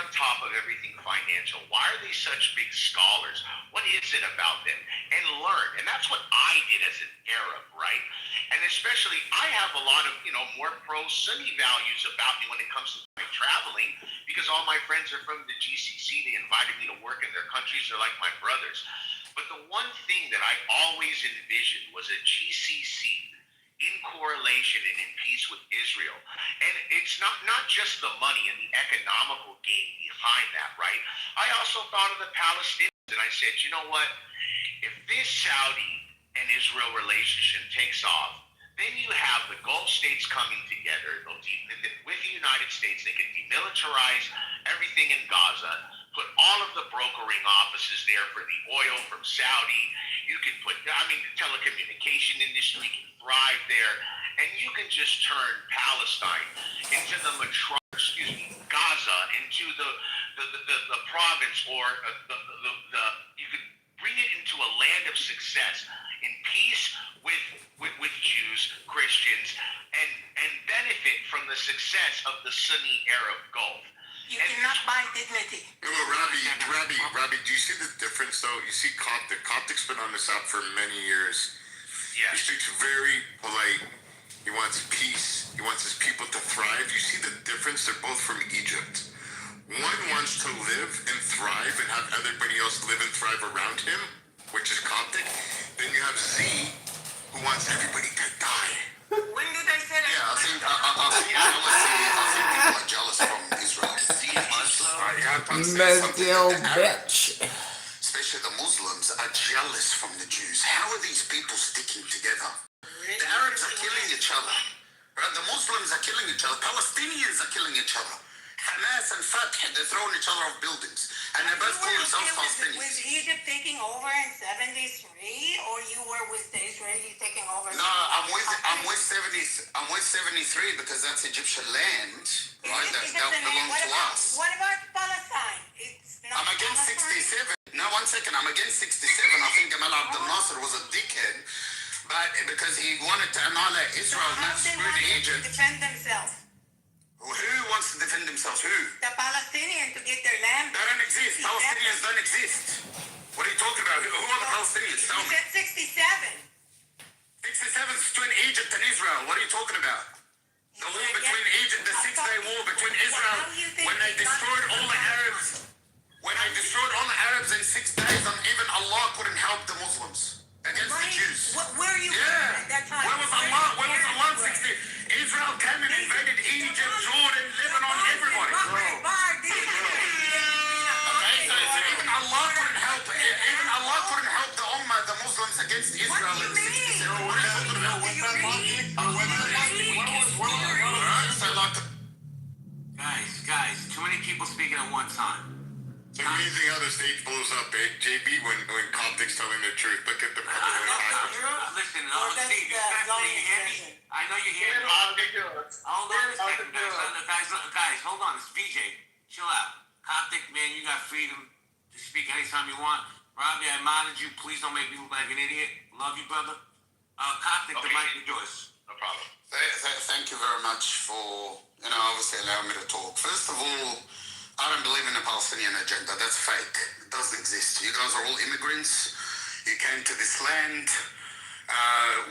on top of everything financial? Why are they such big scholars? What is it about them? And learn. And that's what I did as an Arab, right? And especially, I have a lot of, more pro-Sunni values about me when it comes to traveling, because all my friends are from the GCC. They invited me to work in their countries. They're like my brothers. But the one thing that I always envisioned was a GCC in correlation and in peace with Israel. And it's not just the money and the economical gain behind that, right? I also thought of the Palestinians, and I said, you know what? If this Saudi and Israel relationship takes off, then you have the Gulf states coming together with the United States. They can demilitarize everything in Gaza, put all of the brokering offices there for the oil from Saudi. You can put, the telecommunication industry can thrive there, and you can just turn Palestine into the Gaza into the province, or you could bring it into a land of success in peace with Jews, Christians, and benefit from the success of the Sunni Arab Gulf. You cannot buy dignity. Rabbi, do you see the difference though? You see Coptic. Coptic's been on this app for many years. Yes. He speaks very polite. He wants peace. He wants his people to thrive. You see the difference? They're both from Egypt. One wants to live and thrive and have everybody else live and thrive around him, which is Coptic. Then you have Z, who wants everybody to die. When did I say that? Yeah, I think people are jealous from Israel. Bitch. Especially the Muslims are jealous from the Jews. How are these people sticking together? The Arabs are killing each other. Right? The Muslims are killing each other. Palestinians are killing each other. Hamas and Fatah, they're throwing each other off buildings. And they both call themselves Palestinians. Was Egypt taking over in 73, or you were with the Israelis taking over? No, I'm with 73 because that's Egyptian land, right? That belongs to us. What about Palestine? It's not I'm against Palestine? 67. No, 1 second. I'm against 67. I think Gamal Abdel Nasser was a dickhead, but because he wanted to annihilate Israel, not screw Egypt. Defend themselves. Who wants to defend themselves? Who? The Palestinians to get their land. They don't exist. Palestinians don't exist. What are you talking about? Who are the Palestinians? Tell You me. said 67. 67 is between Egypt and Israel. What are you talking about? The war between Egypt, the 6-day war between Israel, when they destroyed all the Arabs. When they destroyed all the Arabs in 6 days, and even Allah couldn't help the Muslims against the Jews. Where are you at that time? Where was Allah? Where was Allah in 60? Israel came and invaded Egypt, Jordan, Lebanon, everybody. Okay, so even Allah couldn't help. Even Allah couldn't help the Ummah, the Muslims, against Israel in 67. What are you talking about? Guys, too many people speaking at one time. It's amazing how the stage blows up, eh? JB, when Coptic's telling the truth. Look at the Listen, Steve, I know you're here. Hold on a second, guys, hold on. It's VJ. Chill out. Coptic, man, you got freedom to speak anytime you want. Robbie, I modded you. Please don't make me look like an idiot. Love you, brother. Coptic, the mic is yours. No problem. Thank you very much for, obviously allowing me to talk. First of all, I don't believe in the Palestinian agenda. That's fake. It doesn't exist. You guys are all immigrants. You came to this land.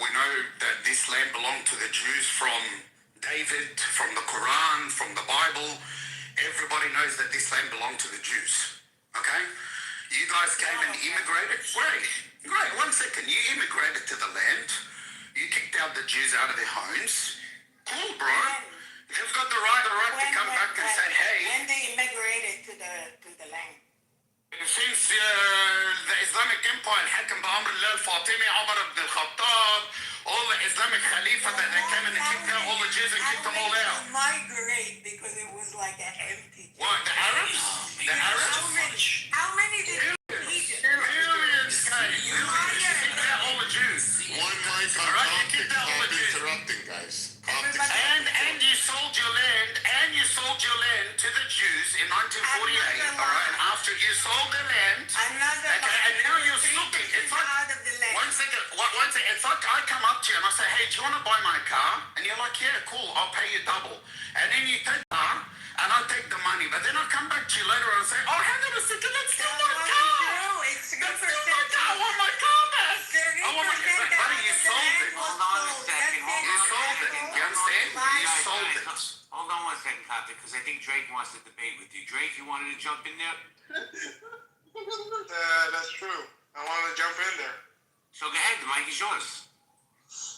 We know that this land belonged to the Jews from David, from the Quran, from the Bible. Everybody knows that this land belonged to the Jews. Okay? You guys came and immigrated. Great. 1 second. You immigrated to the land. You kicked out the Jews out of their homes. Cool, bro. They've got the right to come back and say, hey. When they immigrated to the land. Since the Islamic Empire حكم بأمر الله الفاطمي عمر بن الخطاب, all the Islamic Khalifa that they came and kicked out all the Jews and kicked them all out. Migrate because it was like an empty. What, the Arabs? The Arabs? How many did Egypt? Millions came. You kicked out all the Jews. One mic on Coptic, interrupting, guys. And you sold your land to the Jews in 1948, all right? And after you sold the land, and now you're looking. It's like, one second. It's like I come up to you and I say, hey, do you want to buy my car? And you're like, yeah, cool, I'll pay you double. And then you take the car, and I take the money me, but then I'll come back to you later on and say, oh, hang on a second, that's still my car. It's That's still my car. I want my car back. I want my car back. Buddy, you sold it. Hold on a second. You sold it. You understand? You sold it. Hold on one second, Coptic, because I think Drake wants to debate with you. Drake, you wanted to jump in there? That's true. I wanted to jump in there. So go ahead, the mic is yours.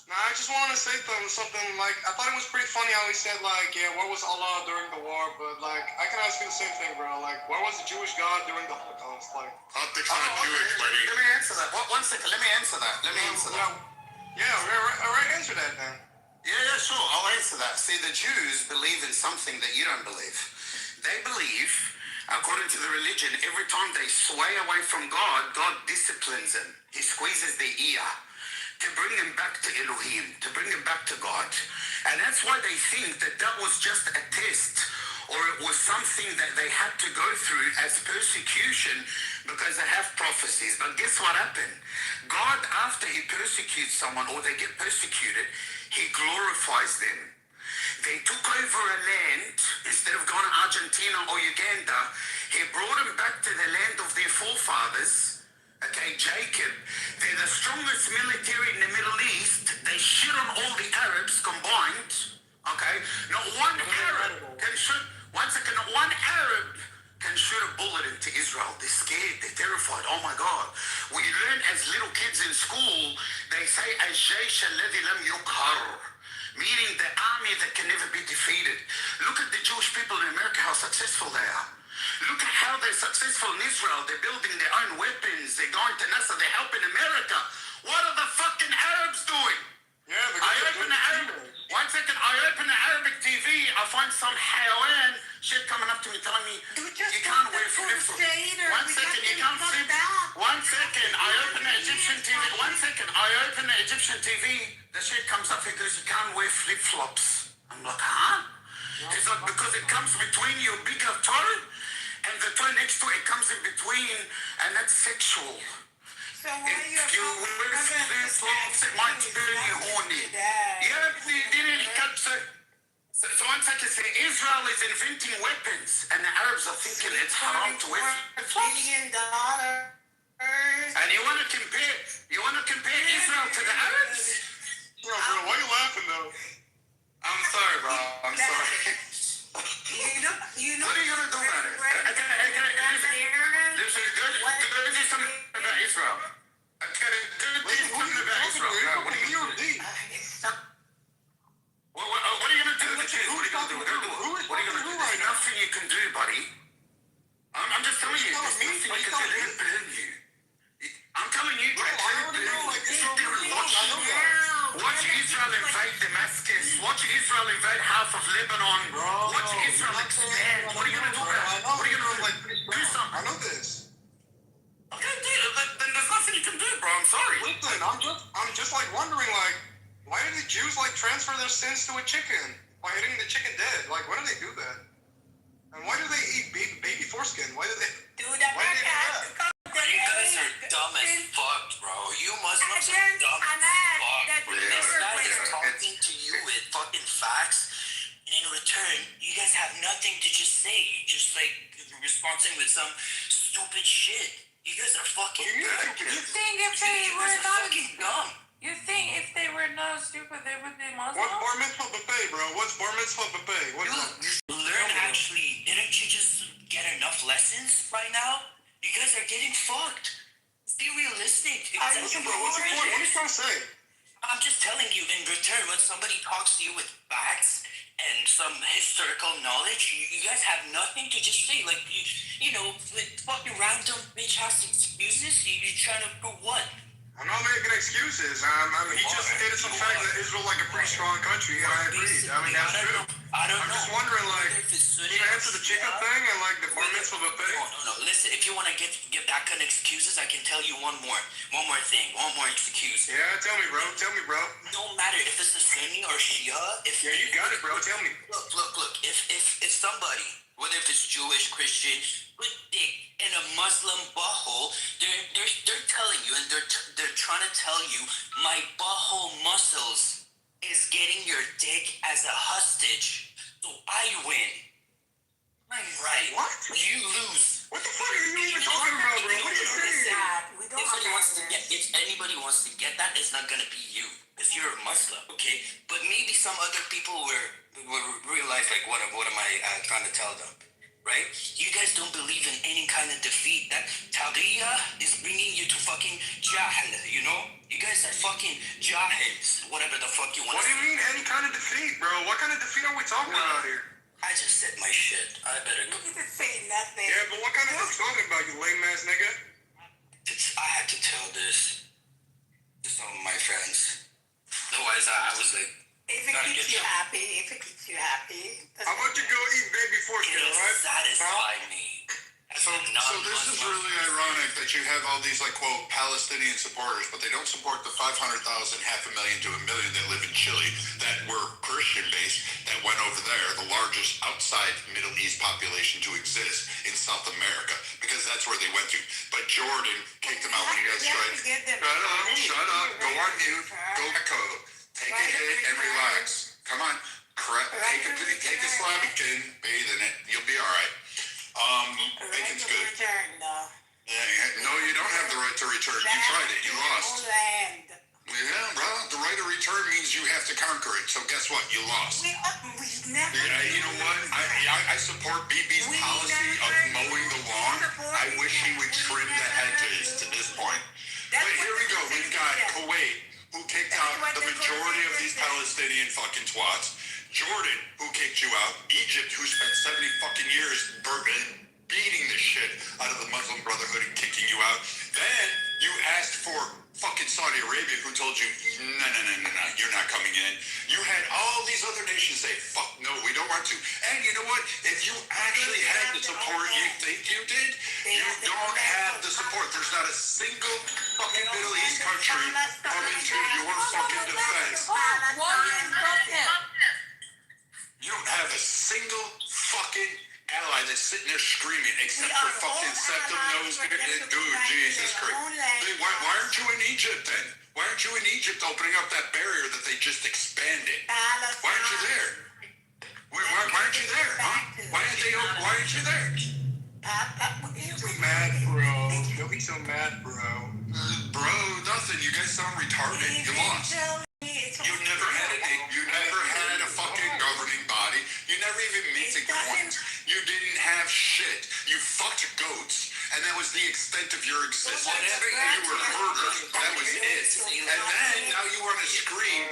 Nah, I just wanted to say something like, I thought it was pretty funny how he said, like, yeah, where was Allah during the war? But, like, I can ask you the same thing, bro. Like, where was the Jewish God during the Holocaust? Like, Optics not Jewish, buddy. Let me answer that. One second. Let me answer that. Alright, answer that then. Yeah, sure. I'll answer that. See, the Jews believe in something that you don't believe. They believe, according to the religion, every time they sway away from God, God disciplines them. He squeezes their ear to bring them back to Elohim, to bring them back to God. And that's why they think that that was just a test, or it was something that they had to go through as persecution because they have prophecies. But guess what happened? God, after he persecutes someone or they get persecuted, he glorifies them. They took over a land. Instead of going to Argentina or Uganda, he brought them back to the land of their forefathers. Okay, Jacob, they're the strongest military in the Middle East. They shit on all the Arabs combined. Okay, not one Arab can shoot. One second, not one Arab can shoot a bullet into Israel. They're scared. They're terrified. Oh my God. We learn as little kids in school. They say "Al-Jaysh alladhi lam yuqhar," meaning the army that can never be defeated. Look at the Jewish people in America, how successful they are. Look at how they're successful in Israel. They're building their own weapons. They're going to NASA. They're helping America. What are the fucking Arabs doing? Yeah, I open the Arabic. One second. I open the Arabic TV. I find some hayawan shit coming up to me telling me you can't wear flip-flops. One second. You can't flip. 1 second. I open the Egyptian TV. 1 second. I open the Egyptian TV. The shit comes up. It goes, you can't wear flip-flops. I'm like, huh? It's like, because it comes between your bigger toe and the toe next to it comes in between, and that's sexual. So why If you wear flip-flops, it might turn you horny. Yeah, they didn't cut. So 1 second, say Israel is inventing weapons, and the Arabs are thinking it's haram to wear flip-flops. $1 billion. And you want to compare Israel to the Arabs? Bro, why are you laughing though? I'm sorry, bro. I'm sorry. You know What are you gonna do about it? This is good. Go do something about Israel. Okay, do something about Israel. What are you gonna do? What are you gonna do with the Jews? What are you gonna do? What are you gonna do? There's nothing you can do, buddy. I'm just telling you. There's nothing you can do. They can burn you. I'm telling you, Drake. Watch Israel invade Damascus. Watch Israel invade half of Lebanon. Watch Israel expand. What are you gonna do about it? What are you gonna do? Do something. I know this. Okay, then there's nothing you can do, bro. I'm sorry. Listen, I'm just like wondering, like, why do the Jews like transfer their sins to a chicken by hitting the chicken dead? Like, why do they do that? And why do they eat baby foreskin? Why do they? Dude, that Why do they do has that? to come to You guys aid. are dumb as fuck, bro. You Muslims are Again, dumb I'm as mad fuck. that Bro. you This are guy is Twitter. talking to you with fucking facts, and in return, you guys have nothing to just say. You just like responding with some stupid shit. You guys are fucking dumb. You think if they You were guys are not, fucking dumb. you think if they were not stupid, they would be Muslim? What's bar mitzvah buffet, bro? What's bar mitzvah buffet? What's that? You learn actually. Didn't you just get enough lessons by now? You guys are getting fucked. Be realistic. Listen, bro, what's the point? What are you trying to say? I'm just telling you, in return, when somebody talks to you with facts and some historical knowledge, you guys have nothing to just say. Like, you know, with fucking random bitch ass excuses, you're trying to prove what? I'm not making excuses. He just stated some facts that Israel like a pretty strong country, and I agree. I mean, that's true. I don't I'm know. just wondering, like, Whether if it's you answer the chicken thing and like the bar mitzvah buffet. No. Listen, if you want to give that kind of excuses, I can tell you one more thing, one more excuse. Yeah, tell me, bro. No matter if it's a Sunni or Shia, Yeah, you got it, bro. Tell me. Look. If somebody, whether if it's Jewish, Christian, put dick in a Muslim butthole, they're telling you, and they're trying to tell you, my butthole muscles is getting your dick as a hostage, so I win. I'm right. You lose. What the fuck are you even talking about, bro? What are you saying? We don't If anybody wants to get that, it's not gonna be you. If you're a Muslim, okay? But maybe some other people will realize, like, what am I trying to tell them? Right? You guys don't believe in any kind of defeat. That Taqiyya is bringing you to fucking Jahl, you know? You guys are fucking Jahils, whatever the fuck you want What to do you mean any kind of defeat, bro? What kind of defeat are we talking about here? I just said my shit. I better go. You didn't say nothing. Yeah, but what kind of defeat are you talking about, you lame ass nigga? I had to tell this to some of my friends. Otherwise, I was like, If it keeps you happy. How about you go eat baby foreskin, it'll alright? satisfy me. So this is really ironic that you have all these, like, quote, Palestinian supporters, but they don't support the 500,000, 500,000 to 1 million that live in Chile that were Christian-based that went over there, the largest outside Middle East population to exist in South America, because that's where they went to. But Jordan kicked them out when you guys tried. Shut up, go on mute, go back home. Take a hit and relax. Come on, take a Slavic bathe in it. You'll be all right. Bacon's good. Yeah, no, you don't have the right to return. You tried it. You lost. Yeah, well, the right of return means you have to conquer it. So guess what? You lost. We never. You know what? I support BB's policy of mowing the lawn. I wish he would trim the hedges to this point. But here we go. We've got Kuwait, who kicked out the majority of these Palestinian fucking twats. Jordan, who kicked you out. Egypt, who spent 70 fucking years beating the shit out of the Muslim Brotherhood and kicking you out. Then you asked for fucking Saudi Arabia, who told you, no, you're not coming in. You had all these other nations say, fuck no, we don't want to. And you know what? If you actually had the support you think you did, you don't have the support. There's not a single fucking Middle East country coming to your fucking defense. You don't have a single fucking ally that's sitting there screaming, except for fucking septum-nosed dude, Jesus Christ. Hey, why aren't you in Egypt then? Why aren't you in Egypt opening up that barrier that they just expanded? Why aren't you there? Why aren't you there, huh? Why aren't you there? Don't be mad, bro. Don't be so mad, bro. Bro, nothing. You guys sound retarded. You lost. You never had a fucking governing body. You never even minted coins. You didn't have shit. You fucked goats, and that was the extent of your existence. You were murdered. That was it. And then now you want to scream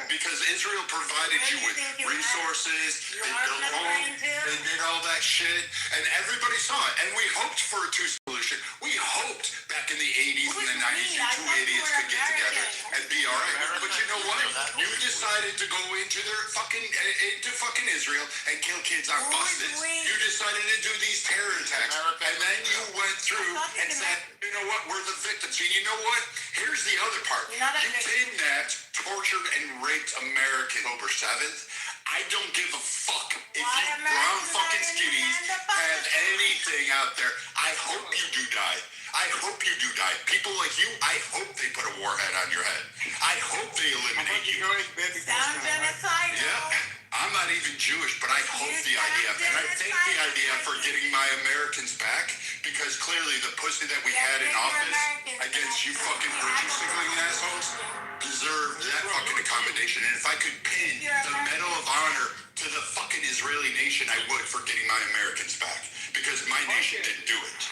because Israel provided you with resources. They built homes. They did all that shit, and everybody saw it. And we hoped for a two-solution. We hoped back in the 80s and the 90s, you two idiots could get together and be all right. But you know what? You decided to go into fucking Israel and kill kids on buses. You decided to do these terror attacks, and then you went through and said, you know what? We're the victims. And you know what? Here's the other part. You kidnapped, tortured, and raped Americans October 7th. I don't give a fuck if you brown fucking skinnies have anything out there. I hope you do die. I hope you do die. People like you, I hope they put a warhead on your head. I hope they eliminate you. Sound genocidal. Yeah. I'm not even Jewish, but I hope the IDF, and I thank the IDF for getting my Americans back, because clearly the pussy that we had in office against you fucking virtue signaling assholes deserved that fucking accommodation. And if I could pin the Medal of Honor to the fucking Israeli nation, I would, for getting my Americans back, because my nation didn't do it.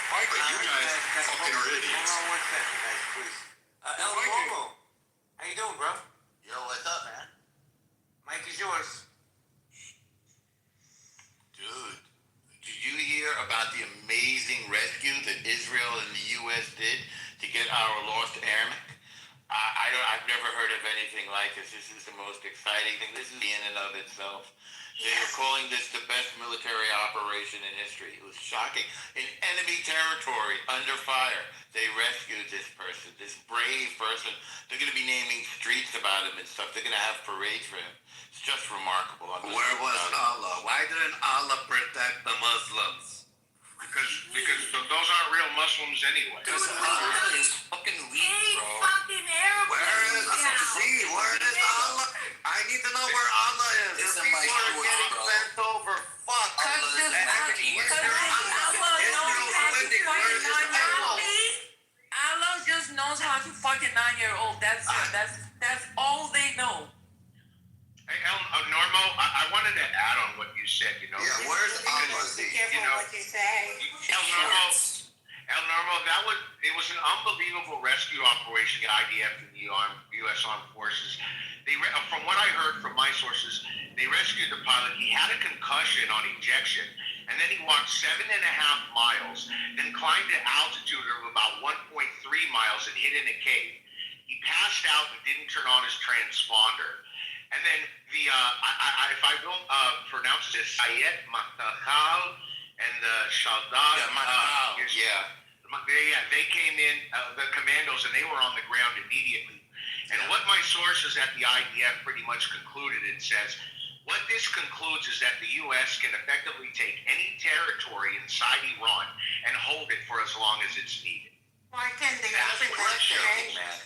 But you guys fucking are idiots. Hold on 1 second, guys, please. El Momo, how you doing, bro? Yo, what's up, man? Mike is yours. Dude, did you hear about the amazing rescue that Israel and the U.S. did to get our lost airmen? I've never heard of anything like this. This is the most exciting thing. This is the in and of itself. They were calling this the best military operation in history. It was shocking. In enemy territory, under fire, they rescued this person, this brave person. They're going to be naming streets about him and stuff. They're going to have parades for him. It's just remarkable. Where was Allah? Why didn't Allah protect the Muslims? Because those aren't real Muslims anyway. Because Allah is fucking weak, bro. Fucking Arab. Where is Allah? I need to know where Allah is. It's The in my people are Jewish, getting bro. sent over. Fuck. Allah is what you say. El Normo, it was an unbelievable rescue operation, the IDF and the U.S. Armed Forces. From what I heard from my sources, they rescued the pilot. He had a concussion on ejection, and then he walked 7.5 miles, then climbed an altitude of about 1.3 miles and hid in a cave. He passed out and didn't turn on his transponder. And then if I don't pronounce this, Sayed Matakal and the Shaldat. They came in, the commandos, and they were on the ground immediately. And what my sources at the IDF pretty much concluded, it says, what this concludes is that the U.S. can effectively take any territory inside Iran and hold it for as long as it's needed. Why can't they That's open the breathtaking, strait? man.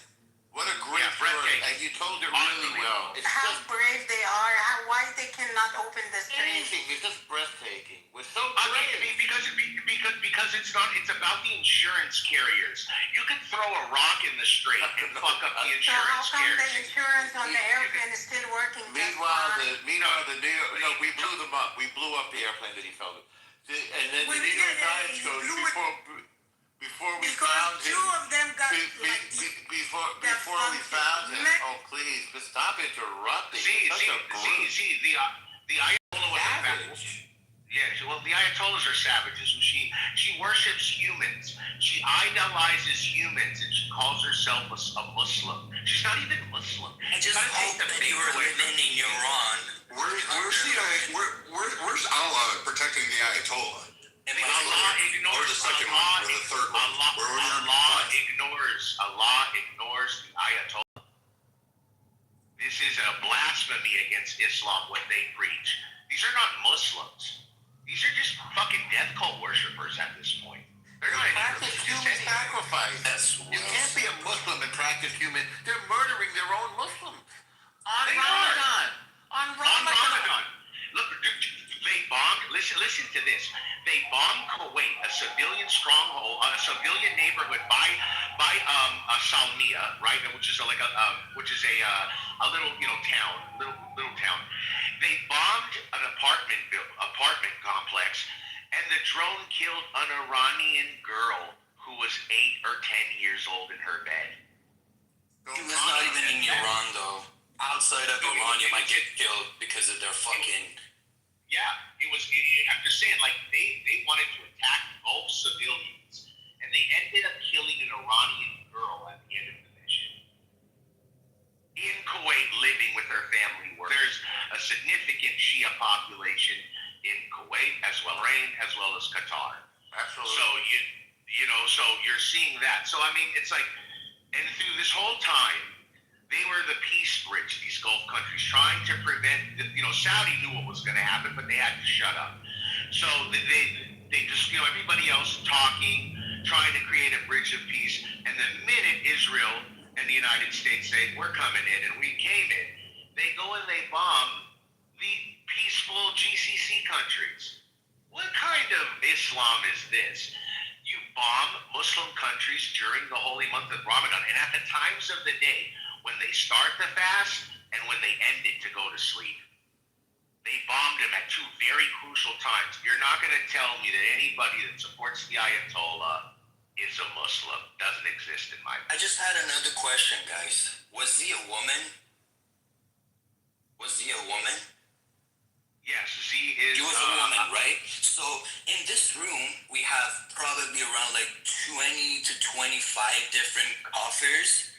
What a great story. And you told it really well. It's How just brave they are. Why they cannot open the strait? amazing. It's just breathtaking. We're so I mean, brave. because it's not. It's about the insurance carriers. You can throw a rock in the strait and fuck up the So how insurance come the carriers. insurance on the airplane is still working just Meanwhile, fine? the New York, no, we blew them up. We blew up the airplane that he fell in. And then the We New York did, Times he goes, blew it before we because found two him, of them got before we found him, oh please, but stop interrupting. You're such a brute. The Ayatollah was a Savage. Yeah, well, the Ayatollahs are savages. She worships humans. She idolizes humans, and she calls herself a Muslim. She's not even Muslim. I just hope that you were living in Iran. Where's Allah protecting the Ayatollah? Allah ignores Or the second one, or the third one. Allah ignores the Ayatollah. This is a blasphemy against Islam, what they preach. These are not Muslims. These are just fucking death cult worshippers at this point. They're not Practice human sacrifice. You can't be a Muslim and practice human. They're murdering their own Muslims. On Ramadan. Look, they bombed. Listen to this. They bombed Kuwait, a civilian stronghold, a civilian neighborhood by Salmiya, right, which is a little town, little town. They bombed an apartment complex, and the drone killed an Iranian girl who was 8 or 10 years old in her bed. He was not even in Iran, though. Outside of Iran, you might get killed because of their fucking... Yeah, I'm just saying, like, they wanted to attack both civilians, and they ended up killing an Iranian girl at the end of the mission. In Kuwait, living with her family, where there's a significant Shia population in Kuwait, as well as Qatar. Absolutely. So so you're seeing that. So I mean, it's like, and through this whole time, they were the peace bridge, these Gulf countries, trying to prevent, Saudi knew what was going to happen, but they had to shut up. So they just, everybody else talking, trying to create a bridge of peace. And the minute Israel and the United States say, we're coming in, and we came in, they go and they bomb the peaceful GCC countries. What kind of Islam is this? You bomb Muslim countries during the holy month of Ramadan, and at the times of the day, when they start the fast and when they end it to go to sleep. They bombed him at two very crucial times. You're not going to tell me that anybody that supports the Ayatollah is a Muslim. Doesn't exist in my I just had another question, guys. Was he a woman? Yes, Z is... She was a woman, right? So, in this room, we have probably around like 20 to 25 different coffers.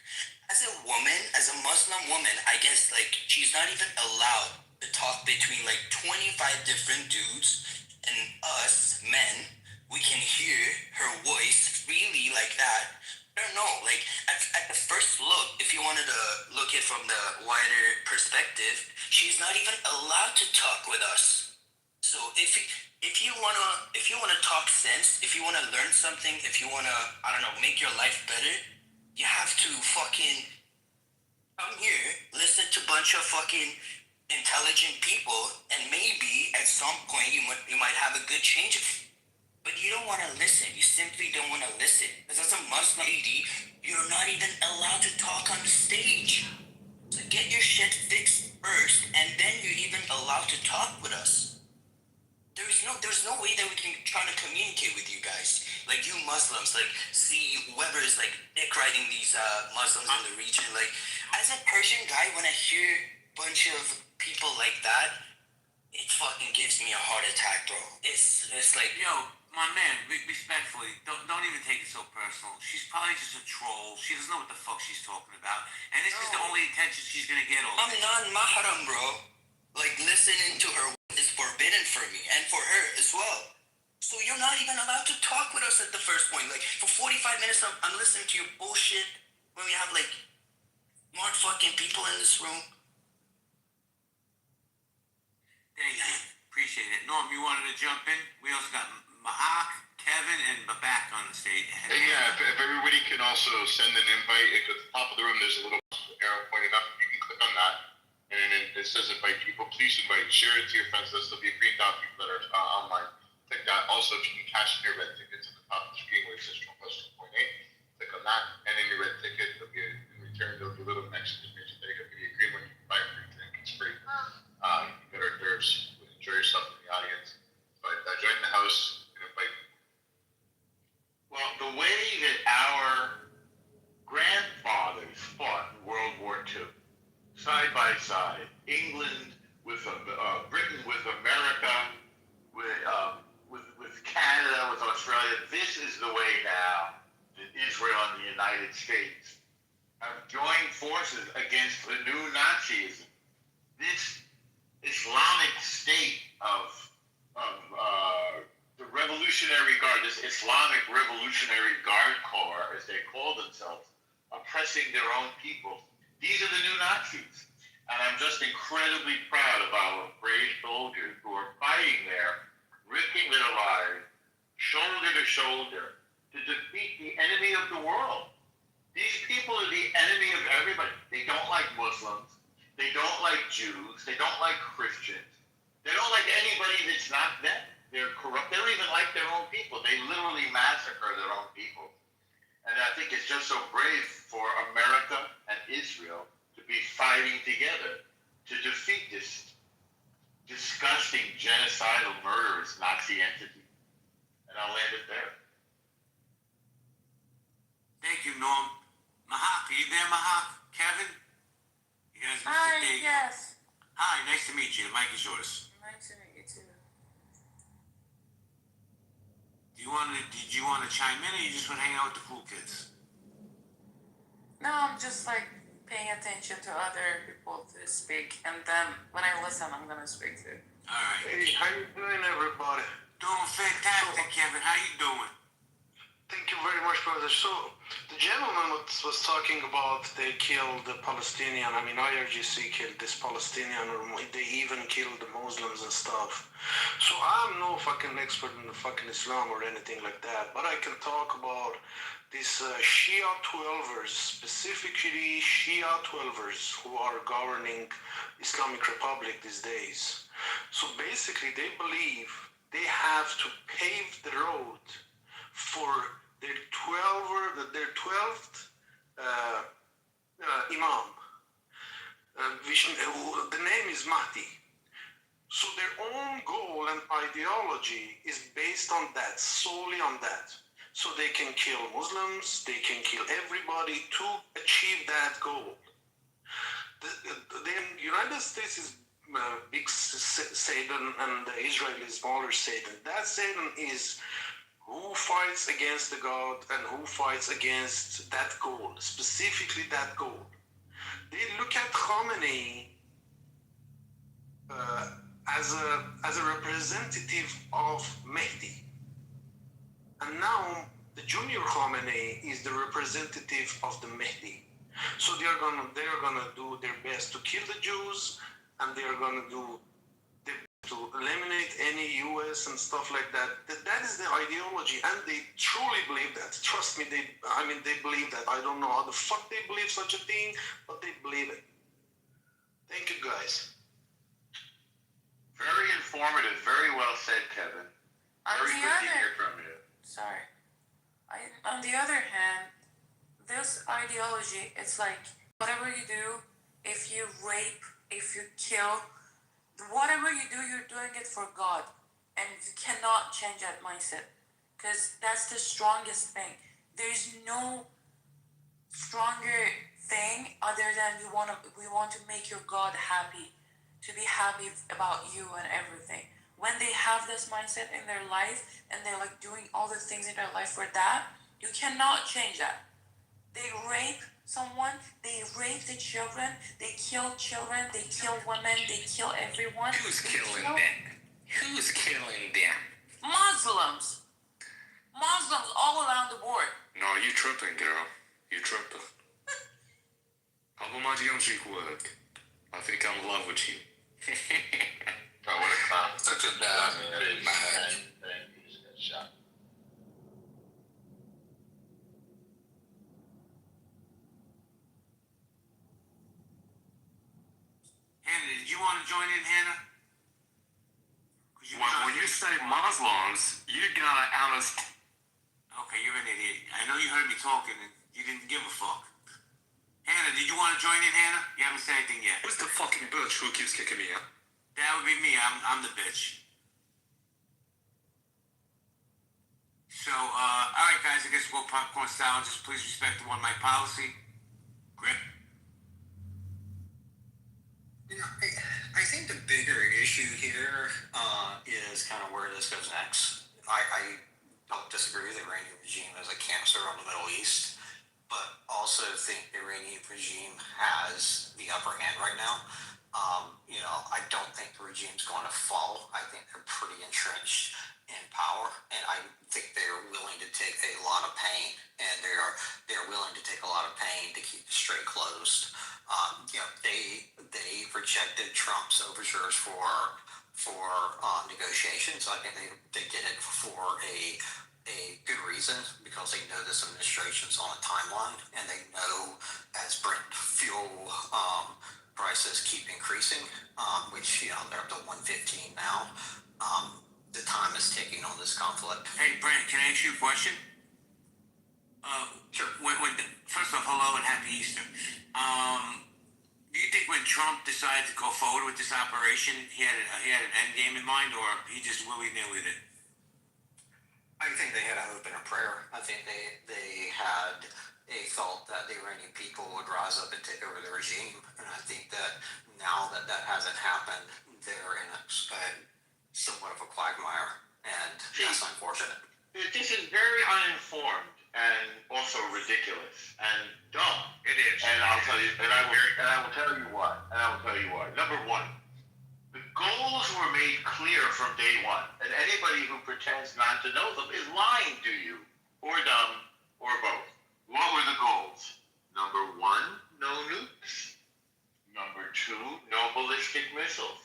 As a woman, as a Muslim woman, I guess like she's not even allowed to talk between like 25 different dudes, and us men, we can hear her voice freely like that. I don't know, like at the first look, if you wanted to look at from the wider perspective, she's not even allowed to talk with us. So if you wanna talk sense, if you wanna learn something, if you wanna, I don't know, make your life better, you have to fucking come here, listen to a bunch of fucking intelligent people, and maybe at some point you might have a good change. But you don't want to listen. You simply don't want to listen. Because as a Muslim lady, you're not even allowed to talk on the stage. So get your shit fixed first, and then you're even allowed to talk with us. There is no there's no way that we can try to communicate with you guys. Like you Muslims, like Z Weber is like dick riding these Muslims in the region. Like as a Persian guy, when I hear a bunch of people like that, it fucking gives me a heart attack, bro. It's like, Yo, my man, respectfully, don't even take it so personal. She's probably just a troll. She doesn't know what the fuck she's talking about, and this is the only attention she's gonna get. I'm non-mahram, bro. Like listening to her is forbidden for me and for her as well. So you're not even allowed to talk with us at the first point. Like for 45 minutes, I'm listening to your bullshit when we have like more fucking people in this room. Thank you. Appreciate it. Norm, you wanted to jump in? We also got Mahak, Kevin, and Babak on the stage. Yeah, if everybody can also send an invite, at the top of the room there's a little arrow pointing up. You can click on that, and then it says invite people. Please invite, share it to your friends list. There'll be a green dot people that are online. Click that. Also, if you can cash in your red tickets at the top of the screen where it says Trump Plus 2.8, click on that, and in your red ticket, there'll be in return, there'll be a little extra information there. There'll be a green one. You can buy a free drink. It's free. You can get hors d'oeuvres. Enjoy yourself in the audience. But join the house and invite people. Well, the way that our grandfathers fought in World War II, side by side, England with Britain with America, with Canada, with Australia, this is the way now that Israel and the United States have joined forces against the new Nazism. This Islamic State of the Revolutionary Guard, this Islamic Revolutionary Guard Corps, as they call themselves, oppressing their own people. These are the new Nazis. And I'm just incredibly proud of our brave soldiers who are fighting there, risking their lives, shoulder to shoulder, to defeat the enemy of the world. These people are the enemy of everybody. They don't like Muslims. They don't like Jews. They don't like Christians. They don't like anybody that's not them. They're corrupt. They don't even like their own people. They literally massacre their own people. And I think it's just so brave for America and Israel to be fighting together to defeat this disgusting, genocidal, murderous Nazi entity. And I'll land it there. Thank you, Norm. Mahak, are you there, Mahak? Kevin? You guys, Hi, yes. Hi, nice to meet you. The mic is yours. Nice to meet you too. Did you want to chime in, or you just want to hang out with the cool kids? No, I'm just like paying attention to other people to speak, and then when I listen, I'm gonna speak too. All right. Hey, how you doing, everybody? Doing fantastic, Kevin. How you doing? Thank you very much, brother. So, the gentleman was talking about they killed the Palestinian. I mean, IRGC killed this Palestinian, or they even killed the Muslims and stuff. So, I'm no fucking expert in the fucking Islam or anything like that, but I can talk about these Shia 12ers, specifically Shia 12ers who are governing Islamic Republic these days. So, basically, they believe they have to pave the road for their 12th Imam. The name is Mahdi. So their own goal and ideology is based on that, solely on that. So they can kill Muslims, they can kill everybody to achieve that goal. The United States is big Satan and Israel is smaller Satan. That Satan is who fights against the God and who fights against that goal, specifically that goal. They look at Khamenei as a representative of Mehdi. And now the junior Khamenei is the representative of the Mehdi. So they're gonna do their best to kill the Jews, and they're gonna do to eliminate any US and stuff like that. That is the ideology, and they truly believe that. Trust me, they believe that. I don't know how the fuck they believe such a thing, but they believe it. Thank you, guys. Very informative. Very well said, Kevin. Very good to hear from you. Sorry. On the other hand, this ideology, it's like whatever you do, if you rape, if you kill, whatever you do, you're doing it for God. and you cannot change that mindset, because that's the strongest thing. There's no stronger thing other than we want to make your God happy, to be happy about you and everything. When they have this mindset in their life and they're like doing all the things in their life for that, you cannot change that. They rape someone, they rape the children, they kill children, they kill women, they kill everyone. Who's killing them? Who's killing them? Muslims. Muslims all around the board. No, you tripping, girl. You tripping. How about my Geometry work? I think I'm in love with you. Oh, what a clown. Such a dumb bitch. Shot. Hannah, did you want to join in, Hannah? When you say Muslims, you gotta understand. Okay, you're an idiot. I know you heard me talking and you didn't give a fuck. Hannah, did you want to join in, Hannah? You haven't said anything yet. Who's the fucking bitch who keeps kicking me out? That would be me. I'm the bitch. So, all right, guys. I guess we'll go popcorn style. Just please respect the one mic policy. Grip. You know, I think the bigger issue here is kind of where this goes next. I don't disagree with the Iranian regime as a cancer on the Middle East, but also think the Iranian regime has the upper hand right now. I don't think the regime's going to fall. I think they're pretty entrenched in power, and I think they're willing to take a lot of pain, and they're willing to take a lot of pain to keep the strait closed. They rejected Trump's overtures for negotiations. I think they did it for a good reason, because they know this administration's on a timeline, and they know as Brent fuel prices keep increasing, which they're up to 115 now. The time is ticking on this conflict. Hey, Brent, can I ask you a question? Sure. First off, hello and happy Easter. Do you think when Trump decided to go forward with this operation, he had an end game in mind, or he just willy-nilly it? I think they had a hope and a prayer. I think they had a thought that the Iranian people would rise up and take over the regime, and I think that now that hasn't happened, they're in a somewhat of a quagmire, and that's unfortunate. This is very uninformed and also ridiculous and dumb. It is. And I'll tell you, and I will tell you why. Number one, the goals were made clear from day one, and anybody who pretends not to know them is lying to you, or dumb, or both. What were the goals? Number one, no nukes. Number two, no ballistic missiles.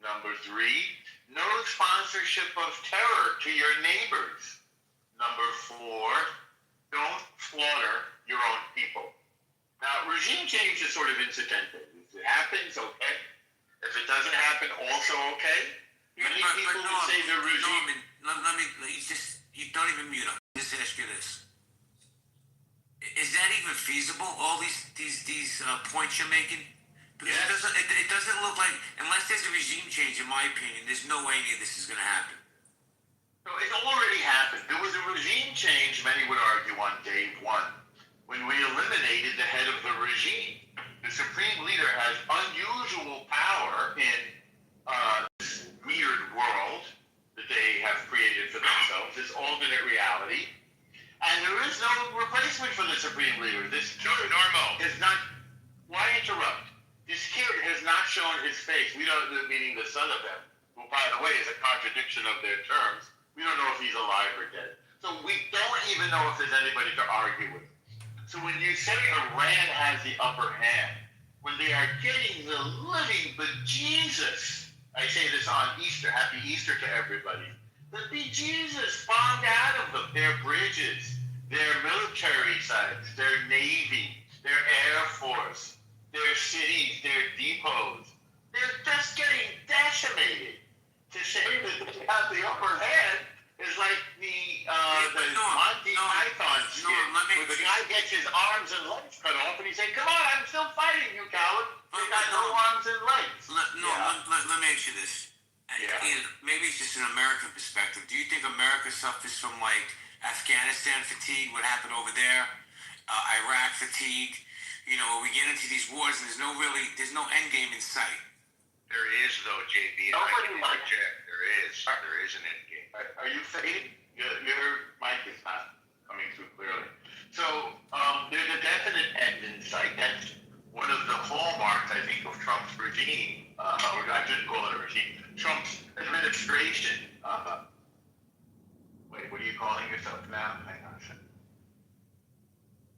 Number three, no sponsorship of terror to your neighbors. Number four, don't slaughter your own people. Now, regime change is sort of incidental. If it happens, okay. If it doesn't happen, also okay. Many people would say the regime... You don't even mute him. Just ask you this. Is that even feasible, all these points you're making? Because Yes. it doesn't look like, unless there's a regime change, in my opinion, there's no way any of this is going to happen. So it already happened. There was a regime change, many would argue, on day one, when we eliminated the head of the regime. The supreme leader has unusual power in this weird world that they have created for themselves, this alternate reality. And there is no replacement for the supreme leader. This kid is not... Why interrupt? This kid has not shown his face. We don't, meaning the son of them, who, by the way, is a contradiction of their terms. We don't know if he's alive or dead. So we don't even know if there's anybody to argue with. So when you say Iran has the upper hand, when they are getting the living bejesus, I say this on Easter, happy Easter to everybody, the bejesus bombed out of them, their bridges, their military sites, their navy, their air force, their cities, their depots. They're just getting decimated. To say that they have the upper hand is like the Monty Python skit, where the guy gets his arms and legs cut off, and he said, "Come on, I'm still fighting you, coward. They got no arms and legs." Let me ask you this. maybe it's just an American perspective. Do you think America suffers from like Afghanistan fatigue? What happened over there? Iraq fatigue? You know, we get into these wars and there's no end game in sight. There is though, JB. Nobody There is an end game. Are you fading? Your mic is not coming through clearly. So there's a definite end in sight. That's one of the hallmarks, I think, of Trump's regime, or I shouldn't call it a regime, Trump's administration. Wait, what are you calling yourself now? Hang on a second.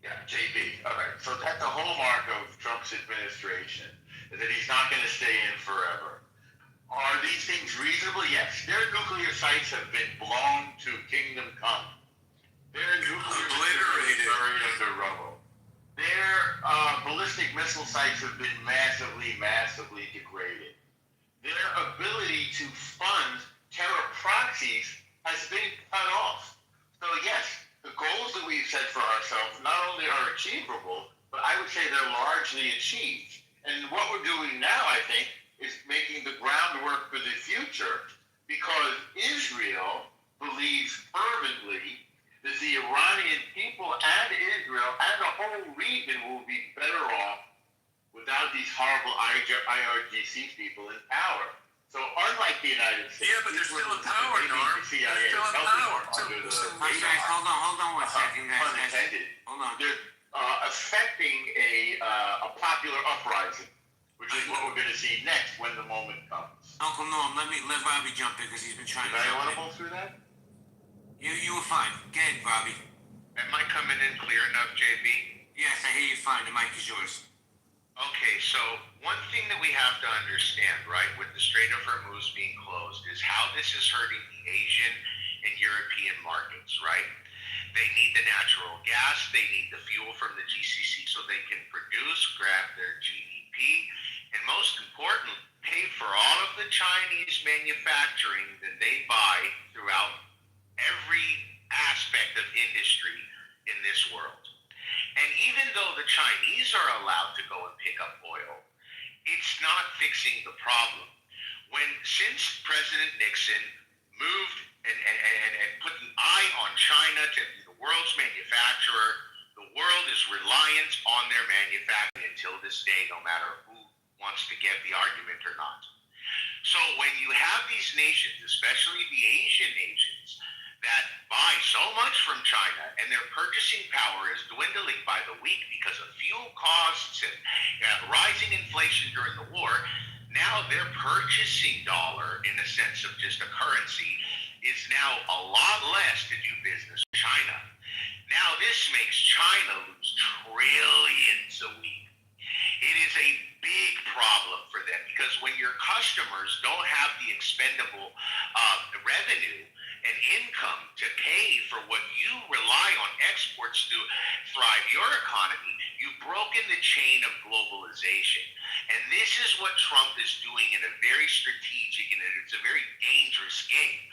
Yeah, JB. All right. So that's a hallmark of Trump's administration, is that he's not going to stay in forever. Are these things reasonable? Yes. Their nuclear sites have been blown to kingdom come. Their nuclear obliterated, buried under rubble. Their ballistic missile sites have been massively degraded. Their ability to fund terror proxies has been cut off. So yes, the goals that we've set for ourselves not only are achievable, but I would say they're largely achieved. And what we're doing now, I think, is making the groundwork for the future, because Israel believes fervently that the Iranian people and Israel and the whole region will be better off without these horrible IRGC people in power. So unlike the United States, yeah, but they're still in power, Norm. They're still in power. Hold on one second, guys. Hold on. They're affecting a popular uprising, which is what we're going to see next when the moment comes. Uncle Norm, let Robbie jump in because he's been trying to. Is I audible through that? You were fine. Go ahead, Robbie. Am I coming in clear enough, JB? Yes, I hear you fine. The mic is yours. Okay, so one thing that we have to understand, right, with the Strait of Hormuz being closed is how this is hurting the Asian and European markets, right? They need the natural gas, they need the fuel from the GCC so they can produce, grab their GDP, and most important, pay for all of the Chinese manufacturing that they buy throughout every aspect of industry in this world. And even though the Chinese are allowed to go and pick up oil, it's not fixing the problem. Since President Nixon moved and put an eye on China to be the world's manufacturer, the world is reliant on their manufacturing until this day, no matter who wants to get the argument or not. So when you have these nations, especially the Asian nations, that buy so much from China and their purchasing power is dwindling by the week because of fuel costs and rising inflation during the war, now their purchasing dollar, in the sense of just a currency, is now a lot less to do business with China. Now this makes China lose trillions a week. It is a big problem for them because when your customers don't have the expendable revenue and income to pay for what you rely on exports to thrive your economy, you've broken the chain of globalization. And this is what Trump is doing in a very strategic and it's a very dangerous game.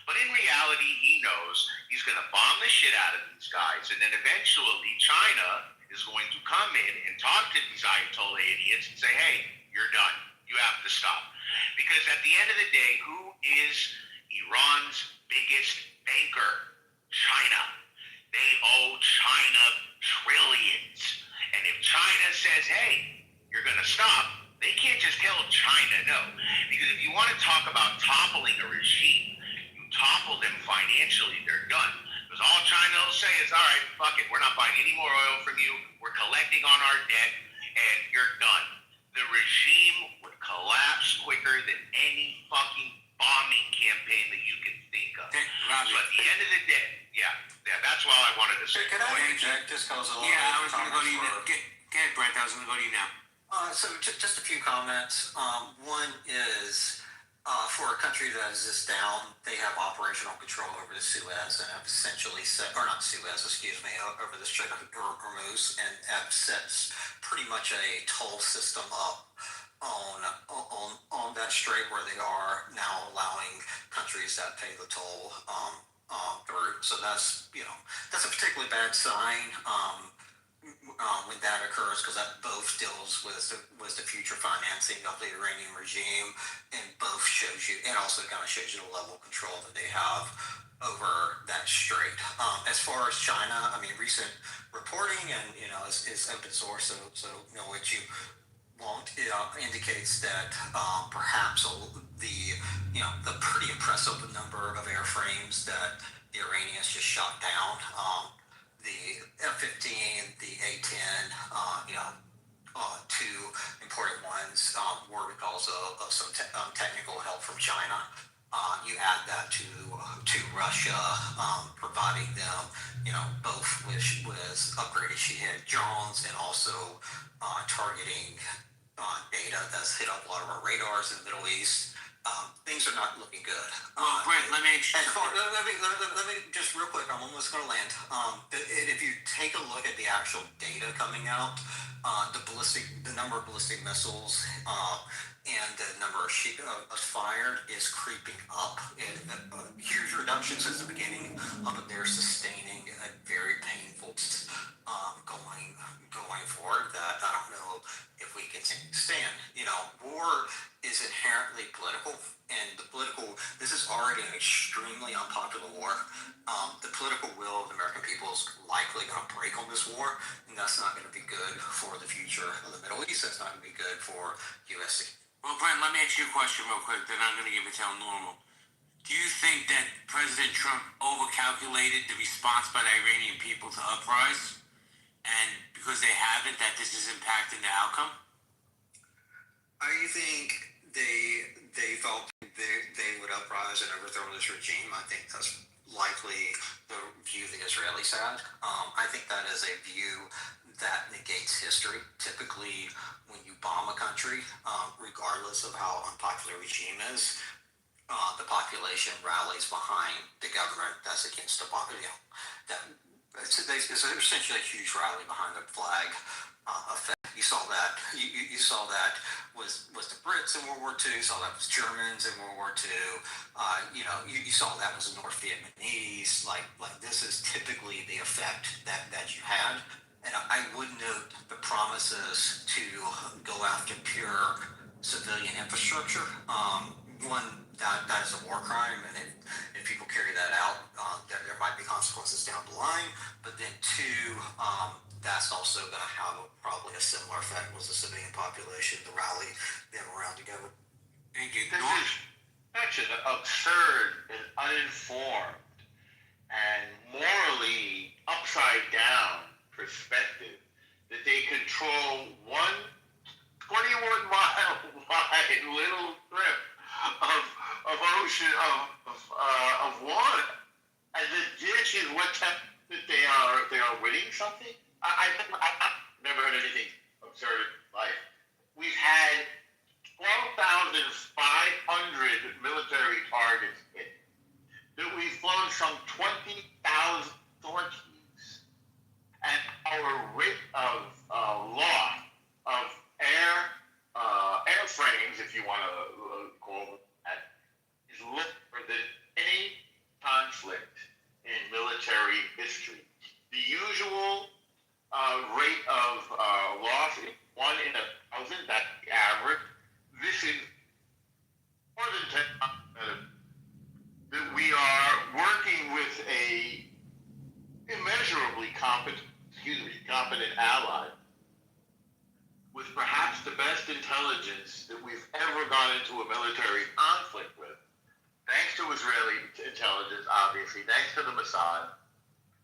But in reality, he knows he's going to bomb the shit out of these guys, and then eventually China is going to come in and talk to these Ayatollah idiots and say, hey, you're done. You have to stop. Because at the end of the day, who is Iran's biggest banker? China. They owe China trillions. And if China says, hey, you're going to stop, they can't just tell China no. Because if you want to talk about toppling a regime, you topple them financially, they're done. Because all China will say is, all right, fuck it, we're not buying any more oil from you, we're collecting on our debt, and you're done. The regime would collapse quicker than any fucking bombing campaign that you can think of. So at the end of the day, yeah, that's all I wanted to say. Can I interject? This goes along. Yeah, I was going to go to you now. Get Brent, I was going to go to you now. So just a few comments. One is, for a country that is this down, they have operational control over the Suez and have essentially set, or not Suez, excuse me, over the Strait of Hormuz, and have set pretty much a toll system up on that strait where they are now allowing countries that pay the toll through. So that's a particularly bad sign. when that occurs, because that both deals with the future financing of the Iranian regime, and both shows you, and also kind of shows you the level of control that they have over that strait. As far as China, I mean, recent reporting, and is open source, so what you want indicates that perhaps the pretty impressive number of airframes that the Iranians just shot down, the F-15, the A-10, two important ones were because of some technical help from China. You add that to Russia providing them, both with upgraded Shahed drones and also targeting data that's hit up a lot of our radars in the Middle East. Things are not looking good. Brent, let me just real quick. I'm almost going to land. If you take a look at the actual data coming out, the number of ballistic missiles and the number of fired is creeping up. Huge reduction since the beginning, but they're sustaining a very painful going forward that I don't know if we continue to stand. War is inherently political, and this is already an extremely unpopular war. The political will of the American people is likely going to break on this war, and that's not going to be good for the future of the Middle East. That's not going to be good for U.S. Well, Brent, let me ask you a question real quick, then I'm going to give it to El Normal. Do you think that President Trump overcalculated the response by the Iranian people to uprise? And because they haven't, that this is impacting the outcome? I think they thought they would uprise and overthrow this regime. I think that's likely the view the Israelis had. I think that is a view that negates history. Typically, when you bomb a country, regardless of how unpopular a regime is, the population rallies behind the government that's against the bomb. It's essentially a huge rally behind the flag effect. You saw that. You saw that was the Brits in World War II. You saw that was Germans in World War II. You saw that was the North Vietnamese. Like this is typically the effect that you had. And I would note the promises to go after pure civilian infrastructure. One, that is a war crime, and if people carry that out, there might be consequences down the line. But then two, that's also going to have probably a similar effect with the civilian population, to rally them around together. Thank you. This is such an absurd and uninformed and morally upside down perspective that they control one 21-mile wide little strip of ocean of water, and the ditch is what that they are winning something. I've never heard anything absurd in life. We've had 12,500 military targets hit. That we've flown some 20,000 sorties, and our rate of loss of airframes, if you want to call them that, is lower than any conflict in military history. The usual rate of loss is 1 in 1,000. That's the average. This is more than 10 times better. That we are working with a immeasurably competent ally with perhaps the best intelligence that we've ever gone into a military conflict with. Thanks to Israeli intelligence, obviously, thanks to the Mossad,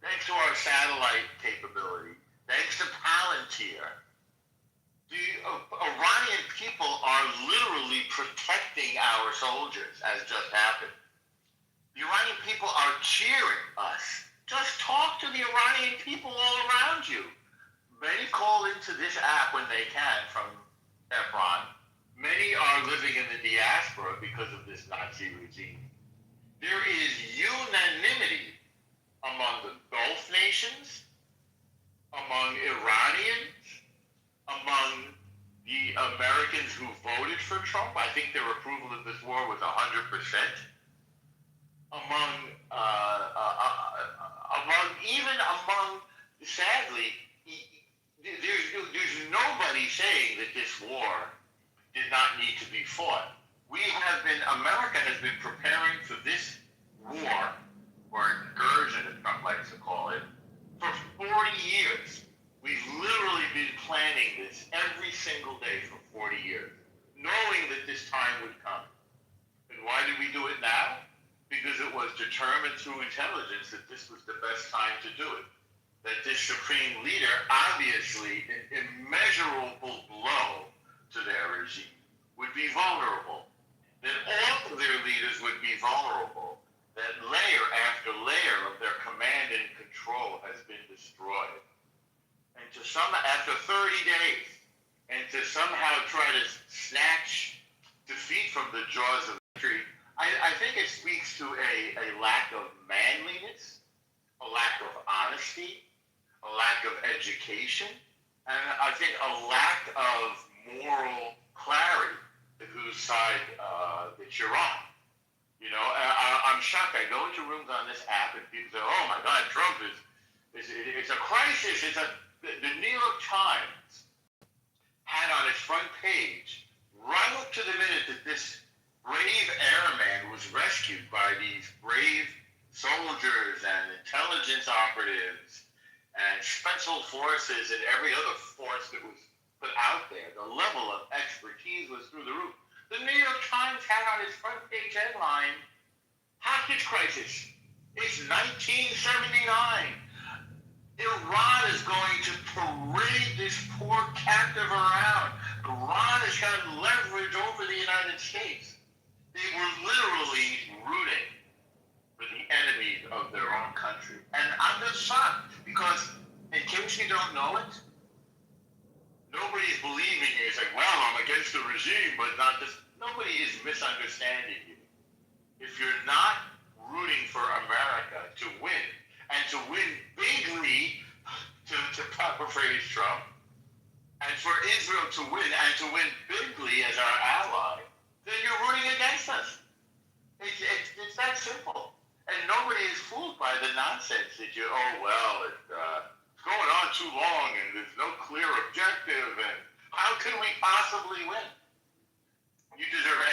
thanks to our satellite capability, thanks to Palantir. The Iranian people are literally protecting our soldiers, as just happened. The Iranian people are cheering us. Just talk to the Iranian people all around you. Many call into this app when they can from Tehran. Many are living in the diaspora because of this Nazi regime. There is unanimity among the Gulf nations, among Iranians, among the Americans who voted for Trump. I think their approval of this war was 100%. Among, sadly, there's nobody saying that this war did not need to be fought. America has been preparing for this war, or incursion, as Trump likes to call it, for 40 years. We've literally been planning this every single day for 40 years, knowing that this time would come. And why did we do it now? Because it was determined through intelligence that this was the best time to do it. That this supreme leader, obviously an immeasurable blow to their regime, would be vulnerable. That all of their leaders would be vulnerable. That layer after layer of their command and control has been destroyed. And after 30 days, and to somehow try to snatch defeat from the jaws of victory, I think it speaks to a lack of manliness, a lack of honesty, a lack of education, and I think a lack of moral clarity to whose side that you're on. You know, I'm shocked. I go into rooms on this app and people say, "Oh my God, Trump it's a crisis." The New York Times had on its front page, right up to the minute that this brave airman was rescued by these brave soldiers and intelligence operatives and special forces and every other force that was put out there, the level of expertise was through the roof. The New York Times had on its front page headline, "Hostage Crisis. It's 1979. Iran is going to parade this poor captive around. Iran has got leverage over the United States." They were literally rooting for the enemies of their own country. And I'm just shocked because, in case you don't know it, nobody's believing you. It's like, well, I'm against the regime, but not just. Nobody is misunderstanding you. If you're not rooting for America to win, and to win bigly, to paraphrase Trump, and for Israel to win, and to win bigly as our ally, then you're rooting against us. It's that simple. And nobody is fooled by the nonsense that it's going on too long, and there's no clear objective, and how can we possibly win? You deserve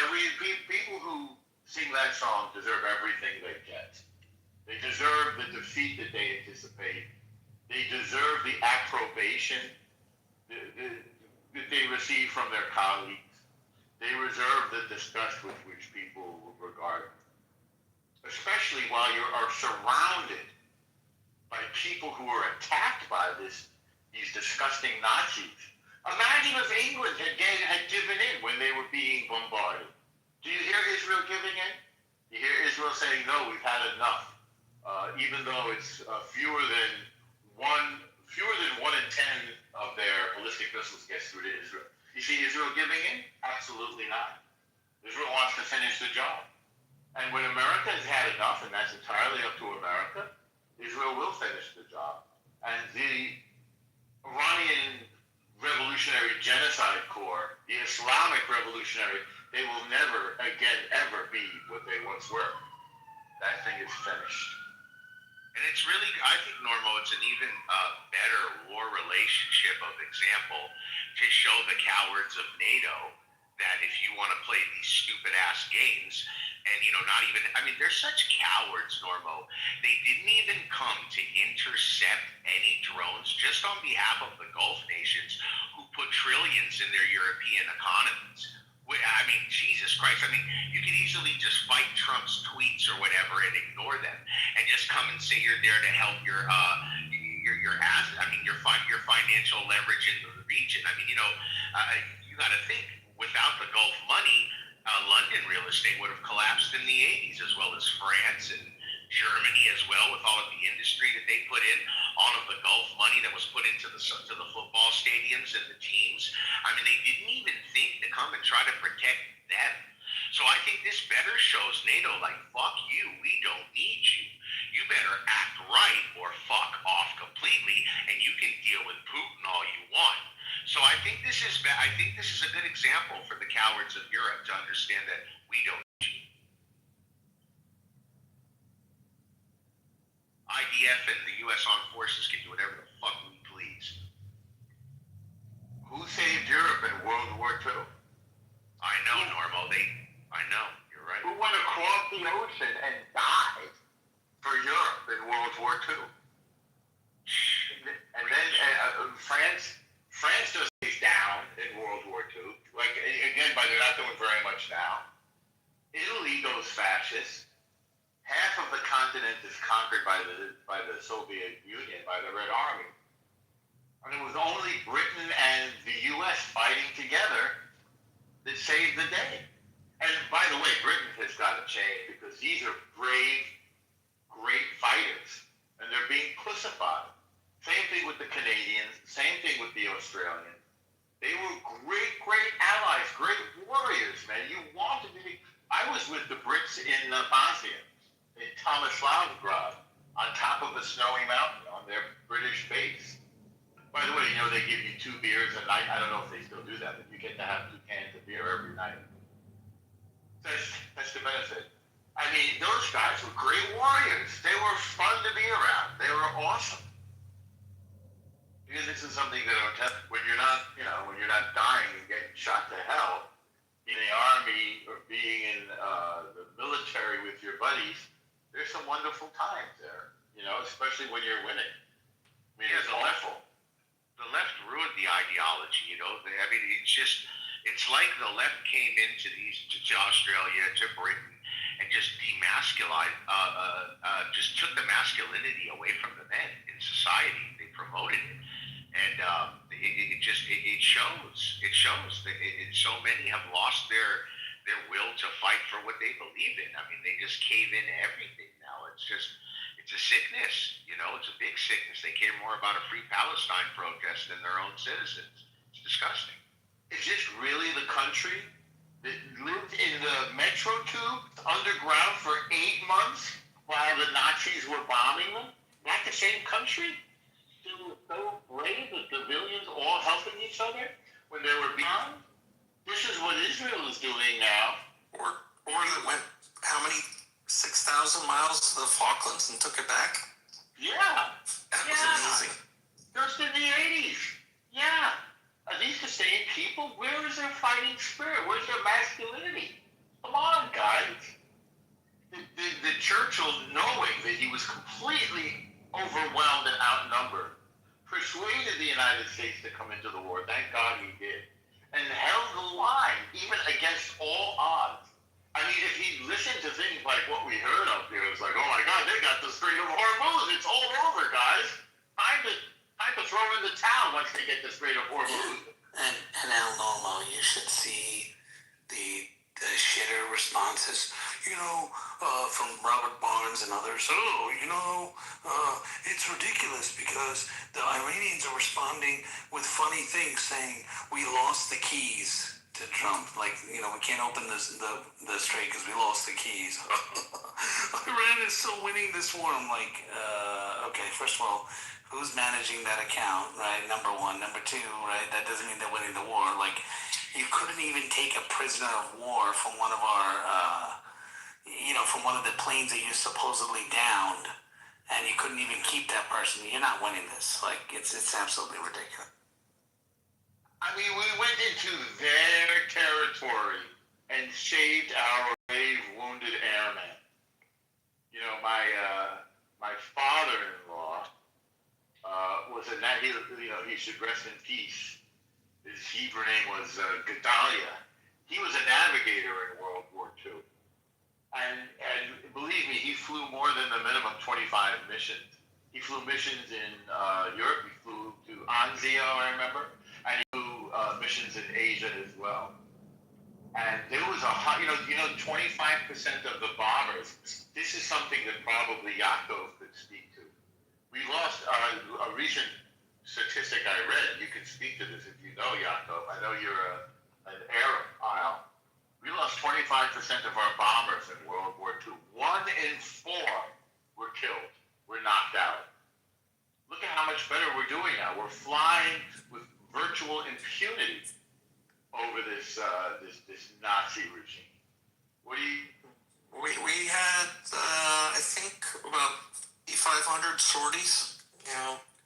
people who sing that song deserve everything they get. They deserve the defeat that they anticipate. They deserve the approbation that they receive from their colleagues. They deserve the disgust with which people regard them. Especially while you are surrounded by people who are attacked by these disgusting Nazis. Imagine if England had given in when they were being bombarded. Do you hear Israel giving in? You hear Israel saying, "No, we've had enough." Even though it's fewer than one in 10 of their ballistic missiles gets through to Israel. You see Israel giving in? Absolutely not. Israel wants to finish the job. And when America has had enough, and that's entirely up to America, Israel will finish the job. And the Iranian Revolutionary Genocide Corps, the Islamic Revolutionary, they will never again ever be what they once were. That thing is finished. And it's really, I think, Normo, it's an even better war relationship of example to show the cowards of NATO that if you want to play these stupid ass games, and they're such cowards, Normo. They didn't even come to intercept any drones just on behalf of the Gulf nations who put trillions in their European economies. Jesus Christ. You could easily just fight Trump's tweets or whatever and ignore them and just come and say you're there to help your financial leverage in the region. You got to think, without the Gulf money, London real estate would have collapsed in the 80s, as well as France and Germany as well, with all of the industry that they put in, all of the Gulf money that was put into the football stadiums and the teams. They didn't even think to come and try to protect them. So I think this better shows NATO, like, fuck you, we don't need you. You better act right or fuck off completely, and you can deal with Putin all you want. So I think this is a good example for the cowards of Europe to understand that we don't need you. IDF and the U.S. Armed Forces can do whatever the fuck we please. Who saved Europe in World War II? I know, Normo. I know. You're right. Who went across the ocean and died for Europe in World War II? And then France just stays down in World War II. Like, again, but they're not doing very much now. Italy goes fascist. Half of the continent is conquered by the Soviet Union, by the Red Army. And it was only Britain and the U.S. fighting together that saved the day. And by the way, Britain has got to change because these are brave, great fighters, and they're being pussified. Same thing with the Canadians, same thing with the Australians. They were great allies, great warriors, man. You wanted to be. I was with the Brits in Bosnia, in Tomislavgrad, on top of a snowy mountain on their British base. By the way, they give you 2 beers a night. I don't know if they still do that, but you get to have 2 cans of beer every night. That's the benefit. I mean, those guys were great warriors. They were fun to be around. They were awesome. Because this is something that when you're not dying and getting shot to hell, being in the army or being in the military with your buddies, there's some wonderful times there. Especially when you're winning. I mean, there's a level. The left ruined the ideology, I mean, it's like the left came into to Australia, to Britain, and just just took the masculinity away from the men in society. They promoted it. And it shows. It shows. So many have lost their will to fight for what they believe in. I mean, they just cave in everything now. It's a sickness, it's a big sickness. They care more about a free Palestine protest than their own citizens. It's disgusting. Is this really the country that lived in the metro tube underground for 8 months while the Nazis were bombing them? Not the same country? Still so brave, the civilians all helping each other when they were bombed? This is what Israel is doing now. Or that went how many 6,000 miles to the Falklands and took it back? Yeah. That was amazing. Just in the 80s. Yeah. Are these the same people? Where is their fighting spirit? Where's their masculinity? Come on, guys. The Churchill, knowing that he was completely overwhelmed and outnumbered, persuaded the United States to come into the war. Thank God he did. And held the line, even against all odds. I mean, if he listened to things like what we heard up here, it's like, oh my God, they got the Strait of Hormuz. It's all over, guys. Time to throw in the towel once they get the Strait of Hormuz. And El Normo, you should see the shitter responses, from Robert Barnes and others. It's ridiculous because the Iranians are responding with funny things, saying we lost the keys to Trump. Like, we can't open the strait because we lost the keys. Iran is still winning this war. I'm like, okay, first of all, who's managing that account, right? Number one. Number two, right? That doesn't mean they're winning the war. Like, you couldn't even take a prisoner of war from one of our, from one of the planes that you supposedly downed, and you couldn't even keep that person. You're not winning this. Like, it's absolutely ridiculous. I mean, we went into their territory and saved our brave wounded airmen. My father-in-law was he should rest in peace. His Hebrew name was Gedalia. He was a navigator in World War II. And believe me, he flew more than the minimum 25 missions. He flew missions in Europe. He flew to Anzio, I remember. And he flew missions in Asia as well. And there was 25% of the bombers. This is something that probably Yaakov could speak to. We lost a recent statistic I read. You can speak to this if you know Yaakov. I know you're an Arab, Isle. We lost 25% of our bombers in World War II. 1 in 4 were killed, were knocked out. Look at how much better we're doing now. We're flying with virtual impunity over this Nazi regime. What do you? We had I think about 500 sorties,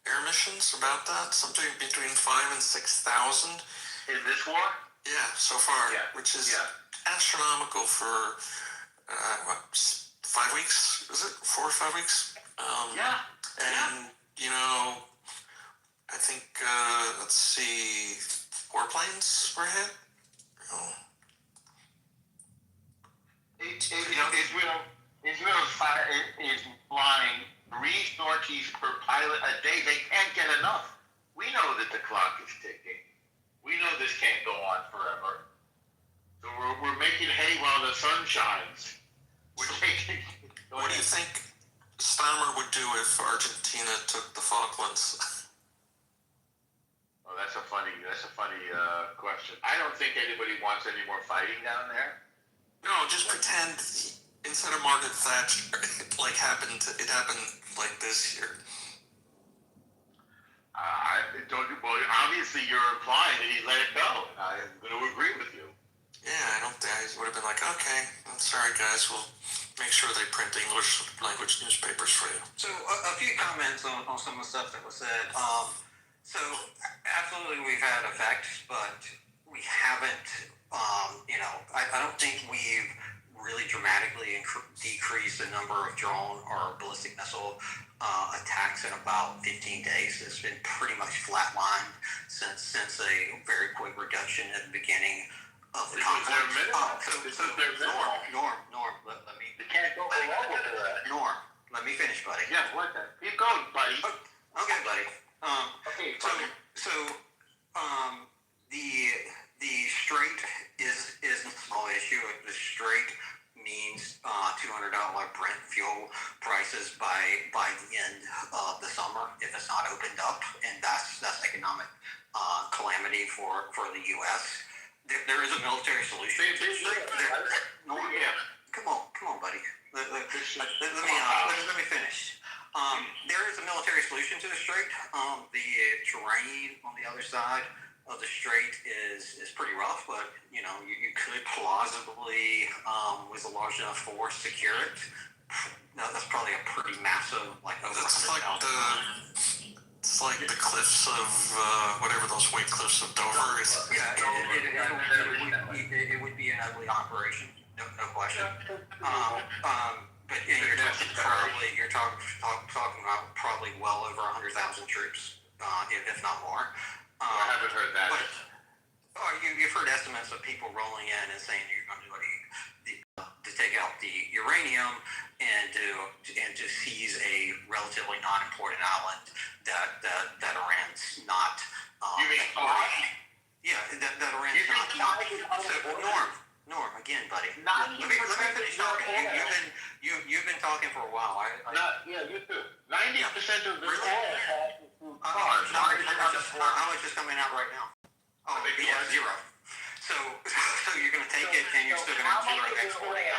air missions about that? Something between 5,000 and 6,000 in this war. Yeah, so far, Yeah. which is Yeah. astronomical for 5 weeks? Is it 4 or 5 weeks? Yeah. And I think let's see, 4 planes were hit. Oh. Israel is flying 3 sorties per pilot a day. They can't get enough. We know that the clock is ticking. We know this can't go on forever. So we're making hay while the sun shines. What do you think Starmer would do if Argentina took the Falklands? Oh, that's a funny question. I don't think anybody wants any more fighting down there. No, just pretend instead of Margaret Thatcher, it happened like this year. Well, obviously you're implying that he let it go. I'm going to agree with you. Yeah, I don't think he would have been like, okay, I'm sorry guys, we'll make sure they print English language newspapers for you. So a few comments on some of the stuff that was said. So absolutely we've had effects, but we haven't, I don't think we've really dramatically decreased the number of drone or ballistic missile attacks in about 15 days. It's been pretty much flatlined since a very quick reduction at the beginning of the conflict. Norm, let me. You can't go below that. Norm, let me finish, buddy. Yeah, what the? Keep going, buddy. Okay, buddy. Okay, buddy. The strait is a small issue. The strait means $200 Brent fuel prices by the end of the summer if it's not opened up, and that's economic calamity for the U.S. There is a military solution. Come on, buddy. Let me finish. There is a military solution to the strait. The terrain on the other side of the strait is pretty rough, but you could plausibly, with a large enough force, secure it. No, that's probably a pretty massive, It's like the cliffs of whatever those white cliffs of Dover is. Yeah, it would be an ugly operation, no question. But you're talking about probably well over 100,000 troops, if not more. I haven't heard that. But, you've heard estimates of people rolling in and saying you're going to do to take out the uranium and to seize a relatively non-important island that Iran's not. You mean Yeah, that Iran's not. So, Norm, again, buddy. Let me finish talking. You've been talking for a while. Yeah, you too. 90% of the oil. I was just coming out right now. Oh, yeah, 0. So you're going to take it and you're still going to zero export it.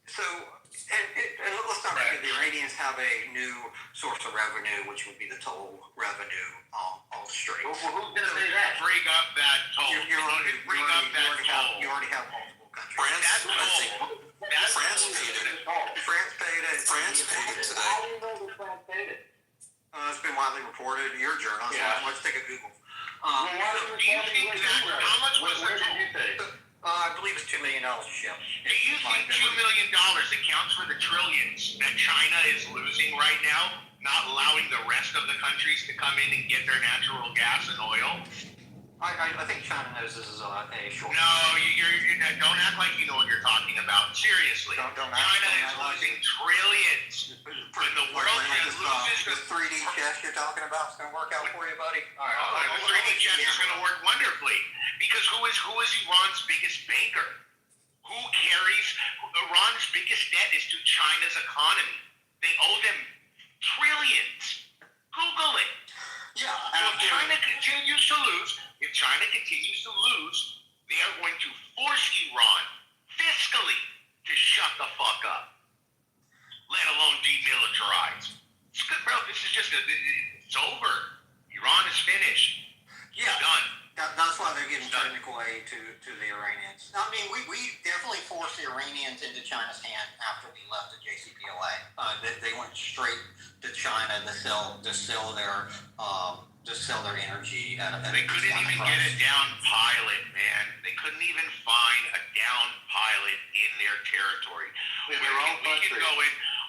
So, and let's not forget the Iranians have a new source of revenue, which would be the toll revenue on the straits. Who's going to say that? Bring up that toll. You already have multiple countries. France paid it. France paid it today. How do you know that France paid it? It's been widely reported. You're a journalist. Yeah. Let's take a Google. How much was the toll? I believe it's $2 million a ship. Do you think $2 million accounts for the trillions that China is losing right now, not allowing the rest of the countries to come in and get their natural gas and oil? I think China knows this is a short. No, you don't act like you know what you're talking about. Seriously, China is losing trillions. When the world loses the 3D chess you're talking about is going to work out for you, buddy. All right, the 3D chess is going to work wonderfully because who is Iran's biggest banker? Who carries Iran's biggest debt is to China's economy. They owe them trillions. Google it. Yeah. So if China continues to lose, they are going to force Iran fiscally to shut the fuck up, let alone demilitarize. It's good, bro. This is it's over. Iran is finished. Yeah. It's done. That's why they're giving technical aid to the Iranians. I mean, we definitely forced the Iranians into China's hand after we left the JCPOA. They went straight to China to sell their energy at a They couldn't even price. get a down pilot, man. They couldn't even find a down pilot in their territory. In their own country.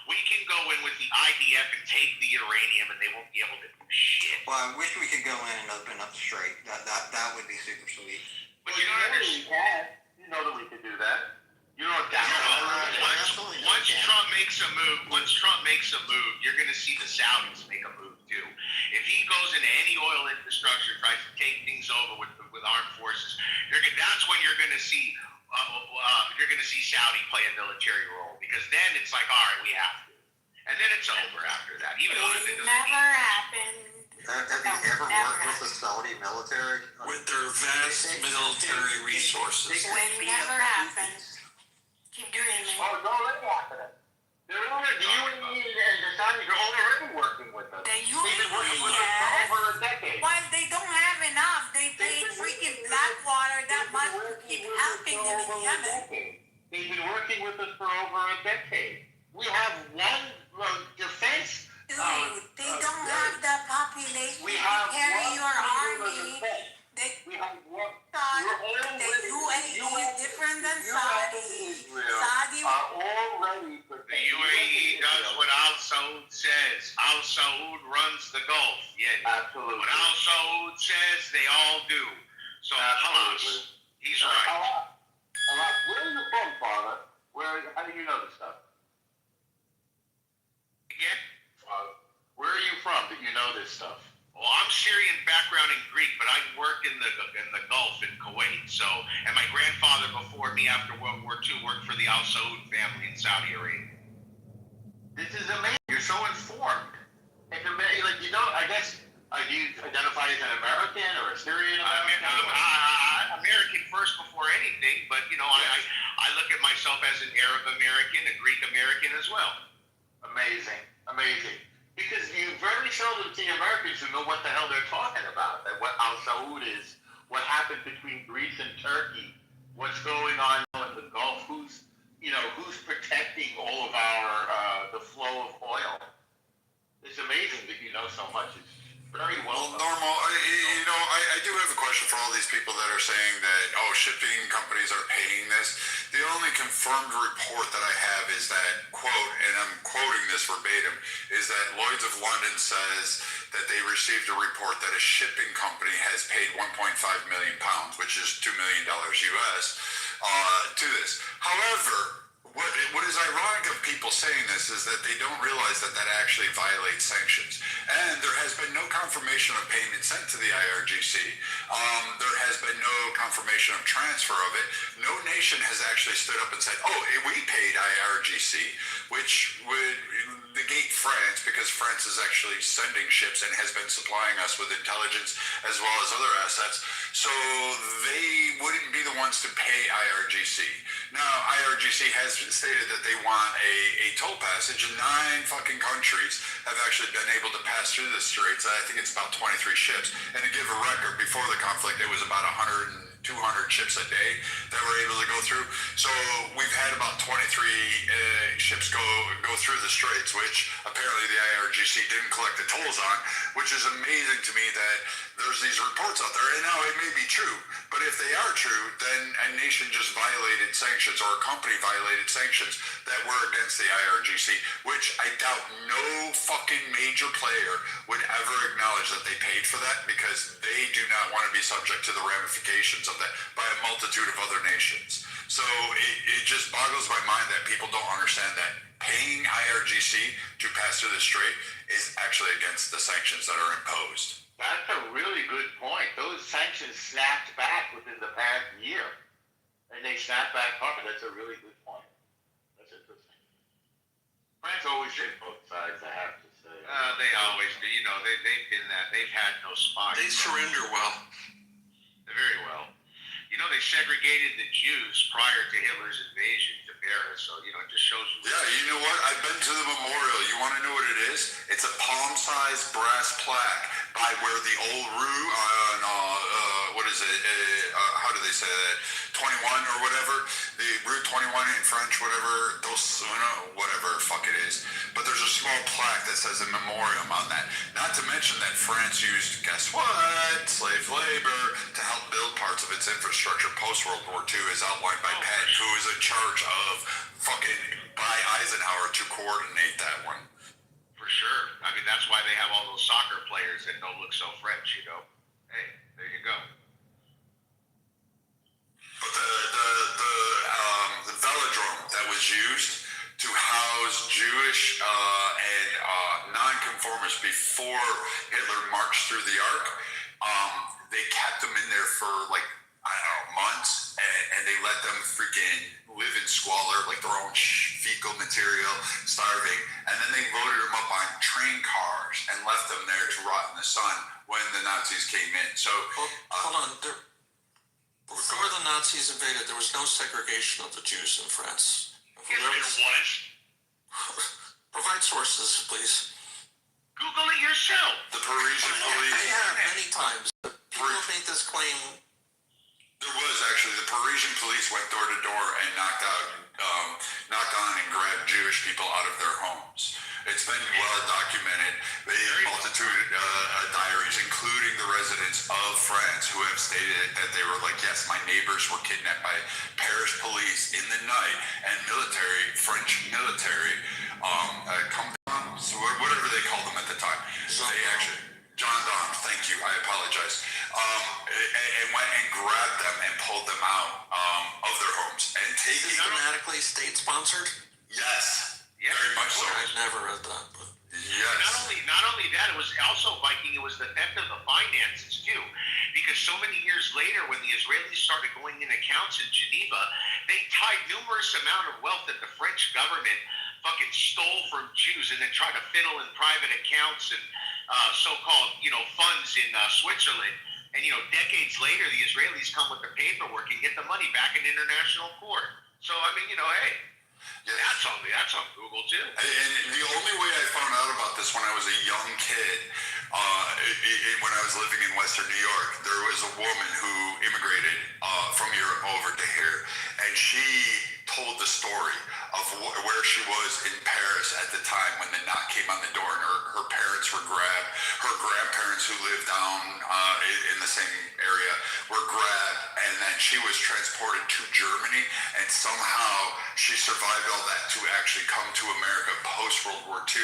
We can go in with the IDF and take the uranium, and they won't be able to do shit. Well, I wish we could go in and open up the strait. That would be super sweet. But you don't understand. You know that we could do that. You know what that Once Trump makes a move, you're going to see the Saudis make a move too. If he goes into any oil infrastructure, tries to take things over with armed forces, that's when you're going to see Saudi play a military role, because then it's like, all right, we have to, and then it's over after that. Even though it never happened. Have you ever worked with the Saudi military? With their vast military resources. It never happened. Keep dreaming. Oh, it's already happening. The UAE and the Saudis are already working with us. The They've been working with us for UAE, over a decade. why they don't have enough? They paid freaking Blackwater that much to keep helping them in Yemen. They've been working with us for over a decade. We have one defense. Dude, they don't have the population We to have carry one your single army. defense. They We have one. thought We're the UAE is different than Saudi. Israel Saudi are already The UAE does what Al Saud says. Al Saud runs the Gulf. Yeah, Absolutely. what Al Saud says, they all do. So, Hamas, he's right. Where are you from, Father? How do you know this stuff? Again? Where are you from that you know this stuff? Well, I'm Syrian background and Greek, but I worked in the Gulf in Kuwait. So, and my grandfather before me after World War II worked for the Al Saud family in Saudi Arabia. This is amazing. You're so informed. It's amazing. Like, you know, I guess, do you identify as an American or a Syrian American? I'm American first before anything, but you know, yes. I look at myself as an Arab American, a Greek American as well. Amazing. Because you very seldom see Americans who know what the hell they're talking about. That what Al Saud is, what happened between Greece and Turkey, what's going on in the Gulf, who's protecting all of the flow of oil. It's amazing that you know so much. It's very well. Normal. I do have a question for all these people that are saying that, shipping companies are paying this. The only confirmed report that I have is that, quote, and I'm quoting this verbatim, is that Lloyd's of London says that they received a report that a shipping company has paid 1.5 million pounds, which is $2 million US, to this. However, what is ironic of people saying this is that they don't realize that actually violates sanctions. And there has been no confirmation of payment sent to the IRGC. There has been no confirmation of transfer of it. No nation has actually stood up and said, we paid IRGC, which would negate France, because France is actually sending ships and has been supplying us with intelligence as well as other assets. So they wouldn't be the ones to pay IRGC. Now, IRGC has stated that they want a toll passage, and 9 fucking countries have actually been able to pass through the straits. I think it's about 23 ships. And to give a record, before the conflict, it was about 200 ships a day that were able to go through. So we've had about 23 ships go through the straits, which apparently the IRGC didn't collect the tolls on, which is amazing to me that there's these reports out there. And now it may be true, but if they are true, then a nation just violated sanctions, or a company violated sanctions that were against the IRGC, which I doubt no fucking major player would ever acknowledge that they paid for that, because they do not want to be subject to the ramifications of that by a multitude of other nations. So it just boggles my mind that people don't understand that paying IRGC to pass through the strait is actually against the sanctions that are imposed. That's a really good point. Those sanctions snapped back within the past year. And they snapped back hard. That's a really good point. That's interesting. France always did both sides, I have to say. They always do. You know, they've been that. They've had no spies. They surrender well. Very well. You know, they segregated the Jews prior to Hitler's invasion to Paris, so, you know, it just shows you. Yeah, you know what? I've been to the memorial. You want to know what it is? It's a palm-sized brass plaque by where the old Rue what is it? How do they say that? 21 or whatever. The Rue 21 in French, whatever. Those, whatever fuck it is. But there's a small plaque that says a memoriam on that. Not to mention that France used, guess what, slave labor to help build parts of its infrastructure post-World War II, as outlined by Penn, who was in charge of fucking by Eisenhower to coordinate that one. For sure. I mean, that's why they have all those soccer players that don't look so French, you know. Hey, there you go. But the velodrome that was used to house Jewish and nonconformists before Hitler marched through the Ark, they kept them in there for like, I don't know, months, and they let them freaking live in squalor, like their own fecal material, starving, and then they loaded them up on train cars and left them there to rot in the sun when the Nazis came in. So, hold on. Before the Nazis invaded, there was no segregation of the Jews in France. Yes, there was. Provide sources, please. Google it yourself. The Parisian police. I have many times. People have made this claim. There was actually. The Parisian police went door to door and knocked on and grabbed Jewish people out of their homes. It's been well documented. A multitude of diaries, including the residents of France, who have stated that they were like, yes, my neighbors were kidnapped by Paris police in the night, and French military, whatever they called them at the time. They actually, gendarmes, thank you, I apologize, and went and grabbed them and pulled them out of their homes and taken Systematically state-sponsored? Yes. Yeah. Very much so. I've never read that. But. Yes. Not only that, it was also, Viking, it was the theft of the finances too. Because so many years later, when the Israelis started going in accounts in Geneva, they tied numerous amount of wealth that the French government fucking stole from Jews and then tried to fiddle in private accounts and so-called, funds in Switzerland. And, decades later, the Israelis come with the paperwork and get the money back in international court. So, I mean, hey. Yeah, that's on Google too. And the only way I found out about this when I was a young kid, when I was living in Western New York, there was a woman who immigrated from Europe over to here, and she told the story of where she was in Paris at the time when the knock came on the door and her parents were grabbed. Her grandparents, who lived down in the same area, were grabbed, and then she was transported to Germany, and somehow she survived all that to actually come to America post World War II,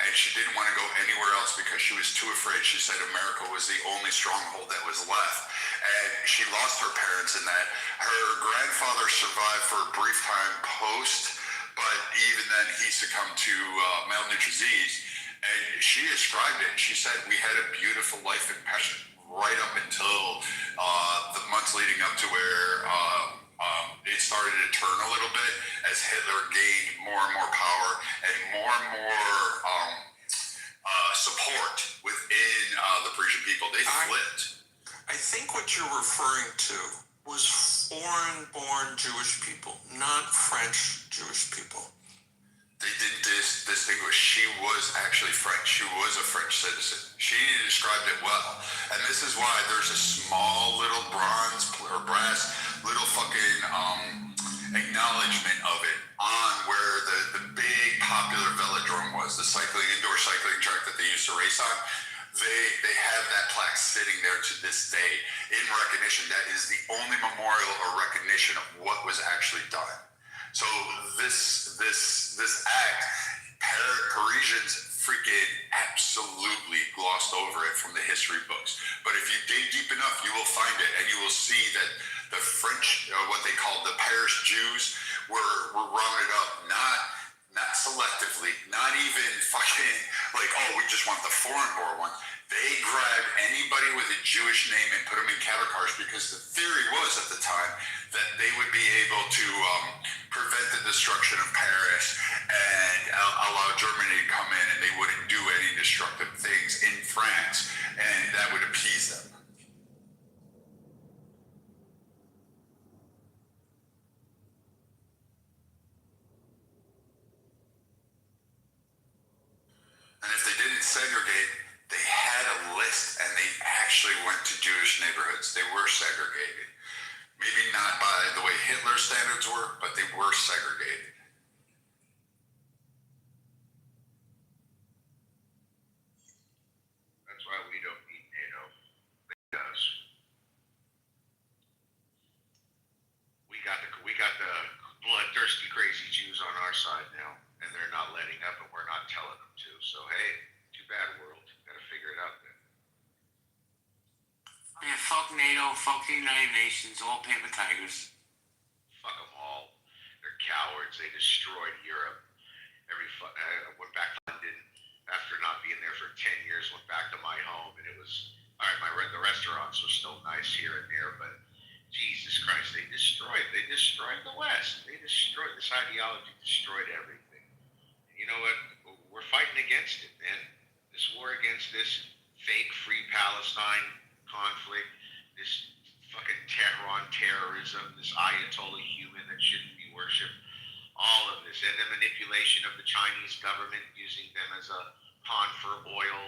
and she didn't want to go anywhere else because she was too afraid. She said America was the only stronghold that was left, and she lost her parents in that. Her grandfather survived for a brief time post, but even then he succumbed to malnutrition disease, and she described it. She said we had a beautiful life in Pesha right up until the months leading up to where it started to turn a little bit as Hitler gained more and more power and more support within the Parisian people. They flipped. I think what you're referring to was foreign-born Jewish people, not French Jewish people. They didn't distinguish. She was actually French. She was a French citizen. She described it well. And this is why there's a small little bronze or brass little fucking acknowledgement of it on where the big popular velodrome was, the indoor cycling track that they used to race on. They have that plaque sitting there to this day in recognition. That is the only memorial or recognition of what was actually done. So this act, Parisians freaking absolutely glossed over it from the history books. But if you dig deep enough, you will find it, and you will see that the French, what they called the Paris Jews, were rounded up not selectively, not even fucking like, oh, we just want the foreign-born one. They grabbed anybody with a Jewish name and put them in cattle cars because the theory was at the time that they would be able to prevent the destruction of Paris and allow Germany to come in, and they wouldn't do any destructive things in France, and that would appease them. And if they didn't segregate, they had a list, and they actually went to Jewish neighborhoods. They were segregated. Maybe not by the way Hitler's standards were, but they were segregated. So hey, too bad, world. Got to figure it out then. Yeah, fuck NATO, fuck the United Nations, all paper tigers. Fuck them all. They're cowards. They destroyed Europe. I went back to London after not being there for 10 years. Went back to my home, and it was all right. The restaurants were still nice here and there, but Jesus Christ, they destroyed the West. They destroyed this ideology, destroyed everything. And you know what? We're fighting against it, man. This war against this fake free Palestine conflict, this fucking Tehran terrorism, this Ayatollah human that shouldn't be worshipped, all of this, and the manipulation of the Chinese government using them as a pawn for oil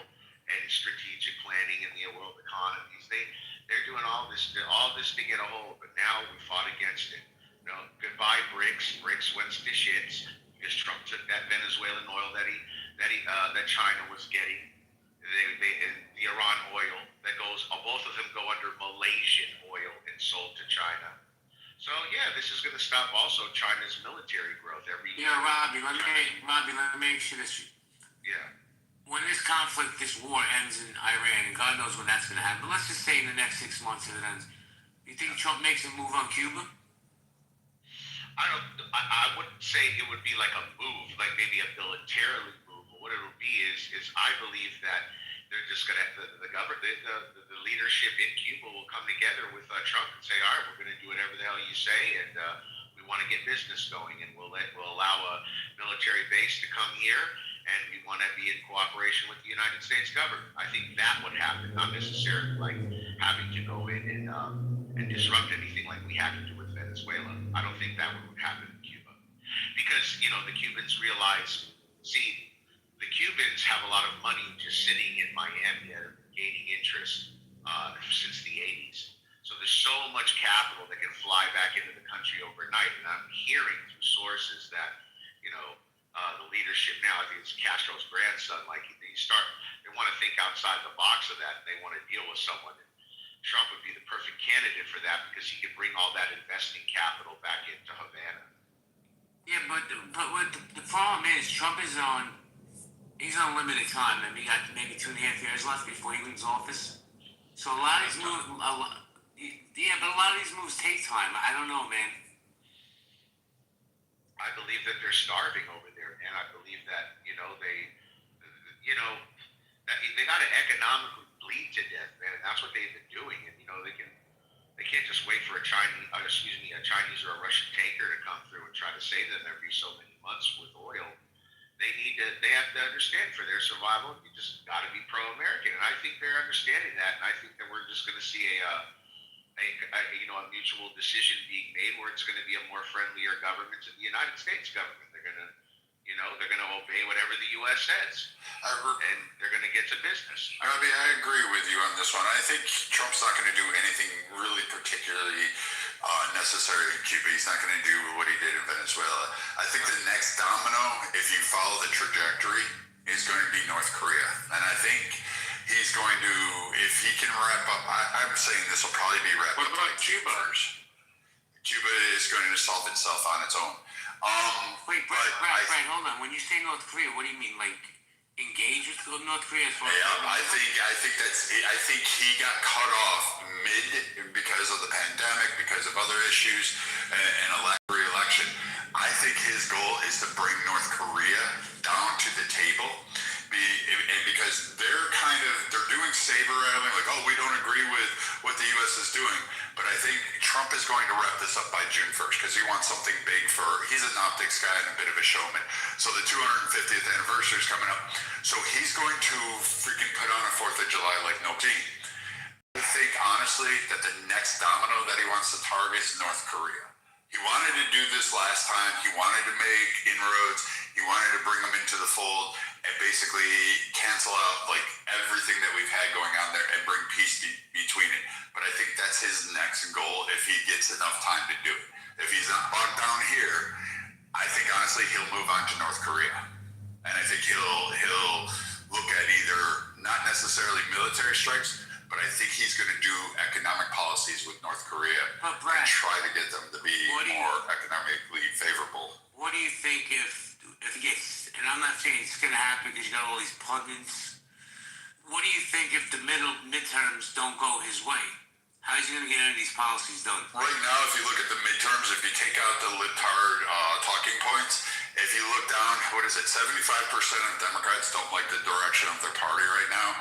and strategic planning in the world economies. They're doing all this to get a hold, but now we fought against it. You know, goodbye BRICS. BRICS went to shits because Trump took that Venezuelan oil that China was getting. And the Iran oil that goes, both of them go under Malaysian oil and sold to China. So yeah, this is going to stop also China's military growth every year. Yeah, Robbie, let me make sure this. Yeah. When this conflict, this war ends in Iran, and God knows when that's going to happen, but let's just say in the next 6 months if it ends, you think Trump makes a move on Cuba? I wouldn't say it would be like a move, like maybe a militarily move. But what it'll be is I believe that they're just going to the leadership in Cuba will come together with Trump and say, all right, we're going to do whatever the hell you say, and we want to get business going, and we'll allow a military base to come here, and we want to be in cooperation with the United States government. I think that would happen, not necessarily like having to go in and disrupt anything like we had to do with Venezuela. I don't think that would happen in Cuba, because the Cubans realize, the Cubans have a lot of money just sitting in Miami that are gaining interest since the 80s. So there's so much capital that can fly back into the country overnight. And I'm hearing through sources that, the leadership now, I think it's Castro's grandson, they want to think outside the box of that, and they want to deal with someone. And Trump would be the perfect candidate for that because he could bring all that investing capital back into Havana. Yeah, but what the problem is, Trump is he's on limited time. I mean, he got maybe 2.5 years left before he leaves office. So a lot of these moves, but a lot of these moves take time. I don't know, man. I believe that they're starving over there, man. I believe that they got to economically bleed to death, man, and that's what they've been doing. And they can't just wait for a Chinese or a Russian tanker to come through and try to save them every so many months with oil. They have to understand for their survival, you just got to be pro-American, and I think they're understanding that, and I think that we're just going to see a mutual decision being made where it's going to be a more friendlier government to the United States government. They're going to obey whatever the U.S. says, and they're going to get to business. Robbie, I agree with you on this one. I think Trump's not going to do anything really particularly necessary in Cuba. He's not going to do what he did in Venezuela. I think the next domino, if you follow the trajectory, is going to be North Korea. And I think he's going to, if he can wrap up, I'm saying this will probably be wrapped up. What about Cuba? Cuba is going to solve itself on its own. Wait, Brad, hold on. When you say North Korea, what do you mean? Like engage with North Korea? I think he got cut off mid because of the pandemic, because of other issues, and a re-election. I think his goal is to bring North Korea down to the table, and because they're doing saber rattling, like, oh, we don't agree with what the U.S. is doing. But I think Trump is going to wrap this up by June 1st because he wants something big he's an optics guy and a bit of a showman. So the 250th anniversary is coming up. So he's going to freaking put on a 4th of July like no team. I think, honestly, that the next domino that he wants to target is North Korea. He wanted to do this last time. He wanted to make inroads. He wanted to bring them into the fold and basically cancel out like everything that we've had going on there and bring peace between it. But I think that's his next goal if he gets enough time to do it. If he's not bogged down here, I think honestly he'll move on to North Korea. And I think he'll look at either not necessarily military strikes, but I think he's going to do economic policies with North Korea and try to get them to be more economically favorable. What do you think if he gets, and I'm not saying he's it's going to happen because you got all these pundits. What do you think if the midterms don't go his way? How is he going to get any of these policies done? Right now, if you look at the midterms, if you take out the libtard talking points, if you look down, what is it, 75% of Democrats don't like the direction of their party right now,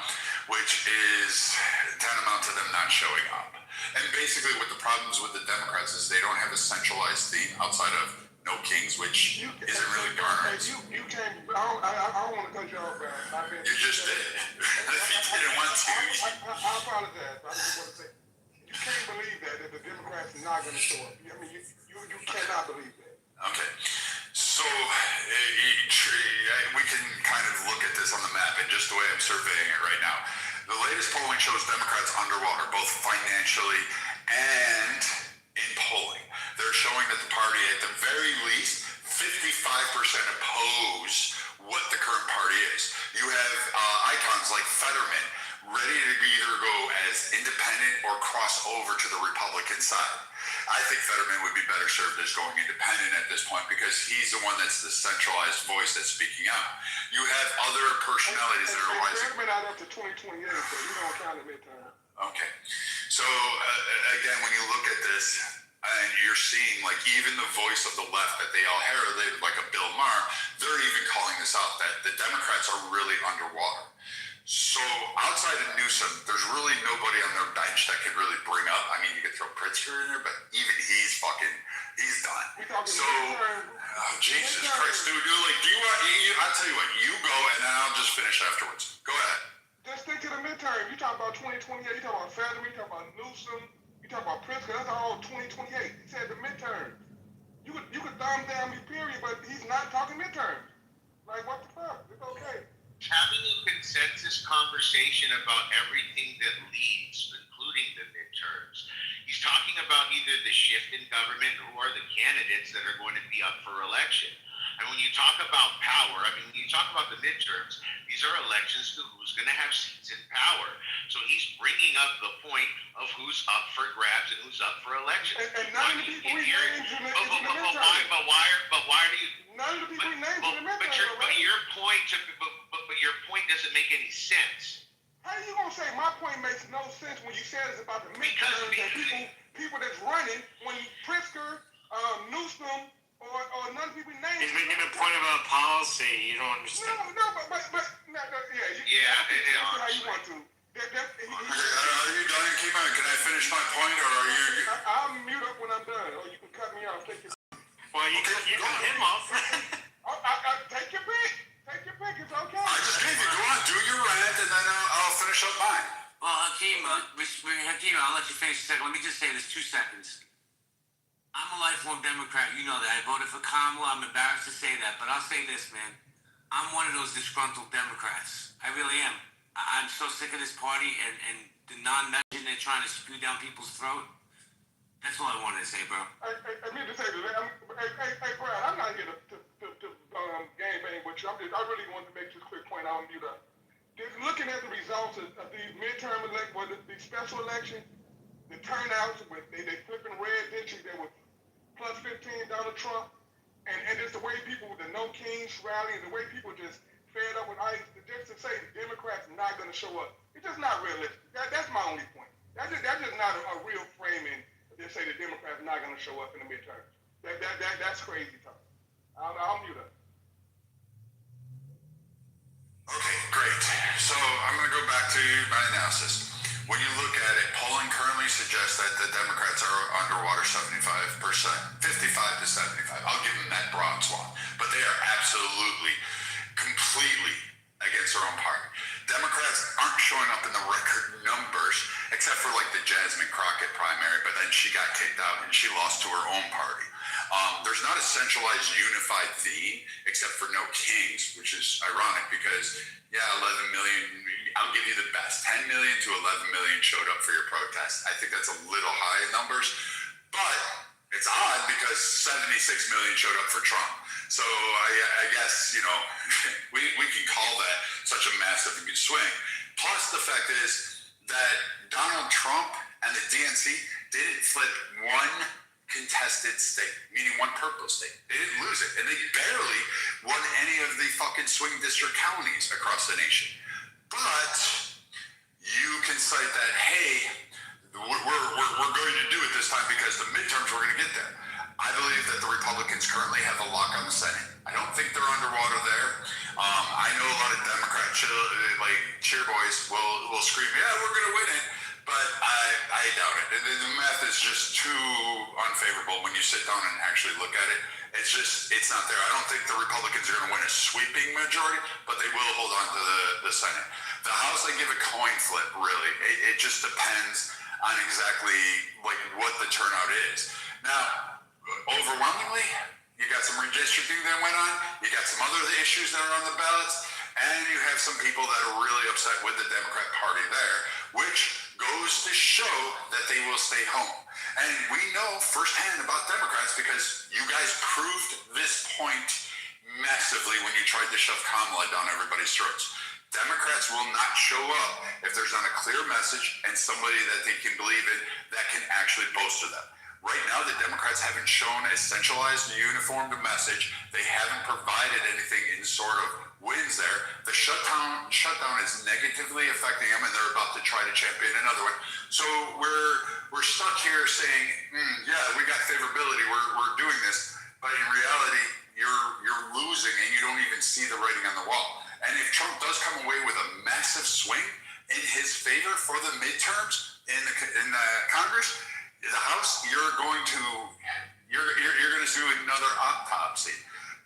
which is tantamount to them not showing up. And basically what the problems with the Democrats is they don't have a centralized theme outside of no kings, which isn't really garnered. You can't, I don't want to cut you off, man. You just did. If you didn't want to. I apologize. I just want to say, you can't believe that the Democrats are not going to show up. I mean, you cannot believe that. Okay. So we can kind of look at this on the map and just the way I'm surveying it right now. The latest polling shows Democrats underwater, both financially and in polling. They're showing that the party, at the very least, 55% oppose what the current party is. You have icons like Fetterman ready to either go as independent or cross over to the Republican side. I think Fetterman would be better served as going independent at this point because he's the one that's the centralized voice that's speaking out. You have other personalities that are rising. Fetterman out up to 2028, so you don't count the midterm. Okay. So, again, when you look at this, and you're seeing, like, even the voice of the left that they all heralded, like a Bill Maher, they're even calling this out, that the Democrats are really underwater. So outside of Newsom, there's really nobody on their bench that could really bring up. I mean, you could throw Pritzker in there, but even he's done. So, Jesus Christ, dude, like, do you want? I'll tell you what, you go, and then I'll just finish afterwards. Go ahead. Just stick to the midterm. You talk about 2028. You talk about Fetterman. You talk about Newsom. You talk about Pritzker. That's all 2028. He said the midterm. You could thumb down me, period, but he's not talking midterms. Like, what the fuck? It's okay. Having a consensus conversation about everything that leads, including the midterms. He's talking about either the shift in government or the candidates that are going to be up for election. And when you talk about power, I mean, when you talk about the midterms, these are elections to who's going to have seats in power. So he's bringing up the point of who's up for grabs and who's up for election. And none of the people we named in the midterms. But why do you? None of the people we named in the midterms. But your point doesn't make any sense. How are you gonna say my point makes no sense when you said it's about the midterms and people that's running when Pritzker, Newsom, or none of the people named? He's making a point about policy. You don't understand. Yeah. How you want to? Are you done, Kima? Can I finish my point, or are you? I'll mute up when I'm done, or you can cut me off. Well, you cut him off. Take your pick. Take your pick. It's okay. I just gave you. Go on, do your rant, and then I'll finish up mine. Well, Hakeem, I'll let you finish a second. Let me just say this 2 seconds. I'm a lifelong Democrat. You know that. I voted for Kamala. I'm embarrassed to say that, but I'll say this, man. I'm one of those disgruntled Democrats. I really am. I'm so sick of this party and the non-messaging they're trying to spew down people's throat. That's all I wanted to say, bro. I mean to say this. Hey, Brad, I'm not here to game bang with you. I really wanted to make this quick point. I'll mute up. Just looking at the results of these midterm these special elections, the turnouts, when they flipping red districts, they were plus 15 Donald Trump, and just the way people with the No Kings rally, and the way people just fed up with ICE, just to say the Democrats are not going to show up, it's just not realistic. That's my only point. That's just not a real framing. They say the Democrats are not going to show up in the midterms. That's crazy talk. I'll mute up. Okay, great. So I'm going to go back to my analysis. When you look at it, polling currently suggests that the Democrats are underwater 75%, 55 to 75. I'll give them that broad swath. But they are absolutely, completely against their own party. Democrats aren't showing up in the record numbers, except for like the Jasmine Crockett primary, but then she got kicked out and she lost to her own party. There's not a centralized unified theme, except for no kings, which is ironic because, 11 million, I'll give you the best. 10 million to 11 million showed up for your protest. I think that's a little high in numbers, but it's odd because 76 million showed up for Trump. So I guess, we can call that such a massive swing. Plus the fact is that Donald Trump and the DNC didn't flip one contested state, meaning one purple state. They didn't lose it, and they barely won any of the fucking swing district counties across the nation. But you can cite that, hey, we're going to do it this time because the midterms we're going to get there. I believe that the Republicans currently have a lock on the Senate. I don't think they're underwater there. I know a lot of Democrat cheer boys will scream, yeah, we're going to win it. But I doubt it. The math is just too unfavorable when you sit down and actually look at it. It's not there. I don't think the Republicans are going to win a sweeping majority, but they will hold on to the Senate. The House, I give a coin flip, really. It just depends on exactly what the turnout is. Now, overwhelmingly, you got some redistricting that went on. You got some other issues that are on the ballots. And you have some people that are really upset with the Democrat Party there, which goes to show that they will stay home. And we know firsthand about Democrats because you guys proved this point massively when you tried to shove Kamala down everybody's throats. Democrats will not show up if there's not a clear message and somebody that they can believe in that can actually boast to them. Right now, the Democrats haven't shown a centralized, uniformed message. They haven't provided anything in sort of wins there. The shutdown is negatively affecting them, and they're about to try to champion another one. So we're stuck here saying, yeah, we got favorability. We're doing this, but in reality, you're losing, and you don't even see the writing on the wall. And if Trump does come away with a massive swing in his favor for the midterms in the Congress, the House, you're going to do another autopsy.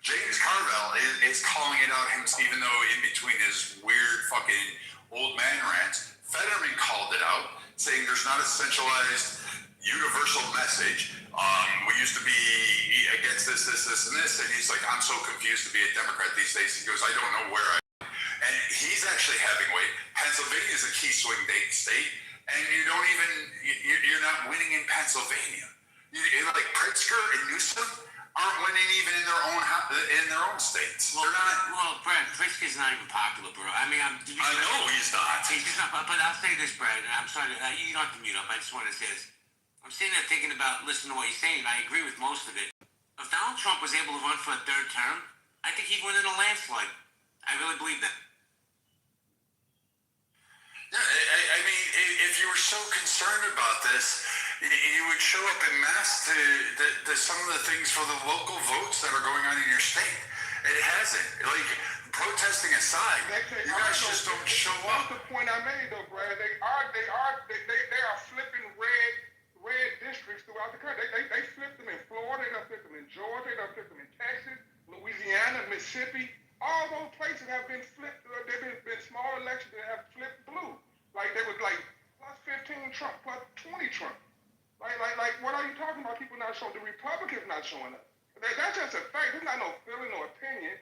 James Carville is calling it out himself, even though in between his weird fucking old man rants, Fetterman called it out, saying there's not a centralized universal message. We used to be against this, and this, and he's like, I'm so confused to be a Democrat these days. He goes, I don't know where I am. And he's actually having weight. Pennsylvania is a key swing state. And you're not winning in Pennsylvania. Like Pritzker and Newsom aren't winning even in their own states. Well, they're not. Well, Brad, Pritzker's not even popular, bro. I mean, I know he's not. He's just not. But I'll say this, Brad. And I'm sorry. You don't have to mute up. I just want to say this. I'm sitting there thinking about listening to what you're saying. And I agree with most of it. If Donald Trump was able to run for a third term, I think he'd win in a landslide. I really believe that. Yeah, I mean, if you were so concerned about this, you would show up en masse to some of the things for the local votes that are going on in your state. It hasn't. Like, protesting aside, you guys just don't show up. That's the point I made, though, Brad. They are flipping red districts throughout the country. They flipped them in Florida. They flipped them in Georgia. They flipped them in Texas, Louisiana, Mississippi. All those places have been flipped. They've been small elections that have flipped blue. Like they was like plus 15 Trump, plus 20 Trump. Like what are you talking about? People not showing. The Republicans not showing up. That's just a fact. There's not no feeling or opinion.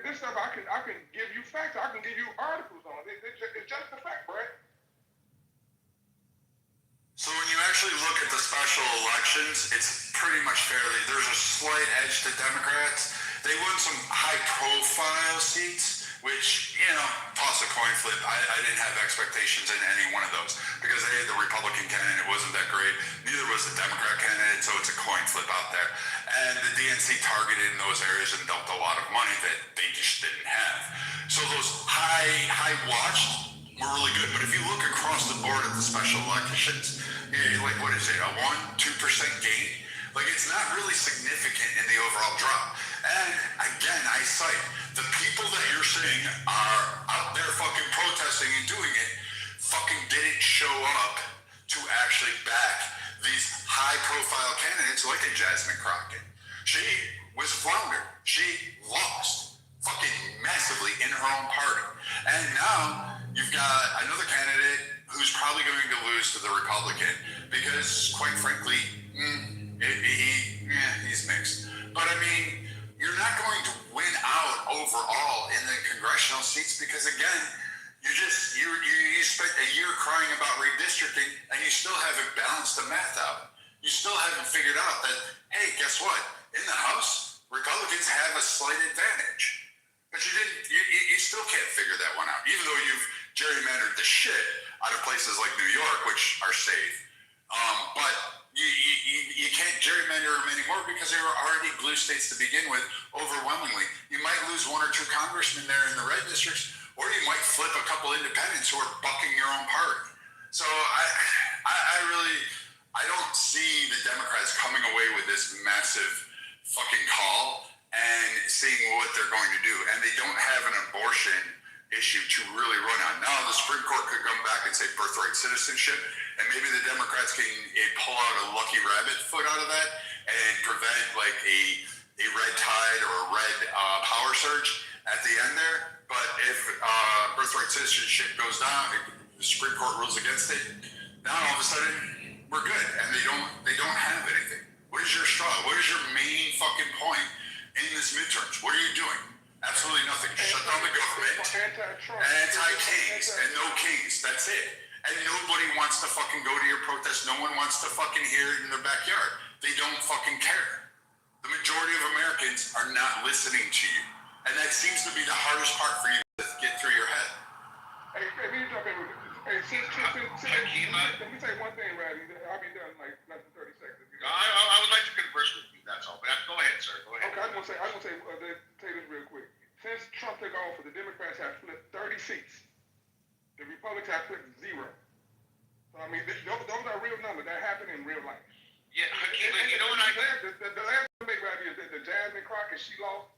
This stuff I can give you facts. I can give you articles on it. It's just a fact, Brad. So when you actually look at the special elections, it's pretty much fairly. There's a slight edge to Democrats. They won some high-profile seats, which, toss a coin flip. I didn't have expectations in any one of those because the Republican candidate wasn't that great. Neither was the Democrat candidate, so it's a coin flip out there. And the DNC targeted in those areas and dumped a lot of money that they just didn't have. So those high watched were really good. But if you look across the board at the special elections, like what is it, a 1-2% gain? Like it's not really significant in the overall drop. And again, I cite the people that you're saying are out there fucking protesting and doing it fucking didn't show up to actually back these high-profile candidates like a Jasmine Crockett. She was floundered. She lost fucking massively in her own party. And now you've got another candidate who's probably going to lose to the Republican because, quite frankly, he's mixed. But I mean, you're not going to win out overall in the congressional seats because, again, you spent a year crying about redistricting and you still haven't balanced the math out. You still haven't figured out that, hey, guess what? In the House, Republicans have a slight advantage. But you still can't figure that one out, even though you've gerrymandered the shit out of places like New York, which are safe. But you can't gerrymander them anymore because they were already blue states to begin with overwhelmingly. You might lose one or two congressmen there in the red districts, or you might flip a couple independents who are bucking your own party. So I don't see the Democrats coming away with this massive fucking call and seeing what they're going to do. And they don't have an abortion issue to really run on. Now the Supreme Court could come back and say birthright citizenship, and maybe the Democrats can pull out a lucky rabbit foot out of that and prevent like a red tide or a red power surge at the end there. But if birthright citizenship goes down, the Supreme Court rules against it, now all of a sudden we're good, and they don't have anything. What is your straw? What is your main fucking point in this midterms? What are you doing? Absolutely nothing. Shut down the government. Anti-kings and no kings. That's it. And nobody wants to fucking go to your protest. No one wants to fucking hear it in their backyard. They don't fucking care. The majority of Americans are not listening to you. And that seems to be the hardest part for you to get through your head. Hey, let me jump in with this. Hey, let me say one thing, Randy. I'll be done in like less than 30 seconds. I would like to converse with you, that's all. But go ahead, sir. Go ahead. Okay, I'm gonna say this real quick. Since Trump took office, the Democrats have flipped 30 seats. The Republicans have flipped 0. So I mean, those are real numbers. That happened in real life. Yeah, Hakeem, you know what the last big idea is that the Jasmine Crockett, she lost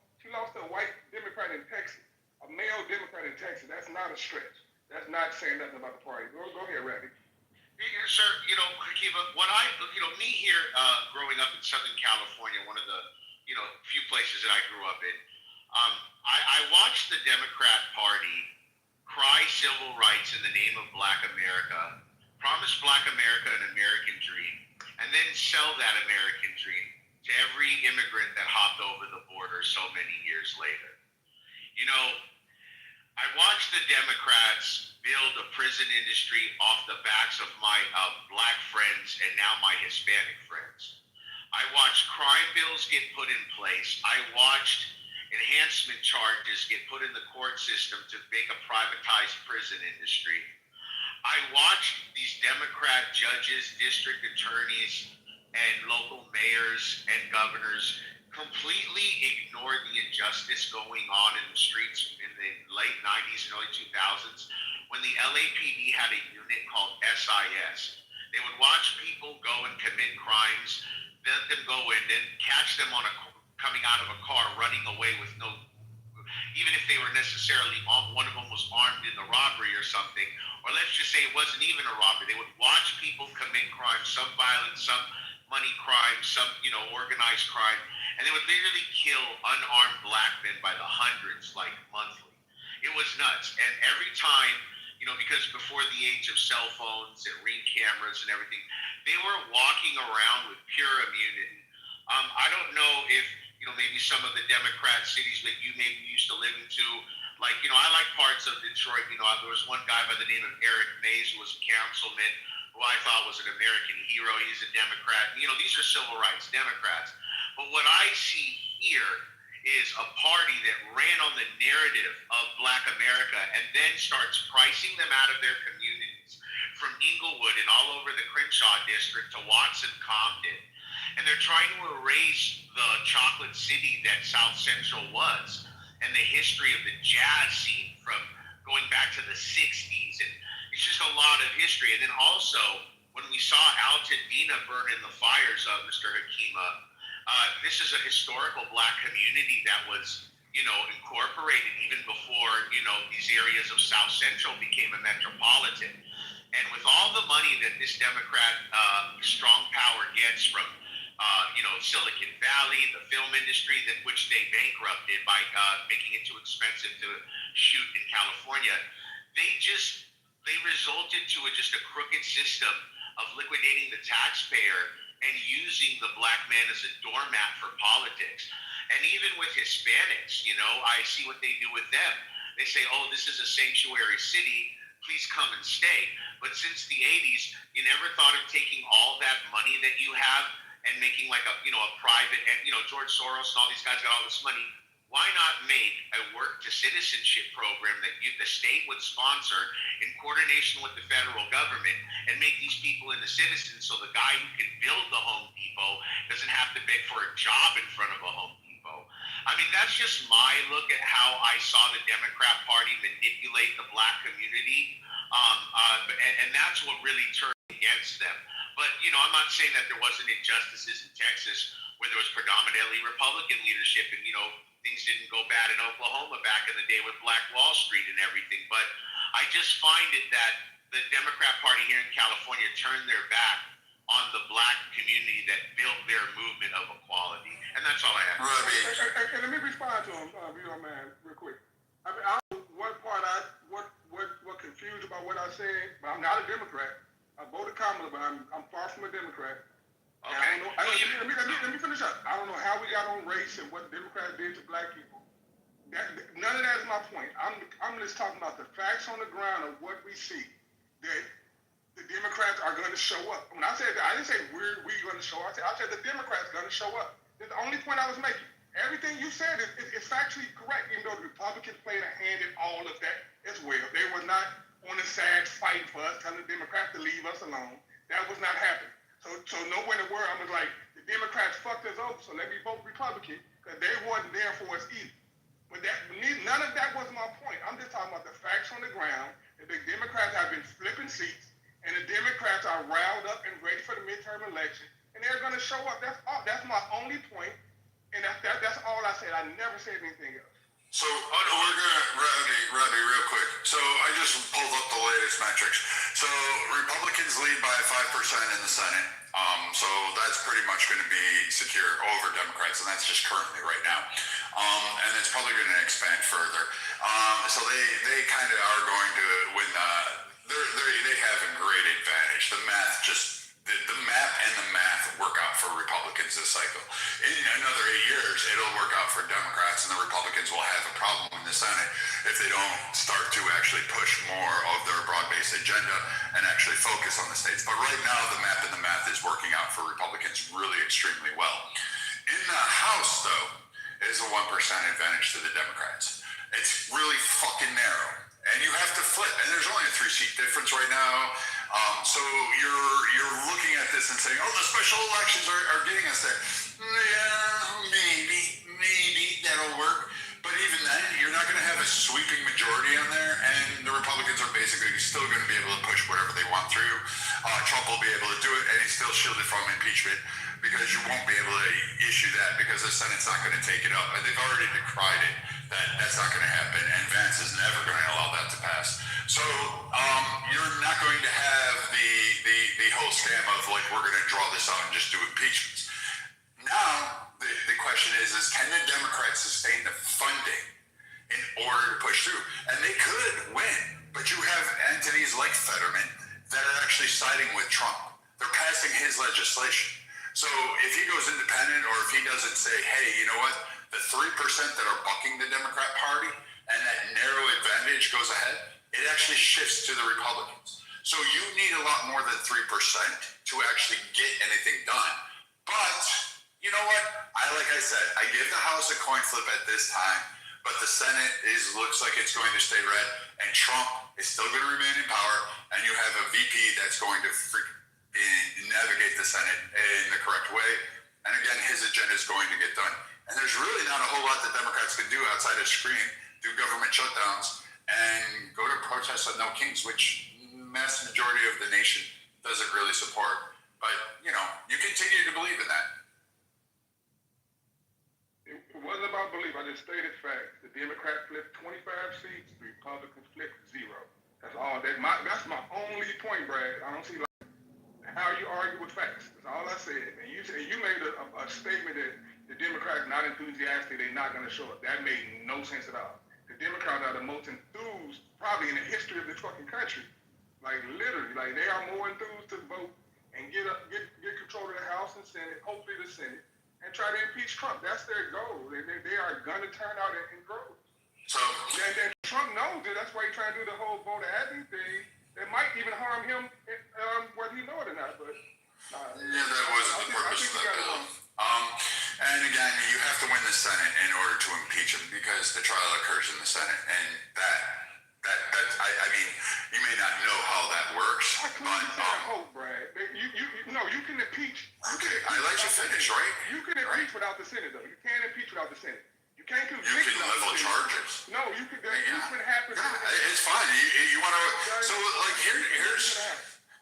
to a white Democrat in Texas, a male Democrat in Texas. That's not a stretch. That's not saying nothing about the party. Go ahead, Randy. Sir, Hakeem, me here, growing up in Southern California, one of the, few places that I grew up in, I watched the Democrat Party cry civil rights in the name of Black America, promise Black America an American dream, and then sell that American dream to every immigrant that hopped over the border so many years later. I watched the Democrats build a prison industry off the backs of my Black friends and now my Hispanic friends. I watched crime bills get put in place. I watched enhancement charges get put in the court system to make a privatized prison industry. I watched these Democrat judges, district attorneys, and local mayors and governors completely ignore the injustice going on in the streets in the late 90s and early 2000s when the LAPD had a unit called SIS. They would watch people go and commit crimes, let them go in, then catch them coming out of a car running away with no, even if they were necessarily, one of them was armed in the robbery or something, or let's just say it wasn't even a robbery. They would watch people commit crimes, some violent, some money crime, some, organized crime, and they would literally kill unarmed Black men by the hundreds, like monthly. It was nuts. And every time, because before the age of cell phones and Ring cameras and everything, they were walking around with pure immunity. I don't know if, maybe some of the Democrat cities that you maybe used to live into, like, I like parts of Detroit. There was one guy by the name of Eric Mays who was a councilman who I thought was an American hero. He's a Democrat. These are civil rights Democrats. But what I see here is a party that ran on the narrative of Black America and then starts pricing them out of their communities, from Inglewood and all over the Crenshaw district to Watson, Compton. And they're trying to erase the chocolate city that South Central was and the history of the jazz scene from going back to the 60s. And it's just a lot of history. And then also, when we saw Altadena burn in the fires of Mr. Hakima, this is a historical Black community that was, incorporated even before, these areas of South Central became a metropolitan. And with all the money that this Democrat strong power gets from, Silicon Valley, the film industry, which they bankrupted by making it too expensive to shoot in California, they resulted to just a crooked system of liquidating the taxpayer and using the Black man as a doormat for politics. And even with Hispanics, I see what they do with them. They say, oh, this is a sanctuary city, please come and stay. But since the 80s, you never thought of taking all that money that you have and making like a private, and George Soros and all these guys got all this money. why not make a work to citizenship program that the state would sponsor in coordination with the federal government and make these people into citizens so the guy who can build the Home Depot doesn't have to beg for a job in front of a Home Depot. I mean, that's just my look at how I saw the Democrat Party manipulate the black community. And that's what really turned against them. But, you know, I'm not saying that there wasn't injustices in Texas where there was predominantly Republican leadership and, you know, things didn't go bad in Oklahoma back in the day with Black Wall Street and everything. But I just find it that the Democrat Party here in California turned their back on the black community that built their movement of equality. And that's all I have. And let me respond to him, if you don't mind, real quick. I mean, what confused about what I said, but I'm not a Democrat. I voted Kamala, but I'm far from a Democrat. Okay. Let me finish up. I don't know how we got on race and what the Democrats did to black people. None of that is my point. I'm just talking about the facts on the ground of what we see. That the Democrats are going to show up. When I said that, I didn't say we're going to show up. I said the Democrats are going to show up. That's the only point I was making. Everything you said is factually correct, even though the Republicans played a hand in all of that as well. They were not on the side fighting for us, telling the Democrats to leave us alone. That was not happening. So nowhere in the world I was like, the Democrats fucked us over, so let me vote Republican, because they wasn't there for us either. But none of that was my point. I'm just talking about the facts on the ground, that the Democrats have been flipping seats, and the Democrats are riled up and ready for the midterm election, and they're going to show up. That's all. That's my only point, and that's all I said. I never said anything else. So we're gonna, Rodney, real quick. So I just pulled up the latest metrics. So Republicans lead by 5% in the Senate. So that's pretty much going to be secure over Democrats, and that's just currently right now. And it's probably going to expand further. So they kind of are going to win. They have a great advantage. The math just. The map and the math work out for Republicans this cycle. In another 8 years, it'll work out for Democrats, and the Republicans will have a problem in the Senate if they don't start to actually push more of their broad-based agenda and actually focus on the states. But right now, the map and the math is working out for Republicans really extremely well. In the House, though, it is a 1% advantage to the Democrats. It's really fucking narrow. And you have to flip. And there's only a 3-seat difference right now. So you're looking at this and saying, oh, the special elections are getting us there. Yeah, maybe that'll work. But even then, you're not going to have a sweeping majority on there. And the Republicans are basically still going to be able to push whatever they want through. Trump will be able to do it, and he's still shielded from impeachment because you won't be able to issue that because the Senate's not going to take it up. And they've already decried it. That's not going to happen, and Vance is never going to allow that to pass. So you're not going to have the whole scam of like we're going to draw this out and just do impeachments. Now the question is can the Democrats sustain the funding in order to push through? And they could win, but you have entities like Fetterman that are actually siding with Trump. They're passing his legislation. So if he goes independent or if he doesn't say, hey, you know what? The 3% that are bucking the Democrat Party and that narrow advantage goes ahead, it actually shifts to the Republicans. So you need a lot more than 3% to actually get anything done. But you know what? Like I said, I give the House a coin flip at this time, but the Senate looks like it's going to stay red, and Trump is still going to remain in power, and you have a VP that's going to navigate the Senate in the correct way. And again, his agenda is going to get done. And there's really not a whole lot that Democrats can do outside of scream, do government shutdowns, and go to protests on No Kings, which mass majority of the nation doesn't really support. But, you know, you continue to believe in that. It wasn't about belief. I just stated facts. The Democrats flipped 25 seats. The Republicans flipped 0. That's all. That's my only point, Brad. I don't see how you argue with facts. That's all I said. And you made a statement that the Democrats are not enthusiastic. They're not going to show up. That made no sense at all. The Democrats are the most enthused probably in the history of this fucking country. Like literally, like they are more enthused to vote and get control of the House and Senate, hopefully the Senate, and try to impeach Trump. That's their goal. They are going to turn out in droves. So and Trump knows it. That's why he's trying to do the whole vote admin thing. That might even harm him, whether you know it or not. But yeah, that wasn't the purpose of that bill. And again, you have to win the Senate in order to impeach him because the trial occurs in the Senate, and I mean, you may not know how that works, I clearly said I hope, Brad. You can impeach. Okay, I let you finish, right? You can impeach without the Senate, though. You can't impeach without the Senate. You can't convict. You can level charges. No, you can. Impeachment happens. It's fine. You want to? So like here's.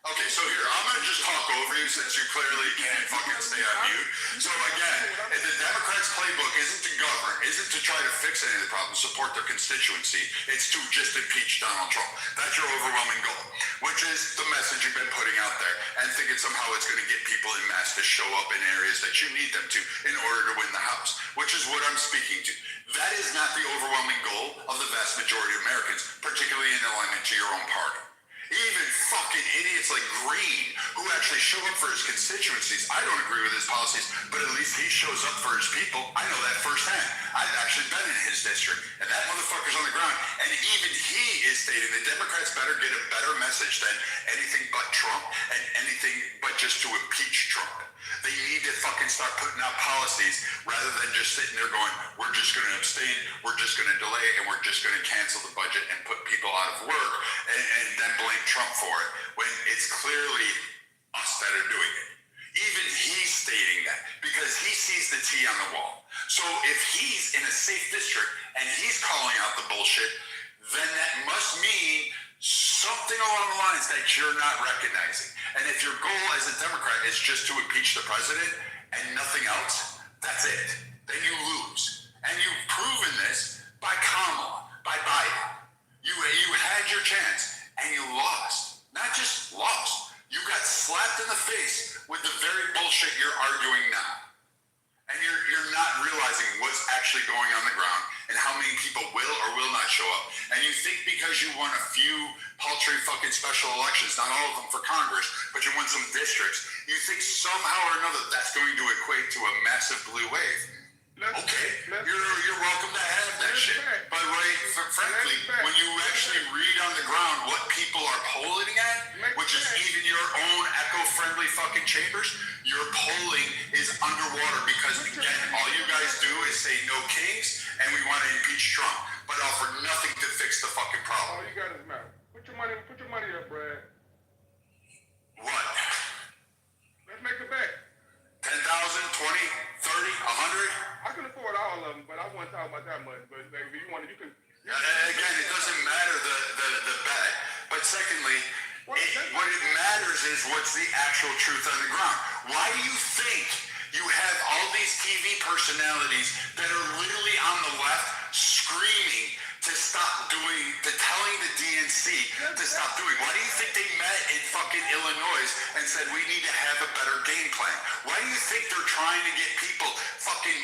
Okay, so here, I'm going to just talk over you since you clearly can't fucking stay on mute. So again, if the Democrats' playbook isn't to govern, isn't to try to fix any of the problems, support their constituency, it's to just impeach Donald Trump. That's your overwhelming goal, which is the message you've been putting out there, and thinking somehow it's going to get people in mass to show up in areas that you need them to in order to win the House, which is what I'm speaking to. That is not the overwhelming goal of the vast majority of Americans, particularly in alignment to your own party. Even fucking idiots like Green, who actually show up for his constituencies. I don't agree with his policies, but at least he shows up for his people. I know that firsthand. I've actually been in his district, and that motherfucker's on the ground. And even he is stating the Democrats better get a better message than anything but Trump and anything but just to impeach Trump. They need to fucking start putting out policies rather than just sitting there going, we're just going to abstain, we're just going to delay, and we're just going to cancel the budget and put people out of work and then blame Trump for it, when it's clearly us that are doing it. Even he's stating that because he sees the T on the wall. So if he's in a safe district and he's calling out the bullshit, then that must mean something along the lines that you're not recognizing. And if your goal as a Democrat is just to impeach the president and nothing else, that's it. Then you lose. And you've proven this by Kamala, by Biden. You had your chance and you lost. Not just lost. You got slapped in the face with the very bullshit you're arguing now. And you're not realizing what's actually going on the ground and how many people will or will not show up. And you think because you won a few paltry fucking special elections, not all of them for Congress, but you won some districts, you think somehow or another that's going to equate to a massive blue wave. You're welcome to have that shit. But frankly, when you actually read on the ground what people are polling at, which is even your own eco-friendly fucking chambers, your polling is underwater because, again, all you guys do is say no kings and we want to impeach Trump, but offer nothing to fix the fucking problem. All you got is mouth. Put your money up, Brad. What? Let's make a bet. 10,000, 20, 30, 100? I can afford all of them, but I won't talk about that much. But like, if you want, you can. Again, it doesn't matter the bet. But secondly, what it matters is what's the actual truth on the ground. Why do you think you have all these TV personalities that are literally on the left screaming to stop doing, to telling the DNC to stop doing? Why do you think they met in fucking Illinois and said we need to have a better game plan? Why do you think they're trying to get people, fucking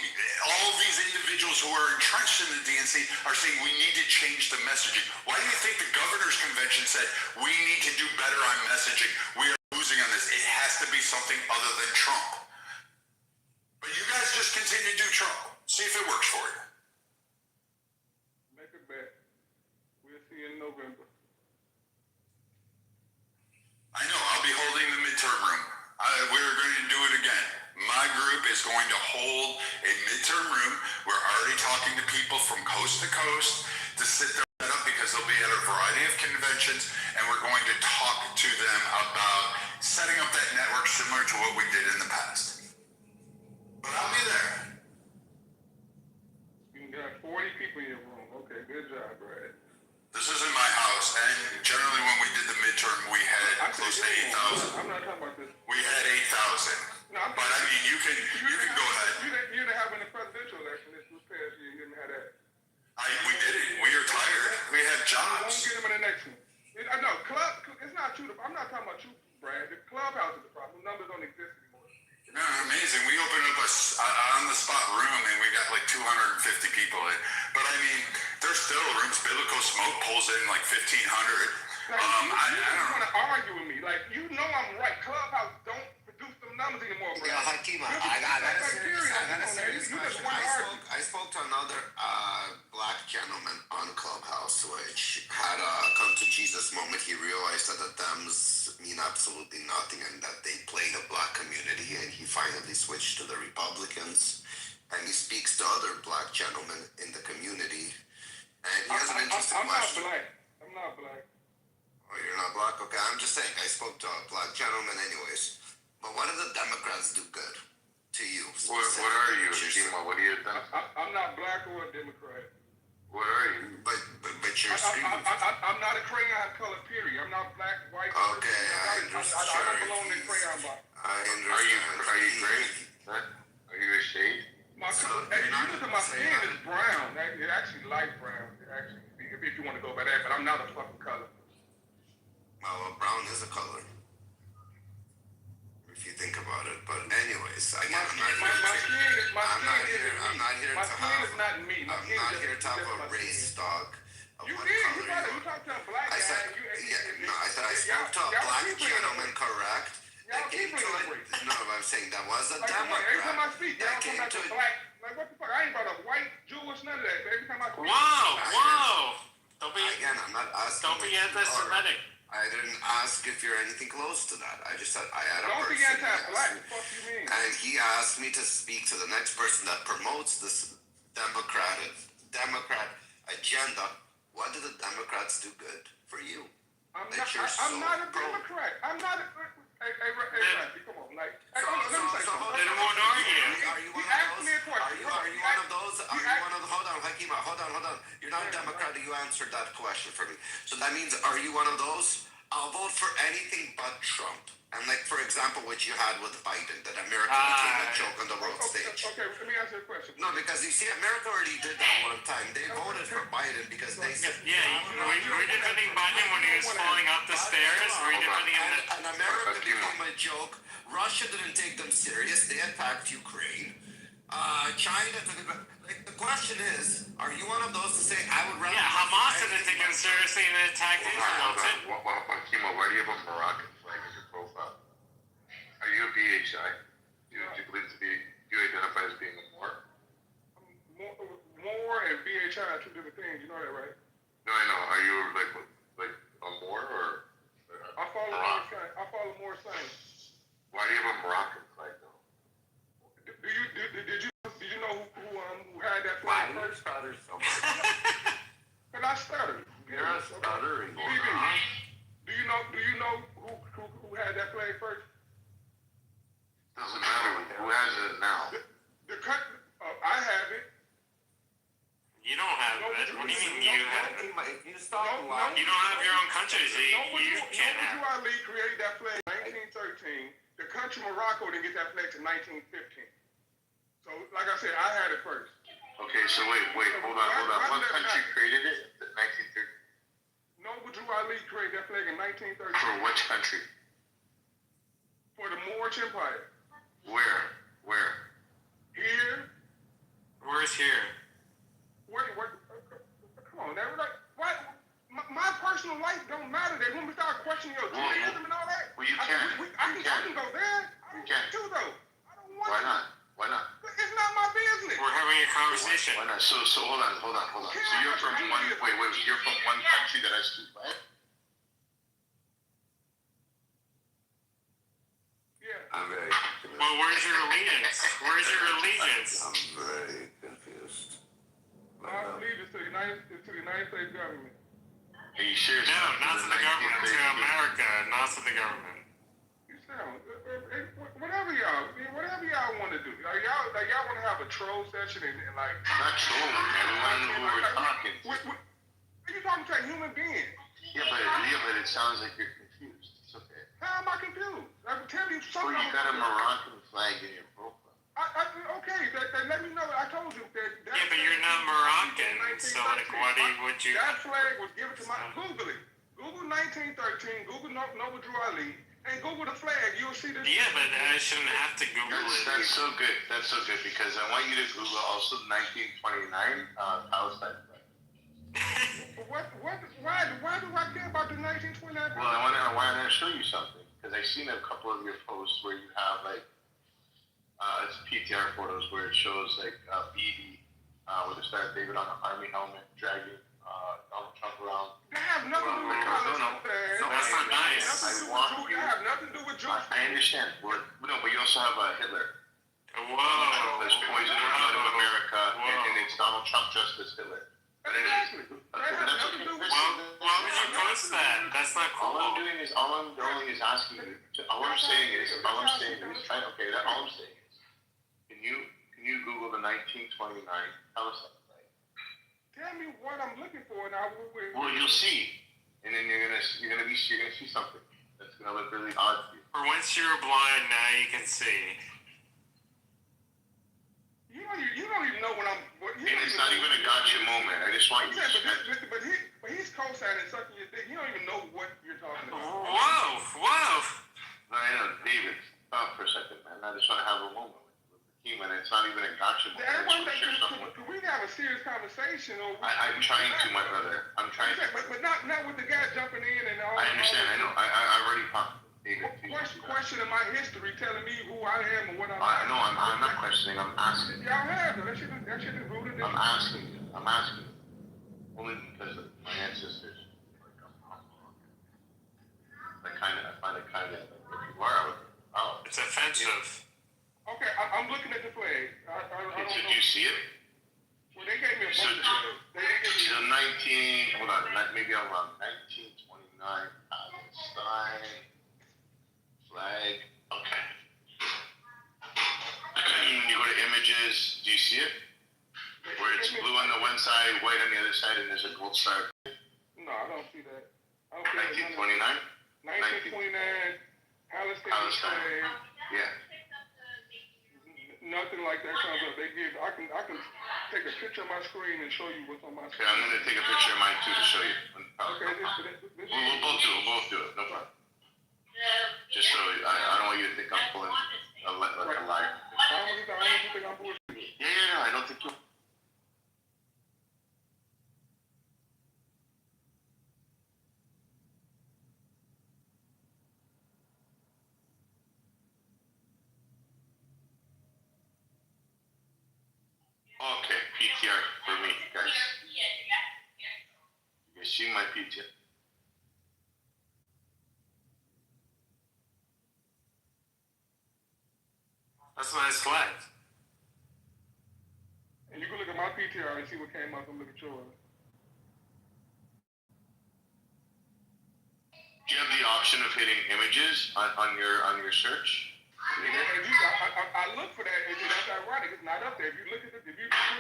all these individuals who are entrenched in the DNC are saying we need to change the messaging? Why do you think the governor's convention said we need to do better on messaging? We are losing on this. It has to be something other than Trump. But you guys just continue to do Trump. See if it works for you. Make a bet. We'll see you in November. I know. I'll be holding the midterm room. We're going to do it again. My group is going to hold a midterm room. We're already talking to people from coast to coast to sit there up because they'll be at a variety of conventions, and we're going to talk to them about setting up that network similar to what we did in the past. But I'll be there. You got 40 people in your room. Okay, good job, Brad. This isn't my house, and generally when we did the midterm, we had close to 8,000. I'm not talking about this. We had 8,000. No, but I mean, you can go ahead. You didn't have in the presidential election this past year. You didn't have that. We did it. We are tired. We have jobs. You won't get them in the next one. I know. It's not true. I'm not talking about you, Brad. The clubhouse is the problem. The numbers don't exist anymore. No, amazing. We opened up a on-the-spot room, and we got like 250 people in. But I mean, there's still rooms. Biblical Smoke pulls in like 1,500. Like, you just want to argue with me. Like, you know I'm right. Clubhouse don't produce them numbers anymore, bro. Yeah, Hakima, I got a serious question. I spoke to another black gentleman on Clubhouse, which had a come to Jesus moment. He realized that the Dems mean absolutely nothing and that they play the black community, and he finally switched to the Republicans. and he speaks to other black gentlemen in the community, and he has an interesting I'm question. I'm not black. Oh, you're not black? Okay, I'm just saying, I spoke to a black gentleman anyways. But what do the Democrats do good to you? What are you, Shima? What are you? I'm not black or a Democrat. What are you? But you're screaming. I'm not a crayon color, period. I'm not black, white. Okay, I understand. I don't belong in crayon box. I understand. Are you gray? Are you a shade? My color, you look at my skin is brown. It's actually light brown. Actually, if you want to go by that, but I'm not a fucking color. Well, brown is a color, if you think about it. But anyways, again, I'm not here to have a race talk. You talked to a black guy. I said I spoke to a black gentleman, correct? That came to it. No, I'm saying that was a Democrat. Every time I speak, y'all come back to black. Like, what the fuck? I ain't about a white, Jewish, none of that. Every time I speak. Whoa! Again, I'm not asking. Don't be anti-Semitic. I didn't ask if you're anything close to that. I just said I had a Don't person. be anti-black. What the fuck you mean? And he asked me to speak to the next person that promotes this Democrat agenda. What do the Democrats do good for you? I'm not a Democrat. I'm not a... Hey, Randy, come on. Like, let me say something. Then what are you? Are you one of those? Hold on, Hakima, hold on. You're not a Democrat. You answered that question for me. So that means, are you one of those? I'll vote for anything but Trump. And like, for example, what you had with Biden, that America became a joke on the world stage. Okay, let me ask you a question. No, because you see, America already did that one time. They voted for Biden because they said... Yeah, we defending Biden when he was falling up the stairs. We defending him. And America became a joke. Russia didn't take them serious. They attacked Ukraine. China took it. Like, the question is, are you one of those to say, I would rather... Yeah, Hamas didn't take him seriously and attacked Israel. Kimo, why do you have a Moroccan flag as your profile? Are you a BHI? Do you believe to be... Do you identify as being a Moor? Moor and BHI are two different things. You know that, right? No, I know. Are you like a Moor or... I follow Moor science. Why do you have a Moroccan flag, though? Did you know who had that flag first? Stutters so much. Because I stuttered. You're a stuttering. Do you know who had that flag first? Doesn't matter. Who has it now? The country. I have it. You don't have it. What do you mean you have it? You don't have your own country, so you can't have it. Ali created that flag in 1913. The country Morocco didn't get that flag to 1915. So, like I said, I had it first. Okay, so wait, hold on. What country created it? 1930. Noble Drew Ali created that flag in 1913. For which country? For the Moorish Empire. Where? Here. Where's here? Come on, now, like, what? My personal life don't matter. They want me to start questioning your Judaism and all that. Well, you can't. I can go there. I don't want to, though. I don't want to. Why not? It's not my business. We're having a conversation. Why not? So hold on. So you're from one. Wait. You're from one country that has two flags. Yeah. I'm very confused. Well, where's your allegiance? I'm very confused. My allegiance to the United States government. Are you sure? No, not to the government. To America, not to the government. You sound whatever y'all want to do. Y'all want to have a troll session and like. Not trolling, man. We were talking. Are you talking to a human being? Yeah, but it sounds like you're confused. It's okay. How am I confused? I can tell you something. Well, you got a Moroccan flag in your profile. Okay, let me know. I told you that. Yeah, but you're not Moroccan, so like, what would you? That flag was given to my. Google it. Google 1913. Google Noble Drew Ali, and Google the flag. You'll see this. Yeah, but I shouldn't have to Google it. That's so good. That's so good because I want you to Google also 1929 Palestine flag. Why do I care about the 1929? Well, I want to show you something because I've seen a couple of your posts where you have like. It's PTR photos where it shows like BD with the Star of David on an army helmet dragging Donald Trump around. They have nothing to do with politics. No, that's not nice. They have nothing to do with Jews. I understand. But you also have Hitler. Trump has poisoned the blood of America, and it's Donald Trump just as Hitler. But anyways, why would you post that? That's not cool. all I'm doing is asking you. All I'm saying is, all I'm saying is, can you Google the 1929 Palestine flag? Tell me what I'm looking for, and I will. Well, you'll see, and then you're gonna see something that's gonna look really odd to you. For once you're blind, now you can see. You don't even know when I'm. And it's not even a gotcha moment. I just want you to. But he's co-signing sucking your dick. You don't even know what you're talking about. Whoa! No, I know, David. Stop for a second, man. I just want to have a moment with the team, and it's not even a gotcha moment. Can we have a serious conversation? I'm trying to, my brother. I'm trying to. But not with the guy jumping in and all. I understand. I know. I already talked. Questioning my history, telling me who I am and what I'm. No, I'm not questioning. I'm asking. Y'all have that shit is rooted in. I'm asking you. Only because of my ancestors. I find it kind of. If you are, It's offensive. Okay, I'm looking at the flag. I don't know. Did you see it? Well, they gave me a bunch of So 19. Hold on. Maybe I'm wrong. 1929 Palestine. Flag. Okay. You go to images. Do you see it? Where it's blue on the one side, white on the other side, and there's a gold star. No, I don't see that. 1929. 1929 Palestine flag. Yeah. Nothing like that comes up. I can take a picture of my screen and show you what's on my screen. Okay, I'm gonna take a picture of mine too to show you. Okay, we'll both do it. No problem. Just so I don't want you to think I'm pulling like a liar. I don't think I'm bullshitting. Yeah, I don't think you. Okay, PTR for me, guys. You see my PTR. That's a nice flag. And you can look at my PTR and see what came up and look at yours. Do you have the option of hitting images on your search? I look for that. That's ironic. It's not up there. If you look at it, if you zoom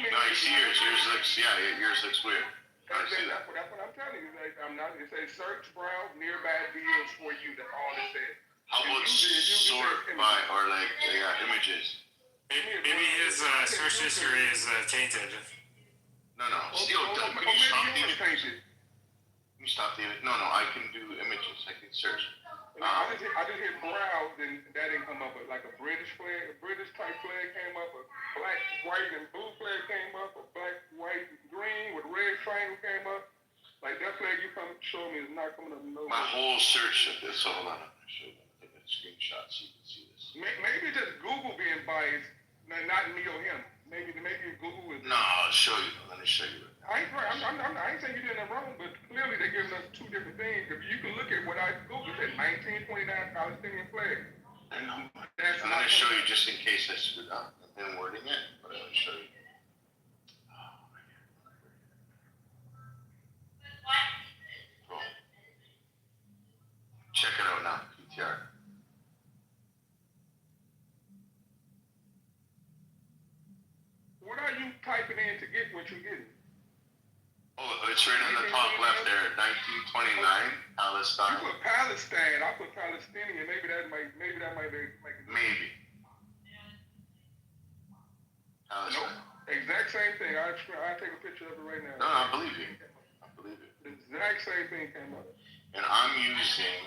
in. No, I see yours. Yours looks weird. I see that. That's what I'm telling you. I'm not. It says search, browse nearby videos for you. That's all it says. How about sort by or like images? Maybe his search history is tainted. No. Still, can you stop the image? Can you stop the image? No. I can do images. I can search. I just hit browse and that didn't come up. But like a British flag, a British type flag came up. A black, white, and blue flag came up. A black, white, and green with red triangle came up. Like that flag you come show me is not coming up. No. My whole search of this. Hold on. I'm gonna show you. Take a screenshot so you can see this. Maybe just Google being biased, not me or him. Maybe Google is. No, I'll show you. Let me show you. I ain't saying you did it wrong, but clearly they're giving us two different things. If you can look at what I Googled, it said 1929 Palestinian flag. I'm going to show you just in case I screwed up. I've been wording it, but I'm going to show you. Cool. Check it out now, PTR. What are you typing in to get what you're getting? Oh, it's right on the top left there. 1929 Palestine. You put Palestine. I put Palestinian. Maybe that might make it. Maybe. Palestine. Nope. Exact same thing. I take a picture of it right now. No, I believe you. The exact same thing came up. And I'm using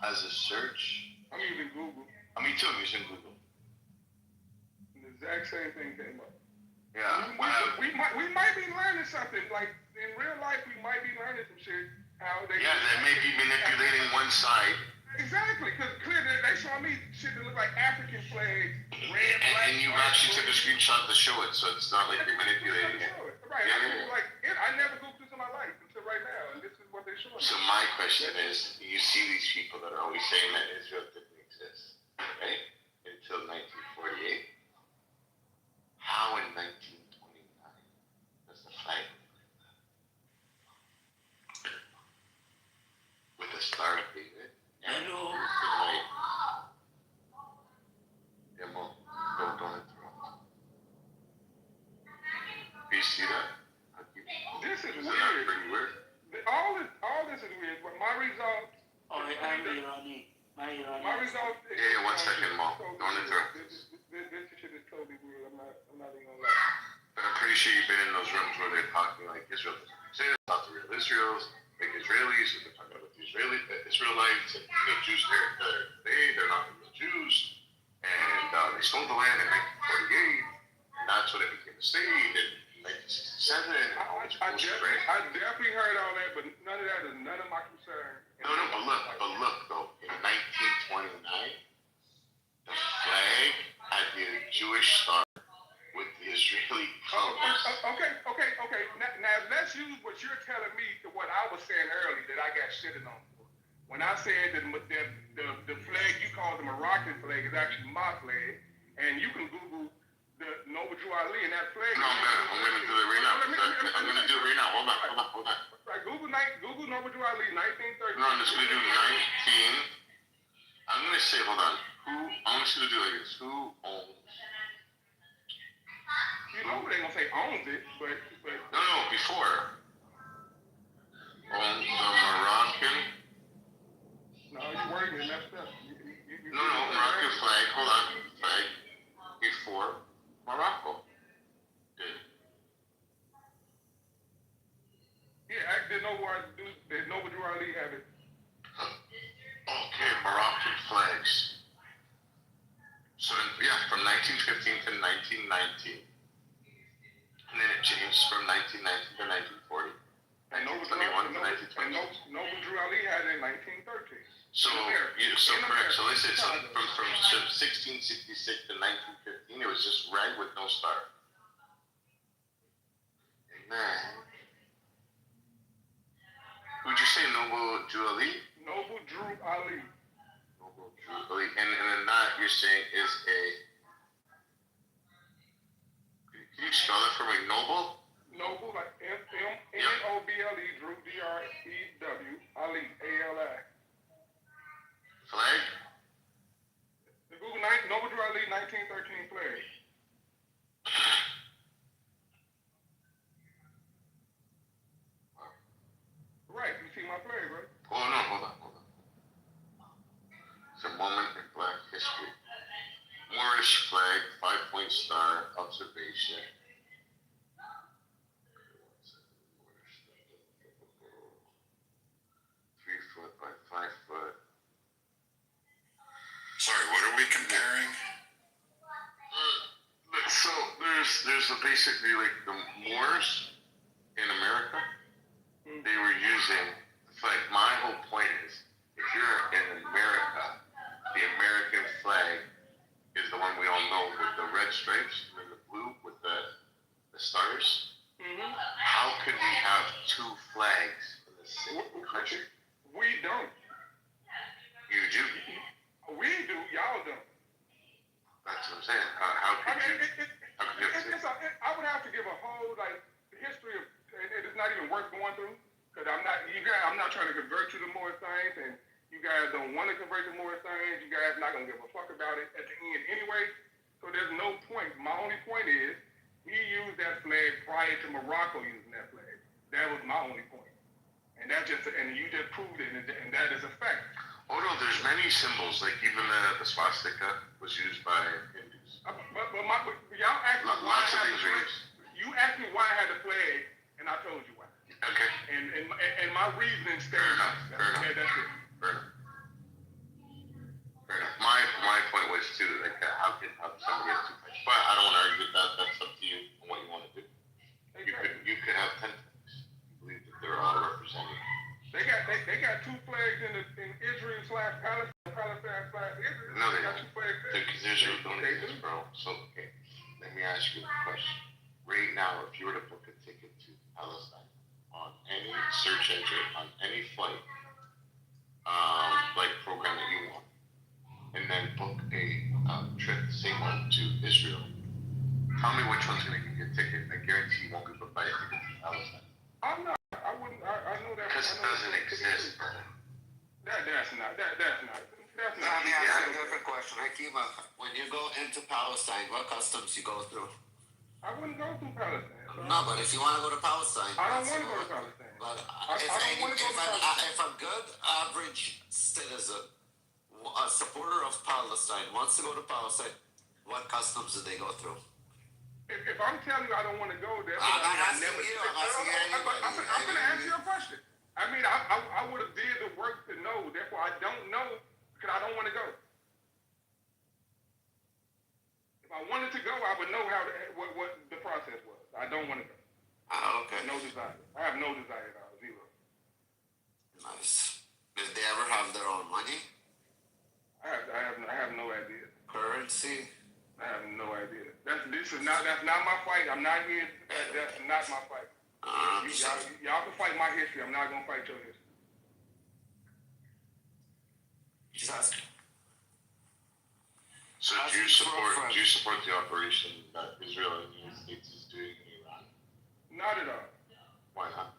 as a search. I'm using Google. Me too. I'm using Google. The exact same thing came up. Yeah. We might be learning something. Like in real life, we might be learning some shit. They may be manipulating one side. Exactly, because clearly they saw me shit that look like African flags, red, black. And you actually took a screenshot to show it, so it's not like you're manipulating it. Right. I never Googled this in my life until right now, and this is what they show me. So my question is, you see these people that are always saying that Israel didn't exist, right? It's until 1948. How in 1929 does the flag with the Star of David and Hello. like demo? Don't interrupt. Do you see that? This is Isn't that weird. pretty weird? All this is weird, but my result. Oh, I'm Irani. My result. Yeah, 1 second, Mo. Don't interrupt. This shit is totally weird. I'm not even gonna lie. But I'm pretty sure you've been in those rooms where they're talking like Israel doesn't exist, not the real Israelis, like Israelis, and they're talking about the Israelites, and the Jews they're not the real Jews, and they stole the land in 1948, and that's when it became a state in 1967. I definitely heard all that, but none of that is none of my concern. No, but look though, in 1929, the flag had the Jewish star with the Israeli colors. Okay. Now let's use what you're telling me to what I was saying earlier that I got shitted on for. When I said that the flag you call the Moroccan flag is actually my flag, and you can Google the Noble Drew Ali and that flag. No, I'm gonna do it right now. I'm gonna do it right now. Hold on. Right, Google Noble Drew Ali 1930. No, I'm just gonna do 19. I'm gonna say, hold on. I'm just gonna do like this. Who owns? You know they gonna say owns it, but. No, before. Owns the Moroccan. No, you worried me messed up. No, Moroccan flag. Hold on, flag before Morocco did. Yeah, there's no Drew Ali have it. Okay, Moroccan flags. So from 1915 to 1919, and then it changed from 1919 to 1940, 1921 to 1920. Noble Drew Ali had it in 1913. So correct. So listen, from 1666 to 1915, it was just red with no star. And then, who'd you say, Noble Drew Ali? Noble Drew Ali. Noble Drew Ali. And then that you're saying is a. Can you spell that for me? Noble? Noble, like Noble, Drew, Drew, Ali, Ali. Flag? The Google Noble Drew Ali 1913 flag. Right, you see my flag, right? Oh no, hold on. It's a moment in Black history. Moorish flag, 5-point star, observation. 3 foot by 5 foot. Sorry, what are we comparing? So there's basically like the Moors in America. They were using the flag. My whole point is, if you're in America, the American flag is the one we all know with the red stripes and the blue with the stars. Mm-hmm. How could we have two flags in the same country? We don't. You do. We do. Y'all don't. That's what I'm saying. How could you? I would have to give a whole history of. It is not even worth going through because I'm not trying to convert you to more things, and you guys don't want to convert to more things. You guys not gonna give a fuck about it at the end anyway. So there's no point. My only point is he used that flag prior to Morocco using that flag. That was my only point. And you just proved it, and that is a fact. Oh no, there's many symbols. Like even the swastika was used by Hindus. But y'all asked me why I had the flag. You asked me why I had the flag, and I told you why. Okay. And my reasoning stands. Fair enough. That's it. Fair enough. My point was too how could somebody have two flags? But I don't want to argue with that. That's up to you on what you want to do. You could have 10 flags. I believe that they're all represented. They got two flags in Israel / Palestine / Israel. No, they got don't. two flags there. Because Israel don't exist, bro. So okay, let me ask you a question. Right now, if you were to book a ticket to Palestine on any search engine, on any flight, program that you want, and then book a trip Israel. Tell me which one's going to get your ticket. I guarantee you won't be able to buy a ticket to Palestine. I'm not. I wouldn't. I know that. Because it doesn't exist, brother. That's not. That's not. Let me ask you a different question. Hakima, when you go into Palestine, what customs you go through? I wouldn't go through Palestine. No, but if you want to go to Palestine, I don't want to go to Palestine. But if a good average citizen, a supporter of Palestine, wants to go to Palestine, what customs do they go through? If I'm telling you I don't want to go there, I'm not asking you. I'm going to answer your question. I mean, I would have did the work to know. Therefore, I don't know because I don't want to go. If I wanted to go, I would know what the process was. I don't want to go. Okay. No desire. I have no desire at all. Zero. Nice. Did they ever have their own money? I have no idea. Currency? I have no idea. That's not my fight. I'm not here. That's not my fight. Y'all can fight my history. I'm not gonna fight your history. Just ask. So do you support the operation that Israel and the United States is doing in Iran? Not at all. Why not?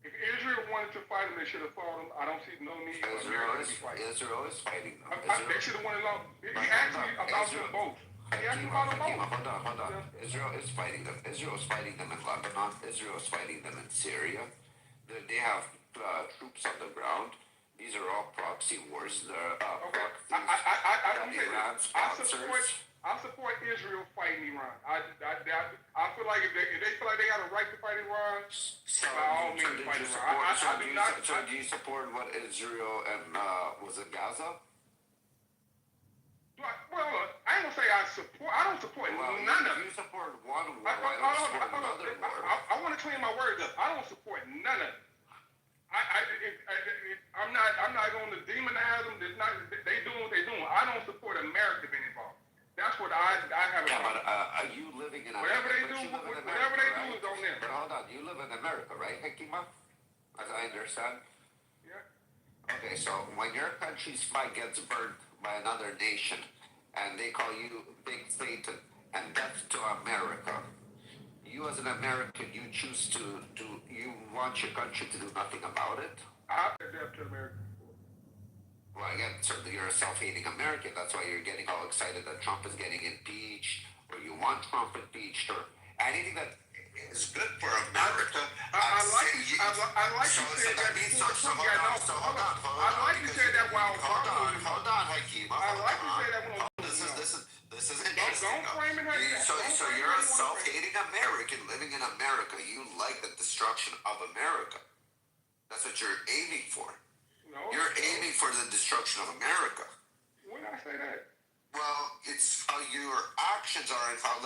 If Israel wanted to fight them, they should have fought them. I don't see no need for America to be fighting. Israel is fighting them. They should have won it long. He asked me about them both. He asked me about them both. Hold on. Israel is fighting them. Israel is fighting them in Lebanon. Israel is fighting them in Syria. They have troops on the ground. These are all proxy wars. I support Israel fighting Iran. I feel like if they feel like they got a right to fight Iran, by all means fight Iran. So do you support what Israel and was it Gaza? Well, I ain't gonna say I don't support none of it. You support one war. I don't support another war. I want to clean my words up. I don't support none of it. I'm not going to demonize them. They doing what they doing. I don't support America being involved. That's what I have. Yeah, but are you living in America? Whatever they do is on them. But hold on, you live in America, right, Hakima? As I understand. Yeah. Okay, so when your country's flag gets burned by another nation, and they call you Big Satan and death to America, you as an American, you choose to you want your country to do nothing about it? I've said death to America. Well, again, certainly you're a self-hating American. That's why you're getting all excited that Trump is getting impeached, or you want Trump impeached, or anything that is good for America. I like you said that before Trump got off. I like you said that while Hold on, Hakeem. I like you said that when This is interesting. Don't frame it like that. So you're a self-hating American living in America. You like the destruction of America. That's what you're aiming for. No. You're aiming for the destruction of America. When I say that? Well, it's how your actions are and how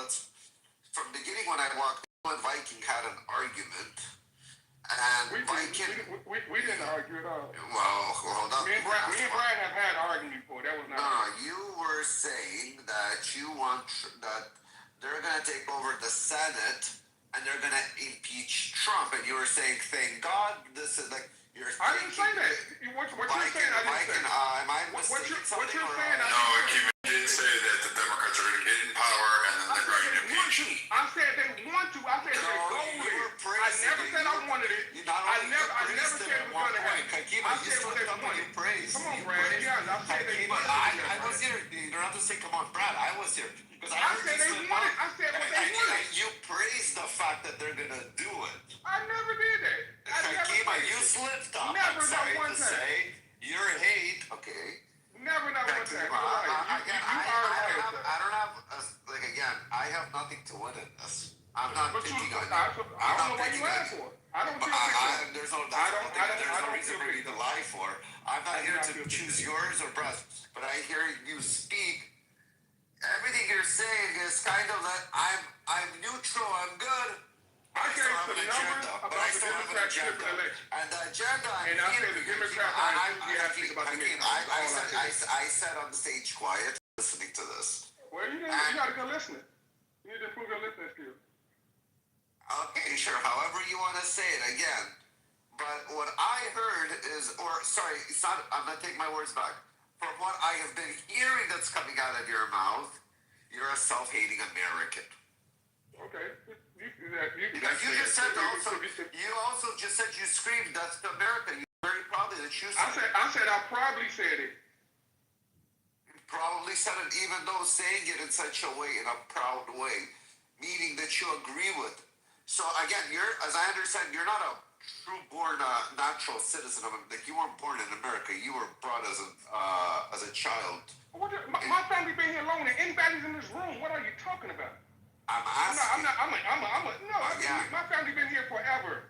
from the beginning when I walked in, Viking had an argument. And we didn't argue at all. Well, hold on. Me and Brian have had an argument before. That was not. No, you were saying that you want that they're going to take over the Senate and they're going to impeach Trump, and you were saying, "Thank God, this is like." I didn't say that. What you're saying, I didn't say. Am I mistaken? What you're saying, No, Kim did say that the Democrats are going to get in power and then they're going to impeach. I said they want to. I said they go with it. I never said I wanted it. I never said it was going to happen. I said what they wanted. Come on, Brad. Yeah, I said they wanted it. I was here. You don't have to say, "Come on, Brad." I was here because I said they wanted. I said what they wanted. You praised the fact that they're going to do it. I never did that. Hakima, you slipped up. Never, I'm sorry not one to time. say. Your hate. Okay. Never, not one time. I don't have, again, I have nothing to win in this. I'm not picking on you. I don't know what you lying for. I don't feel there's no reason for me to lie for. I'm not here to choose yours or Brad's, but I hear you speak. Everything you're saying is kind of that I'm neutral, I'm good. I gave some numbers about the Democrats' election. And the agenda, and I said the Democrats are think about the I sat on the stage quiet listening to this. Well, you got to go listening. You need to improve your listening skills. Okay, sure. However you want to say it again. But what I heard is, it's not, I'm going to take my words back. From what I have been hearing that's coming out of your mouth You're a self-hating American. Okay. Because you just said also, you also just said you screamed that's America. You very proudly that you said. I said I probably said it. You probably said it, even though saying it in such a way, in a proud way, meaning that you agree with. So again, as I understand, you're not a true-born natural citizen of it. Like you weren't born in America. You were brought as a child. My family been here longer than anybody's in this room. What are you talking about? I'm asking. No, my family been here forever.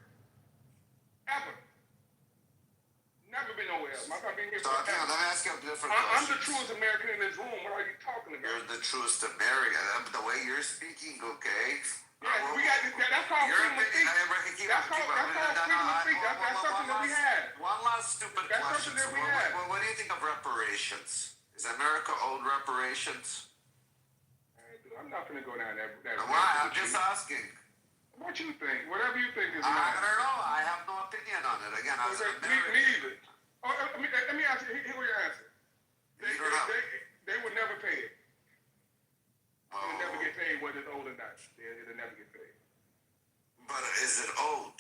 Ever. Never been nowhere else. My family been here forever. Okay, let me ask you a different question. I'm the truest American in this room. What are you talking about? You're the truest American. The way you're speaking, okay? Yeah, we got this. That's called freedom of speech. That's called freedom of speech. That's something that we had. One last stupid question. That's something that we had. What do you think of reparations? Is America owed reparations? I'm not going to go down that. Why? I'm just asking. What you think? Whatever you think is I don't know. I have no opinion on it. Again, I was an American. Me either. Let me ask you. Here your answer. They would never pay it. It'll never get paid whether it's owed or not. It'll never get paid. But is it owed,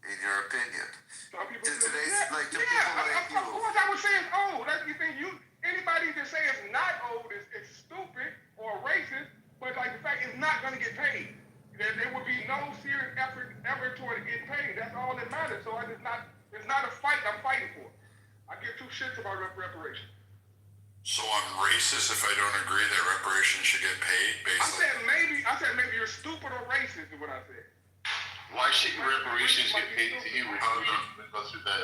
in your opinion? Some people to say, today's, yeah, like, to yeah, people like you. Of course I would say it's owed. You think anybody that say it's not owed is stupid or racist, but like the fact it's not going to get paid. There would be no serious effort ever toward getting paid. That's all that matters. So it's not a fight I'm fighting for. I give two shits about reparations. So I'm racist if I don't agree that reparations should get paid? I said maybe you're stupid or racist is what I said. Why shouldn't reparations get paid to you if you go through the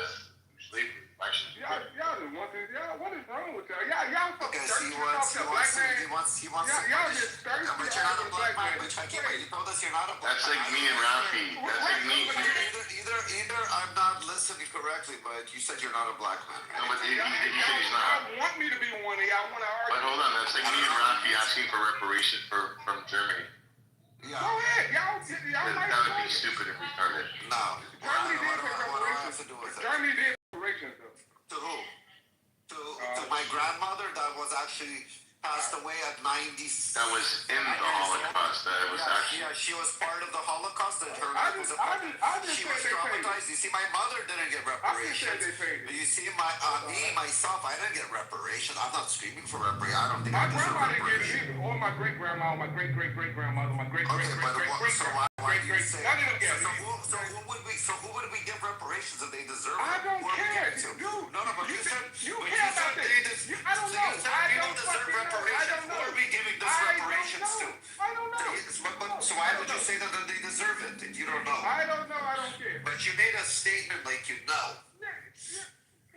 slavery? Why should you? Y'all just want this. What is wrong with y'all? Y'all fucking Because he wants y'all just thirsty. But you're not a black man. You told us you're not a black man. That's like me and Rafi. That's like me. Either I'm not listening correctly, but you said you're not a black man. No, but he said he's not. Y'all want me to be one of y'all. Want to argue? But hold on, that's like me and Rafi asking for reparations from Germany. Yeah. Go ahead, y'all might. That would be stupid and retarded. No. Germany did pay reparations. Germany did reparations though. To who? To my grandmother that was actually passed away at 90. That was in the Holocaust. That was actually. Yeah, she was part of the Holocaust. That her she was traumatized. You see, my mother didn't get reparations. You see, myself, I didn't get reparations. I'm not screaming for reparations. I don't think my grandma didn't get it either. Or my great grandma, my great great great grandmother, my great great great great great grandma. So who would we give reparations if they deserve it? I don't care. Dude, no, but you said you care about this. I don't know. I don't deserve reparations. Who are we giving those reparations to? I don't know. So why would you say that they deserve it? You don't know. I don't know. I don't care. But you made a statement like you know.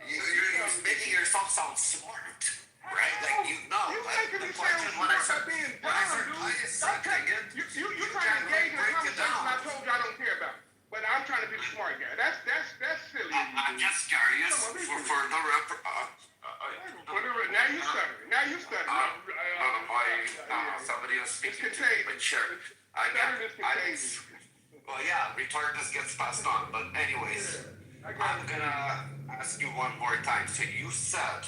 You're making yourself sound smart, right? Like you know. You making me sound smart by being dumb, dude. You trying to engage in a conversation I told you I don't care about. But I'm trying to be the smart guy. That's silly. I'm just curious for the Now you stuttering. Somebody was speaking to me, but sure. Well, yeah, retardedness gets passed on. But anyways, I'm gonna ask you one more time. So you said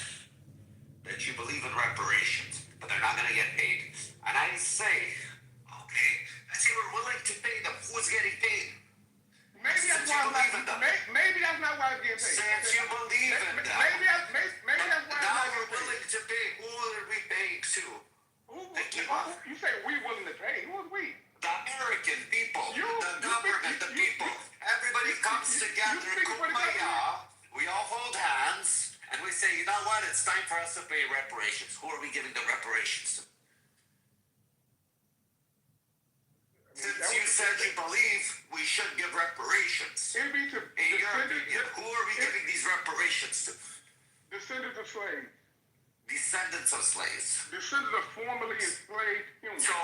that you believe in reparations, but they're not gonna get paid. And I say, okay, I say we're willing to pay them. Who's getting paid? Maybe that's not why I'm getting paid. Since you believe in that. Maybe that's why I'm not getting paid. Willing to pay. Who are we paying to? You say we willing to pay. Who is we? The American people. The government, the people. Everybody comes together. Kumbaya. We all hold hands. And we say, you know what? It's time for us to pay reparations. Who are we giving the reparations to? Since you said you believe we should give reparations, in your opinion, who are we giving these reparations to? Descendants of slaves. Descendants of slaves. Descendants of formerly enslaved humans. So,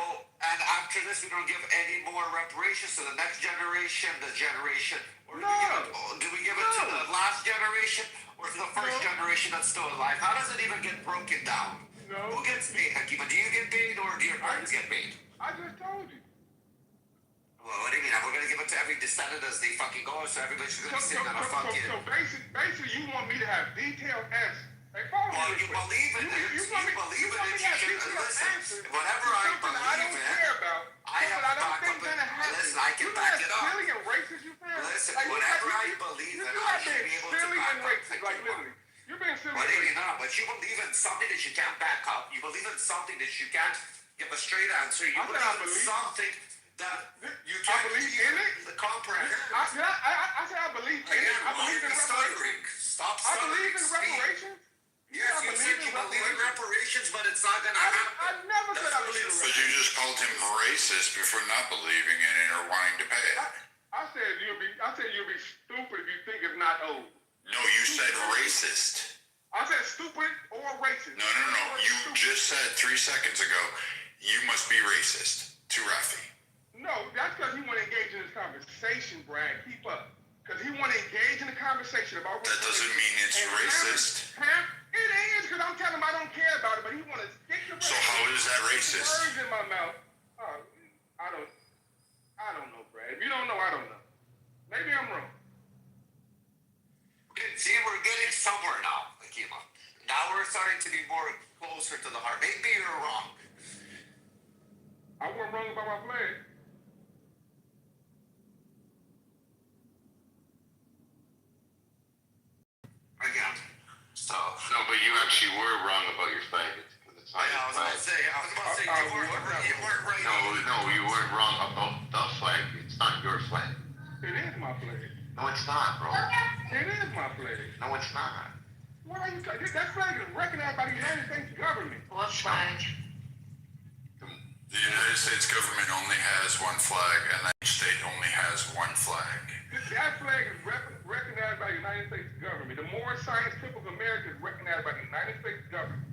and after this, we don't give any more reparations to the next generation, the generation, or do we give it to the last generation, or to the first generation that's still alive? How does it even get broken down? Who gets paid, Hakima? Do you get paid, or do your parents get paid? I just told you. Well, what do you mean? We're going to give it to every descendant as they fucking go, so everybody's going to be sitting on a fucking... So basically, you want me to have detailed Hey, follow Well, me you real quick. believe in it. You want me to Listen, whatever I something I believe don't in, care about. I have I to don't back think up it. gonna happen. Listen, I can You know back how it up. silly and racist you feel? Listen, Like, whatever I you believe in, you I are should being be able to silly back and up. racist, like literally. You're being silly But and maybe racist. not. But you believe in something that you can't back up. You believe in something that you can't give a straight answer. You believe in something that you can't in it. The comprehend. I said I believe in it. I believe in reparations. Stop I believe in stuttering. reparations. Yes, you said you believe in reparations, but it's not gonna happen. I never said I believe in But you just called him racist before not believing in it or wanting to pay it. I said you'll be stupid if you think it's not old. No, you said racist. I said stupid or racist. No. You just said 3 seconds ago, you must be racist to Rafi. No, that's because he want to engage in this conversation, Brad. Keep up. Because he want to engage in the conversation about That doesn't mean it's racist. It is, because I'm telling him I don't care about it, but he want to stick to So how is that racist? words in my mouth. I don't know, Brad. If you don't know, I don't know. Maybe I'm wrong. See, we're getting somewhere now, Akima. Now we're starting to be more closer to the heart. Maybe you're wrong. I wasn't wrong about my flag. Again. So. No, but you actually were wrong about your flag. It's not I was about to say, you weren't right. No, you weren't wrong about the flag. It's not your flag. It is my flag. No, it's not, bro. It is my flag. No, it's not. Why are you talking? That flag is recognized by the United States government. What flag? The United States government only has one flag, and each state only has one flag. That flag is recognized by the United States government. The more scientific America is recognized by the United States government.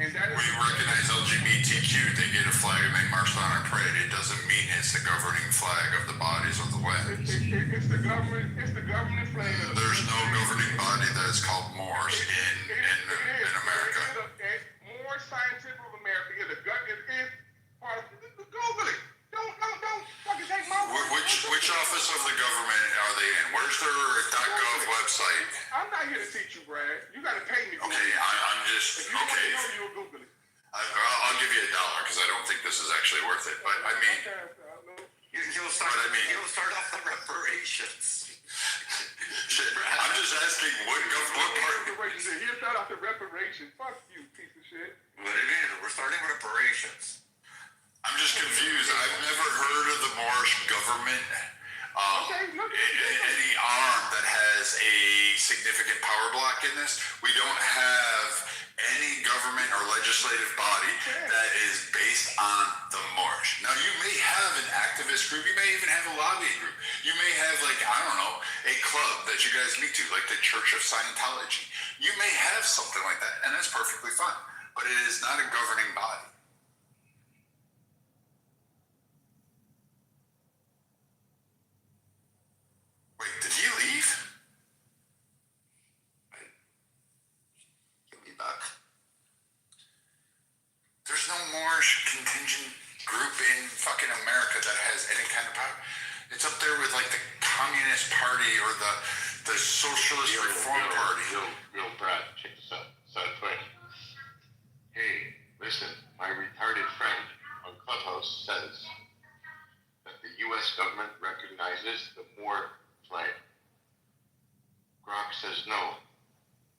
And that is We recognize LGBTQ, they get a flag and they march on a parade. It doesn't mean it's the governing flag of the bodies of the West. It's the government flag. There's no governing body that is called Moors in America. More scientific America is part of Google it. Don't fucking take my word. Which office of the government are they in? Where's their .gov website? I'm not here to teach you, Brad. You got to pay me. Okay, I'm just if you okay. Want to know, you'll Google it. I'll give you $1 because I don't think this is actually worth it. But I mean, You'll start off the reparations. I'm just asking what part. He'll start off the reparations. Fuck you, piece of shit. What it is? We're starting reparations. I'm just confused. I've never heard of the Moorish government. Any arm that has a significant power block in this. We don't have any government or legislative body that is based on the Moorish. Now, you may have an activist group. You may even have a lobbying group. You may have, like, I don't know, a club that you guys meet to, like the Church of Scientology. You may have something like that, and that's perfectly fine. But it is not a governing body. Wait, did he leave? He'll be back. There's no Moorish contingent group in fucking America that has any kind of power. It's up there with like the Communist Party or the Socialist Reform Party. Yo, Brad, check this out. Hey, listen, my retarded friend on Clubhouse says that the U.S. government recognizes the Moor flag. Gronk says no.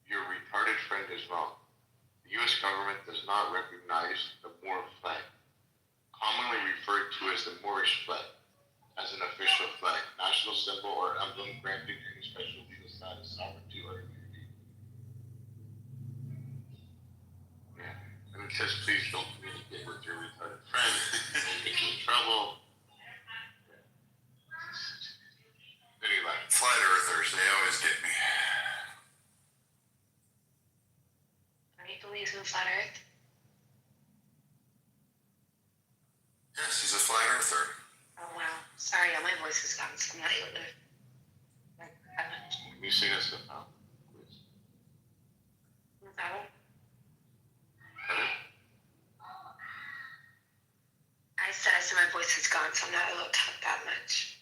Your retarded friend is wrong. The U.S. government does not recognize the Moor flag, commonly referred to as the Moorish flag, as an official flag, national symbol, or emblem granting any special legal status, sovereignty, or immunity. Yeah. And it says, please don't communicate with your retarded friend. Don't get you in trouble. Anyway. Flat earthers, they always get me. He believes in flat Earth. Yes, he's a flat earther. Oh wow. Sorry, my voice has gotten so I'm not able to. Can you sing us stuff now, please? No. Pardon? I said my voice is gone, so I'm not able to talk that much.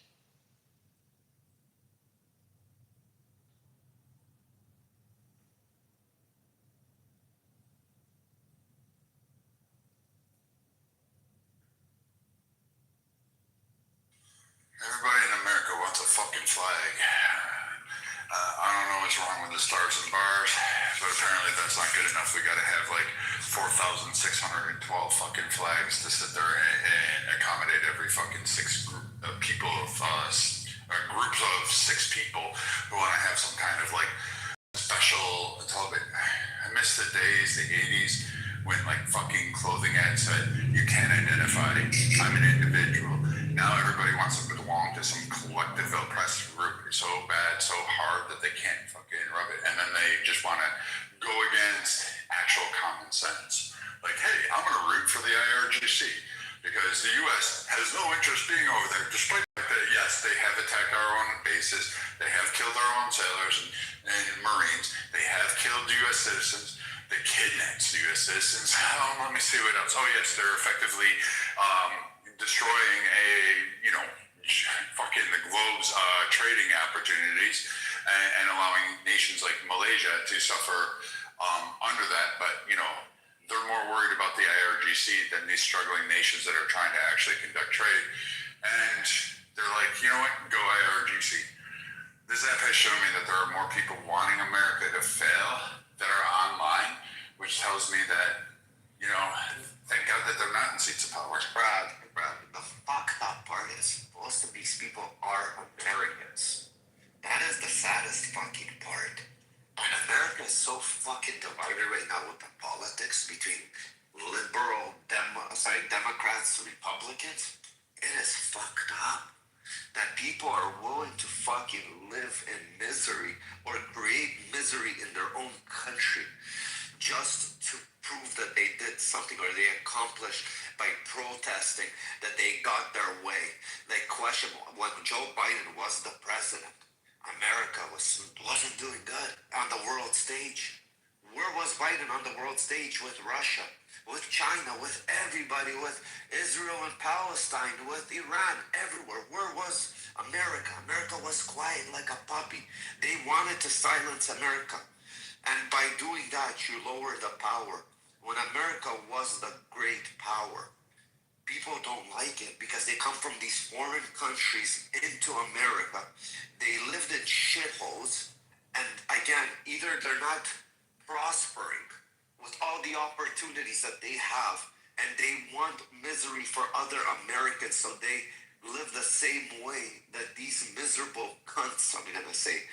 flag. I don't know what's wrong with the stars and bars, but apparently that's not good enough. We gotta have like 4,612 fucking flags to sit there and accommodate every fucking six group of people of groups of six people who want to have some kind of like special television. I miss the days, the 80s, when like fucking clothing ads said, you can't identify, I'm an individual. Now everybody wants to belong to some collective oppressed group so bad, so hard that they can't fucking rub it. And then they just want to go against actual common sense. Like, hey, I'm going to root for the IRGC because the U.S. has no interest being over there, despite that, yes, they have attacked our own bases, they have killed our own sailors and Marines, they have killed U.S. citizens, they kidnapped U.S. citizens. Let me see what else. Oh, yes, they're effectively destroying fucking the globe's trading opportunities and allowing nations like Malaysia to suffer under that. But, they're more worried about the IRGC than these struggling nations that are trying to actually conduct trade. And they're like, you know what, go IRGC. This app has shown me that there are more people wanting America to fail that are online, which tells me that, thank God that they're not in seats of power. Brad, the fucked up part is most of these people are Americans. That is the saddest fucking part. And America is so fucking divided right now with the politics between Democrats and Republicans. It is fucked up that people are willing to fucking live in misery or create misery in their own country just to prove that they did something or they accomplished by protesting that they got their way. Like, question, when Joe Biden was the president, America wasn't doing good on the world stage. Where was Biden on the world stage with Russia, with China, with everybody, with Israel and Palestine, with Iran, everywhere? Where was America? America was quiet like a puppy. They wanted to silence America. And by doing that, you lower the power. When America was the great power, people don't like it because they come from these foreign countries into America. They lived in shitholes, and again, either they're not prospering with all the opportunities that they have, and they want misery for other Americans, so they live the same way that these miserable cunts, I'm gonna say,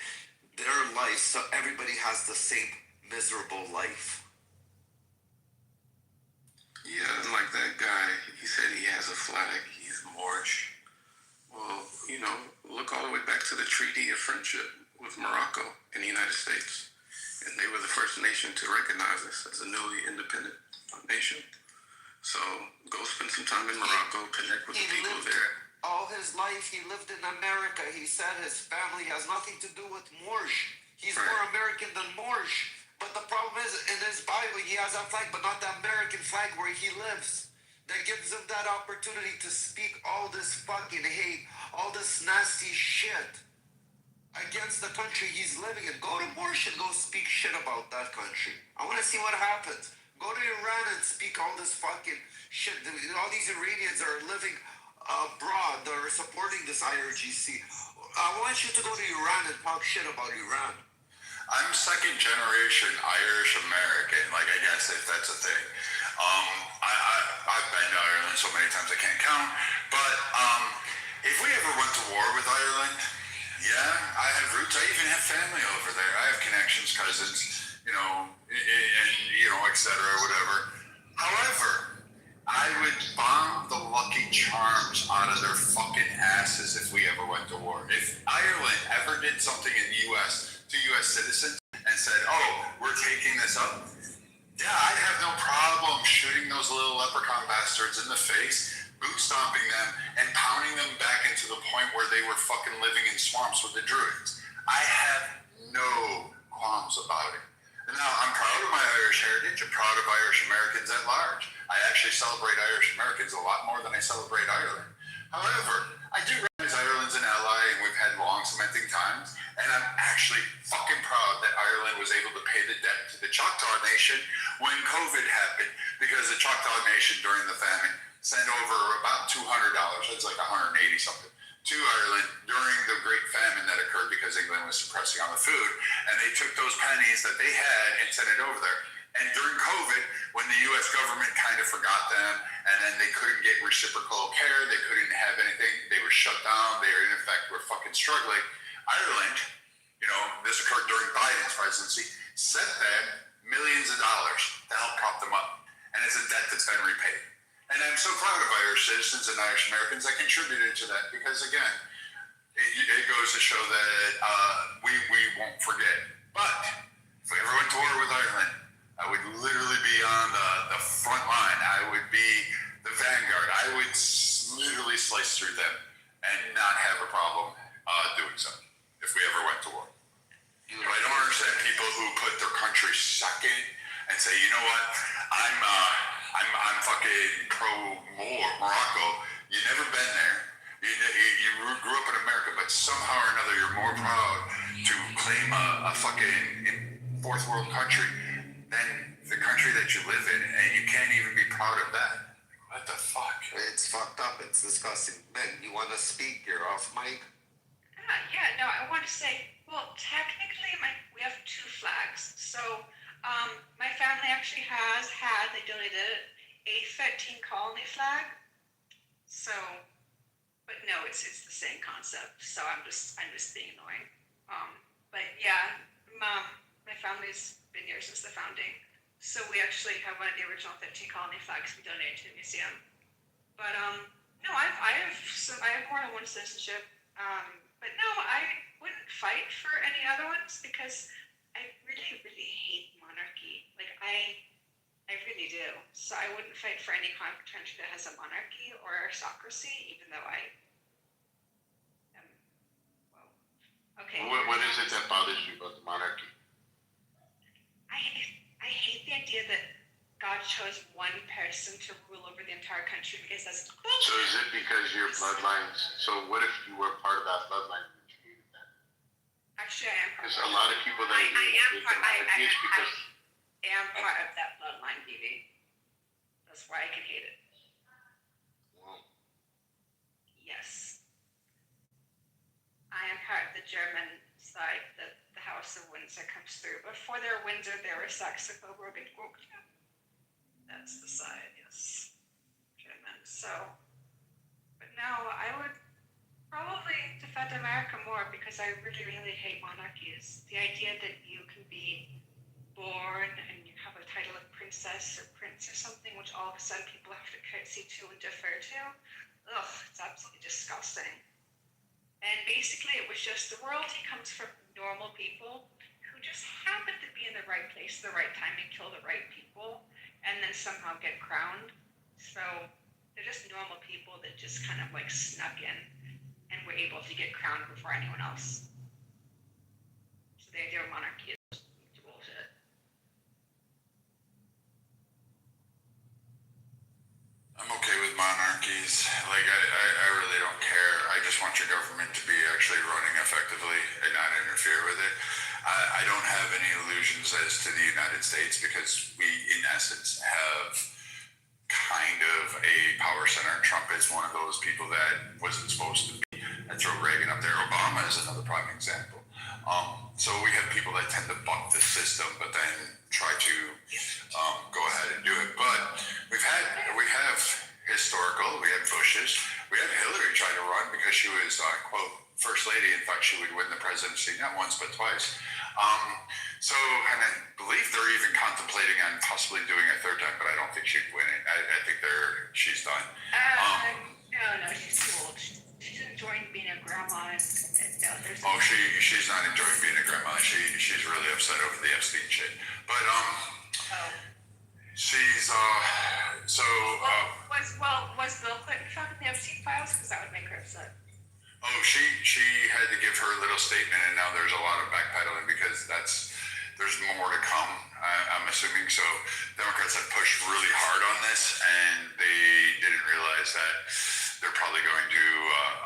their life, so everybody has the same miserable life. Yeah, like that guy, he said he has a flag, he's Moorish. Well, look all the way back to the Treaty of Friendship with Morocco and the United States. And they were the first nation to recognize us as a newly independent nation. So go spend some time in Morocco, connect with the people there. All his life, he lived in America. He said his family has nothing to do with Moorish. He's more American than Moorish. But the problem is, in his Bible, he has a flag, but not the American flag where he lives. That gives him that opportunity to speak all this fucking hate, all this nasty shit against the country he's living in. Go to Moorish and go speak shit about that country. I want to see what happens. Go to Iran and speak all this fucking shit. All these Iranians are living abroad. They're supporting this IRGC. I want you to go to Iran and talk shit about Iran. I'm second generation Irish American, like I guess if that's a thing. I've been to Ireland so many times I can't count. But if we ever went to war with Ireland, yeah, I have roots. I even have family over there. I have connections, cousins, et cetera, whatever. However, I would bomb the Lucky Charms out of their fucking asses if we ever went to war. If Ireland ever did something in the U.S. to U.S. citizens and said, oh, we're taking this up, yeah, I'd have no problem shooting those little leprechaun bastards in the face, boot stomping them, and pounding them back into the point where they were fucking living in swamps with the Druids. I have no qualms about it. And now, I'm proud of my Irish heritage. I'm proud of Irish Americans at large. I actually celebrate Irish Americans a lot more than I celebrate Ireland. However, I do recognize Ireland's an ally, and we've had long cementing times, and I'm actually fucking proud that Ireland was able to pay the debt to the Choctaw Nation when COVID happened, because the Choctaw Nation during the famine sent over about $200, that's like 180 something, to Ireland during the Great Famine that occurred because England was suppressing on the food, and they took those pennies that they had and sent it over there. And during COVID, when the U.S. government kind of forgot them, and then they couldn't get reciprocal care, they couldn't have anything, they were shut down, they in effect were fucking struggling. Ireland, this occurred during Biden's presidency, sent them millions of dollars to help prop them up. And it's a debt that's been repaid. And I'm so proud of Irish citizens and Irish Americans that contributed to that because, again, it goes to show that we won't forget. But if we ever went to war with Ireland, I would literally be on the front line. I would be the vanguard. I would literally slice through them and not have a problem doing so if we ever went to war. But I don't understand people who put their country second and say, you know what, I'm fucking pro Morocco. You never been there. You grew up in America, but somehow or another you're more proud to claim a fucking fourth world country than the country that you live in, and you can't even be proud of that. What the fuck? It's fucked up. It's disgusting. Meg, you want to speak? You're off mic. No, I want to say, well, technically, we have two flags. So, my family actually they donated a 13 colony flag. So, but no, it's the same concept. So I'm just being annoying. But yeah, my family's been here since the founding. So we actually have one of the original 13 colony flags we donated to the museum. But no, I have more than one citizenship. But no, I wouldn't fight for any other ones because I really, really hate monarchy. Like I really do. So I wouldn't fight for any country that has a monarchy or aristocracy, even though I am. Well, okay. What is it that bothers you about the monarchy? I hate the idea that God chose one person to rule over the entire country because that's bullshit. So is it because your bloodlines? So what if you were part of that bloodline? Would you hate that? Actually, I am part. There's a lot of people that hate the monarchy because I am part of that bloodline, BB. That's why I can hate it. Wow. Yes. I am part of the German side that the House of Windsor comes through. Before they were Windsor, they were Saxe-Coburg. That's the side, yes. German. So, but no, I would probably defend America more because I really, really hate monarchies. The idea that you can be born and you have a title of princess or prince or something, which all of a sudden people have to curtsy to and defer to. Ugh, it's absolutely disgusting. And basically it was just the royalty comes from normal people who just happen to be in the right place at the right time and kill the right people and then somehow get crowned. So they're just normal people that just kind of like snuck in and were able to get crowned before anyone else. So the idea of monarchy is bullshit. I'm okay with monarchies. Like, I really don't care. I just want your government to be actually running effectively and not interfere with it. I don't have any illusions as to the United States because we, in essence, have kind of a power center. Trump is one of those people that wasn't supposed to be. I throw Reagan up there. Obama is another prime example. So we have people that tend to buck the system, but then try to go ahead and do it. But we have historical. We had Bushes. We had Hillary try to run because she was quote first lady. In fact, she would win the presidency not once but twice. And I believe they're even contemplating on possibly doing a third time, but I don't think she'd win it. I think she's done. No, she's too old. She's enjoying being a grandma. She's not enjoying being a grandma. She's really upset over the Epstein shit. But she's was Bill Clinton found in the Epstein files? Because that would make her upset. Oh, she had to give her little statement, and now there's a lot of backpedaling because there's more to come. I'm assuming so. Democrats have pushed really hard on this, and they didn't realize that they're probably going to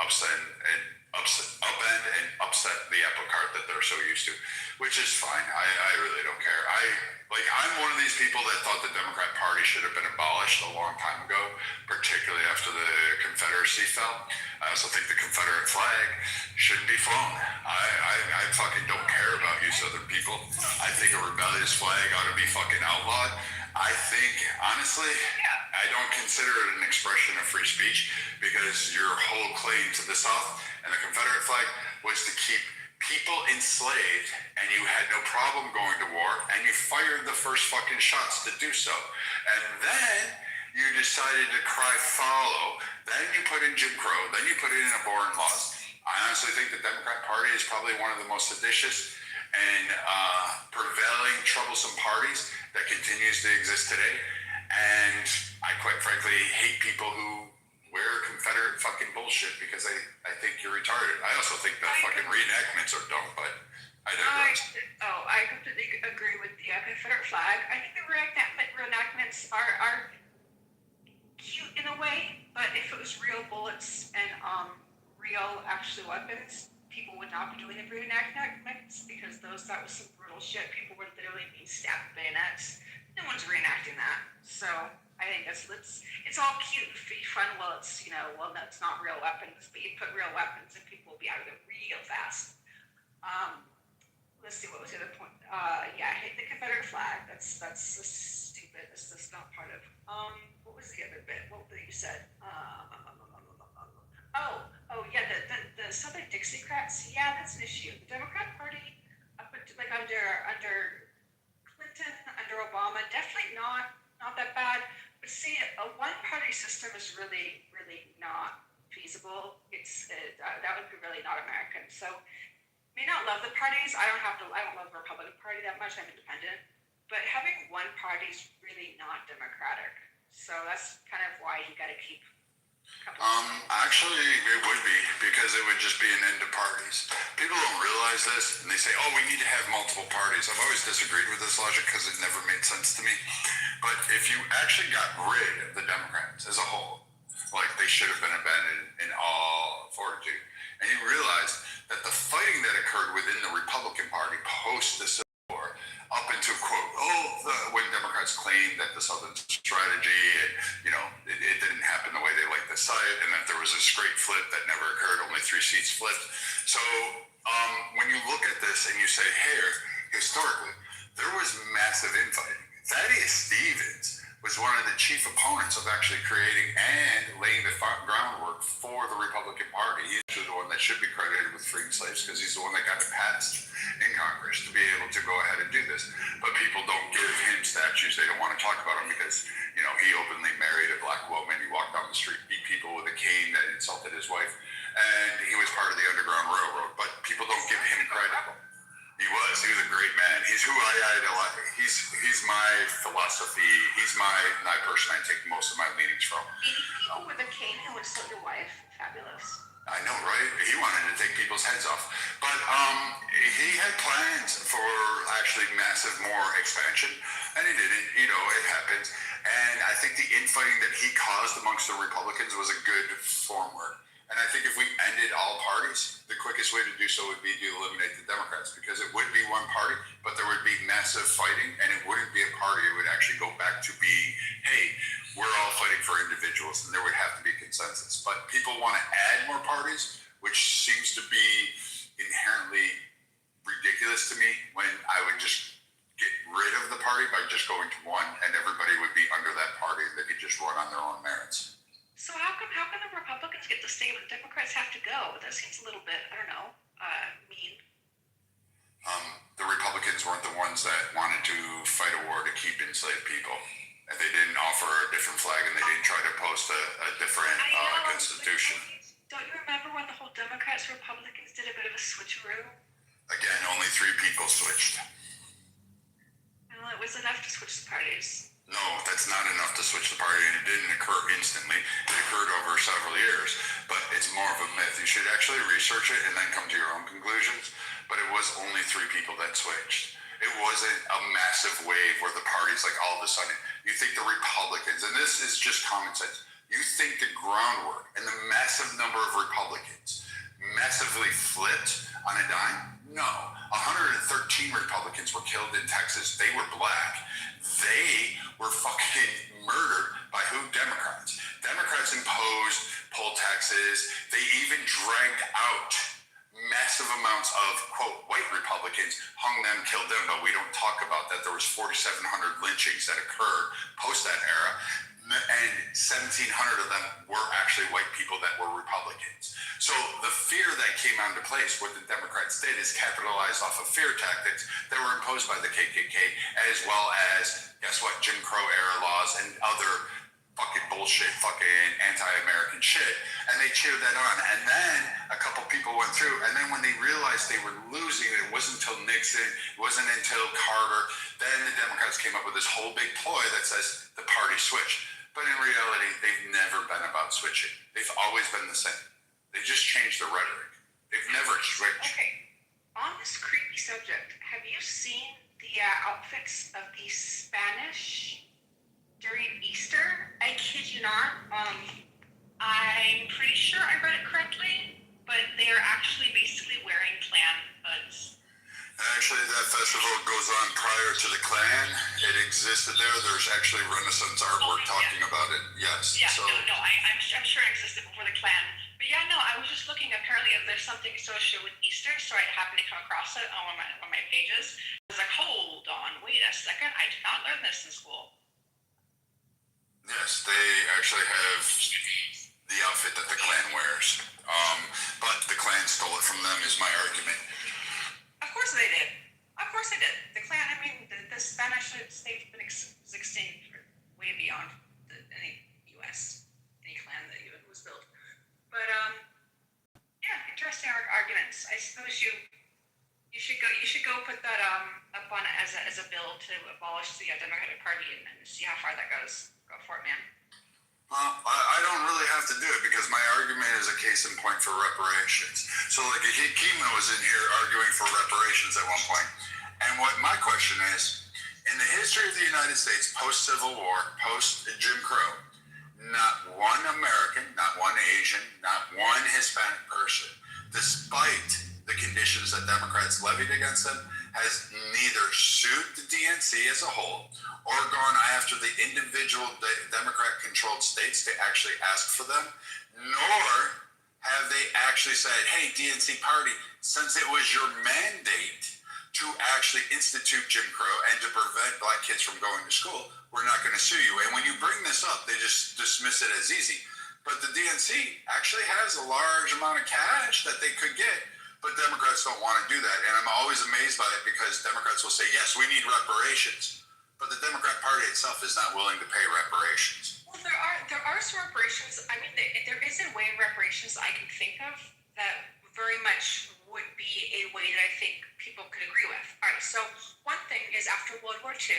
upend and upset the apple cart that they're so used to, which is fine. I really don't care. I'm one of these people people that thought the Democrat Party should have been abolished a long time ago, particularly after the Confederacy fell. I also think the Confederate flag shouldn't be flown. I fucking don't care about you Southern people. I think a rebellious flag ought to be fucking outlawed. I think, honestly, I don't consider it an expression of free speech, because your whole claim to the South and the Confederate flag was to keep people enslaved, and you had no problem going to war, and you fired the first fucking shots to do so. And then you decided to cry follow. Then you put in Jim Crow. Then you put in abhorrent laws. I honestly think the Democrat Party is probably one of the most seditious and prevailing troublesome parties that continues to exist today. And I quite frankly hate people who wear Confederate fucking bullshit, because I think you're retarded. I also think that fucking reenactments are dumb, but I digress. I completely agree with the Confederate flag. I think the reenactments are cute in a way, but if it was real bullets and real actual weapons, people would not be doing the reenactments, because that was some brutal shit. People were literally being stabbed with bayonets. No one's reenacting that. So I think it's all cute and fun. Well, it's it's not real weapons, but you put real weapons and people will be out of there real fast. Let's see, what was the other point? I hate the Confederate flag. That's stupid. That's not part of. What was the other bit? What you said? The Southern Dixiecrats. Yeah, that's an issue. The Democrat Party, under Clinton, under Obama, definitely not that bad. But see, a one-party system is really, really not feasible. That would be really not American. So, may not love the parties. I don't love the Republican Party that much. I'm independent. But having one party is really not democratic. So that's kind of why you got to keep. Actually, it would be, because it would just be an end to parties. People don't realize this, and they say, we need to have multiple parties. I've always disagreed with this logic, because it never made sense to me. But if you actually got rid of the Democrats as a whole, like they should have been abandoned in all fortitude, and you realize that the fighting that occurred within the Republican Party post the Civil War, up into quote, when Democrats claimed that the Southern strategy, it didn't happen the way they liked to cite, and that there was this great flip that never occurred, only 3 seats flipped. So when you look at this and you say, hey, historically, there was massive infighting. Thaddeus Stevens was one of the chief opponents of actually creating and laying the groundwork for the Republican Party. He's the one that should be credited with freeing slaves, because he's the one that got it passed in Congress to be able to go ahead and do this. But people don't give him statues. They don't want to talk about him because, he openly married a black woman. He walked down the street, beat people with a cane that insulted his wife. And he was part of the Underground Railroad. But people don't give him credit. He was a great man. He's who I idolize. He's my philosophy. He's my person I take most of my leanings from. People with a cane who would insult your wife. Fabulous. I know, right? He wanted to take people's heads off. But he had plans for actually massive more expansion, and he didn't. It happens. And I think the infighting that he caused amongst the Republicans was a good formwork. And I think if we ended all parties, the quickest way to do so would be to eliminate the Democrats, because it would be one party, but there would be massive fighting, and it wouldn't be a party. It would actually go back to being, hey, we're all fighting for individuals, and there would have to be consensus. But people want to add more parties, which seems to be inherently ridiculous to me, when I would just get rid of the party by just going to one, and everybody would be under that party. They could just run on their own merits. So how come the Republicans get to stay when the Democrats have to go? That seems a little bit, mean. The Republicans weren't the ones that wanted to fight a war to keep enslaved people. And they didn't offer a different flag, and they didn't try to post a different constitution. Don't you remember when the whole Democrats, Republicans did a bit of a switcheroo? Again, only 3 people switched. Well, it was enough to switch the parties. No, that's not enough to switch the party, and it didn't occur instantly. It occurred over several years, but it's more of a myth. You should actually research it and then come to your own conclusions, but it was only 3 people that switched. It wasn't a massive wave where the parties, like, all of a sudden, you think the Republicans, and this is just common sense, you think the groundwork and the massive number of Republicans massively flipped on a dime? No, 113 Republicans were killed in Texas. They were black. They were fucking murdered by who? Democrats. Democrats imposed poll taxes. They even dragged out massive amounts of, quote, white Republicans, hung them, killed them, but we don't talk about that. There was 4,700 lynchings that occurred post that era, and 1,700 of them were actually white people that were Republicans. So the fear that came onto place, what the Democrats did is capitalize off of fear tactics that were imposed by the KKK, as well as, guess what, Jim Crow era laws and other fucking bullshit, fucking anti-American shit, and they cheered that on. And then a couple people went through, and then when they realized they were losing, it wasn't until Nixon, it wasn't until Carter, then the Democrats came up with this whole big ploy that says the party switched. But in reality, they've never been about switching. They've always been the same. They just changed the rhetoric. They've never switched. Okay. On this creepy subject, have you seen the outfits of the Spanish during Easter? I kid you not. I'm pretty sure I read it correctly, but they are actually basically wearing Klan hoods. Actually, that festival goes on prior to the Klan. It existed there. There's actually Renaissance artwork talking about it. Yes. Yeah, so, I'm sure it existed before the Klan. But yeah, no, I was just looking. Apparently, there's something associated with Easter, so I happened to come across it on one of my pages. I was like, hold on, wait a second. I did not learn this in school. yes, they actually have the outfit that the Klan wears. But the Klan stole it from them is my argument. Of course they did. Of course they did. The Klan, I mean, the Spanish state's been extinct for way beyond any U.S., any Klan that even was built. But, yeah, interesting arguments. I suppose you should go put that up on as a bill to abolish the Democratic Party and see how far that goes. Go for it, man. Well, I don't really have to do it because my argument is a case in point for reparations. So, like, Kima was in here arguing for reparations at one point. And what my question is, in the history of the United States, post-Civil War, post-Jim Crow, not one American, not one Asian, not one Hispanic person, despite the conditions that Democrats levied against them, has neither sued the DNC as a whole or gone after the individual Democrat-controlled states to actually ask for them, nor have they actually said, hey, DNC party, since it was your mandate to actually institute Jim Crow and to prevent black kids from going to school, we're not going to sue you. And when you bring this up, they just dismiss it as easy. But the DNC actually has a large amount of cash that they could get, but Democrats don't want to do that. And I'm always amazed by it because Democrats will say, yes, we need reparations. But the Democrat Party itself is not willing to pay reparations. Well, there are some reparations. I mean, there is a way of reparations I can think of that very much would be a way that I think people could agree with. All right, so one thing is after World War II,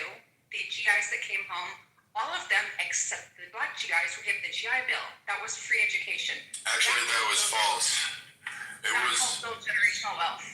the GIs that came home, all of them except the black GIs were given the GI Bill. That was free education. Actually, that was false. It was build generational wealth.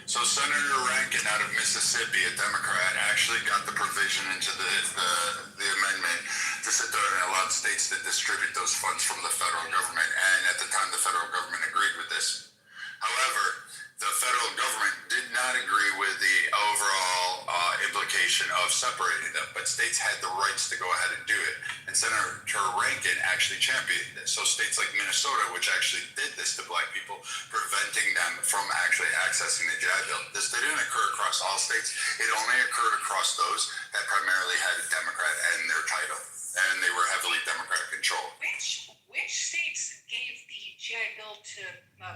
So Senator Rankin out of Mississippi, a Democrat, actually got the provision into the amendment to sit there and allow states to distribute those funds from the federal government. And at the time, the federal government agreed with this. However, the federal government did not agree with the overall implication of separating them, but states had the rights to go ahead and do it. And Senator Rankin actually championed this. So states like Minnesota, which actually did this to black people, preventing them from actually accessing the GI Bill. This didn't occur across all states. It only occurred across those that primarily had a Democrat in their title, and they were heavily Democrat controlled. Which states gave the GI Bill to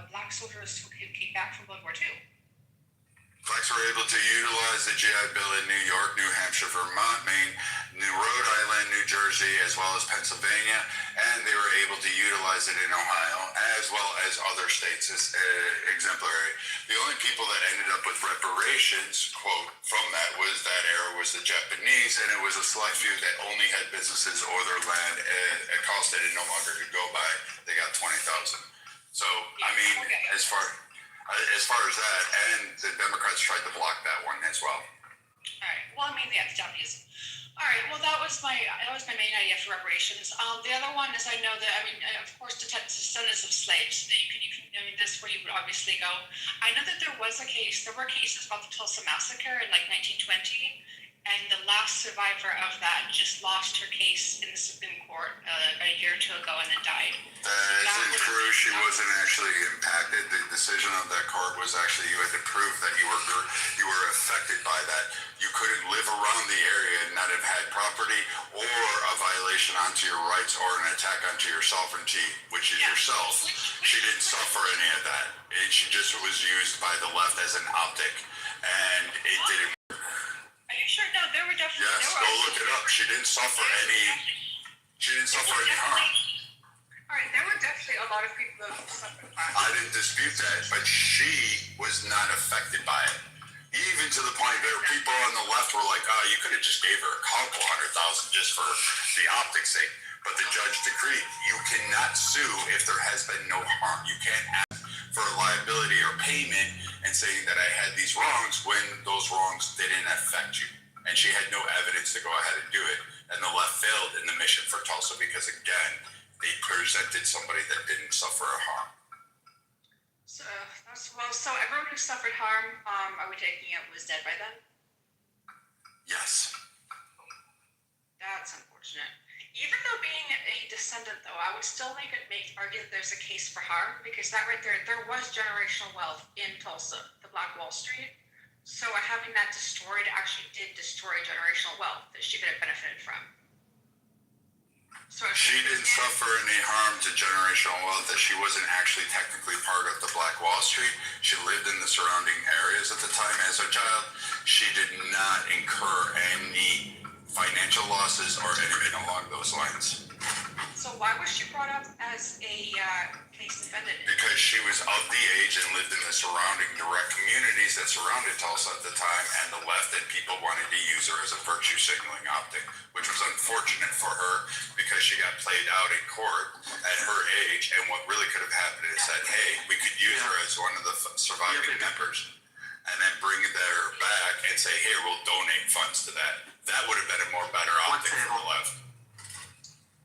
black soldiers who came back from World War II? Blacks were able to utilize the GI Bill in New York, New Hampshire, Vermont, Maine, Rhode Island, New Jersey, as well as Pennsylvania, and they were able to utilize it in Ohio, as well as other states as exemplary. The only people that ended up with reparations, quote, from that era was the Japanese, and it was a select few that only had businesses or their land at cost they no longer could go by. They got 20,000. So, I mean, as far as that, and the Democrats tried to block that one as well. All right. Well, I mean, yeah, the Japanese. All right. Well, that was my main idea for reparations. The other one is I know that of course, descendants of slaves. This is where you would obviously go. I know that there were cases about the Tulsa massacre in like 1920, and the last survivor of that just lost her case in the Supreme Court a year or two ago and then died. That isn't true. She wasn't actually impacted. The decision of that court was actually you had to prove that you were affected by that. You couldn't live around the area and not have had property or a violation onto your rights or an attack onto your sovereignty, which is yourself. She didn't suffer any of that. She just was used by the left as an optic, and it didn't. Are you sure? No, there were definitely. Yes, go look it up. She didn't suffer any. She didn't suffer any harm. All right, there were definitely a lot of people who suffered harm. I didn't dispute that, but she was not affected by it. Even to the point that people on the left were like, "Oh, you could have just gave her a couple $100,000 just for the optics sake." But the judge decreed you cannot sue if there has been no harm. You can't ask for liability or payment and saying that I had these wrongs when those wrongs didn't affect you. And she had no evidence to go ahead and do it. And the left failed in the mission for Tulsa because, again, they presented somebody that didn't suffer a harm. So everyone who suffered harm, are we taking it, was dead by then? Yes. That's unfortunate. Even though being a descendant, though, I would still argue that there's a case for harm, because that right there was generational wealth in Tulsa, the Black Wall Street. So having that destroyed actually did destroy generational wealth that she could have benefited from. So she didn't suffer any harm to generational wealth, that she wasn't actually technically part of the Black Wall Street. She lived in the surrounding areas at the time as a child. She did not incur any financial losses or anything along those lines. So why was she brought up as a case defendant? Because she was of the age and lived in the surrounding direct communities that surrounded Tulsa at the time, and the left and people wanted to use her as a virtue signaling optic, which was unfortunate for her because she got played out in court at her age, and what really could have happened is said, hey, we could use her as one of the surviving members, and then bring her back and say, here, we'll donate funds to that. That would have been a more better optic for the left.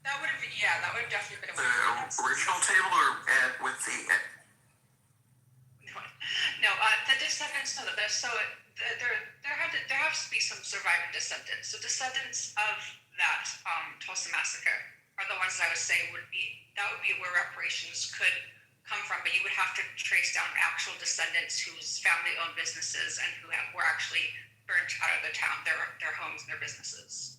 That would have definitely been a the original table or with the. No, the descendants. No, there have to be some surviving descendants. So descendants of that Tulsa massacre are the ones that I would say would be where reparations could come from, but you would have to trace down actual descendants whose family owned businesses and who were actually burnt out of their town, their homes and their businesses.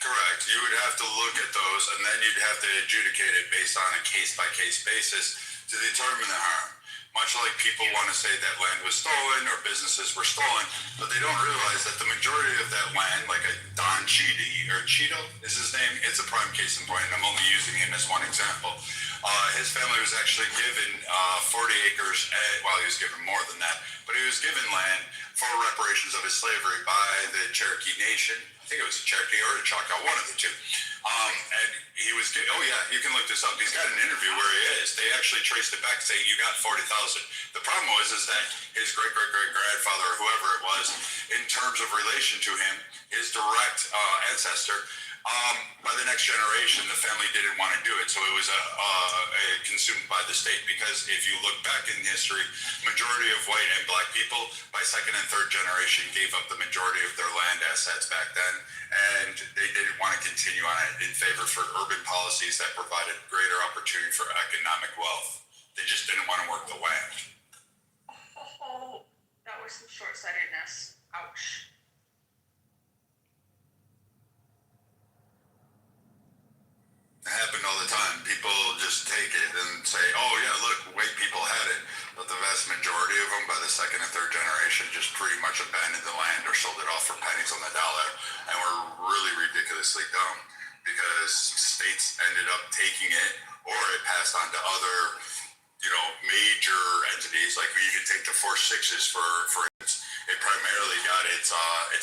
Correct. You would have to look at those, and then you'd have to adjudicate it based on a case-by-case basis to determine the harm. Much like people want to say that land was stolen or businesses were stolen, but they don't realize that the majority of that land, like a Don Cheeto is his name, it's a prime case in point, and I'm only using him as one example. His family was actually given 40 acres, well, he was given more than that, but he was given land for reparations of his slavery by the Cherokee Nation. I think it was a Cherokee or a Choctaw, one of the two. And he was, you can look this up. He's got an interview where he is. They actually traced it back saying you got 40,000. The problem is that his great-great-great-grandfather or whoever it was, in terms of relation to him, his direct ancestor, by the next generation, the family didn't want to do it, so it was consumed by the state. Because if you look back in history, majority of white and black people by second and third generation gave up the majority of their land assets back then, and they didn't want to continue on it in favor for urban policies that provided greater opportunity for economic wealth. They just didn't want to work the land. Oh, that was some short-sightedness. Ouch. It happened all the time. People just take it and say, oh yeah, look, white people had it. But the vast majority of them by the second and third generation just pretty much abandoned the land or sold it off for pennies on the dollar, and were really ridiculously dumb because states ended up taking it, or it passed on to other, major entities. Like you can take the 4 6s for instance. It primarily got it's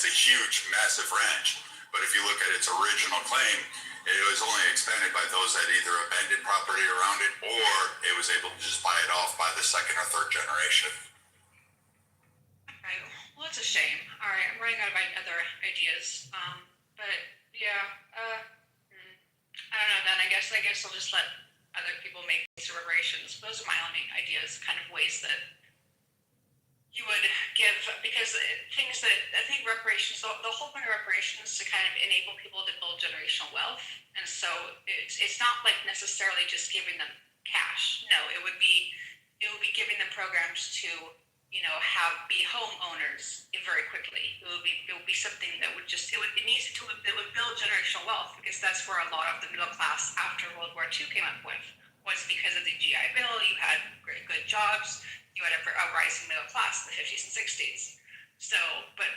a huge, massive ranch. But if you look at its original claim, it was only expanded by those that either abandoned property around it, or it was able to just buy it off by the second or third generation. Okay. Well, it's a shame. All right, I'm running out of other ideas. But yeah, I don't know. Then I guess I'll just let other people make these reparations. Those are my only ideas, kind of ways that you would give, because things that I think reparations, the whole point of reparations is to kind of enable people to build generational wealth, and so it's not like necessarily just giving them cash. No, it would be giving them programs to be homeowners very quickly. It would be something that would build generational wealth, because that's where a lot of the middle class after World War II came up with, was because of the GI Bill. You had very good jobs. You had a rising middle class in the 50s and 60s. So, but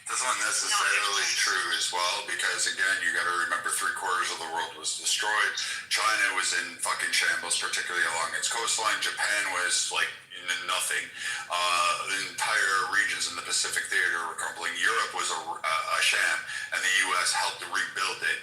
that's not necessarily true as well, because again, you got to remember 3/4 of the world was destroyed. China was in fucking shambles, particularly along its coastline. Japan was like nothing. The entire regions in the Pacific Theater were crumbling. Europe was a sham, and the U.S. helped to rebuild it.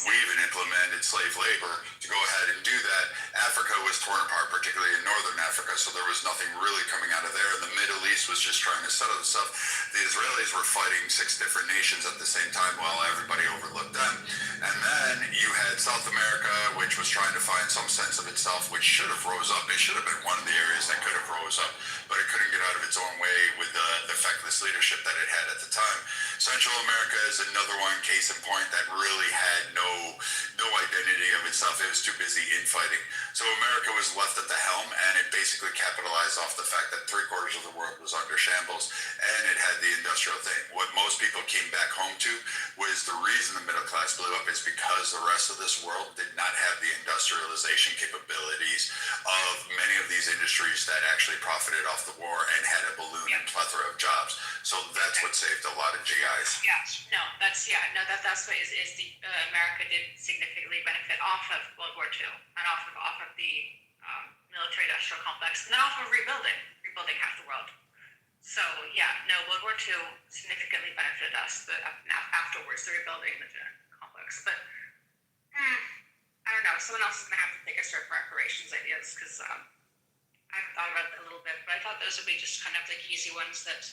We even implemented slave labor to go ahead and do that. Africa was torn apart, particularly in northern Africa, so there was nothing really coming out of there. The Middle East was just trying to settle itself. The Israelis were fighting 6 different nations at the same time while everybody overlooked them. And then you had South America, which was trying to find some sense of itself, which should have rose up. It should have been one of the areas that could have rose up, but it couldn't get out of its own way with the feckless leadership that it had at the time. Central America is another one, case in point, that really had no identity of itself. It was too busy infighting. So America was left at the helm, and it basically capitalized off the fact that 3/4 of the world was under shambles, and it had the industrial thing. What most people came back home to was the reason the middle class blew up is because the rest of this world did not have the industrialization capabilities of many of these industries that actually profited off the war and had a balloon and plethora of jobs. So that's what saved a lot of GIs. That's what is the America did significantly benefit off of World War II and off of the military-industrial complex, and then off of rebuilding half the world. So World War II significantly benefited us, but afterwards the rebuilding the complex. But I don't know. Someone else is going to have to take us through reparations ideas, because I've thought about it a little bit, but I thought those would be just kind of like easy ones that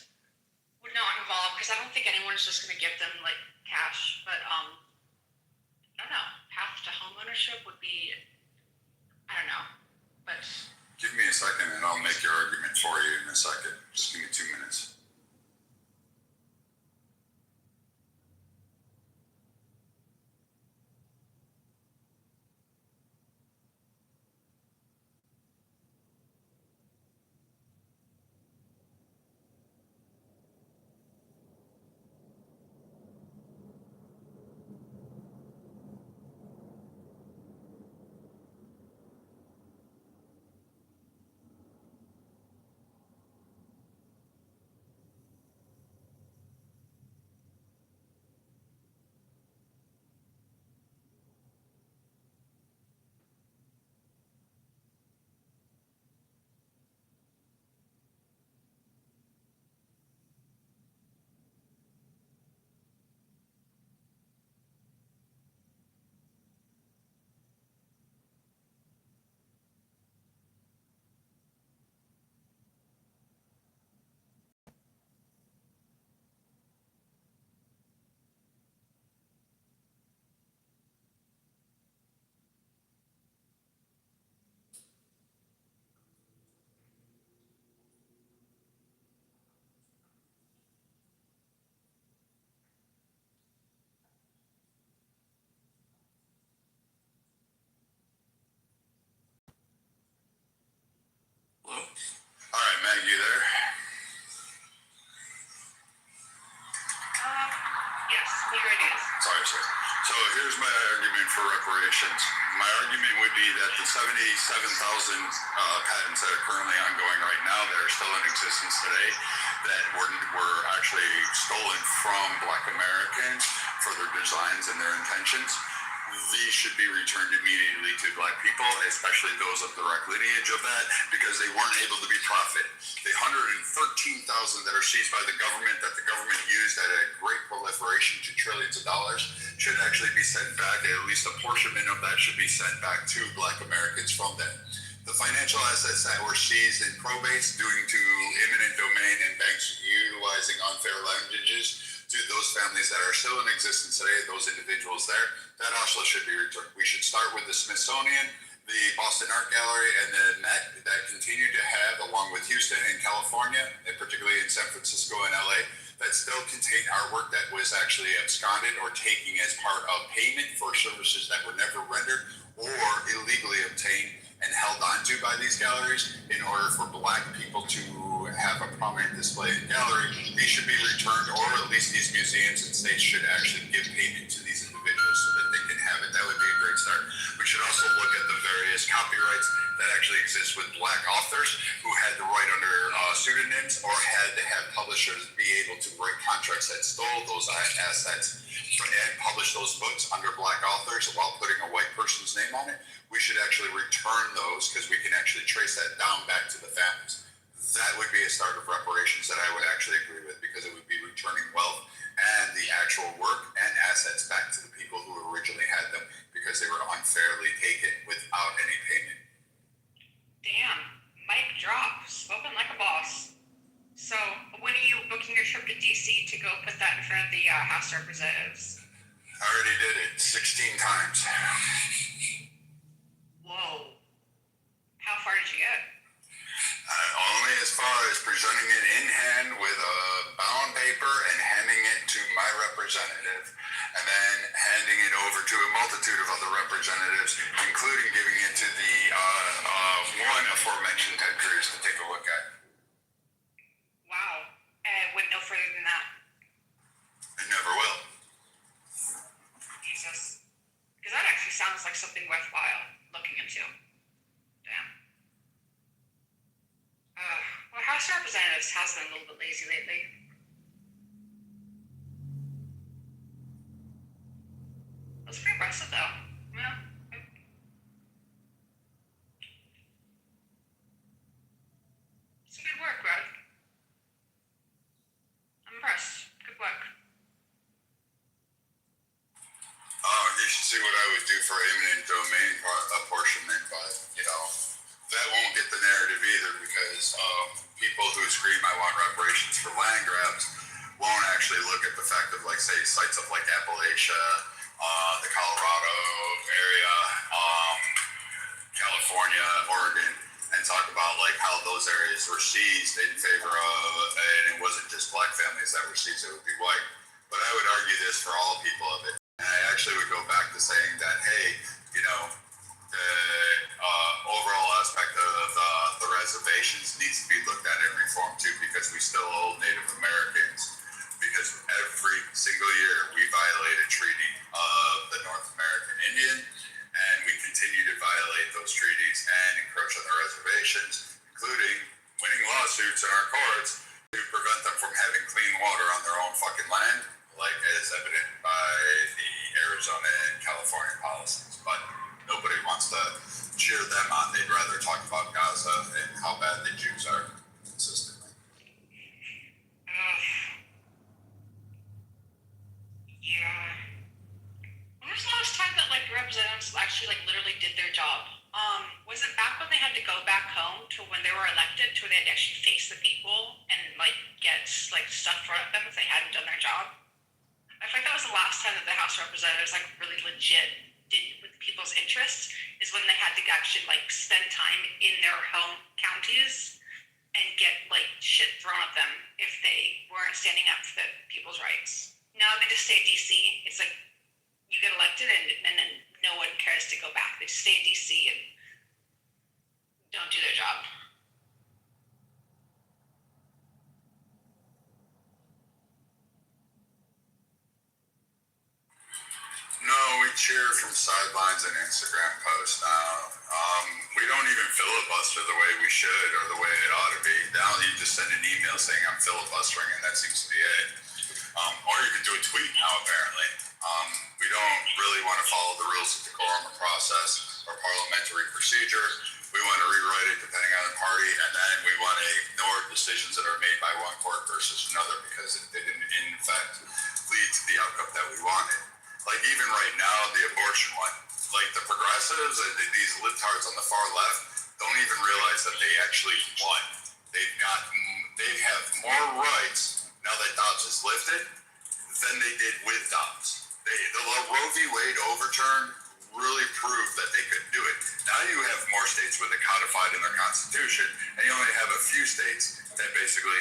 would not involve, because I don't think anyone's just going to give them like cash, but I don't know, path to home ownership would be, I don't know, but give me a second and I'll make your argument for you in a second. Just give me 2 minutes. Hello? All right, Meg, you there? yes, here it is. Sorry, sir. So here's my argument for reparations. My argument would be that the 77,000 patents that are currently ongoing right now that are still in existence today that were actually stolen from Black Americans for their designs and their intentions, these should be returned immediately to Black people, especially those of direct lineage of that, because they weren't able to be profited. The 113,000 that are seized by the government, that the government used at a great proliferation to trillions of dollars, should actually be sent back. At least a portion of that should be sent back to Black Americans from them. The financial assets that were seized in probates due to eminent domain and banks utilizing unfair leverages to those families that are still in existence today, those individuals there, that also should be returned. We should start with the Smithsonian, the Boston Art Gallery, and the Met that continue to have, along with Houston and California, and particularly in San Francisco and LA, that still contain artwork that was actually absconded or taken as part of payment for services that were never rendered or illegally obtained and held onto by these galleries in order for Black people to have a prominent display in gallery. These should be returned, or at least these museums and states should actually give payment to these individuals so that they can have it. That would be a great start. We should also look at the various copyrights that actually exist with Black authors who had to write under pseudonyms or had to have publishers be able to write contracts that stole those assets and publish those books under Black authors while putting a white person's name on it. We should actually return those because we can actually trace that down back to the families. That would be a start of reparations that I would actually agree with, because it would be returning wealth and the actual work and assets back to the people who originally had them because they were unfairly taken without any payment. Damn, mic drop, spoken like a boss. So, when are you booking your trip to DC to go put that in front of the House of Representatives? I already did it 16 times. Whoa. How far did you get? Only as far as presenting it in hand with a bound paper and handing it to my representative, and then handing it over to a multitude of other representatives, including giving it to the one aforementioned Ted Cruz to take a look at. Wow. Went no further than that. It never will. Jesus. Because that actually sounds like something worthwhile looking into. Damn. Well, House of Representatives has been a little bit lazy lately. That's pretty impressive, though. Yeah. Some good work, Greg. I'm impressed. Good work. You should see what I would do for eminent domain apportionment, but, that won't get the narrative either, because people who scream I want reparations for land grabs won't actually look at the fact of, like, say, sites of, like, Appalachia, the Colorado area, California, Oregon, and talk about, like, how those areas were seized in favor of, and it wasn't just Black families that were seized, it would be white. But I would argue this for all people of it. And I actually would go back to saying that, hey, the overall aspect of the reservations needs to be looked at and reformed too, because we still hold Native Americans, because every single year we violate a treaty of the North American Indian, and we continue to violate those treaties and encroach on their reservations, including winning lawsuits in our courts to prevent them from having clean water on their own fucking land, like as evident by the Arizona and California policies. But nobody wants to cheer them on. They'd rather talk about Gaza and how bad the Jews are consistently. Yeah. When was the last time that, like, representatives actually, like, literally did their job? Was it back when they had to go back home to when they were elected, to where they had to actually face the people and, like, get, like, stuff thrown at them if they hadn't done their job? I think that was the last time that the House of Representatives, like, really legit did with people's interests, is when they had to actually, like, spend time in their home counties and get, like, shit thrown at them if they weren't standing up for the people's rights. Now they just stay in DC. It's like you get elected and then no one cares to go back. They just stay in DC and don't do their job. No, we cheer from sidelines and Instagram posts now. We don't even filibuster the way we should or the way it ought to be. Now you just send an email saying I'm filibustering, and that seems to be it. Or you can do a tweet now, apparently. We don't really want to follow the rules of decorum or process or parliamentary procedure. We want to rewrite it depending on the party, and then we want to ignore decisions that are made by one court versus another because it didn't, in fact, lead to the outcome that we wanted. Like, even right now, the abortion one, like the progressives and these libtards on the far left, don't even realize that they actually won. They have more rights now that Dobbs is lifted than they did with Dobbs. The Roe v. Wade overturn really proved that they could do it. Now you have more states with it codified in their constitution, and you only have a few states that basically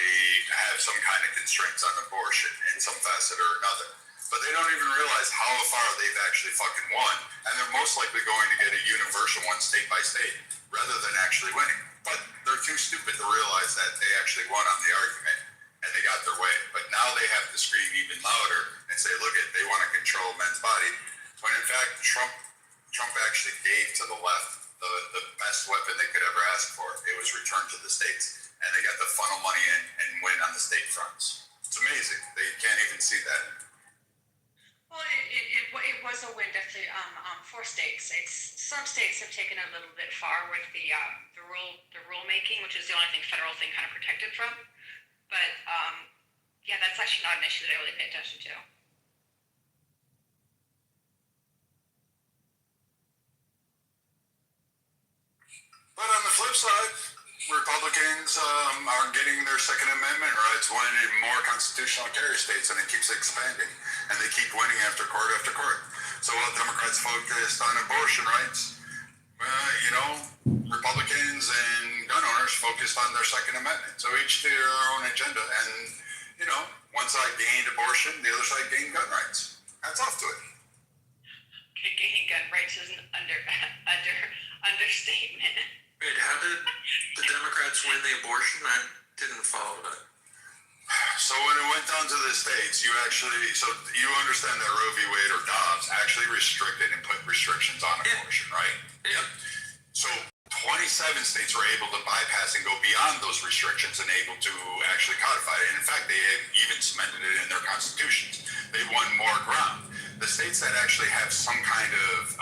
have some kind of constraints on abortion in some facet or another. But they don't even realize how far they've actually fucking won, and they're most likely going to get a universal one state by state rather than actually winning. But they're too stupid to realize that they actually won on the argument and they got their way. But now they have to scream even louder and say, look, they want to control men's body. When in fact, Trump actually gave to the left the best weapon they could ever ask for. It was return to the states. And they got to funnel money in and win on the state fronts. It's amazing. They can't even see that. Well, it was a win definitely for states. Some states have taken it a little bit far with the rulemaking, which is the only thing federal thing kind of protected from. But yeah, that's actually not an issue that I really pay attention to. But on the flip side, Republicans are getting their Second Amendment rights won in more constitutional carry states, and it keeps expanding, and they keep winning after court after court. So while Democrats focused on abortion rights, Republicans and gun owners focused on their Second Amendment. So each to their own agenda, and one side gained abortion, the other side gained gun rights. Hats off to it. Gaining gun rights is an understatement. Wait, how did the Democrats win the abortion? I didn't follow that. So when it went down to the states, you understand that Roe v. Wade or Dobbs actually restricted and put restrictions on abortion, right? Yeah. So 27 states were able to bypass and go beyond those restrictions and able to actually codify it. And in fact, they have even cemented it in their constitutions. They won more ground. The states that actually have some kind of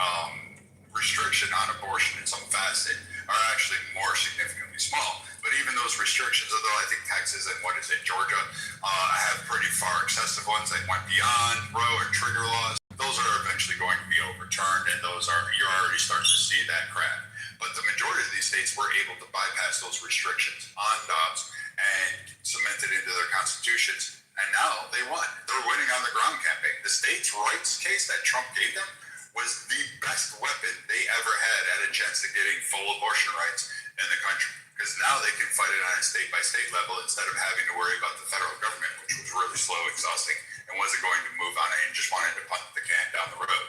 restriction on abortion in some facet are actually more significantly small. But even those restrictions, although I think Texas and Georgia, have pretty far excessive ones that went beyond Roe and trigger laws, those are eventually going to be overturned, and you're already starting to see that crap. But the majority of these states were able to bypass those restrictions on Dobbs and cement it into their constitutions, and now they won. They're winning on the ground campaign. The states' rights case that Trump gave them was the best weapon they ever had at a chance of getting full abortion rights in the country. Because now they can fight it on a state-by-state level instead of having to worry about the federal government, which was really slow, exhausting, and wasn't going to move on it and just wanted to punt the can down the road.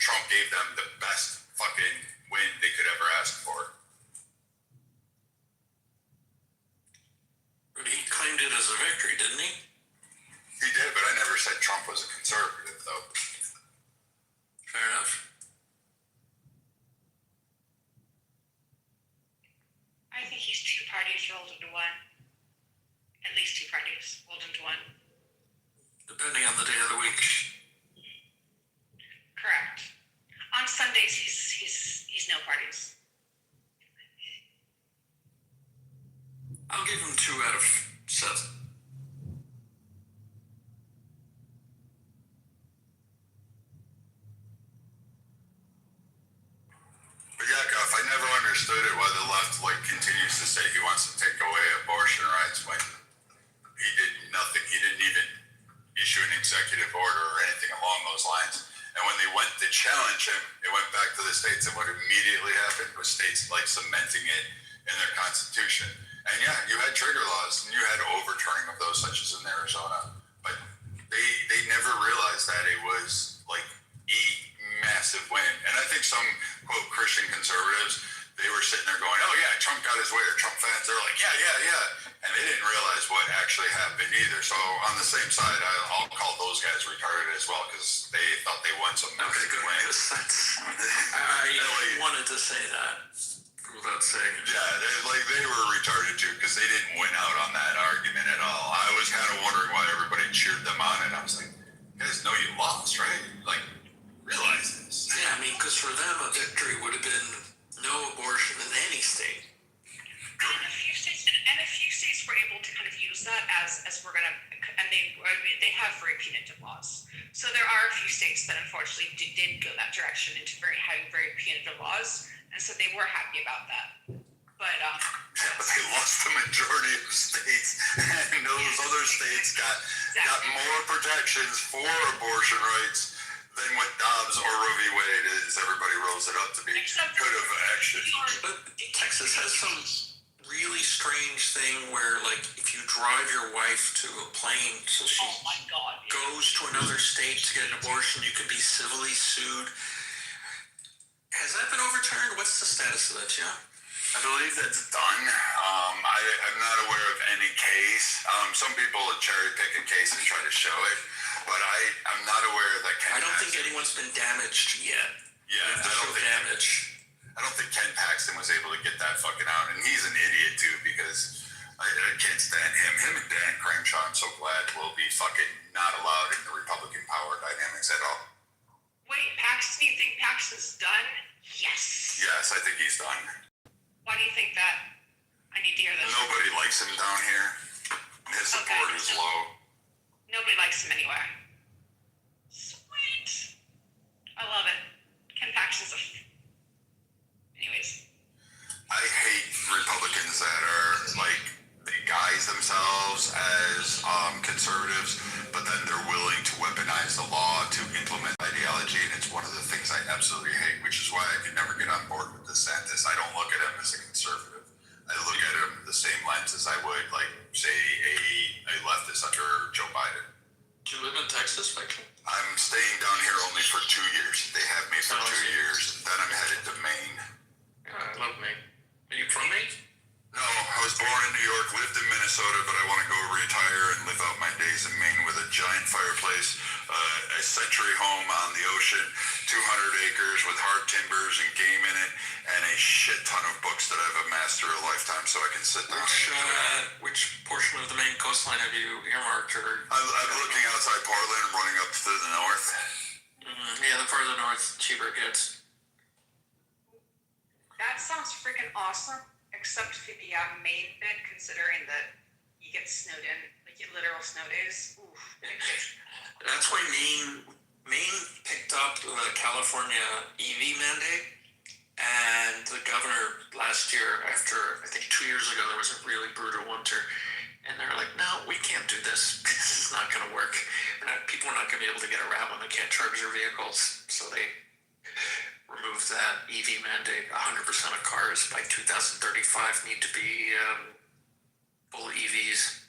Trump gave them the best fucking win they could ever ask for. But he claimed it as a victory, didn't he? He did, but I never said Trump was a conservative, though. Fair enough. I think he's two parties rolled into one. At least two parties rolled into one. Depending on the day of the week. Correct. On Sundays, he's no parties. I'll give him 2 out of 7. But Yakov, I never understood it why the left continues to say he wants to take away abortion rights when he did nothing. He didn't even issue an executive order or anything along those lines. And when they went to challenge him, it went back to the states, and what immediately happened was states cementing it in their constitution. And yeah, you had trigger laws and you had overturning of those, such as in Arizona, but they never realized that it was a massive win. And I think some quote Christian conservatives, they were sitting there going, oh yeah, Trump got his way, or Trump fans, they're like, yeah. And they didn't realize what actually happened either. So on the same side, I'll call those guys retarded as well, because they thought they won some massive win. I wanted to say that without saying it. Yeah, they were retarded too, because they didn't win out on that argument at all. I was kind of wondering why everybody cheered them on, and I was like, you guys know you lost, right? Realize this. Yeah, because for them a victory would have been no abortion in any state. And a few states were able to kind of use that as we're gonna, and they have very punitive laws. So there are a few states that unfortunately did go that direction into very punitive laws, and so they were happy about that. But Yeah, but they lost the majority of states, and those other states got more protections for abortion rights than what Dobbs or Roe v. Wade is. Everybody rolls it up to be could have actually. But Texas has some really strange thing where, like, if you drive your wife to a plane so she goes to another state to get an abortion, you could be civilly sued. Has that been overturned? What's the status of that, yeah? I believe that's done. I'm not aware of any case. Some people cherry pick a case and try to show it, but I'm not aware of that. I don't think anyone's been damaged yet. Yeah, I don't think Ken Paxton was able to get that fucking out, and he's an idiot too because I can't stand him. Him and Dan Crenshaw, I'm so glad, will be fucking not allowed in the Republican power dynamics at all. wait, Paxton, you think Paxton's done? Yes. Yes, I think he's done. Why do you think that? I need to hear this. Nobody likes him down here. His support is low. Nobody likes him anywhere. Sweet. I love it. Ken Paxton's anyways. I hate Republicans that are like they guise themselves as conservatives, but then they're willing to weaponize the law to implement ideology, and it's one of the things I absolutely hate, which is why I can never get on board with DeSantis. I don't look at him as a conservative. I look at him the same lens as I would, like, say, a leftist under Joe Biden. Do you live in Texas, Victor? I'm staying down here only for 2 years. They have me for 2 years. Then I'm headed to Maine. Yeah, I love Maine. Are you from Maine? No, I was born in New York, lived in Minnesota, but I want to go retire and live out my days in Maine with a giant fireplace, a century home on the ocean, 200 acres with hard timbers and game in it, and a shit ton of books that I've amassed through a lifetime so I can sit down. Which portion of the Maine coastline have you earmarked? I'm looking outside Portland and running up to the north. Yeah, the farther north, cheaper it gets. That sounds freaking awesome, except for the Maine bit, considering that you get snowed in, like your literal snow days. Oof. That's why Maine picked up the California EV mandate, and the governor last year, after I think 2 years ago, there was a really brutal winter, and they're like, no, we can't do this. This is not going to work. People are not going to be able to get around when they can't charge their vehicles, so they removed that EV mandate. 100% of cars by 2035 need to be full EVs.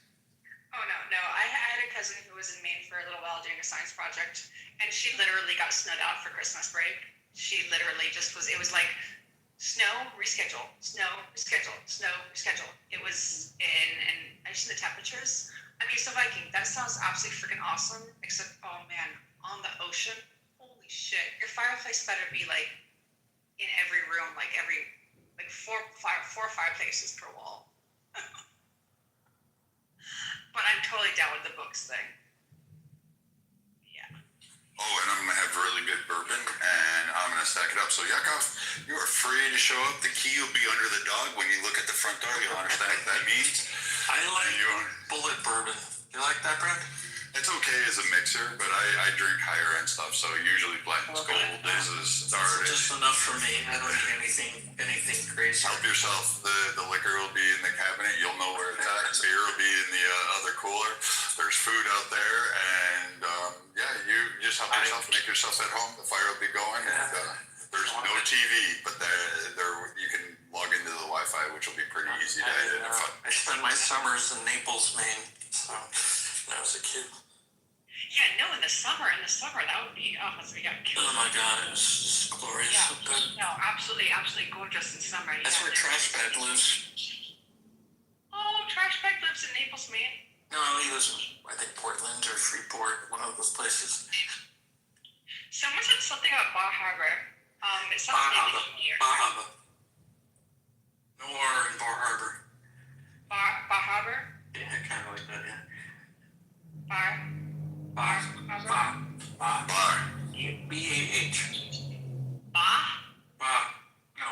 Oh, no. I had a cousin who was in Maine for a little while doing a science project, and she literally got snowed out for Christmas break. She literally just it was like, snow, reschedule, snow, reschedule, snow, reschedule. It was and I just the temperatures. I mean, so Viking, that sounds absolutely freaking awesome, except, oh man, on the ocean, holy shit. Your fireplace better be like in every room, like four fireplaces per wall. But I'm totally down with the books thing. Yeah. Oh, and I'm going to have really good bourbon, and I'm going to stack it up. So, Yakov, you are free to show up. The key will be under the dog. When you look at the front door, you'll understand what that means. I like bullet bourbon. You like that, Brent? It's okay as a mixer, but I drink higher end stuff, so usually Blanton's Gold is a start. Just enough for me. I don't need anything crazy. Help yourself. The liquor will be in the cabinet. You'll know where it's at. Beer will be in the other cooler. There's food out there, and you just help yourself. Make yourself at home. The fire will be going. And, there's no TV, but you can log into the Wi-Fi, which will be pretty easy to identify. I spent my summers in Naples, Maine, so when I was a kid. Yeah, no, in the summer, that would be, Oh my god, it was just glorious. Yeah, So good. no, absolutely gorgeous in summer. That's where Trash Bag lives. Oh, Trash Bag lives in Naples, Maine? No, he lives in, I think, Portland or Freeport, one of those places. Someone said something about Bar Harbor. It sounds like here. Bar Harbor. No R in Bar Harbor. Bar Harbor? Yeah, kind of like that, yeah. Bar. B-A-H. Ba? Ba. No,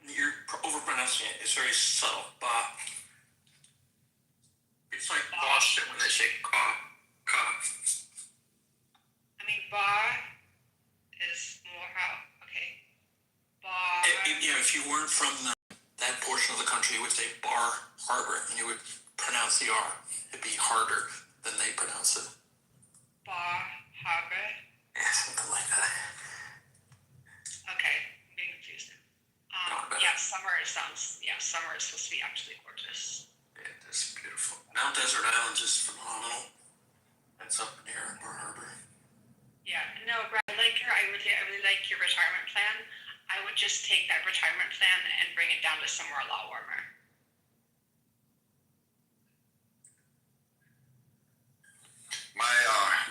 you're overpronouncing it. It's very subtle. Ba. It's like Boston when they say ka. Ka. I mean, bar is more how, okay. Bar. If you weren't from that that portion of the country you would say Bar Harbor, and you would pronounce the R. It'd be harder than they pronounce it. Bar Harbor. Yeah, something like that. Okay, I'm getting confused. Yeah, summer is supposed to be absolutely gorgeous. It is beautiful. Mount Desert Island is phenomenal. That's up near Bar Harbor. Yeah, no, Brad, I really like your retirement plan. I would just take that retirement plan and bring it down to somewhere a lot warmer.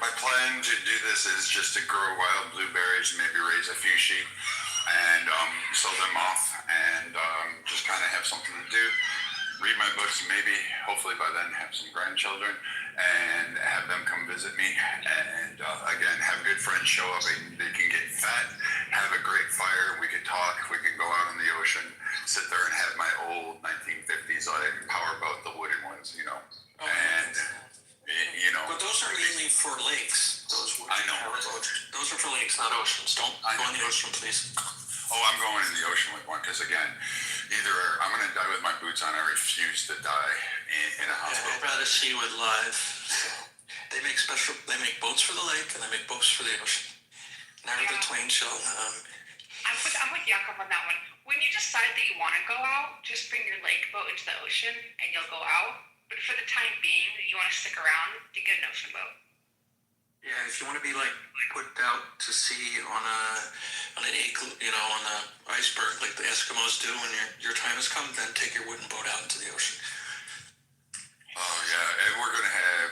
My plan to do this is just to grow wild blueberries, maybe raise a few sheep, and sell them off, and just kind of have something to do. Read my books, maybe, hopefully by then have some grandchildren, and have them come visit me, and again, have good friends show up, and they can get fat, have a great fire, we could talk, we could go out in the ocean, sit there and have my old 1950s powerboat, the wooden ones, you know, and, you know. But those are mainly for lakes. I know. Those are for lakes, not oceans. Don't go in the ocean, please. Oh, I'm going in the ocean with one, because again, either I'm going to die with my boots on, I refuse to die in a hospital. I'd rather see you alive. They make boats for the lake, and they make boats for the ocean. Never the twain shall. I'm with Jakob on that one. When you decide that you want to go out, just bring your lake boat into the ocean, and you'll go out. But for the time being, you want to stick around to get an ocean boat. Yeah, if you want to be like put out to sea on an igloo, on an iceberg like the Eskimos do when your time has come, then take your wooden boat out into the ocean. Oh yeah, and we're gonna have.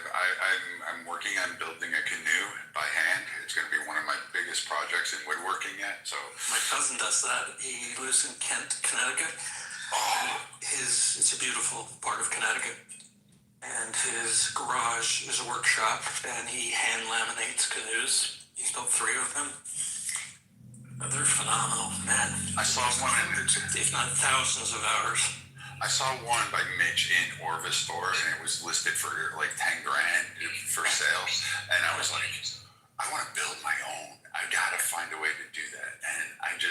I'm working on building a canoe by hand. It's gonna be one of my biggest projects in woodworking yet. So my cousin does that. He lives in Kent, Connecticut. It's a beautiful part of Connecticut. And his garage is a workshop, and he hand laminates canoes. He's built 3 of them. They're phenomenal, man. I saw one, if not thousands of hours. I saw one by Mitch in Orvis store, and it was listed for like $10,000 for sale. And I was like, I want to build my own. I gotta find a way to do that. And I've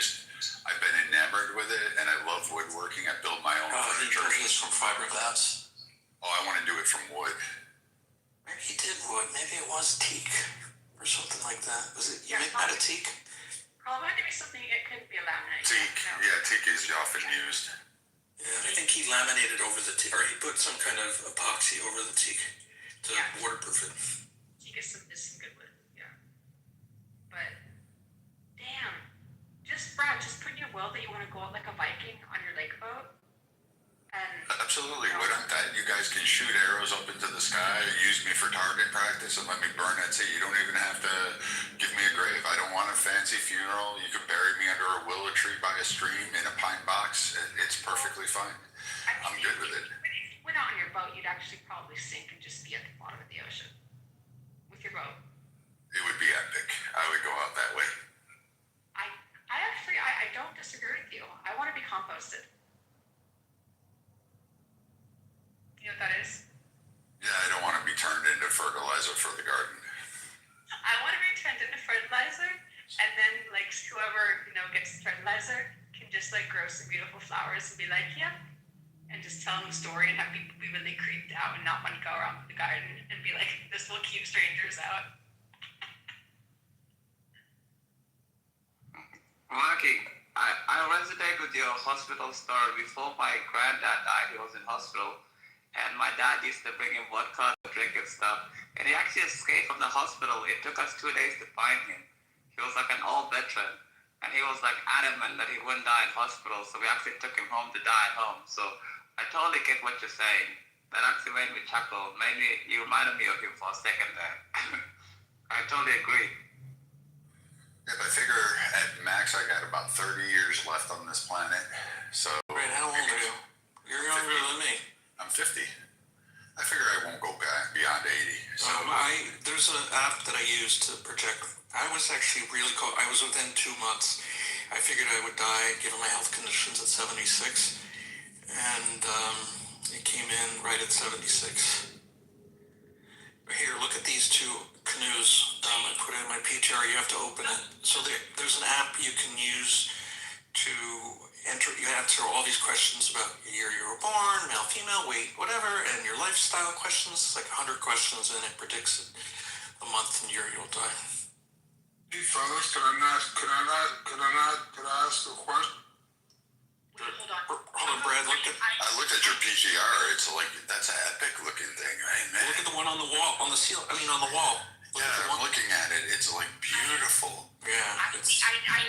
been enamored with it, and I love woodworking. I build my own furniture. He does from fiberglass. Oh, I want to do it from wood. Maybe he did wood. Maybe it was teak or something like that. Was it? You make that a teak? Probably to be something. It could be a laminate. Teak. No. Yeah, teak is often used. Yeah, I think he laminated over the teak, or he put some kind of epoxy over the teak to waterproof it. Teak is some good wood. Yeah. But damn, Brad, just put in your will that you want to go out like a Viking on your lake boat. Absolutely. Wouldn't that? You guys can shoot arrows up into the sky, use me for target practice, and let me burn at sea. You don't even have to give me a grave. I don't want a fancy funeral. You can bury me under a willow tree by a stream in a pine box. It's perfectly fine. I'm good with it. If you went out on your boat, you'd actually probably sink and just be at the bottom of the ocean with your boat. It would be epic. I would go out that way. I don't disagree with you. I want to be composted. You know what that is? Yeah, I don't want to be turned into fertilizer for the garden. I want to be turned into fertilizer, and then like whoever gets fertilizer can just like grow some beautiful flowers and be like, yep, and just tell them the story and have people be really creeped out and not want to go around the garden and be like, this will keep strangers out. Marky, I resonated with your hospital story. Before my granddad died, he was in hospital. And my dad used to bring him vodka to drink and stuff. And he actually escaped from the hospital. It took us 2 days to find him. He was like an old veteran. And he was like adamant that he wouldn't die in hospital. So we actually took him home to die at home. So I totally get what you're saying. That actually made me chuckle. Maybe you reminded me of him for a second there. I totally agree. If I figure at max I got about 30 years left on this planet. So Right, how old are you? You're younger than me. I'm 50. I figure I won't go back beyond 80. So there's an app that I use to project. I was actually really cold. I was within 2 months. I figured I would die given my health conditions at 76. And it came in right at 76. Here, look at these 2 canoes. I put it in my PTR. You have to open it. So there's an app you can use to you answer all these questions about the year you were born, male, female, weight, whatever, and your lifestyle questions. It's like 100 questions, and it predicts the month and year you'll die. Hey fellas, could I ask a question? Hold on, Brad. I looked at your PGR. It's like, that's an epic looking thing, right, man? Look at the one on the wall, on the ceiling. I mean, on the wall. Yeah, I'm looking at it. It's like beautiful. Yeah. I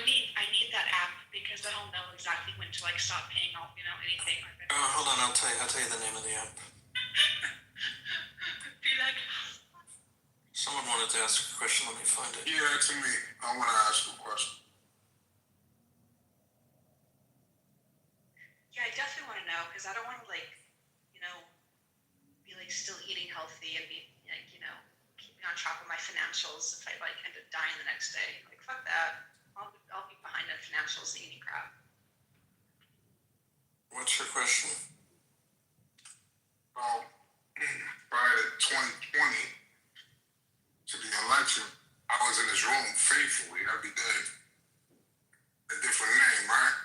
need that app because then I'll know exactly when to like stop paying off, anything like that. Hold on, I'll tell you the name of the app. Be like, Someone wanted to ask a question. Let me find it. Yeah, to me. I want to ask a question. yeah, I definitely want to know because I don't want to be like still eating healthy and be like, keeping on top of my financials if I like end up dying the next day. Like fuck that. I'll be behind on financials and eating crap. What's your question? Well, prior to 2020, to the election, I was in this room faithfully every day. A different name, right?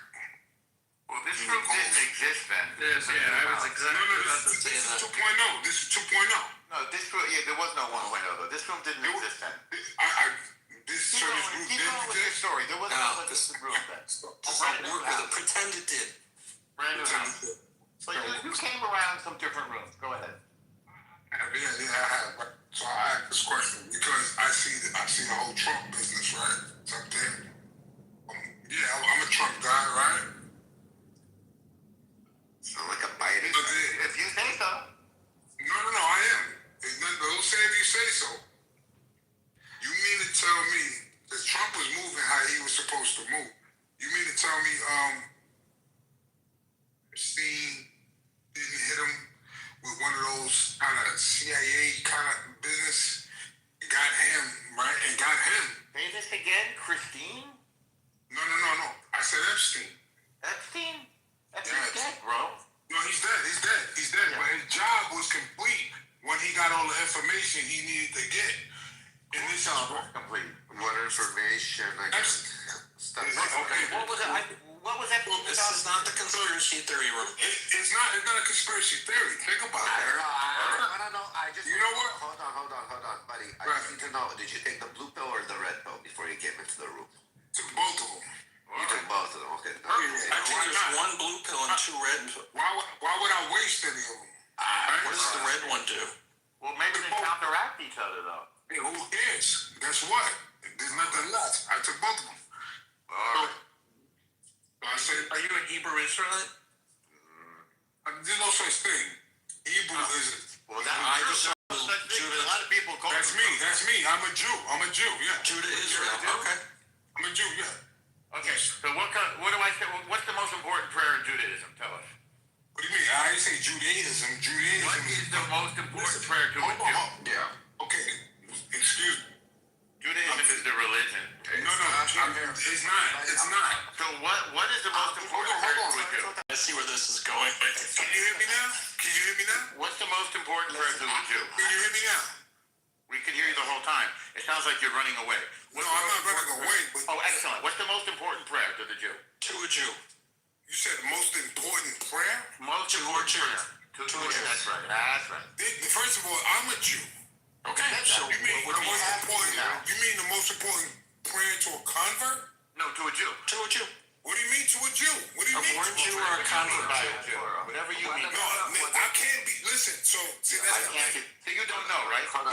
Well, this room didn't exist then. I was exactly about to say that. This is 2.0. No, this room, there was no 1.0 though. This room didn't exist then. This Keep going with the story. There was no this room then. Pretend it did. Brand new house. So you came around some different rooms. Go ahead. Yeah, I have. So I asked this question because I see the whole Trump business, right? It's up there. I'm a Trump guy, right? So like a Biden. If you say so. No, I am. Don't say if you say so. You mean to tell me that Trump was moving how he was supposed to move? You mean to tell me, Epstein didn't hit him with one of those kind of CIA kind of business? It got him, right? It got him. Say this again, Christine? No. I said Epstein. Epstein? Epstein's dead, bro. No, he's dead. Yeah. But his job was complete when he got all the information he needed to get. And this job was complete. What information? Okay, what was it? What was that? This is not the conspiracy theory room. It's not a conspiracy theory. Think about it. I don't know. You know what? Hold on, buddy. I just need to know, did you take the blue pill or the red pill before you came into the room? Took both of them. You took both of them, okay. Actually, there's one blue pill and two red pills. Why would I waste any of them? What does the red one do? Well, maybe they counteract each other, though. Hey, who cares? Guess what? There's nothing left. I took both of them. All right. Are you an Hebrew Israelite? There's no such thing. Hebrew is. Well, I just saw a lot of people call That's me. I'm a Jew, yeah. Judah Israel. Okay. I'm a Jew, yeah. Okay, so what do I say? What's the most important prayer in Judaism? Tell us. What do you mean? I didn't say Judaism. What is the most important prayer to a Jew? Yeah. Okay. Excuse me. Judaism is the religion. No. It's not. So what is the most important prayer to a Jew? I see where this is going. Can you hear me now? What's the most important prayer to a Jew? Can you hear me now? We could hear you the whole time. It sounds like you're running away. I'm not running away. But excellent. What's the most important prayer to the Jew? To a Jew. You said most important prayer? Most important prayer. To a Jew. That's right. First of all, I'm a Jew. Okay. So you mean the most important prayer to a convert? No, to a Jew. To a Jew. What do you mean to a Jew? What do you mean? A born Jew or a convert? Whatever you mean. No, I can't be. Listen, so see that's. So you don't know, right? No.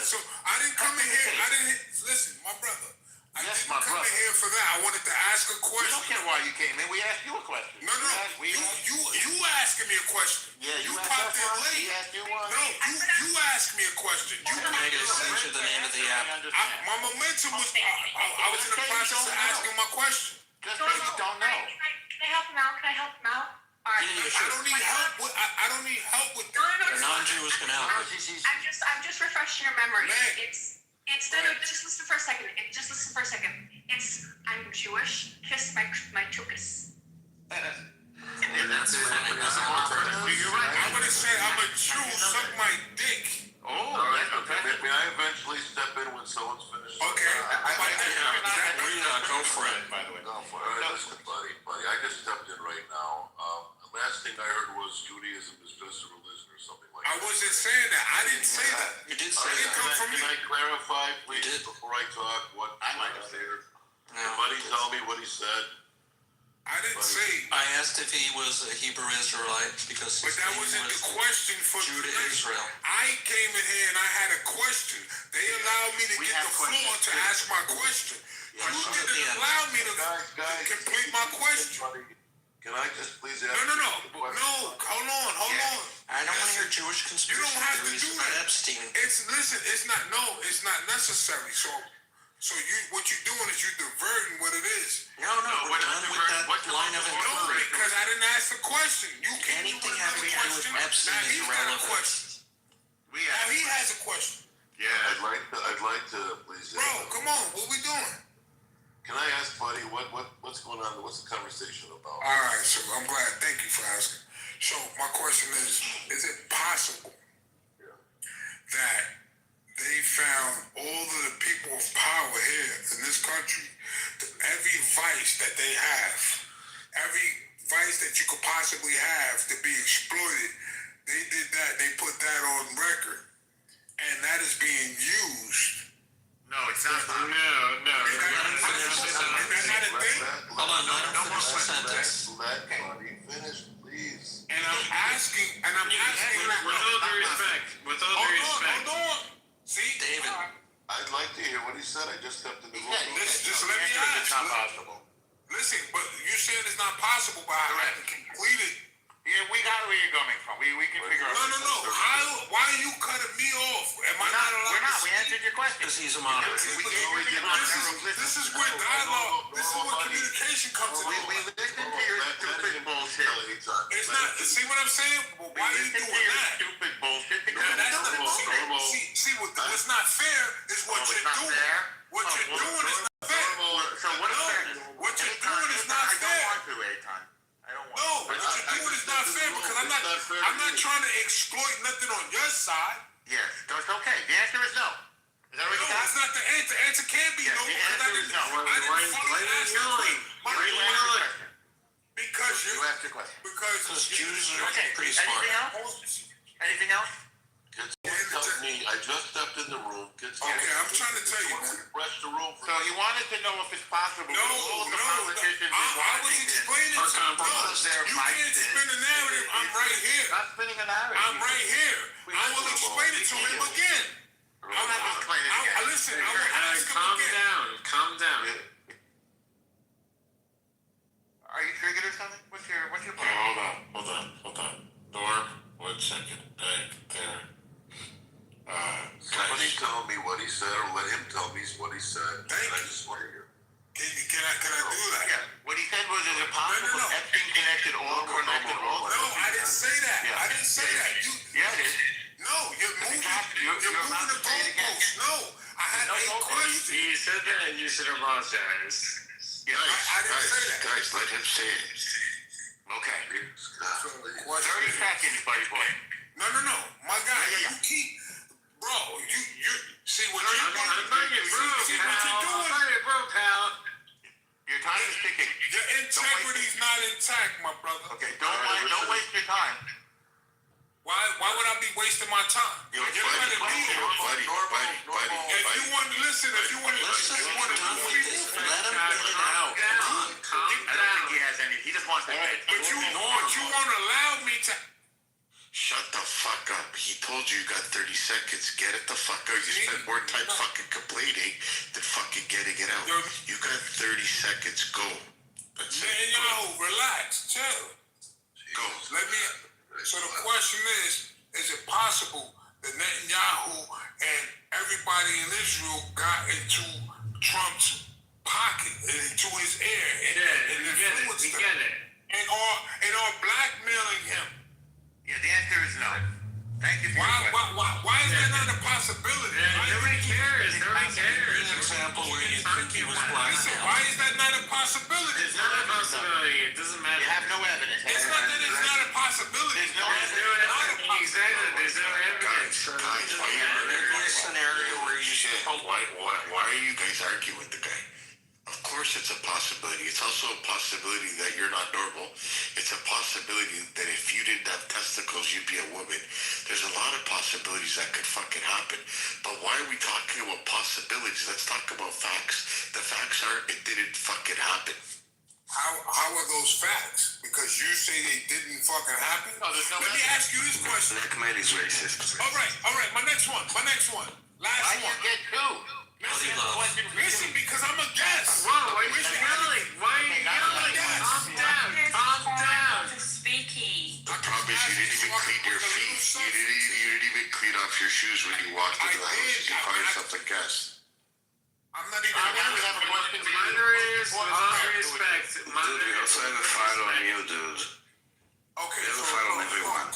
So I didn't come in here. Listen, my brother. I didn't come in here for that. I wanted to ask a question. We don't care why you came in. We asked you a question. No. You asking me a question. Yeah, you popped in late. He asked you one. No, you asked me a question. You mentioned the name of the app. My momentum was. I was in the process of asking my question. Just because you don't know. Can I help him out? All right. Yeah, sure. I don't need help with that. A non-Jew is going to help. I'm just refreshing your memory. Man. Just listen for a second. I'm Jewish. Kiss my chukas. That's funny. You're right. I'm gonna say I'm a Jew. Suck my dick. Oh, All right. okay. May I eventually step in when someone's finished? Okay. Go for it. By the way. Go for it. All right, listen, buddy. I just stepped in right now. The last thing I heard was Judaism is just a religion or something like that. I wasn't saying that. I didn't say that. You did It say didn't that. come from Can me. I clarify, please, before I talk, what I might have said? Can buddy tell me what he said? I didn't say. I asked if he was a Hebrew Israelite because But his that name wasn't the was question for Judah tonight. Israel. I came in here and I had a question. They allowed me to We get have the floor questions to too. ask my question. You Questions at the didn't end. allow me to Guys, complete my question. Can I just please ask No. you the question? No, hold on. I don't want to hear Jewish conspiracy You don't have to theories do about that. Epstein. It's not necessary. So what you're doing is you're diverting what it is. No, we're done with that line of No, inquiry. because I didn't ask the question. You came Anything with having another to do with question. Epstein Now is he's got a irrelevant. question. Now he has a question. Yeah. I'd like to please. Bro, come on. What we doing? Can I ask, buddy, what's going on? What's the conversation about? All right, so I'm glad. Thank you for asking. So my question is it possible that they found all of the people of power here in this country, every vice that they have, every vice that you could possibly have to be exploited, they did that, they put that on record, and that is being used. No, it's not. No. Is that not a thing? Hold on, let him No more finish the sentence. Let buddy finish, please. And I'm asking. With all due respect. Hold on. See, David. I'd like to hear what he said. I just stepped in the room. Just let me It's not ask. possible. Listen, but you said it's not possible, but I haven't completed. Yeah, we got where you're coming from. We can figure out. No. Why are you cutting me off? Am I not allowed We're not. to We speak? answered your question. Because he's a moderator. This is where dialogue, this is where communication comes in. We listened to your stupid bullshit. It's not, see what I'm saying? Well, why are you doing that? Stupid bullshit. Now, that's not, what's not fair is what you're doing. What you're doing is not fair. So what is fairness? What you're doing is not fair. I don't want to, Eitan. I don't want to. No, what you're doing is not fair because I'm not trying to exploit nothing on your side. Yes, that's okay. The answer is no. Is that what you No, got? it's not the answer. The answer can't be Yes, no the because answer is no. I didn't fully ask the question. Why do you ask the question? Because You asked the question. because Jews are Okay. pretty smart. Anything else? I just stepped in the room. Okay, I'm trying to tell you. Refresh the room. So you wanted to know if it's possible. No, all the politicians in I was Washington explaining are something. compromised their You rights can't to- spin the narrative. I'm right here. Not spinning a narrative. I'm right here. I will explain it to him again. I'm not explaining it again. Listen, I will ask him again. Calm down. Are you triggered or something? What's your Oh, problem? hold on. Norm, 1 second. Back there. Somebody tell me what he said, or let him tell me what he said. Thank I you. just want to hear. Can I do that? Yeah. What he said was, is it possible No. Epstein connected all connected all? No, I didn't say that. Yeah. I didn't say that. Yeah, it is. No, you're moving You're about the to say it again. goalposts. No, I had a question. You said that and you should apologize. Yeah. I didn't say that. Guys, let him say it. Okay. So, 30 seconds, buddy boy. No. My guy, Yeah. you keep, bro, you see what I'm you're not doing. your bro, See what you're doing. pal. Your time is ticking. Your integrity's not intact, my brother. Okay, don't waste your time. Why would I be wasting my time? Yo, You're buddy, gonna be here. buddy. If you want to listen, Let's just be done with this. Let him get it out. Come on, calm I don't think he has any. He just wants to. But you won't allow me to. Shut the fuck up. He told you got 30 seconds. Get it the fuck out. You spend more time fucking complaining than fucking getting it out. You got 30 seconds. Go. That's it. Netanyahu, relax, chill. Go. So the question is it possible that Netanyahu and everybody in Israel got into Trump's pocket and into his ear and influenced him and are blackmailing him? Yeah, the answer is no. Thank you for your question. Why is that not a possibility? Nobody cares. An example where you think he was blackmailed. Why is that not a possibility? It's not a possibility. It doesn't matter. You have no evidence. It's not that it's not a possibility. There's no evidence. Exactly. There's no evidence. Guys, why are you guys arguing with the guy? Of course it's a possibility. It's also a possibility that you're not normal. It's a possibility that if you didn't have testicles, you'd be a woman. There's a lot of possibilities that could fucking happen. But why are we talking about possibilities? Let's talk about facts. The facts are it didn't fucking happen. How are those facts? Because you say they didn't fucking happen? Let me ask you this question. Black man is racist. All right. My next one. Last one. Why you get two? Listen, because I'm a guest. Whoa, why are you yelling? Why are you yelling? Calm down. Speaking. I promise you didn't even clean your feet. You didn't even clean off your shoes when you walked into the house. You call yourself a guest. I'm not even. With all respect. Dude, we also have a file on you, dude. Okay, we have a file on everyone.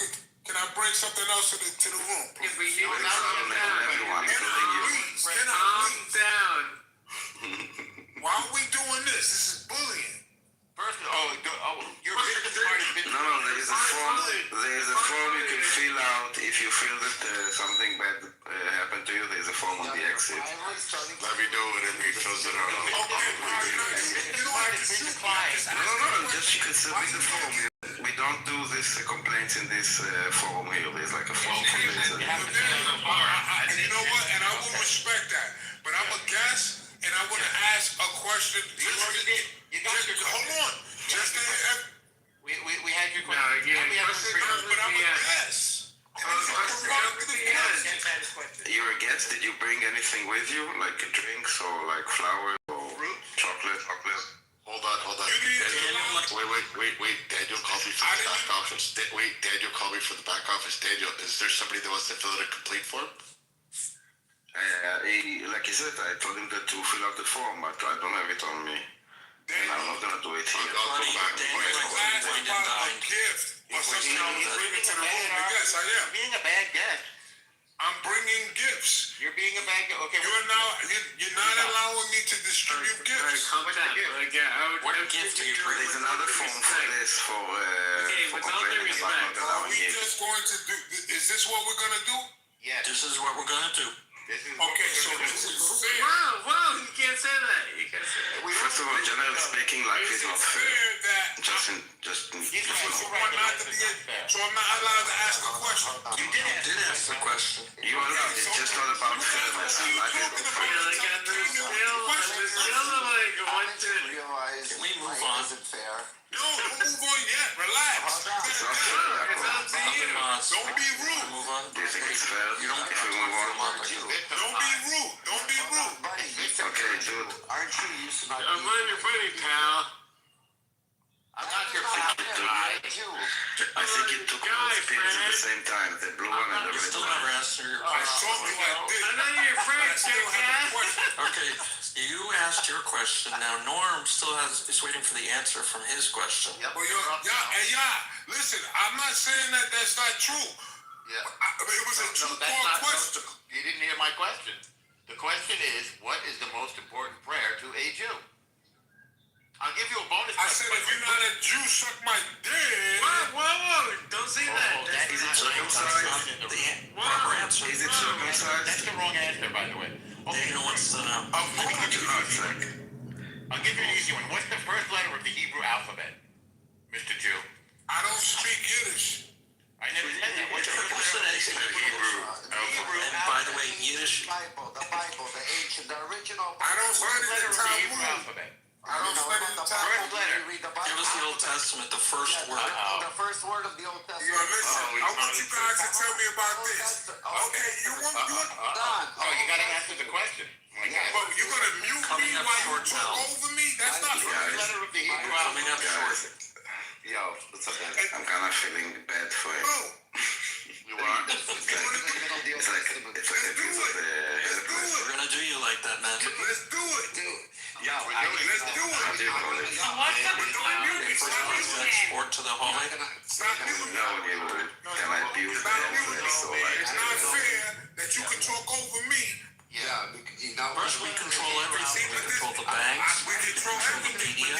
Can I bring something else to the room? If we We have a file on everyone, including you. Calm down. Why are we doing this? This is bullying. First, your business card has been. No, there is a form. There is a form you can fill out if you feel that something bad happened to you. There is a form on the exit. Let me know whenever you close it out. No, just you can submit the form. We don't do this complaints in this forum here. There's like a form for this. And you know what? And I will respect that. But I'm a guest, and I want to ask a question. Hold on. We had your question. But I'm a guest. You're a guest. Did you bring anything with you, like drinks or like flowers or chocolate? Hold on. Wait. Daniel called me from the back office. Daniel called me from the back office. Daniel, is there somebody that wants to fill out a complaint form? Like I said, I told him to fill out the form, but I don't have it on me. And I'm not gonna do it here. I'll go back. A gift or something. I'm bringing to the room. Yes, I am. Being a bad guest. I'm bringing gifts. You're being a bad guest. Okay. You're not allowing me to distribute gifts. Calm down. What gift are you bringing? There's another form for this for complaining about not allowing Are we gifts. just going to do? Is this what we're gonna do? Yes. This is what we're gonna do. Okay, so this is fair. Whoa, you can't say that. First of all, generally speaking, life is not fair. So I'm not allowed to ask a question. You did ask the question. You are allowed. It's just not about fairness. Life is not fair. Can we move on? No, don't move on yet. Relax. It's not fair. Don't be rude. Move on. Do you think it's fair if we move on? Don't be rude. Okay, dude. Aren't you used to not I'm glad you're funny, pal. I'm not your favorite guy. I think you took both pills at the same time, the blue one and the red Still one. never answered your I question. told you I did. I'm not your friend, jackass. Okay, you asked your question. Now Norm still is waiting for the answer from his question. Well, listen, I'm not saying that that's not true. Yeah. It was a two-part question. You didn't hear my question. The question is, what is the most important prayer to a Jew? I'll give you a bonus. I said, if you're not a Jew, suck my dick. Whoa, don't say that. Is it circumcised? Proper answer. Is it circumcised? That's the wrong answer, by the way. Daniel wants to know. I'll give you an easy one. What's the first letter of the Hebrew alphabet, Mr. Jew? I don't speak Yiddish. I never said that. What's the first letter of the Hebrew alphabet? And by the way, Yiddish. The Bible, the ancient, the original. I don't study the Letter of the Hebrew Talmud. alphabet. I don't study the First letter. Give us the Old Testament, the first word. The first word of the Old Testament. Listen, I want you guys to tell me about this. Okay, you want Oh, you gotta answer the question. but you're gonna mute me while you talk over me? That's not First fair. letter of the Hebrew Coming up alphabet. short. Yo, what's up, man? I'm kind of feeling bad for him. You are? It's like a piece of the helpless. We're gonna do you like that, man. Let's do it. Yo, Let's do it. How do you call it? Sport to the hallway. Stop muting. No, can I abuse the helpless? So It's not like, fair that you can talk over me. Yeah, you know. First, we control everything. We control the banks, We control the everything. media.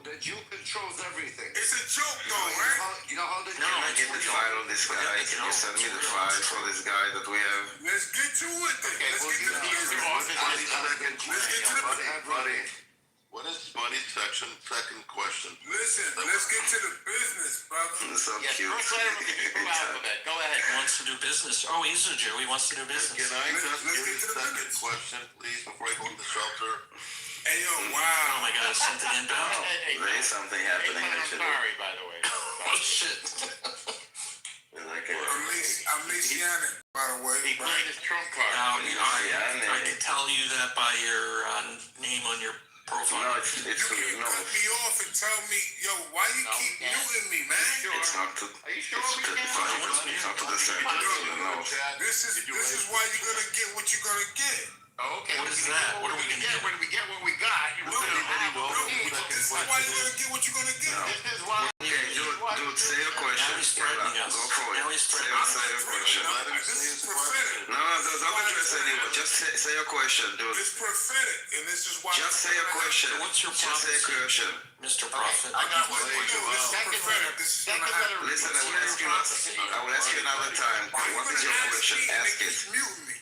The Jew controls everything. It's a joke, though, right? You know how the No, Jew get the the file on this guy. Can you send me the file for this guy that we have? Let's get to it then. Let's get to the business. Let's get to the business. What is money section? Second question. Listen, let's get to the business, brother. So Yes, cute. first letter of the Hebrew alphabet. Go ahead. He wants to do business. Oh, he's a Jew. He wants to do business. Can I just Let's give get you to the the second business. question, please, before I go to the shelter? Hey, yo, Oh wow. my God, is something inbound? There is something happening I'm actually. sorry, by the way. Oh shit. Like I'm Messianic, by the way. He played his trump card. Now, I can tell you that by your name on your profile. No, it's You can cut me off and tell me, yo, why you keep muting me, man? It's not to. Are you sure It's we can? not to the center. No. This is why you're gonna get what you're gonna get. Oh, okay. What is that? What are we gonna get? When we get what we got, No, this is why you're gonna get what you're gonna get. This is why. Okay, dude, say your question. Now he's threatening us. Go for it. Now he's Say threatening your question. This is prophetic. No, don't address anyone. Just say your question, dude. It's prophetic, and this is why. Just say your question. What's your Just say your question. Mr. Prophet? I got one. This is prophetic. This is gonna happen. Listen, I will ask you another time. What is your question? Ask it. Mute me.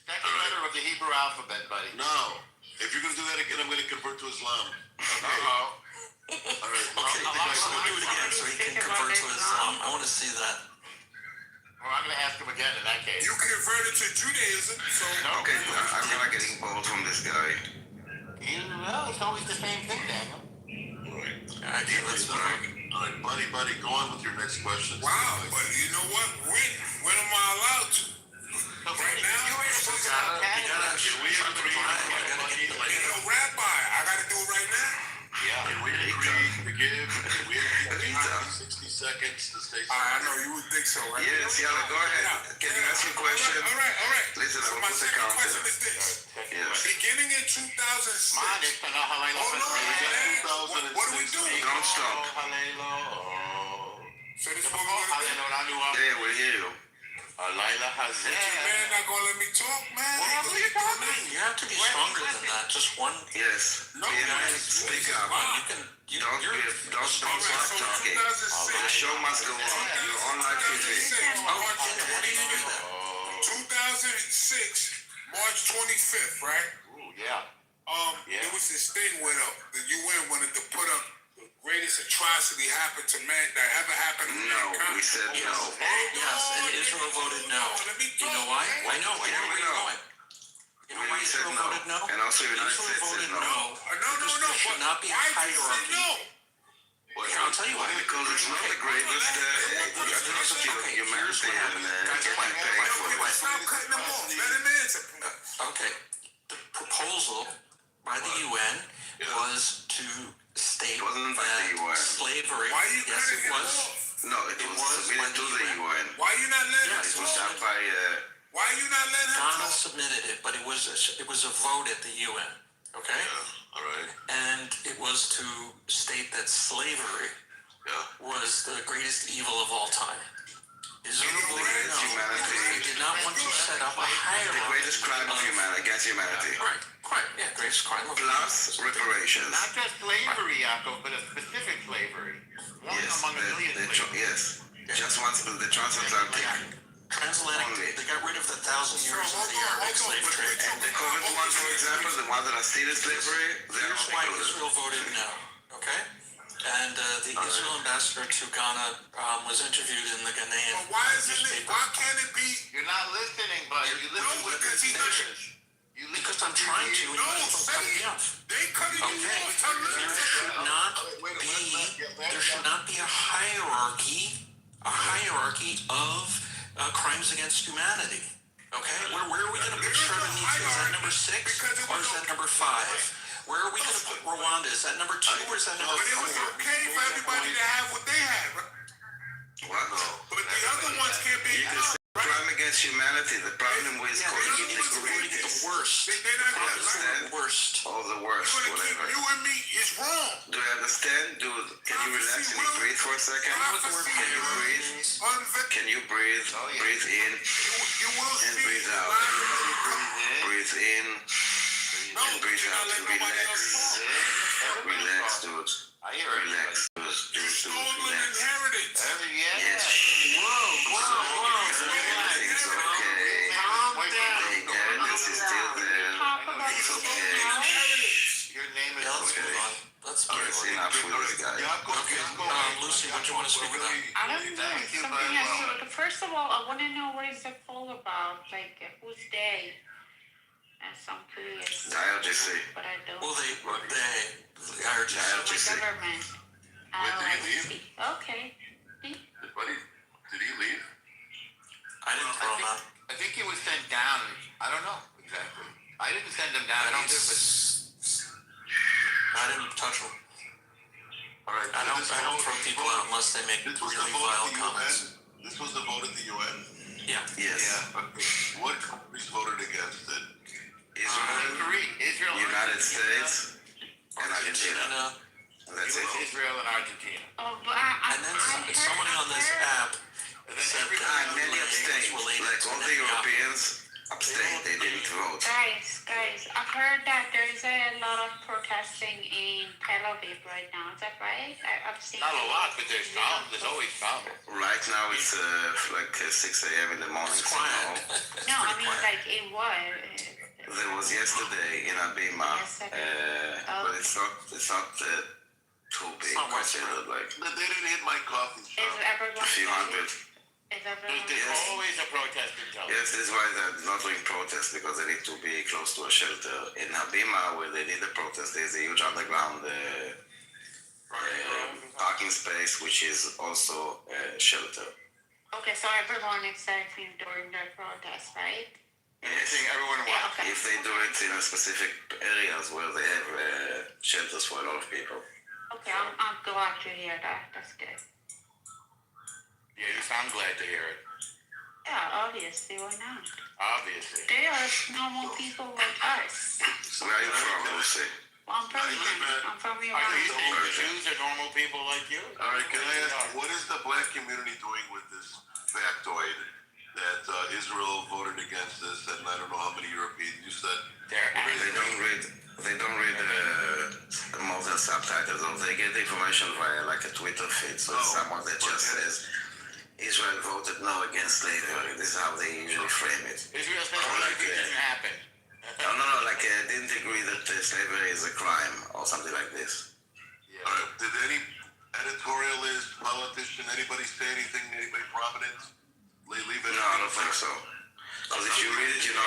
Second letter of the Hebrew alphabet, buddy. No. If you're going to do that again, I'm going to convert to Islam. Uh-oh. All right. Okay, so we'll do it again so he can convert to Islam. I want to see that. Well, I'm going to ask him again in that case. You converted to Judaism, so Okay, I'm not getting bold from this guy. Well, it's always the same thing, Daniel. Okay, let's move on. All right, buddy, go on with your next question. wow. But you know what? When am I allowed to? Right now, Rabbi, I gotta do it right now. Yeah. Can we agree to give? Can we agree to give 60 seconds to say something? I know you would think so, right? Yes, Yalla, go ahead. Can you ask your question? All right. Listen, So I my will put the second counter. question is this. Yes. Beginning in 2006. Hold on, what do we do? Don't stop. So this is what we're gonna do. Yeah, we'll hear you. Laila Hazeh. Man, not gonna let me talk, man. You have to be stronger than that. Just one. Yes. No, Speak up. Don't stop talking. The show must go on. You're on live TV. 2006, March 25th, right? Ooh, yeah. It was this thing where the UN wanted to put up the greatest atrocity happened to man that ever happened to mankind. We said no. Yes, and Israel voted no. You know why? I know where you're going. You know why We said Israel no. voted no? And also United Israel States said voted no. no. No. There should not be a hierarchy. Here, I'll tell you why. Because it's not the greatest atrocity of humanity and Stop cutting them off. Let him answer. Okay. The proposal by the UN was to state that slavery. Why are you Yes, cutting it him was. off? No, it was submitted to the UN. Why are you not letting him It was talk? done by Why are you not letting him Donald talk? submitted it, but it was a vote at the UN. Okay. All right. And it was to state that slavery was the greatest evil of all time. Israel voted no. They did not want to set up a hierarchy. the greatest crime of humanity against humanity. Right. Yeah, greatest crime of Plus reparations. Not just slavery, Yaakov, but a specific slavery. One Yes, among a million slaves. Just once the transatlantic. Transatlantic. They got rid of the 1,000 years of the Arabic slave trade. And the COVID ones, for example, the ones that are still in slavery, they're Here's why Israel voted no. Okay. And the Israel ambassador to Ghana was interviewed in the Ghanaian newspaper. Why can't it be? You're not listening, buddy. You listen with because he's not. Because I'm trying to, and you keep cutting me off. They cutting you Okay. off. Tell them. There should not be a hierarchy of crimes against humanity. Okay? Where are we going to put Srebrenica? Is that number 6 or is that number 5? Where are we going to put Rwanda? Is that number 2 or is that number 4? But it was okay for everybody to have what they had. What? But the other ones can't be. Crime against humanity. The problem with calling it the worst. They're not understand? The worst. Or the worst, whatever. You and me is wrong. Do you understand? Dude, can you relax and breathe for a second? Can you breathe? Can you breathe? Breathe in and breathe out. Breathe in and breathe out. Relax. Relax, dude. I hear it. Relax, dude. Stolen inheritance. it. Yes. Whoa. Everything's okay. Calm down. The evidence is still there. It's okay. Your name is Yeah, let's okay. move on. Let's move It's on. enough with this guy. Okay. Lucy, what do you want to speak about? I don't know. Something has to. First of all, I want to know what is the poll about. Like, who's they? That's I'm curious. The IRGC. But I don't. Well, the IRGC. The government. Wait, did he leave? Okay. Did he leave? I didn't throw him out. I think he was sent down. I don't know exactly. I didn't send him down either, but I didn't touch him. All right. I don't throw people out unless they make really vile comments. This was the vote at the UN? Yeah. Yes. Yeah. What countries voted against it? Israel, United States, and Argentina. That's it. Israel and Argentina. Oh, but And then somebody on this app said that Many abstained. Like all the Europeans abstained. They didn't vote. Guys, I've heard that there's a lot of protesting in Tel Aviv right now. Is that right? I've seen. Not a lot, but there's some. There's always some. Right now it's like 6 a.m. in the morning. So No, I mean like it was. there was yesterday in Abima, but it's not too big considered. Like They didn't hit my coffee shop. Is everyone? a few hundred. Is everyone? There's always a protest in Tel Aviv. Yes, this is why they're not doing protests, because they need to be close to a shelter. In Habima, where they did the protest, there's a huge underground parking space, which is also a shelter. Okay, so everyone is safe during their protest, right? Yes. Everyone Yeah, okay. If they do it in a specific areas where they have shelters for a lot of people. Okay, I'm glad to hear that. That's good. Yeah, you sound glad to hear it. Yeah, obviously, why not? Obviously. They are normal people like us. Where are you from, Lucy? Well, I'm from Iran. I'm from Iran. The Jews are normal people like you? All right, can I ask, what is the black community doing with this factoid that Israel voted against this, and I don't know how many Europeans? You said They don't read modern subtitles, or they get the information via like a Twitter feed. So it's someone that just says Israel voted no against slavery. This is how they usually frame it. Israel says slavery didn't happen. No, like didn't agree that slavery is a crime or something like this. Yeah. All right. Did any editorialist, politician, anybody say anything? Anybody prominent? Leave it. No, I don't think so. Because if you read it, you know,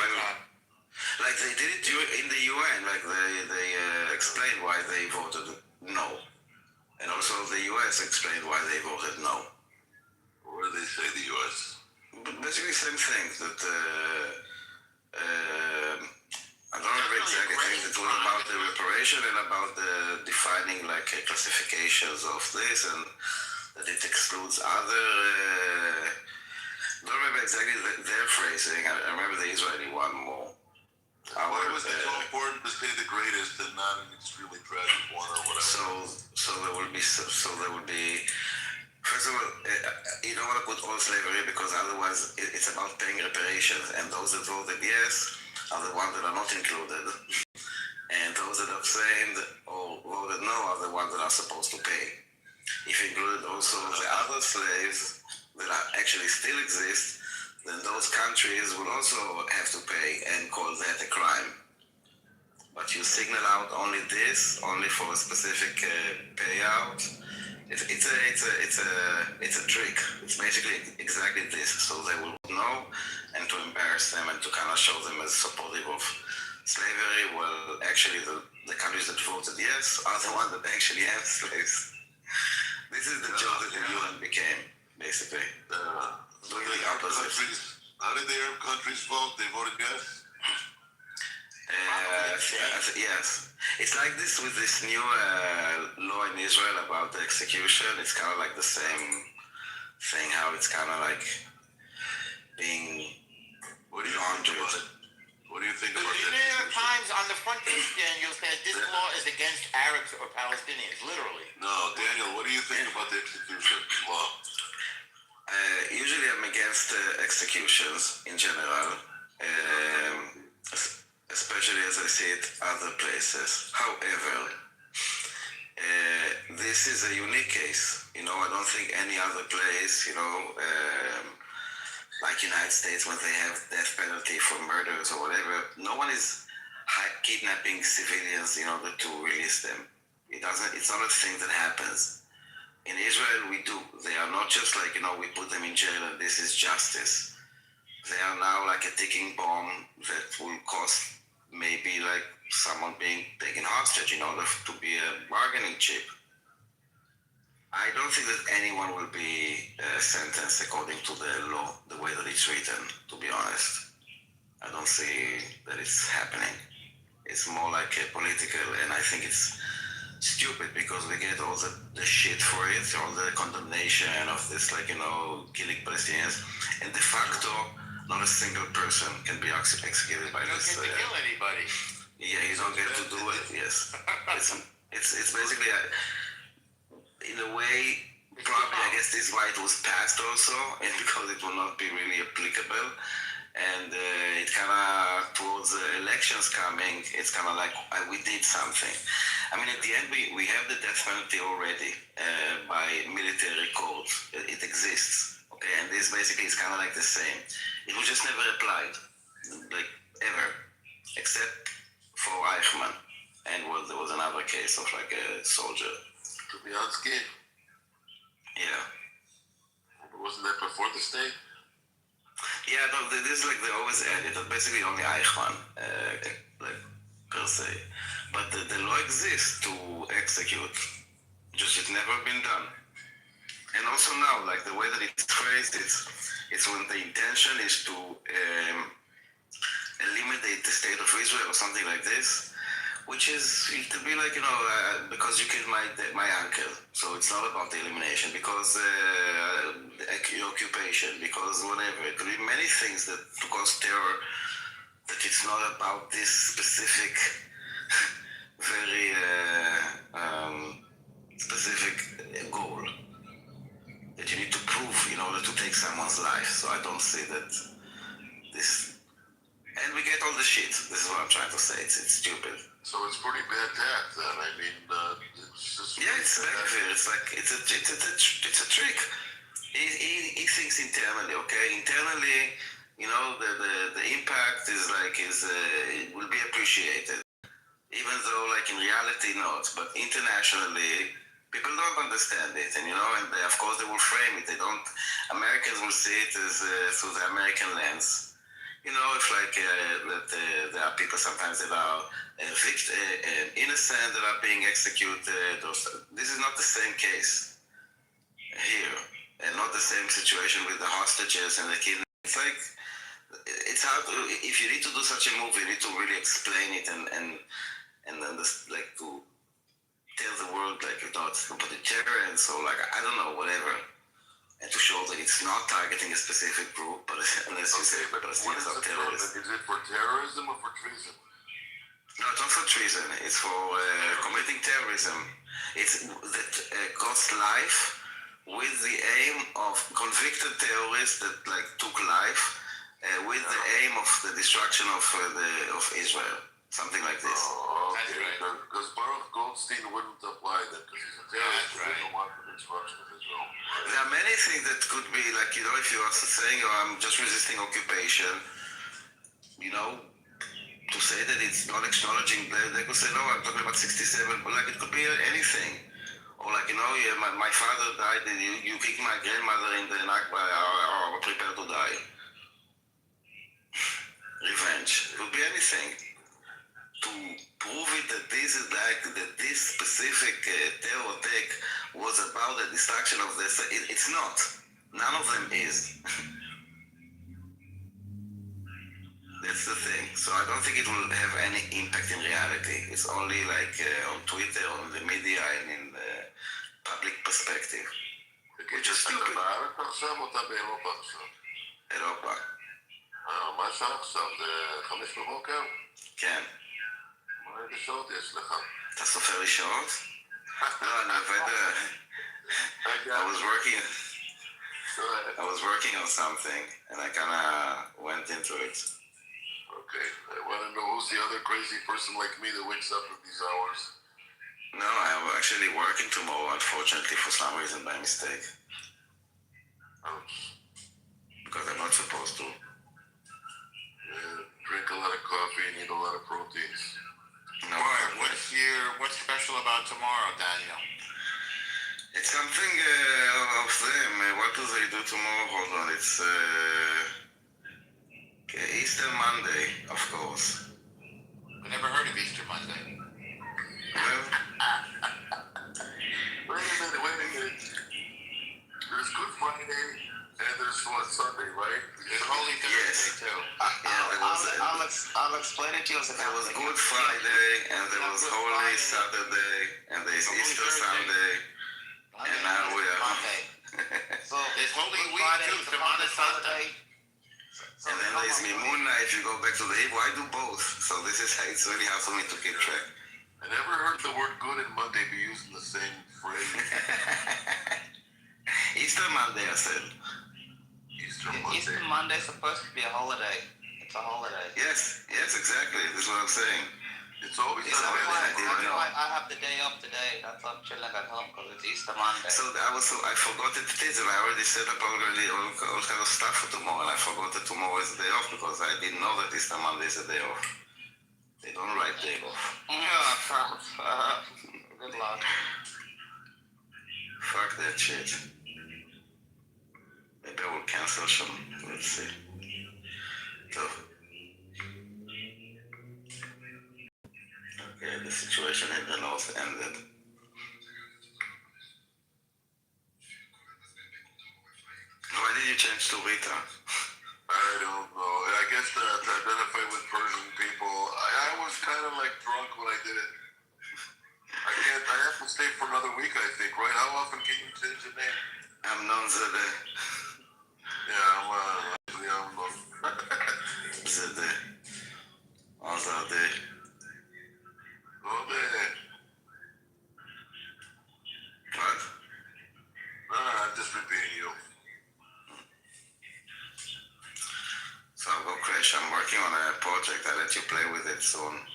like they did it in the UN, like they explained why they voted no, and also the US explained why they voted no. What do they say? The US? But basically, same thing. That I don't remember exactly. I think it was about the reparation and about the defining like classifications of this, and that it excludes other. I don't remember exactly their phrasing. I remember the Israeli one more. Why was it so important to say the greatest and not an extremely tragic one or whatever? So there will be. First of all, you don't want to put all slavery, because otherwise it's about paying reparations, and those that voted yes are the ones that are not included, and those that abstained or voted no are the ones that are supposed to pay. If you included also the other slaves that actually still exist, then those countries will also have to pay and call that a crime. But you signal out only this, only for a specific payout. It's a trick. It's basically exactly this, so they will know, and to embarrass them and to kind of show them as supportive of slavery. Well, actually, the countries that voted yes are the ones that actually have slaves. This is the job that the UN became, basically. Doing the opposite. How did the Arab countries vote? They voted yes? Yes. It's like this with this new law in Israel about the execution. It's kind of like the same thing, how it's kind of like being laundered. What do you think about The that? New York Times on the front page, Daniel, said this law is against Arabs or Palestinians, literally. No, Daniel, what do you think about the execution law? Usually I'm against executions in general, especially as I see it other places. However, this is a unique case. You know, I don't think any other place, you know, like United States, when they have death penalty for murders or whatever, no one is kidnapping civilians in order to release them. It's not a thing that happens. In Israel, we do. They are not just like, you know, we put them in jail and this is justice. They are now like a ticking bomb that will cost maybe like someone being taken hostage in order to be a bargaining chip. I don't think that anyone will be sentenced according to the law, the way that it's written, to be honest. I don't see that it's happening. It's more like a political, and I think it's stupid because we get all the shit for it, all the condemnation of this, like, you know, killing Palestinians, and de facto, not a single person can be executed by this. You don't get to kill anybody. Yeah, you don't get to do it. Yes, it's basically in a way. Probably, I guess this is why it was passed also, and because it will not be really applicable. And it kind of, towards elections coming, it's kind of like we did something. I mean, at the end, we have the death penalty already by military codes. It exists, okay? And this basically is kind of like the same. It was just never applied, like, ever, except for Eichmann. And there was another case of like a soldier. Trubiansky? Yeah. But wasn't that before the state? Yeah, no, this is like they always add it. Basically, only Eichmann, like per se. But the law exists to execute. Just it's never been done. And also now, like the way that it's phrased, it's when the intention is to eliminate the state of Israel or something like this. Which is to be like, you know, because you killed my uncle, so it's not about the elimination, because occupation, because whatever. It could be many things that to cause terror, that it's not about this specific, very specific goal that you need to prove in order to take someone's life. So I don't see that this. And we get all the shit. This is what I'm trying to say. It's stupid. So it's pretty bad tact then. I mean, it's just... Yeah, it's Benavir. It's like, it's a trick. He thinks internally, okay? Internally, you know, the impact is like, it will be appreciated. Even though, like, in reality, not. But internationally, people don't understand it. And, you know, and they, of course, they will frame it. Americans will see it as through the American lens. You know, it's like that there are people sometimes that are innocent that are being executed. This is not the same case here, and not the same situation with the hostages and the kidnapping. It's like, it's hard to, if you need to do such a movie, you need to really explain it and then just, like, to tell the world, like, you know, it's about the terror and so, like, I don't know, whatever. And to show that it's not targeting a specific group, but unless you say Palestinians are terrorists. Is it for terrorism or for treason? No, it's not for treason. It's for committing terrorism. It's that cost life with the aim of convicted terrorists that like took life with the aim of the destruction of Israel. Something like this. Oh, okay. Because Baruch Goldstein wouldn't apply that because he's a terrorist. He doesn't want the destruction of Israel. There are many things that could be like, you know, if you are saying, oh, I'm just resisting occupation, you know, to say that it's not acknowledging, they could say, no, I'm talking about 67, but like it could be anything. Or like, you know, yeah, my father died and you kicked my grandmother in the Nakba, or prepared to die. Revenge. It could be anything. To prove it that this is like, that this specific terror attack was about the destruction of this, it's not. None of them is. That's the thing. So I don't think it will have any impact in reality. It's only like on Twitter, on the media, and in the public perspective. Which is stupid. אתה בארץ עכשיו או אתה באירופה עכשיו? אירופה. מה השעה עכשיו? זה 5 בבוקר? כן. איזה שעות יש לך? אתה סופר לי שעות? לא, אני עובד... I was working on something, and I kind of went into it. Okay, I want to know who's the other crazy person like me that wakes up at these hours. No, I'm actually working tomorrow, unfortunately, for some reason, by mistake. Ouch. Because I'm not supposed to. Yeah, drink a lot of coffee and eat a lot of proteins. No, What's special about tomorrow, Daniel? It's something of them. What do they do tomorrow? Hold on, it's Easter Monday, of course. I never heard of Easter Monday. Well, Wait a minute. There's Good Friday and there's Sunday, right? There's Holy Thursday, too. I'll explain it to you. There was Good Friday, and there was Holy Saturday, and there's Easter Sunday, and now we are Monday. So there's Holy Week too, Semana Santa. And then there's Mimuna. If you go back to the Hebrew, I do both. So this is it's really hard for me to keep track. I never heard the word good and Monday be used in the same phrase. Easter Monday, I said. Easter Monday is supposed to be a holiday. It's a holiday. Yes, exactly. This is what I'm saying. It's always That's why I have the day off today. That's why I'm chilling at home, because it's Easter Monday. So I forgot it is, and I already set up already all kind of stuff for tomorrow, and I forgot that tomorrow is the day off because I didn't know that Easter Monday is a day off. They don't write day off. Yeah, good luck. Fuck that shit. Maybe I will cancel some. Let's see. So. Okay, the situation in the north ended. Why did you change to Rita? I don't know. I guess to identify with Persian people, I was kind of like drunk when I did it. I have to stay for another week, I think, right? How often can you change the name? Amnon Zadeh. Yeah, I'm Zadeh. Zadeh. What? I'm just repeating you. So I'll go crash. I'm working on a project. I'll let you play with it soon.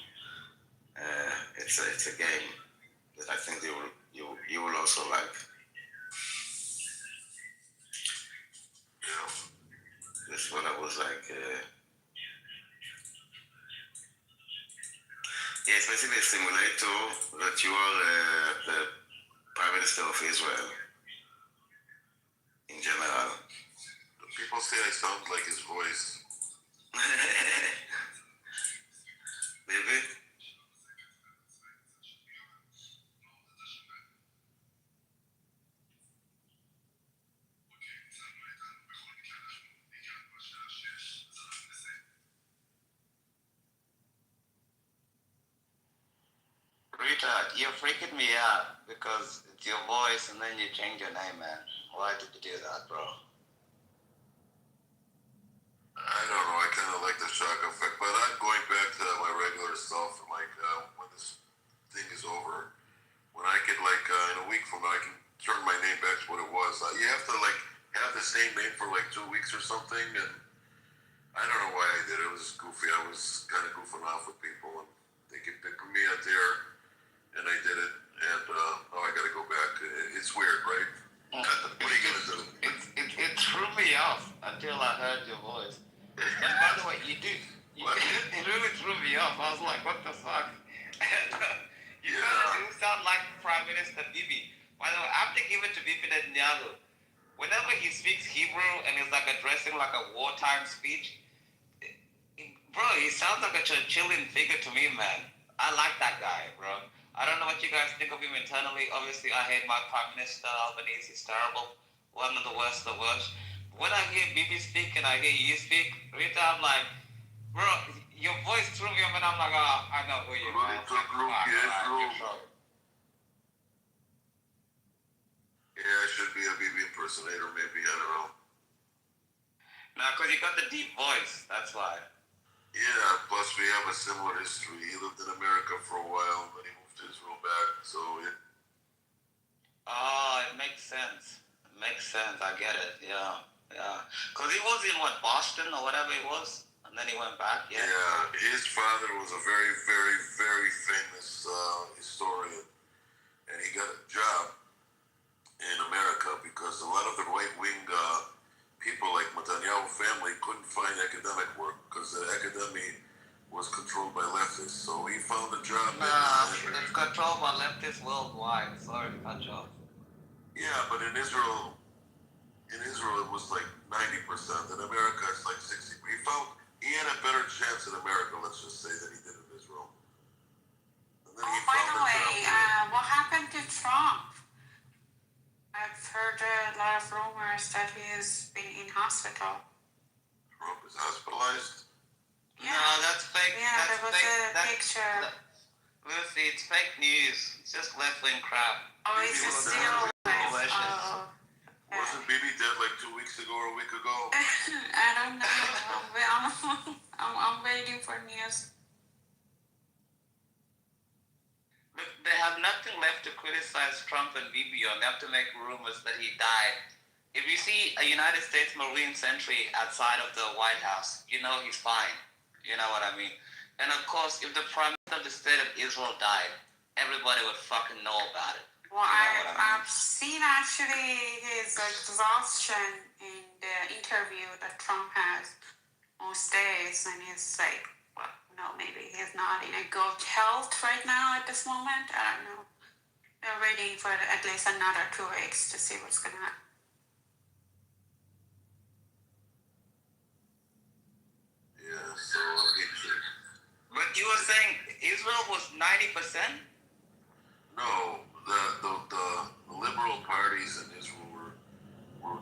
It's a game that I think you will also like. Yeah. This is what I was like. Yeah, it's basically a simulator that you are the Prime Minister of Israel. In general. People say I sound like his voice. Maybe? Rita, you're freaking me out because it's your voice and then you change your name, man. Why did you do that, bro? I don't know. I kind of like the shock effect, but I'm going back to my regular self. Like when this thing is over, when I could in a week from now, I can turn my name back to what it was. You have to have the same name for 2 weeks or something, and I don't know why I did it. It was goofy. I was kind of goofing off with people, and they put me out there, and I did it. And I got to go back. It's weird, right? What are you gonna do? It threw me off until I heard your voice. And by the way, it really threw me off. I was like, what the fuck? You kind of do sound like Prime Minister Bibi. By the way, I have to give it to Bibi Netanyahu. Whenever he speaks Hebrew and is addressing a wartime speech, bro, he sounds like a Churchillian figure to me, man. I like that guy, bro. I don't know what you guys think of him internally. Obviously, I hate my Prime Minister, Albanese. He's terrible. One of the worst of the worst. When I hear Bibi speak and I hear you speak, Rita, I'm like, bro, your voice threw me up and I'm like, oh, I know who you are. Yeah, I should be a BB impersonator, maybe. I don't know. No, because you got the deep voice. That's why. Yeah, plus we have a similar history. He lived in America for a while, then he moved to Israel back, so yeah. Oh, it makes sense. It makes sense. I get it. Yeah. Because he was in, Boston or whatever it was? And then he went back, yeah? Yeah, his father was a very, very, very famous historian. and he got a job in America because a lot of the right-wing people like Netanyahu family couldn't find academic work because the academy was controlled by leftists. So he found a job. It's controlled by leftists worldwide. Sorry to cut you off. Yeah, but in Israel it was like 90%. In America, it's like 60%. He had a better chance in America, let's just say, than he did in Israel. And then By the way, what happened to Trump? I've heard a lot of rumors that he's been in hospital. Trump is hospitalized? Yeah. No, that's fake. Yeah, that's there was fake. a picture. Lucy, it's fake news. It's just left-wing crap. Oh, is it still alive? Wasn't Bibi dead like 2 weeks ago or a week ago? I don't know. I'm waiting for news. Look, they have nothing left to criticize Trump and Bibi on. They have to make rumors that he died. If you see a United States Marine sentry outside of the White House, you know he's fine. You know what I mean? And of course, if the Prime Minister of the State of Israel died, everybody would fucking know about it. Well, I've seen actually his exhaustion in the interview that Trump has most days, and he's like, well, no, maybe he's not in a good health right now at this moment. I don't know. They're waiting for at least another 2 weeks to see what's going to happen. Yeah, so But you were saying Israel was 90%? No, the liberal parties in Israel were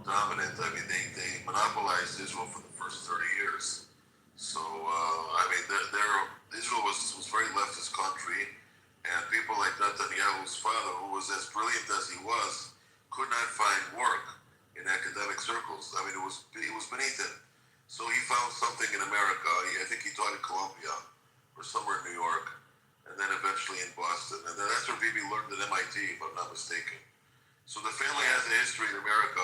dominant. I mean, they monopolized Israel for the first 30 years. So, I mean, Israel was a very leftist country, and people like Netanyahu's father, who was as brilliant as he was, could not find work in academic circles. I mean, it was beneath him. So he found something in America. I think he taught in Columbia or somewhere in New York, and then eventually in Boston. And then that's where Bibi learned at MIT, if I'm not mistaken. So the family has a history in America.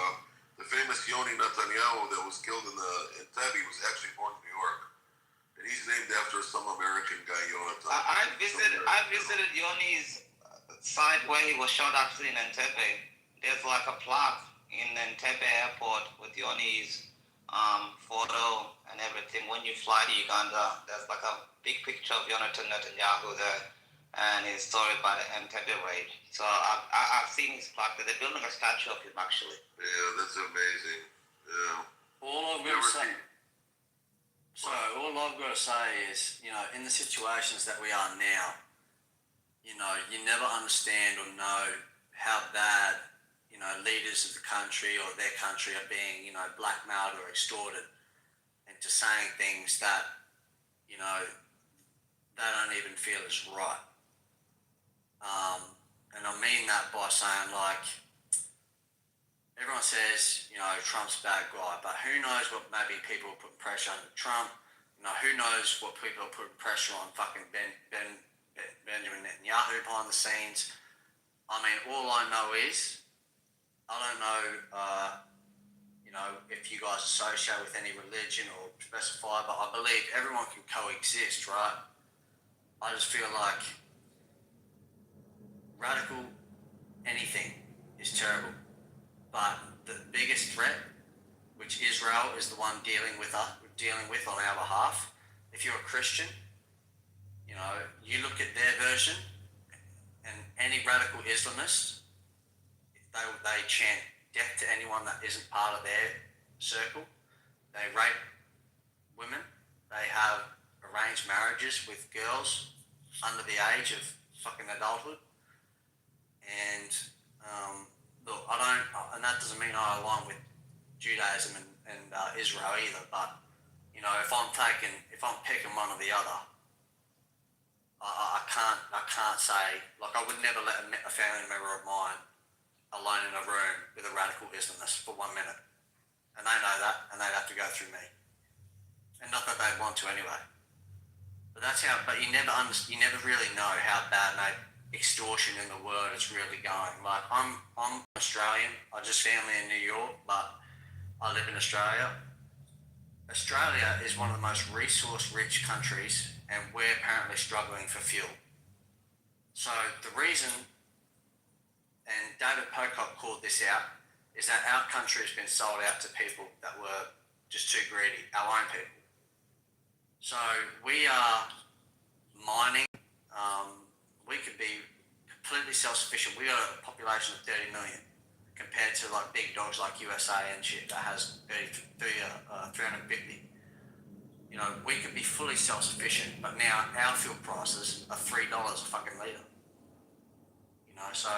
The famous Yoni Netanyahu that was killed in Tabi was actually born in New York. And he's named after some American guy, Yonatan. I visited Yoni's site where he was shot actually in Entebbe. There's like a plaque in Entebbe airport with Yoni's photo and everything. When you fly to Uganda, there's like a big picture of Yonatan Netanyahu there and his story about the Entebbe raid. So I've seen his plaque there. They're building a statue of him actually. Yeah, that's amazing. Yeah. All I've got to say is, you know, in the situations that we are now, you know, you never understand or know how bad, you know, leaders of the country or their country are being, you know, blackmailed or extorted into saying things that, you know, they don't even feel is right. And I mean that by saying, like, everyone says, you know, Trump's a bad guy, but who knows what maybe people are putting pressure on Trump. You know, who knows what people are putting pressure on fucking Benjamin Netanyahu behind the scenes. I mean, all I know is, I don't know, you know, if you guys associate with any religion or specify, but I believe everyone can coexist, right? I just feel like radical anything is terrible. But the biggest threat, which Israel is the one dealing with on our behalf, if you're a Christian, you know, you look at their version, and any radical Islamist, they chant death to anyone that isn't part of their circle. They rape women. They have arranged marriages with girls under the age of fucking adulthood. And look, and that doesn't mean I align with Judaism and Israel either, but, you know, if I'm picking one or the other, I can't say, like, I would never let a family member of mine alone in a room with a radical Islamist for 1 minute. And they know that, and they'd have to go through me. And not that they'd want to anyway. But you never really know how bad, mate, extortion in the world is really going. Like, I'm Australian. I just family in New York, but I live in Australia. Australia is one of the most resource-rich countries, and we're apparently struggling for fuel. So the reason David Pocock called this out, is that our country has been sold out to people that were just too greedy, our own people. So we are mining. We could be completely self-sufficient. We got a population of 30 million compared to like big dogs like USA and shit that has 350. You know, we could be fully self-sufficient, but now our fuel prices are $3 a fucking litre. You know, so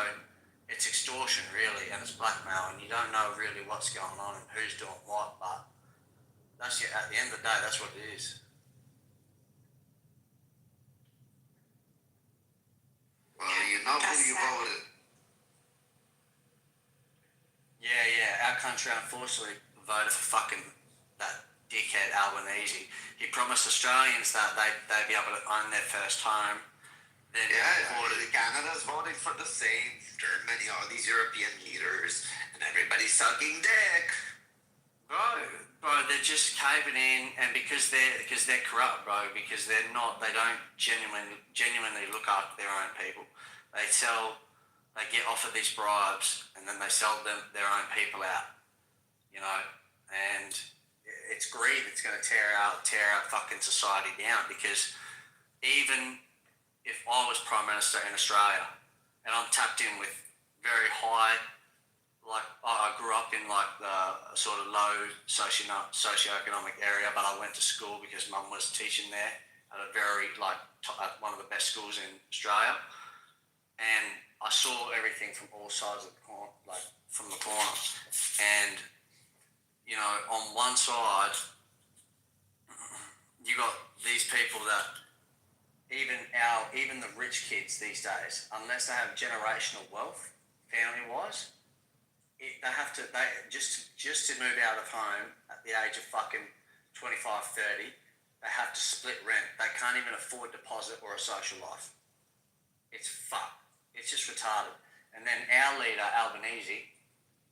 it's extortion really, and it's blackmail, and you don't know really what's going on and who's doing what, but that's at the end of the day, that's what it is. Well, you know who you voted. Yeah, our country unfortunately voted for fucking that dickhead Albanese. He promised Australians that they'd be able to own their first home. Then Canada's voting for the same. Germany, all these European leaders, and everybody's sucking dick. Bro, they're just caving in, and because they're corrupt, bro. Because they don't genuinely look after their own people. They get offered these bribes, and then they sell their own people out. You know, and it's greed. It's going to tear our fucking society down. Because even if I was Prime Minister in Australia, and I'm tapped in with very high, like I grew up in like the sort of low socioeconomic area, but I went to school because Mum was teaching there at a very at one of the best schools in Australia, and I saw everything from all sides of the corner, like from the corner, and you know, on one side, you got these people that even the rich kids these days, unless they have generational wealth, family-wise, they just to move out of home at the age of fucking 25, 30, they have to split rent. They can't even afford deposit or a social life. It's fucked. It's just retarded. And then our leader, Albanese,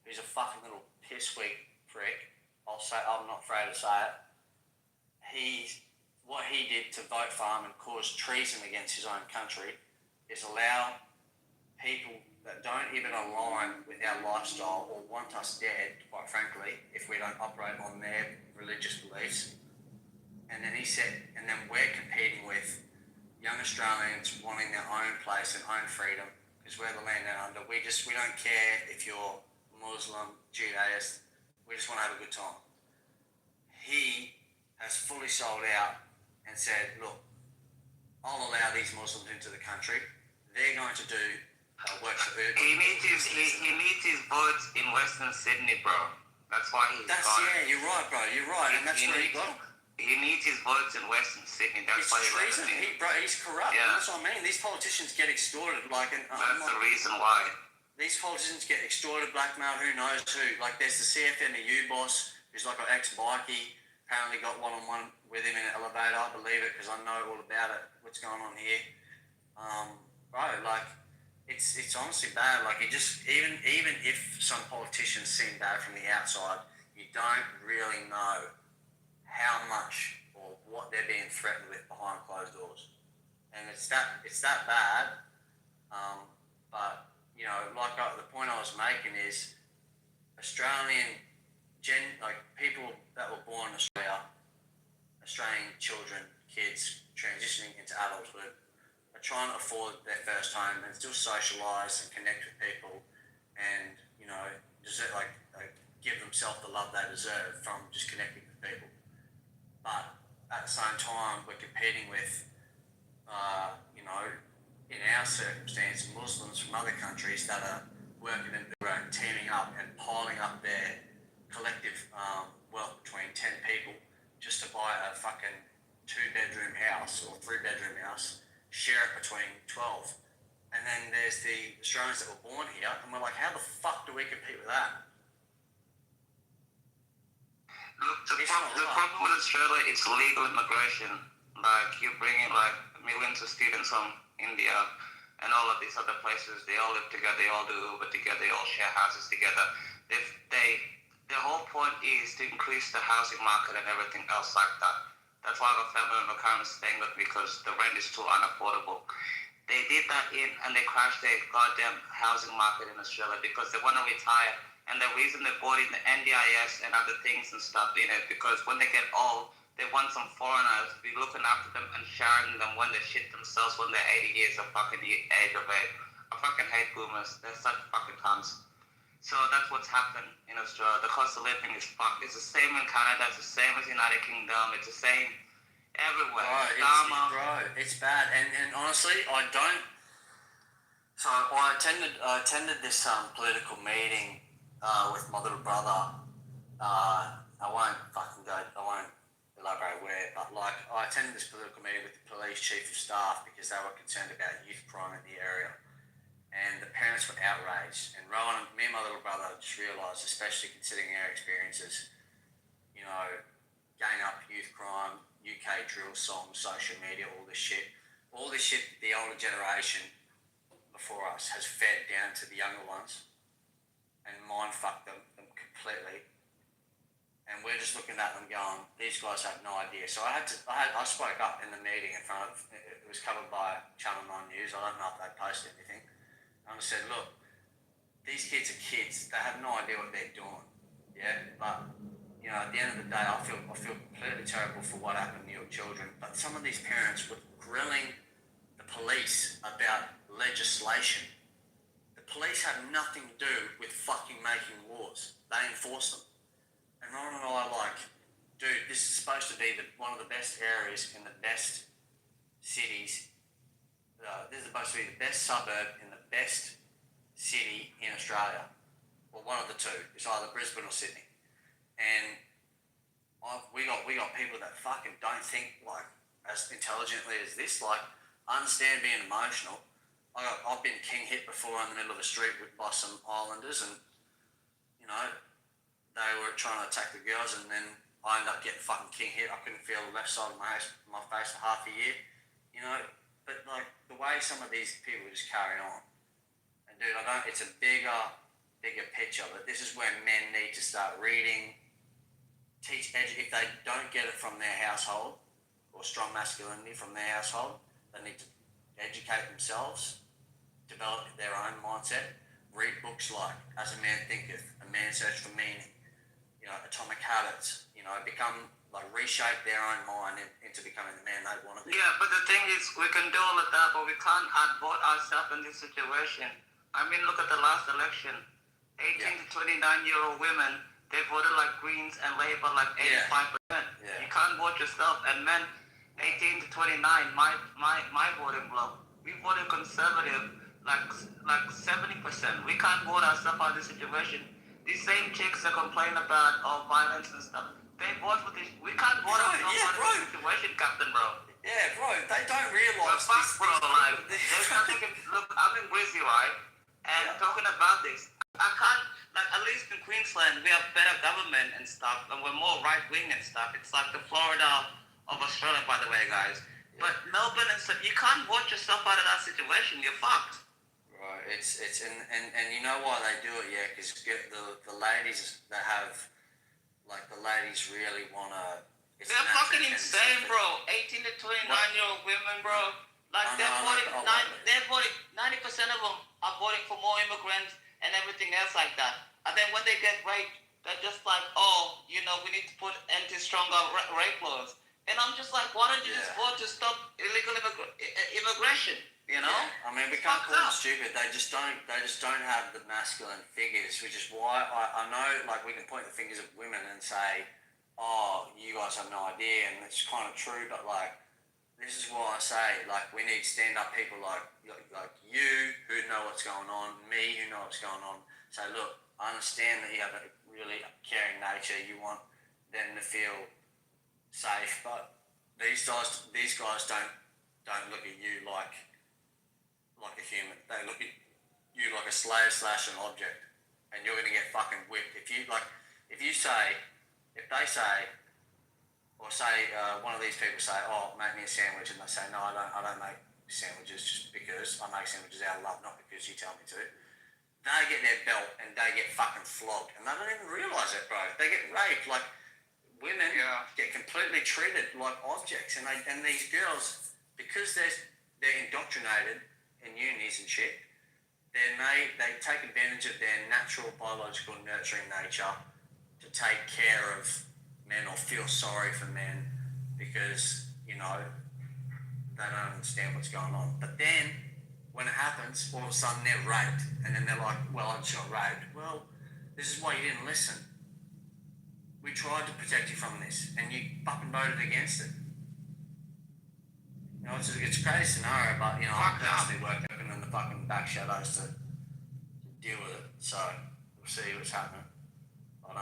who's a fucking little pissweak prick, I'm not afraid to say it, what he did to vote for him and cause treason against his own country is allow people that don't even align with our lifestyle or want us dead, quite frankly, if we don't operate on their religious beliefs. And then and then we're competing with young Australians wanting their own place and own freedom because we're the land down under. We don't care if you're Muslim, Judaist, we just want to have a good time. He has fully sold out and said, look, I'll allow these Muslims into the country. They're going to do work for Uber. He needs his votes in Western Sydney, bro. That's why he's gone. Yeah, you're right, bro. You're right, and that's where he got. He needs his votes in Western Sydney. That's why he's treason. He's corrupt. Yeah. That's what I mean. These politicians get extorted. That's the reason why. These politicians get extorted, blackmailed. Who knows who? Like there's the CFMEU boss who's like an ex-bikie. Apparently got one-on-one with him in an elevator. I believe it because I know all about it. What's going on here, bro? Like it's honestly bad. Like it just even if some politicians seem bad from the outside, you don't really know how much or what they're being threatened with behind closed doors, and it's that bad. But you know, the point I was making is people that were born in Australia, Australian children, kids transitioning into adulthood, are trying to afford their first home and still socialise and connect with people, and you know, give themselves the love they deserve from just connecting with people. But at the same time, we're competing with, you know, in our circumstance, Muslims from other countries that are working in and teaming up and piling up their collective wealth between 10 people just to buy a fucking 2-bedroom house or 3-bedroom house, share it between 12. And then there's the Australians that were born here, and we're like, how the fuck do we compete with that? Look, the problem with Australia, it's legal immigration. Like, you bring in like millions of students from India and all of these other places. They all live together, they all do Uber together, they all share houses together. Their whole point is to increase the housing market and everything else like that. That's why the family in the current is staying with me, because the rent is too unaffordable. They did that and they crashed their goddamn housing market in Australia because they want to retire. And the reason they brought in the NDIS and other things and stuff in it, because when they get old, they want some foreigners to be looking after them and sharing them when they shit themselves when they're 80 years of fucking age of age. I fucking hate boomers. They're such fucking cunts. So that's what's happened in Australia. The cost of living is fucked. It's the same in Canada. It's the same as United Kingdom. It's the same everywhere. It's bad. And honestly, I don't. So I attended this political meeting with my little brother. I won't elaborate where, but like I attended this political meeting with the police chief of staff because they were concerned about youth crime in the area. And the parents were outraged. And Rowan, me and my little brother just realised, especially considering our experiences, you know, gang up youth crime, UK drill songs, social media, all this shit the older generation before us has fed down to the younger ones and mind fucked them completely. And we're just looking at them going, these guys have no idea. So I spoke up in the meeting in front of, it was covered by Channel 9 News. I don't know if they posted anything. I just said, look, these kids are kids. They have no idea what they're doing. Yeah, but you know, at the end of the day, I feel completely terrible for what happened to your children. But some of these parents were grilling the police about legislation. The police have nothing to do with fucking making laws. They enforce them. And Ron and I are like, dude, this is supposed to be one of the best areas in the best cities. This is supposed to be the best suburb in the best city in Australia. Well, one of the two. It's either Brisbane or Sydney. And we got people that fucking don't think like as intelligently as this. Like, I understand being emotional. I've been king hit before in the middle of the street by some islanders, and you know, they were trying to attack the girls, and then I ended up getting fucking king hit. I couldn't feel the left side of my face for half a year, you know. But like the way some of these people just carry on, and dude, it's a bigger picture. But this is where men need to start reading, if they don't get it from their household or strong masculinity from their household, they need to educate themselves, develop their own mindset, read books like As a Man Thinketh, A Man's Search for Meaning, you know, Atomic Habits, you know, reshape their own mind into becoming the man they want to be. Yeah, but the thing is, we can do all of that, but we can't outvote ourselves in this situation. I mean, look at the last election. 18 to 29-year-old women, they voted like Greens and Labour like 85%. Yeah. You can't vote yourself. And men, 18 to 29, my voting bloc, we voted Conservative like 70%. We can't vote ourselves out of this situation. These same chicks that complain about violence and stuff, they vote for this. We can't vote ourselves out of this situation, Captain, bro. Yeah, bro, they don't realise this. Bro, like, there's nothing. Look, I'm in Brizzy, right? And talking about this, I can't, like, at least in Queensland, we have better government and stuff, and we're more right-wing and stuff. It's like the Florida of Australia, by the way, guys. Yeah. But Melbourne and stuff, you can't vote yourself out of that situation. You're fucked. Right, and you know why they do it, yeah? Because the ladies that have, like, the ladies really want to... They're fucking insane, bro. 18 to 29-year-old women, bro. Like, they're voting 90% of them are voting for more immigrants and everything else like that. And then when they get raped, they're just like, oh, you know, we need to put stronger rape laws. And I'm just like, why don't you just vote to stop illegal immigration? You know? Yeah. I mean, we can't call them stupid. They just don't have the masculine figures, which is why I know, like, we can point the fingers at women and say, oh, you guys have no idea, and it's kind of true, but like, this is why I say, like, we need stand-up people like you who know what's going on, me who know what's going on. Say, look, I understand that you have a really caring nature. You want them to feel safe, but these guys don't look at you like a human. They look at you like a slave / an object, and you're gonna get fucking whipped if they say, or say one of these people say, oh, make me a sandwich, and they say, no, I don't make sandwiches just because I make sandwiches out of love, not because you tell me to. They get their belt and they get fucking flogged, and they don't even realise it, bro. They get raped. Like, women get completely treated like objects, and these girls, because they're indoctrinated in unis and shit, they take advantage of their natural biological nurturing nature to take care of men or feel sorry for men because, you know, they don't understand what's going on. But then when it happens, all of a sudden they're raped, and then they're like, well, I just got raped. Well, this is why you didn't listen. We tried to protect you from this, and you fucking voted against it. You know, it's a crazy scenario, but, you know, I personally worked in the fucking back shadows to deal with it. So we'll see what's happening. But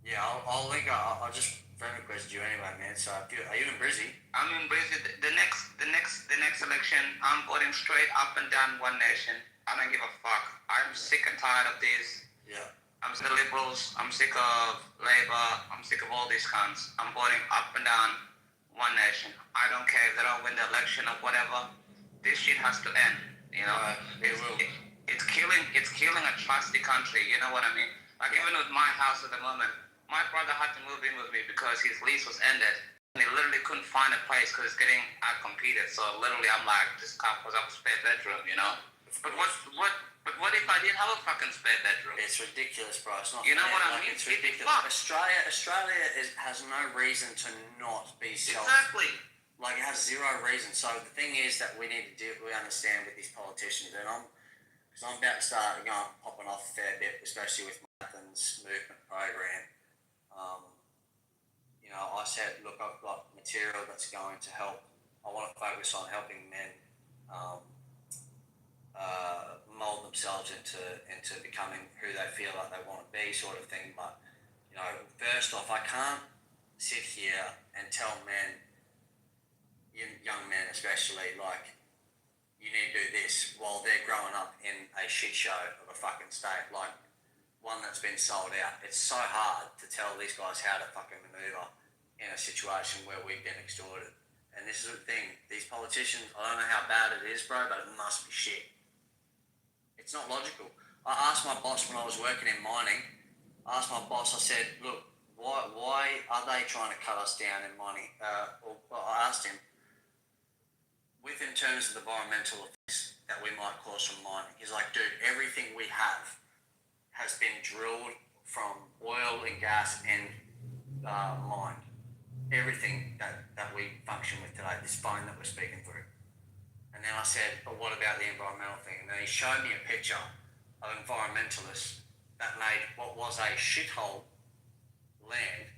yeah, I'll link. I'll just friend request you anyway, man. So are you in Brizzy? I'm in Brazil. The next election, I'm voting straight up and down One Nation. I don't give a fuck. I'm sick and tired of this. Yeah. I'm sick of liberals. I'm sick of Labour. I'm sick of all these cunts. I'm voting up and down One Nation. I don't care if they don't win the election or whatever. This shit has to end. You know, it's killing a trusty country. You know what I mean? Like even with my house at the moment, my brother had to move in with me because his lease was ended. And he literally couldn't find a place because it's getting outcompeted. So literally, I'm like, just can't cause up a spare bedroom, you know. But what if I didn't have a fucking spare bedroom? It's ridiculous, bro. It's not. You know fair. what I Like, mean? It's ridiculous. Australia has no reason to not be self. Exactly. Like it has zero reason. So the thing is that we understand with these politicians, and I'm about to start popping off a fair bit, especially with Nathan's movement program. You know, I said, look, I've got material that's going to help. I want to focus on helping men mold themselves into becoming who they feel like they want to be, sort of thing. But you know, first off, I can't sit here and tell men, young men especially, like, you need to do this while they're growing up in a shit show of a fucking state, like one that's been sold out. It's so hard to tell these guys how to fucking maneuver in a situation where we've been extorted. And this is the thing, these politicians, I don't know how bad it is, bro, but it must be shit. It's not logical. I asked my boss when I was working in mining, I said, look, why are they trying to cut us down in mining? I asked him, in terms of the environmental effects that we might cause from mining. He's like, dude, everything we have has been drilled from oil and gas and mined. Everything that we function with today, this phone that we're speaking through. And then I said, but what about the environmental thing? And then he showed me a picture of environmentalists that made what was a shithole land.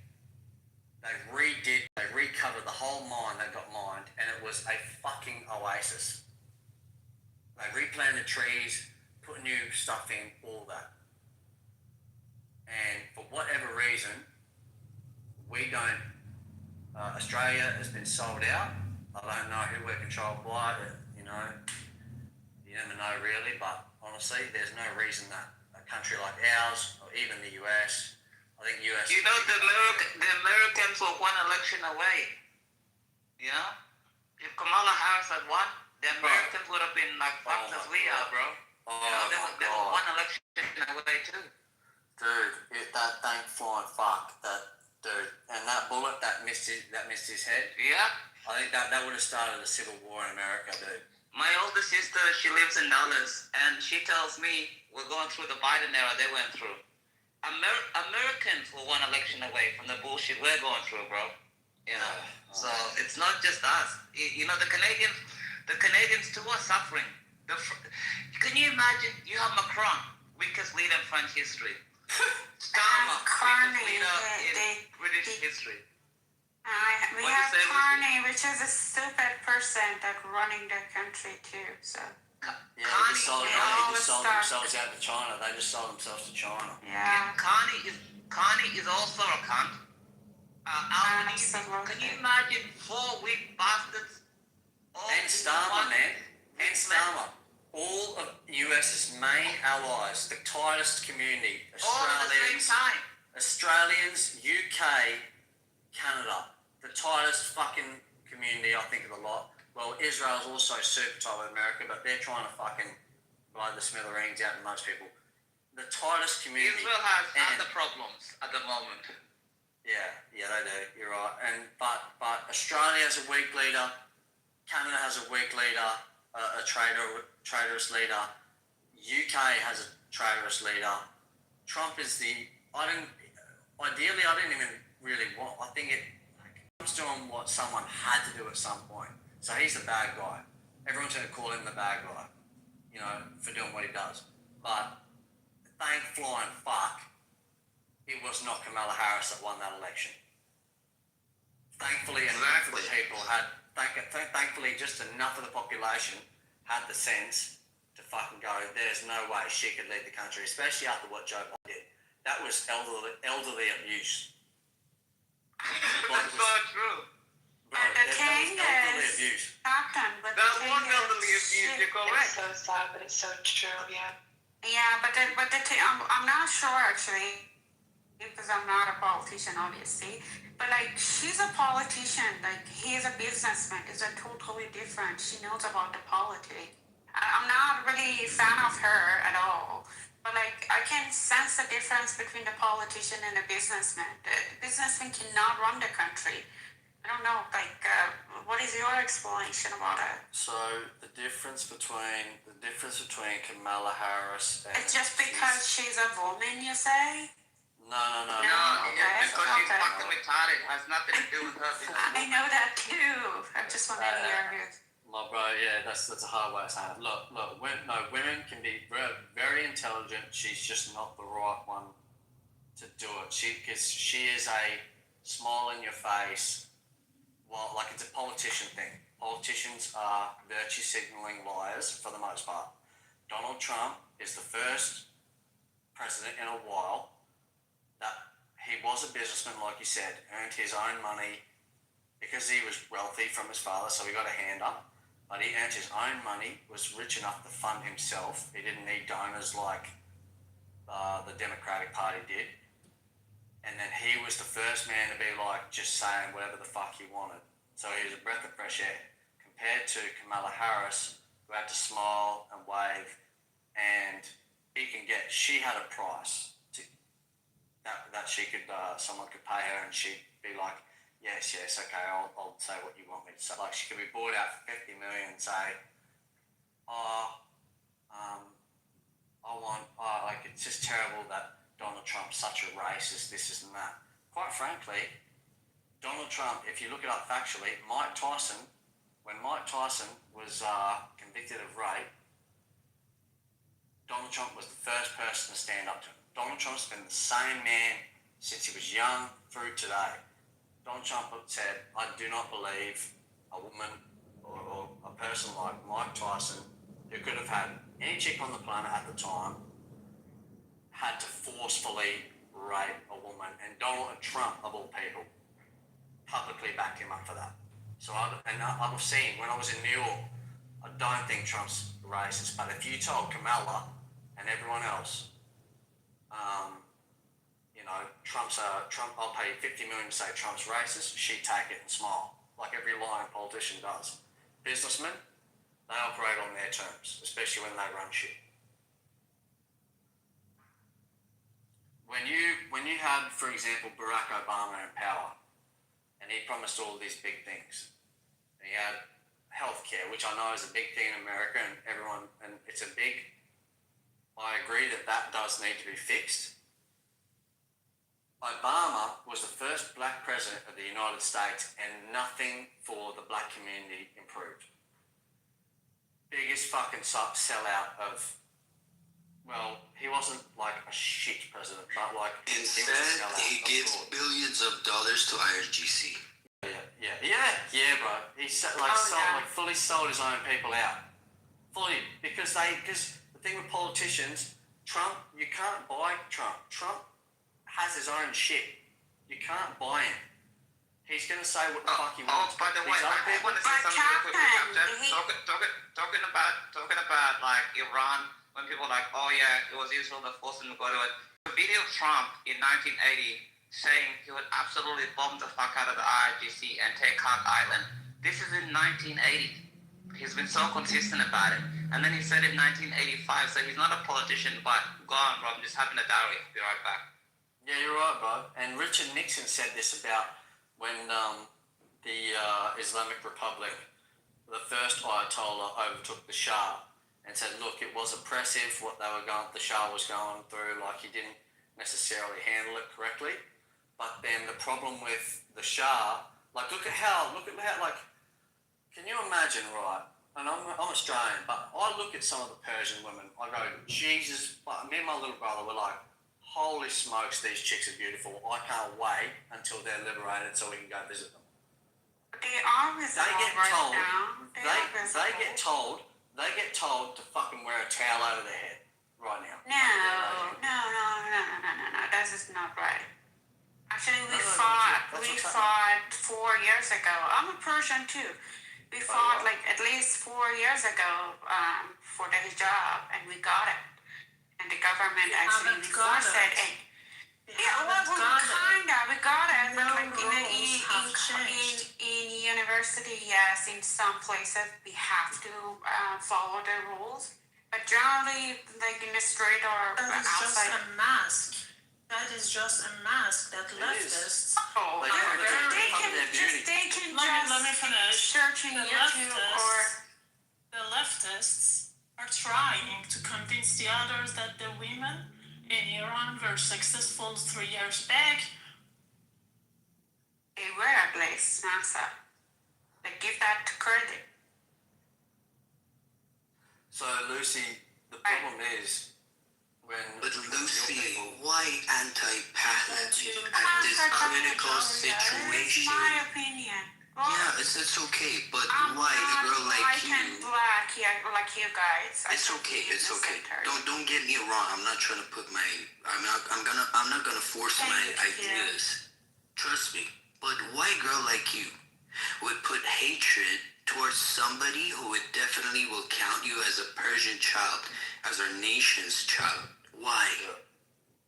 They recovered the whole mine that got mined, and it was a fucking oasis. They replanted trees, put new stuff in, all that. And for whatever reason, we don't, Australia has been sold out. I don't know who we're controlled by, you know, you never know really, but honestly, there's no reason that a country like ours, or even the US, I think US... You know, the Americans were one election away. You know? If Kamala Harris had won, the Americans would have been like fucked as we are, bro. They were one election away too. Dude, that thank flying fuck, dude, and that bullet that missed his head. Yeah. I think that would have started a civil war in America, dude. My older sister, she lives in Dallas, and she tells me we're going through the Biden era they went through. Americans were one election away from the bullshit we're going through, bro. You know, so it's not just us. You know, the Canadians too are suffering. Can you imagine? You have Macron, weakest leader in French history. Starmer, weakest leader in British history. We have Carney, which is a stupid person that running the country too. So. Yeah, they just sold themselves out to China. They just sold themselves to China. Yeah. Carney is also a cunt. Can you imagine 4 weak bastards? And Starmer, man. And Starmer. All of US's main allies, the tightest community. All at the same time. Australians, UK, Canada. The tightest fucking community, I think, of the lot. Well, Israel's also super tight with America, but they're trying to fucking blow the smithereens out of most people. The tightest community. Israel has other problems at the moment. Yeah, they do. You're right. But Australia has a weak leader. Canada has a weak leader. a traitorous leader. UK has a traitorous leader. Trump is I didn't even really want, I think Trump's doing what someone had to do at some point. So he's the bad guy. Everyone's going to call him the bad guy, for doing what he does. But thank flying fuck, it was not Kamala Harris that won that election. Thankfully, enough of the people thankfully, just enough of the population had the sense to fucking go, there's no way she could lead the country, especially after what Joe Biden did. That was elderly abuse. That's so true. Bro, the thing is, Captain, but that was elderly abuse, you're correct. It's so sad, but it's so true, yeah. Yeah, but the thing, I'm not sure actually, because I'm not a politician, obviously. But like, she's a politician. Like, he's a businessman. It's a totally different. She knows about the politics. I'm not really a fan of her at all. But like, I can sense the difference between the politician and the businessman. The businessman cannot run the country. I don't know. Like, what is your explanation about it? So the difference between Kamala Harris and it's just because she's a woman, you say? No. Because she's fucking retarded. It has nothing to do with her. I know that too. I just want to hear it. My bro, yeah, that's a hard way of saying it. Look, women can be very intelligent. She's just not the right one to do it. Because she is a smile in your face. Well, like, it's a politician thing. Politicians are virtue signaling liars for the most part. Donald Trump is the first president in a while that he was a businessman, like you said, earned his own money because he was wealthy from his father, so he got a hand up. But he earned his own money, was rich enough to fund himself. He didn't need donors like the Democratic Party did. And then he was the first man to be like just saying whatever the fuck he wanted. So he was a breath of fresh air compared to Kamala Harris, who had to smile and wave, and she had a price that she could, someone could pay her, and she'd be like, yes, okay, I'll say what you want me to say. Like, she could be bought out for $50 million and say, it's just terrible that Donald Trump's such a racist, this and that. Quite frankly, Donald Trump, if you look it up factually, when Mike Tyson was convicted of rape, Donald Trump was the first person to stand up to him. Donald Trump's been the same man since he was young through today. Donald Trump said, I do not believe a woman or a person like Mike Tyson, who could have had any chick on the planet at the time, had to forcefully rape a woman. And Donald Trump, of all people, publicly backed him up for that. So I've seen, when I was in New York, I don't think Trump's racist, but if you told Kamala and everyone else, Trump, I'll pay you $50 million to say Trump's racist, she'd take it and smile, like every lying politician does. Businessmen, they operate on their terms, especially when they run shit. When you had, for example, Barack Obama in power, and he promised all these big things, and he had healthcare, which I know is a big thing in America, and I agree that does need to be fixed. Obama was the first black president of the United States, and nothing for the black community improved. Biggest fucking sellout of, well, he wasn't like a shit president, but like instead he gives billions of dollars to IRGC. Yeah, bro. He fully sold his own people out, because the thing with politicians, Trump, you can't buy Trump. Trump has his own shit. You can't buy him. He's gonna say what the fuck he wants. By the way, I want to say something real quick, Captain. Talking about like Iran, when people are like, oh yeah, it was Israel that forced him to go to it. The video of Trump in 1980 saying he would absolutely bomb the fuck out of the IRGC and take Hart Island. This is in 1980. He's been so consistent about it. And then he said in 1985, so he's not a politician, but go on, bro, I'm just having a diary. Be right back. Yeah, you're right, bro. And Richard Nixon said this about when the Islamic Republic The first Ayatollah overtook the Shah and said, look, it was oppressive what the Shah was going through, like he didn't necessarily handle it correctly. But then the problem with the Shah, like look at how, like, can you imagine, right? And I'm Australian, but I look at some of the Persian women, I go, Jesus, like, me and my little brother were like, holy smokes, these chicks are beautiful. I can't wait until they're liberated so we can go visit them. They are visible right now. They get told to fucking wear a towel over their head right now. No. That is not right. Actually, we fought 4 years ago. I'm a Persian too. We fought like at least 4 years ago for the hijab, and we got it. And the government actually enforced it. Yeah, well, we got it. No, like in university, yes, in some places we have to follow the rules. But generally, like in the street or outside. Just a mask. That is just a mask that leftists. Let me finish. Searching YouTube or the leftists are trying to convince the others that the women in Iran were successful 3 years back. They were at least NASA. They give that credit. So Lucy, the problem is when. But Lucy, why anti-path at this critical situation? It's my opinion. Well, yeah, it's okay, but why a girl like you? Black, yeah, like you guys. It's okay. Don't get me wrong. I'm not trying to put my. I'm not gonna force my ideas. Trust me. But why a girl like you would put hatred towards somebody who would definitely will count you as a Persian child, as our nation's child? Why?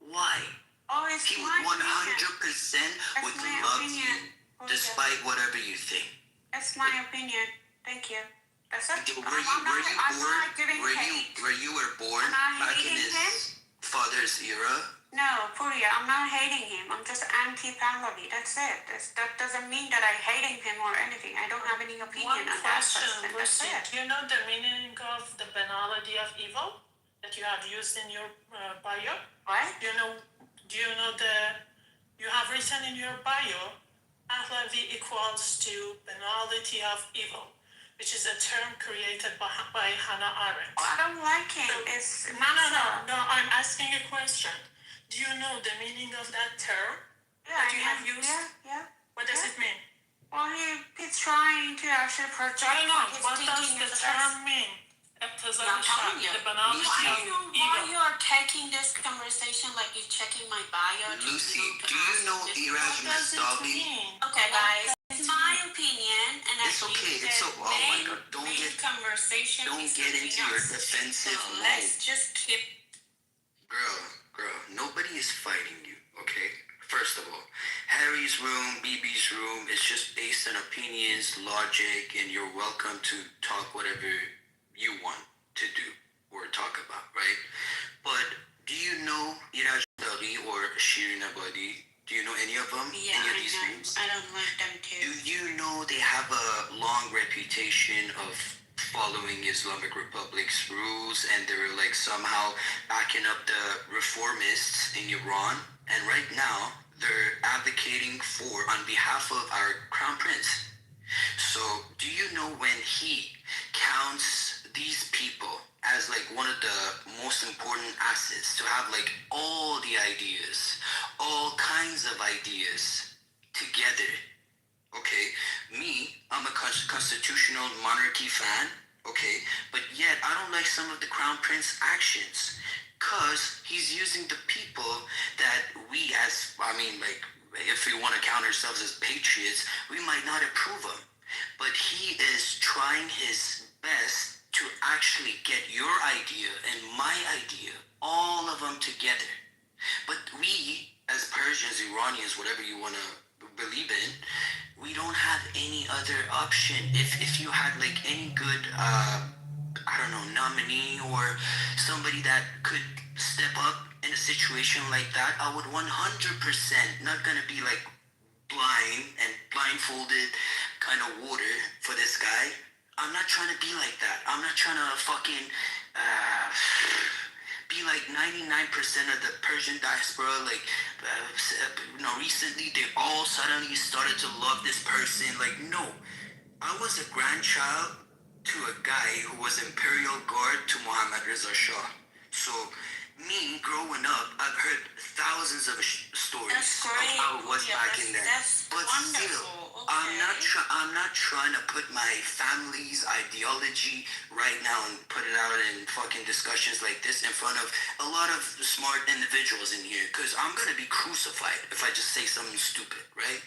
Why? Oh, it's he 100% would love you. Despite whatever you think. That's my opinion. Thank you. That's it. Were you born back in his father's era? No, Puriya, I'm not hating him. I'm just anti-Pahlavi. That's it. That doesn't mean that I'm hating him or anything. I don't have any opinion on that person. That's it. Do you know the meaning of the banality of evil that you have used in your bio? What? Do you know you have written in your bio, Pahlavi equals to banality of evil, which is a term created by Hannah Arendt. Oh, I don't like him. No, I'm asking a question. Do you know the meaning of that term that you have used? Yeah. What does it mean? Well, he's trying to actually project. I don't know. What does the term mean? I'm telling you. I don't know why you are taking this conversation like you're checking my bio. Lucy, do you know Iraj Mustafi? Okay, guys. It's my opinion, and it's okay. Oh my God! Don't get into your defensive mode. Let's just keep. Girl, nobody is fighting you. Okay. First of all, Harry's room, BB's room, it's just based on opinions, logic, and you're welcome to talk whatever you want to do or talk about, right? But do you know Iraj Mustafi or Shirin Abadi? Do you know any of them? Yeah, any of these names? I don't like them too. Do you know they have a long reputation of following Islamic Republic's rules, and they're like somehow backing up the reformists in Iran? And right now, they're advocating on behalf of our Crown Prince. So, do you know when he counts these people as like one of the most important assets to have like all the ideas, all kinds of ideas together? Okay, I'm a constitutional monarchy fan, okay, but yet I don't like some of the Crown Prince actions, because he's using the people that we if we want to count ourselves as patriots, we might not approve of. But he is trying his best to actually get your idea and my idea, all of them together. But we, as Persians, Iranians, whatever you want to believe in, we don't have any other option. If you had like any good nominee or somebody that could step up in a situation like that, I would 100% not gonna be like blindfolded kind of water for this guy. I'm not trying to be like that. I'm not trying to fucking be like 99% of the Persian diaspora. Like, recently they all suddenly started to love this person. Like, no. I was a grandchild to a guy who was Imperial Guard to Mohammad Reza Shah. So, me growing up, I've heard thousands of stories of how it was back in then. But still, I'm not trying to put my family's ideology right now and put it out in fucking discussions like this in front of a lot of smart individuals in here, because I'm gonna be crucified if I just say something stupid, right?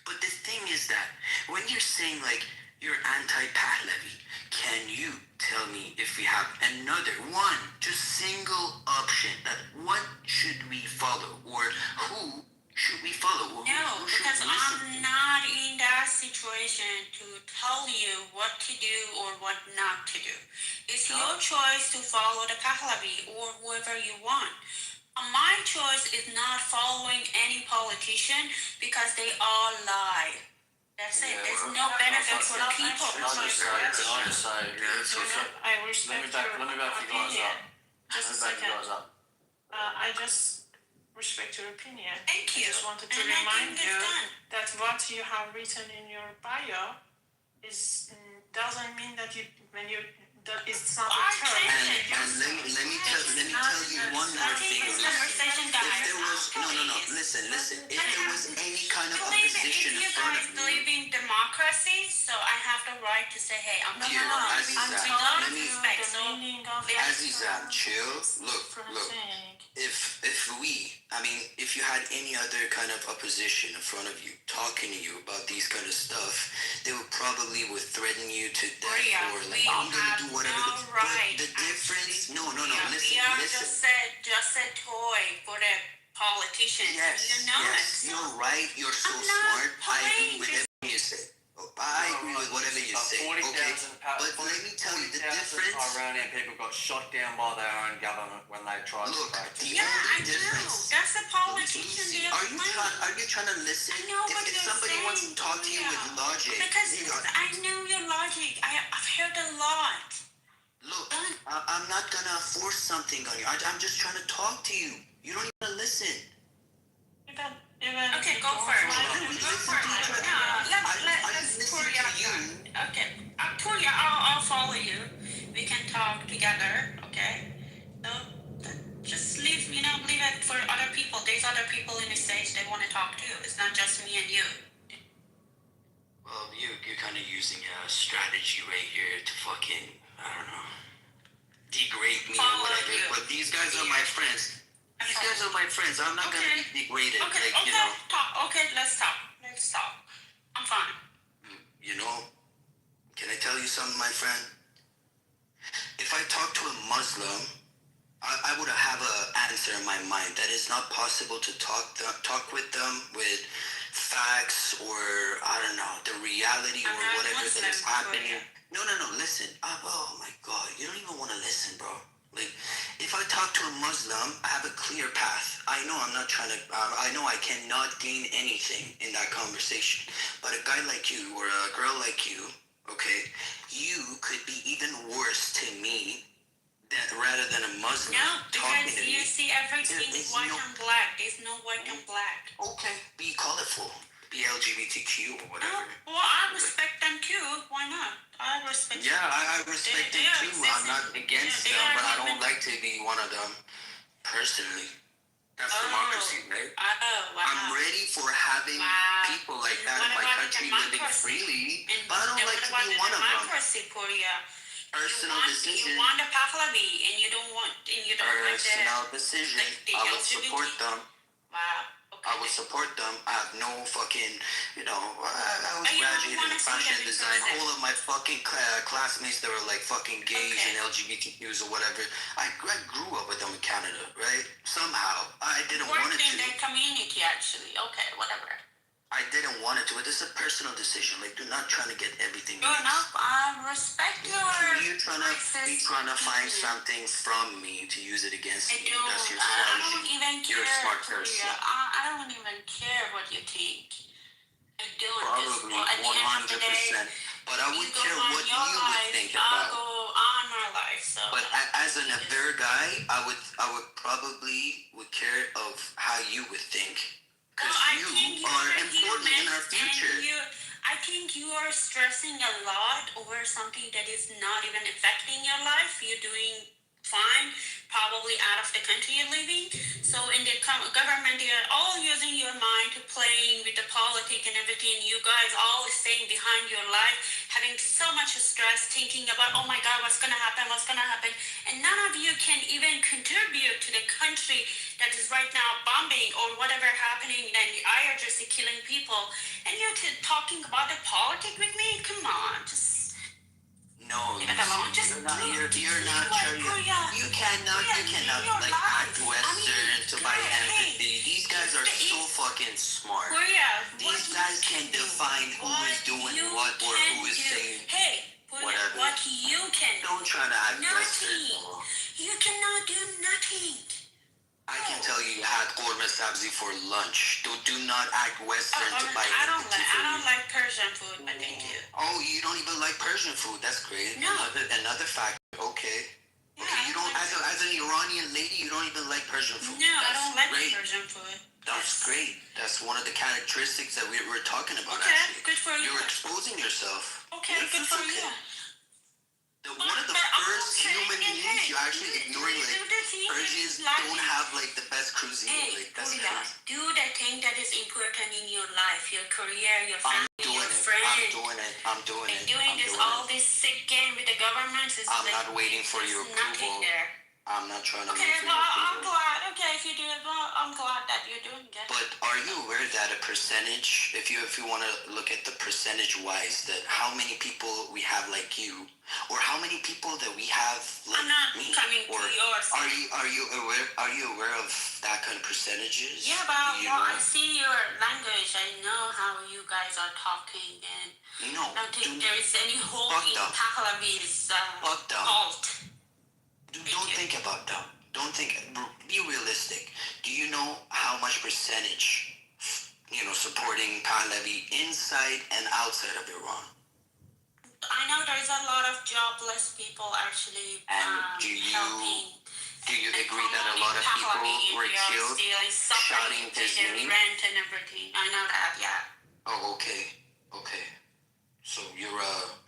But the thing is that when you're saying like you're anti-Pahlavi, can you tell me if we have another one, just single option, that what should we follow, or who should we follow? No, because I'm not in that situation to tell you what to do or what not to do. It's your choice to follow the Pahlavi or whoever you want. My choice is not following any politician because they all lie. That's it. There's no benefit for the people. I respect your opinion. Just a second. I just respect your opinion. Thank you. I just wanted to remind you that what you have written in your bio doesn't mean that it's not a term. And let me tell you one more thing. If there was listen. If there was any kind of opposition in front of you believe in democracy, so I have the right to say, hey, I'm here, Azizam, chill. Look. If you had any other kind of opposition in front of you, talking to you about these kind of stuff, they would probably threaten you to death, or like, I'm gonna do whatever. But the difference, no, listen. Just a toy for the politicians. Yes, you're right. You're so smart. I agree with everything you say. I agree with whatever you say. Okay, but let me tell you the difference. Iranian people got shot down by their own government when they tried to protest. I know. That's a politician. Are you trying to listen? If somebody wants to talk to you with logic, because I know your logic. I've heard a lot. Look, I'm not gonna force something on you. I'm just trying to talk to you. You don't even listen. Okay, go for it. Let's Toria. Okay, Toria, I'll follow you. We can talk together. Okay, so just leave it for other people. There's other people in the stage they want to talk to. It's not just me and you. Well, you're kind of using a strategy right here to fucking, I don't know, degrade me or whatever. But these guys are my friends. These guys are my friends. I'm not gonna be degraded. Okay, let's talk. I'm fine. Can I tell you something, my friend? If I talk to a Muslim, I would have an answer in my mind that it's not possible to talk with them with facts or, I don't know, the reality or whatever that is happening. No, listen. Oh my God, you don't even want to listen, bro. Like, if I talk to a Muslim, I have a clear path. I know I'm not trying to, I know I cannot gain anything in that conversation. But a guy like you or a girl like you, okay, you could be even worse to me rather than a Muslim talking to me. You see everything white and black. There's no white and black. Okay, be colorful. Be LGBTQ or whatever. Well, I respect them too. Why not? I respect them. Yeah, I respect them too. I'm not against them, but I don't like to be one of them personally. That's democracy, right? Wow. I'm ready for having people like that in my country living freely, but I don't like to be one of them. Personal decision. You want the Pahlavi, and you don't want personal decision. I would support them. Wow. I would support them. I have no fucking, I was graduated in fashion design. All of my fucking classmates that were like fucking gays and LGBTQs or whatever, I grew up with them in Canada, right? Somehow. I didn't want it to. In their community, actually. Okay, whatever. I didn't want it to. It is a personal decision. Like, do not trying to get everything. Fair enough. I respect your. You're trying to find something from me to use it against me. That's your strategy. I don't even care. You're a smart person. I don't even care what you think. I don't. Probably 100%. But I would You go care on what your you would life, think I'll about. go on my life. So. But as an Aver guy, I would probably would care of how you would think, because you are important in our future. I think you are stressing a lot over something that is not even affecting your life. You're doing fine, probably out of the country you're living. So in the government, they're all using your mind to playing with the politics and everything. You guys all staying behind your life, having so much stress, thinking about, oh my God, what's gonna happen? And none of you can even contribute to the country that is right now bombing or whatever happening, and the IRGC killing people. And you're talking about the politics with me? Come on, just. No, Leave it alone. Just you're not You cannot like act Western to buy empathy. These guys are so fucking smart. These guys can define who is doing what or who is saying whatever. What you can do. Don't try to act Western. Nothing. You cannot do nothing. I can tell you had korma sabzi for lunch. Do not act Western to buy I don't like Persian food, but thank you. Oh, you don't even like Persian food? That's great. No. Another fact. Okay. Okay, you don't, as an Iranian lady, you don't even like Persian food. No, I don't like great. Persian food. That's great. That's one of the characteristics that we're talking about, okay, actually. Good for you. You're exposing yourself. Okay, good for you. One of the first human beings you're actually ignoring, like, Persians don't have, like, the best cuisine. Like, that's crazy. Do the thing that is important in your life, your career, your family, your friends. I'm doing it. Doing this sick game with the government is I'm not waiting for your approval. I'm not trying to wait for your approval. I'm glad. Okay, if you do it, well, I'm glad that you're doing it. But are you aware that a percentage, if you want to look at the percentage-wise, that how many people we have like you, or how many people that we have like I'm not me, coming or to yours. are you aware of that kind of percentages? Yeah, but I see your language. I know how you guys are talking, and I don't think there is any hope in Pahlavi's fault. Don't think about that. Don't think. Be realistic. Do you know how much percentage, supporting Pahlavi inside and outside of Iran? I know there's a lot of jobless people actually helping. Do you agree that a lot of people were killed shouting his name? Rent and everything. I know that. Yeah. Oh, okay. So you're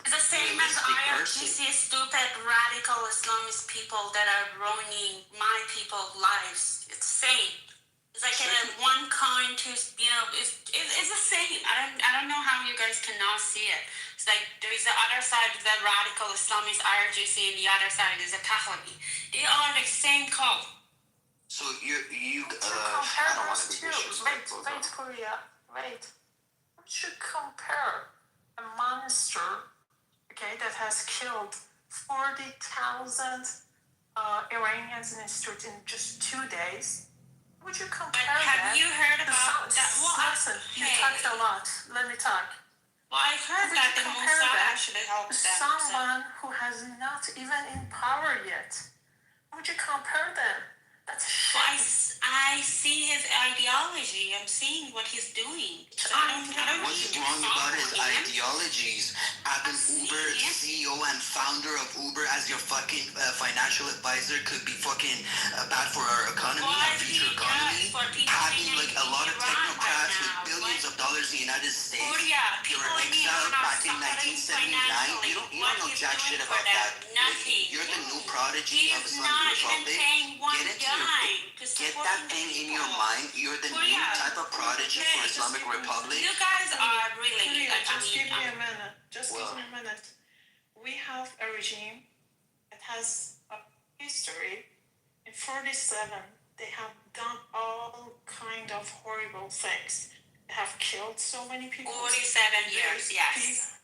it's the same as IRGC stupid radical Islamist people that are ruining my people's lives. It's the same. It's like one kind to it's the same. I don't know how you guys cannot see it. It's like there is the other side of the radical Islamist IRGC and the other side is the Pahlavi. They are the same cult. So you compare those two. Wait, Korea. Wait. What should compare a monster, that has killed 40,000 Iranians in the street in just 2 days? Would you compare that? Have you heard about that? Listen, you talked a lot. Let me talk. Well, I've heard that the Mossad actually helps them. Someone who has not even in power yet. Would you compare them? That's a shame. I see his ideology. I'm seeing what he's doing. What's wrong about his ideologies? Having Uber CEO and founder of Uber as your fucking financial advisor could be fucking bad for our economy, our future economy. Having like a lot of technocrats with billions of dollars in the United States. You're an exile back in 1979. You don't know jack shit about that. You're the new prodigy of Islamic Republic. Get that thing in your mind. You're the new type of prodigy for Islamic Republic. You guys are really just give me a minute. Give me a minute. We have a regime that has a history. In 47, they have done all kind of horrible things. They have killed so many people. 47 years, yes.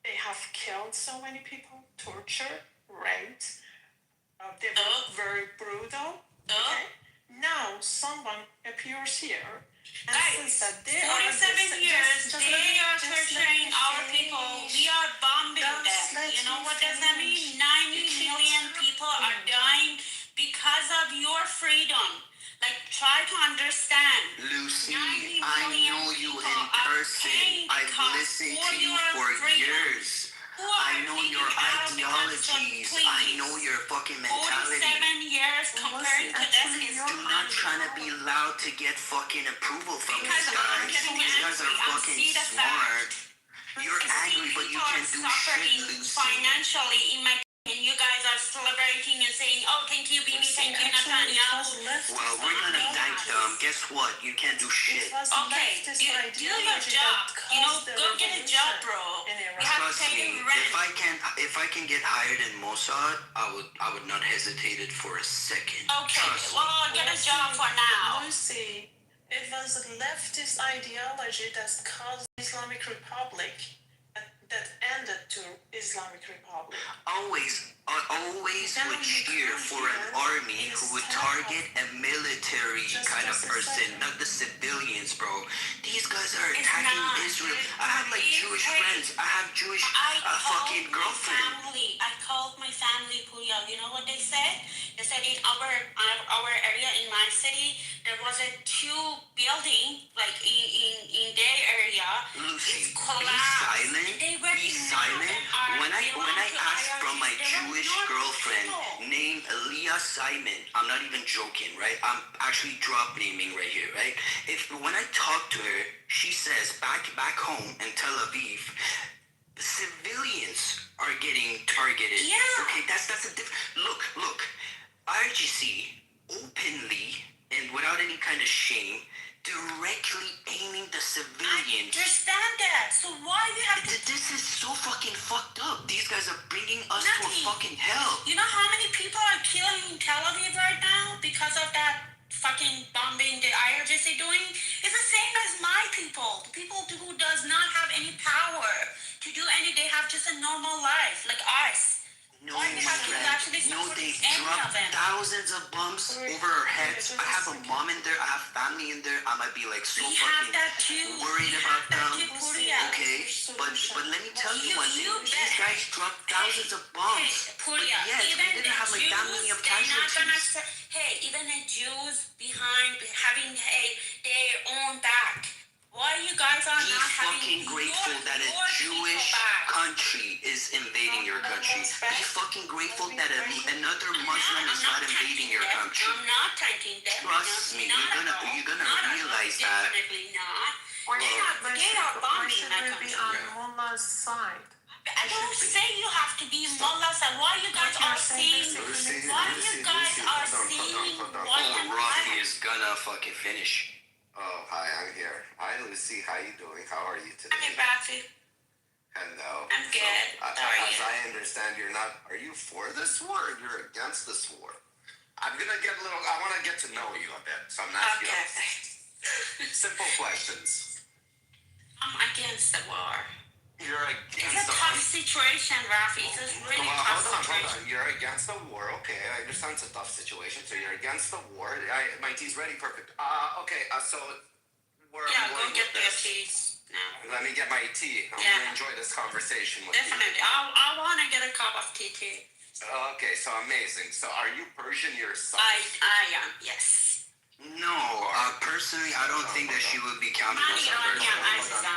They have killed so many people, tortured, raped. They were very brutal. Okay? Now someone appears here and says that they 47 years, they are torturing our people. We are bombing them. You know what does that mean? 90 million people are dying because of your freedom. Like, try to understand. Lucy, I know you in person. I've listened to you for years. I know your ideologies. I know your fucking mentality. 47 years compared to this is Do not trying to be loud to get fucking approval from because these I'm guys. getting These guys are angry. I fucking see the smart. fact. You're angry, but you can't do shit, Lucy. Financially, in my opinion, you guys are celebrating and saying, "Oh, thank you, Bibi, thank you, Netanyahu." Well, we're gonna thank them. Guess what? You can't do shit. Okay, do your job. You know, go get a job, bro. You have to Trust pay me, the rent. if I can get hired in Mossad, I would not hesitate it for a second. Okay, Trust well, me. get a job for now. Lucy, it was a leftist ideology that caused Islamic Republic that ended to Islamic Republic. Always would cheer for an army who would target a military kind of person, not the civilians, bro. These guys are attacking Israel. I have like Jewish friends. I have Jewish fucking girlfriend. I called my family, Puya. You know what they said? They said in our area, in my city, there was a 2 building, like in their area. Lucy, it's be collapsed. silent. Be silent. When I asked from my Jewish girlfriend named Leah Simon, I'm not even joking, right? I'm actually drop naming right here, right? When I talk to her, she says back home in Tel Aviv, civilians are getting targeted. Yeah. Okay, that's a look. RGC openly and without any kind of shame directly aiming the civilians. I understand that. So why do you have to... This is so fucking fucked up. These guys are bringing us to a fucking hell. You know how many people are killing in Tel Aviv right now because of that fucking bombing the IRGC doing? It's the same as my people. The people who does not have any power to do any, they have just a normal life, like us. No, my friend. No, they dropped thousands of bombs over our heads. I have a mom in there. I have family in there. I might be like so fucking worried about them. Okay, but let me tell you one thing. These guys dropped thousands of bombs. But yet, we didn't have like that many of casualties. Hey, even the Jews behind having their own back. Why you guys are not having grateful that a Jewish country is invading your country. Be fucking grateful that another Muslim is not invading your country. I'm not thanking them. Trust me, you're gonna realize that. Definitely not. They are bombing my country. On Mullah's side. I don't say you have to be Mullah's side. Why you guys are saying? Why you guys are saying? Rafi is gonna fucking finish. Oh, hi, I'm here. Hi, Lucy. How you doing? How are you today? Hey, Rafi. Hello. I'm good. As I understand, are you for this war or you're against this war? I want to get to know you a bit, so I'm asking you simple questions. I'm against the war. You're against It's a tough situation, Rafi. It's a really tough situation. Hold on. You're against the war. Okay, I understand it's a tough situation. So you're against the war. My tea's ready. Perfect. Okay, so where yeah, I'm go going get with your this. teas now. Let me get my tea. I'm going to enjoy this conversation with Definitely. you. I want to get a cup of tea too. Okay, so amazing. So are you Persian yourself? I am, yes. No, personally, I don't think that she would be counted as a Persian.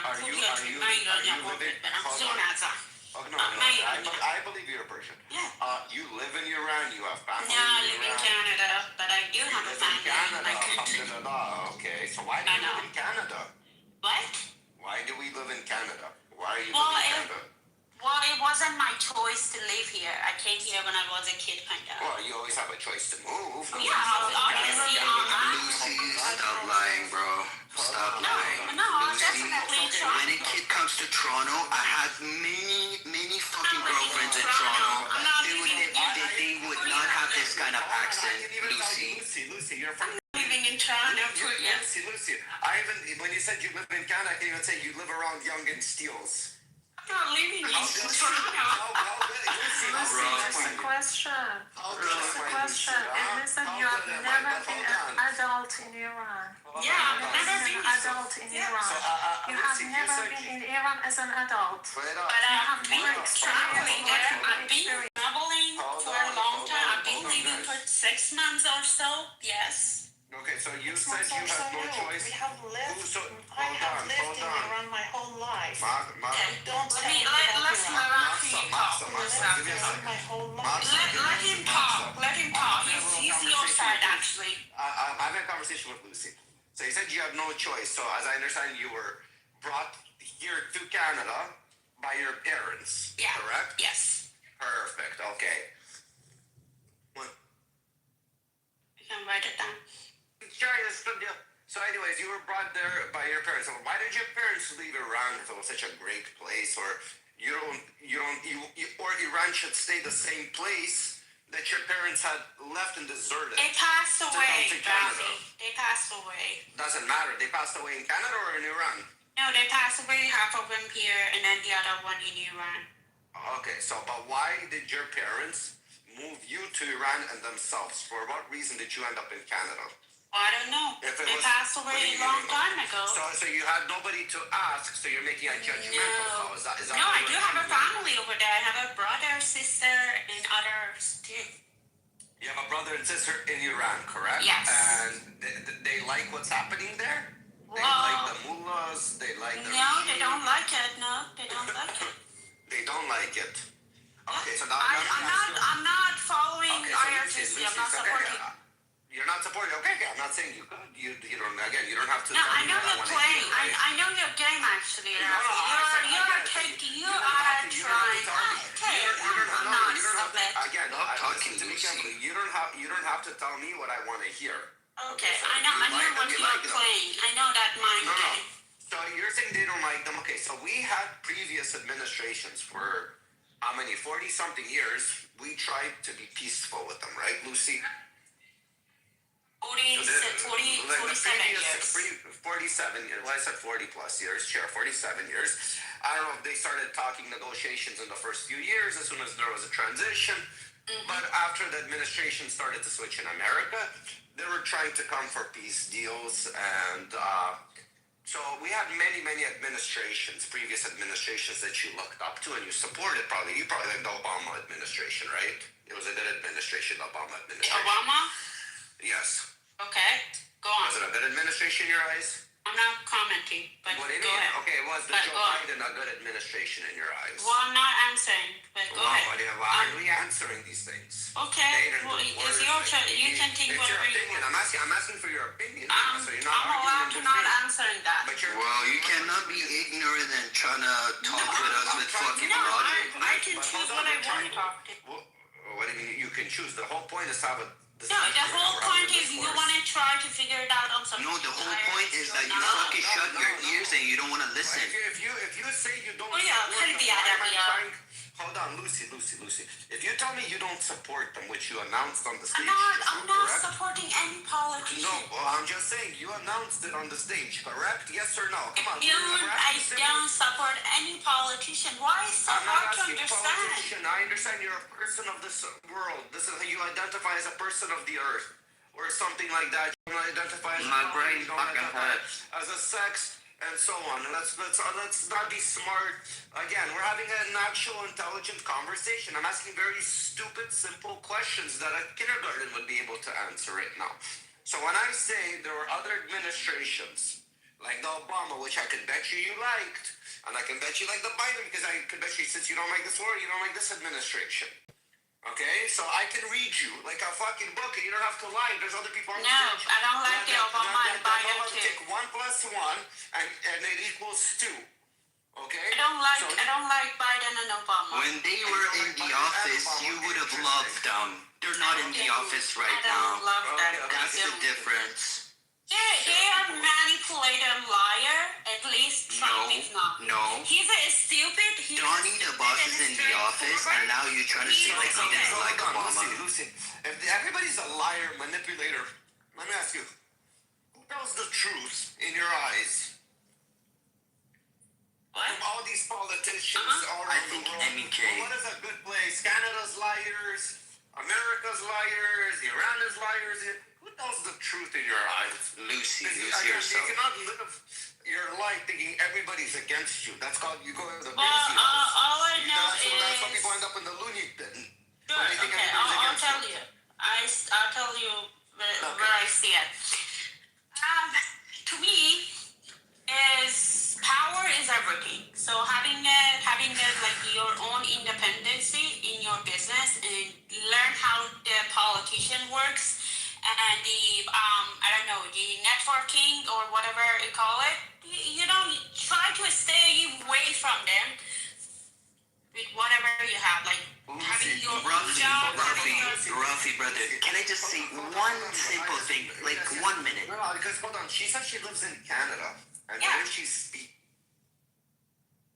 Are you living? Oh, no, I believe you're a Persian. Yeah. You live in Iran. You have family. No, I live in Canada, but I do have a family in my country. Okay, so why do you live in Canada? What? Why do we live in Canada? Why are you Well, living in Canada? Well, it wasn't my choice to live here. I came here when I was a kid, kind of. Well, you always have a choice to move. Yeah, obviously. Lucy, stop lying, bro. Stop lying. No, Lucy, definitely. when a kid comes to Toronto, I had many fucking girlfriends in Toronto. They would not have this kind of accent, Lucy, you're from... I'm living in Toronto. Lucy. When you said you live in Canada, I can even say you live around Yonge and Steeles. I'm not living in Toronto. Lucy, there's a question. It means that you have never been an adult in Iran. Yeah, I've never been an adult in Iran. You have never been in Iran as an adult. But I've been traveling there. I've been traveling for a long time. I've been living for 6 months or so. Yes. Okay, so you It's said not you have no social choice. We have lived. Who so, I have lived hold in on. Iran my whole life. Okay, Don't tell me Let's about let Iran. him talk. Give me a second. My whole life. Let him talk. Let him talk. He's your side, actually. I'm having a conversation with Lucy. So you said you have no choice. So as I understand, you were brought here to Canada by your parents. Yeah. Correct? Yes. Perfect. Okay. What? You can write it down. Sure, it's good deal. So anyways, you were brought there by your parents. So why did your parents leave Iran if it was such a great place? Or or Iran should stay the same place that your parents had left and deserted? They passed to away, come to Canada? Rafi. They passed away. Doesn't matter. They passed away in Canada or in Iran? No, they passed away, half of them here, and then the other one in Iran. Okay, so but why did your parents move you to Iran and themselves? For what reason did you end up in Canada? I don't know. If it They was- passed away a long time ago. So you had nobody to ask, so you're making a judgmental call. Is that No, I do have a family over there. I have a brother, sister, and others too. You have a brother and sister in Iran, correct? Yes. And they like what's happening there? They Well, like the mullahs, they like the no, they don't like it. No, they don't like it. They don't like it. Okay, so now I'm not following Okay, so IRGC. I'm not okay, supporting. You're not supporting. Okay, I'm not saying you could. You don't. Again, you don't have to. No, tell I me know what you're wanna playing. hear, right? I know your game actually. No, Rafi. You are taking. You are trying. Okay, I'm not stupid. Again, listen to me carefully. You don't have to tell me what I want to hear. Okay, I know what you are playing. I know that mind game. So you're saying they don't like them. Okay, so we had previous administrations for how many? 40-something years. We tried to be peaceful with them, right, Lucy? 47 years. 47 years. Well, I said 40 plus years. Sure, 47 years. I don't know if they started talking negotiations in the first few years as soon as there was a transition. But after the administration started to switch in America, they were trying to come for peace deals. And so we had many, many administrations, previous administrations that you looked up to and you supported probably. You probably like the Obama administration, right? It was a good administration, the Obama administration. Obama? Yes. Okay, go on. Was it a good administration in your eyes? I'm not commenting, but What do you go mean? ahead. Okay, was the But Joe go on. Biden a good administration in your eyes? Well, I'm not answering, but go ahead. Why are we answering these things? Okay, well, it's your choice. You can think It's your whatever you opinion. want. I'm asking for your opinion. So you're I'm not allowed to not arguing answering that. Well, you cannot be ignorant and trying to talk with us with fucking No, logic. I can choose what I want to talk to. What do you mean you can choose? The whole point is to have a No, the whole point is you want to try to figure it out on something. No, the whole point is that you fucking shut your ears and you don't want to listen. If you say you don't Oh, yeah, support could them, be why am I Adam, yeah. trying? Hold on, Lucy. If you tell me you don't support them, which you announced on the stage, I'm not correct? supporting any politician. No, well, I'm just saying you announced it on the stage, correct? Yes or no? Come on. I don't support any politician. Why is so I'm hard not to asking understand? politician. I understand you're a person of this world. This is how you identify as a person of the earth. Or something like that. You don't identify as My a brain you don't fucking identify hurts. as a sex and so on. Let's not be smart. Again, we're having an actual intelligent conversation. I'm asking very stupid, simple questions that a kindergarten would be able to answer right now. So when I say there were other administrations, like the Obama, which I can bet you liked, and I can bet you like the Biden, because I can bet you since you don't like this war, you don't like this administration. Okay, so I can read you like a fucking book, and you don't have to lie. There's other people on the stage. I don't like the Obama and Biden too. Take 1 plus 1, and it equals 2. Okay. I don't like Biden and Obama. When they were in the office, you would have loved them. They're not in the office right now. I don't love them. That's the difference. They are manipulator liar. At least Trump is not. No. He's a stupid. Donnie the boss is in the office, and now you're trying to say like he doesn't like Obama. Lucy, if everybody's a liar, manipulator, let me ask you, who tells the truth in your eyes? What? From all these politicians all over the world. What is a good place? Canada's liars, America's liars, Iran is liars. Who tells the truth in your eyes? Lucy yourself. You cannot live your life thinking everybody's against you. That's called you go to the crazy house. All I know that's how people end up in the loony bin. Sure, okay, I'll tell you. I'll tell you where I see it. and the I don't know, the networking or whatever you call it, you know, try to stay away from them with whatever you have, like having your job, Rafi, brother. Can I just say one simple thing, like 1 minute? No, because hold on. She said she lives in Canada, and the way she speaks.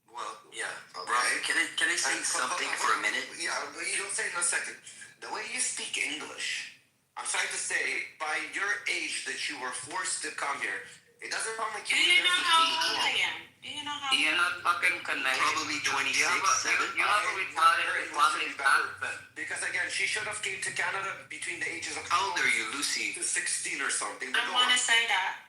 Well, yeah. Okay. Rafi, can I say something for a minute? Yeah, you'll say in a second. The way you speak English, I'm trying to say, by your age that you were forced to come here, it doesn't sound like Do you know how old I am? Do you know how old You're not fucking connected. Probably 26, 7. You have a retarded Islamic accent. Because again, she should have came to Canada between the ages of How old are you, Lucy? 16 or something. I want to say that.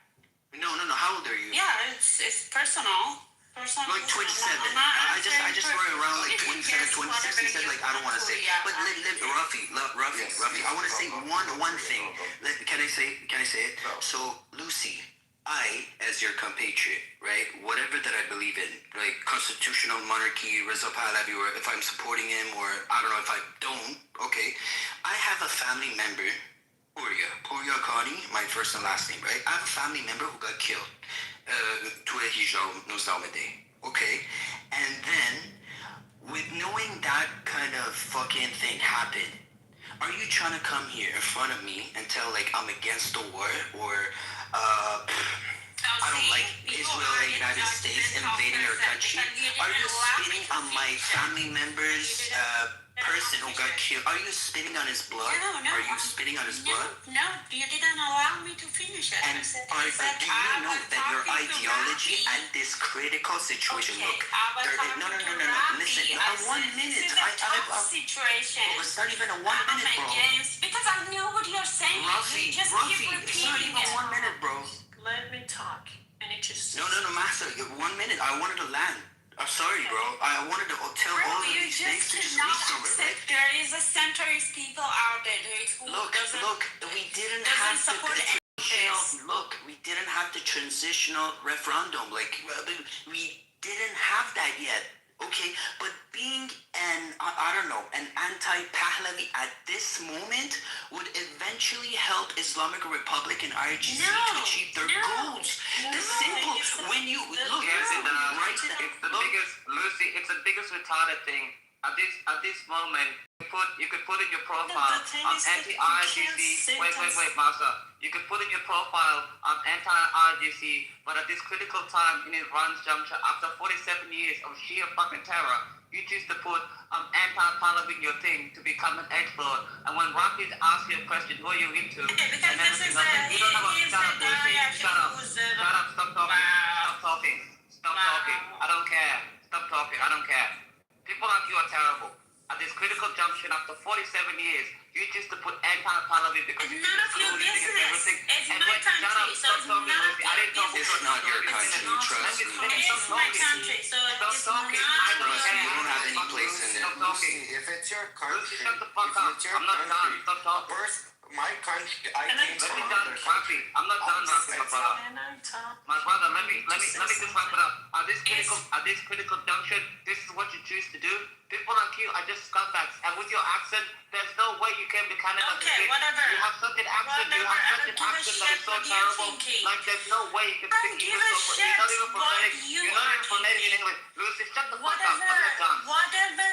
No. How old are you? Yeah, it's personal. Like 27. I just run around like 27, 26. He said like I don't want to say. But Rafi, I want to say one thing. Can I say it? So Lucy, I, as your compatriot, right? Whatever that I believe in, like constitutional monarchy, Reza Pahlavi, or if I'm supporting him, or I don't know if I don't. Okay, I have a family member. Pouria Kani, my first and last name, right? I have a family member who got killed. Okay? And then, with knowing that kind of fucking thing happened, are you trying to come here in front of me and tell like I'm against the war, or I don't like Israel and the United States invading our country? Are you spitting on my family member's person who got killed? Are you spitting on his blood? No. Are you spitting on his blood? No, you didn't allow me to finish it. And do you know that your ideology at this critical situation? Okay, Look, no. Listen, Rafi, 1 minute. This is a tough situation. It's not even a 1 minute, bro. Because I know what you're saying. You just keep repeating it's not even 1 it. minute, bro. Let me talk. And it just No, Master. 1 minute. I wanted to land. I'm sorry, bro. I wanted to tell all of these things to just read through it, right? There is a centrist people out there. Look, we didn't have the transitional referendum. Like, we didn't have that yet. Okay, but being an anti-Pahlavi at this moment would eventually help Islamic Republic and IRGC to achieve their goals. When you look, it's the biggest retarded thing. At this moment, you could put in your profile on anti-IRGC. Wait, Master. You could put in your profile on anti-IRGC, but at this critical time in Iran's juncture, after 47 years of sheer fucking terror, you choose to put anti-Pahlavi in your thing to become an expert. And when Rafi asks you a question, who are you into? Because this is you don't have a shut up, stop talking. I don't care. Stop talking, I don't care. People like you are terrible. At this critical junction, after 47 years, you choose to put anti-Pahlavi because you none of your business. It's my country, so it's none of your business. It's not your country, trust me. It's my country, so it's not You don't have any place in it. If it's your country, shut the fuck up. I'm not done. Stop talking. First, my country, I came from Let me done, Rafi. I'm not done, Rafi, my brother. My brother, let me just wrap it up. At this critical junction, this is what you choose to do. People like you are just scumbags, and with your accent, there's no way you came to Canada. Okay, whatever. You have such an accent. You have such an accent that is so terrible. Like there's no way you can speak English. You're not even phonetic. You're not even phonetic in English. Lucy, shut the fuck up. I'm not done. Whatever.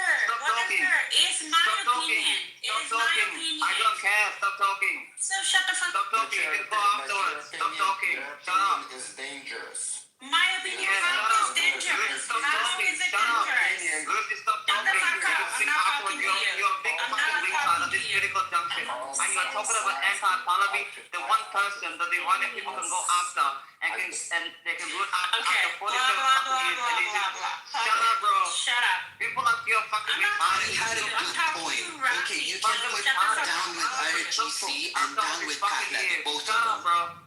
It's my opinion. It's my opinion. I don't care. Stop talking. So shut the fuck up. Stop talking. You can go afterwards. Stop talking. Shut up. Is dangerous. My opinion is dangerous. Stop How talking. is it Shut up. dangerous? Lucy, stop talking. I'm not talking to you. You're a big fucking retard at this critical junction. And you're talking about anti-Pahlavi, the one person that the Iranian people can go after and they can root after 47 fucking years. And they just, shut up, bro. Shut up. People like you are fucking retarded. He had a good point. Okay, you can put down with IRGC and down with Pahlavi, both of them. Bro.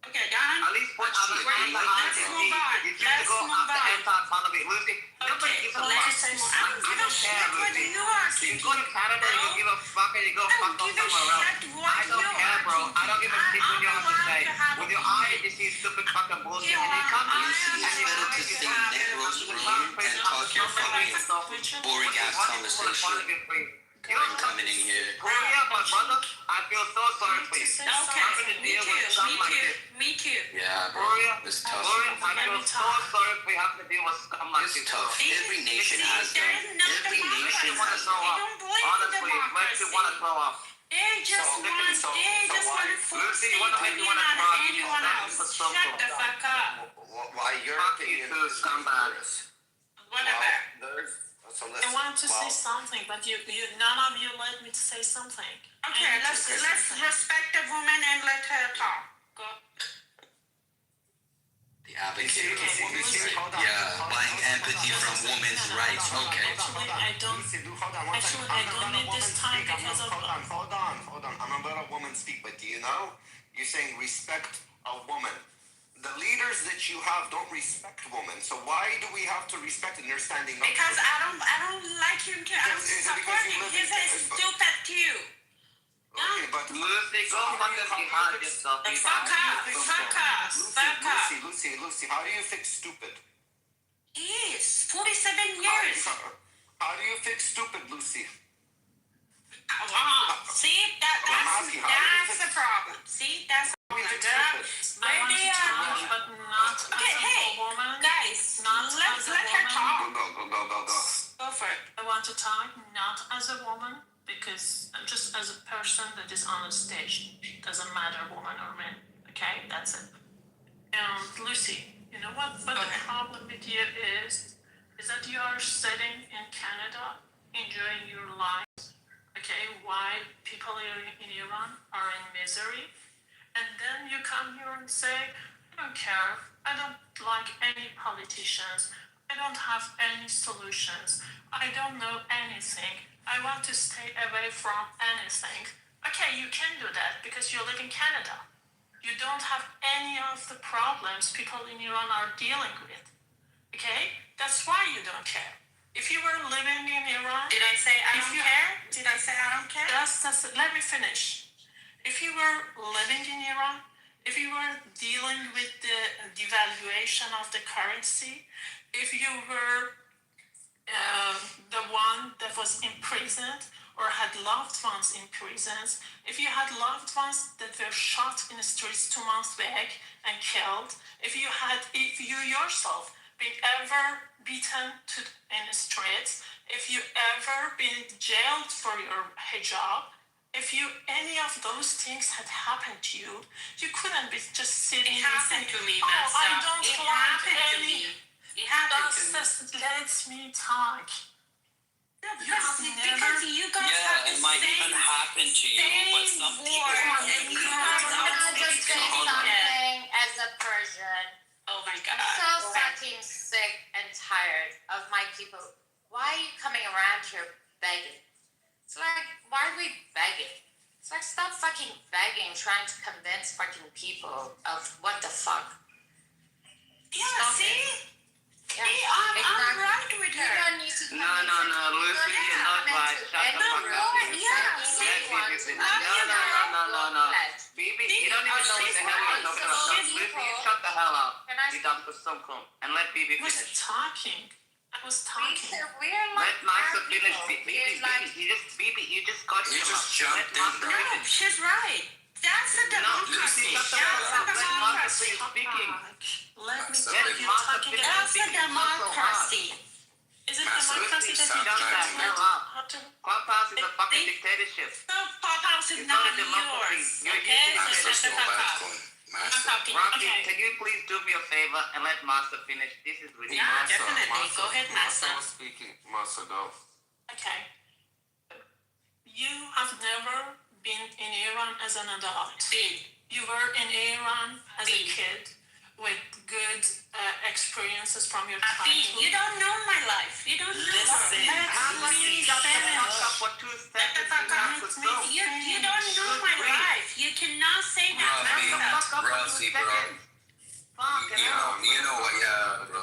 Okay, done. At least put on the Let's move on. You choose to go after anti-Pahlavi. Lucy, nobody gives a fuck. I don't care, Lucy. You go to Canada, you give a fuck, and you go fuck off somewhere else. I don't care, bro. I don't give a shit what you have to say. With your IRGC stupid fucking bullshit, and you come here and you better to stay in Negro's room and talk your fucking boring ass conversation. coming in here. Gloria, my brother, I feel so sorry for you. Okay, me too. Yeah, bro. Gloria, It's tough. Gloria, I feel so sorry for you having to deal with scum like It's this. tough. Every nation has them. Every nation has them. Honestly, it makes you want to throw up. They just want to force Lucy, the you want to make you opinion want to on throw up? anyone else. Shut the fuck up. Why your Fuck opinion you too, is scumbag. dangerous? Whatever. So I listen. want to say something, but none of you let me to say something. Okay, let's respect the woman and let her talk. Go. The advocate. Hold on. Yeah, buying empathy from women's rights. Okay. Actually, I don't need this time because of... Hold on. I'm gonna let a woman speak, but do you know? You're saying respect a woman. The leaders that you have don't respect women. So why do we have to respect and they're standing up? Because I don't like him to. I'm supporting. He's a stupid too. Okay, but Lucy, go fucking behind yourself. Fuck up. Lucy, how do you fix stupid? He is 47 years. How do you fix stupid, Lucy? See, that's the problem. See, that's the problem. I want to talk, but not as a woman. Guys, Not let as a her woman. talk. Go. Go for it. I want to talk not as a woman, because just as a person that is on the stage. Doesn't matter woman or man. Okay, that's it. And Lucy, you know what the problem with you is that you are sitting in Canada enjoying your life, okay, while people in Iran are in misery, and then you come here and say, I don't care, I don't like any politicians, I don't have any solutions, I don't know anything, I want to stay away from anything. Okay, you can do that because you live in Canada. You don't have any of the problems people in Iran are dealing with. Okay? That's why you don't care. If you were living in Iran... Did I say I don't care? Did I say I don't care? Let me finish. If you were living in Iran, if you were dealing with the devaluation of the currency, if you were the one that was imprisoned or had loved ones in prisons, if you had loved ones that were shot in the streets 2 months back and killed, if you yourself been ever beaten in the streets, if you ever been jailed for your hijab, if any of those things had happened to you, you couldn't be just sitting It and happened saying, to me, oh, I Master. don't It like happened to any... me. It happened to me. Just let me talk. Because you guys have Yeah, it might even happen to you, but some people and you guys I'll just say something as a Persian. Oh my God. I'm so fucking sick and tired of my people. Why are you coming around here begging? It's like, why are we begging? It's like, stop fucking begging, trying to convince fucking people of what the fuck. Yeah, Stop see? it. Yeah, I'm right with her. You don't need to No, Lucy, you're not right. Shut the fuck up. No. Bibi, you don't even know what the hell you're talking about. Lucy, shut the hell up. And let Bibi I was finish. talking. Let Master finish. Bibi, you just got You him just up. jumped in, bro. No, she's right. That's a democracy. Lucy, shut the That's hell a up. Let Master democracy. finish speaking. Let me Master, tell let you, Master talking finish about... That's a democracy. Is it Master, democracy that stop you don't judging. have to... Clubhouse is a fucking dictatorship. No, Clubhouse is It's not not a democracy. yours. You're Okay? using So Master, shut the slow fuck back up. one. I'm Master. talking. Rocky, Okay. can you please do me a favor and let Master finish? This is ridiculous. Yeah, definitely. Go ahead, Master. was speaking. Master, go. Okay. You have never been in Iran as an adult. You were in Iran as a kid with good experiences from your childhood. You don't know my life. You don't know. Listen. Let me finish. You don't know my life. You cannot say that. Rosie, bro. You know what, yeah, bro.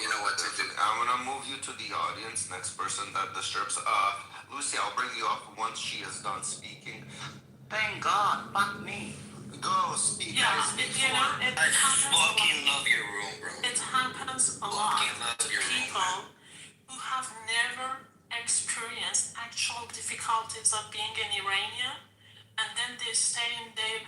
You know what to do. I'm gonna move you to the audience. Next person that disturbs. Lucy, I'll bring you up once she is done speaking. Thank God. Fuck me. Go speak. Yeah, it I happens a fucking lot. love your room, bro. It happens a lot. Fucking love your room, People who have never experience actual difficulties of being an Iranian, and then they stay in their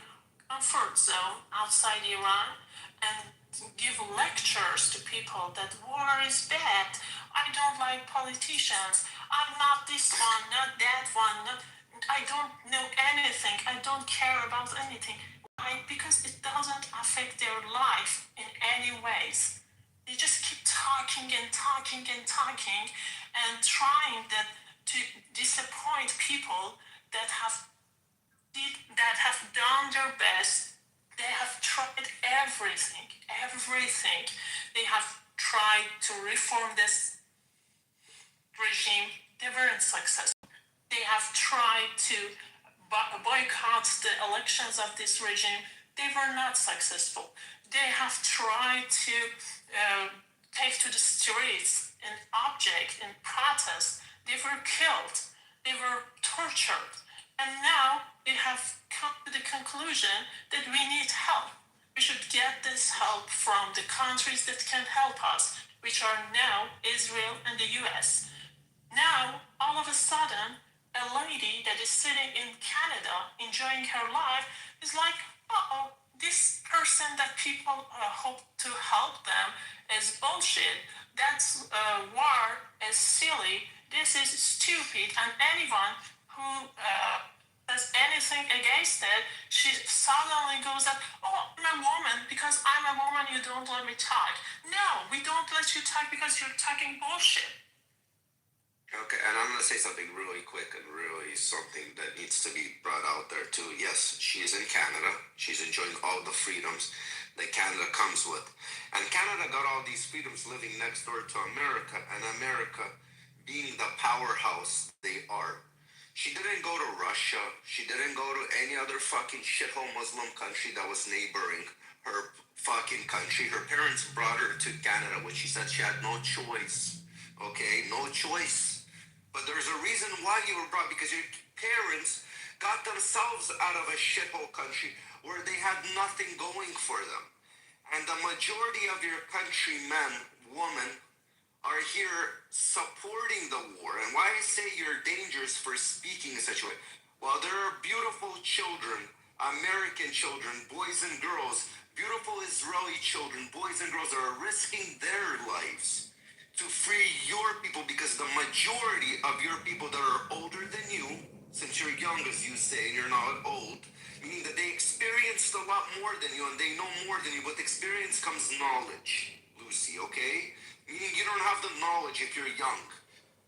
comfort zone outside Iran and give lectures to people that war is bad. I don't like politicians. I'm not this one, not that one. I don't know anything. I don't care about anything. Why? Because it doesn't affect their life in any ways. They just keep talking and talking and talking and trying to disappoint people that have done their best. They have tried everything. They have tried to reform this regime. They weren't successful. They have tried to boycott the elections of this regime. They were not successful. They have tried to take to the streets in object, in protest. They were killed. They were tortured. And now they have come to the conclusion that we need help. We should get this help from the countries that can help us, which are now Israel and the US. Now, all of a sudden, a lady that is sitting in Canada enjoying her life is like, uh-oh, this person that people hope to help them is bullshit. That's war is silly. This is stupid. And anyone who does anything against it, she suddenly goes up, oh, I'm a woman. Because I'm a woman, you don't let me talk. No, we don't let you talk because you're talking bullshit. Okay, and I'm going to say something really quick and really something that needs to be brought out there too. Yes, she is in Canada. She's enjoying all the freedoms that Canada comes with. And Canada got all these freedoms living next door to America, and America being the powerhouse they are. She didn't go to Russia. She didn't go to any other fucking shithole Muslim country that was neighboring her fucking country. Her parents brought her to Canada, which she said she had no choice. Okay, no choice. But there's a reason why you were brought, because your parents got themselves out of a shithole country where they had nothing going for them. And the majority of your countrymen, women, are here supporting the war. And why I say you're dangerous for speaking in such a way? Well, there are beautiful children, American children, boys and girls, beautiful Israeli children, boys and girls that are risking their lives to free your people, because the majority of your people that are older than you, since you're young, as you say, and you're not old, meaning that they experienced a lot more than you and they know more than you. With experience comes knowledge, Lucy, okay? Meaning you don't have the knowledge if you're young.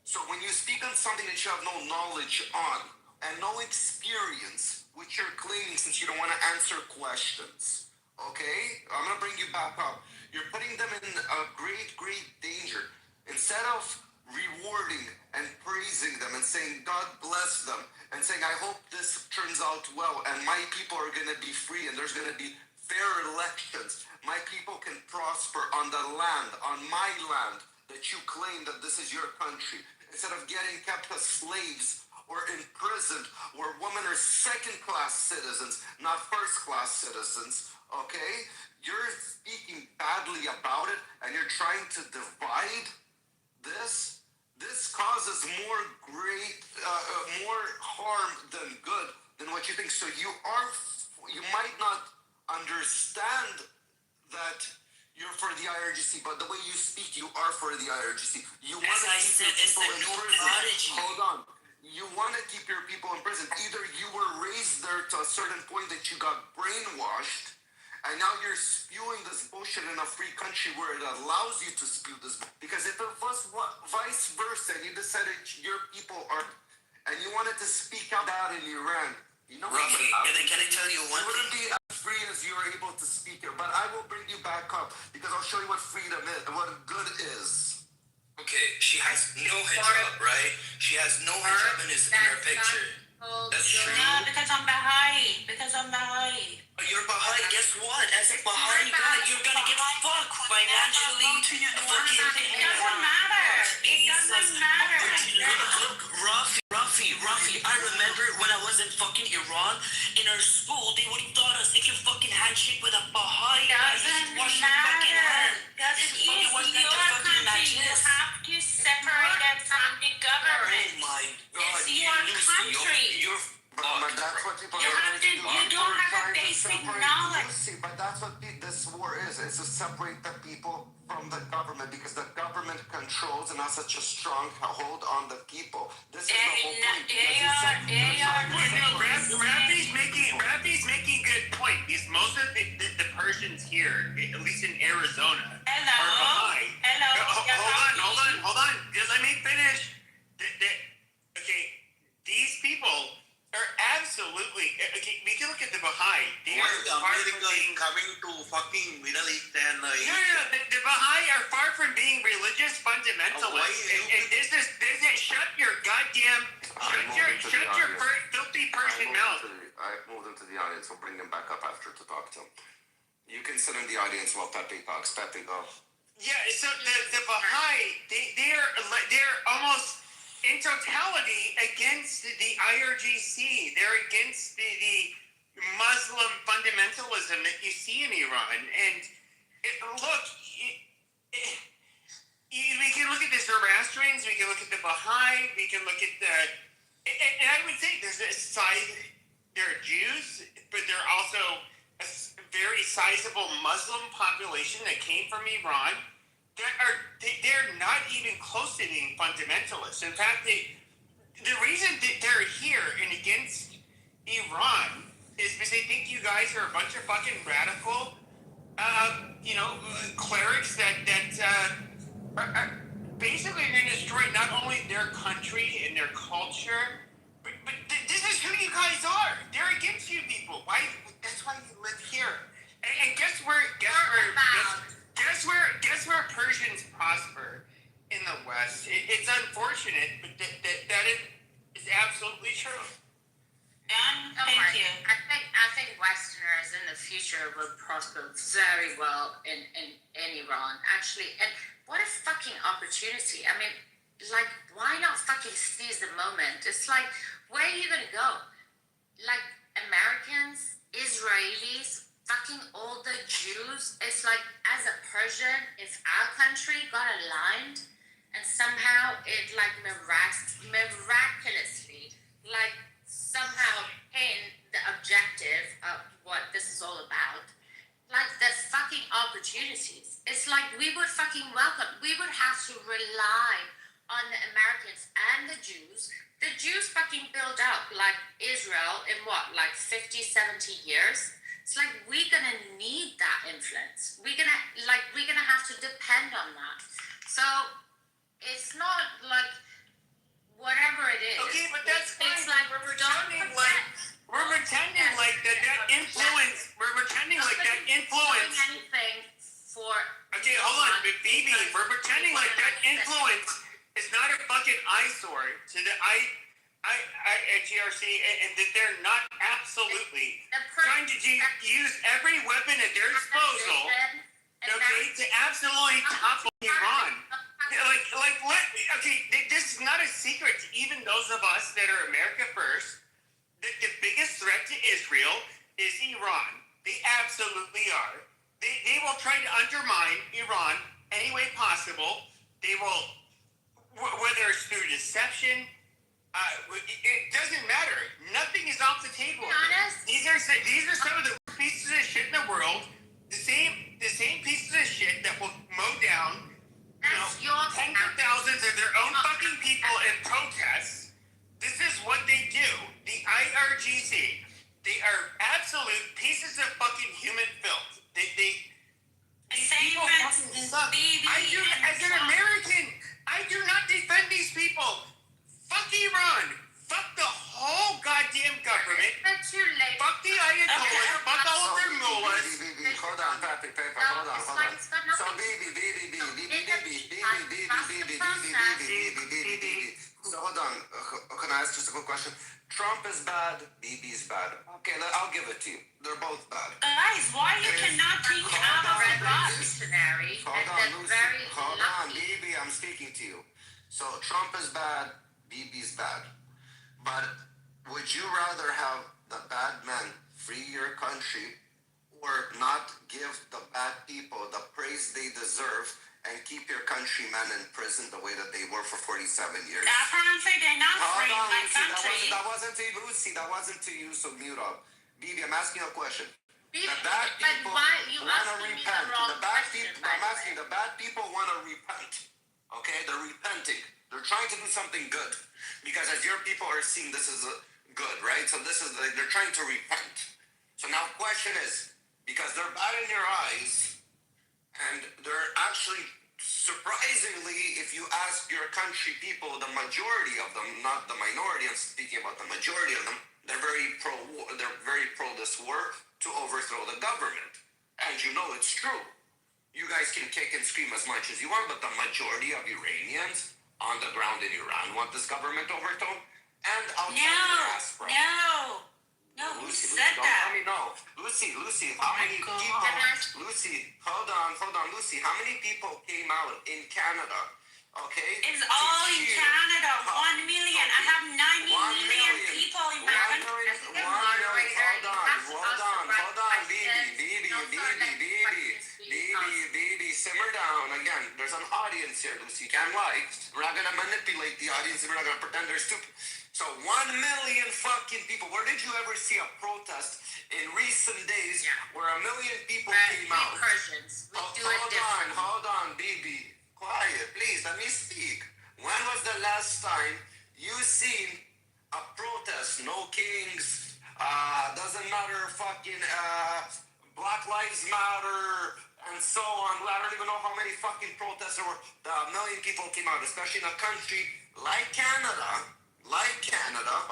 So when you speak on something that you have no knowledge on and no experience, which you're claiming since you don't want to answer questions, okay? I'm going to bring you back up. You're putting them in a great, great danger. Instead of rewarding and praising them and saying, God bless them, and saying, I hope this turns out well, and my people are going to be free, and there's going to be fair elections. My people can prosper on the land, on my land, that you claim that this is your country. Instead of getting kept as slaves or imprisoned, where women are second-class citizens, not first-class citizens, okay? You're speaking badly about it, and you're trying to divide this. This causes more harm than good than what you think. So you might not understand that you're for the IRGC, but the way you speak, you are for the IRGC. You want to keep your people in prison. Hold on. You want to keep your people in prison. Either you were raised there to a certain point that you got brainwashed, and now you're spewing this bullshit in a free country where it allows you to spew this. Because if it was vice versa, and you decided your people are, and you wanted to speak out in Iran, you know what? Can I tell you one thing? You wouldn't be as free as you were able to speak here. But I will bring you back up, because I'll show you what freedom is, what good is. Okay, she has no hijab, right? She has no hijab in her picture. That's true. No, because I'm Baha'i. You're Baha'i. Guess what? As a Baha'i guy, you're gonna get fucked financially. It doesn't matter. Look, Rafi, I remember when I was in fucking Iran, in our school, they would have taught us if you fucking handshake with a Baha'i, Doesn't wash your fucking matter. hands. Because it is your country. You have to separate them from the government. Oh my God! It's your country. You're But that's what people You are have to. trying You don't have a basic knowledge. See, but that's what this war is. It's to separate the people from the government because the government controls and has such a strong hold on the people. This is the whole point. Rafi's making a good point because most of the Persians here, at least in Arizona, are Baha'i. Hold on. Just let me finish. Okay, these people are absolutely. Okay, we can look at the Baha'i. They why are is far America from being. coming to fucking Middle East and The Baha'i are far from being religious fundamentalists. And this is shut your goddamn shut your filthy Persian mouth. I moved him to the audience. We'll bring him back up after to talk to him. You can sit in the audience while Pepe talks. Pepe, go. Yeah, so the Baha'i, they're almost in totality against the IRGC. They're against the Muslim fundamentalism that you see in Iran. And we can look at the Zoroastrians, we can look at the Baha'i, we can look at the... And I would say there's a side... There are Jews, but there are also a very sizable Muslim population that came from Iran they're not even close to being fundamentalists. In fact, the reason that they're here and against Iran is because they think you guys are a bunch of fucking radical, clerics that are basically going to destroy not only their country and their culture, but this is who you guys are. They're against you people. Why? That's why you live here. And guess where Persians prosper in the West? It's unfortunate, but that is absolutely true. Thank you. I think Westerners in the future will prosper very well in Iran. Actually, and what a fucking opportunity. I mean, like, why not fucking seize the moment? It's like, where are you gonna go? Like, Americans, Israelis, fucking all the Jews. It's like, as a Persian, if our country got aligned and somehow it like miraculously like somehow attained the objective of what this is all about, like the fucking opportunities, it's like we would fucking welcome. We would have to rely on the Americans and the Jews. The Jews fucking built up like Israel in what, like 50, 70 years? It's like we're gonna need that influence. We're gonna have to depend on that. So it's not like whatever it is. Okay, but that's fine. It's like we're pretending like that influence. We're pretending like that influence. Anything for. Okay, hold on, but BB, we're pretending like that influence is not a fucking eyesore to the GRC, and that they're not absolutely trying to use every weapon at their disposal, okay, to absolutely topple Iran. This is not a secret to even those of us that are America first. The biggest threat to Israel is Iran. They absolutely are. They will try to undermine Iran any way possible. They will, whether it's through deception. It doesn't matter. Nothing is off the table. These are some of the pieces of shit in the world. The same pieces of shit that will mow down tens of thousands of their own fucking people in protests. This is what they do. The IRGC. They are absolute pieces of fucking human filth. These people fucking suck. As an American, I do not defend these people. Fuck Iran. Fuck the whole goddamn government. Fuck the Ayatollahs. Fuck all of their mullahs. Hold on, Pepe, hold on. So, So, hold on. Can I ask just a quick question? Trump is bad, Bibi is bad. Okay, I'll give it to you. They're both bad. Guys, why you cannot think out of the box? Hold on, Bibi, I'm speaking to you. So, Trump is bad, Bibi's bad. But would you rather have the bad men free your country or not give the bad people the praise they deserve and keep your countrymen in prison the way that they were for 47 years. Apparently they're not free in my Lucy, country. that wasn't to you, Lucy. That wasn't to you, so mute up. Bibi, I'm asking you a question. Bibi, The bad people why you want to asking me the repent. wrong The bad question, people, by I'm the asking, the bad people want to repent. Okay, they're repenting. They're trying to do something good because as your people are seeing, this is good, right? So this is like they're trying to repent. So now, the question is, because they're bad in your eyes, and they're actually surprisingly, if you ask your country people, the majority of them, not the minority, I'm speaking about the majority of them, they're very pro this war to overthrow the government. And you know it's true. You guys can kick and scream as much as you want, but the majority of Iranians on the ground in Iran want this government overthrown. And outside the diaspora. No, who Lucy, said don't that? tell me no. Lucy, how many people? Lucy, hold on. Lucy, how many people came out in Canada? Okay? It's all in Canada. 1 million. I have 90 million people in my country. Hold on, Bibi, simmer down. Again, there's an audience here, Lucy. You can't lie. We're not gonna manipulate the audience, and we're not gonna pretend they're stupid. So 1 million fucking people. Where did you ever see a protest in recent days where 1 million people came out? Persians, we do it differently. Hold on, Bibi. Quiet, please. Let me speak. When was the last time you seen a protest? No kings. Doesn't matter. Fucking Black Lives Matter and so on. I don't even know how many fucking protests there were. The 1 million people came out, especially in a country like Canada,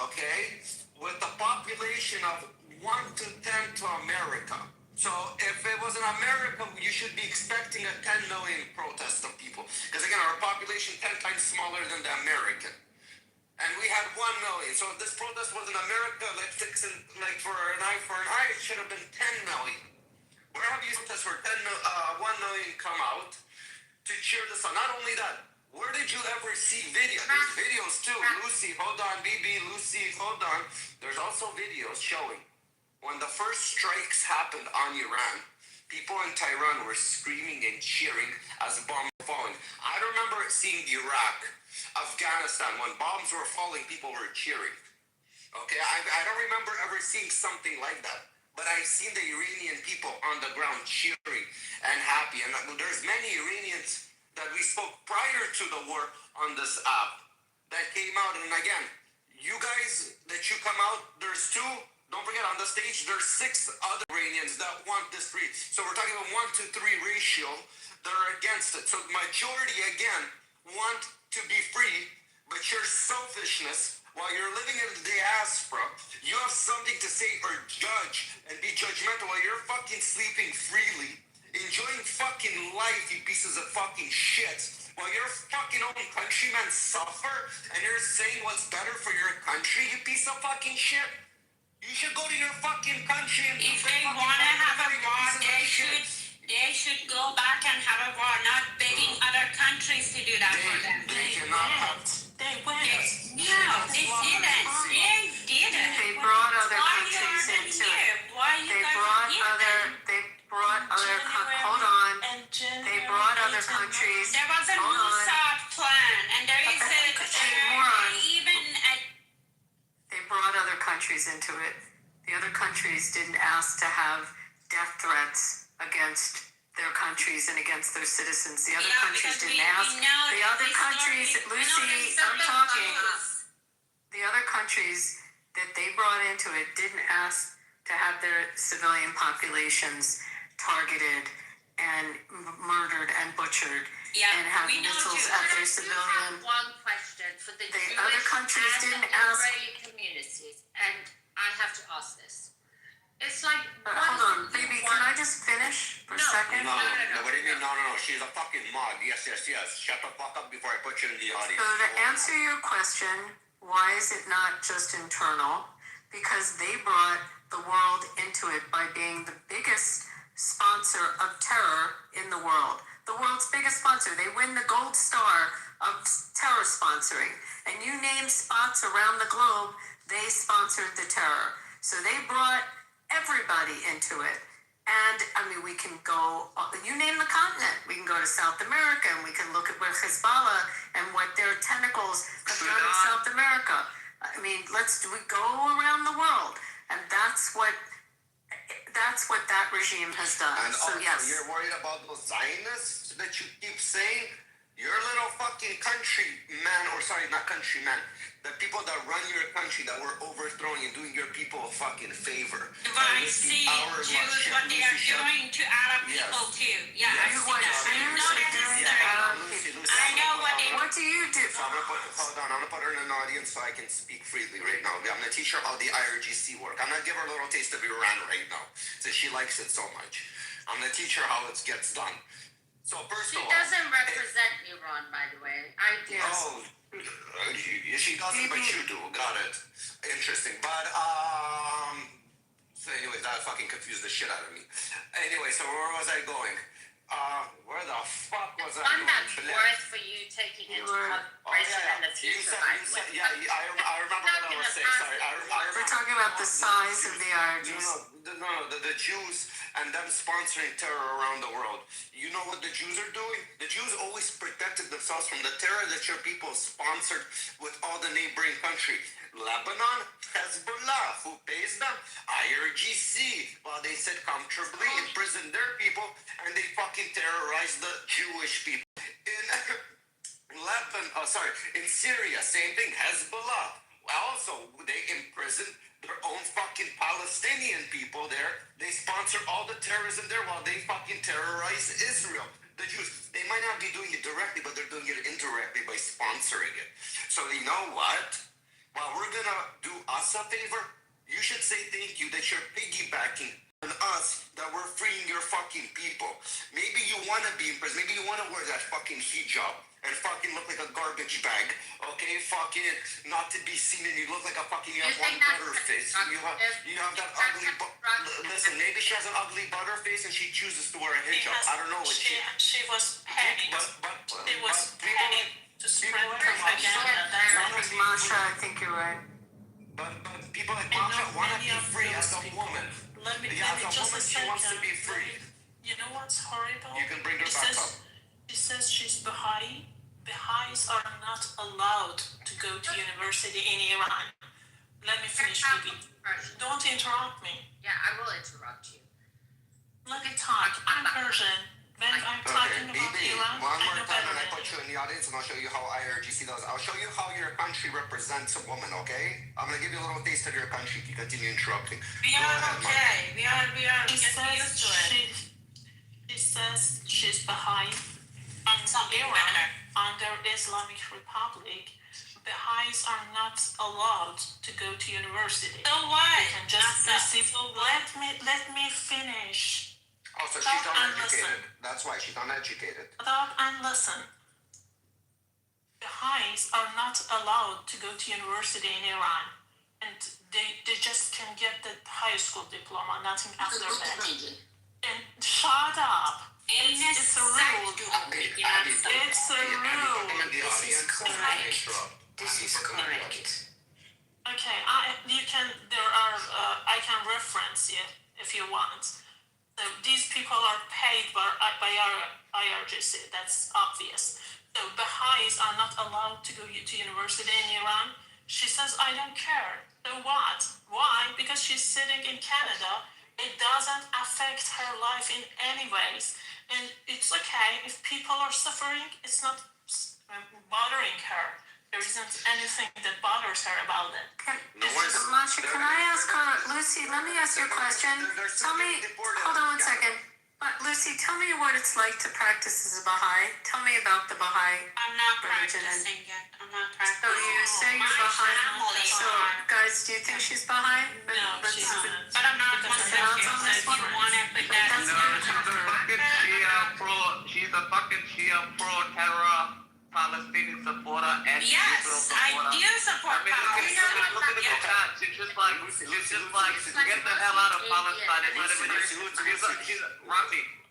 okay, with a population of 1 to 10 to America. So if it was in America, you should be expecting a 10 million protest of people. Because again, our population 10 times smaller than the American. And we had 1 million. So if this protest was in America, like for an eye, it should have been 10 million. Where have you protests where 1 million come out to cheer this on? Not only that, where did you ever see videos? There's videos too. Lucy, hold on. Bibi, Lucy, hold on. There's also videos showing when the first strikes happened on Iran, people in Tehran were screaming and cheering as bombs were falling. I remember seeing Iraq, Afghanistan, when bombs were falling, people were cheering. Okay, I don't remember ever seeing something like that. But I've seen the Iranian people on the ground cheering and happy. And there's many Iranians that we spoke prior to the war on this app that came out. And again, you guys that you come out, there's 2. Don't forget, on the stage, there's 6 other Iranians that want this free. So we're talking about 1 to 3 ratio that are against it. So the majority, again, want to be free, but your selfishness, while you're living in the diaspora, you have something to say or judge and be judgmental while you're fucking sleeping freely, enjoying fucking life, you pieces of fucking shit, while your fucking own countrymen suffer, and you're saying what's better for your country, you piece of fucking shit. You should go to your fucking country and if they want to have a war, they should go back and have a war, not begging other countries to do that for them. They cannot have. They went. No, they didn't. They didn't. They brought other countries into it. Why you guys hold on. They brought other countries. There was a Mossad plan, and there is They brought other countries into it. The other countries didn't ask to have death threats against their countries and against their citizens. The other countries didn't ask. The other countries, Lucy, I'm talking. The other countries that they brought into it didn't ask to have their civilian populations targeted and murdered and butchered and have missiles at their civilian. One question for the Jewish other countries and didn't the ask. Israeli communities, and I have to ask this. It's like hold on, baby. Can I just finish for a second? No. What do you mean? No. She's a fucking mod. Yes. Shut the fuck up before I put you in the audience. So to answer your question, why is it not just internal? Because they brought the world into it by being the biggest sponsor of terror in the world. The world's biggest sponsor. They win the gold star of terror sponsoring. And you name spots around the globe, they sponsored the terror. So they brought everybody into it. And I mean, we can go, you name the continent. We can go to South America and we can look at what Hezbollah and what their tentacles have done in South America. I mean, we go around the world, and that's what that regime has done. And so also, yes, you're worried about those Zionists that you keep saying? Your little fucking countryman, or sorry, not countryman, the people that run your country that were overthrowing and doing your people a fucking favor. But I see Jews, what they are doing to Arab people too. Yeah, I see that. I know that history. I know what they. What do you do? So I'm gonna put her in an audience so I can speak freely right now. I'm gonna teach her how the IRGC work. I'm gonna give her a little taste of Iran right now, since she likes it so much. I'm gonna teach her how it gets done. So first She of all, doesn't represent Iran, by the way. I do. oh, she doesn't, but you do. Got it. Interesting. But so anyways, that fucking confused the shit out of me. Anyway, so where was I going? Where the fuck was I going? One that's worth for you taking into consideration in the future, by the way. Yeah, I remember what I was saying. Sorry, I remember. We're talking about the size of the IRGC. No, the Jews and them sponsoring terror around the world. You know what the Jews are doing? The Jews always protected themselves from the terror that your people sponsored with all the neighboring countries. Lebanon, Hezbollah, who pays them? IRGC. Well, they said comfortably imprison their people and they fucking terrorize the Jewish people. In Syria, same thing, Hezbollah. Also, they imprisoned their own fucking Palestinian people there. They sponsor all the terrorism there while they fucking terrorize Israel. The Jews, they might not be doing it directly, but they're doing it indirectly by sponsoring it. So you know what? While we're gonna do us a favor, you should say thank you that you're piggybacking on us, that we're freeing your fucking people. Maybe you want to be in prison. Maybe you want to wear that fucking hijab and fucking look like a garbage bag, okay? Fucking not to be seen, and you look like a fucking, you have one butter face. You have that ugly, listen, maybe she has an ugly butter face and she chooses to wear a hijab. I don't know what she was paid. It was paid to spread propaganda. Masha, I think you're right. But people like Masha want to be free as a woman. Let me as a just woman, she wants to be free. You know what's horrible? You can bring her back up. She says she's Baha'i. Baha'is are not allowed to go to university in Iran. Let me finish, Bibi. Don't interrupt me. Yeah, I will interrupt you. Let me talk. I'm Persian. When I'm talking about Iran, one more time and I put you in the audience and I'll show you how IRGC does. I'll show you how your country represents a woman, okay? I'm going to give you a little taste of your country if you continue interrupting. We are okay. We are getting used to it. She says she's Baha'i. And Iran, under Islamic Republic, Baha'is are not allowed to go to university. So what? They can just receive. Let me finish. Oh, so she's uneducated. That's why she's uneducated. Stop and listen. Baha'is are not allowed to go to university in Iran. And they just can get the high school diploma, nothing after that. And shut up. It's a rule. It's a rule. This is correct. This is correct. Okay, I can reference it if you want. So these people are paid by our IRGC. That's obvious. So Baha'is are not allowed to go to university in Iran. She says, I don't care. So what? Why? Because she's sitting in Canada. It doesn't affect her life in any ways. And it's okay if people are suffering. It's not bothering her. There isn't anything that bothers her about it. Masha, can I ask her, Lucy, let me ask you a question. Tell me, hold on 1 second. Lucy, tell me what it's like to practice as a Baha'i. Tell me about the Baha'i I'm not religion. practicing yet. I'm not practicing. So you say you're Baha'i. So, guys, do you think she's Baha'i? No, she's not. But I'm not going to if you want to put that. She's a fucking Shia pro-terror Palestinian supporter and yes, Israel supporter. I do support Palestine. Look at the chat. She's just like, get the hell out of Palestine.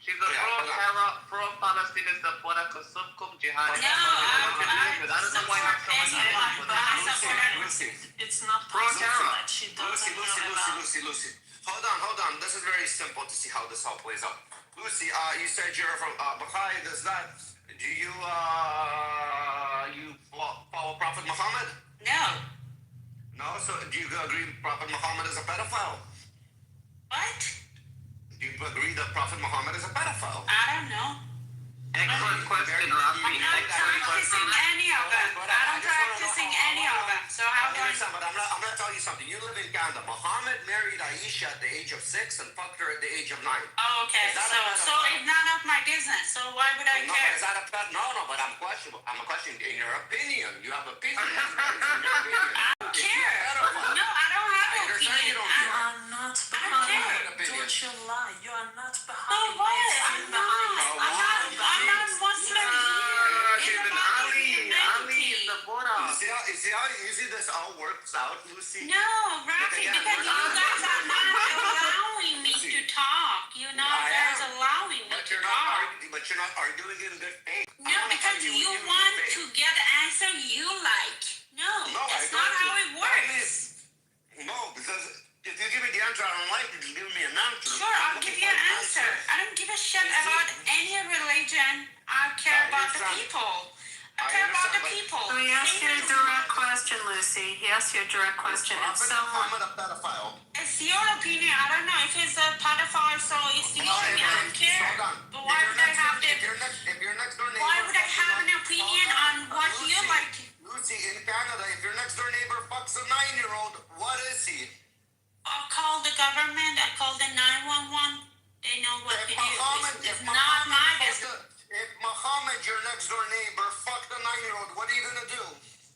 She's a pro-terror, pro-Palestinian supporter, Kasumkum jihad. No, I don't know why It's not pro-terror. She doesn't know about. Lucy. Hold on. This is very simple to see how this all plays out. Lucy, you said you're from Baha'i. Do you follow Prophet Muhammad? No. No. So do you agree Prophet Muhammad is a pedophile? What? Do you agree that Prophet Muhammad is a pedophile? I don't know. Excellent question, Rafi. I'm not practicing any of them. I'm practicing any of them. So how do I? But I'm gonna tell you something. You live in Canada. Muhammad married Aisha at the age of 6 and fucked her at the age of 9. Oh, okay. So it's none of my business. So why would I No, care? but is that a pet? No, but I'm questioning. I'm a question in your opinion. You have opinion. I don't care. No, I don't have an opinion. You are not behind. Don't you lie. You are not behind. No way. I'm not Muslim here. Ali is the border. You see how easy this all works out, Lucy? No, Rafi, because you guys are not allowing me to talk. You're not guys allowing me to talk. But you're not arguing in good faith. No, because you want to get the answer you like. No, that's not how it works. No, because if you give me the answer I don't like, you give me an answer. Sure, I'll give you an answer. I don't give a shit about any religion. I care about the people. I care about the people. So he asked you a direct question, Lucy. He asked you a direct question. If someone... a pedophile. It's your opinion. I don't know if it's a pedophile, so it's your opinion. I don't care. But why would I have If your next door neighbor... Why would I have an opinion on what you like? Lucy, in Canada, if your next door neighbor fucks a 9-year-old, what is he? I'll call the government. I call the 911. They know what to do. It's not my business. If Muhammad, your next door neighbor, fucked a 9-year-old, what are you gonna do?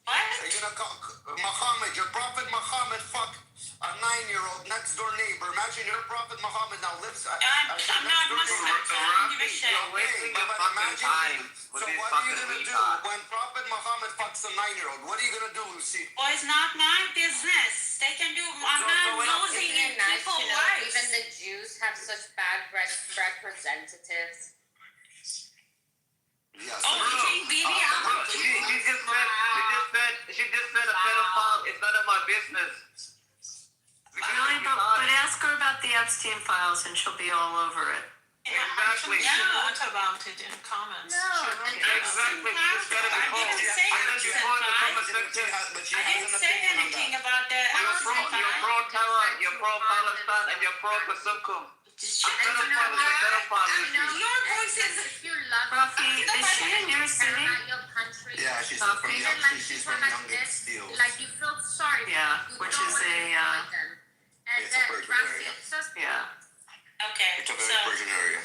What? Are you gonna call Muhammad, your prophet Muhammad, fucked a 9-year-old next door neighbor? Imagine your prophet Muhammad now lives. I'm not Muslim, so I don't give a shit. You're wasting your fucking time with So this what are you fucking gonna do retard. when Prophet Muhammad fucks a 9-year-old? What are you gonna do, Lucy? Well, it's not my business. They can do. I'm not losing in people's lives. Even the Jews have such bad representatives. Yes. Oh, you think Bibi? She just said a pedophile is none of my business. Really, but ask her about the Epstein files and she'll be all over it. Exactly. Talk about it in comments. Exactly. She just said it before. I didn't say And then before the comment section, I didn't say anything about the you're pro-terror, you're pro-Palestine, and you're pro-Kasumkum. Your voice is. If you love Rafi, is she in your city? your country, Yeah, she's from Youngin Steel. like you feel sorry. Yeah, You which don't is wanna a, fight them. And it's a then Persian Rafi, area. it's just Yeah. Okay. It's a very Persian area.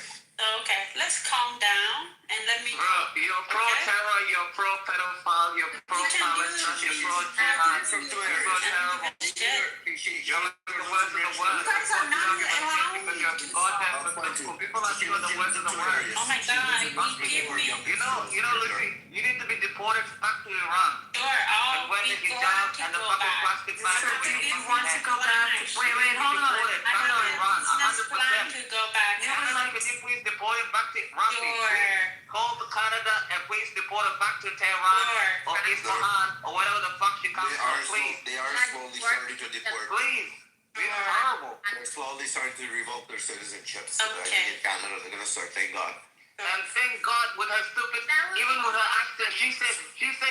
Okay. Let's calm down and let me. You're pro-terror, you're pro-pedophile, you're pro-Palestine, you're pro-jihad, you're pro-terrible. You're like the worst of the worst. You guys are not allowing me to goddamn Kasumkum. People are doing the worst of the worst. Oh my God! Give me. You know, Lucy, you need to be deported back to Iran. Sure, I'll And wear the be hijab glad to and the go fucking back. plastic bag. So do you want to go back? Wait, hold on. I don't know. It's plan to go back. Can you please deport him back to Iran? Sure. Call to Canada and please deport him back to Tehran or Isfahan or whatever the fuck she comes from, please. They are slowly starting to deport. Please. It's horrible. They're slowly starting to revoke their citizenships. Okay. In Canada, they're gonna start. Thank God. And thank God with her stupid, even with her accent, she said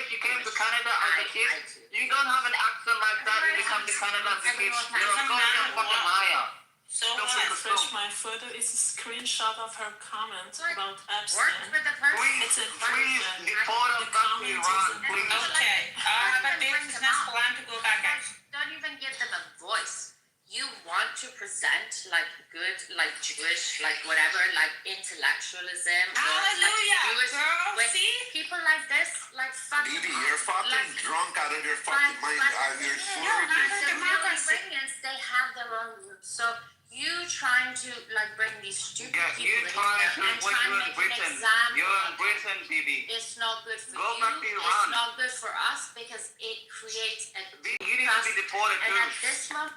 she came to Canada as a kid. You don't have an accent like that when you come to Canada as a kid. You're a goddamn fucking liar. So when I refresh my photo, it's a screenshot of her comment about Epstein. Please, It's a please deport him back to Iran, please. Okay. I have a business plan to go back. don't even give them a voice. You want to present like good, like Jewish, like whatever, like intellectualism. Hallelujah, or, like, girl. with See? people like this, like fucking. Bibi, you're fucking drunk out of your fucking mind. You're The Iranians, they have their own roots. So you trying to like bring these stupid people in here and trying to make an example. You're in Britain, Bibi. It's not good for Go you. back to Iran. It's not good for us because it creates a. You need to be deported and too. at this moment.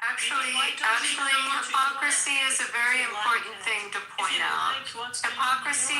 Actually, hypocrisy is a very important thing to point out. Hypocrisy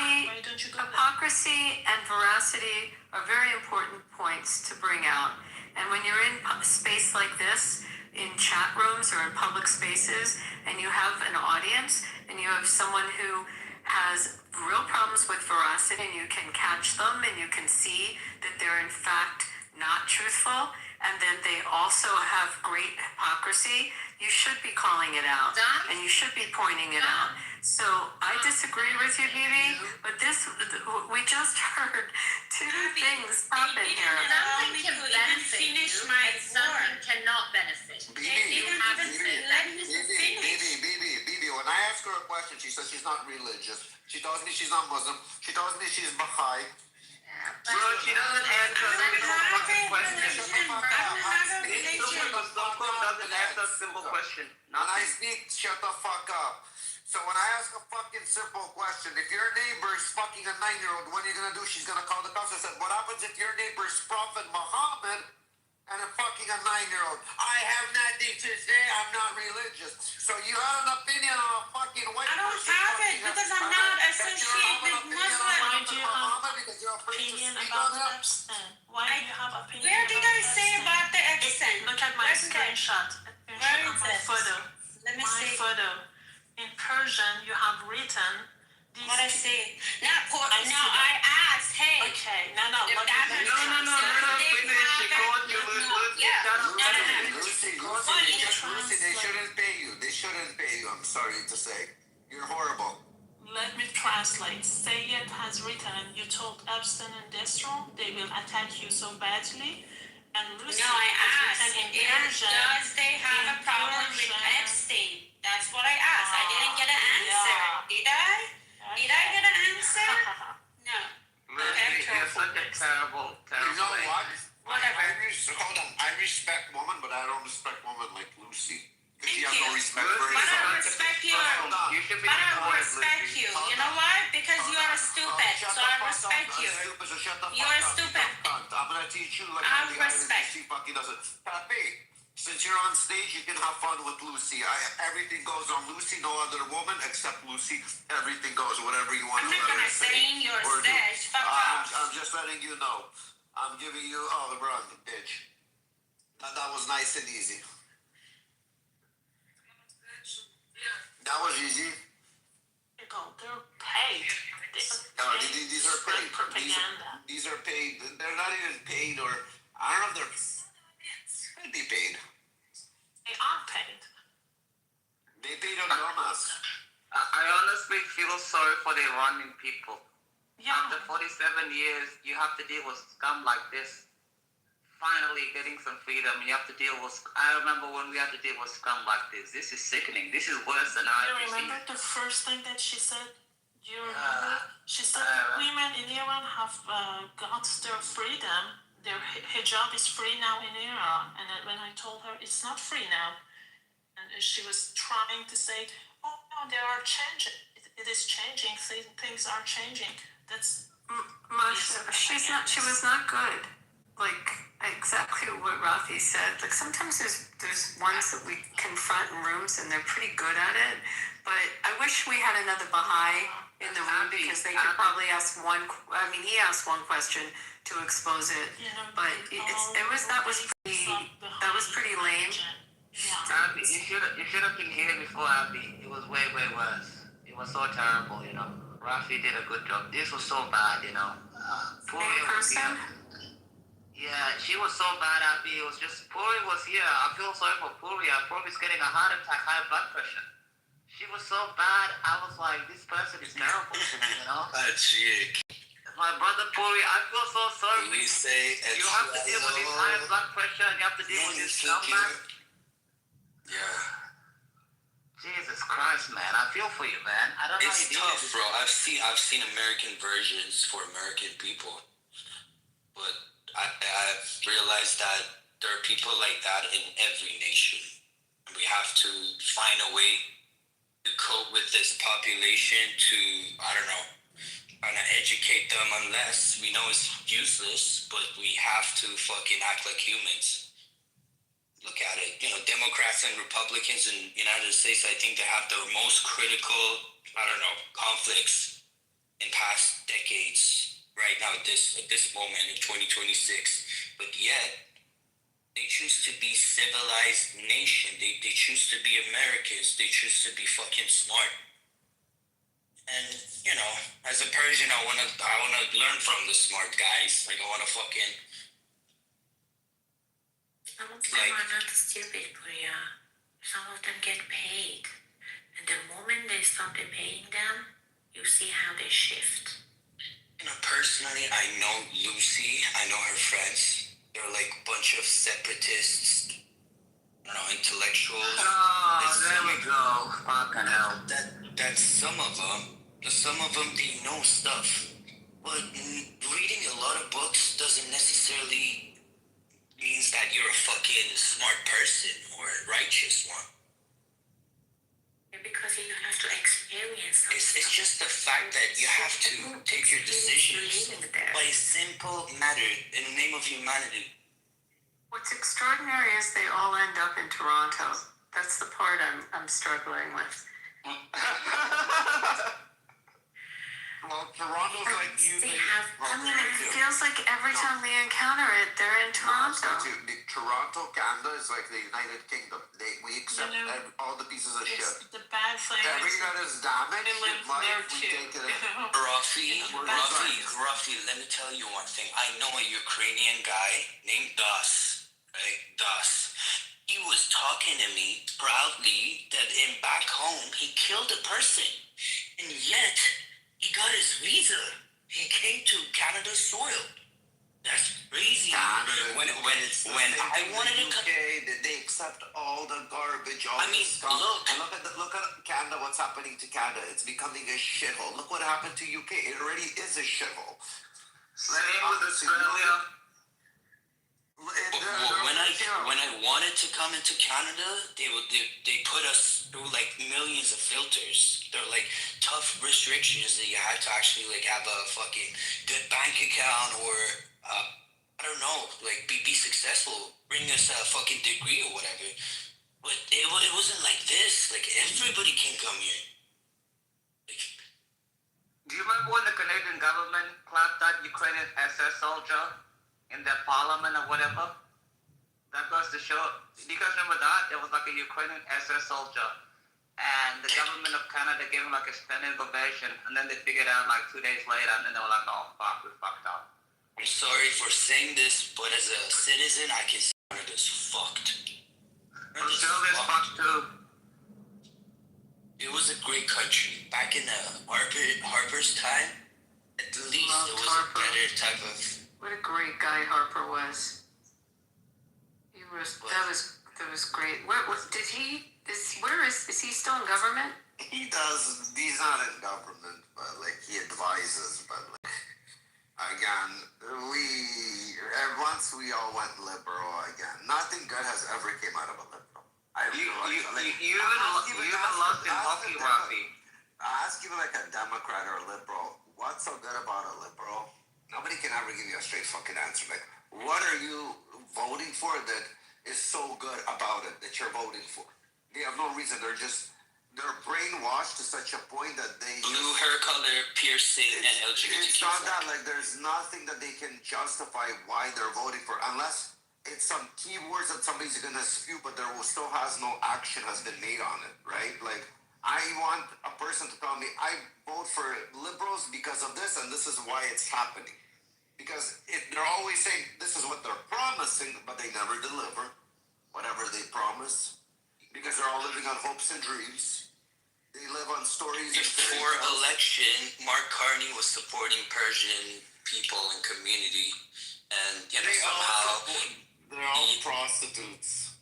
and veracity are very important points to bring out. And when you're in a space like this, in chat rooms or in public spaces and you have an audience and you have someone who has real problems with veracity and you can catch them and you can see that they're in fact not truthful, and then they also have great hypocrisy, you should be calling it out and you should be pointing it out. So I disagree with you, Bibi, but we just heard two things happen here. Something can benefit you, and something cannot benefit. Bibi, when I ask her a question, she says she's not religious. She tells me she's not Muslim. She tells me she's Baha'i. Bro, she doesn't answer simple fucking questions. Doesn't answer simple question. When I speak, shut the fuck up. So when I ask a fucking simple question, if your neighbor is fucking a 9-year-old, what are you gonna do? She's gonna call the cops. I said, what happens if your neighbor is Prophet Muhammad and I'm fucking a 9-year-old? I have nothing to say. I'm not religious. So you had an opinion on a fucking white person. I don't have it because I'm not associated with Muslim. Why do you have opinion about the Epstein? Why do you have opinion? Where did I say about the Epstein? Look at my screenshot. Where is My it? photo. Let me My see. photo. In Persian, you have written. What I say? Not poor. I see No, that. I asked. Hey. Okay. No. If Let that me person No, said let her they finish. She have called you it, Lucy. yeah. Shut up. Lucy, they shouldn't pay you. They shouldn't pay you. I'm sorry to say. You're horrible. Let me translate. Sayed has written, you told Epstein and Destro they will attack you so badly. And Lucy No, I has asked. written in Persian. Does they have a problem with Epstein? That's what I asked. I didn't get an answer. Did I? Did I get an answer? No. Lucy, you're such a terrible You know lady. what? Whatever. Hold on. I respect women, but I don't respect women like Lucy. Because she has Thank no you. respect for But I herself. respect you. You should be But I deported, respect Lucy. you. You know why? Because you are stupid. So I respect you. Stupid, so shut the You fuck are up, stupid. you cunt. I'm gonna teach you like I how the guy respect. she fucking does it. Papi, since you're on stage, you can have fun with Lucy. Everything goes on Lucy, no other woman except Lucy. Everything goes, whatever you want I'm to not let her gonna say stay in your or do. stage. Fuck off. I'm just letting you know. I'm giving you the run, bitch. That was nice and easy. That was easy. They're paid. These are paid. Propaganda. These are paid. They're not even paid, or I don't know if they'd be paid. They are paid. They paid on Dormas. I honestly feel sorry for the Iranian people. Yeah. After 47 years, you have to deal with scum like this. Finally getting some freedom, you have to deal with... I remember when we had to deal with scum like this. This is sickening. This is worse than I You remember the first thing that she said? Do you remember? She said women in Iran have got their freedom. Their hijab is free now in Iran. And when I told her it's not free now, and she was trying to say, oh no, they are changing. It is changing. Things are changing. That's Masha, she was not good. Like exactly what Rafi said. Like sometimes there's ones that we confront in rooms and they're pretty good at it. But I wish we had another Baha'i in the room because they could probably ask one. I mean, he asked one question to expose it, but that was pretty lame. Abby, you should have been here before, Abby. It was way worse. It was so terrible, you know. Rafi did a good job. This was so bad, you know. Yeah, she was so bad, Abby. It was just, Puri was here. I feel sorry for Puri. Puri's getting a heart attack, high blood pressure. She was so bad. I was like, this person is terrible, you know? My brother Puri, I feel so sorry. You have to deal with this high blood pressure and you have to deal with this scumbag. Yeah. Jesus Christ, man. I feel for you, man. I don't know how you It's do tough, this. bro. I've seen American versions for American people, but I've realized that there are people like that in every nation. We have to find a way to cope with this population to, I don't know, kind of educate them, unless we know it's useless, but we have to fucking act like humans. Look at it, you know, Democrats and Republicans in the United States, I think they have the most critical, conflicts in past decades right now at this moment in 2026. But yet, They choose to be civilized nation. They choose to be Americans. They choose to be fucking smart. And you know, as a Persian, I wanna learn from the smart guys. Like I wanna fucking. Some of them are not stupid, Priya. Some of them get paid. And the moment they stop paying them, you see how they shift. You know, personally, I know Lucy. I know her friends. They're like a bunch of separatists. I don't know, intellectuals. Oh, there we go. Fucking hell. That's some of them. Some of them, they know stuff. But reading a lot of books doesn't necessarily means that you're a fucking smart person or a righteous one. Because you have to experience something. It's just the fact that you have to take your decisions by a simple matter in the name of humanity. What's extraordinary is they all end up in Toronto. That's the part I'm struggling with. Well, Toronto's like you. It feels like every time we encounter it, they're in Toronto. Toronto, Canada is like the United Kingdom. We accept all the pieces of shit. The bad thing Everything that is damaged they live in life, there we too. take it. Ruffy, let me tell you one thing. I know a Ukrainian guy named Das, right? Das. He was talking to me proudly that back home he killed a person, and yet he got his visa. He came to Canada's soil. That's crazy. Canada, when I wanted to come, they accept all the garbage. All the stuff. Look at Canada. What's happening to Canada? It's becoming a shithole. Look what happened to UK. It already is a shithole. Same with Australia. When I wanted to come into Canada, they put us through like millions of filters. They're like tough restrictions that you had to actually like have a fucking good bank account or I don't know, like be successful, bring us a fucking degree or whatever. But it wasn't like this. Like everybody can come here. Do you remember when the Canadian government clapped that Ukrainian SS soldier in their parliament or whatever? That goes to show. Do you guys remember that? It was like a Ukrainian SS soldier. And the government of Canada gave him like a standing ovation. And then they figured out like 2 days later and then they were like, oh fuck, we fucked up. I'm sorry for saying this, but as a citizen, I can say Canada's fucked. Australia's fucked too. It was a great country. Back in Harper's time, at least it was a better type of... What a great guy Harper was. That was great. Is he still in government? He does. He's not in government, but like he advises. But like again, once we all went liberal again. Nothing good has ever came out of a liberal. You even lost in hockey, Rafi. Ask even like a Democrat or a liberal, what's so good about a liberal? Nobody can ever give you a straight fucking answer. Like, what are you voting for that is so good about it that you're voting for? They have no reason. They're brainwashed to such a point that they... Blue hair color, piercing, and LGBTQ. It's not that, like, there's nothing that they can justify why they're voting for, unless it's some keywords that somebody's gonna spew, but there still has no action has been made on it, right? Like, I want a person to tell me, I vote for liberals because of this, and this is why it's happening. Because they're always saying this is what they're promising, but they never deliver whatever they promise. Because they're all living on hopes and dreams. They live on stories. Before election, Mark Carney was supporting Persian people and community, and somehow they're all prostitutes.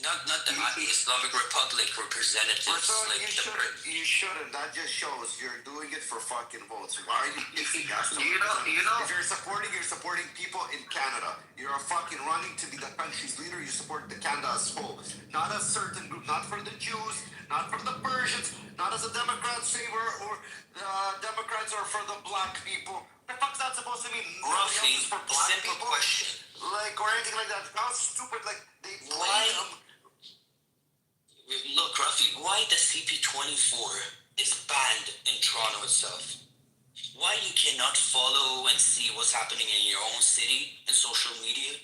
Not the Islamic Republic representatives. You shouldn't. That just shows you're doing it for fucking votes. Why are you pissing us? You know. If you're supporting people in Canada. You're fucking running to be the country's leader. You support the Canada as whole, not a certain group. Not for the Jews. Not for the Persians. Not as a Democrat favor or Democrats are for the black people. What the fuck's that supposed to mean? Roughly, for black simple people? question. Like or anything like that. How stupid? Like they play them. Look, Ruffy, why the CP24 is banned in Toronto itself? Why you cannot follow and see what's happening in your own city and social media?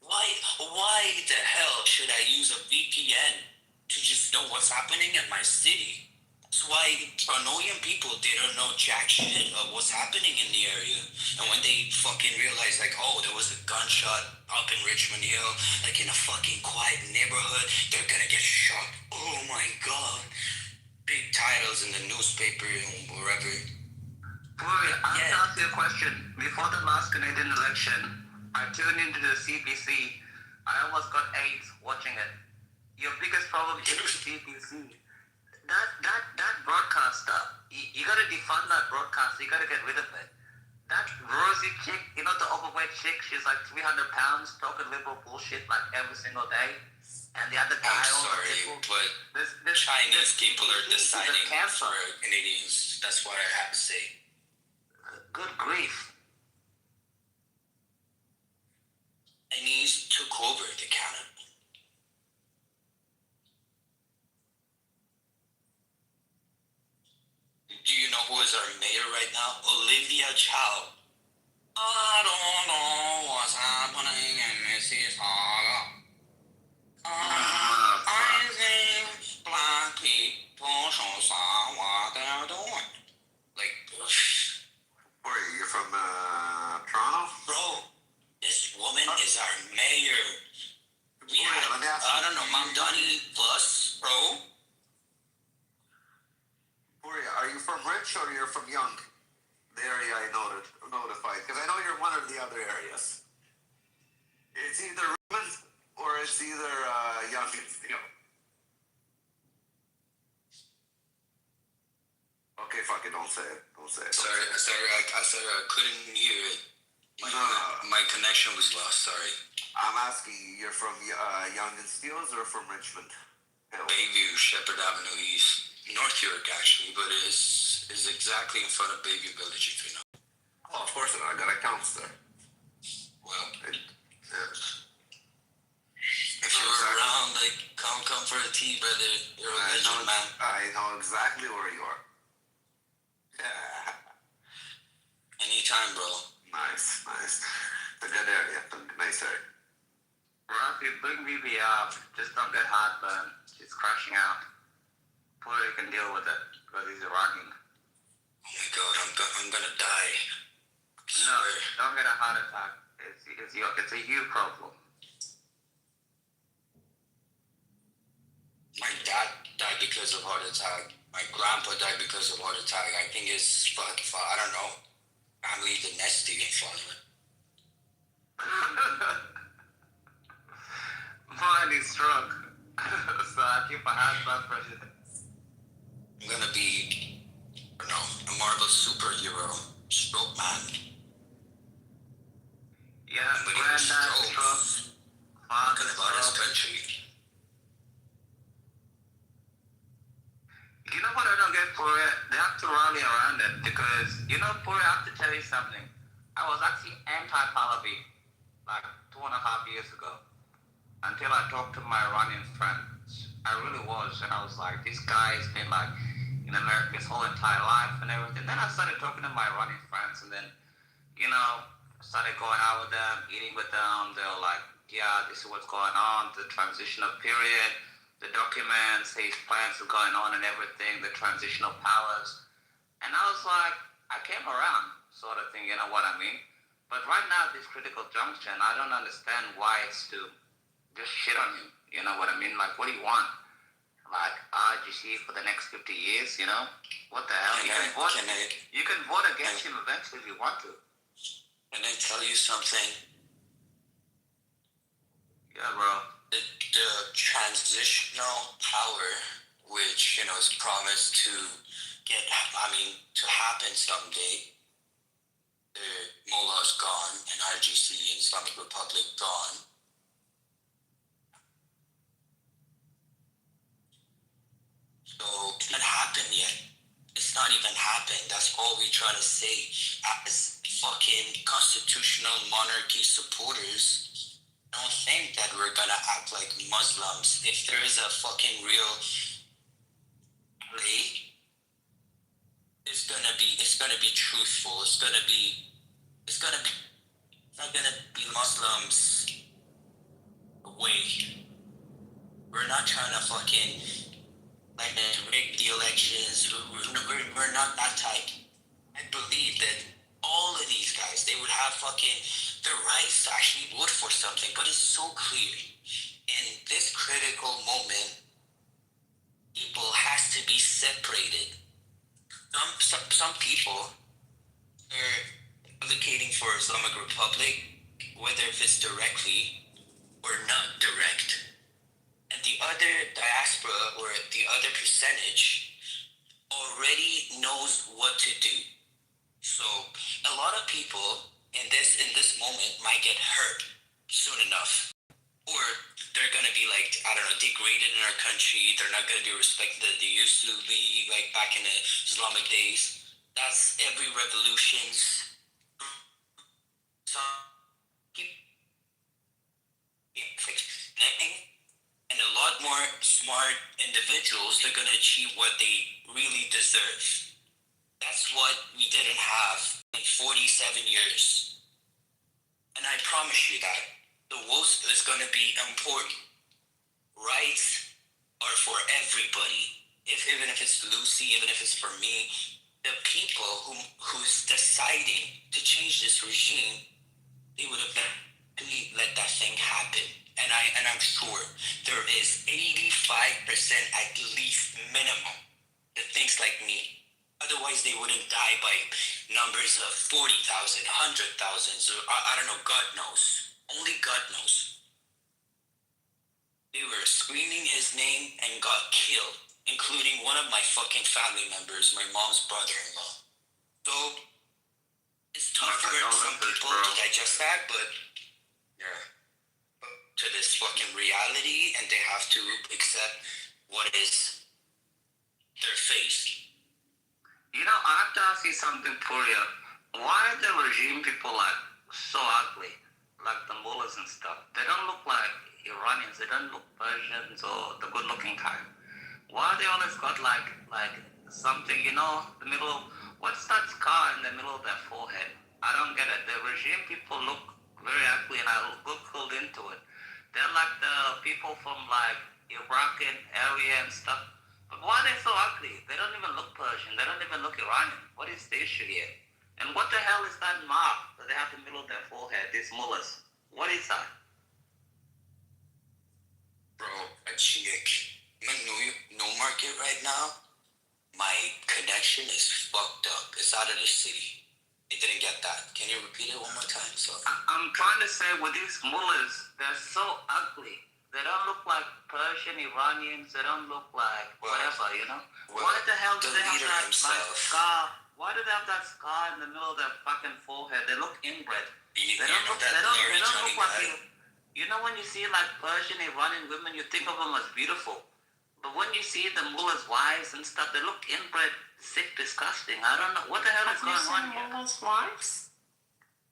Why the hell should I use a VPN to just know what's happening in my city? That's why Torontoian people, they don't know jack shit of what's happening in the area. And when they fucking realize, like, oh, there was a gunshot up in Richmond Hill, like in a fucking quiet neighborhood, they're gonna get shot. Oh my god. Big titles in the newspaper and wherever. Boy, I have to ask you a question. Before the last Canadian election, I tuned into the CBC. I almost got AIDS watching it. Your biggest problem is the CBC. That broadcaster, you gotta defund that broadcaster. You gotta get rid of it. That Rosie chick, you know, the overweight chick, she's like 300 pounds, talking liberal bullshit like every single day. And the other guy, I'm sorry, but Chinese people are deciding for Canadians. That's what I have to say. Good grief. Chinese took over the Canada. Do you know who is our mayor right now? Olivia Chow. I don't know what's happening in Mississauga. I think black people should saw what they're doing. Like, Where are you? You're from Toronto? bro, this woman is our mayor. We had, let me ask I don't know, Mom Donnie plus, bro. Boria, are you from Rich or you're from Young? The area I notified. Because I know you're one of the other areas. It's either Richmond or it's either Young. Okay, fuck it, don't say it. Don't say it. Sorry, I couldn't hear it. My connection was lost, sorry. I'm asking you, you're from Young and Steeles or from Richmond? Bayview, Shepherd Avenue East. North York, actually, but it's exactly in front of Bayview Village, if you know. Oh, of course I got accounts there. Well, if you're around, like, come for a tea, brother. You're a legend, man. I know exactly where you are. Anytime, bro. Nice. It's a good area. Nice area. Rafi, bring BB up. Just don't get heartburn. She's crashing out. Poirier can deal with it because he's Iranian. Oh my god, I'm gonna die. No, don't get a heart attack. It's a you problem. My dad died because of heart attack. My grandpa died because of heart attack. I think it's I don't know. Family dynasty in Florida. Mine is stroke. So I keep my hands blood pressure. I'm gonna be, a Marvel superhero, stroke man. Yeah, granddad stroke. Father about his country. You know what I don't get, Poirier? They have to rally around it because, Poirier, I have to tell you something. I was actually anti-Pahlavi like 2.5 years ago until I talked to my Iranian friends. I really was, and I was like, this guy has been like in America his whole entire life and everything. Then I started talking to my Iranian friends, and then, started going out with them, eating with them. They were like, yeah, this is what's going on, the transitional period. The documents, his plans are going on and everything, the transitional powers. And I was like, I came around, sort of thing, you know what I mean? But right now, this critical junction, I don't understand why it's to just shit on him, you know what I mean? Like, what do you want? Like, RGC for the next 50 years, What the hell? You can vote against him eventually if you want to. Can I tell you something? Yeah, bro. The transitional power, which, is promised to to happen someday. The Mullah's gone and RGC and Islamic Republic gone. So it hasn't happened yet. It's not even happened. That's all we're trying to say. As fucking constitutional monarchy supporters, don't think that we're gonna act like Muslims. If there is a fucking real way, it's gonna be truthful. It's not gonna be Muslims way. We're not trying to fucking like rig the elections. We're not that type. I believe that all of these guys, they would have fucking the rights to actually vote for something, but it's so clear. In this critical moment, people has to be separated. Some people are advocating for Islamic Republic, whether if it's directly or not direct. And the other diaspora or the other percentage already knows what to do. So a lot of people in this moment might get hurt soon enough. Or they're gonna be like, I don't know, degraded in our country. They're not gonna be respected that they used to be like back in the Islamic days. That's every revolution's and a lot more smart individuals, they're gonna achieve what they really deserve. That's what we didn't have in 47 years. And I promise you that the most is going to be important. Rights are for everybody. Even if it's Lucy, even if it's for me, the people who's deciding to change this regime, they would have let that thing happen. And I'm sure there is 85% at least minimum that thinks like me. Otherwise, they wouldn't die by numbers of 40,000, 100,000, or I don't know, God knows. Only God knows. They were screaming his name and got killed, including one of my fucking family members, my mom's brother-in-law. So, it's tough for some people to digest that, but yeah, to this fucking reality, and they have to accept what is their fate. You know, I have to ask you something, Puria. Why are the regime people like so ugly? Like the mullahs and stuff. They don't look like Iranians. They don't look Persians or the good-looking kind. Why they always got like something, you know, the middle? What's that scar in the middle of their forehead? I don't get it. The regime people look very ugly, and I googled into it. They're like the people from like Iraq area and stuff. But why are they so ugly? They don't even look Persian. They don't even look Iranian. What is the issue here? And what the hell is that mark that they have in the middle of their forehead, these mullahs? What is that? Bro, a chick. I'm in no market right now. My connection is fucked up. It's out of the city. I didn't get that. Can you repeat it one more time? So I'm trying to say with these mullahs, they're so ugly. They don't look like Persian Iranians. They don't look like whatever, you know? Why the hell do they have that like, scar? Why do they have that scar in the middle of their fucking forehead? They look inbred. They don't look like you know when you see like Persian Iranian women, you think of them as beautiful. But when you see the mullahs' wives and stuff, they look inbred, sick, disgusting. I don't know. What the hell is going on here? Mullahs' wives?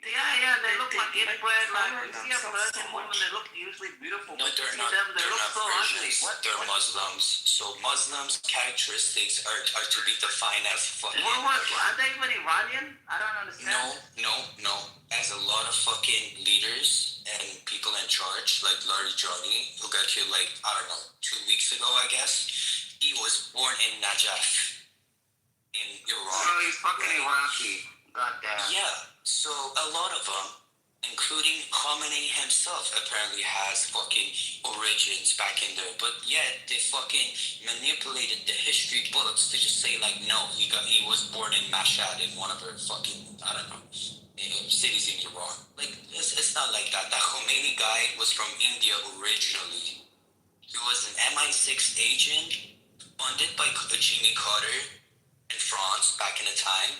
Yeah, they look like inbred. Like, you see a Persian woman, they look usually beautiful. no, they're not. They look so ugly. They're Muslims. So Muslims' characteristics are to be defined as fucking. Are they even Iranian? I don't understand. No. As a lot of fucking leaders and people in charge, like Larry Johnny, who got killed like, I don't know, 2 weeks ago, I guess. He was born in Najaf, in Iran. So he's fucking Iraqi. Goddamn. Yeah, so a lot of them, including Khamenei himself, apparently has fucking origins back in there. But yet, they fucking manipulated the history books to just say like, no, he was born in Mashhad, in one of the fucking, I don't know, cities in Iran. Like, it's not like that. That Khomeini guy was from India originally. He was an MI6 agent funded by Jimmy Carter in France back in the time,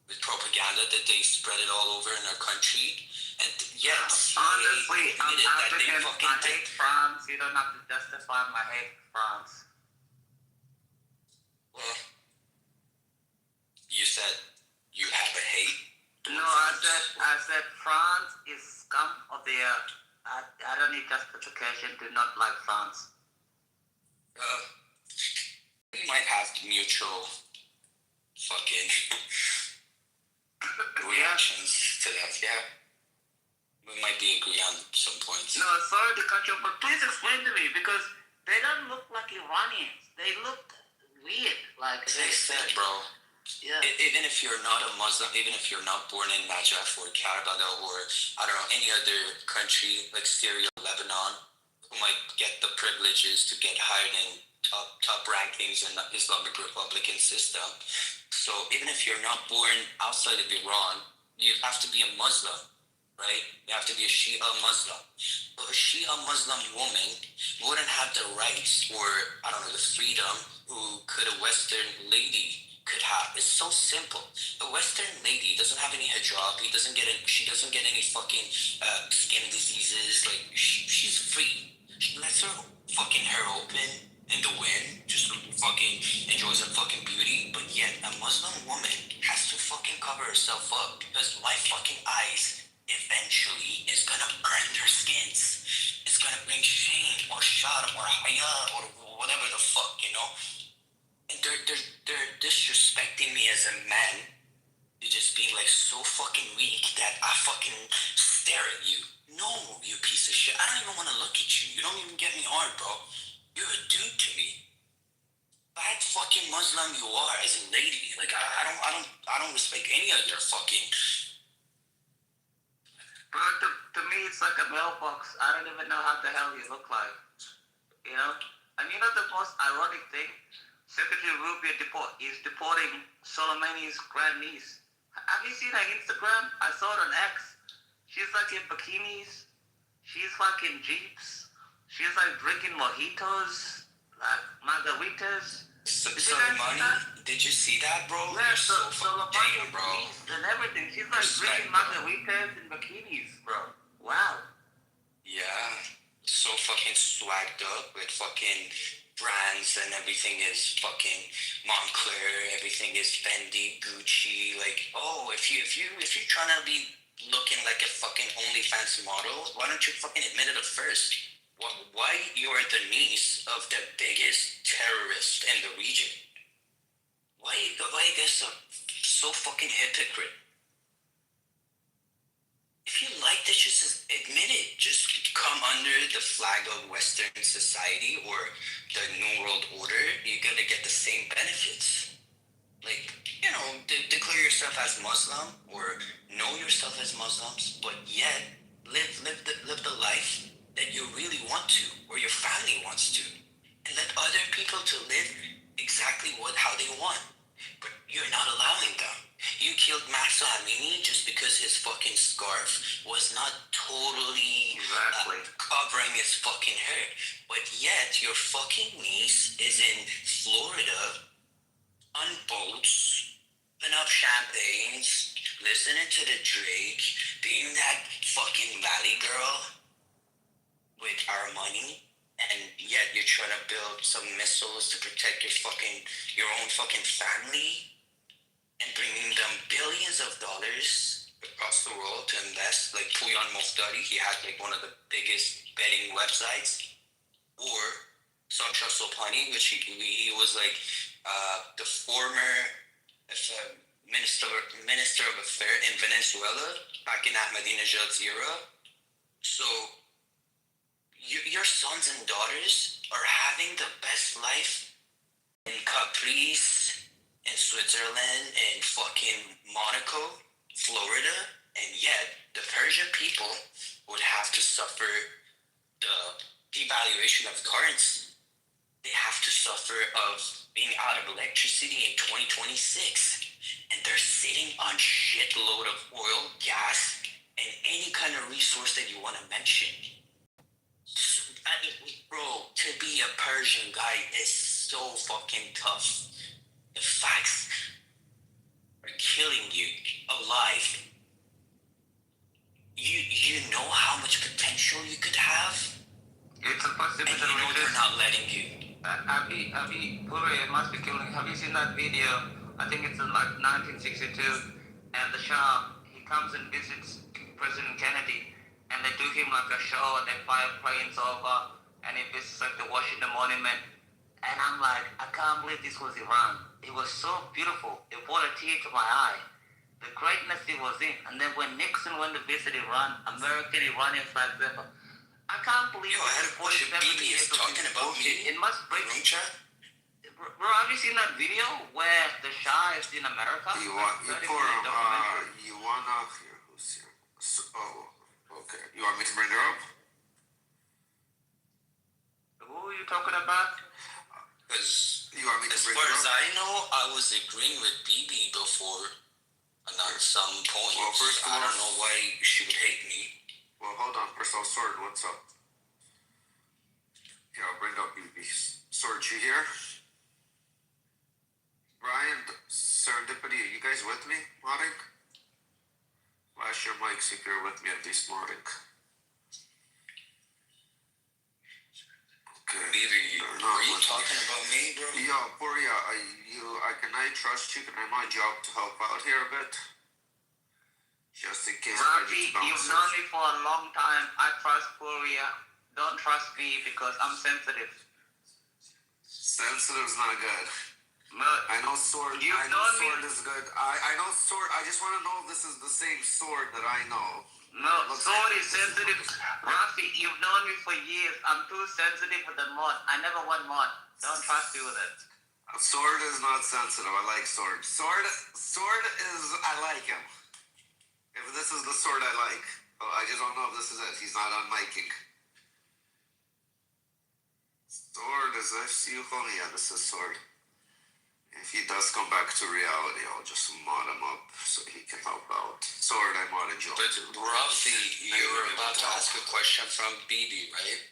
with propaganda that they spread it all over in our country. And yes, honestly, I'm African. I hate France. You don't have to justify my hate for France. Well, you said you have a hate? No, I said France is scum of the earth. I don't need justification to not like France. We might have mutual fucking reactions to that, yeah. We might be agree on some points. No, sorry to cut you, but please explain to me because they don't look like Iranians. They look weird. Like as I said, bro. Yeah. Even if you're not a Muslim, even if you're not born in Najaf or Karbala or I don't know any other country like Syria, Lebanon, who might get the privileges to get hired in top rankings in the Islamic Republican system. So even if you're not born outside of Iran, you have to be a Muslim, right? You have to be a Shia Muslim. But a Shia Muslim woman wouldn't have the rights or I don't know the freedom who could a Western lady could have. It's so simple. A Western lady doesn't have any hijab. She doesn't get any fucking skin diseases. Like she's free. She lets her fucking hair open in the wind, just fucking enjoys her fucking beauty. But yet a Muslim woman has to fucking cover herself up because my fucking eyes eventually is gonna burn their skins. It's gonna bring shame or shar or haya or whatever the fuck, you know. And they're disrespecting me as a man. They're just being like so fucking weak that I fucking stare at you. No, you piece of shit. I don't even want to look at you. You don't even get me hard, bro. You're a dude to me. Bad fucking Muslim you are as a lady. Like I don't respect any of your fucking. But to me, it's like a mailbox. I don't even know how the hell you look like. You know? And you know the most ironic thing? Secretary Rubio is deporting Soleimani's grandniece. Have you seen her Instagram? I saw it on X. She's like in bikinis. She's fucking Jeeps. She's like drinking mojitos, like margaritas. Soleimani, did you see that, bro? Yeah, Soleimani, bro. And everything. She's like drinking margaritas and bikinis, bro. Wow. Yeah, so fucking swagged up with fucking brands and everything is fucking Montclair, everything is Fendi, Gucci. Like, oh, if you're trying to be looking like a fucking OnlyFans model, why don't you fucking admit it at first? Why you are the niece of the biggest terrorist in the region? Why you guys so fucking hypocrite? If you like this, just admit it. Just come under the flag of Western society or the New World Order. You're gonna get the same benefits. Like, you know, declare yourself as Muslim or know yourself as Muslims, but yet live the life that you really want to or your family wants to, and let other people to live exactly how they want. But you're not allowing them. You killed Mahsa Amini just because his fucking scarf was not totally covering his fucking hair. But yet your fucking niece is in Florida on boats, open up champagnes, listening to the Drake, being that fucking valley girl with our money. And yet you're trying to build some missiles to protect your own fucking family and bringing them billions of dollars across the world to invest. Like Puyan Muftari, he had like one of the biggest betting websites. Or Sancha Sopani, which he was like the former minister of affairs in Venezuela back in Ahmadinejad's era. So your sons and daughters are having the best life in Caprice, in Switzerland, in fucking Monaco, Florida, and yet the Persian people would have to suffer the devaluation of currency. They have to suffer of being out of electricity in 2026, and they're sitting on shitload of oil, gas, and any kind of resource that you want to mention. I mean, bro, to be a Persian guy is so fucking tough. The facts are killing you alive. You know how much potential you could have? It's impossible. And you know they're not letting you. Abi Puri must be killing. Have you seen that video? I think it's in like 1962. And the Shah, he comes and visits President Kennedy. And they do him like a show and they fly planes over. And he visits like the Washington Monument. And I'm like, I can't believe this was Iran. It was so beautiful. It brought a tear to my eye. the greatness he was in. And then when Nixon went to visit Iran, American Iranian flag bearer. I can't believe Yo, I had a question. 47 BB years is of talking this about bullshit. me. It must break. Room chat? Bro, have you seen that video where the Shah is in America? You Like, pour 30-minute documentary. you wanna here? Who's here? So, okay. You want me to bring her up? Who are you talking about? Because You want me to as bring far her as up? I know, I was agreeing with BB before, and at some point, Well, first of I all- don't know why she would hate me. Well, hold on. First of all, Sword, what's up? Here, I'll bring up BB. Sword, you here? Brian, Serendipity, are you guys with me, Modding? Flash your mics if you're with me at least, Modding. Okay. BB, are you talking about me, bro? Yo, Boria, can I trust you? Can I my job to help out here a bit? Just in case I Rafi, need to bounce you've known me for a long time. I trust Korea. Don't trust me because I'm sensitive. Sensitive's not good. But I know Sword. You've I know known Sword me. is good. I know Sword. I just want to know if this is the same Sword that I know. No, Sword is sensitive. Rafi, you've known me for years. I'm too sensitive with the mod. I never want mod. Don't trust me with it. Sword is not sensitive. I like Sword. Sword is. I like him. If this is the Sword I like, I just don't know if this is it. He's not on miking. Sword is FC Honey. Yeah, this is Sword. If he does come back to reality, I'll just mod him up so he can help out. Sword, I modded you. But Rafi, you're about to ask a question from BB, right?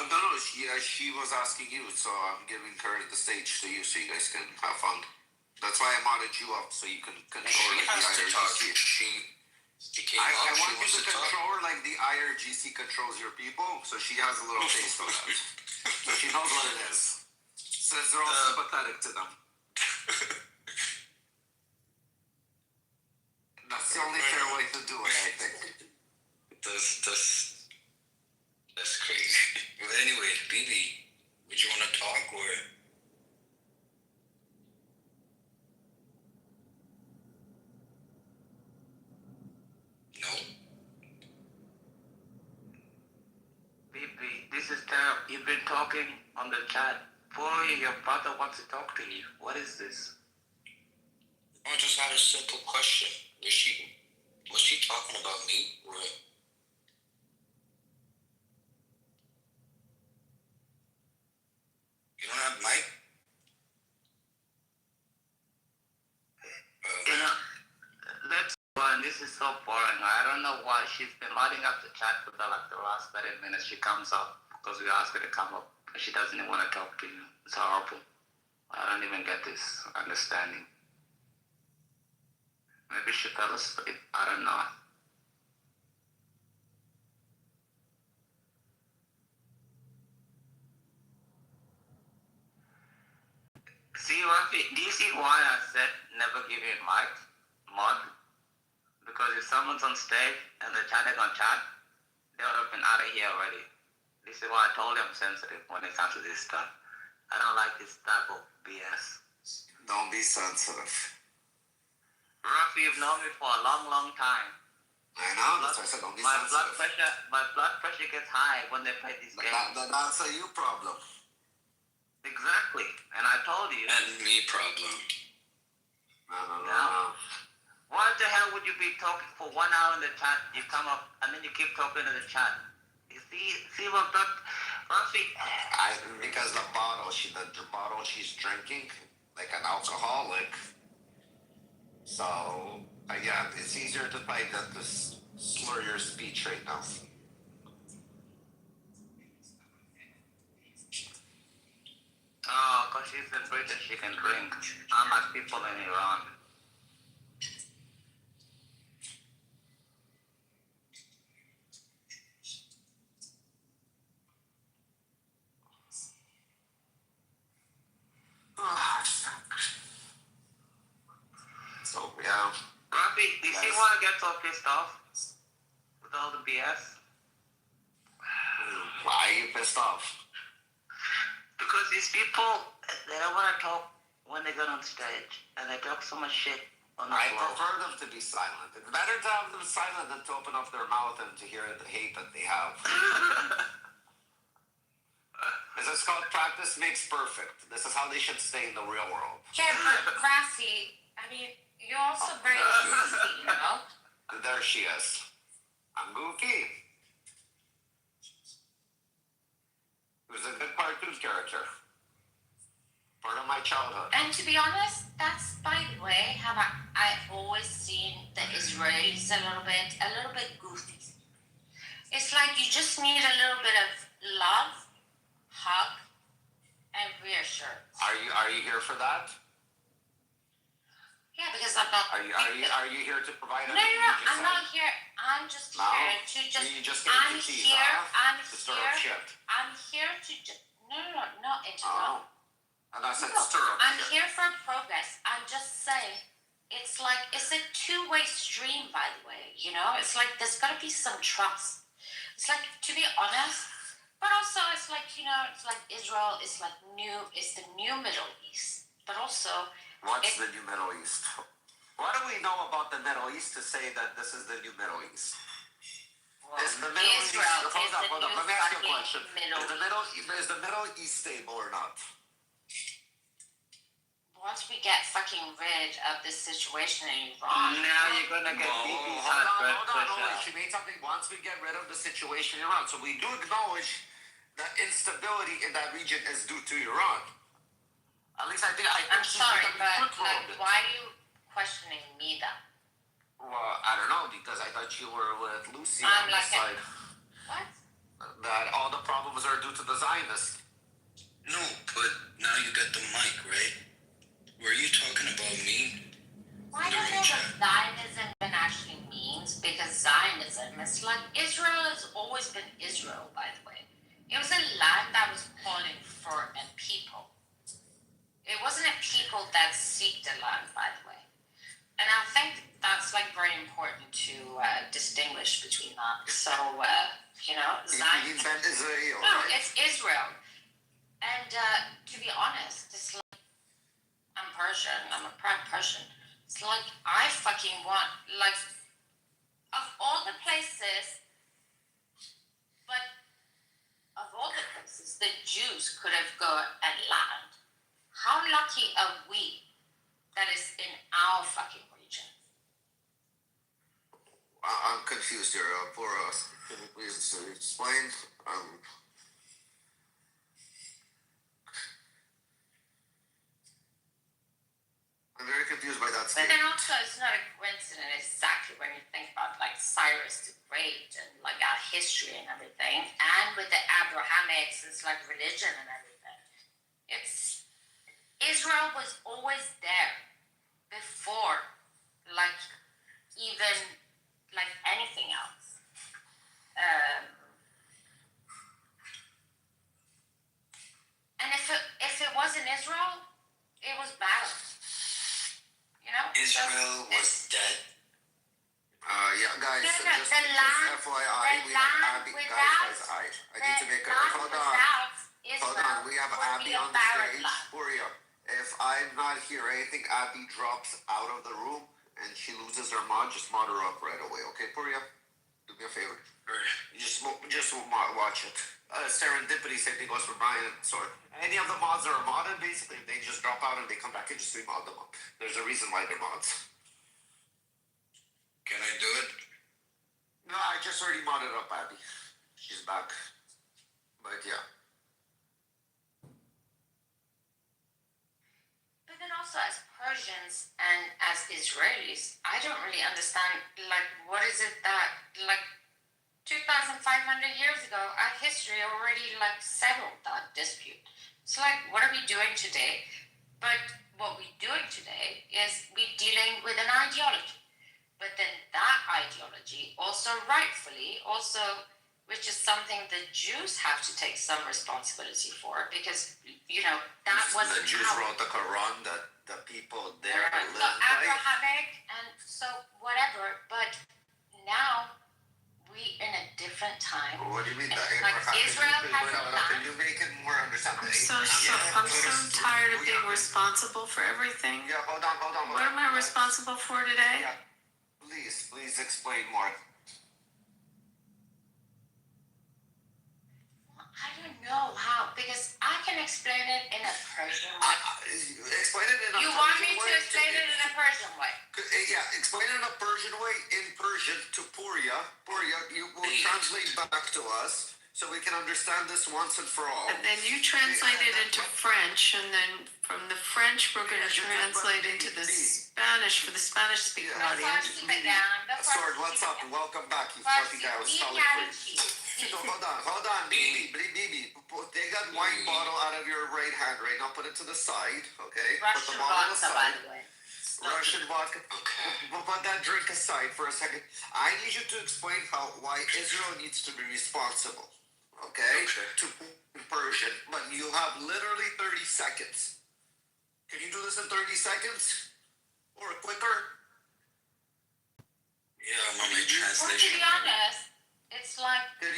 No, she was asking you, so I'm giving her the stage to you so you guys can have fun. That's why I modded you up so you can control She like has the to talk. IRGC. She came I up, want she you wants to to talk. control her like the IRGC controls your people, so she has a little taste of that. So she knows what it is. Since they're all sympathetic to them. That's the only fair way to do it, I think. That's crazy. But anyway, BB, would you want to talk or? No. BB, this is terrible. You've been talking on the chat. Boy, your brother wants to talk to you. What is this? I just had a simple question. Was she talking about me or? You don't have mic? You know, let's go on. This is so boring. I don't know why she's been lighting up the chat for the last 30 minutes. She comes up because we asked her to come up. But she doesn't even want to talk to you. It's horrible. I don't even get this understanding. Maybe she fell asleep. I don't know. See, Rafi, do you see why I said never give you mod? Because if someone's on stage and they're chatting on chat, they would have been out of here already. This is why I told you I'm sensitive when it comes to this stuff. I don't like this type of BS. Don't be sensitive. Rafi, you've known me for a long, long time. I know, that's why I said don't be My sensitive. blood pressure gets high when they play these games. That's a you problem. Exactly. And I told you. And me problem. No. Why the hell would you be talking for 1 hour in the chat? You come up and then you keep talking in the chat. You see what that, Rafi? Because the bottle she's drinking, like an alcoholic. So, yeah, it's easier to type than to slur your speech right now. Oh, because she's in Britain, she can drink. Unlike people in Iran. So, yeah. Rafi, do you see why I get so pissed off? With all the BS? Why are you pissed off? Because these people, they don't want to talk when they get on stage. And they talk so much shit. I prefer them to be silent. It's better to have them silent than to open up their mouth and to hear the hate that they have. This is called practice makes perfect. This is how they should stay in the real world. Yeah, but Grassy, I mean, you're also very goofy, you know? There she is. I'm goofy. It was a good cartoon character. Part of my childhood. And to be honest, that's, by the way, how I've always seen the Israelis a little bit goofy. It's like you just need a little bit of love, hug, and reassurance. Are you here for that? Yeah, because I'm not. Are you here to provide? No, I'm not here. I'm just here to just. You just came to tease, I'm to stir up shit. I'm here to just. No, not interrupt. And I said stir up I'm shit. here for progress. I'm just saying, it's like it's a two-way stream. By the way, you know, it's like there's got to be some trust. It's like, to be honest, but also it's like, you know, it's like Israel is like it's the new Middle East, but also. What's the new Middle East? What do we know about the Middle East to say that this is the new Middle East? Well, is the Middle East? Hold up. Let me ask you a question. Is the Middle East stable or not? Once we get fucking rid of this situation in Iran, now you're gonna get BB's Hold on. She made something. Once we get rid of the situation in Iran, so we do acknowledge that instability in that region is due to Iran. At least I think. I'm sorry, but like, why are you questioning me then? Well, I don't know, because I thought you were with Lucy I'm on like the side. What? That all the problems are due to the Zionists. No, but now you got the mic, right? Were you talking about me? Well, I don't know what Zionism even actually means, because Zionism is like Israel has always been Israel, by the way. It was a land that was calling for a people. It wasn't a people that seeked the land, by the way. And I think that's like very important to distinguish between that. So, you know, Zionism. Israel, No, right? it's Israel. And to be honest, it's like, I'm Persian, I'm a proud Persian. It's like, I fucking want, like, of all the places, but of all the places the Jews could have got and land, how lucky are we that is in our fucking region? I'm confused here. For us, can you please explain? I'm very confused by that But statement. then also, it's not a coincidence exactly when you think about like Cyrus the Great and like our history and everything, and with the Abrahamics, it's like religion and everything. It's Israel was always there before, like even like anything else. And if it wasn't Israel, it was battle. You know, Israel was dead. Yeah, guys. No, Just land, FYI, we have Abby. Guys, I need to make a. Hold on. We have Abby on the stage. Furia. If I'm not here, I think Abby drops out of the room and she loses her mod. Just mod her up right away, okay, Furia? Do me a favor. You just watch it. Serendipity, same thing goes for Brian. So any of the mods that are modded, basically, they just drop out and they come back and just remod them up. There's a reason why they're mods. Can I do it? No, I just already modded up Abby. She's back. But yeah. But then also as Persians and as Israelis, I don't really understand, like, what is it that, like, 2,500 years ago, our history already, like, settled that dispute. So, like, what are we doing today? But what we're doing today is we're dealing with an ideology. But then that ideology also rightfully, which is something the Jews have to take some responsibility for, because, you know, that was the Jews wrote the Quran that the people there live so by. Abrahamic and so whatever, but now we in a different different time. What do you mean? Like Israel has a plan. Can you make it more understandable? I'm so tired of being responsible for everything. Yeah, hold on. What am I responsible for today? Yeah. Please explain more. I don't know how, because I can explain it in a Persian way. Explain it in a You Persian want me way. to explain it in a Persian way? Yeah, explain it in a Persian way, in Persian to Puria. Puria, you will translate back to us so we can understand this once and for all. And then you translate it into French, and then from the French, we're going to translate into the Spanish for the Spanish-speaking audience. Sword, what's up? Welcome back, you fucking guy. I was telling you. So hold on, Bibi. Take that wine bottle out of your right hand right now. Put it to the side, okay? Put the bottle aside. Russian vodka. Put that drink aside for a second. I need you to explain why Israel needs to be responsible, okay? To Persian, but you have literally 30 seconds. Can you do this in 30 seconds or quicker? Yeah, I'm on my Well, to translation. be honest, it's like Can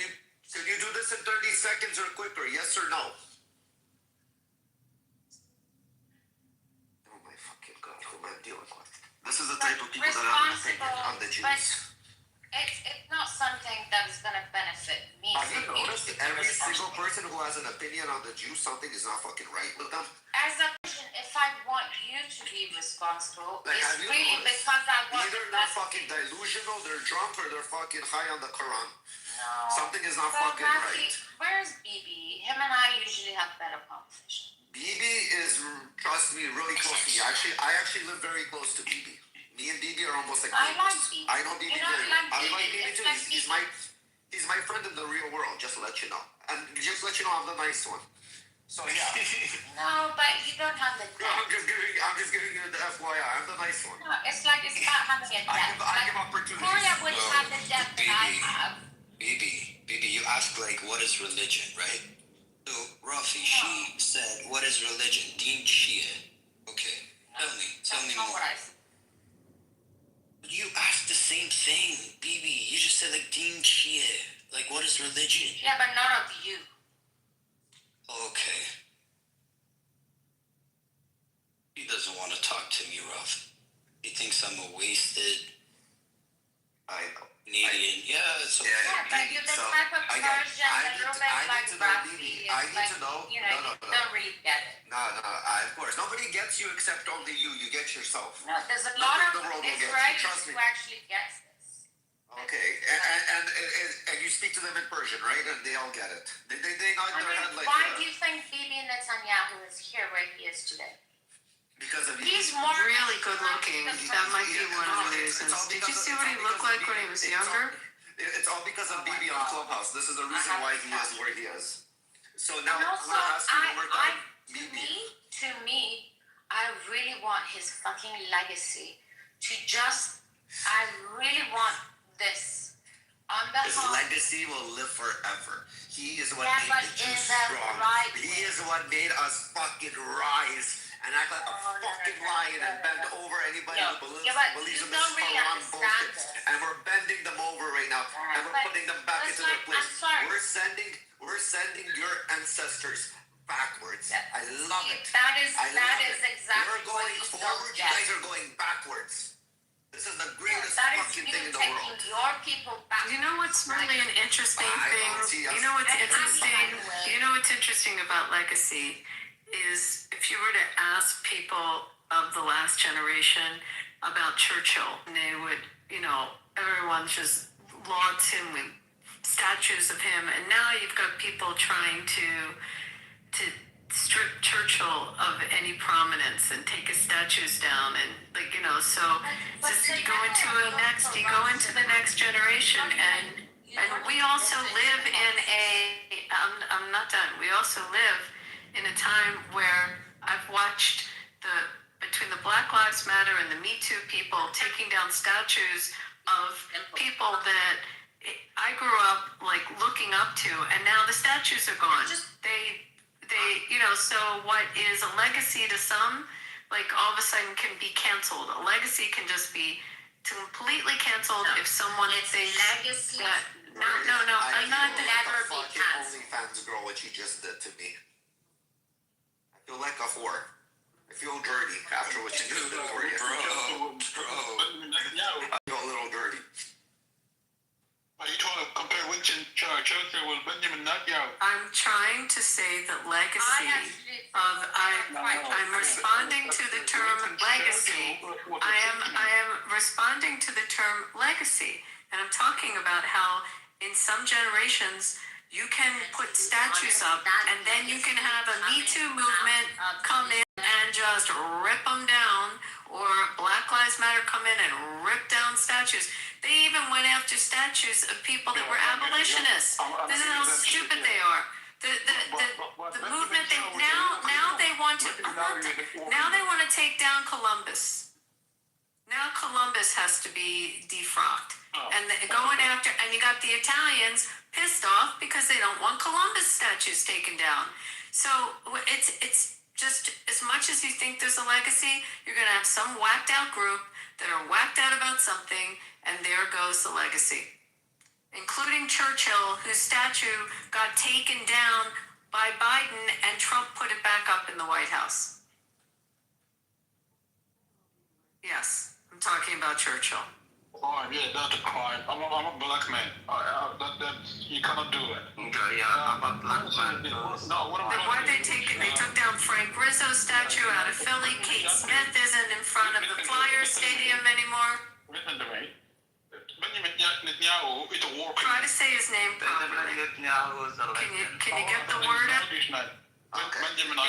you do this in 30 seconds or quicker? Yes or no? Oh my fucking god, who am I dealing with? This is the type of people that have an opinion on the Jews. it's not something that is going to benefit me. Have you noticed every single person who has an opinion on the Jews, something is not fucking right with them? As a Christian, if I want you to be responsible, Like, it's have you really noticed? because I want Either the they're best. fucking delusional, they're drunk, or they're fucking high on the Quran. No. Something is not So, fucking Rafi, right. where's BB? Him and I usually have better conversation. BB is, trust me, really close to me. I actually live very close to BB. Me and BB are almost like I like neighbors. BB. I know BB You know, very like well. I like BB. BB It's too. like He's my friend in the real world, just to let you know. And just to let you know, I'm the nice one. So yeah. No, but you don't have the No, depth. I'm just giving you the FYI. I'm the nice one. No, it's about having a depth. I give opportunities. Korea would have the depth that I have. Bibi, you asked like, what is religion, right? So, Rafi, she said, what is religion? Din Shia. Okay, tell me Not more. what I said. But you asked the same thing, Bibi. You just said like Din Shia. Like, what is religion? Yeah, but none of you. Okay. He doesn't want to talk to me, Rafi. He thinks I'm a wasted Canadian. Yeah, it's okay. Yeah, but you're the type of Persian, a little bit like Rafi. I need to know. You don't really get it. No, of course. Nobody gets you except only you. You get yourself. No, there's a lot Nobody in of the world will get you. Israelis Trust me. who actually gets this. Okay, and you speak to them in Persian, right? And they all get it. They nod their head like Why do you think Bibi Netanyahu is here where he is today? because of He's more Really good looking. That might be one of the reasons. Did you see what he looked like when he was younger? It's all because of BB on Clubhouse. This is the reason why he is where he is. So now And I'm also, gonna ask you one more time. to me, I really want his fucking legacy to just. I really want this on the His legacy will live forever. He is what Yeah, made but the Jews in the strong. right He is what made us fucking rise and act like a fucking lion and bend over anybody who believes in this really Quran understand bullshit. this. And we're bending them over right now, and we're putting them back into their place. We're sending your ancestors backwards. I love it. That is I love it. exactly We're what going you forward. don't You get. guys are going backwards. This is the greatest That is fucking you thing in the taking world. your people back. You know what's really an interesting thing? You know what's interesting about legacy is if you were to ask people of the last generation about Churchill, and they would, everyone just lauds him with statues of him, and now you've got people trying to strip Churchill of any prominence and take his statues down, and so you go into the next generation, and we also live in I'm not done. We also live in a time where I've watched between the Black Lives Matter and the Me Too people taking down statues of people that I grew up looking up to, and now the statues are gone. So what is a legacy to some, all of a sudden can be canceled. A legacy can just be completely canceled if someone thinks that No. I'm not the never be fucking canceled. OnlyFans girl, what you just did to me. I feel like a whore. I feel dirty after what you just did for you. Bro. I feel a little dirty. Are you trying to compare Winston Churchill with Benjamin Netanyahu? I'm trying to say that legacy I'm responding to the term legacy. I am responding to the term legacy. And I'm talking about how in some generations you can put statues up and then you can have a Me Too movement come in and just rip them down, or Black Lives Matter come in and rip down statues. They even went after statues of people that were abolitionists. This is how stupid they are. The movement now they want to take down Columbus. Now Columbus has to be defrocked. And going after, and you got the Italians pissed off because they don't want Columbus statues taken down. So it's just, as much as you think there's a legacy, you're going to have some whacked out group that are whacked out about something, and there goes the legacy. Including Churchill, whose statue got taken down by Biden and Trump put it back up in the White House. Yes, I'm talking about Churchill. Oh, yeah, that's a crime. I'm a black man. You cannot do it. Okay, yeah, I'm a black man. No, what am I? Why they took down Frank Rizzo's statue out of Philly. Kate Smith isn't in front of the Flyers Stadium anymore. Listen to me. Benjamin Netanyahu is a war Try to say his name properly. Can you get the word out?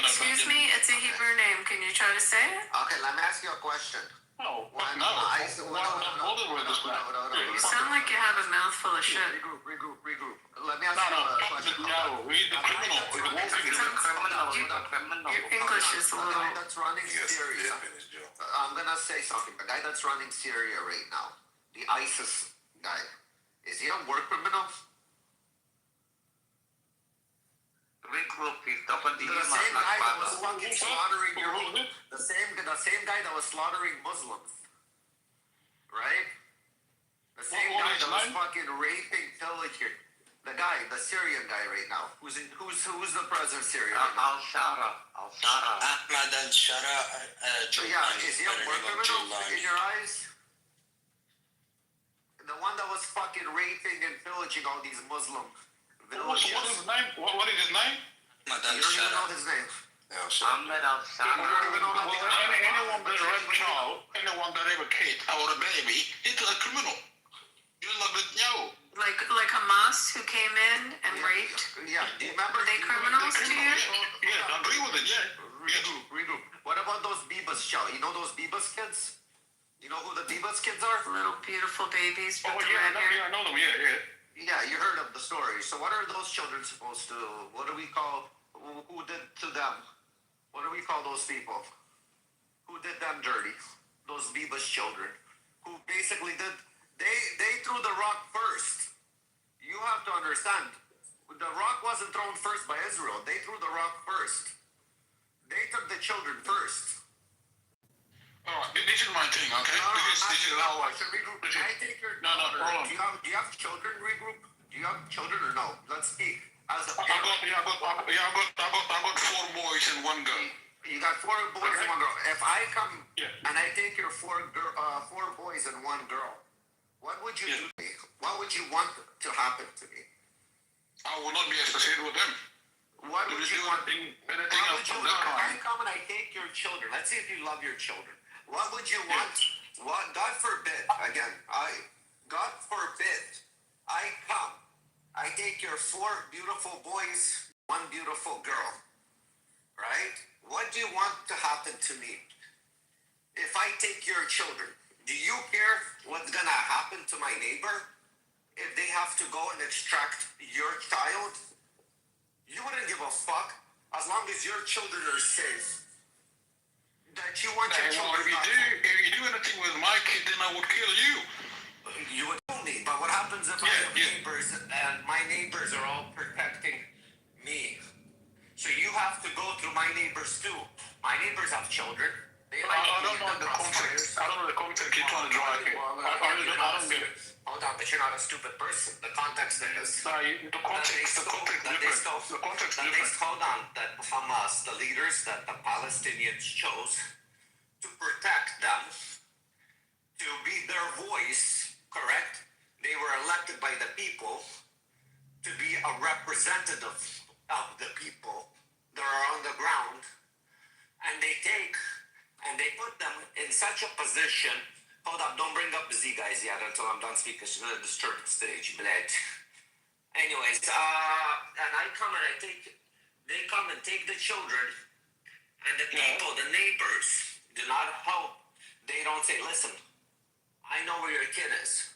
Excuse me, it's a Hebrew name. Can you try to say it? Okay, let me ask you a question. No, You no. You sound like you have a mouthful of shit. Regroup. Let me ask you a question. Your English is a The guy little... that's running Syria, I'm gonna say something. The guy that's running Syria right now, the ISIS guy, is he a war criminal? Regroup, please. Stop at the The same guy that was fucking slaughtering the same guy that was slaughtering Muslims, right? The same guy that was fucking raping, pillaging. The guy, the Syrian guy right now, who's the president of Syria right now? Al-Shara. Ahmad al-Shara. Yeah, is he a war criminal in your eyes? The one that was fucking raping and pillaging all these Muslim villages. What is his name? What is his name? You don't even know his name. Ahmed Al-Shara. Anyone that raped child, anyone that ever kid or a baby, it's a criminal. You look at Netanyahu. Like Hamas, who came in and raped? Yeah, do you remember? Were they criminals to you? Yeah, I agree with it, yeah. Regroup. What about those Bibas, child? You know those Bibas kids? You know who the Bibas kids are? Little beautiful babies with the Yeah, red hair. I know them, yeah. Yeah, you heard of the story. So what are those children supposed to, what do we call, who did to them? What do we call those people? Who did them dirty? Those Bibas children. Who basically did, they threw the rock first. You have to understand, the rock wasn't thrown first by Israel. They threw the rock first. They took the children first. Alright, this is my thing, okay? This is how I... Regroup. Can I take your... No, hold on. Do you have children, regroup? Do you have children or no? Let's speak. As a I parent. got 4 boys and 1 girl. You got 4 boys and 1 girl. If I come and I take your 4 boys and 1 girl, what would you do to me? What would you want to happen to me? I will not be associated with them. What would you want? Anything What else would you from want? that If I kind? come and I take your children, let's see if you love your children. What would you want? What? God forbid. Again, God forbid. I come. I take your 4 beautiful boys, 1 beautiful girl. Right? What do you want to happen to me? If I take your children, do you care what's gonna happen to my neighbor? If they have to go and extract your child? You wouldn't give a fuck as long as your children are safe. That you want your children If you do anything with my kid, then I would kill you. You would kill me, but what happens if I have neighbors and my neighbors are all protecting me? So you have to go through my neighbors too. My neighbors have children. They I don't know the context. I don't know the context you're trying to drive here. I don't get it. Hold on, but that you're not a stupid person. The context is The context different. hold on, that Hamas, the leaders that the Palestinians chose to protect them, to be their voice, correct? They were elected by the people to be a representative of the people that are on the ground, and they put them in such a position. Hold up, don't bring up the Z guys yet until I'm done speaking. She's gonna disturb the stage, bled. Anyways, and they come and take the children, and the people, the neighbors, do not help. They don't say, listen, I know where your kid is.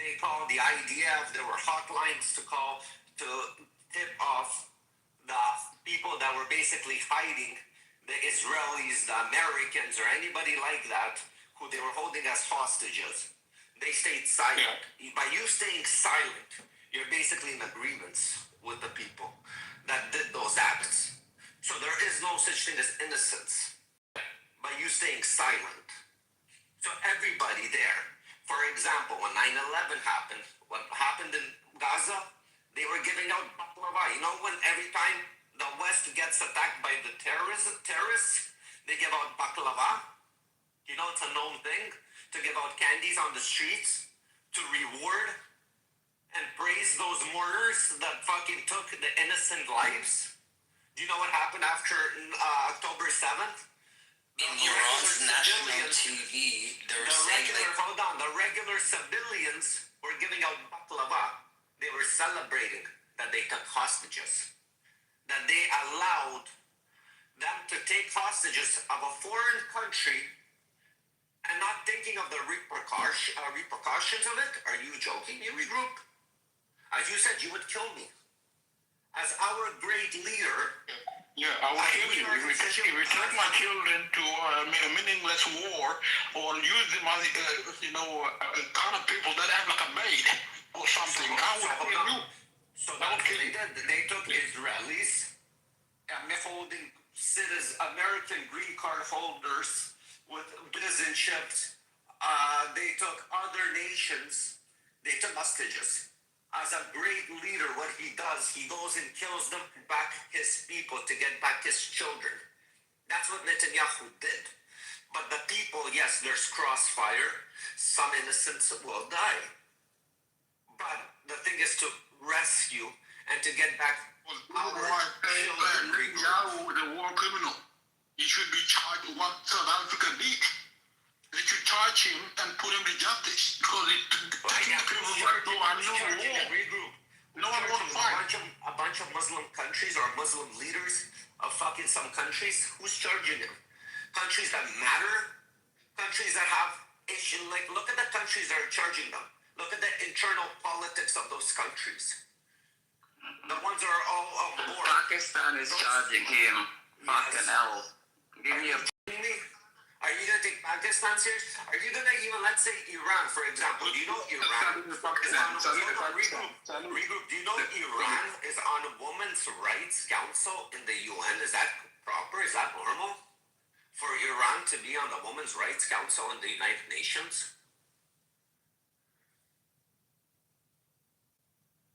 They call the IDF, there were hotlines to call to tip off the people that were basically hiding, the Israelis, the Americans, or anybody like that, who they were holding as hostages. They stayed silent. By you staying silent, you're basically in agreements with the people that did those acts. So there is no such thing as innocence by you staying silent. So everybody there, for example, when 9/11 happened, what happened in Gaza, they were giving out baklava. You know, when every time the West gets attacked by the terrorists, they give out baklava. You know, it's a known thing to give out candies on the streets to reward and praise those mourners that fucking took the innocent lives. Do you know what happened after October 7th? In Iran's national TV, they were saying the regular civilians were giving out baklava. They were celebrating that they took hostages, that they allowed them to take hostages of a foreign country and not thinking of the repercussions of it. Are you joking? You regroup. As you said, you would kill me. As our great leader. Yeah, I will kill you. If you take my children to a meaningless war, or use them as, kind of people that act like a maid or something, I will kill you. So that's what they did. They took Israelis, holding American green card holders with citizenships. They took other nations. They took hostages. As a great leader, what he does, he goes and kills them back his people to get back his children. That's what Netanyahu did. But the people, yes, there's crossfire. Some innocents will die. But the thing is to rescue and to get back our children. Netanyahu, the war criminal, he should be charged with what South Africa did. They should charge him and put him to justice because No one want to fight. A bunch of Muslim countries or Muslim leaders of fucking some countries. Who's charging them? Countries that matter. Countries that have issues. Like, look at the countries that are charging them. Look at the internal politics of those countries. The ones that are all on board. Pakistan is charging him. Fucking hell. Give me a. Are you going to take Pakistan serious? Are you going to even, let's say, Iran, for example? Do you know Iran is on regroup? Do you know Iran is on a Women's Rights Council in the UN? Is that proper? Is that normal for Iran to be on the Women's Rights Council in the United Nations?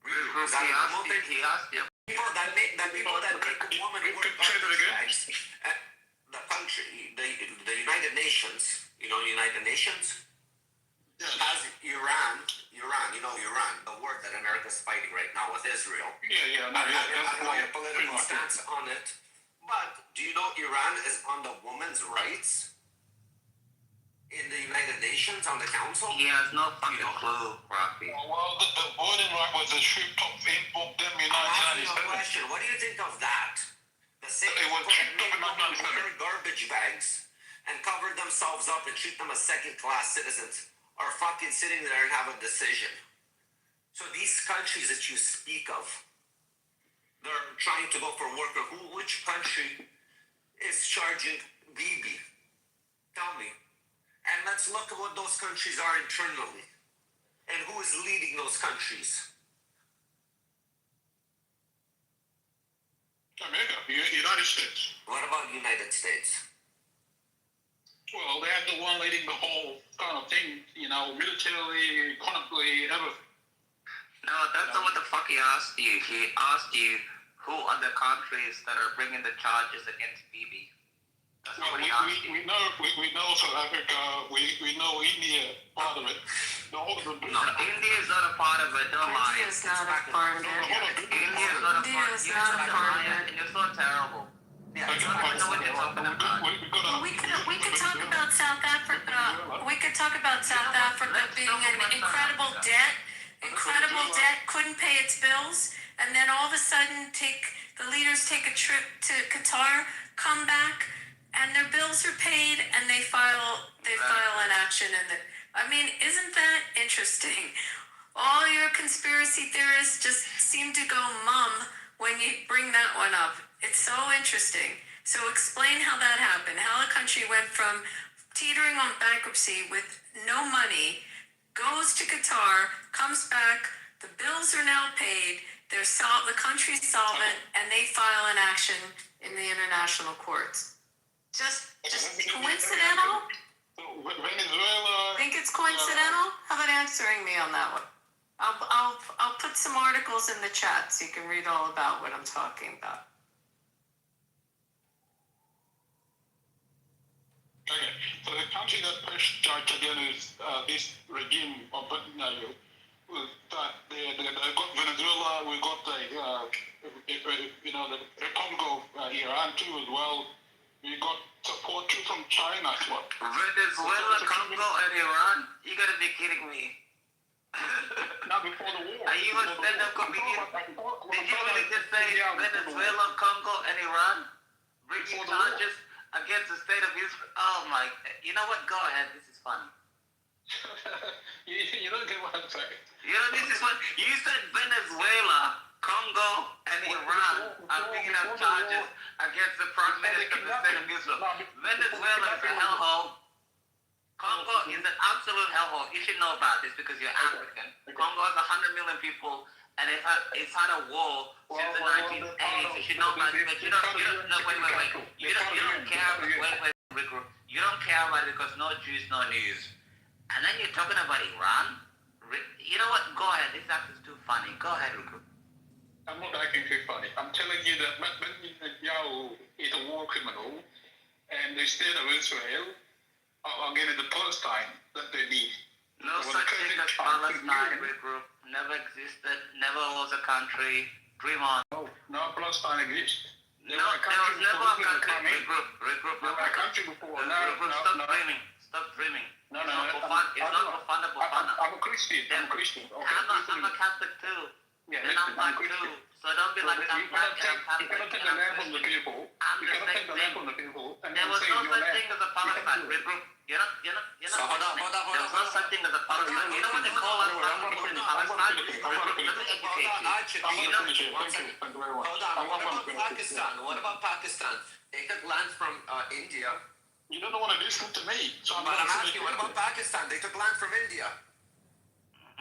Is that a normal thing? People that make a woman work garbage bags. The country, the United Nations, United Nations has Iran, the word that America's fighting right now with Israel. I don't know your political stance on it, but do you know Iran is on the women's rights in the United Nations, on the council? He has no fucking clue, Rocky. Well, the voting right was a ship of input them in I'm asking you a question. What do you think of that? The same people that wear garbage bags and cover themselves up and treat them as second-class citizens are fucking sitting there and have a decision. So these countries that you speak of, they're trying to go for worker. Which country is charging Bibi? Tell me. And let's look at what those countries are internally. And who is leading those countries? America, United States. What about United States? Well, they're the one leading the whole kind of thing, militarily, economically, everything. No, that's not what the fuck he asked you. He asked you who are the countries that are bringing the charges against Bibi. That's well, what he asked you. we know South Africa. We know India, part of it. No, India is not a part of it. Don't lie. India is not a part of it. India is not a part of it. India is not a part of it. You're so terrible. Yeah, you don't even know what you're talking about. Well, we could talk about South Africa. We could talk about South Africa being in incredible debt. Incredible debt, couldn't pay its bills, and then all of a sudden the leaders take a trip to Qatar, come back, and their bills are paid, and they file an action. Isn't that interesting? All your conspiracy theorists just seem to go mum when you bring that one up. It's so interesting. So explain how that happened, how a country went from teetering on bankruptcy with no money, goes to Qatar, comes back, the bills are now paid, the country's solvent, and they file an action in the international courts. Just coincidental? Venezuela. Think it's coincidental? How about answering me on that one? I'll put some articles in the chat so you can read all about what I'm talking about. Okay, so the country that pushed charge against this regime of Netanyahu was that they got Venezuela, we got the Republic of Iran too as well. We got support too from China as well. Venezuela, Congo, and Iran? You gotta be kidding me. Not before the war. Are you a stand-up comedian? Did you really just say Venezuela, Congo, and Iran? Bringing charges against the state of Israel? Oh my, you know what? Go ahead, this is funny. You don't get what I'm saying. This is what, you said Venezuela, Congo, and Iran are bringing up charges against the Prime Minister of the state of Israel. Venezuela is a hellhole. Congo is an absolute hellhole. You should know about this because you're African. Congo has 100 million people, and it's had a war since the 1980s. You should know about it, but you don't no, wait. You don't care, you don't care about it because no Jews, no news. And then you're talking about Iran? You know what? Go ahead. This act is too funny. Go ahead, Riku. I'm not acting too funny. I'm telling you that Netanyahu is a war criminal, and the state of Israel are getting the Palestine that they need. No such thing as Palestine, Riku. Never existed. Never was a country. Dream on. No, Palestine exists. There was never a country. Regroup. There was a country before. Stop dreaming. No. It's not for fun. I'm a Christian. I'm a Catholic too. Yeah, and I'm black too. So don't be like I'm black and I'm Catholic. You cannot take the land from the people. You cannot take the land from the people. There was no such thing as a Palestine. Regroup. You're not. So hold on. There's no such thing as a Palestine. You know what they call us? Palestine. Let me educate you. Hold on. What about Pakistan? What about Pakistan? They took land from India. You don't want to listen to me. So I'm asking, what about Pakistan? They took land from India.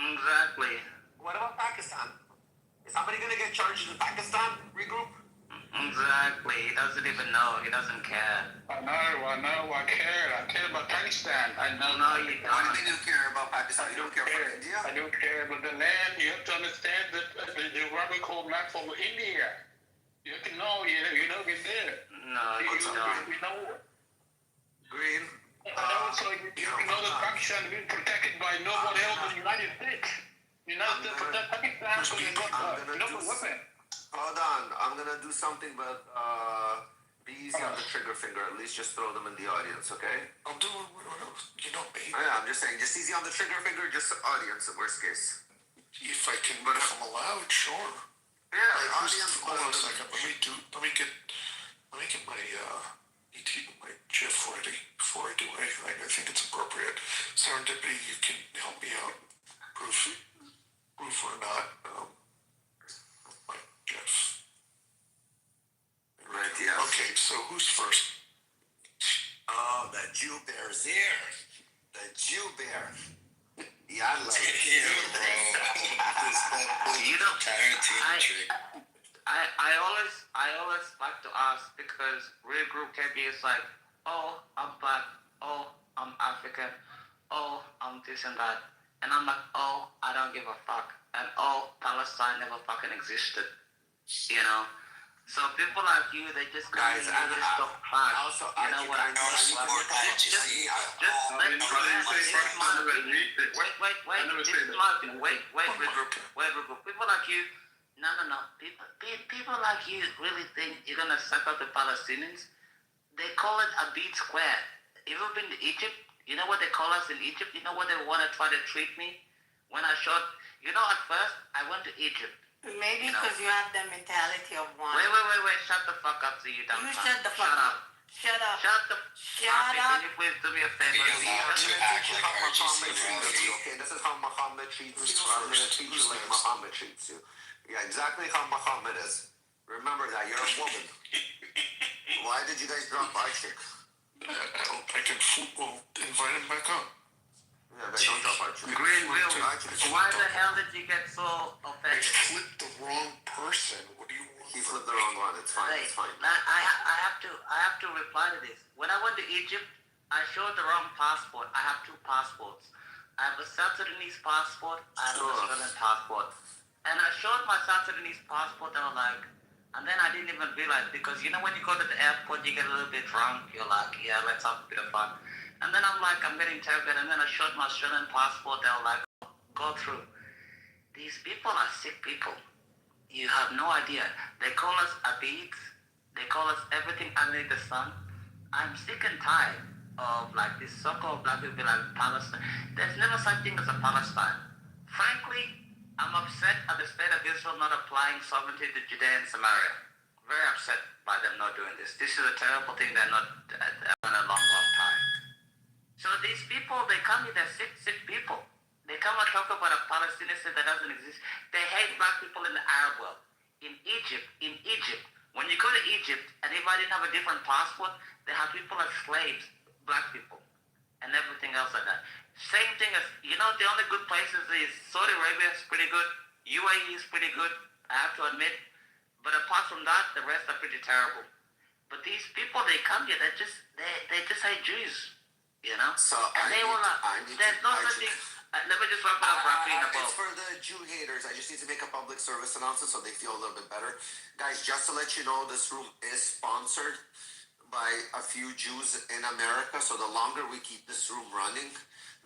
Exactly. What about Pakistan? Is somebody going to get charged in Pakistan? Regroup? Exactly. He doesn't even know. He doesn't care. I know. I care. I care about Pakistan. I know. No, you don't. What do you mean you care about Pakistan? You don't care about India? I don't care about the land. You have to understand that the geographical map of India. You have to know. You know it's there. No, you don't. You know. Green. Also, you know that Pakistan is being protected by nobody else than the United States. United States protect Pakistan because they got no weapon. Hold on. I'm going to do something, but be easy on the trigger finger. At least just throw them in the audience, okay? I'm doing what else. You know me. Yeah, I'm just saying, just easy on the trigger finger, just audience, worst case. If I can become allowed, sure. Yeah, right, audience. Hold on a second. Let me get my my GIF ready before I do anything. I think it's appropriate. Serendipity, you can help me out. Proof or not. My GIF. Right, yeah. Okay, so who's first? Oh, the Jew bear's here. The Jew bear. Yeah, I love it. Yeah, bro. You know, Tarantino trick. I always like to ask because real group can be it's like, oh, I'm black, oh, I'm African, oh, I'm this and that. And I'm like, oh, I don't give a fuck. And oh, Palestine never fucking existed. You know? So people like you, they just come in and just talk trash. Also, you know what I mean? Just let me wait. People like you, no. People like you really think you're gonna suck up the Palestinians? They call it a beat square. You ever been to Egypt? You know what they call us in Egypt? You know what they want to try to treat me? When I shot, at first, I went to Egypt. Maybe because you have the mentality of one. Wait. Shut the fuck up so you don't. You shut the fuck up. Shut up. Can you please do me a favor? Okay, this is how Muhammad treats you. I'm gonna treat you like Muhammad treats you. Yeah, exactly how Muhammad is. Remember that, you're a woman. Why did you guys drop by chick? I can invite him back up. Yeah, they don't drop by chick. Why the hell did you get so offended? I flipped the wrong person. What do you want? He flipped the wrong one. It's fine. It's fine. I have to reply to this. When I went to Egypt, I showed the wrong passport. I have two passports. I have a South Sudanese passport. I have an Australian passport. And I showed my South Sudanese passport. They were like, and then I didn't even realize, because when you go to the airport, you get a little bit drunk. You're like, yeah, let's have a bit of fun. And then I'm like, I'm getting interrogated. And then I showed my Australian passport. They were like, go through. These people are sick people. You have no idea. They call us Abids. They call us everything under the sun. I'm sick and tired of like this so-called black people like Palestine. There's never such thing as a Palestine. Frankly, I'm upset at the state of Israel not applying sovereignty to Judea and Samaria. Very upset by them not doing this. This is a terrible thing they're not in a long time. So these people, they come here, they're sick people. They come and talk about a Palestinian state that doesn't exist. They hate black people in the Arab world. In Egypt, when you go to Egypt and if I didn't have a different passport, they have people as slaves, black people, and everything else like that. Same thing as, the only good places is Saudi Arabia is pretty good, UAE is pretty good, I have to admit. But apart from that, the rest are pretty terrible. But these people, they come here, they just hate Jews, So and they will not. There's no such thing. Let me just wrap it up, It's for the Jew haters. I just need to make a public service announcement so they feel a little bit better. Guys, just to let you know, this room is sponsored by a few Jews in America. So the longer we keep this room running,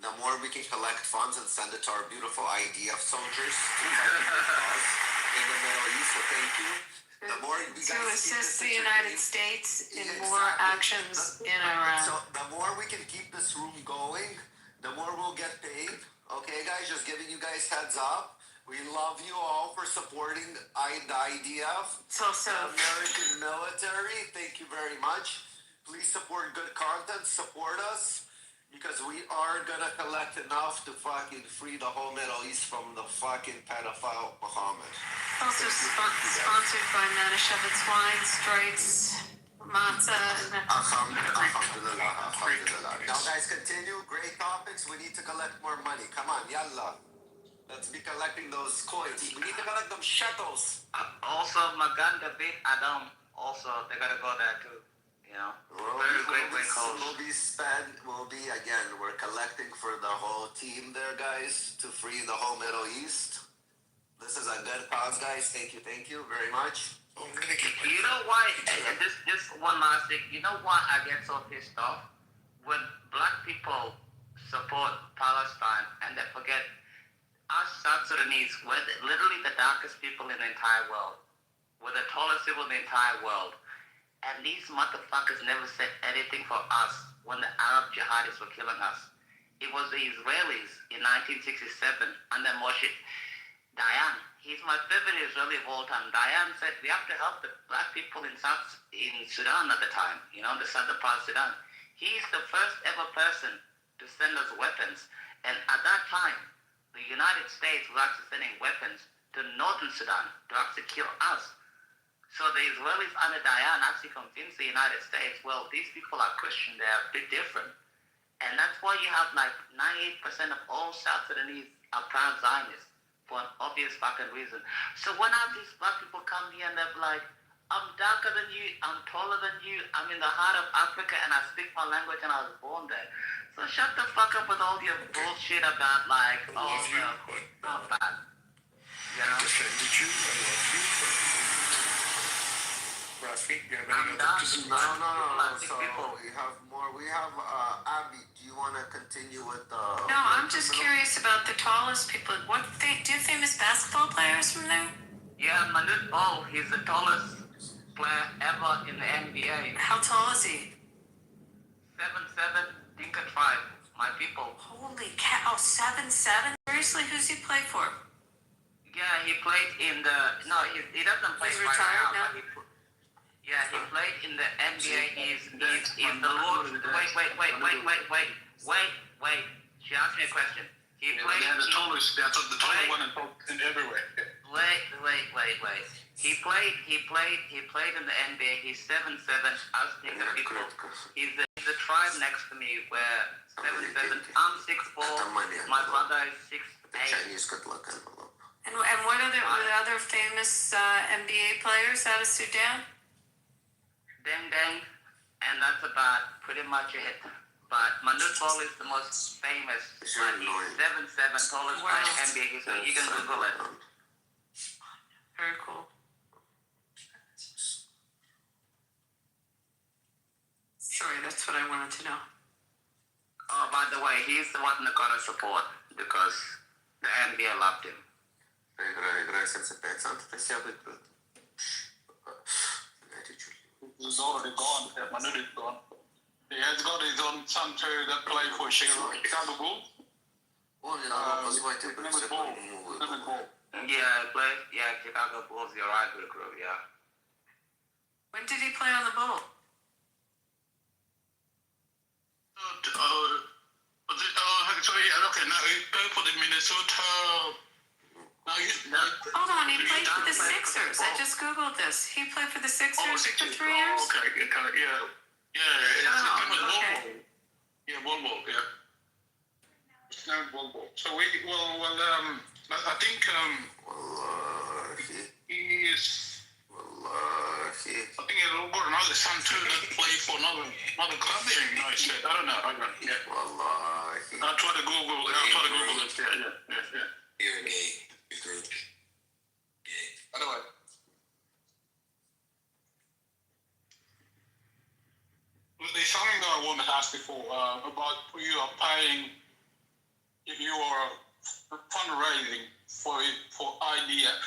the more we can collect funds and send it to our beautiful IDF soldiers to fight for the cause in the Middle East. So thank you. The more you guys to assist the United States in more actions in Iran. So the more we can keep this room going, the more we'll get paid. Okay, guys, just giving you guys heads up. We love you all for supporting the IDF, the American military. Thank you very much. Please support good content. Support us, because we are gonna collect enough to fucking free the whole Middle East from the fucking pedophile Muhammad. Also sponsored by Manischewitz Wine, Strites, Matzah. Alhamdulillah. Now, guys, continue. Great topics. We need to collect more money. Come on, yalla. Let's be collecting those coins. We need to collect them shekels. Also, Magan David Adam. Also, they gotta go there too. Very great cause. We're collecting for the whole team there, guys, to free the whole Middle East. This is a good cause, guys. Thank you very much. You know why? Just one last thing. You know why I get so pissed off? When black people support Palestine and they forget us South Sudanese, we're literally the darkest people in the entire world. We're the tallest people in the entire world. And these motherfuckers never said anything for us when the Arab jihadists were killing us. It was the Israelis in 1967 under Moshe Dayan. He's my favorite Israeli of all time. Dayan said we have to help the black people in Sudan at the time, the southern part of Sudan. He's the first ever person to send us weapons. And at that time, the United States was actually sending weapons to northern Sudan to actually kill us. So the Israelis under Dayan actually convinced the United States, well, these people are Christian, they're a bit different. And that's why you have like 98% of all South Sudanese are proud Zionists, for an obvious fucking reason. So when all these black people come here and they're like, I'm darker than you, I'm taller than you, I'm in the heart of Africa and I speak my language and I was born there. So shut the fuck up with all your bullshit about like, stop that. You know? I defended you. I love you. Rafi, you have any other discussion? No. So we have more. We have Abby. Do you want to continue with the? No, I'm just curious about the tallest people. Do you famous basketball players from there? Yeah, Manute Bol, he's the tallest player ever in the NBA. How tall is he? 7'7", Dinka tribe, my people. Holy cow, 7'7"? Seriously, who's he play for? Yeah, he played in the. No, he doesn't play He's right retired now. now? Yeah, he played in the NBA. He's the Lord. Wait. She asked me a question. He played. They're the tallest. They're the tallest one in everywhere. Wait. He played in the NBA. He's 7'7". I was thinking people. He's the tribe next to me where 7'7". I'm 6'4". My brother is 6'8". Chinese good luck envelope. And what other famous NBA players out of Sudan? Deng, and that's about pretty much it. But Manute Bol is the most famous. He's 7'7", tallest player in NBA history. You can Google it. Very cool. Sorry, that's what I wanted to know. Oh, by the way, he's the one that got us support because the NBA loved him. He's already gone. Manute is gone. He has got his own son too that played for Chicago Bulls. Yeah, Chicago Bulls. You're right, good group. Yeah. When did he play on the Bull? He played for the Minnesota. Hold on, he played for the Sixers. I just Googled this. He played for the Sixers for 3 years? Okay, yeah. Volvo, yeah. It's now Volvo. So I think he is. I think he's got another son too that played for another club there in the United States. I don't know. Yeah. I'll try to Google it. Yeah. You're gay. You're group. Gay. Anyway. There's something that I want to ask before about you are paying, you are fundraising for IDF.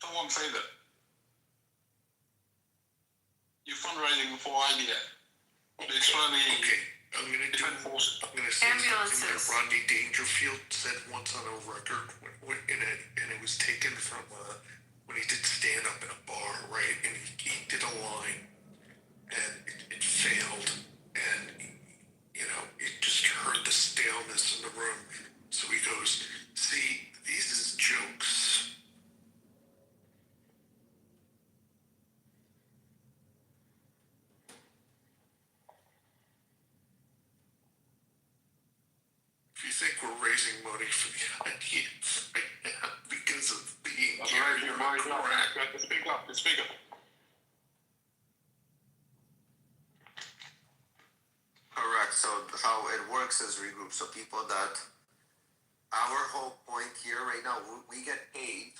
Someone say that. You're fundraising for IDF. It's really okay. I'm gonna say something that Rodney Dangerfield said once on a record, and it was taken from when he did stand up in a bar, right? And he did a line. And it failed, and it just heard the staleness in the room. So he goes, "See, these is jokes." If you think we're raising money for the IDF right now because of being correct, speak up. Correct. So how it works is regroup. So people that our whole point here right now, we get paid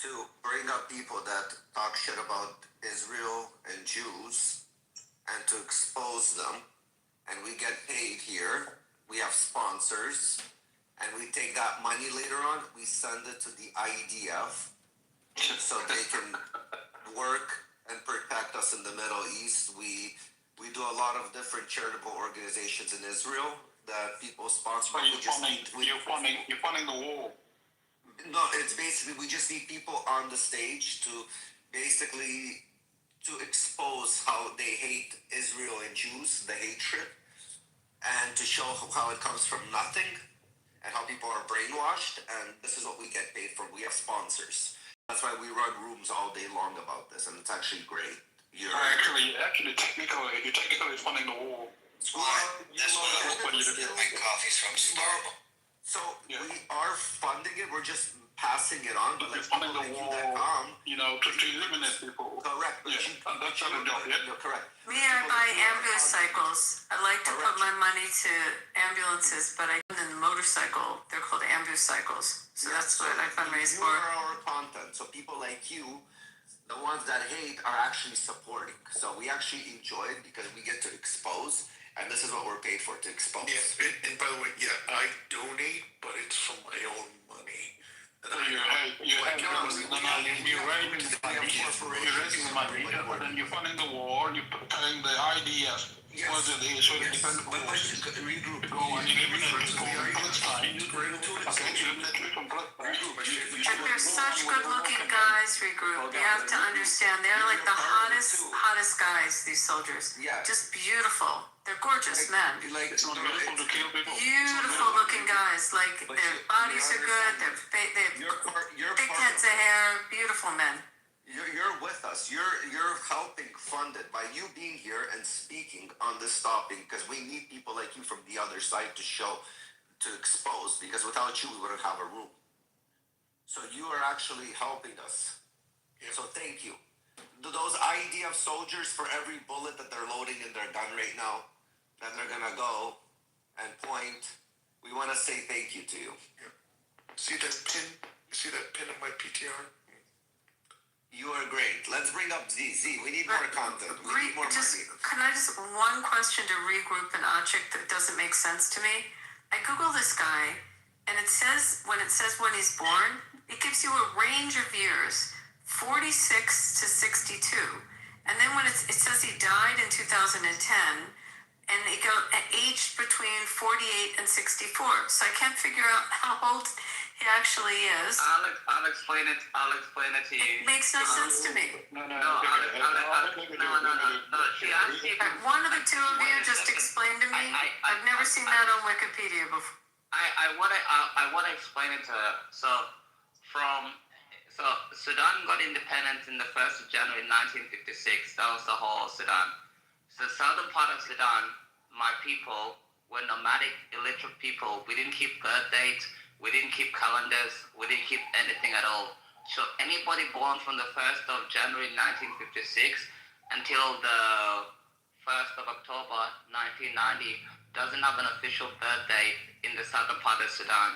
to bring up people that talk shit about Israel and Jews and to expose them. And we get paid here. We have sponsors. And we take that money later on, we send it to the IDF so they can work and protect us in the Middle East. We do a lot of different charitable organizations in Israel that people sponsor. You're funding the war. No, it's basically we just need people on the stage to basically to expose how they hate Israel and Jews, the hatred, and to show how it comes from nothing and how people are brainwashed. And this is what we get paid for. We have sponsors. That's why we run rooms all day long about this, and it's actually great. Actually, you're technically funding the war. That's why I always get my coffees from Starbucks. So we are funding it. We're just passing it on, but like funding the war, to eliminate people. Correct. Yeah, that's not a job. Yeah, you're correct. Me, I buy ambulance cycles. I like to put my money to ambulances, but I put in the motorcycle. They're called ambulance cycles. So that's what I fundraise You for. are our content. So people like you, the ones that hate, are actually supporting. So we actually enjoy it because we get to expose, and this is what we're paid for, to expose. Yeah, and by the way, I donate, but it's from my own money. You're raising money, but then you're funding the war, you're telling the IDF what it is, so it depends on regroup. Go and eliminate people from Palestine. And they're such good-looking guys, regroup. You have to understand, they're like the hottest guys, these soldiers. Yeah. Just beautiful. They're gorgeous men. It's not beautiful to kill people. Beautiful-looking guys. Like, their bodies are good, they have thick heads of hair, beautiful men. You're with us. You're helping fund it by you being here and speaking on this topic, because we need people like you from the other side to expose, because without you we wouldn't have a room. So you are actually helping us. So thank you. Those IDF soldiers, for every bullet that they're loading in their gun right now, that they're gonna go and point, we want to say thank you to you. See that pin? You see that pin in my PTR? You are great. Let's bring up Z. We need more content. We need more money. Can I just, one question to regroup and Achik that doesn't make sense to me? I Google this guy, and it says when he's born, it gives you a range of years, 46 to 62. And then when it says he died in 2010, and it aged between 48 and 64. So I can't figure out how old he actually is. I'll explain it to you. It makes no sense to me. No. One of the two of you just explain to me. I've never seen that on Wikipedia before. I wanna explain it to her. So Sudan got independence in the 1st of January 1956. That was the whole Sudan. The southern part of Sudan, my people were nomadic, illiterate people. We didn't keep birth dates. We didn't keep calendars. We didn't keep anything at all. So anybody born from the 1st of January 1956 until the 1st of October 1990 doesn't have an official birth date in the southern part of Sudan,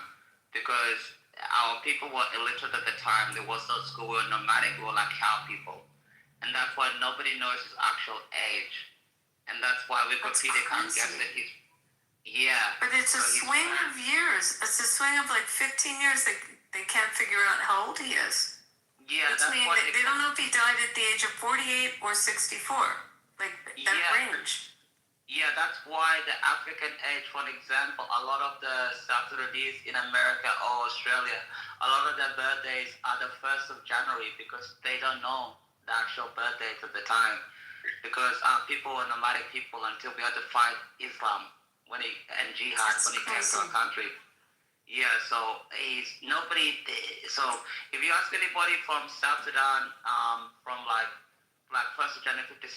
because our people were illiterate at the time. There was no school. We were nomadic. We were like cow people. And that's why nobody knows his actual age. And that's why Wikipedia can't guess that he's... Yeah. But it's a swing of years. It's a swing of like 15 years. They can't figure out how old he is. Yeah, that's why they don't know if he died at the age of 48 or 64. Like that range. Yeah, that's why the African age, for example, a lot of the South Sudanese in America or Australia, a lot of their birthdays are the 1st of January, because they don't know the actual birth dates at the time. Because our people were nomadic people until we had to fight Islam and jihad when he came to our country. Yeah, so so if you ask anybody from South Sudan, from like 1st of January 56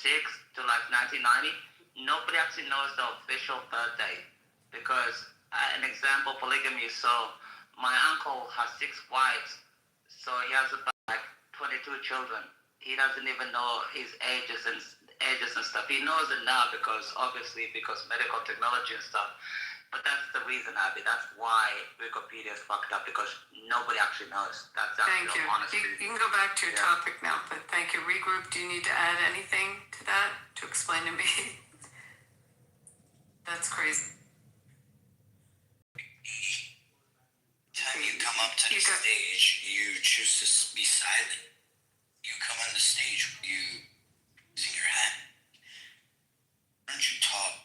to like 1990, nobody actually knows the official birth date. Because an example, polygamy. So my uncle has 6 wives, so he has about like 22 children. He doesn't even know his ages and stuff. He knows it now because medical technology and stuff. But that's the reason, Abby. That's why Wikipedia is fucked up, because nobody actually knows. That's Thank you. Honestly. You can go back to your topic now, but thank you. Regroup, do you need to add anything to that to explain to me? That's crazy. Time you come up to the stage, you choose to be silent. You come on the stage, you using your hat. Aren't you taught?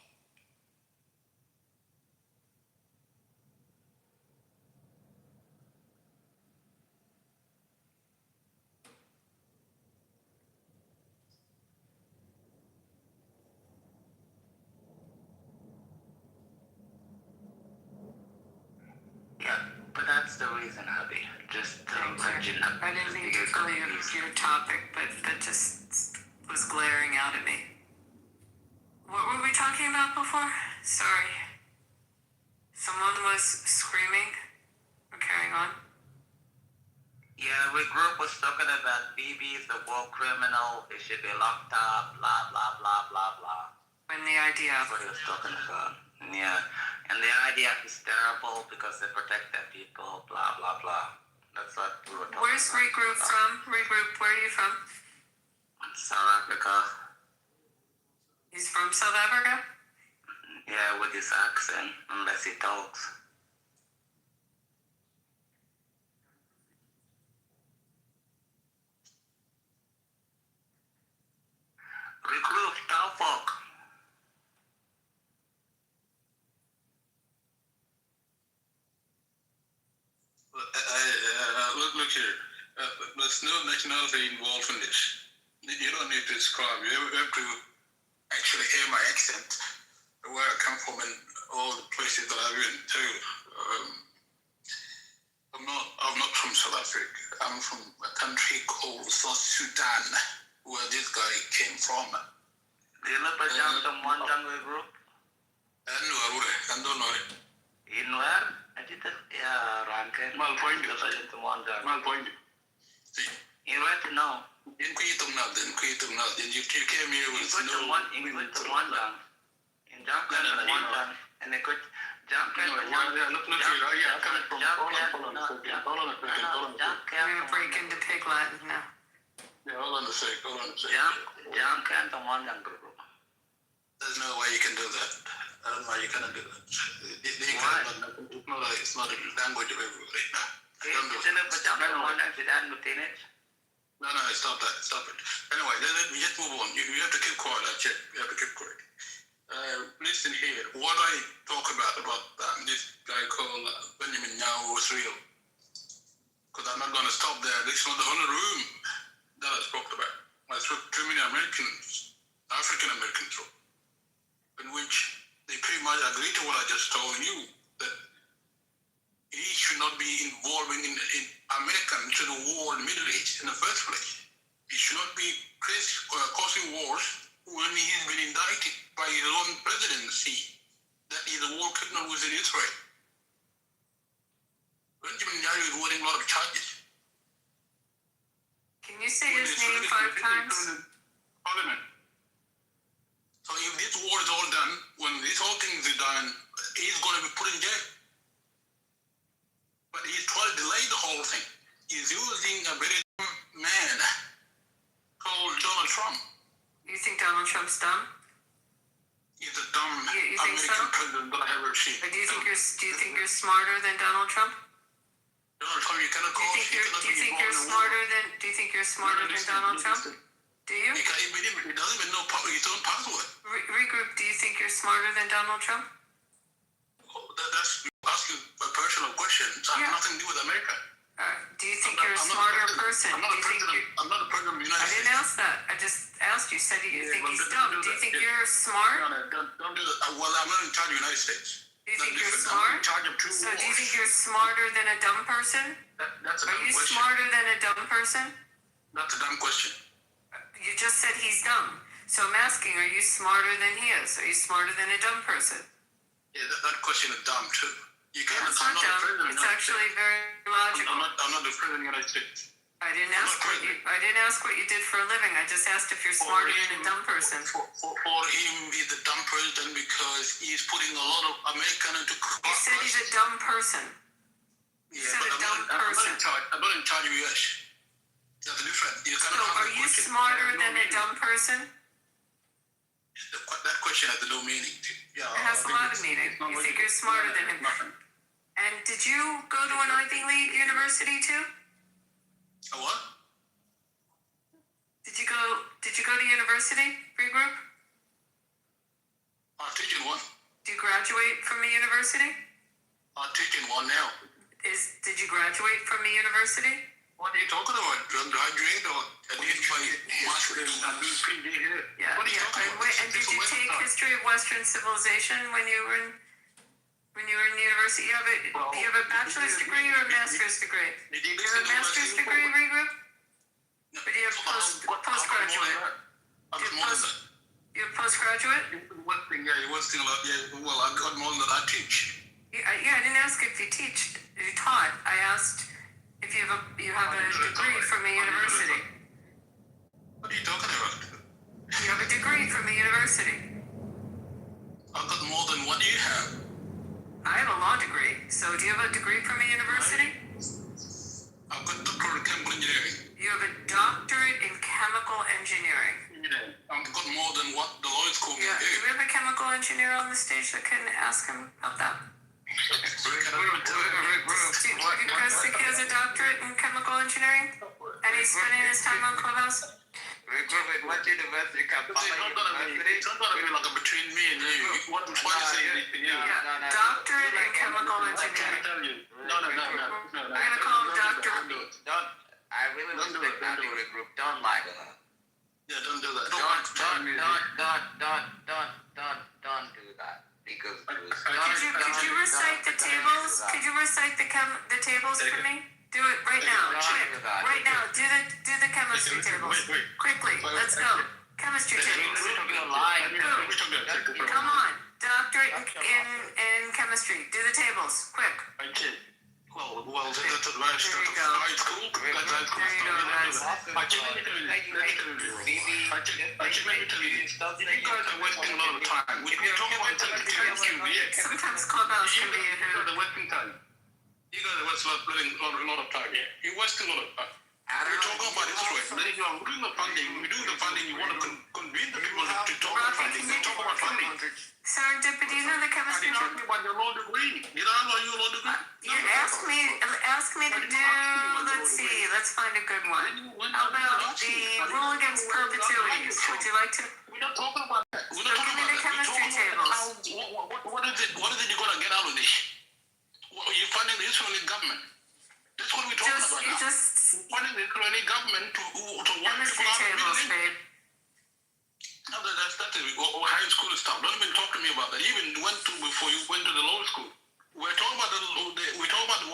Yeah, but that's the reason, Abby. Just to let you know. I didn't mean to go your topic, but that just was glaring out at me. What were we talking about before? Sorry. Someone was screaming or carrying on? Yeah, the group was talking about BB is the war criminal. He should be locked up. Blah blah blah blah blah. When the IDF. That's what he was talking about. Yeah, and the IDF is terrible because they protect their people. Blah blah blah. That's what we were talking Where's about. Regroup from? Regroup, where are you from? South Africa. He's from South Africa? Yeah, with his accent, unless he talks. Recruit, Talfok. Look here. There's no nationality involved in this. You don't need to describe. You have to actually hear my accent, where I come from, and all the places that I've been to. I'm not from South Africa. I'm from a country called South Sudan, where this guy came from. Do you know the one jungle group? I don't know it. In where? I did it. Yeah, Rankin. Malpoint. Malpoint. You right to know. In Kitover, you came here with no. In one jump. In jump and one jump. And they could jump and one jump. Look here. Yeah, I'm coming from. Hold on. I'm gonna break into Pig Latin now. Yeah, hold on a sec. Jump and one jump. There's no way you can do that. I don't know why you cannot do that. It's not a language of everybody. Don't do it. No, stop that. Stop it. Anyway, let me just move on. You have to keep quiet, Chip. You have to keep quiet. Listen here. What I talk about this guy called Benjamin Netanyahu was real. Because I'm not going to stop there. This is not the only room that I spoke about. I spoke to too many Americans, African Americans, in which they pretty much agree to what I just told you, that he should not be involving in American to the war in the Middle East in the first place. He should not be causing wars when he's been indicted by his own presidency that he's a war criminal within Israel. Benjamin Netanyahu is holding a lot of charges. Can you say his name 5 times? Parliament. So if this war is all done, when these whole things are done, he's going to be put in jail. But he's trying to delay the whole thing. He's using a very dumb man called Donald Trump. You think Donald Trump's dumb? He's a dumb you think American so? president that I ever seen. Or do you think you're smarter than Donald Trump? Donald Trump, you cannot call. Do you think you're smarter than Donald Trump? Do you? He doesn't even know his own password. Regroup, do you think you're smarter than Donald Trump? That's asking a personal question. It has nothing to do with America. Do you think you're a smarter person? I'm not a president of the United States. I didn't ask that. I just asked you. Said you think he's dumb. Do you think you're smart? No, don't do that. Well, I'm not in charge of the United States. Do you think you're smart? I'm in charge of 2 So wars. do you think you're smarter than a dumb person? That's a dumb Are you question. smarter than a dumb person? That's a dumb question. You just said he's dumb. So I'm asking, are you smarter than he is? Are you smarter than a dumb person? Yeah, that question is dumb too. You can't. It's not dumb. It's actually very logical. I'm not the president of the United States. I didn't ask what you did for a living. I just asked if you're smarter than a dumb person. For him, he's a dumb president because he's putting a lot of Americans into. You said he's a dumb person. You said a dumb person. I'm not in charge of U.S. That's different. So are you smarter than a dumb person? That question has no meaning. Yeah, it has a lot of meaning. You think you're smarter than him. And did you go to an Ivy League university too? A what? Did you go to university, Regroup? I'm teaching one. Did you graduate from a university? I'm teaching one now. Did you graduate from a university? What are you talking about? Graduate or at least my master's and PhD here? Yeah. What are you talking about? And did you take history of Western civilization when you were in university? You have a bachelor's degree or a master's degree? Do you have a master's degree, Regroup? Or do you have postgraduate? You have postgraduate? One thing, yeah, one thing. Well, I got more than I teach. Yeah, I didn't ask if you taught. I asked if you have a degree from a university. What are you talking about? You have a degree from a university. I've got more than what you have. I have a law degree. So do you have a degree from a university? I've got doctorate in chemical engineering. You have a doctorate in chemical engineering. Yeah. I've got more than what the law school Yeah. Do we have a chemical engineer on the stage that can ask him about that? Do you guys think he has a doctorate in chemical engineering? And he's spending his time on Clubhouse? What university? It's not gonna be like between me and you. What I'm trying to say is to you. Yeah. Doctorate in chemical engineering. No. I'm gonna call him Doctor. I really respect that group. Don't lie to her. Yeah, don't do that. Don't do that. Because could you recite the tables? Could you recite the tables for me? Do it right now. Quick. Right now. Do the chemistry tables. Quickly. Let's go. Chemistry tables. Go. Come on. Doctorate in chemistry. Do the tables. Quick. Okay. Well, that's high school. Let me tell you this. You guys are wasting a lot of time. We talk about sometimes Clubhouse can be the wasting time. You guys are wasting a lot of time here. You're wasting a lot of time. We're talking about Israel. Then if you're doing the funding, you want to convene the people to talk about funding. They talk about funding. Serendipity, you know the chemistry. You're talking about your law degree. You don't know your law degree. You ask me to do, let's see, let's find a good one. How about the rule against perpetuities? Would you like to? We're not talking about that. Give me the chemistry tables. What is it you're going to get out of this? You're funding the Israeli government. That's what we're talking about now. Funding the Israeli government to chemistry tables, babe. No, that's high school stuff. Don't even talk to me about that. You even went to before you went to the law school. We're talking about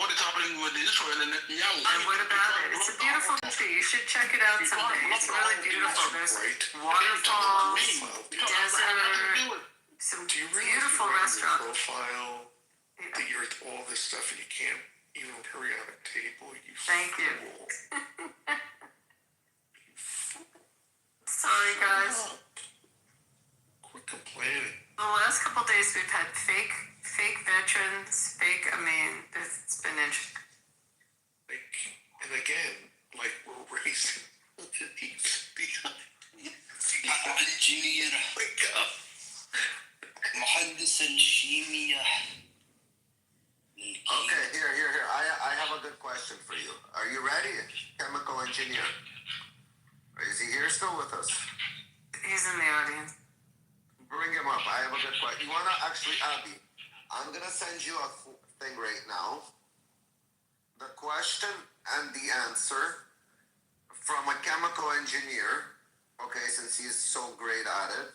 what is happening with Israel and Netanyahu. And what about it? It's a beautiful country. You should check it out someday. It's really beautiful. There's waterfalls, desert, some beautiful restaurants. Profile that you're all this stuff and you can't even periodic table. Thank you. Sorry, guys. Quit complaining. The last couple days we've had fake veterans, it's been interesting. And again, we're raising these الجينير مهندس الشيمياء. Okay, here. I have a good question for you. Are you ready? Chemical engineer. Is he here still with us? He's in the audience. Bring him up. I have a good question. You want to actually, Abby, I'm going to send you a thing right now. The question and the answer from a chemical engineer, okay, since he's so great at it.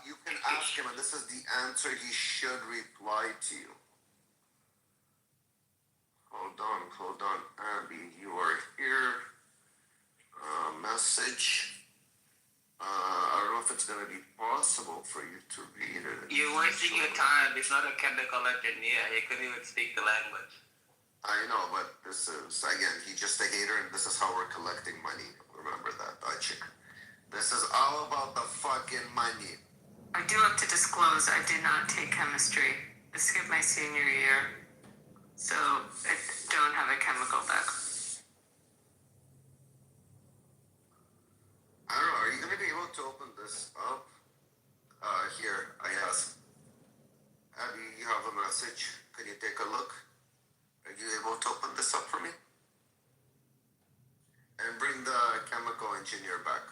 You can ask him, and this is the answer he should reply to you. Hold on. Abby, you are here. Message. I don't know if it's going to be possible for you to read it. You're wasting your time. He's not a chemical engineer. He couldn't even speak the language. I know, but this is, again, he's just a hater, and this is how we're collecting money. Remember that, Dutchik. This is all about the fucking money. I do have to disclose, I did not take chemistry. I skipped my senior year, so I don't have a chemical background. I don't know, are you going to be able to open this up? Here, I asked. Abby, you have a message. Can you take a look? Are you able to open this up for me? And bring the chemical engineer back,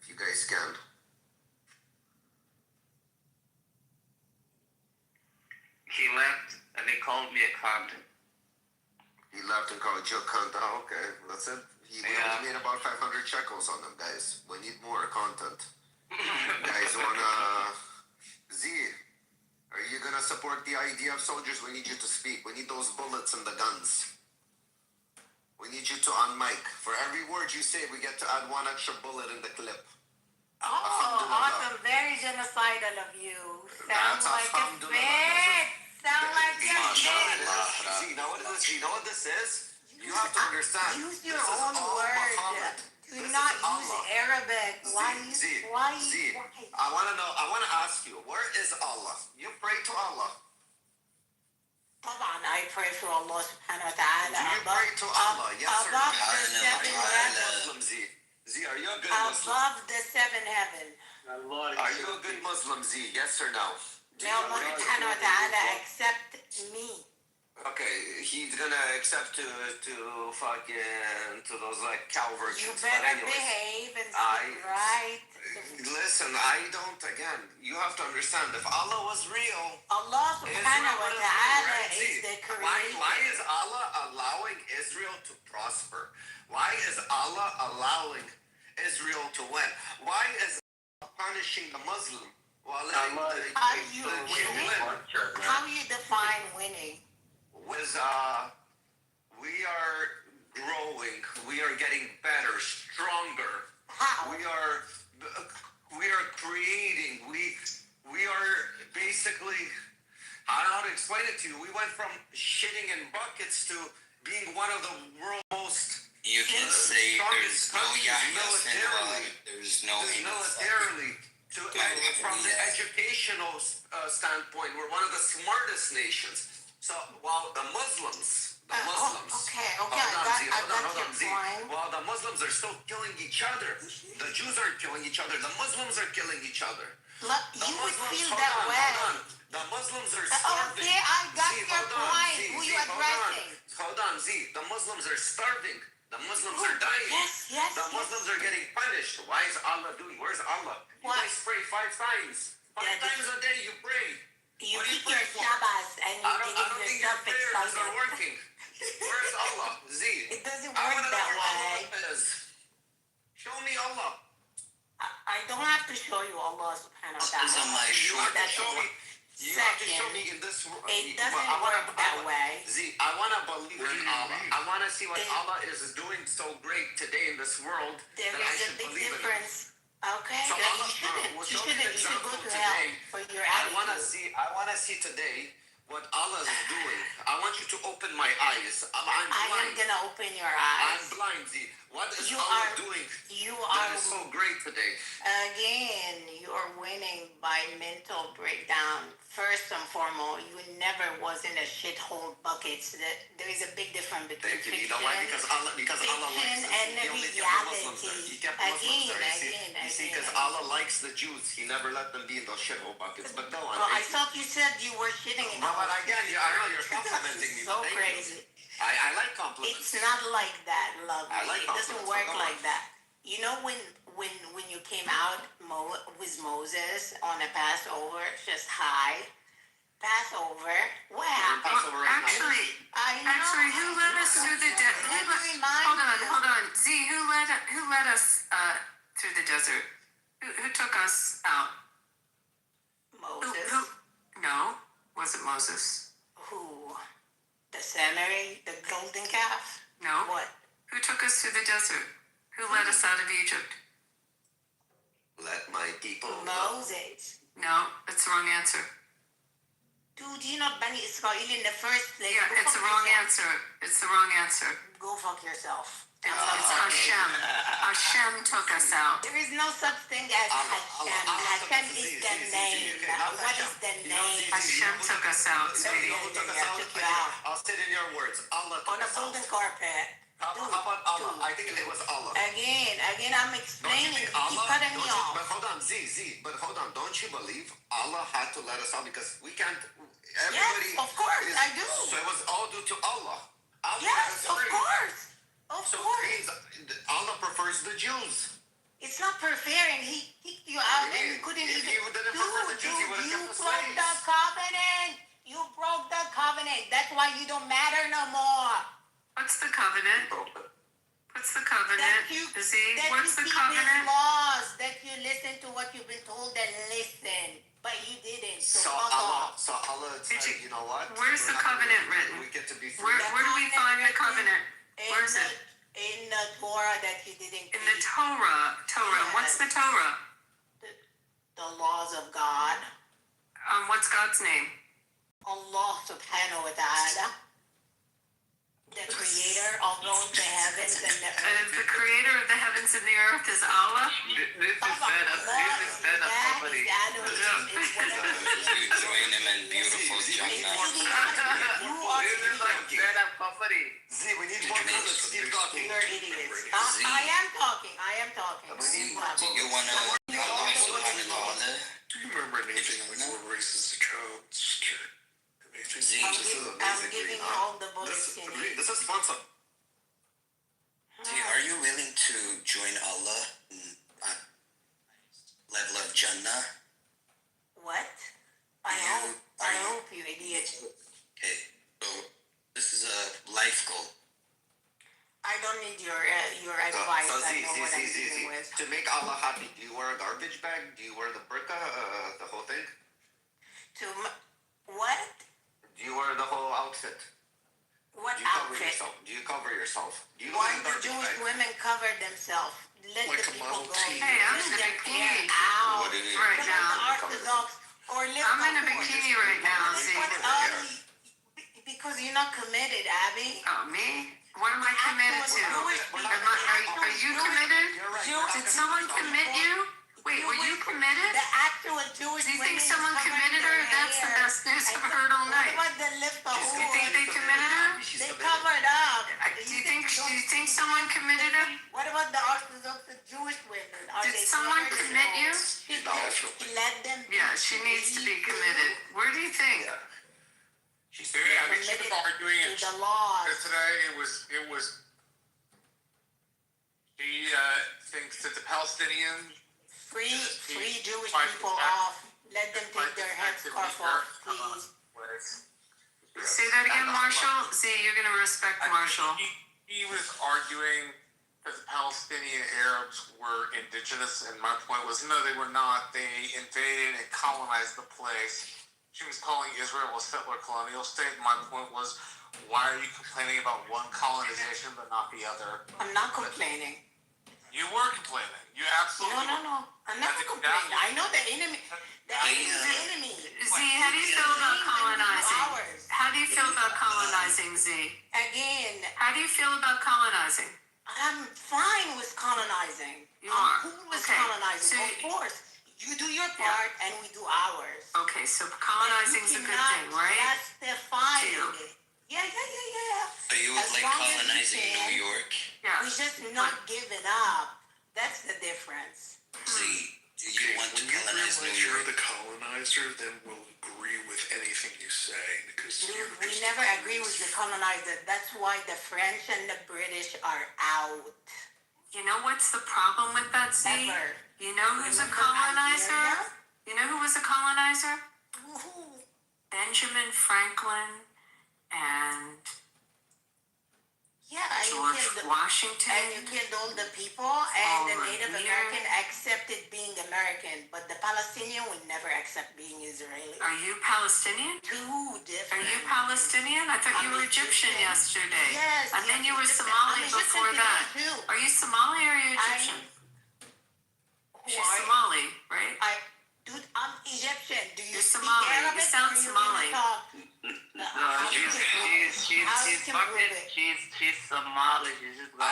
if you guys can. He left and they called me a cunt. He left and called you a cunt. Oh, okay, that's it. We only made about 500 shekels on them, guys. We need more content. Guys wanna... Z, are you gonna support the idea of soldiers? We need you to speak. We need those bullets and the guns. We need you to on-mic. For every word you say, we get to add one extra bullet in the clip. Oh, awesome. Very genocidal of you. Sounds like a bitch. Sound like you know what this is? You have to understand. Use your this is own all word. Muhammad. Do This not is use Allah. Arabic. Why? I want to know. I want to ask you, where is Allah? You pray to Allah. طبعا I pray to Allah subhanahu wa ta'ala. You pray to Allah, yes or no? Above the seven heavens. Muslim, Z, are you a good Muslim? Above the seven heavens. Are you a good Muslim, Z? Yes or no? May Allah subhanahu wa ta'ala accept me. Okay, he's gonna accept to fucking to those like cow virgins. You better behave and speak right. Listen, I don't. Again, you have to understand. If Allah was real, Allah subhanahu wa ta'ala is the creator. Why is Allah allowing Israel to prosper? Why is Allah allowing Israel to win? Why is Allah punishing the Muslim while letting How you winning? How you define winning? We are growing. We are getting better, stronger. How? We are creating. We are basically. I don't know how to explain it to you. We went from shitting in buckets to being one of the world's most. You can say there's no Yahya militarily. There's no Militarily. From the educational standpoint, we're one of the smartest nations. So while the Muslims, okay, I got your point. While the Muslims are still killing each other, the Jews aren't killing each other. The Muslims are killing each other. You would feel that way. The Muslims are starving. Okay, I got your point. Who you addressing? Hold on, Z. The Muslims are starving. The Muslims are dying. Yes. The Muslims are getting punished. Why is Allah doing? Where's Allah? You guys pray 5 times. 5 times a day you pray. You keep your Shabbos and you give yourself excited. Are working. Where's Allah? Z. It doesn't work that way. Show me Allah. I don't have to show you Allah subhanahu wa ta'ala. You have to show me. You have to show me in this world. It doesn't work that way. Z, I want to believe in Allah. I want to see what Allah is doing so great today in this world. There is a big difference. Okay, so you should go to hell for your attitude. I want to see today what Allah is doing. I want you to open my eyes. I'm blind. I am gonna open your eyes. I'm blind, Z. What is Allah doing? That is so great today. Again, you are winning by mental breakdown. First and foremost, you never was in a shithole buckets. There is a big difference between fiction. You know why? Because Allah likes and reality. Again. You see, because Allah likes the Jews. He never let them be in those shithole buckets. But go on. Well, I thought you said you were shitting in those. But again, I know you're complimenting me. So crazy. I like compliments. It's not like that, love. It doesn't work like that. You know when you came out with Moses on a Passover, just high. Passover. Wow. Actually, who led us through the desert? Hold on. Z, who led us through the desert? Who took us out? Moses. No, was it Moses? Who? The Samari, the golden calf? No. What? Who took us through the desert? Who led us out of Egypt? Let my people Moses. No, that's the wrong answer. Dude, you're not Bani Israel in the first place. Yeah, it's the wrong answer. It's the wrong answer. Go fuck yourself. It's Hashem. Hashem took us out. There is no such thing as Hashem. Hashem is the name. What is the name? Hashem took us out, sweetie. Took you out. I'll say it in your words. Allah took on a golden carpet. How about Allah? I think it was Allah. Again, I'm explaining. You keep cutting me off. But hold on, but hold on. Don't you believe Allah had to let us out because we can't. Everybody. Yes, of course, I do. So it was all due to Allah. Yes, of course. Allah prefers the Jews. It's not preferring. He kicked you out and you couldn't even. You broke the covenant. You broke the covenant. That's why you don't matter no more. What's the covenant? What's the covenant? What's the covenant? Laws that you listen to what you've been told and listen, but you didn't. So Allah said, you know what? Where's the covenant written? We get to be free. Where do we find the covenant? Where's it? In the Torah that you didn't. In the Torah. Yes. What's the Torah? The laws of God. What's God's name? Allah subhanahu wa ta'ala. heavens and the earth is Allah? This is stand-up comedy. You join him in beautiful Jannah. This is like stand-up comedy. Z, we need more minutes. Keep talking. You're idiots. I am talking. Do you want to Allah subhanahu wa ta'ala? Do you remember anything like what races the child? Just curious. Z, I'm giving you all the bullets. This is sponsor. Z, are you willing to join Allah at level of Jannah? What? I hope you idiot. Okay, so this is a life goal. I don't need your advice. So I know what I'm dealing with. To make Allah happy, do you wear a garbage bag? Do you wear the burqa, the whole thing? What? Do you wear the whole outfit? What Do you cover outfit? yourself? Do you cover yourself? Do you Why wear do the garbage Jewish bag? women cover themselves? Let Like the a people Model go. T. Hey, I'm in a Their bikini. hair out. What do you Right Come on, now. Orthodox or live I'm in a up. bikini right now, see? Because you're not committed, Abby. Oh, me? What am I committed to? Are you committed? Did someone commit you? Wait, were you committed? The actual Jewish Do you think women someone cover committed their her? That's the hair. best news I've heard all night. What about the lip of Do you think they committed her? They covered up. Do you think someone committed her? What about the Orthodox Jewish women? Did someone commit you? Let them. Yeah, she needs to be committed. Where do you think? She's arguing to the law. today. It was. She thinks that the Palestinians Free Jewish people off. Let them take their headscarf off, please. Say that again, Marshall. Z, you're gonna respect Marshall. He was arguing that the Palestinian Arabs were indigenous, and my point was, no, they were not. They invaded and colonized the place. She was calling Israel a settler colonial state. My point was, why are you complaining about one colonization but not the other? I'm not complaining. You were complaining. You absolutely No. I'm never complaining. I know the enemy. The enemy is the enemy. Z, how do you feel about colonizing? How do you feel about colonizing, Z? Again. How do you feel about colonizing? I'm fine with colonizing. You are? I'm cool with Okay. colonizing. So Of course. You do your part and we do ours. Okay, so colonizing's a good thing, right? Justify To you. it. Yeah. So you would As like long as you colonizing can. New York? Yeah. We just not giving up. That's the difference. See, do you want to When you colonize New realize you're York? the colonizer, then we'll agree with anything you say because Dude, you're we just never agree with the colonizer. That's why the French and the British are out. You know what's the problem with that, Z? Ever. You know who's a Remember colonizer? Nigeria? You know who was a colonizer? Woohoo. Benjamin Franklin and Yeah, and George you killed Washington. and you killed all the people, and the All Native right. American accepted being American, but the Palestinian would never accept being Israeli. Are you Palestinian? Two Are different. you Palestinian? I thought you I'm were Egyptian Egyptian. yesterday. Yes, And then yes, you were Egyptian. Somali I'm Egyptian before today, that. too. Are you Somali or are you Egyptian? She's Somali, right? Dude, I'm Egyptian. Do you You're speak Somali. Arabic? You sound Or you Somali. really talk? She's Somali. She's just got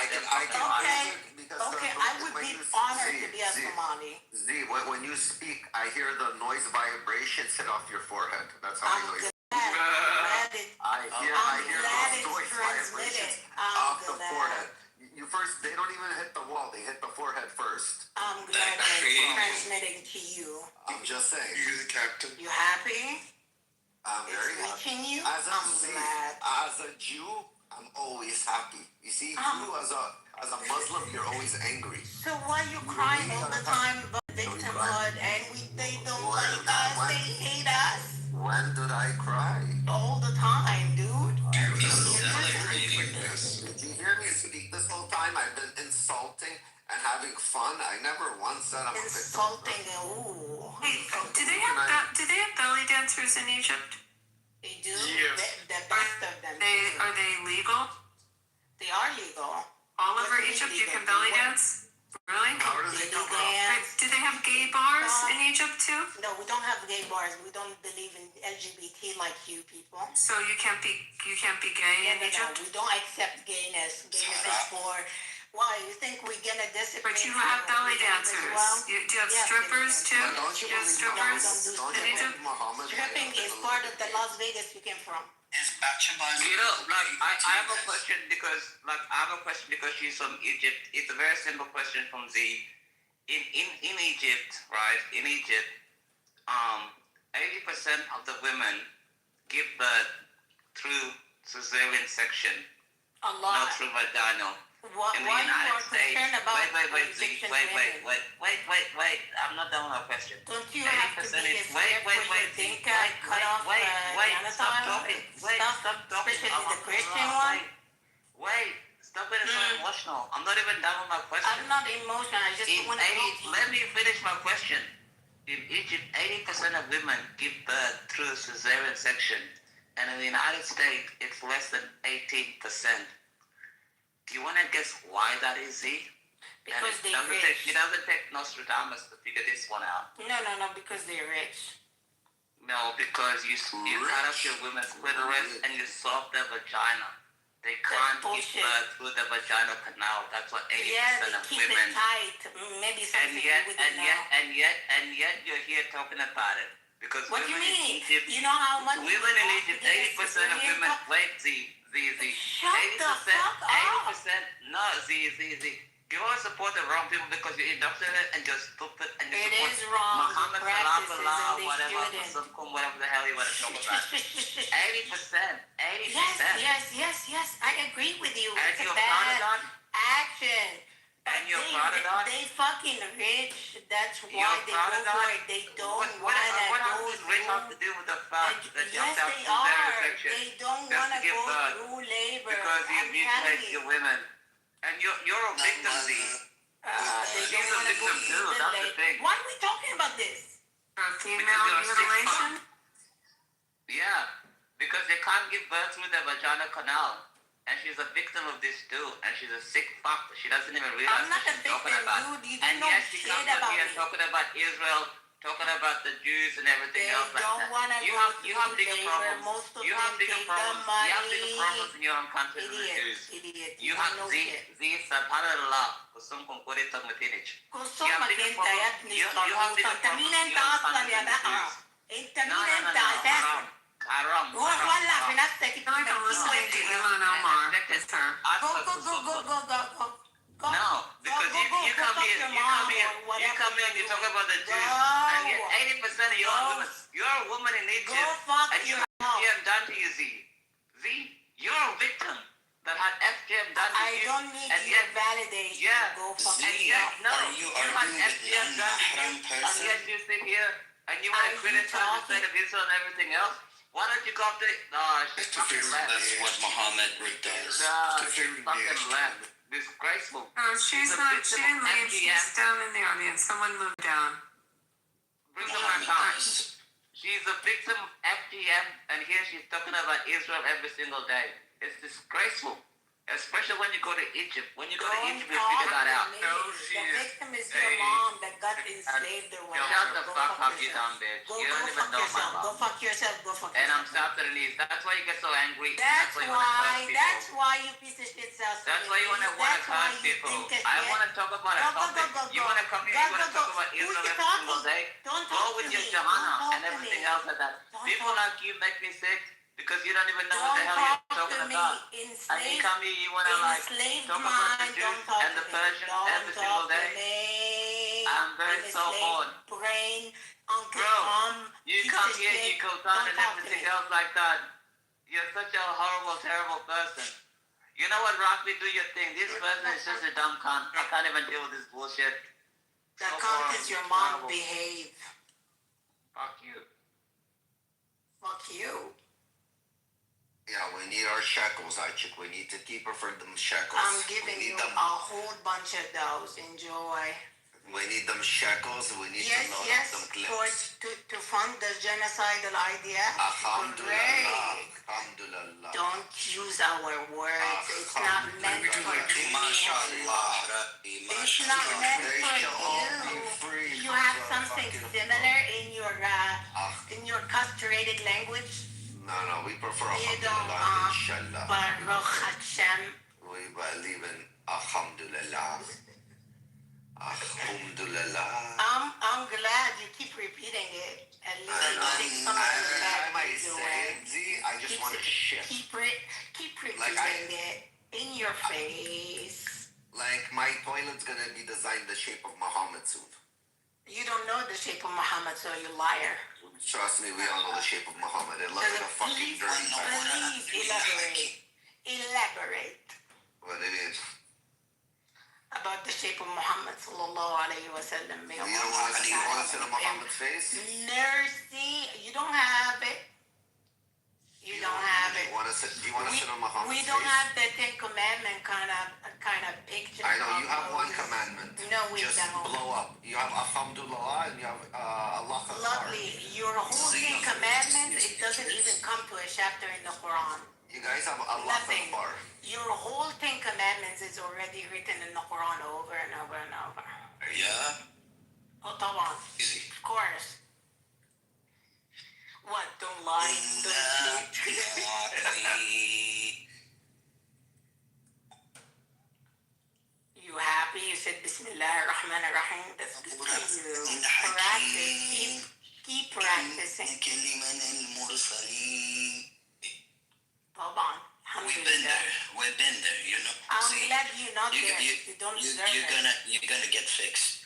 them Okay, I would be honored to be a Somali. Z, when you speak, I hear the noise vibrations hit off your forehead. That's how I know you. I hear those noise vibrations off the forehead. You first, they don't even hit the wall, they hit the forehead first. I'm glad that it's transmitting to you. I'm just saying. You're the captain. You happy? I'm very It's happy. reaching you? As I'm glad. As a Jew, I'm always happy. You see, you as a Muslim, you're always angry. So why you crying all the time about victimhood and they don't like us, they hate us? When did I cry? All the time, dude. Did you hear me speak this whole time? I've been insulting and having fun. I never once said I'm a victim. Insulting, ooh. Hey, do they have belly dancers in Egypt? They do? Yes. The best of them. Are they legal? They are legal. All over What do you Egypt mean you can legal? belly dance? Really? How does They it do come up? dance. Do they have gay bars in Egypt too? No, we don't have gay bars. We don't believe in LGBT like you people. So you can't be gay in No, Egypt? we don't accept gayness. Gayness is for Why? You think we're gonna discipline? But you have belly dancers. Well? Do you have Yeah, strippers too? But don't you Do you have believe strippers? Don't you believe Muhammad? Stripping is part of the Las Vegas you came from. You know, like I have a question because she's from Egypt. It's a very simple question from Z. In Egypt, right? In Egypt, 80% of the women give birth through cesarean section, A lot. not through vaginal. Why In you the United are States, concerned about wait, Egyptian wait. women? I'm not done with my question. Don't you have to be a slave for your dinka cut off Stop genocide? talking. Stop talking. Especially the Christian one? Wait. Stop getting so emotional. I'm not even done with my question. I'm not emotional. I just want to know. Let me finish my question. In Egypt, 80% of women give birth through cesarean section, and in the United States, it's less than 18%. Do you want to guess why that is, Z? Because it doesn't take Nostradamus to figure this one out. No, because they're rich. No, because you cut off your women's clitoris and you solve their vagina. They can't give birth through the vaginal canal. That's what 80% of keep women. it tight. Maybe something with it now. And yet you're here talking about it. Because what do you mean? Egypt, you know how much women in Egypt, 80% of women. Wait, Z. Shut 80%, the fuck up. 80%. No, Z. You always support the wrong people because you're indoctrinated and you're stupid and you support is wrong. Muhammad Salah, whatever the hell you want to talk about. 80%. Yes. I agree with you. And it's you're a bad proud of that? action. And you're proud of that? They fucking rich. That's why you're they go for it. They don't want to What does rich have to do with the fact that you have to have They don't want to go through labor. Because you mutilate your women. And you're a victim, Z. They don't want to go through the labor. Why are we talking about this? Female mutilation? Yeah, because they can't give birth through the vaginal canal. And she's a victim of this too. And she's a sick fuck. She doesn't even realize what she's talking about. Dude. You and know yes, she comes up here talking about Israel, talking about the Jews and everything else like that. You have bigger problems. You have bigger problems. You have bigger problems in your own country than the Jews. You have subhanallah. Kusum kung kulit ang matinich. You have bigger problems in your own country than the Jews. Haram. Wala, pinagtake ito. I'm listening to Elon Omar. It's her. Go. No, because you come here and you talk about the Jews, and yet 80% of you are women. You're a woman in Egypt, and you have FGM done to you, Z. You're a victim that had FGM done to you. I don't need your validation. Yeah. Go fuck yourself. No, you had FGM done to you, and yet you sit here and you want to criticize the state of Israel and everything else. Why don't you go up to she's fucking left. That's what Muhammad does. She's fucking left. Disgraceful. No, she's not. She didn't leave. She's down in the audience. Someone moved down. Bring her back down. She's a victim of FGM, and here she's talking about Israel every single day. It's disgraceful. Especially when you go to Egypt. When you go to Egypt, you figure that out. The victim is your mom that got enslaved or whatever. Shut the fuck up, you dumb bitch. You don't even know my mom. Go fuck yourself. And I'm South Sudanese. That's why you get so angry. That's why you piece of shit South Sudanese. That's why you want to curse people. I want to talk about a topic. You want to come here, you want to talk about Israel every single day? Go with your Shahana and everything else like that. People like you make me sick. Because you don't even know what the hell you're talking about. And you come here, you want to talk about the Jews and the Persians every single day. I'm very so bored. Bro, you come here, you go down and everything else like that. You're such a horrible, terrible person. You know what, Rocky, do your thing. This person is just a dumb cunt. I can't even deal with this bullshit. The cunt is your mom. Behave. Fuck you. Fuck you. Yeah, we need our shekels, Aichik. We need to keep her for them shekels. I'm giving you a whole bunch of those. Enjoy. We need them shekels. We need to load up them clips. To fund the genocidal idea. Alhamdulillah. Don't use our words. It's not meant for you. It's not meant for you. You have something similar in your castrated language. No, we prefer Alhamdulillah, inshallah. Baruch Hashem. We we believe in Alhamdulillah. Alhamdulillah. I'm glad you keep repeating it. At least Every time I say it, Z, I just want to shift. Keep repeating it in your face. Like my toilet's gonna be designed the shape of Muhammad soon. You don't know the shape of Muhammad, so you liar. Trust me, we all know the shape of Muhammad. It looks like a fucking dirty bag. Elaborate. What it is. About the shape of Muhammad sallallahu alayhi wa sallam. You don't want to see Muhammad's face? Mercy, you don't have it. You don't have it. Do you want to sit on Muhammad's face? We don't have the Ten Commandment kind of picture. I know, you have one commandment. No, we just don't. Blow up. You have Alhamdulillah and you have Allah Akbar. Lovely. Your whole Ten Commandments, it doesn't even come to a chapter in the Quran. You guys have Allah Akbar. Your whole Ten Commandments is already written in the Quran over and over and over. Yeah? Oh, طبعا. Of course. What? Don't lie. Don't cheat. You happy? You said Bismillah ar-Rahman ar-Rahim. That's good for you. Practice. Keep practicing. طبعا. We've been there, you know. I'm glad you're not there. You don't deserve it. You're gonna get fixed.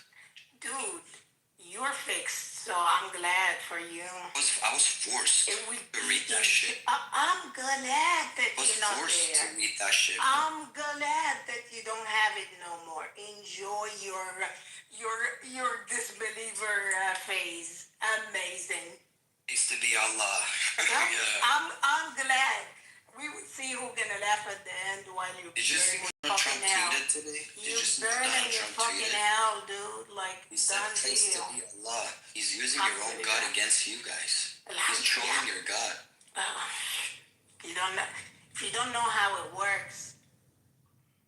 Dude, you're fixed, so I'm glad for you. I was forced to read that shit. I'm glad that you're not I was forced there. to read that shit. I'm glad that you don't have it no more. Enjoy your disbeliever phase. Amazing. Used to be Allah. Yeah. I'm glad. We would see who's gonna laugh at the end while you're Did you see what Trump tweeted today? You're burning your fucking hell, dude. Like, he said, "Praise to be Allah." He's using your own God against you guys. He's trolling your God. You don't know. If you don't know how it works,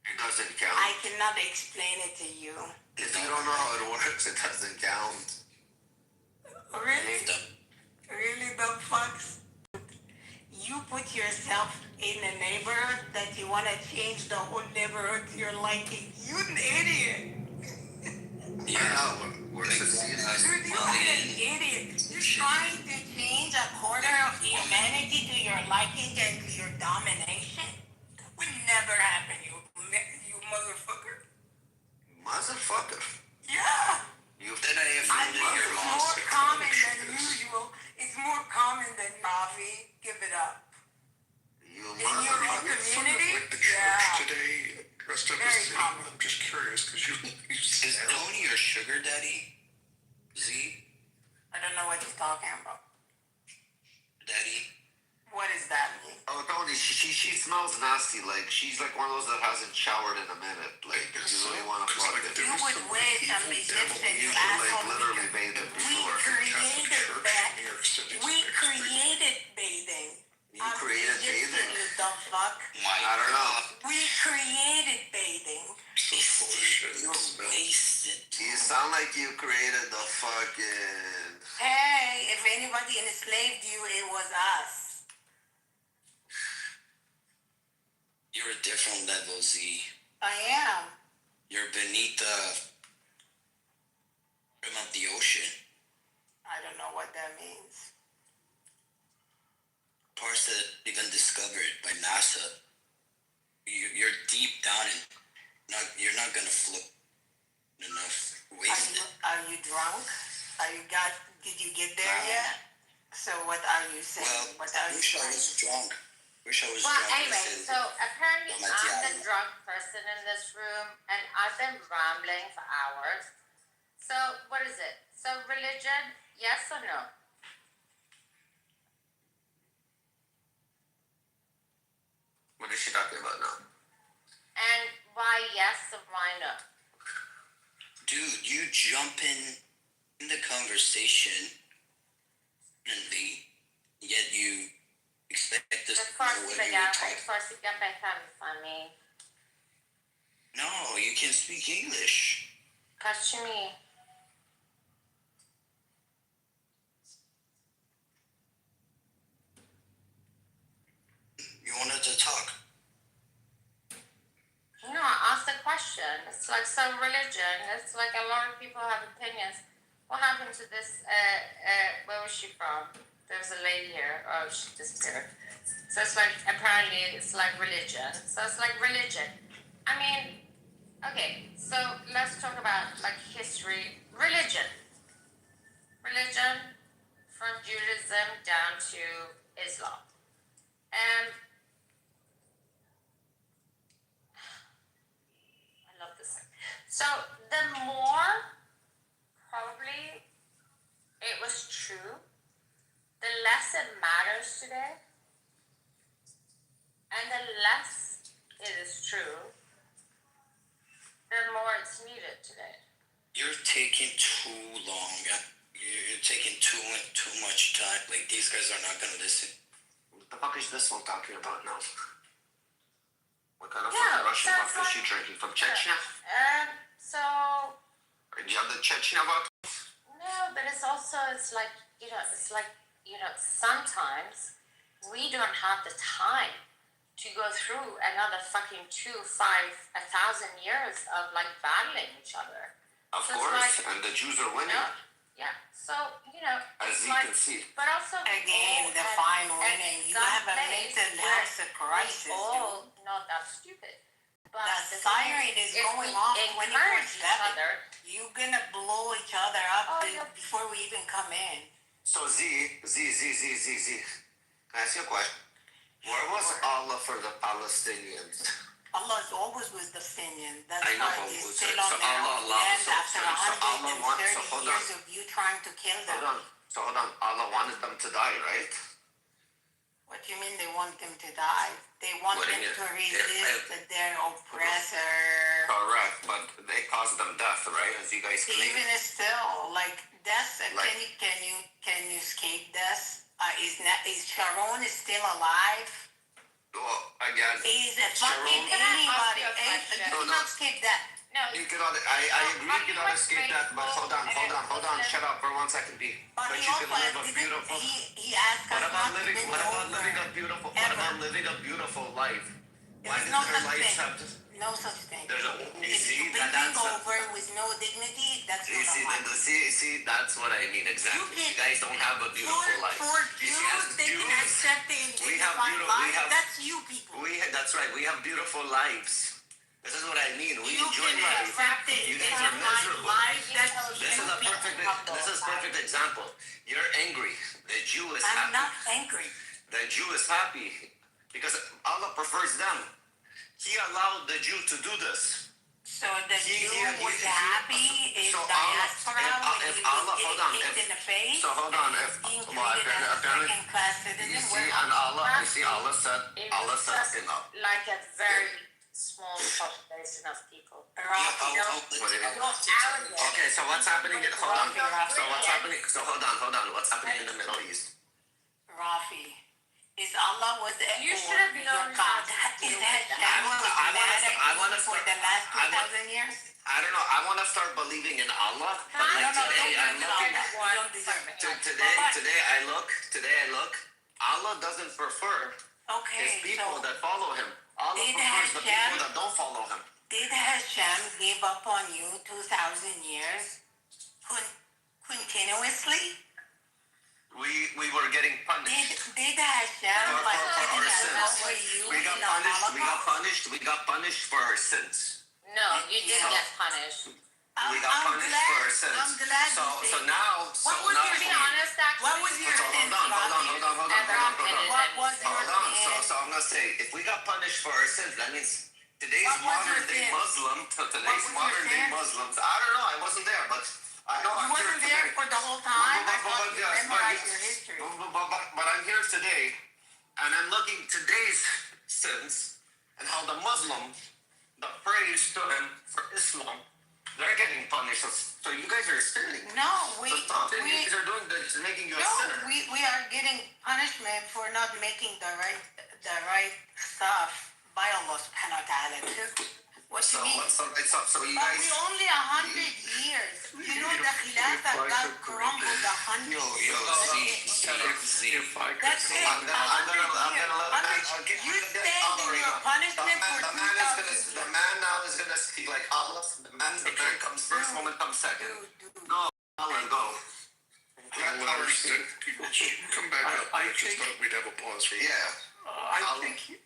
it doesn't count. I cannot explain it to you. If you don't know how it works, it doesn't count. Really? Really, dumb fucks? You put yourself in a neighborhood that you want to change the whole neighborhood to your liking. You an idiot. Yeah, we're succeeding. Dude, you're an idiot. You're trying to change a quarter of humanity to your liking and to your domination? That would never happen, you motherfucker. Motherfucker? Yeah. You said I have It's more common than usual. It's more common than coffee. Give it up. In your own community? Like the church today, dressed up as Z. I'm just curious because you Is Tony your sugar daddy? Z? I don't know what you're talking about. Daddy? What does that mean? Oh, Tony, she smells nasty. Like, she's like one of those that hasn't showered in a minute. Like, if you really want to fuck it. You would wish I'm Egyptian, you asshole. Like, literally bathe it before. We created bathing. You created bathing? You dumb fuck. I don't know. We created bathing. You're wasted. You sound like you created the fucking... Hey, if anybody enslaved you, it was us. You're a different level, Z. I am. You're beneath the rim of the ocean. I don't know what that means. Parts that even discovered by NASA. You're deep down and you're not gonna float enough. Wasted. Are you drunk? Did you get there yet? So what are you saying? Well, what are I wish I was drunk. Well, anyway, so apparently I'm the drunk person in this room, and I've been rambling for hours. So what is it? So religion, yes or no? What is she talking about now? And why yes or why no? Dude, you jump in the conversation, and yet you expect us to know what you're talking about. No, you can speak English. Catch me. You wanted to talk. religion. It's like so religion. It's like a lot of people have opinions. What happened to this? Where was she from? There's a lady here. Oh, she disappeared. So it's like, apparently it's like religion. So it's like religion. I mean, okay, so let's talk about like history. Religion. Religion from Judaism down to Islam. And I love this thing. So the more probably it was true, the less it matters today, and the less it is true, the more it's needed today. You're taking too long. You're taking too much time. Like, these guys are not gonna listen. What the fuck is this one talking about now? What kind of fucking Russian vodka is she drinking? From Chechnya? So... Do you have the Chechnya vodka? No, but it's also, it's like, sometimes we don't have the time to go through another fucking 1,000 years of like battling each other. Of course, and the Jews are winning. Yeah, so, as it's you like, can see. but also again, define winning. You have a mental health crisis. We all not that stupid. But the siren is going off 24/7. You're gonna blow each other up before we even come in. So Z. Can I ask you a question? Where was Allah for the Palestinians? Allah is always with the Palestinians. That's I know, why he's still on their land after 130 years of you trying to kill them. Hold on. Allah wanted them to die, right? What do you mean they want them to die? They want them to resist their oppressor. Correct, but they caused them death, right? As you guys claim. Even still, like death. Can you escape death? Is Sharon still alive? Well, again, is fucking anybody? You cannot escape that. No, you cannot. I agree. You cannot escape that. But hold on. Shut up for 1 second, B. But you can live a beautiful. He asked us not to live What about living a beautiful life? Why did their lives have to? No such thing. There's a. You see, that's over with no dignity. That's not a life. See, that's what I mean exactly. You guys don't have a beautiful life. For Jews, they can accept the dignified life. That's you people. That's right. We have beautiful lives. This is what I mean. We enjoy life. You guys are miserable. This is perfect example. You're angry. The Jew is happy. I'm not angry. The Jew is happy because Allah prefers them. He allowed the Jew to do this. So the Jew was happy in diaspora when he was getting kicked in the face. So hold on. You see, Allah said enough. Like a very small population of people. Okay, so what's happening? Hold on. Hold on. What's happening in the Middle East? Rafi, is Allah was you should have known God? Is I want to for the last 2,000 years. I don't know. I want to start believing in Allah, but like today I'm looking. Today I look. Allah doesn't prefer his people that follow him. Allah prefers the people that don't follow him. Did Hashem give up on you 2,000 years continuously? We were getting punished. Did Hashem for our sins? We got punished for our sins. No, you didn't get punished. We got punished for our sins. I'm glad. So now, to be honest, actually, what was your sin? Hold on. So I'm gonna say, if we got punished for our sins, that means today's modern day Muslims. I don't know. I wasn't there, but I know you wasn't there for the whole time. I thought you memorized your history. But I'm here today, and I'm looking today's sins and how the Muslims that praise to him for Islam, they're getting punished. So you guys are sinning. No, you guys are doing this, making you a sinner. We are getting punishment for not making the right stuff by Allah subhanahu wa ta'ala too. What do you mean? So you but guys, we only 100 years. You know the Khilafah got crumbled 100 years. That's it. You stayed in your punishment for 2,000 years. The man now is gonna speak. like Allah. The man comes first, woman comes second. Go, Allah, go. Come back up. I just thought we'd have a pause for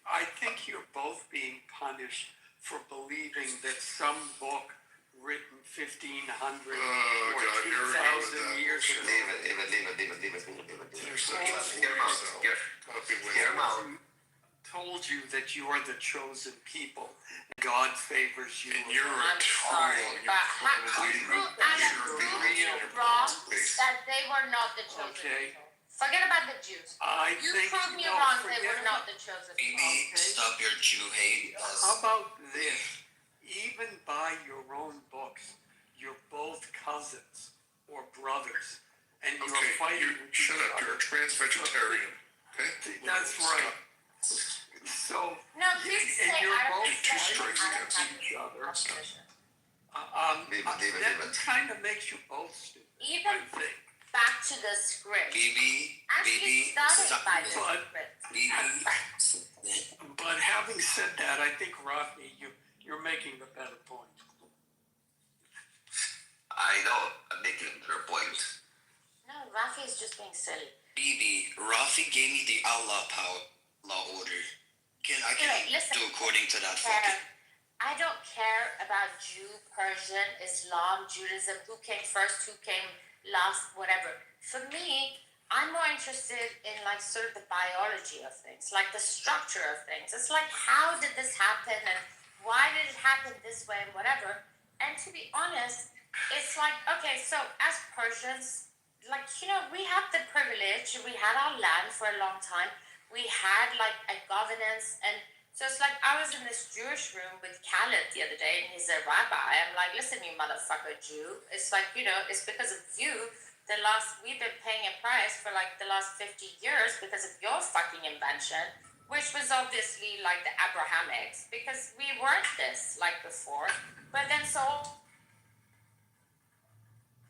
I think you're both being punished for believing that some book written 1,500 or 2,000 years ago. Told you that you are the chosen people. God favors you. And you're I'm sorry, but wrong that they were not the chosen people. Forget about the Jews. You proved me wrong, they were not the chosen people. Maybe stop your Jew hate. How about this? Even by your own books, you're both cousins or brothers, and you're fighting. Shut up. You're a trans-vegetarian. Okay? That's right. So, no, please say and you're I both don't fighting against each other. That kind of makes you both stupid. Even I think. back to the script. Actually started by the script. But having said that, I think, Rodney, you're making a better point. I know, I'm making a better point. No, Rafi is just being silly. Bibi, Rafi gave me the Allah law order. I can listen, do according to that. I don't care about Jew, Persian, Islam, Judaism, who came first, who came last, whatever. For me, I'm more interested in like sort of the biology of things, like the structure of things. It's like, how did this happen and why did it happen this way and whatever. And to be honest, it's like, okay, so as Persians, like, you know, we have the privilege, we had our land for a long time. We had like a governance, and so it's like I was in this Jewish room with Khaled the other day, and he's a rabbi. I'm like, listen, you motherfucker Jew. It's like, you know, it's because of you. We've been paying a price for like the last 50 years because of your fucking invention, which was obviously like the Abrahamics, because we weren't this like before. But then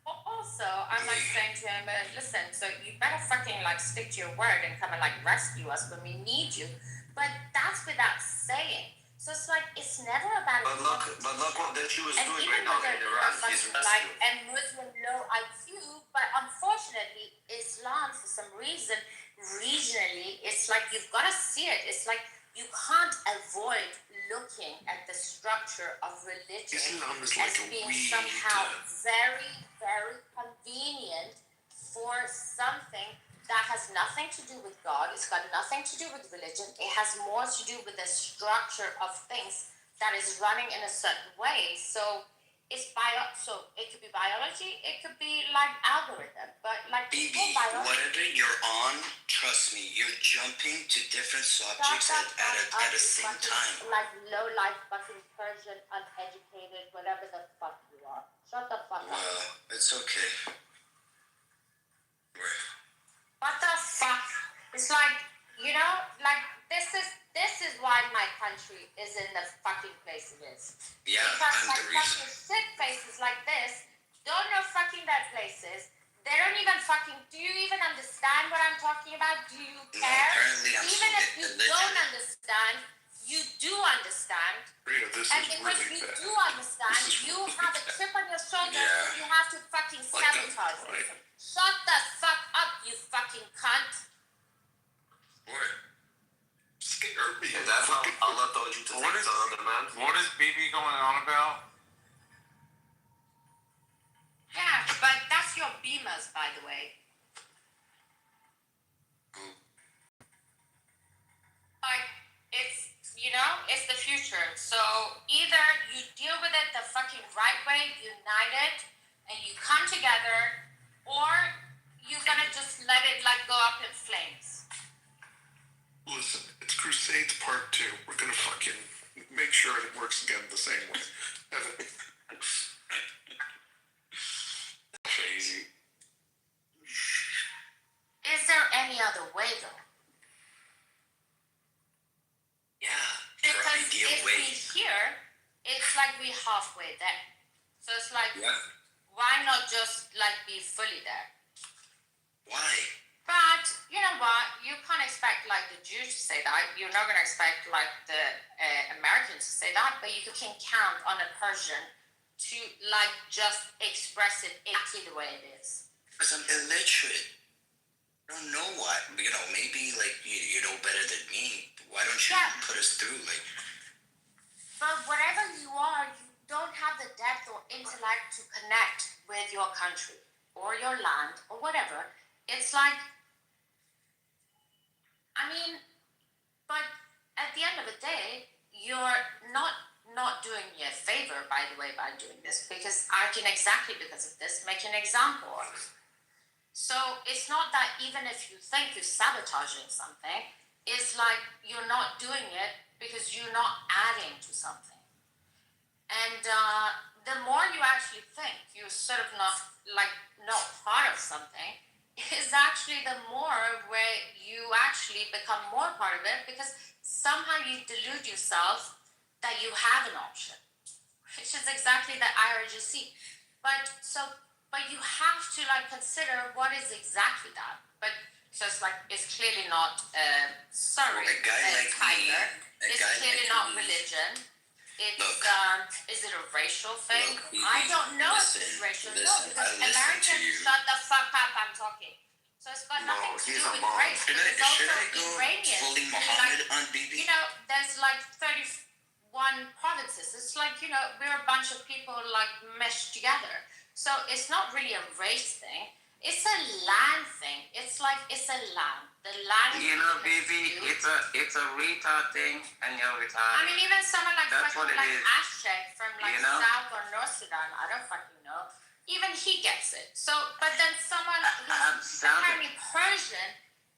also, I'm like saying to him, listen, so you better fucking like stick to your word and come and like rescue us when we need you. But that's without saying. So it's like, it's never about But look what the Jew is and doing even right now with in Iran. He's like rescuing. and Muslim low IQ, but unfortunately, Islam for some reason, regionally, it's like you've got to see it. It's like you can't avoid looking at the structure of religion Islam is like as a being weed. somehow very, very convenient for something that has nothing to do with God. It's got nothing to do with religion. It has more to do with the structure of things that is running in a certain way. So so it could be biology, it could be like algorithm, but like Bibi, whatever you're on, trust me, you're jumping to different subjects at the same time. Like low life fucking Persian, uneducated, whatever the fuck you are. Shut the fuck up. Well, it's okay. What the fuck? It's like, you know, like this is why my country is in the fucking place it is. Yeah, because I'm the fucking reason. shit faces like this don't know fucking their places. They don't even fucking. Do you even understand what I'm talking about? Do you care? Apparently I'm Even so if you don't understand, you do understand. Rita, this And is because really you bad. do understand, you have a chip on your shoulder. Yeah. You have to fucking sabotage it. Shut the fuck up, you fucking cunt. What? Scared me. And that's how Allah told you to take another man. What is BB going on about? Yeah, but that's your beamers, by the way. Like, it's, you know, it's the future. So either you deal with it the fucking right way, united, and you come together, or you're gonna just let it, like, go up in flames. Listen, it's Crusades Part 2. We're gonna fucking make sure it works again the same way. Crazy. Is there any other way, though? Yeah, Because ideal if way. we here, it's like we halfway there. So it's like, Yeah. why not just like be fully there? Why? But you know what? You can't expect like the Jew to say that. You're not gonna expect like the Americans to say that. But you can count on a Persian to like just express it exactly the way it is. Because I'm illiterate. I don't know what. You know, maybe like you know better than me. Why don't you put us through like? But whatever you are, you don't have the depth or intellect to connect with your country or your land or whatever. It's like, I mean, but at the end of the day, you're not doing me a favor, by the way, by doing this, because I can exactly because of this make an example of it. So it's not that even if you think you're sabotaging something, it's like you're not doing it because you're not adding to something. And the more you actually think you're sort of not part of something, is actually the more where you actually become more part of it, because somehow you delude yourself that you have an option, which is exactly the IRGC. But you have to like consider what is exactly that. But so it's clearly not A guy like Tiger. me, It's clearly not religion. It's is it a racial thing? I don't know if it's racial. No, because Americans shut the fuck up. I'm talking. So it's got nothing to do with race. Should I go fully Muhammad on BB? You know, there's like 31 provinces. It's like, you know, we're a bunch of people like meshed together. So it's not really a race thing. It's a land thing. It's like it's a land. The land. You know, baby, it's a retard thing, and you're retarded. I mean, even someone like That's what it is. Ashek from like South or North Sudan, I don't fucking know. Even he gets it. So, but then someone who's apparently Persian,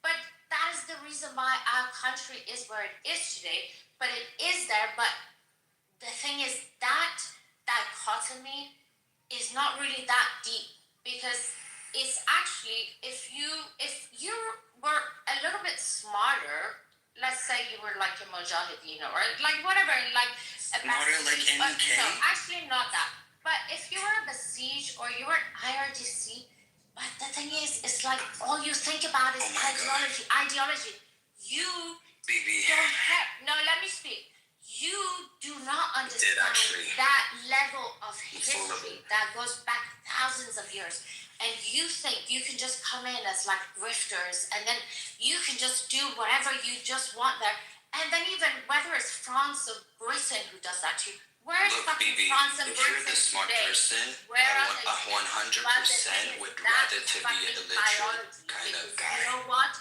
but that is the reason why our country is where it is today. But it is there. But the thing is that dichotomy is not really that deep, because it's actually if you were a little bit smarter, let's say you were like a mujahideen or like whatever, like smarter like NK. No, actually not that. But if you were a Besiege or you were an IRGC, but the thing is, it's like all you think about is ideology. You don't have. No, let me speak. You do not understand that level of history that goes back thousands of years. And you think you can just come in as like grifters, and then you can just do whatever you just want there. And then even whether it's France or Britain who does that to you, where's fucking BB, France and if Britain you're the smart today? person, Where I are they? 100% would rather to be a literate kind of guy. You know what?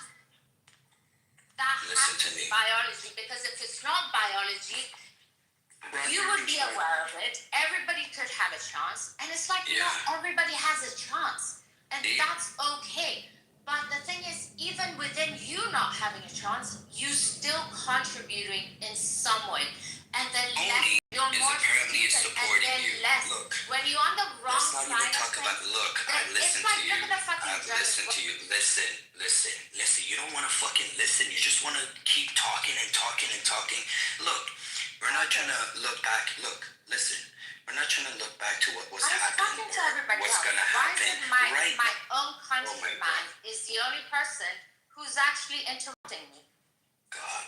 That Listen has to to be me. biology, because if it's not biology, you would be aware of it. Everybody could have a chance, and it's like not everybody has a chance, and that's okay. But the thing is, even within you not having a chance, you still contributing in some way, and then less, you're more stupid, and then less. Look, when you're on the wrong let's not side even talk of about. things, Look, I listen like, to you. look at the fucking I've listened to you. Listen. You don't want to fucking listen. You just want to keep talking and talking and talking. Look, we're not trying to look back. Look, listen. We're not trying to look back to what was happening or what's going to happen. My own countryman is the only person who's actually interrupting me. God.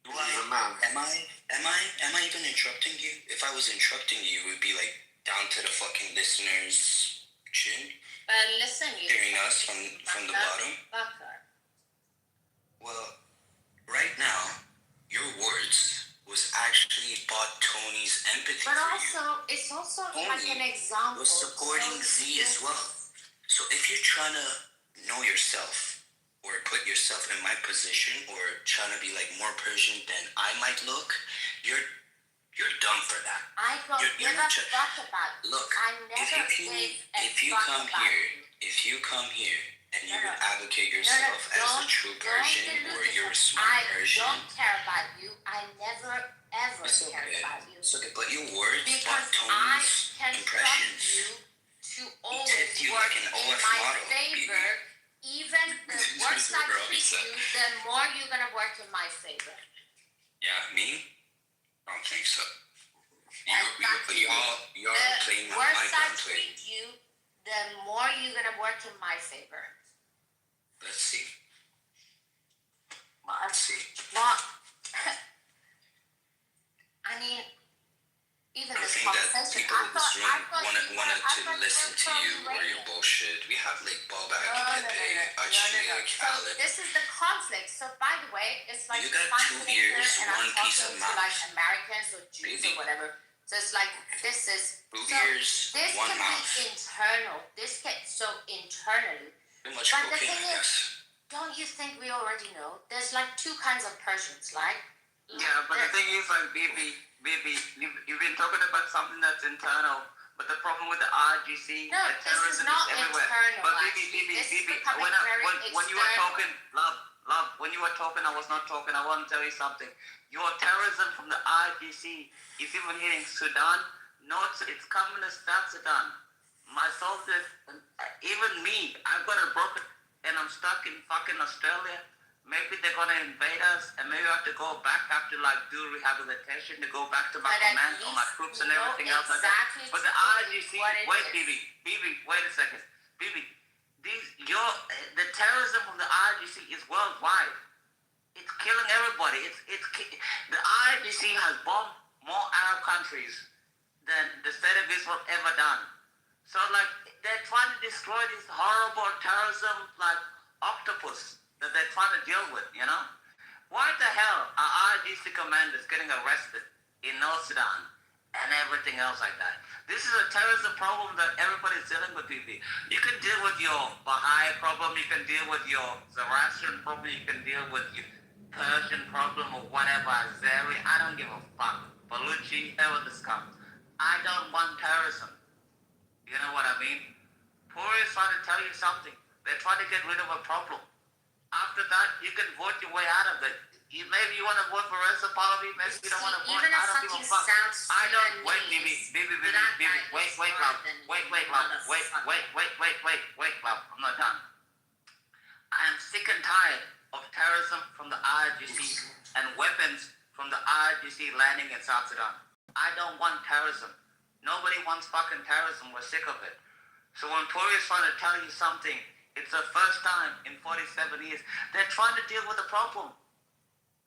Am I even interrupting you? If I was interrupting you, it would be like down to the fucking listeners' chin. Listen, you hearing us from the bottom. Fucker. Well, right now, your words was actually bought Tony's empathy but for also, you. it's also Tony like an example. was supporting Z as well. So if you're trying to know yourself, or put yourself in my position, or trying to be like more Persian than I might look, you're dumb for that. I don't give a fuck about it. Look, I never if you come here and you would advocate yourself as a true Persian, or you're a smart Persian, I don't care about you. I never ever cared about you. It's okay, but your words, because Tony's I can impressions, you to always you work like an in OF my model, favor. Even the worse I treat you, the more you're gonna work in my favor. Yeah, me? I don't think so. Y'all playing my worse I gunplay. treat you, the more you're gonna work in my favor. Let's see. Well, Let's see. well, I mean, even I this think that conversation, people in this room wanted you to were listen to you or your pro-Iranian. bullshit. We have like Bob No. Pepe, Achille, So Khaled. this is the conflict. So by the way, it's like You got I'm 2 sitting here ears, and I'm 1 piece talking of to like mouth. Americans or Jews or whatever. So it's like this is 2 so ears, this 1 can mouth. be internal. This gets so internally. Too much But the cocaine, thing I is, guess. don't you think we already know? There's like 2 kinds of Persians, like Yeah, but the thing is, like, baby, you've been talking about something that's internal, but the problem with the RGC, no, the this is terrorism not is everywhere. internal. But Actually. This is baby, becoming very when you were external. talking, love, when you were talking, I was not talking. I want to tell you something. Your terrorism from the RGC is even hitting Sudan. No, it's communist South Sudan. My soldiers, even me, I've got a broken, and I'm stuck in fucking Australia. Maybe they're gonna invade us, and maybe I have to go back, have to like do rehabilitation to go back to my But at command or my least troops we and know everything else like exactly that. But the RGC, what it wait, is. BB, wait a second, BB, the terrorism from the RGC is worldwide. It's killing everybody. The RGC has bombed more Arab countries than the state of Israel ever done. So like they're trying to destroy this horrible terrorism like octopus that they're trying to deal with, you know? Why the hell are RGC commanders getting arrested in North Sudan and everything else like that? This is a terrorism problem that everybody's dealing with, BB. You can deal with your Baha'i problem, you can deal with your Zoroastrian problem, you can deal with your Persian problem or whatever, Azeri, I don't give a fuck. Baluchi, whatever this comes. I don't want terrorism. You know what I mean? Puri is trying to tell you something. They're trying to get rid of a problem. After that, you can vote your way out of it. Maybe you want to vote for Reza Pahlavi, maybe you don't want to vote. Even if I don't give a something fuck. sounds I don't. Wait, Sudanese, baby. that guy Wait, is love. more than Wait, motherfucker. wait, love. I'm not done. I am sick and tired of terrorism from the IRGC and weapons from the IRGC landing in South Sudan. I don't want terrorism. Nobody wants fucking terrorism. We're sick of it. So when Tori is trying to tell you something, it's the first time in 47 years they're trying to deal with the problem.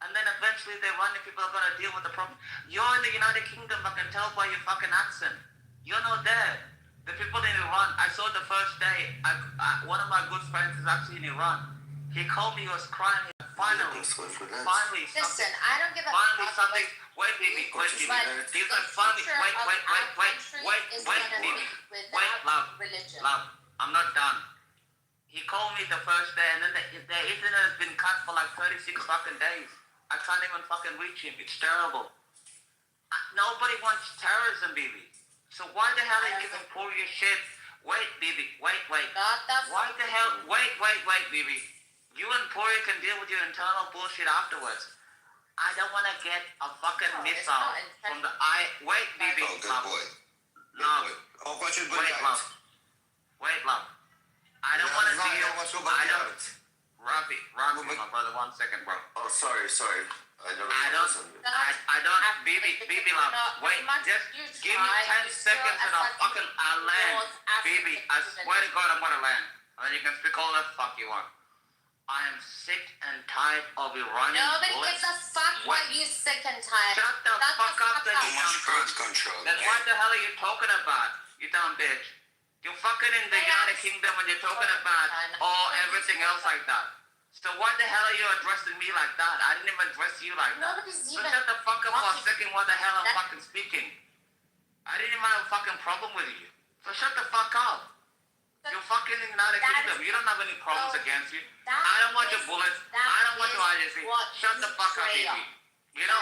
And then eventually the Iranian people are going to deal with the problem. You're in the United Kingdom, I can tell by your fucking accent. You're not there. The people in Iran, I saw the first day, one of my good friends is actually in Iran. He called me, he was crying. Finally, Listen, I don't give a finally fuck. something. Wait, baby. But He's the like, finally, future wait, of our country is gonna baby. be Wait, without love. religion. Love, I'm not done. He called me the first day, and then the internet has been cut for like 36 fucking days. I can't even fucking reach him. It's terrible. Nobody wants terrorism, baby. So why the hell are you giving poor your shit? Wait, baby. Wait. Why the hell? Wait, baby. You and Pori can deal with your internal bullshit afterwards. I don't want to get a fucking missile from the Wait, baby. Oh, good love. boy. Love. Oh, what's your good Wait, love. Wait, love. I don't want to deal. Rafi, my brother. 1 second, bro. Oh, sorry. I don't, baby love. Wait, just give me 10 seconds and I'll land. Baby, I swear to God I'm gonna land. And then you can speak all the fuck you want. I am sick and tired of Iranian Nobody bullets. gives a fuck what you sick and tired. Shut the fuck up, then you Too much birth control. Then what the hell are you talking about, you dumb bitch? You're fucking in the United Kingdom and you're talking about everything else like that. So why the hell are you addressing me like that? I didn't even address you like that. So shut the fuck up for a second what the hell I'm fucking speaking. I didn't even have a fucking problem with you. So shut the fuck up. You're fucking in the United Kingdom. You don't have any problems against you. I don't want your bullets. I don't want your IGC. Shut the fuck up, baby. You know,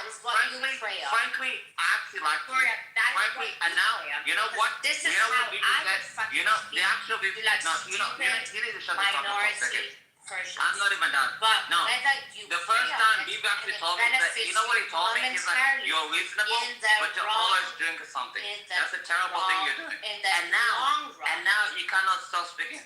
frankly, I actually like you. Frankly, and now, you know what? This is you know how what I would fucking you know, the actual people, like no, you need to shut the fuck up for a second. Persians. I'm not even done. But no, whether you the first time Bibi actually told me that, you know what he told me? He's like, you're reasonable, but you're always doing something. That's a terrible thing you're doing. And now you cannot stop speaking.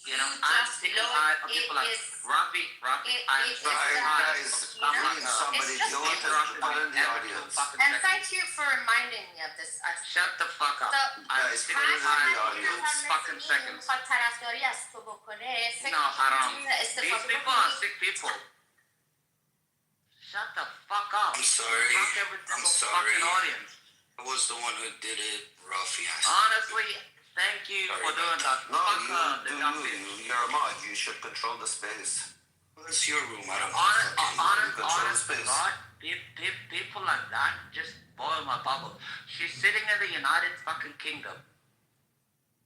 You I'm sick and tired of people like Rafi. I'm sick and tired of stuff like somebody just do it and put in the audience. And thank you for reminding me of this. Shut the fuck up. I'm sick and tired of 2 fucking seconds. طرفداری از تو بکنه No, haram. These people are sick people. Shut the fuck up. I'm sorry. Fuck every I'm single sorry. fucking audience. I was the one who did it, Rafi. Honestly, thank you for doing that. No, Fuck you the do you. You're a mod. You should control the space. Well, it's your room. I don't Honestly, God, people like that just boil my bubble. She's sitting in the United fucking Kingdom,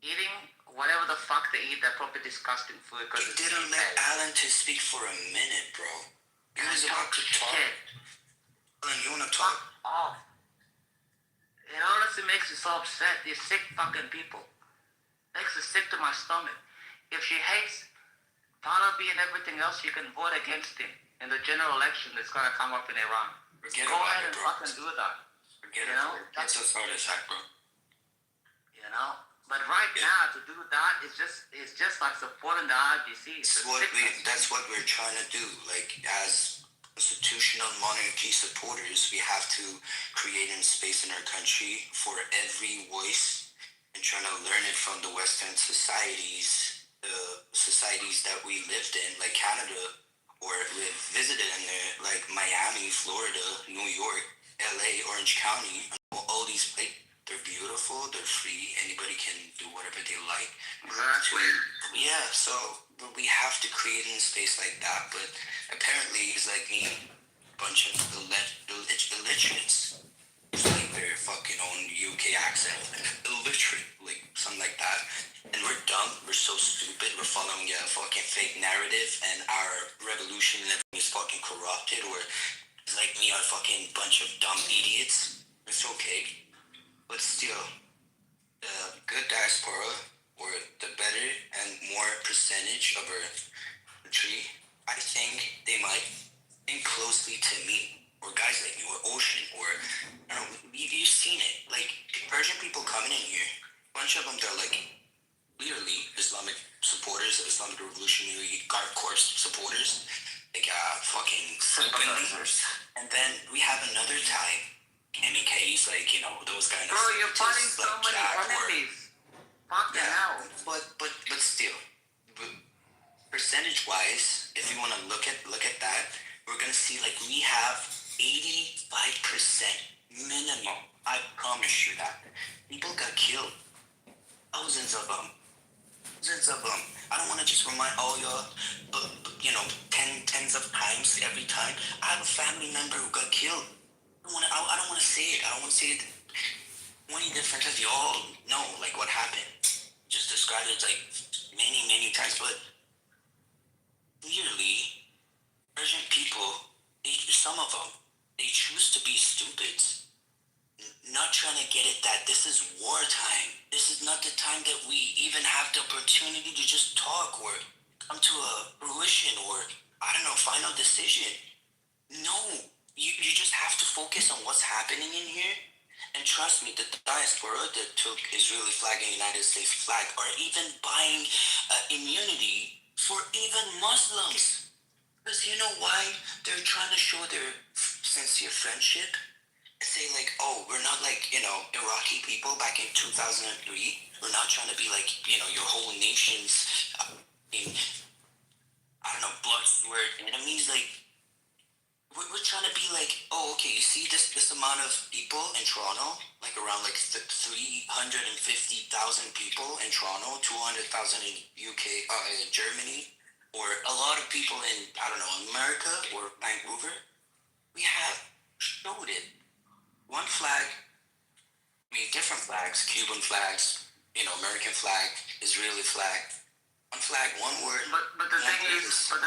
eating whatever the fuck they eat, that probably disgusting food. You didn't let Alan to speak for a minute, bro. He was about to talk. Alan, you wanna talk? Off. It honestly makes me so upset. These sick fucking people. Makes it sick to my stomach. If she hates Pahlavi and everything else, you can vote against him in the general election that's gonna come up in Iran. Forget Go about ahead it, and bro. fucking do that. Forget it, bro. That's a heart attack, bro. You know? But right now, to do that, it's just like supporting the IBC. That's what we're trying to do. Like, as constitutional monarchy supporters, we have to create a space in our country for every voice and trying to learn it from the Western societies, the societies that we lived in, like Canada, or we visited in there, like Miami, Florida, New York, LA, Orange County, all these places. They're beautiful, they're free, anybody can do whatever they like. Exactly. Yeah, so we have to create a space like that, but apparently it's like me, a bunch of illiterates, it's like their fucking own UK accent, illiterate, like something like that. And we're dumb, we're so stupid, we're following a fucking fake narrative, and our revolution and everything is fucking corrupted, or it's like me, a fucking bunch of dumb idiots. It's okay. But still, the good diaspora, or the better and more percentage of our country, I think they might think closely to me, or guys like me, or Ocean, or, I don't know, you've seen it. Like, Persian people coming in here, a bunch of them, they're like, clearly Islamic supporters, Islamic Revolutionary Guard Corps supporters, like, fucking sympathizers. And then we have another type, MEKs, like, you know, those kind of... Bro, you're fighting so many enemies. Fucking hell. But still, percentage-wise, if you want to look at that, we're going to see, like, we have 85% minimum. I promise you that. People got killed. Thousands of them. I don't want to just remind all y'all, you know, tens of times every time. I have a family member who got killed. I don't want to say it. I don't want to say it 20 different times. You all know, like, what happened. Just described it, like, many, many times. But clearly, Persian people, some of them, they choose to be stupid. Not trying to get it that this is wartime. This is not the time that we even have the opportunity to just talk or come to a fruition or, I don't know, final decision. No. You just have to focus on what's happening in here. And trust me, the diaspora that took Israeli flag and United States flag are even buying immunity for even Muslims. Because you know why? They're trying to show their sincere friendship. And say like, oh, we're not like, you know, Iraqi people back in 2003. We're not trying to be like, you know, your whole nation's, blood-sweat enemies. Like, we're trying to be like, oh, okay, you see this amount of people in Toronto, like around like 350,000 people in Toronto, 200,000 in UK, Germany, or a lot of people in, I don't know, America or Vancouver. We have showed it. One flag, different flags, Cuban flags, American flag, Israeli flag. One flag, one word. But the thing is, like,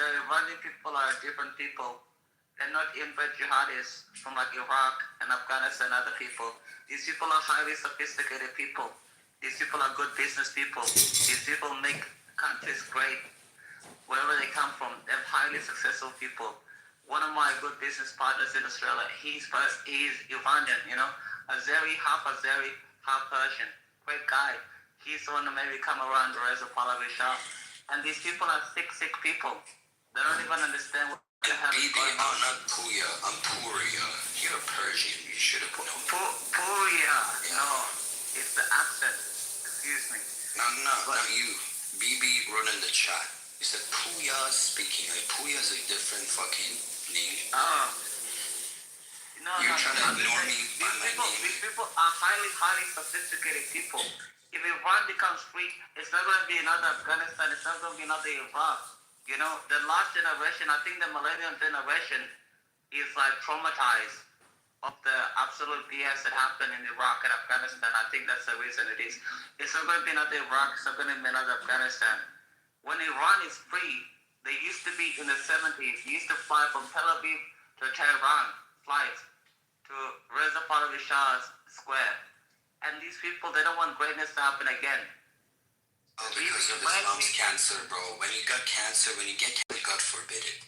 the Iranian people are different people. They're not invert jihadis from like Iraq and Afghanistan and other people. These people are highly sophisticated people. These people are good business people. These people make countries great. Wherever they come from, they're highly successful people. One of my good business partners in Australia, he's Iranian, Azeri, half Persian. Great guy. he's the one to maybe come around the Reza Pahlavi Shah. And these people are sick people. They don't even understand what the hell is going on. I'm not Puya, I'm Puria. You're a Persian, you should have known. Puria, no, it's the accent. Excuse me. No, not you. BB wrote in the chat. He said Puya speaking. Like Puya is a different fucking name. Oh. No, You're trying to ignore me by my name. These people are highly sophisticated people. If Iran becomes free, it's not going to be another Afghanistan. It's not going to be another Iraq. You know, the last generation, I think the millennial generation is like traumatized of the absolute BS that happened in Iraq and Afghanistan. I think that's the reason it is. It's not going to be another Iraq. It's not going to be another Afghanistan. When Iran is free, they used to be in the 70s. You used to fly from Tel Aviv to Tehran, flights to Reza Pahlavi Shah's square. And these people, they don't want greatness to happen again. Oh, because of Islam's cancer, bro. When you got cancer, when you get cancer, God forbid it.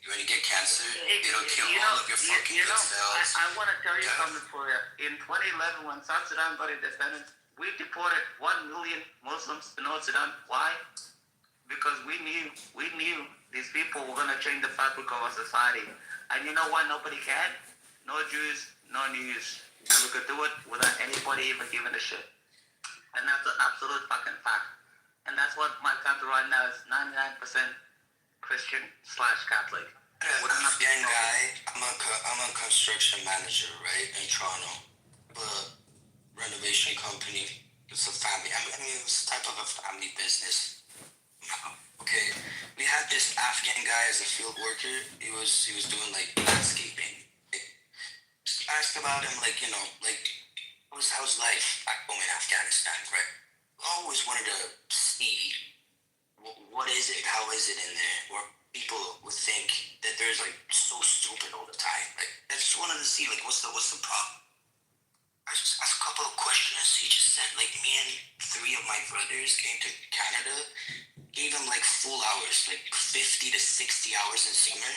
When you get cancer, it'll kill all of your fucking good cells. I want to tell you something for you. In 2011, when South Sudan got independence, we deported 1 million Muslims to North Sudan. Why? Because we knew these people were going to change the fabric of our society. And you know why nobody can? No Jews, no news. And we could do it without anybody even giving a shit. And that's an absolute fucking fact. And that's what my country right now is 99% Christian/Catholic. I'm a Afghan guy. I'm a construction manager, right, in Toronto. A renovation company. It's a family. I mean, it's type of a family business. Okay, we had this Afghan guy as a field worker. He was doing like landscaping. I asked about him, like, you know, like how's life back home in Afghanistan, right? I always wanted to see what is it, how is it in there, where people would think that there's like so stupid all the time. Like I just wanted to see like what's the problem. I just asked a couple of questions. He just said like me and 3 of my brothers came to Canada, gave him like full hours, like 50 to 60 hours in summer.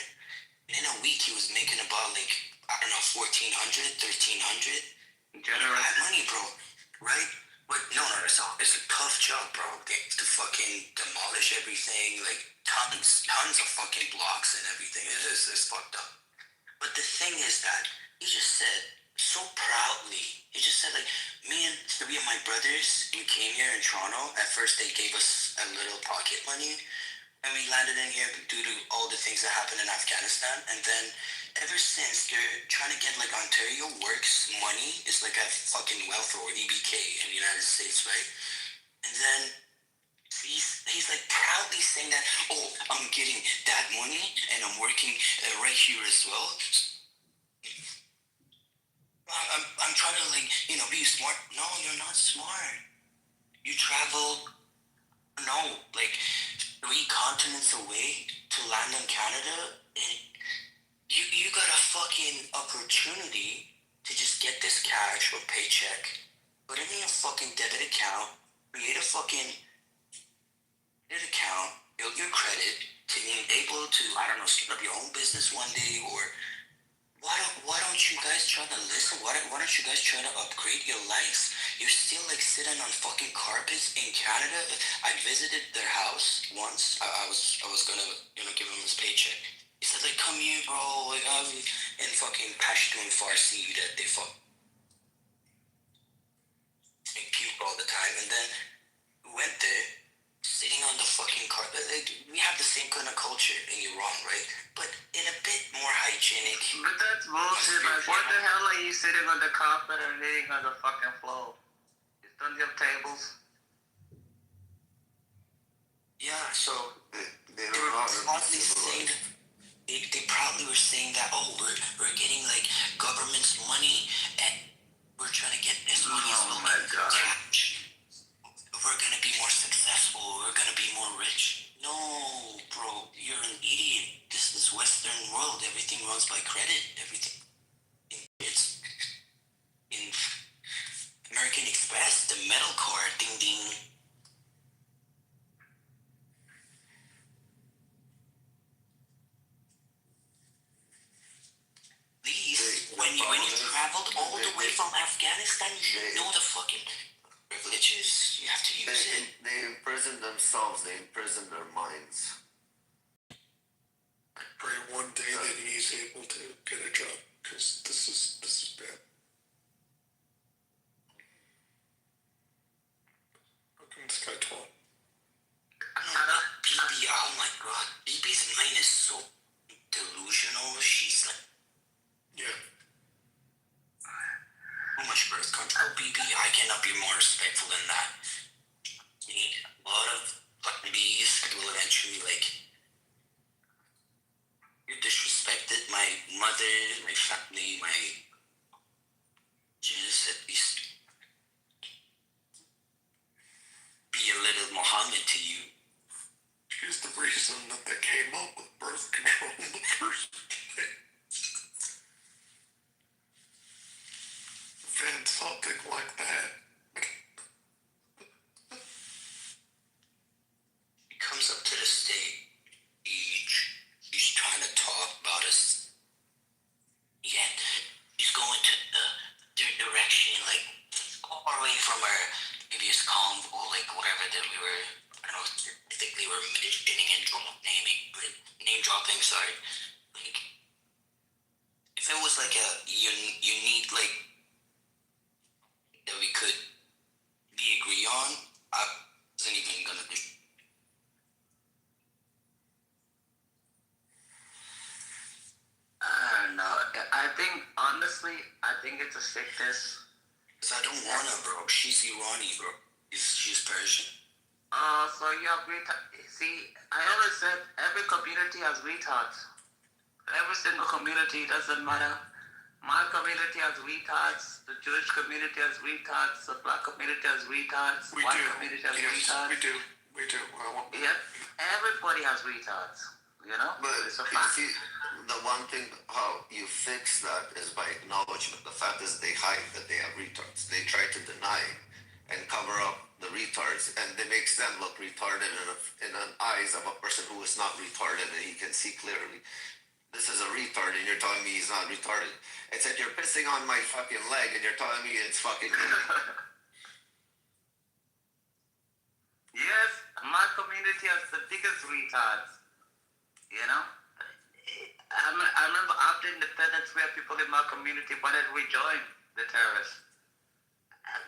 And in a week he was making about like, I don't know, 1,400, 1,300. Generous money, bro. Right? But no, it's a tough job, bro. They have to fucking demolish everything, like tons of fucking blocks and everything. It's fucked up. But the thing is that he just said so proudly, he just said like, me and 3 of my brothers, we came here in Toronto. At first they gave us a little pocket money. And we landed in here due to all the things that happened in Afghanistan. And then ever since, they're trying to get like Ontario Works money. It's like a fucking welfare or EBK in the United States, right? And then he's like proudly saying that, oh, I'm getting that money and I'm working right here as well. I'm trying to like, you know, be smart. No, you're not smart. You traveled, no, like 3 continents away to land in Canada, and you got a fucking opportunity to just get this cash or paycheck, put it in your fucking debit account, create a fucking debit account, build your credit to being able to, I don't know, start up your own business one day, or why don't you guys try to listen? Why don't you guys try to upgrade your lives? You're still like sitting on fucking carpets in Canada. I visited their house once. I was gonna, you know, give him his paycheck. He said like, come here, bro. Like I'm in fucking Pashto and Farsi that they fuck make puke all the time. And then went there, sitting on the fucking carpet. Like we have the same kind of culture in Iran, right? But in a bit more hygienic. But that's bullshit. Like, what the hell are you sitting on the carpet and eating on the fucking floor? Don't you have tables? Yeah, so they were probably saying they probably were saying that, oh, we're getting like government's money and we're trying to get this money as well. Oh my god. We're gonna be more successful, we're gonna be more rich. No, bro, you're an idiot. This is Western world. Everything runs by credit. Everything. It's in American Express, the metal card, ding ding. Please, when you traveled all the way from Afghanistan, you should know the fucking privileges. You have to use it. They imprison themselves. They imprison their minds. I pray one day that he's able to get a job, because this is bad. How come this guy talk? BB, oh my god. BB's mind is so delusional. She's like... Yeah. Too much birth control, BB. I cannot be more respectful than that. You need a lot of fucking B's will eventually, like... You disrespected my mother, my family, my... Just at least... Be a little Muhammad to you. She's the reason that they came up with birth control in the first place. Then something like that. He comes up to the stage. He's trying to talk about us. Yet, he's going to the direction, like, far away from our previous convo, like, whatever that we were, I don't know, I think we were mentioning and name dropping, sorry. Like, if it was like a unique, like, that we could agree on, I wasn't even gonna do. No, I think, honestly, I think it's a sickness. Cause I don't want her, bro. She's Irani, bro. She's Persian. So you have see, I always said every community has retards. Every single community, doesn't matter. My community has retards. The Jewish community has retards. The black community has retards. We White do. community has Yes, retards. we do. Well, Yep. Everybody has retards. You know? But It's a you fact. see, the one thing how you fix that is by acknowledgement. The fact is they hide that they have retards. They try to deny and cover up the retards, and it makes them look retarded in the eyes of a person who is not retarded and he can see clearly. This is a retard, and you're telling me he's not retarded. It's like you're pissing on my fucking leg, and you're telling me it's fucking. Yes, my community has the biggest retards. You know? I remember after independence, we had people in my community wanted to rejoin the terrorists.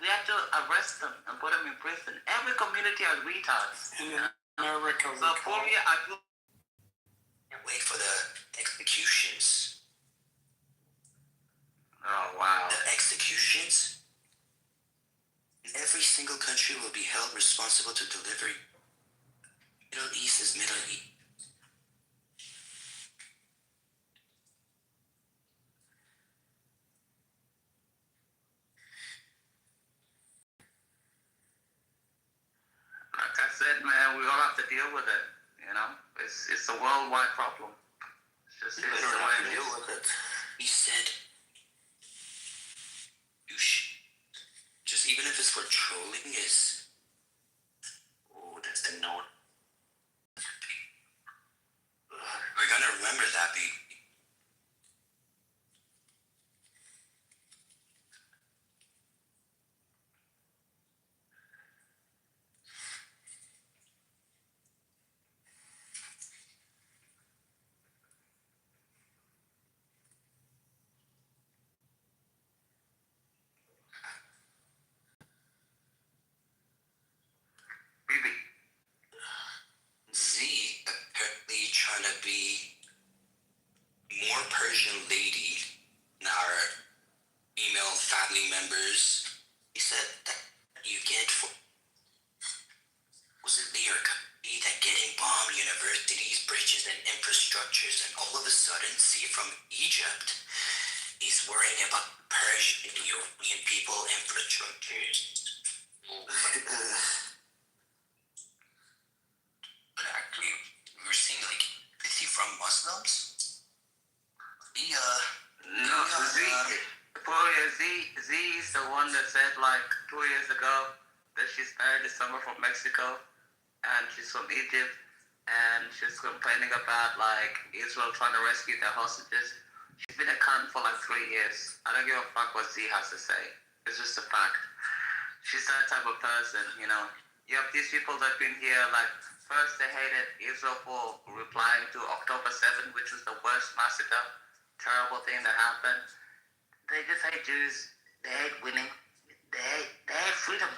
We had to arrest them and put them in prison. Every community has retards. In America, so for me, I feel... Wait for the executions. Oh, wow. The executions? Every single country will be held responsible to deliver. Middle East is Middle East. Like I said, man, we all have to deal with it. You know, it's a worldwide problem. It's just You it's better the have way to it deal is. with it. He said, just even if it's for trolling, is that's the note. We're gonna remember that, baby. Z apparently trying to be more Persian lady than our female family members. He said that you get for was it your company that getting bomb universities, bridges, and infrastructures, and all of a sudden, see from Egypt, he's worrying about Persian and European people infrastructures. But actually, we were seeing like, is he from Muslims? No, Z is the one that said like 2 years ago that she's married to someone from Mexico and she's from Egypt and she's complaining about like Israel trying to rescue their hostages. She's been a cunt for like 3 years. I don't give a fuck what Z has to say. It's just a fact. She's that type of person, you know. You have these people that been here, like, first they hated Israel for replying to October 7th, which was the worst massacre, terrible thing that happened. They just hate Jews. They hate winning. They hate freedom.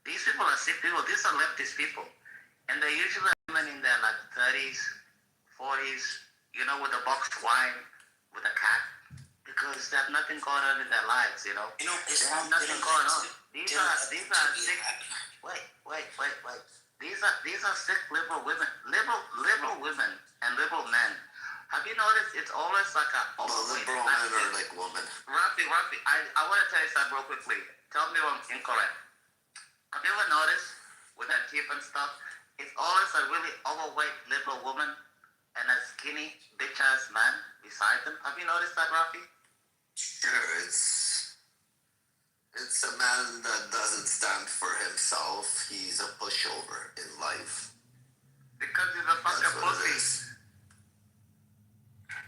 These people are sick people. These are leftist people. And they're usually women in their, like, 30s, 40s, you know, with a boxed wine, with a cat. Because they have nothing going on in their lives, you know. They have nothing going on. These are sick. Wait. These are sick liberal women, liberal women and liberal men. Have you noticed? It's always like a liberal men are like women. Rafi, I want to tell you something real quickly. Tell me if I'm incorrect. Have you ever noticed with that tip and stuff? It's always a really overweight liberal woman and a skinny bitch ass man beside them. Have you noticed that, Rafi? Sure, it's a man that doesn't stand for himself. He's a pushover in life. Because he's a fucking pussy.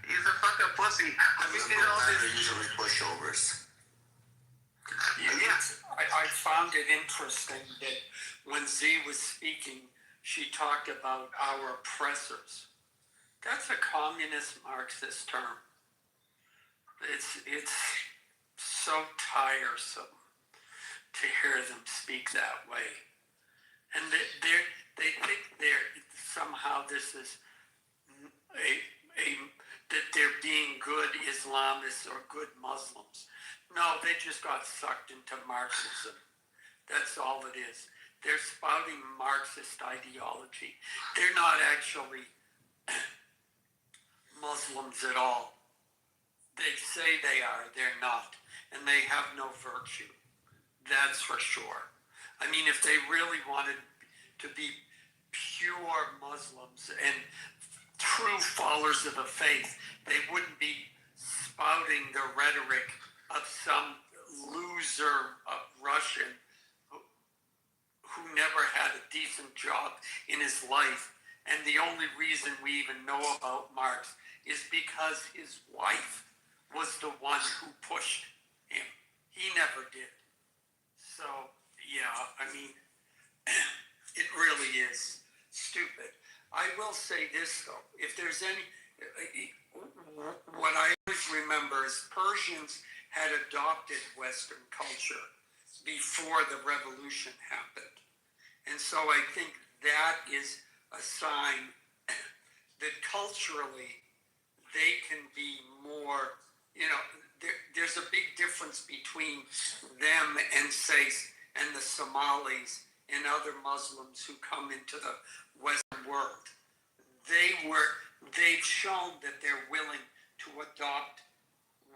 He's a fucking pussy. Have you seen all this? They're usually pushovers. Yeah. I found it interesting that when Z was speaking, she talked about our oppressors. That's a communist Marxist term. It's so tiresome to hear them speak that way, and they think somehow this is that they're being good Islamists or good Muslims. No, they just got sucked into Marxism. That's all it is. They're spouting Marxist ideology. They're not actually Muslims at all. They say they are, they're not. And they have no virtue. That's for sure. I mean, if they really wanted to be pure Muslims and true followers of the faith, they wouldn't be spouting the rhetoric of some loser Russian who never had a decent job in his life. And the only reason we even know about Marx is because his wife was the one who pushed him. He never did. So, yeah, I mean, it really is stupid. I will say this, though. If there's any, what I always remember is Persians had adopted Western culture before the revolution happened. And so I think that is a sign that culturally they can be more, you know, there's a big difference between them and, say, and the Somalis and other Muslims who come into the Western world. They've shown that they're willing to adopt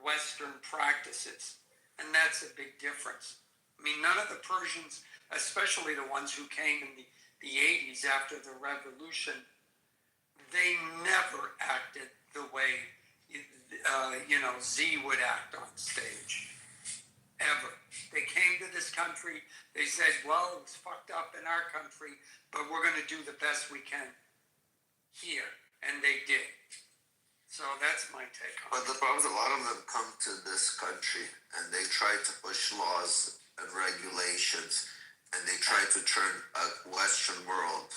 Western practices, and that's a big difference. I mean, none of the Persians, especially the ones who came in the 80s after the revolution, they never acted the way Z would act on stage, ever. They came to this country, they said, well, it was fucked up in our country, but we're going to do the best we can here, and they did. So that's my take on it. But the problem is a lot of them come to this country and they try to push laws and regulations, and they try to turn a Western world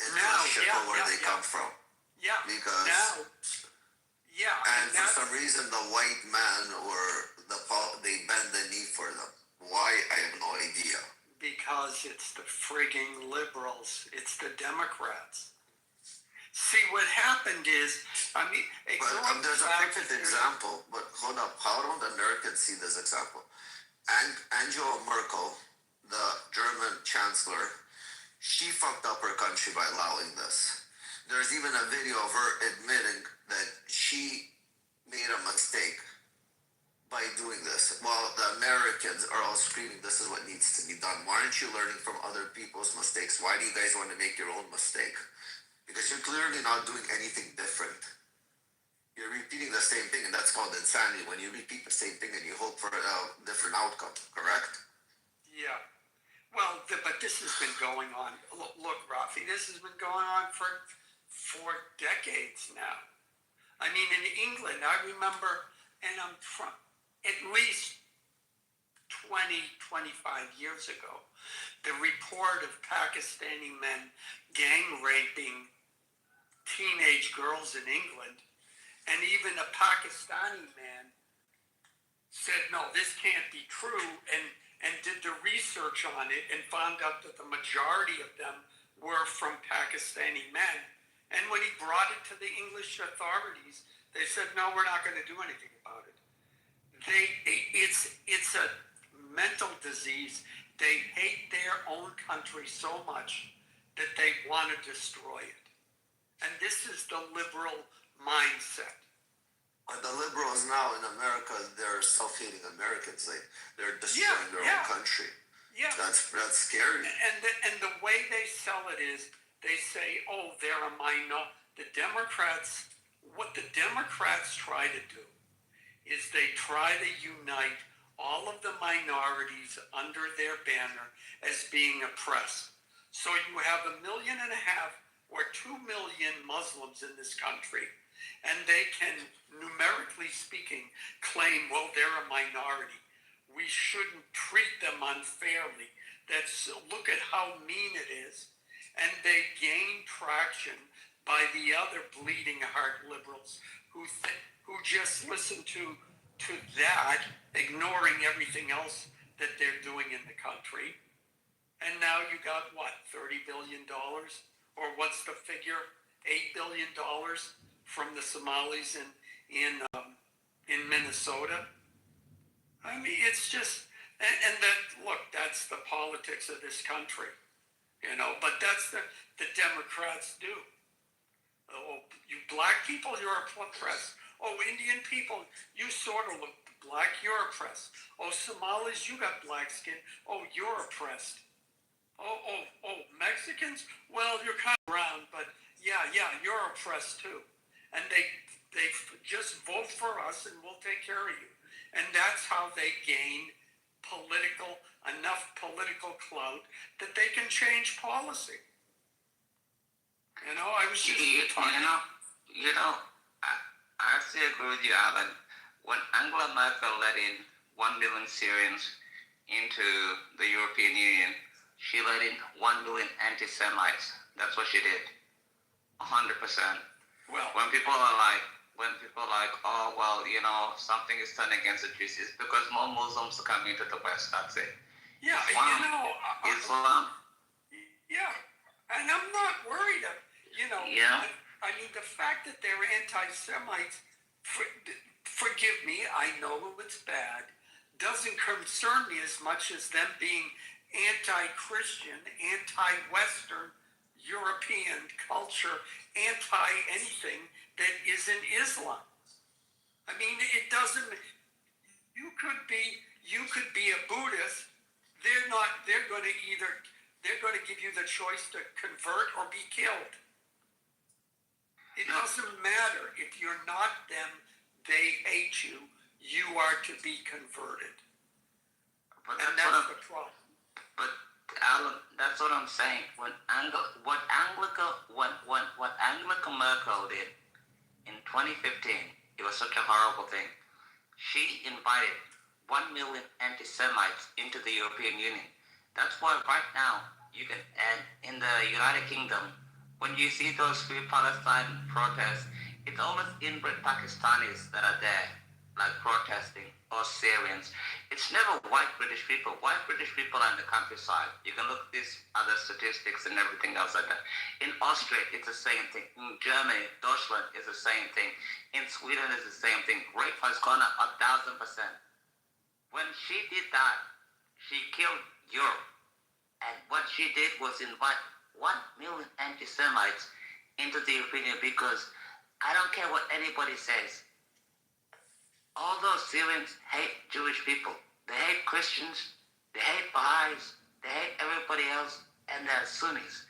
into a shithole where they come from. Yeah. Because and for some reason the white man or they bend the knee for them. Why? I have no idea. Because it's the frigging liberals. It's the Democrats. See, what happened is, I mean, there's a perfect example. But hold up, how don't Americans see this example? Angela Merkel, the German chancellor, she fucked up her country by allowing this. There's even a video of her admitting that she made a mistake by doing this. While the Americans are all screaming, this is what needs to be done. Why aren't you learning from other people's mistakes? Why do you guys want to make your own mistake? Because you're clearly not doing anything different. You're repeating the same thing, and that's called insanity, when you repeat the same thing and you hope for a different outcome, correct? Yeah. Well, but this has been going on. Look, Rafi, this has been going on for decades now. I mean, in England, I remember, and I'm from, at least 20, 25 years ago. The report of Pakistani men gang raping teenage girls in England, and even a Pakistani man said, no, this can't be true, and did the research on it and found out that the majority of them were from Pakistani men. And when he brought it to the English authorities, they said, no, we're not going to do anything about it. It's a mental disease. They hate their own country so much that they want to destroy it. And this is the liberal mindset. The liberals now in America, they're self-hating Americans. They're destroying their own country. Yeah. That's scary. And the way they sell it is they say, oh, they're a minor. What the Democrats try to do is they try to unite all of the minorities under their banner as being oppressed. So you have 1.5 million or 2 million Muslims in this country, and they can, numerically speaking, claim, well, they're a minority. We shouldn't treat them unfairly. Look at how mean it is. And they gain traction by the other bleeding heart liberals who just listen to that, ignoring everything else that they're doing in the country. And now you got what, $30 billion? Or what's the figure? $8 billion from the Somalis in Minnesota. I mean, it's just, and that's the politics of this country, but that's the Democrats do. Oh, you black people, you're oppressed. Oh, Indian people, you sort of look black, you're oppressed. Oh, Somalis, you got black skin. Oh, you're oppressed. Oh, Mexicans, well, you're kind of brown, but yeah, you're oppressed too. And they just vote for us and we'll take care of you. And that's how they gain enough political clout that they can change policy. I was just talking. I actually agree with you, Alan. When Angela Merkel let in 1 million Syrians into the European Union, she let in 1 million anti-Semites. That's what she did. 100%. Well, when people are like, oh, well, something is turning against the Jews, it's because more Muslims are coming into the West. That's it. Yeah, Islam. Yeah, and I'm not worried. Yeah. I mean, the fact that they're anti-Semites, forgive me, I know it's bad, doesn't concern me as much as them being anti-Christian, anti-Western, European culture, anti-anything that isn't Islam. I mean, it doesn't. You could be a Buddhist. They're going to give you the choice to convert or be killed. It doesn't matter. If you're not them, they hate you. You are to be converted. And that's the problem. But Alan, that's what I'm saying. What Angela Merkel did in 2015, it was such a horrible thing. She invited 1 million anti-Semites into the European Union. That's why right now and in the United Kingdom, when you see those Free Palestine protests, it's almost inbred Pakistanis that are there, like protesting, or Syrians. It's never white British people. White British people are in the countryside. You can look at these other statistics and everything else like that. In Austria, it's the same thing. In Germany, Deutschland is the same thing. In Sweden, it's the same thing. Rape has gone up 1,000%. When she did that, she killed Europe. And what she did was invite 1 million anti-Semites into the European Union, because I don't care what anybody says. All those Syrians hate Jewish people. They hate Christians. They hate Baha'is. They hate everybody else. And they're Sunnis.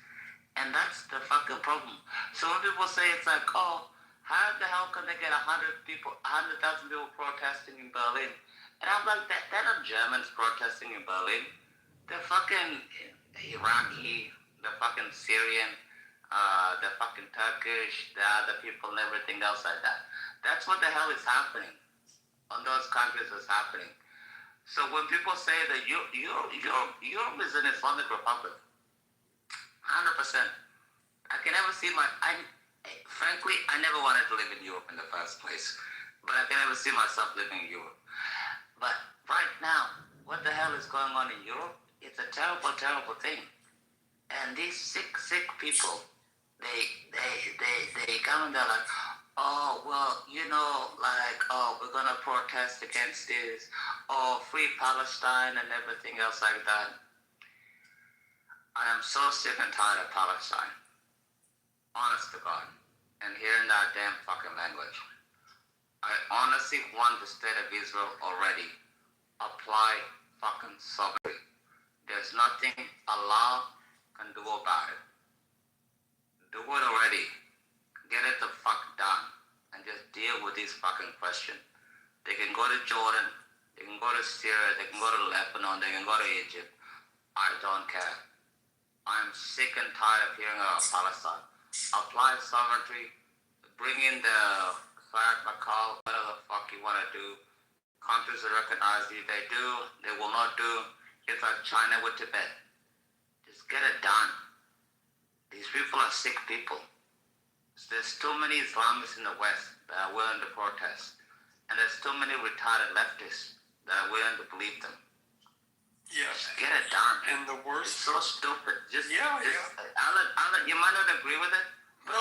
And that's the fucking problem. So when people say it's like, oh, how the hell can they get 100,000 people protesting in Berlin? And I'm like, they're not Germans protesting in Berlin. They're fucking Iraqi, they're fucking Syrian, they're fucking Turkish, the other people and everything else like that. That's what the hell is happening. On those countries is happening. So when people say that Europe is an Islamic republic, 100%. I can never see frankly, I never wanted to live in Europe in the first place, but I can never see myself living in Europe. But right now, what the hell is going on in Europe? It's a terrible, terrible thing. And these sick people, they come and they're like, oh, well, we're going to protest against this, free Palestine and everything else like that. I am so sick and tired of Palestine. Honest to God. And hearing that damn fucking language. I honestly want the state of Israel already apply fucking sovereignty. There's nothing Allah can do about it. Do it already. Get it the fuck done. And just deal with these fucking questions. They can go to Jordan. They can go to Syria. They can go to Lebanon. They can go to Egypt. I don't care. I'm sick and tired of hearing about Palestine. Apply sovereignty. Bring in the Sayed Makal, whatever the fuck you want to do. Countries that recognize you, they do. They will not do. It's like China with Tibet. Just get it done. These people are sick people. There's too many Islamists in the West that are willing to protest. And there's too many retarded leftists that are willing to believe them. Yeah. Just get it done. And the worst... It's so stupid. Alan, you might not agree with it. No.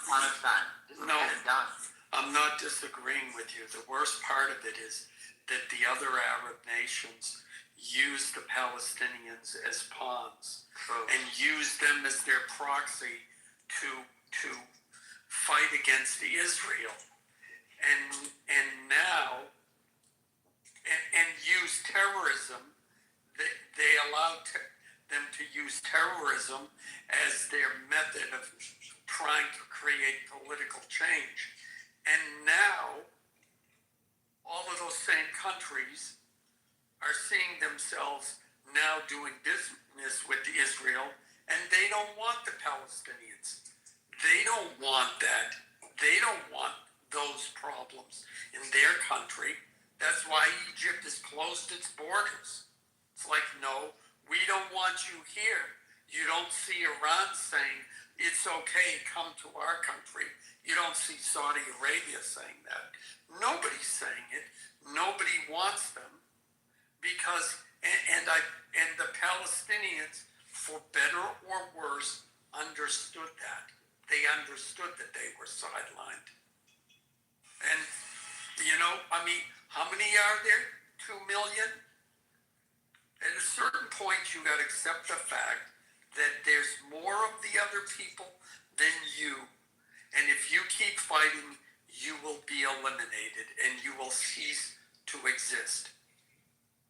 Palestine. Just get it done. I'm not disagreeing with you. The worst part of it is that the other Arab nations use the Palestinians as pawns and use them as their proxy to fight against Israel, and now use terrorism. They allow them to use terrorism as their method of trying to create political change. And now, all of those same countries are seeing themselves now doing business with Israel, and they don't want the Palestinians. They don't want that. They don't want those problems in their country. That's why Egypt has closed its borders. It's like, no, we don't want you here. You don't see Iran saying, it's okay, come to our country. You don't see Saudi Arabia saying that. Nobody's saying it. Nobody wants them because, and the Palestinians, for better or worse, understood that. They understood that they were sidelined. And, how many are there? 2 million? At a certain point, you got to accept the fact that there's more of the other people than you. And if you keep fighting, you will be eliminated and you will cease to exist.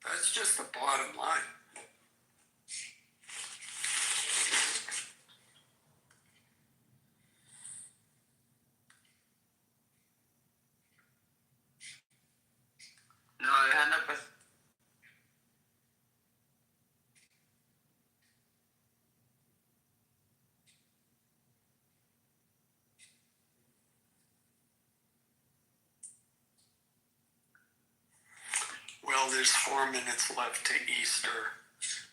That's just the bottom line. No, 100%. Well, there's 4 minutes left to Easter.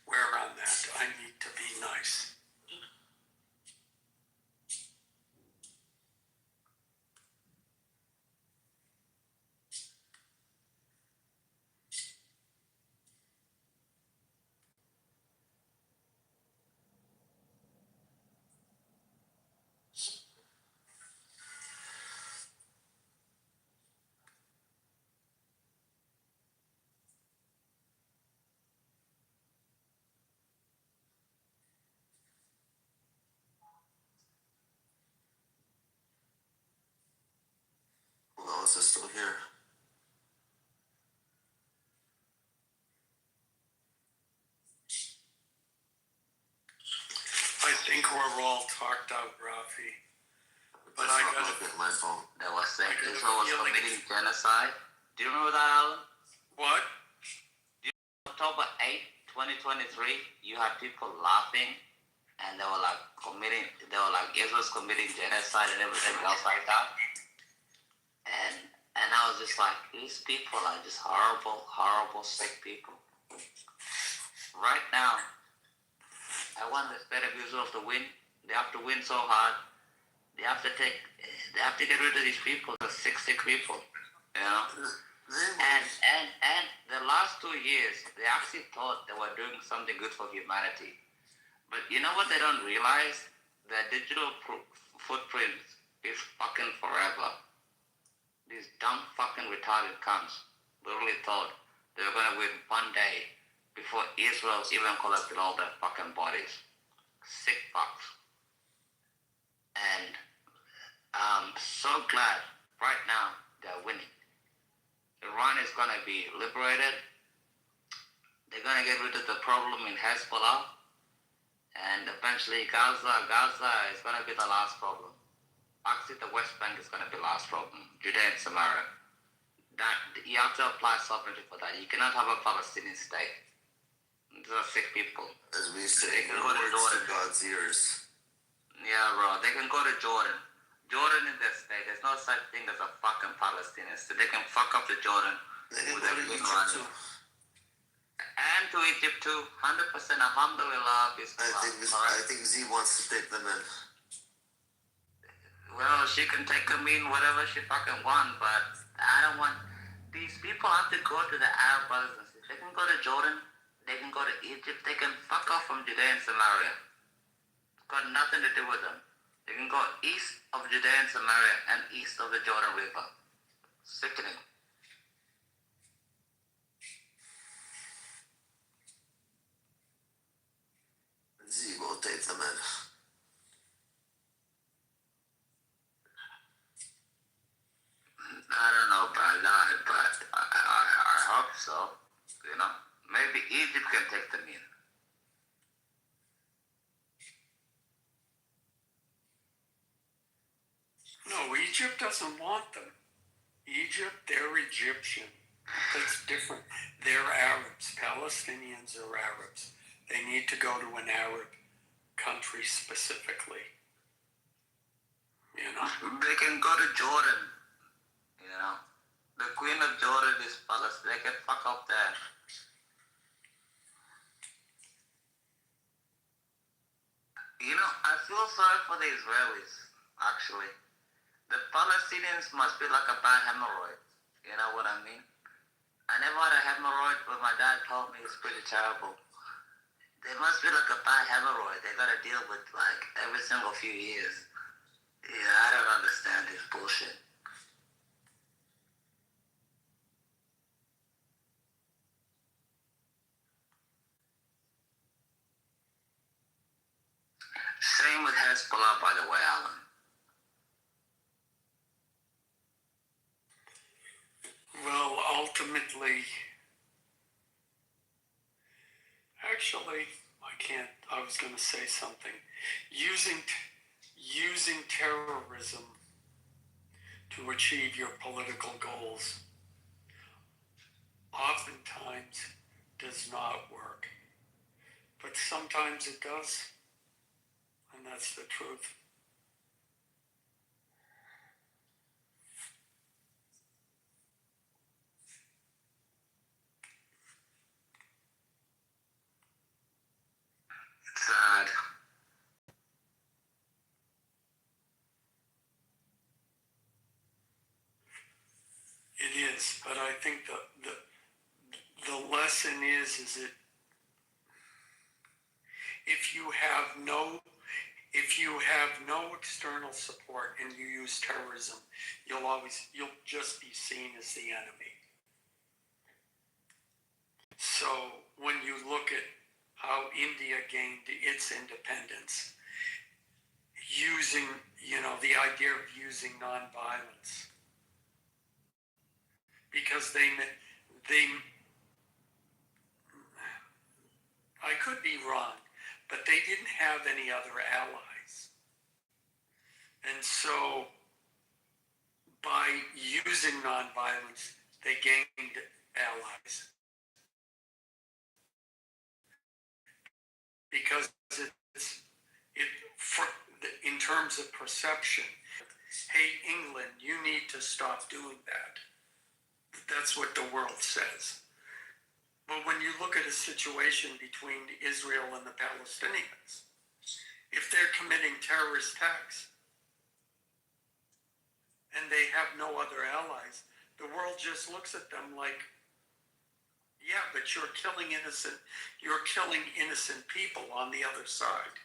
Where on that? I need to be nice. Lois is still here. I think we're all talked out, Rafi. But I gotta look at my phone. That was saying Israel was committing genocide. Do you remember that, Alan? What? October 8th, 2023, you had people laughing and they were like Israel's committing genocide and everything else like that. And I was just just like, these people are just horrible, horrible, sick people. Right now, I want the state of Israel to win. They have to win so hard. They have to get rid of these people, the sick people, you know? And the last 2 years, they actually thought they were doing something good for humanity. But you know what they don't realize? Their digital footprint is fucking forever. These dumb fucking retarded cunts literally thought they were gonna win one day before Israel even collected all their fucking bodies. Sick fucks. And I'm so glad right now they're winning. Iran is gonna be liberated. They're gonna get rid of the problem in Hezbollah. And eventually Gaza is gonna be the last problem. Actually, the West Bank is gonna be the last problem. Judea and Samaria. That you have to apply sovereignty for that. You cannot have a Palestinian state. These are sick people. As we say, they can no go to words Jordan. to God's ears. Yeah, bro. They can go to Jordan. Jordan in their state. There's no such thing as a fucking Palestinian state. They can fuck up the Jordan. They can go to Egypt too. And to Egypt too. 100% alhamdulillah. I think Z wants to take them in. Well, she can take them in whatever she fucking wants, but I don't want... These people have to go to the Arab brothers and sisters. They can go to Jordan. They can go to Egypt. They can fuck off from Judea and Samaria. It's got nothing to do with them. They can go east of Judea and Samaria and east of the Jordan River. Sickening. Z will take them in. I don't know about that, but I hope so. You know, maybe Egypt can take them in. No, Egypt doesn't want them. Egypt, they're Egyptian. That's different. They're Arabs. Palestinians are Arabs. They need to go to an Arab country specifically. You know? They can go to Jordan. You know? The Queen of Jordan is Palestine. They can fuck up there. You know, I feel sorry for the Israelis, actually. The Palestinians must be like a bad hemorrhoid. You know what I mean? I never had a hemorrhoid, but my dad told me it's pretty terrible. They must be like a bad hemorrhoid. They gotta deal with like every single few years. Yeah, I don't understand this bullshit. Same with Hezbollah, by the way, Alan. Well, ultimately, actually, I was going to say something. Using terrorism to achieve your political goals oftentimes does not work. But sometimes it does. And that's the truth. Sad. It is, but I think the lesson is that if you have no external support and you use terrorism, you'll just be seen as the enemy. So when you look at how India gained its independence, using, the idea of using nonviolence, because they I could be wrong, but they didn't have any other allies. And so by using nonviolence, they gained allies. Because in terms of perception, hey, England, you need to stop doing that. That's what the world says. But when you look at a situation between Israel and the Palestinians, if they're committing terrorist acts and they have no other allies, the world just looks at them like, yeah, but you're killing innocent people on the other side.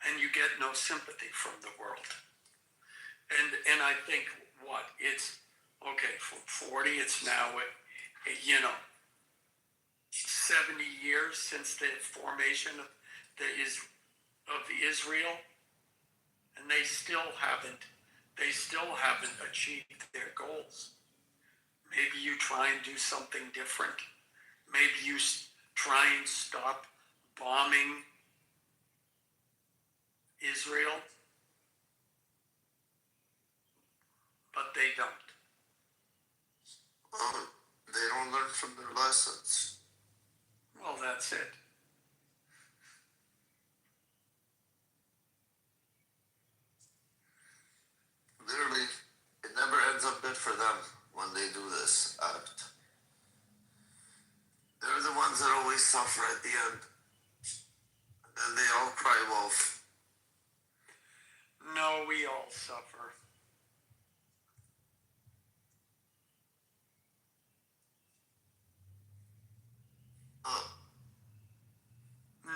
And you get no sympathy from the world. And I think it's okay, from 40, it's now 70 years since the formation of Israel, and they still haven't achieved their goals. Maybe you try and do something different. Maybe you try and stop bombing Israel, but they don't. Well, they don't learn from their lessons. Well, that's it. Literally, it never ends up good for them when they do this act. They're the ones that always suffer at the end. And they all cry wolf. No, we all suffer.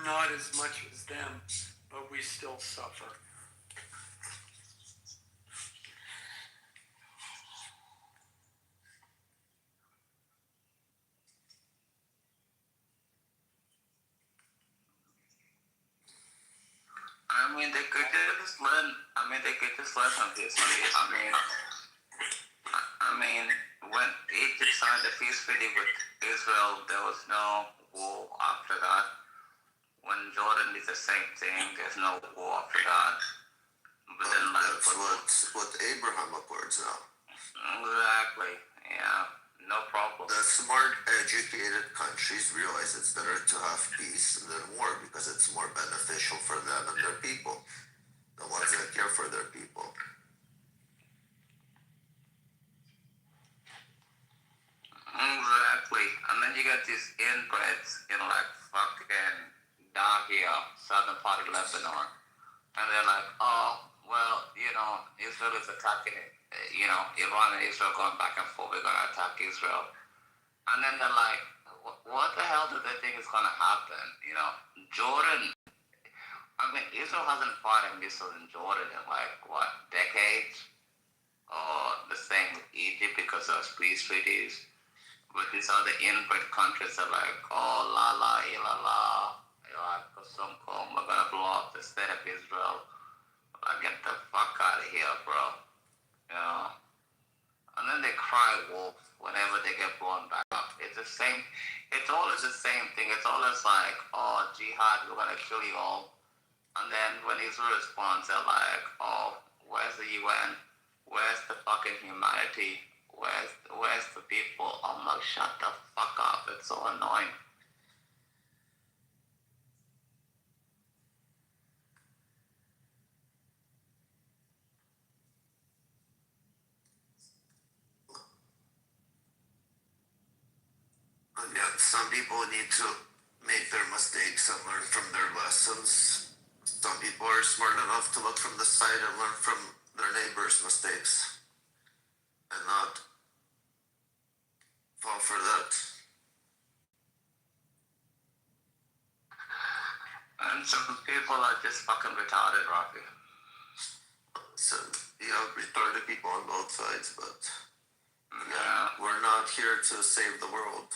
Not as much as them, but we still suffer. I mean, they could just learn. They could just learn from history. When Egypt signed a peace treaty with Israel, there was no war after that. When Jordan did the same thing, there's no war after that. But then, that's what Abraham Accords now. Exactly. Yeah. No problem. The smart, educated countries realize it's better to have peace than war because it's more beneficial for them and their people, the ones that care for their people. Exactly. And then you got these inbreds in like fucking Dahia, southern part of Lebanon. And they're like, oh, well, Israel is attacking it. Iran and Israel going back and forth, we're going to attack Israel. And then they're like, what the hell do they think is going to happen? Jordan, Israel hasn't fired a missile in Jordan in decades? Or the same with Egypt because of peace treaties. But these other inbred countries are like, oh, la la, ilala, we're going to blow up the state of Israel. Get the fuck out of here, bro. And then they cry wolf whenever they get blown back up. It's always the same thing. It's always like, oh, jihad, we're going to kill you all. And then when Israel responds, they're like, oh, where's the UN? Where's the fucking humanity? Where's the people? I'm like, shut the fuck up. It's so annoying. And yet, some people need to make their mistakes and learn from their lessons. Some people are smart enough to look from the side and learn from their neighbor's mistakes and not fall for that. And some people are just fucking retarded, Rocky. So, retarded people on both sides, but we're not here to save the world.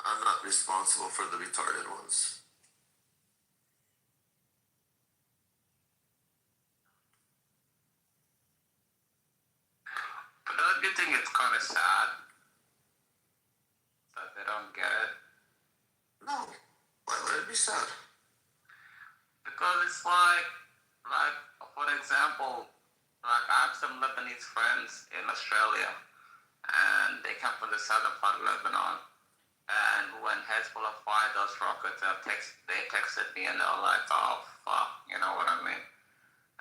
I'm not responsible for the retarded ones. But don't you think it's kind of sad that they don't get it? No. Why would it be sad? Because it's like, for example, I have some Lebanese friends in Australia, and they come from the southern part of Lebanon. And when Hezbollah fired those rockets, they texted me and they were like, oh, fuck, you know what I mean?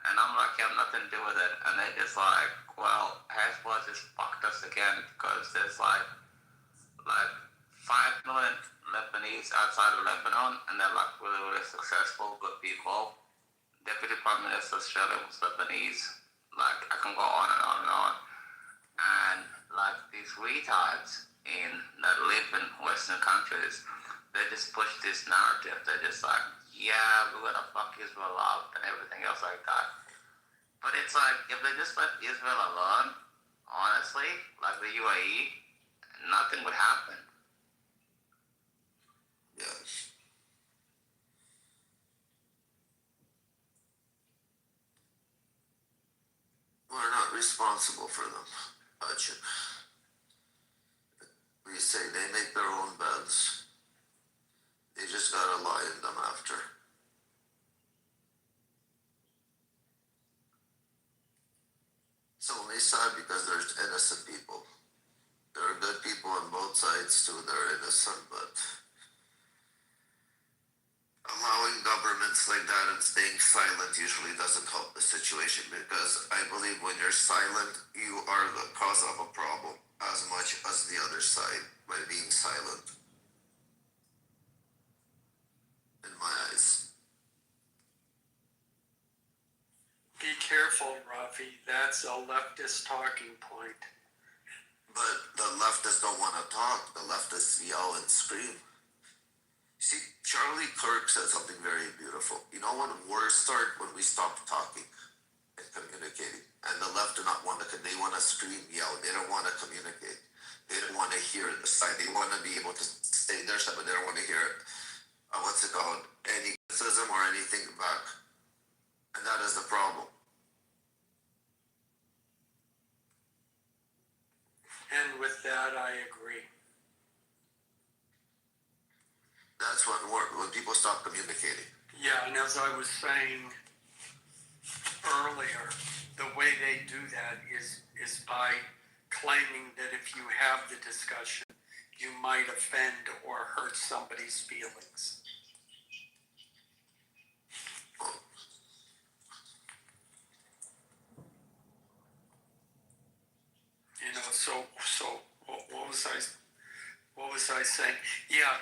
And I'm like, you have nothing to do with it. And they're just like, well, Hezbollah just fucked US again because there's like 5 million Lebanese outside of Lebanon, and they're like really, really successful, good people. Deputy Prime Minister Australia was Lebanese. Like, I can go on and on and on. And like these retards that live in Western countries, they just push this narrative. They're just like, yeah, we're gonna fuck Israel up and everything else like that. But it's like, if they just let Israel alone, honestly, like the UAE, nothing would happen. Yes. We're not responsible for them, Hutchin. We say they make their own beds. They just gotta lie in them after. It's only sad because there's innocent people. There are good people on both sides too. They're innocent, but allowing governments like that and staying silent usually doesn't help the situation, because I believe when you're silent, you are the cause of a problem as much as the other side by being silent. In my eyes. Be careful, Rafi. That's a leftist talking point. But the leftists don't want to talk. The leftists yell and scream. See, Charlie Kirk said something very beautiful. You know when wars start? When we stop talking and communicating. And the left do not want to, they want to scream, yell. They don't want to communicate. They don't want to hear the side. They want to be able to say their side, but they don't want to hear, what's it called, any criticism or anything back. And that is the problem. And with that, I agree. That's when people stop communicating. Yeah, and as I was saying earlier, the way they do that is by claiming that if you have the discussion, you might offend or hurt somebody's feelings. You know, so what was I saying? Yeah,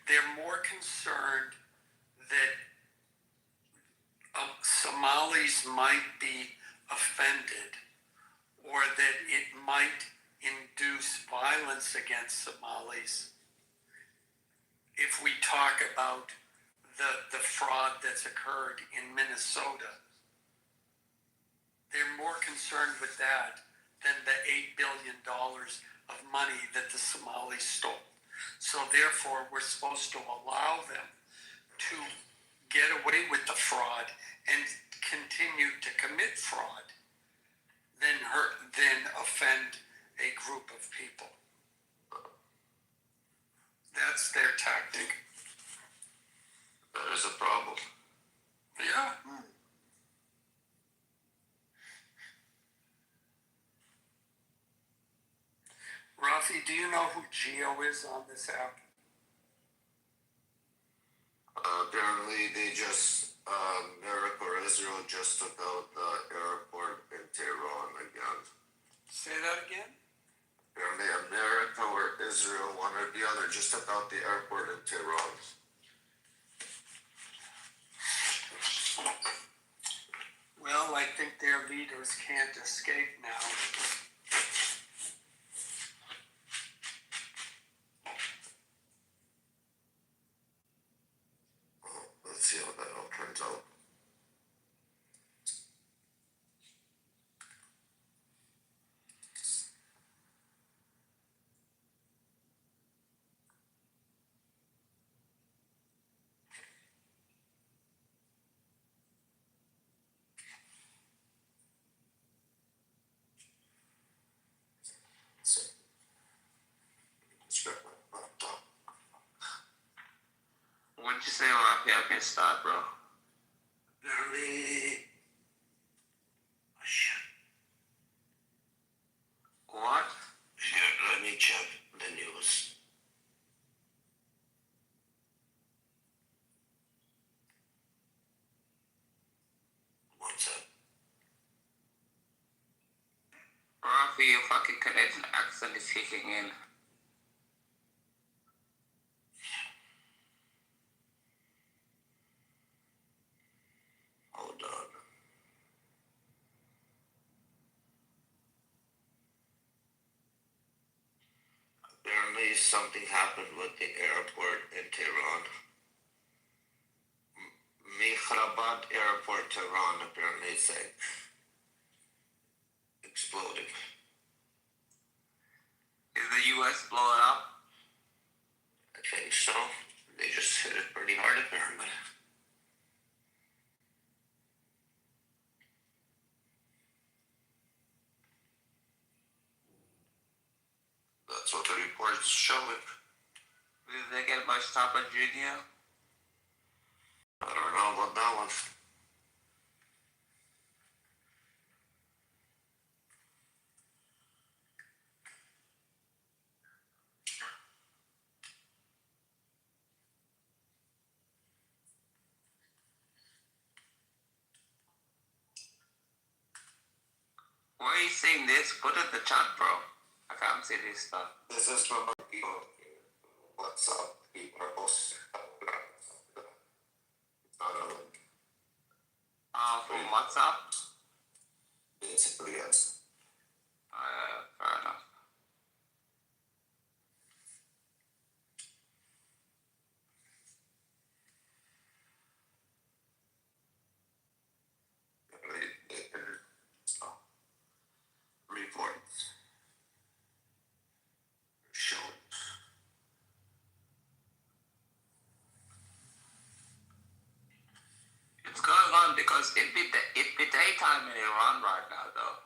they're more concerned that Somalis might be offended, or that it might induce violence against Somalis if we talk about the fraud that's occurred in Minnesota. They're more concerned with that than the $8 billion of money that the Somalis stole. So therefore, we're supposed to allow them to get away with the fraud and continue to commit fraud than offend a group of people. That's their tactic. That is a problem. Yeah. Rafi, do you know who Geo is on this app? Apparently they just, America or Israel just took out the airport in Tehran again. Say that again? Apparently America or Israel, one or the other, just took out the airport in Tehran. Well, I think their leaders can't escape now. Let's see how that all turns out. What'd you say, Rafi? I can start, bro. Apparently, What? here, let me check the news. What's up? Rafi, your fucking Canadian accent is kicking in. Hold on. Apparently, something happened with the airport in Tehran. Mehrabat Airport, Tehran, apparently it's exploded. Did the US blow it up? I think so. They just hit it pretty hard, apparently. That's what the reports showing. Did they get much Papa Jr.? I don't know about that one. Where are you seeing this? Put it in the chat, bro. I can't see this stuff. This is from people. What's up? People are posting. It's not a link. From WhatsApp? Basically, yes. Fair enough. Reports. Showing. It's going on because it be daytime in Iran right now, though.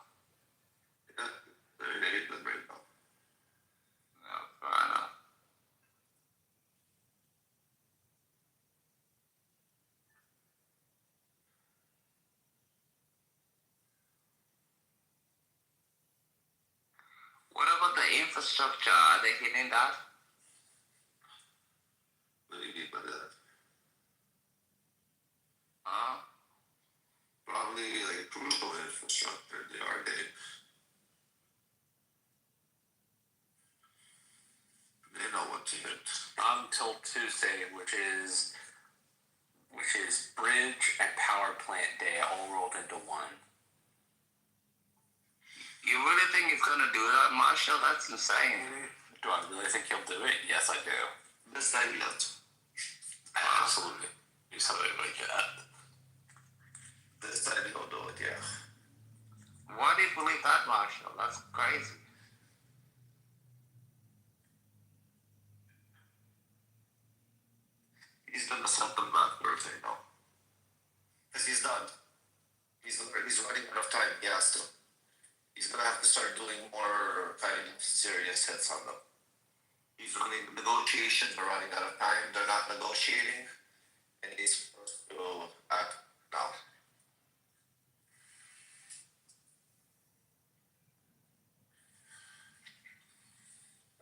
Yeah, they're good right now. Yeah, fair enough. What about the infrastructure? Are they hitting that? What do you mean by that? Probably like crucial infrastructure. They are getting. They know what to hit. Until Tuesday, which is bridge and power plant day all rolled into one. You really think he's gonna do that, Marshall? That's insane. Do I really think he'll do it? Yes, I do. This time, yes. Absolutely. You said it like that. This time he'll do it, yeah. Why do you believe that, Marshall? That's crazy. He's gonna send them back birthday now. Because he's done. He's running out of time. He has to. He's gonna have to start doing more kind of serious hits on them. He's running negotiations. They're running out of time. They're not negotiating, and he's supposed to act now.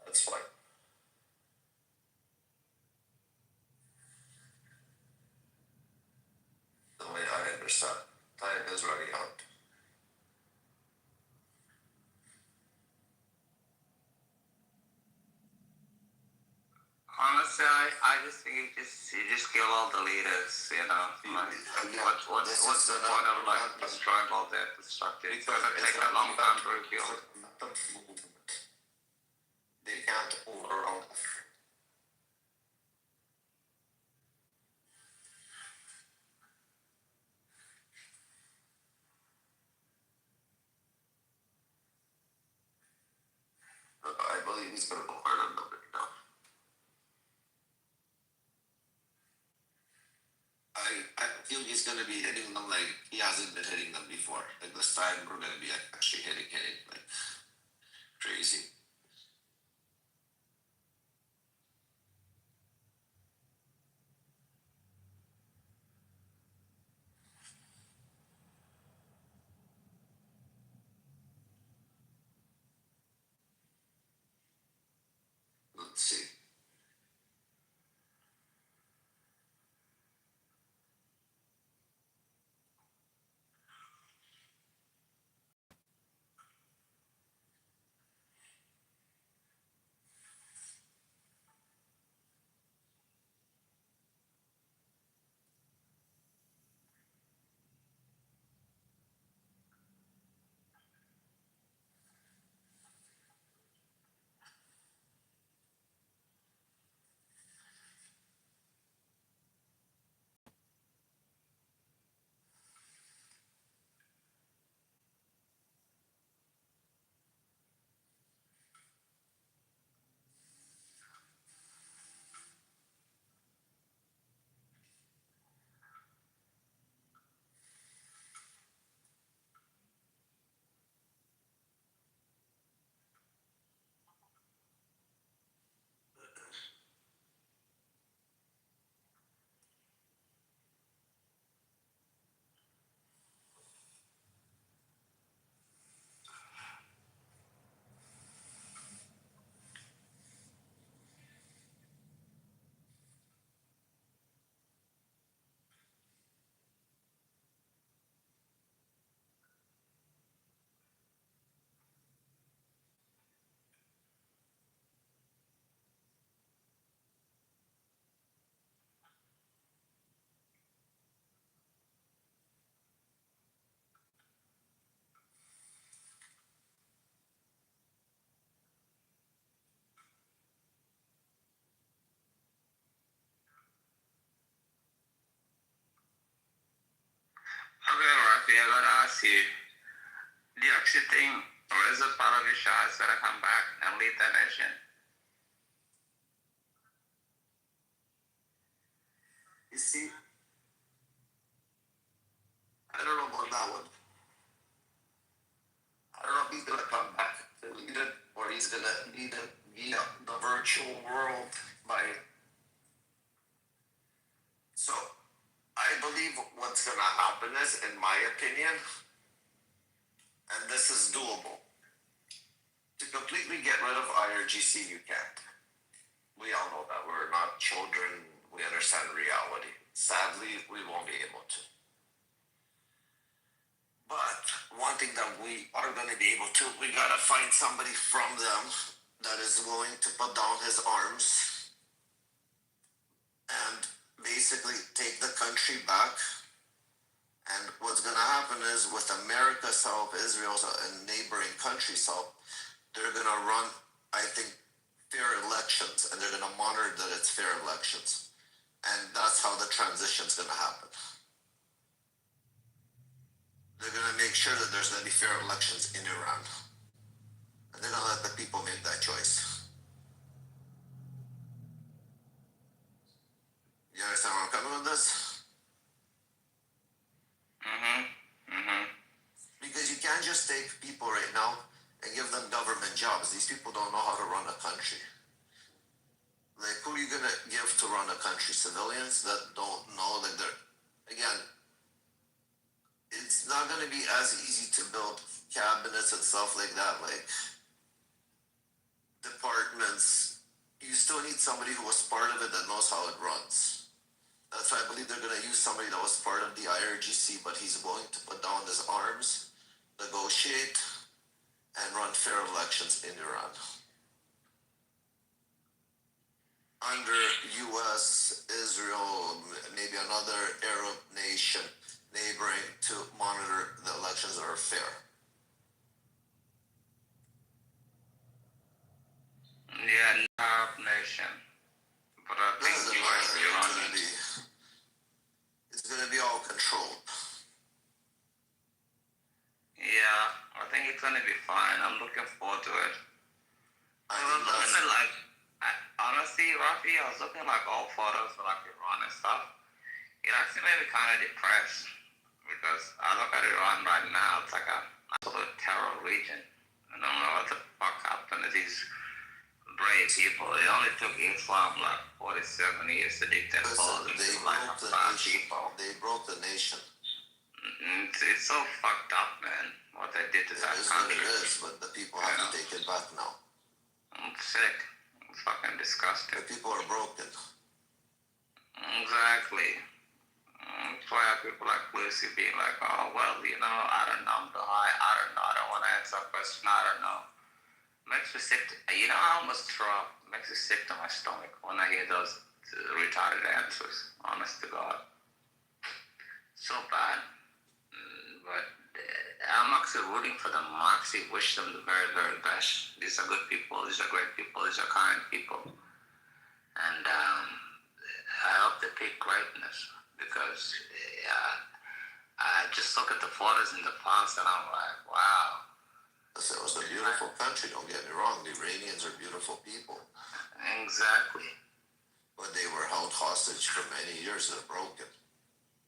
That's fine. The way I understand, time is running out. Honestly, I just think you just kill all the leaders, you know. Like, what's the point of like destroying all the infrastructure? It's gonna take a long time to rebuild. They can't overrun. I believe he's gonna go hard on them right now. I feel he's gonna be hitting them like he hasn't been hitting them before. Like this time we're gonna be actually hitting like crazy. Let's see. Okay, Rafi, I gotta ask you, do you actually think Reza Pahlavi Shah is gonna come back and lead the nation? You see, I don't know about that one. I don't know if he's gonna come back to lead it or he's gonna lead it via the virtual world by. So, I believe what's gonna happen is, in my opinion, and this is doable, to completely get rid of IRGC, you can't. We all know that. We're not children. We understand reality. Sadly, we won't be able to. But one thing that we are going to be able to, we got to find somebody from them that is willing to put down his arms and basically take the country back. And what's going to happen is, with America's help, Israel's and neighboring countries' help, they're going to run, I think, fair elections, and they're going to monitor that it's fair elections. And that's how the transition's going to happen. They're going to make sure that there's going to be fair elections in Iran. And they're going to let the people make that choice. You understand where I'm coming with this? Because you can't just take people right now and give them government jobs. These people don't know how to run a country. Like, who are you going to give to run a country? Civilians that don't know that they're... Again, it's not going to be as easy to build cabinets and stuff like that, like departments. You still need somebody who was part of it that knows how it runs. That's why I believe they're going to use somebody that was part of the IRGC, but he's willing to put down his arms, negotiate, and run fair elections in Iran. Under U.S., Israel, maybe another Arab nation neighboring, to monitor the elections that are fair. Yeah, Arab nation. But I think you might be wrong. It's going to be all controlled. Yeah, I think it's going to be fine. I'm looking forward to it. Honestly, Rafi, I was looking like all photos for like Iran and stuff. It actually made me kind of depressed because I look at Iran right now, it's like an absolute terror region. I don't know what the fuck happened to these brave people. It only took Islam like 47 years to dictate politics. They broke the nation. It's so fucked up, man, what they did to that country. It is, but the people have to take it back now. It's sick. It's fucking disgusting. The people are broken. Exactly. That's why people like Lucy being like, oh, well, you know, I don't know, I'm too high, I don't know, I don't want to answer a question, I don't know. Makes me sick. You know, I almost throw up. Makes me sick to my stomach when I hear those retarded answers, honest to God. So bad. But I'm actually rooting for them. I actually wish them the very, very best. These are good people, these are great people, these are kind people. And I hope they pick greatness, because I just look at the photos in the past and I'm like, wow. It was a beautiful country, don't get me wrong. The Iranians are beautiful people. Exactly. But they were held hostage for many years. They're broken.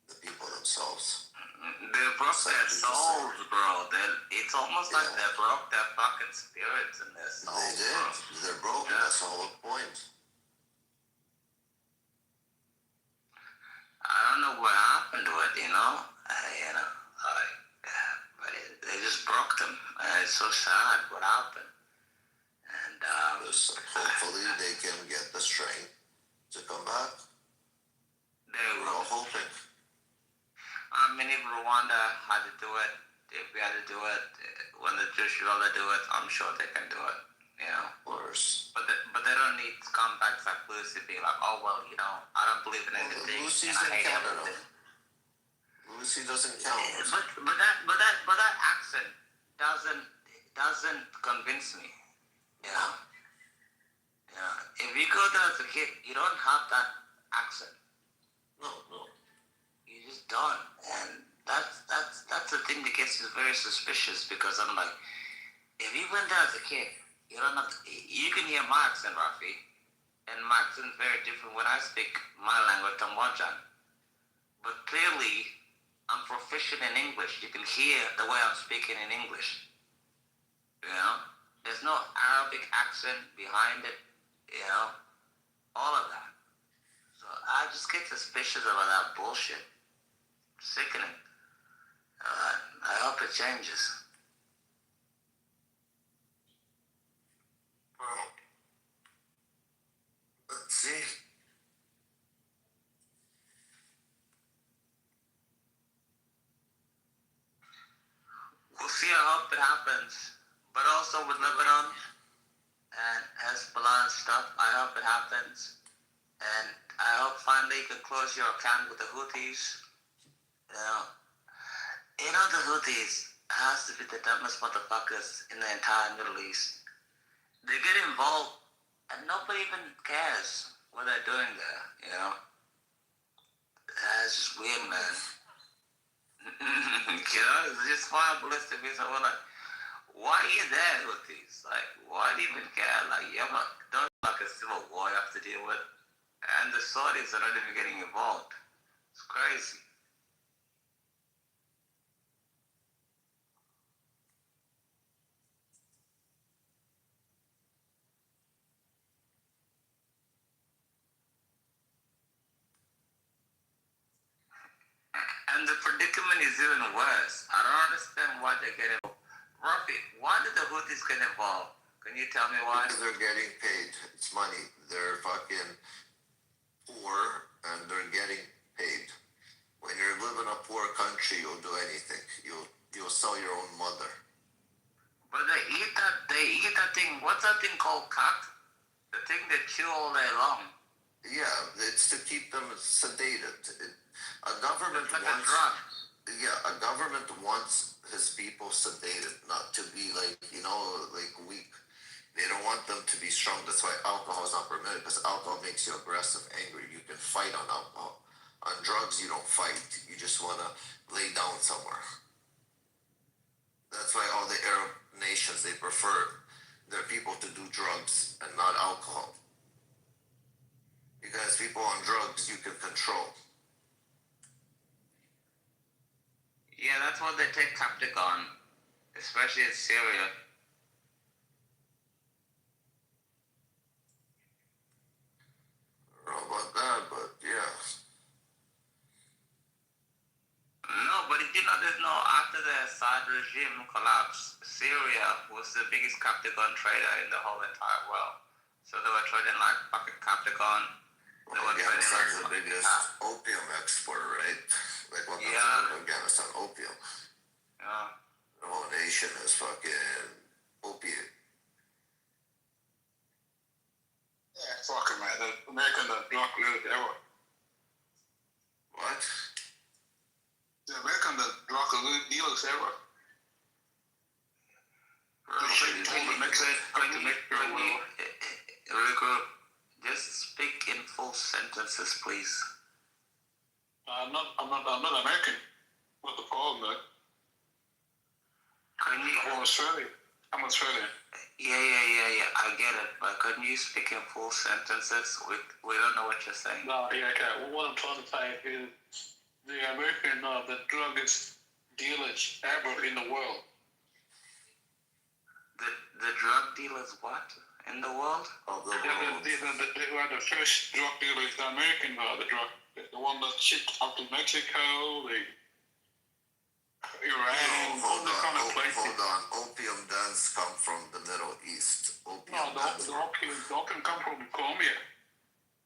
The people themselves. They broke their souls, bro. It's almost like they broke their fucking spirits and their souls. They did. Bro. They're broken. Yeah. That's the whole point. I don't know what happened to it, you know? But they just broke them. It's so sad what happened. And hopefully they can get the strength to come back. We're all hoping. I mean, if Rwanda had to do it, if we had to do it, when the Jewish people do it, I'm sure they can do it. You know? Of course. But they don't need scumbags like Lucy being like, oh, well, you know, I don't believe in anything. Lucy's in Canada. Lucy doesn't count. But that accent doesn't convince me. You know? Yeah. If you go there as a kid, you don't have that accent. No. You just don't. And that's the thing that gets me very suspicious, because I'm like, if you went there as a kid, you don't have to, you can hear my accent, Rafi, and my accent is very different when I speak my language, Tamwajan. But clearly, I'm proficient in English. You can hear the way I'm speaking in English. You know, there's no Arabic accent behind it. You know, all of that. So I just get suspicious about that bullshit. Sickening. I hope it changes. Well, let's see. We'll see. I hope it happens. But also with Lebanon and Hezbollah and stuff, I hope it happens. And I hope finally you can close your account with the Houthis. You know the Houthis has to be the dumbest motherfuckers in the entire Middle East. They get involved and nobody even cares what they're doing there, you know? That's just weird, man. You know, it's just marvelous to me. So we're like, why are you there with these? Like, why do you even care? Like, don't like a civil war you have to deal with. And the Saudis are not even getting involved. It's crazy. And the predicament is even worse. I don't understand why they get involved. Rafi, why did the Houthis get involved? Can you tell me why? Because they're getting paid. It's money. They're fucking poor and they're getting paid. When you live in a poor country, you'll do anything. You'll sell your own mother. But they eat that thing. What's that thing called? Cock? The thing they chew all day long. Yeah, it's to keep them sedated. A government it's like wants. A drug. Yeah, a government wants his people sedated, not to be like weak. They don't want them to be strong. That's why alcohol is not permitted, because alcohol makes you aggressive, angry. You can fight on alcohol. On drugs, you don't fight. You just want to lay down somewhere. That's why all the Arab nations, they prefer their people to do drugs and not alcohol. Because people on drugs, you can control. Yeah, that's what they take captive on, especially in Syria. I don't know about that, but yeah. No, but did you know after the Assad regime collapsed, Syria was the biggest Captagon trader in the whole entire world. So they were trading like fucking Captagon. Afghanistan's the biggest opium exporter, right? Like what comes out of Afghanistan, opium. Yeah. The whole nation is fucking opiate. Yeah, fucking man. The American drug ever. What? The American drug dealers ever. Just speak in full sentences, please. I'm not American. What's the problem, man? I'm Australian. I'm Australian. Yeah. I get it, but couldn't you speak in full sentences? We don't know what you're saying. No, yeah, okay. Well, what I'm trying to say is the American, the druggist dealers ever in the world. The drug dealers what? In the world? Of the world. They were the first drug dealers, the American, the one that shipped up to Mexico, Iran, all the kind of places. Hold on. Opium dens come from the Middle East. The opium come from Colombia.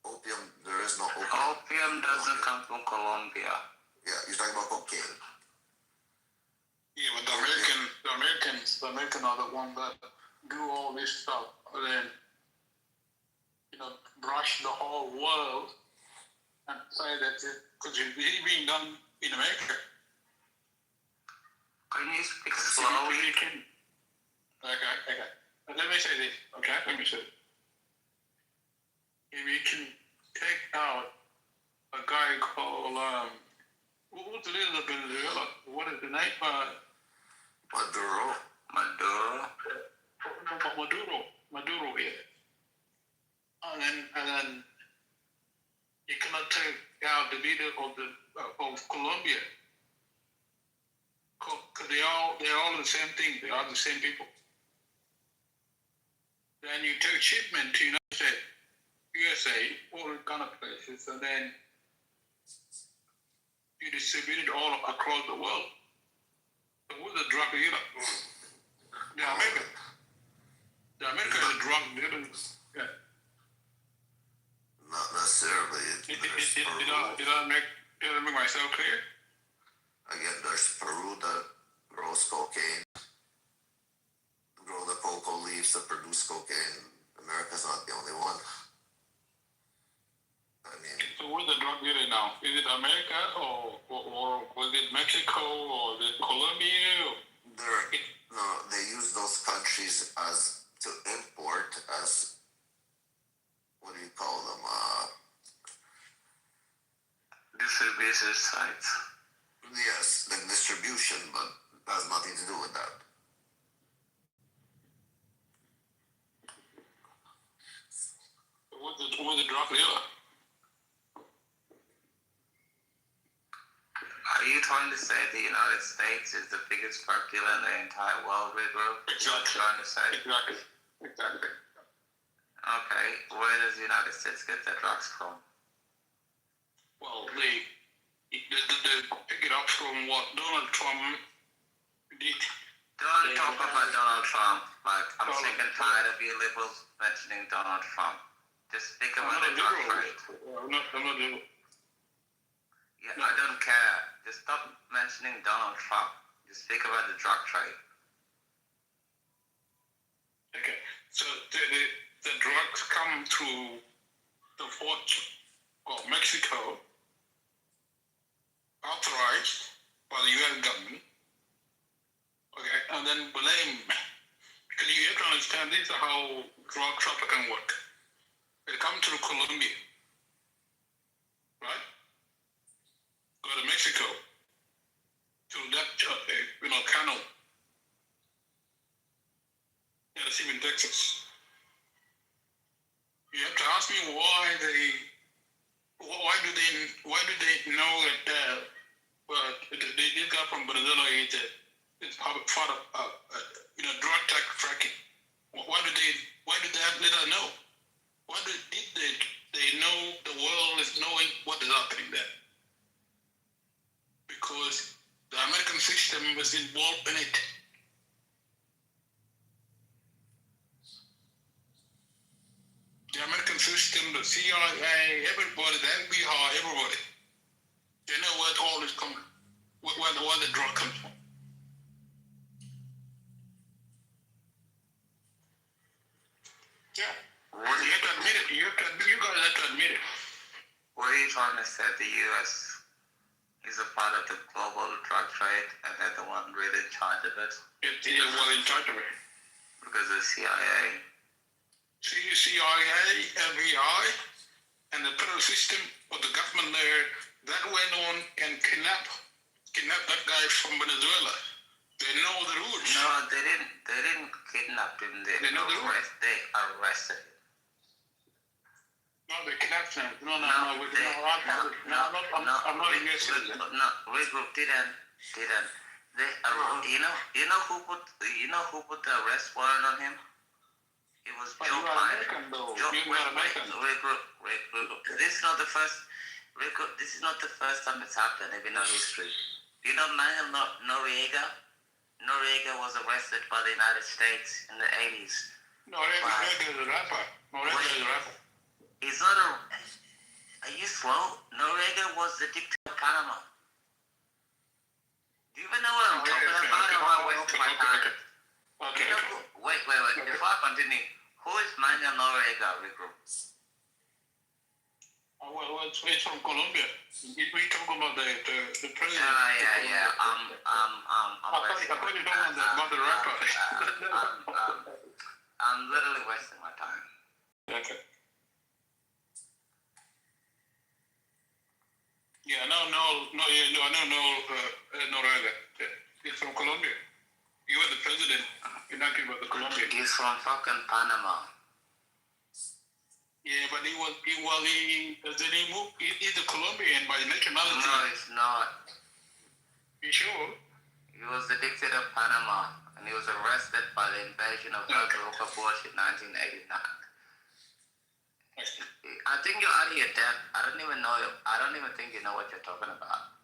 Opium, there is no opium. Opium doesn't come from Colombia. Yeah, you're talking about cocaine. Yeah, but the Americans are the ones that do all this stuff, and then brush the whole world and say that because it's being done in America. Can you speak slowly? Okay. Let me say this. Okay, let me say this. If you can take out a guy called Who's the leader of Venezuela? What is the name? Maduro. Maduro, yeah. And then you cannot take out the leader of Colombia, because they're all the same thing. They are the same people. Then you take shipment to United States, USA, all the kind of places, and then you distribute it all across the world. So who's the drug dealer? The American. The American is a drug dealer. Yeah. Not necessarily. Did I make myself clear? Again, there's Peru that grows cocaine, grow the cocoa leaves that produce cocaine. America's not the only one. I mean, so where's the drug dealer now? Is it America or was it Mexico or is it Colombia? They use those countries as to import as, what do you call them? Distribution sites. Yes, the distribution, but has nothing to do with that. What's the drug dealer? Are you trying to say the United States is the biggest drug dealer in the entire world, Rico? Exactly. Trying to say? Exactly. Okay, where does the United States get their drugs from? Well, they pick it up from what Donald Trump did. Don't talk about Donald Trump. Like, I'm sick and tired of you liberals mentioning Donald Trump. Just speak about the drug trade. I'm not liberal. Yeah, I don't care. Just stop mentioning Donald Trump. Just speak about the drug trade. Okay, so the drugs come through the port of Mexico, authorized by the U.S. government. Okay, and then blame, because you have to understand this is how drug trafficking work. It comes through Colombia, right? Go to Mexico, through that canal. Yeah, it's even Texas. You have to ask me why do they know that this guy from Venezuela is part of drug trafficking? Why did they let us know? Why did they know the world is knowing what is happening there? Because the American system was involved in it. The American system, the CIA, everybody, the FBI, everybody. They know where all this comes, where the drug comes from. Yeah. You have to admit it. You guys have to admit it. What are you trying to say? The U.S. is a part of the global drug trade and they're the one really in charge of it? It is well in charge of it. Because the CIA, FBI, and the federal system of the government there, that went on and kidnap that guy from Venezuela. They know the rules. No, they didn't kidnap him. They know the rules. They arrested him. No, they kidnapped him. I'm not interested. No, regroup didn't. They you know who put the arrest warrant on him? It was Joe Biden. This is not the first. This is not the first time it's happened in our history. You know, Manuel Noriega was arrested by the United States in the 80s. Noriega is a rapper. He's not a. Are you slow? Noriega was the dictator of Panama. Do you even know what I'm talking about? Or am I wasting my time? Okay. Wait. Before I continue, who is Manuel Noriega, Rico? Well, it's from Colombia. We talk about the president. Yeah. I thought you were talking about the rapper. I'm literally wasting my time. Okay. Yeah, no, I don't know Noriega. He's from Colombia. He was the president. You're not talking about the Colombian. He's from fucking Panama. Yeah, but he's a Colombian by nationality. No, he's not. You sure? He was the dictator of Panama, and he was arrested by the invasion of Kitover Bush in 1989. I think you're out of your depth. I don't even think you know what you're talking about.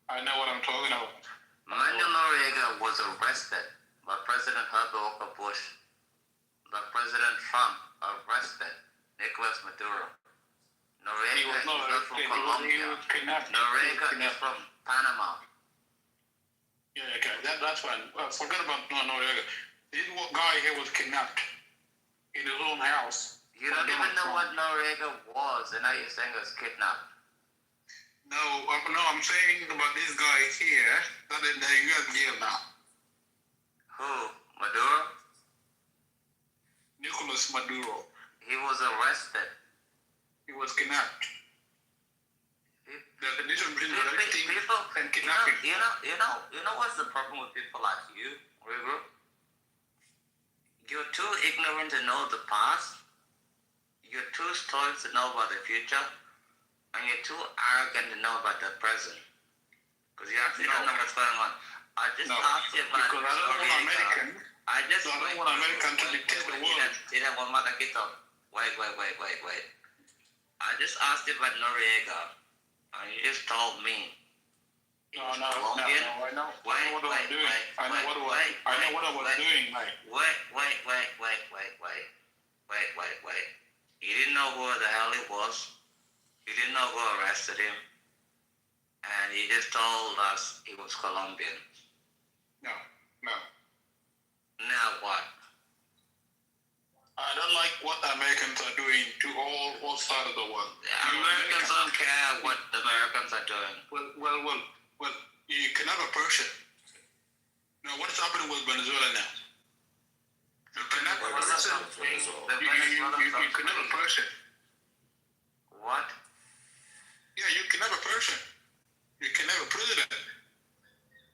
I know what I'm talking about. Manuel Noriega was arrested by President Herbert Bush. By President Trump arrested Nicolas Maduro. Noriega is not from Colombia. Noriega is from Panama. Yeah, okay, that's fine. Forget about Noriega. This guy here was kidnapped in his own house. You don't even know what Noriega was, and now you're saying it was kidnapped. No, I'm saying about this guy here that in the U.S. jail now. Who? Maduro? Nicolas Maduro. He was arrested. He was kidnapped. There's a difference between arresting and You kidnapping. know what's the problem with people like you, Regroup? You're too ignorant to know the past. You're too stupid to know about the future. And you're too arrogant to know about the present. Because you actually don't know what's going on. I just asked you about because I don't want American. I just don't want American to dictate the world. Wait. I just asked you about Noriega. And you just told me. No, I know what I was doing. I know what I was doing, Mike. Wait. You didn't know who the hell he was. You didn't know who arrested him. And he just told us he was Colombian. No. Now what? I don't like what Americans are doing to all sides of the world. Americans don't care what the Americans are doing. Well, you can have a person. Now, what's happening with Venezuela now? You can have a person. You can have a person. What? Yeah, you can have a person. You can have a president.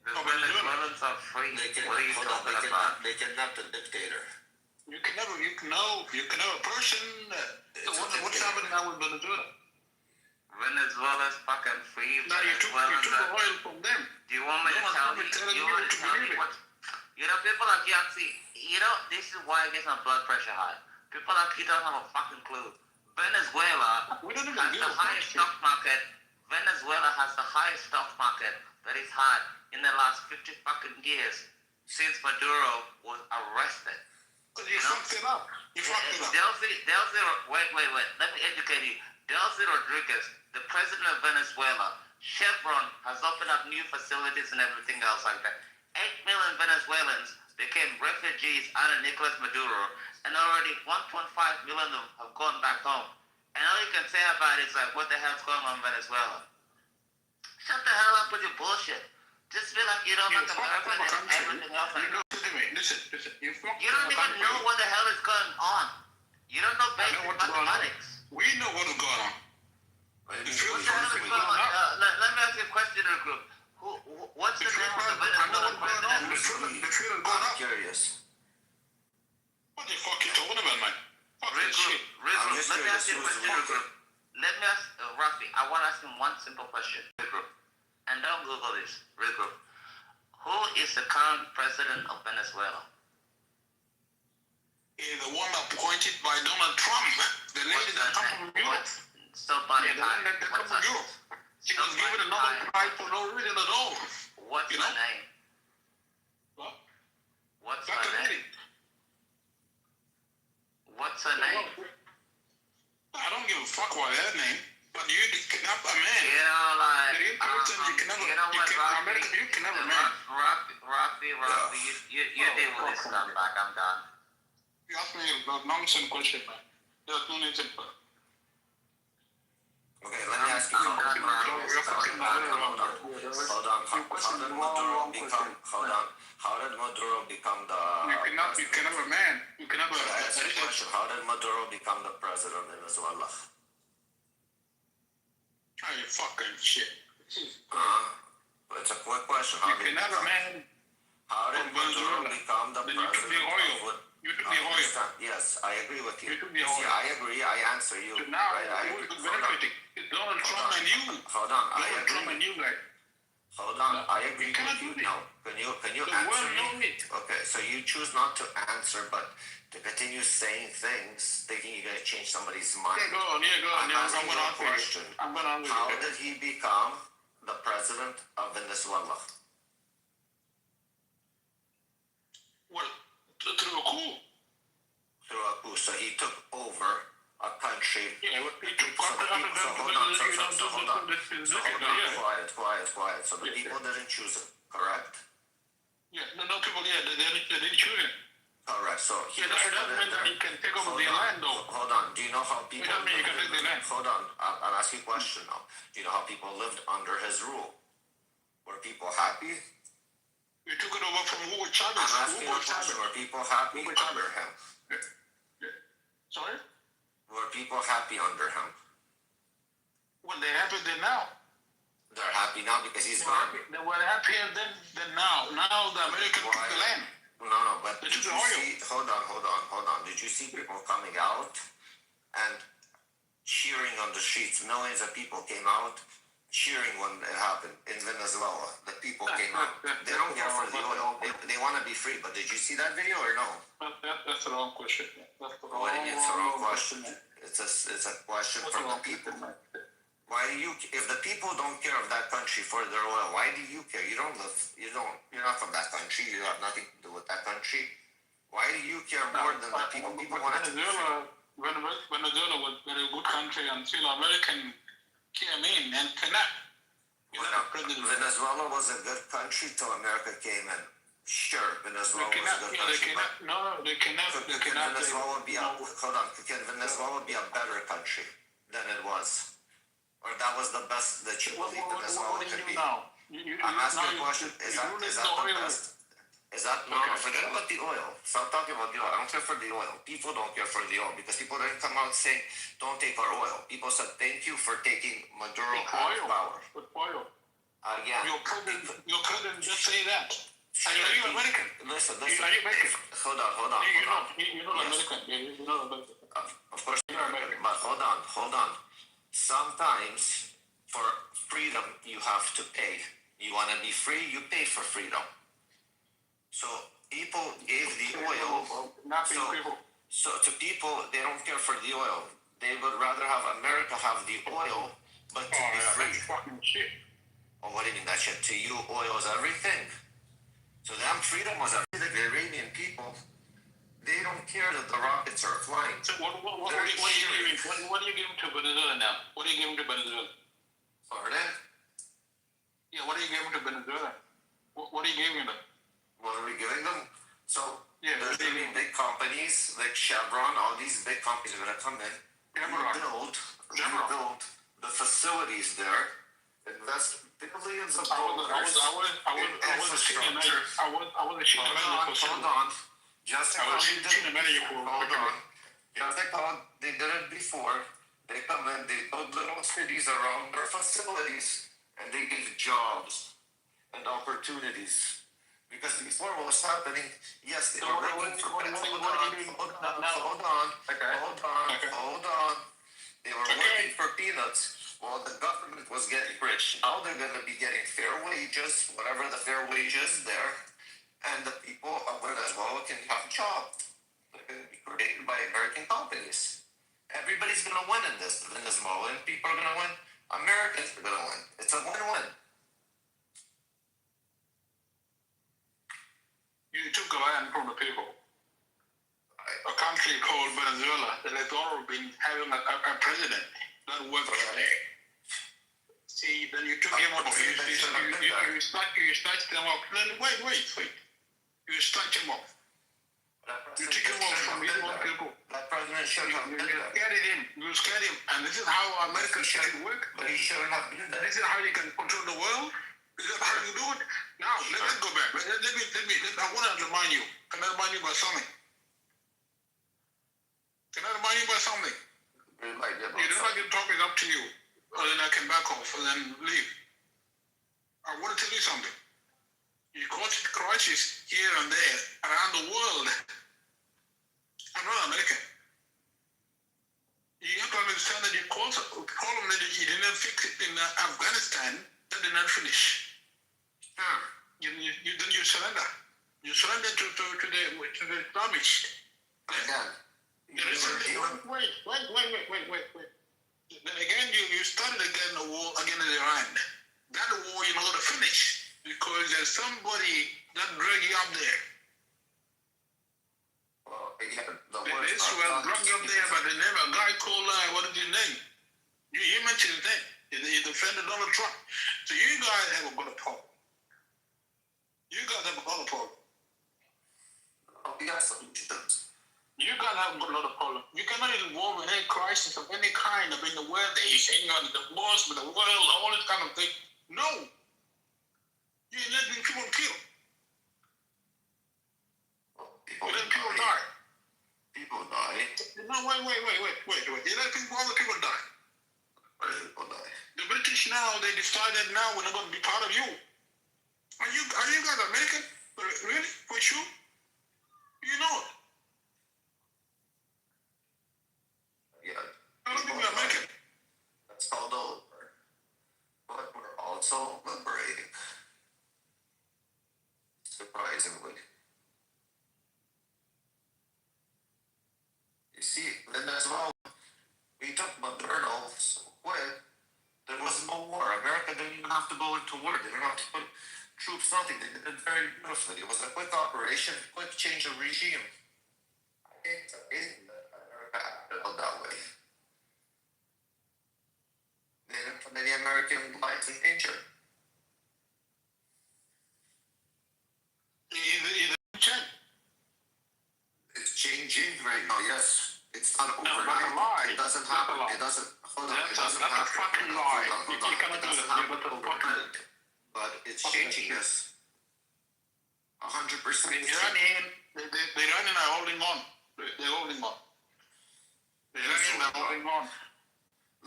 The Venezuelans are free. What are you talking about? They kidnapped a dictator. You can have a person. What's happening now with Venezuela? Venezuela's fucking free. Now you took the oil from them. Do you want me to tell you what? People like you actually, this is why I get my blood pressure high. People like you don't have a fucking clue. Venezuela has the highest stock market. Venezuela has the highest stock market that it's had in the last 50 fucking years since Maduro was arrested. Because you fucked it up. Wait. Let me educate you. Delcy Rodriguez, the president of Venezuela, Chevron has opened up new facilities and everything else like that. 8 million Venezuelans became refugees under Nicolas Maduro, and already 1.5 million of them have gone back home. And all you can say about it is like, what the hell's going on in Venezuela? Shut the hell up with your bullshit. Just feel like you don't like America and everything else. Listen. You don't even know what the hell is going on. You don't know basic mathematics. We know what is going on. What the hell is going on? Let me ask you a question, group. What's the name of the Venezuelan president? I'm curious. What the fuck you talking about, man? Fuck this shit. Let me ask you a question, group. Let me ask Rafi. I want to ask him one simple question, group. And don't Google this, regroup. Who is the current president of Venezuela? The one appointed by Donald Trump. The lady that come from Europe. Somebody the lady that come from Europe. She was given a Nobel Prize for no reason at all. What's her name? What? What's her name? What's her name? I don't give a fuck what her name. But you kidnap a man. You know, like, you can never man. Rafi, you deal with this stuff back. I'm done. You ask me a nonsense question, man. There's no need to. Okay, let me ask you. Hold on. How did Maduro become the? You can have a man. You can have a. Question. How did Maduro become the president of Venezuela? Oh, you fucking shit. It's a quick question. How did Maduro become the president of Afghanistan? Yes, I agree with you. See, I agree. I answer you. Right? I agree. Donald Trump and you. Hold on. I Donald Trump and agree. you, like. Hold on. I agree with you. No. Can you answer me? Okay, so you choose not to answer, but to continue saying things, thinking you're going to change somebody's mind. Yeah, go on. I'm asking you a question. I'm going to answer How you. did he become the president of Venezuela? Well, through a coup. Through a coup. So he took over a country. Yeah, he took Quiet. So the Yeah, people didn't choose him, correct? Yeah, no people, yeah, they didn't choose him. Correct. So he Yeah, that doesn't mean that he can take over the land, though. Hold on. Do you know how people? It doesn't mean you can take the land. Hold on. I'll ask you a question now. Do you know how people lived under his rule? Were people happy? You took it over from Hugo Chavez. I'm asking you a question. Were people happy under him? Sorry? Were people happy under him? Well, they're happy then now. They're happy now because he's gone. They were happier than now. Now the Americans took the land. No, but They did took you the oil. see? Hold on. Did you see people coming out and cheering on the streets? Millions of people came out cheering when it happened in Venezuela. The people came out. They don't care for the oil. They want to be free. But did you see that video or no? That's the wrong question. That's the wrong, It's a wrong question. It's a question from the people. Why do you? If the people don't care of that country for their oil, why do you care? You don't live. You're not from that country. You have nothing to do with that country. Why do you care more than the people? People want to. Venezuela was a very good country until American came in and cannot. Venezuela was a good country till America came in. Sure, Venezuela was a good country. They cannot. Can Venezuela be Can Venezuela be a better country than it was? Or that was the best that you believe Venezuela could be? I'm asking a question. Is that the best? Forget about the oil. Stop talking about the oil. I don't care for the oil. People don't care for the oil because people didn't come out saying, don't take our oil. People said, thank you for taking Maduro out of power. With oil. Again. You couldn't just say that. Are you American? Listen. Are you American? Hold on. You're not American. You're not American. Of course you're American. But hold on. Sometimes for freedom you have to pay. You want to be free, you pay for freedom. So people gave the oil. So to people, they don't care for the oil. They would rather have America have the oil, but to be free. That's fucking shit. Oh, what do you mean that shit? To you, oil is everything. So them freedom was everything. The Iranian people, they don't care that the rockets are flying. So what are you giving to Venezuela now? What are you giving to Venezuela? Pardon? Yeah, what are you giving to Venezuela? What are you giving them? What are we giving them? So yeah, there's going to be big companies like Chevron. All these big companies are going to come in, rebuild the facilities there, invest billions of dollars. I was a senior manager. Hold on. Just like how they did it before, they come in, they build little cities around their facilities, and they give jobs and opportunities. Because before what was happening, yes, they were working for Hold on. They were working for peanuts while the government was getting rich. Now they're going to be getting fair wages, whatever the fair wage is there. And the people of Venezuela can have jobs. They're going to be created by American companies. Everybody's going to win in this. Venezuelan people are going to win. Americans are going to win. It's a win-win. You took a land from the people. A country called Venezuela that has already been having a president that worked there. See, then you took him out. You snatched them up. Wait. You snatched him up. You took him out from his own people. That president shouldn't have done that. You scared him. And this is how America should work. But he shouldn't have done that. This is how you can control the world. Is that how you do it? Now, let's go back. I want to remind you. Can I remind you about something? You don't like the topic up to you. Or then I can back off and then leave. I want to tell you something. You cause crisis here and there around the world. I'm not American. You have to understand that you caused a problem that you did not fix it in Afghanistan. That did not finish. Then you surrender. You surrender to the Islamists. Wait. Then again, you started again the war again in Iran. That war you're not going to finish because there's somebody that drag you up there. Israel drag you up there, but they never a guy called what is his name? You mentioned his name. He defended Donald Trump. So you guys have got a problem. You guys have got a problem. You guys have got a lot of problem. You cannot involve in any crisis of any kind of in the world that you're saying on the wars with the world, all this kind of thing. No. You're letting people kill. You're letting people die. People die. No, wait. You're letting other people die. Where do people die? The British now, they decided now we're not going to be part of you. Are you guys American? Really? For sure? You know it. Yeah. I don't think we're American. That's called over. But we're also liberating. Surprisingly. You see, Venezuela, we talked about the Earl so quick. There was no war. America didn't even have to go into war. They didn't have to put troops, nothing. They did it very beautifully. It was a quick operation, quick change of regime. It's amazing that America acted that way. They didn't put any American lives in danger. It's changing right now, yes. It's not overnight. It doesn't happen. It doesn't. Hold on. It doesn't happen. That's a fucking lie. You cannot do that. But it's changing, yes. 100%. The Iranians are holding on. They're holding on. The Iranians are holding on.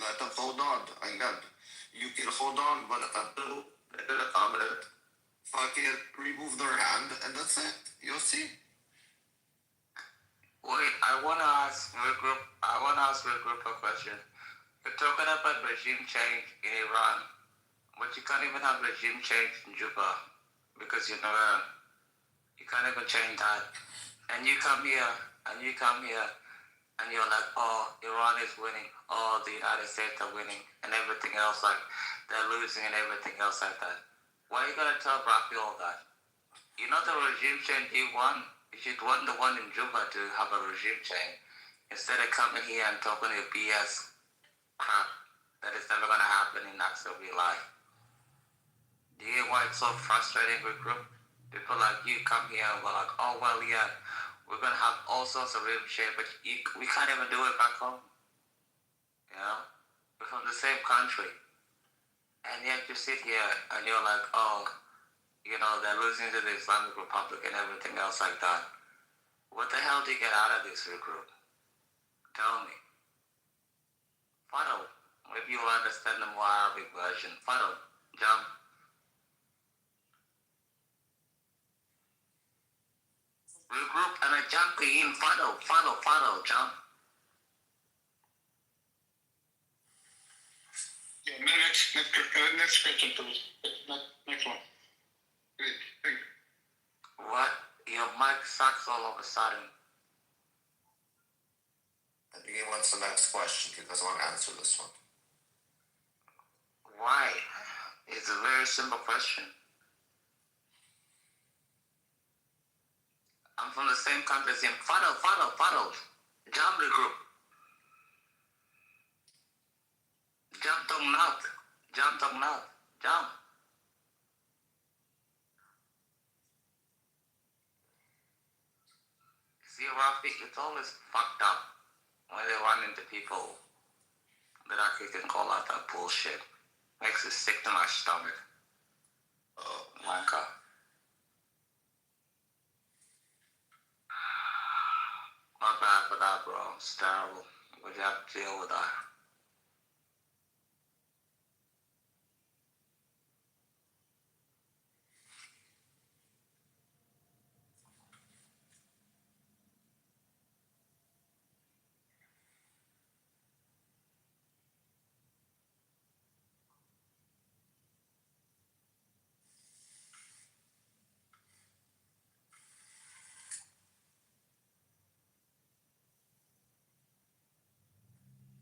Let them hold on. You can hold on, but until they fucking remove their hand, and that's it. You'll see. Wait, I want to ask real group a question. You're talking about regime change in Iran, but you can't even have regime change in Juba because you can't even change that. And you come here, and you're like, oh, Iran is winning, oh, the United States are winning, and everything else, like, they're losing and everything else like that. Why are you going to tell black people that? You know the regime change you won? You should want the one in Juba to have a regime change instead of coming here and talking your BS crap that is never going to happen in actual real life. Do you know why it's so frustrating with group? People like you come here and we're like, oh, well, yeah, we're going to have all sorts of regime change, but we can't even do it back home. You know? We're from the same country. And yet you sit here and you're like, oh, you know, they're losing to the Islamic Republic and everything else like that. What the hell do you get out of this regroup? Tell me. Follow. Maybe you'll understand the more Arabic version. Follow. Jump. Regroup and a jump in. Follow. Jump. Yeah, next question, please. Next one. Great, thank you. What? Your mic sucks all of a sudden. I think he wants the next question. He doesn't want to answer this one. Why? It's a very simple question. I'm from the same country as him. Follow. Jump regroup. Jump. See, Rafi, it's always fucked up when they run into people that I can call out that bullshit. Makes it sick to my stomach. Oh, my God. Not bad for that, bro. It's terrible. But you have to deal with that.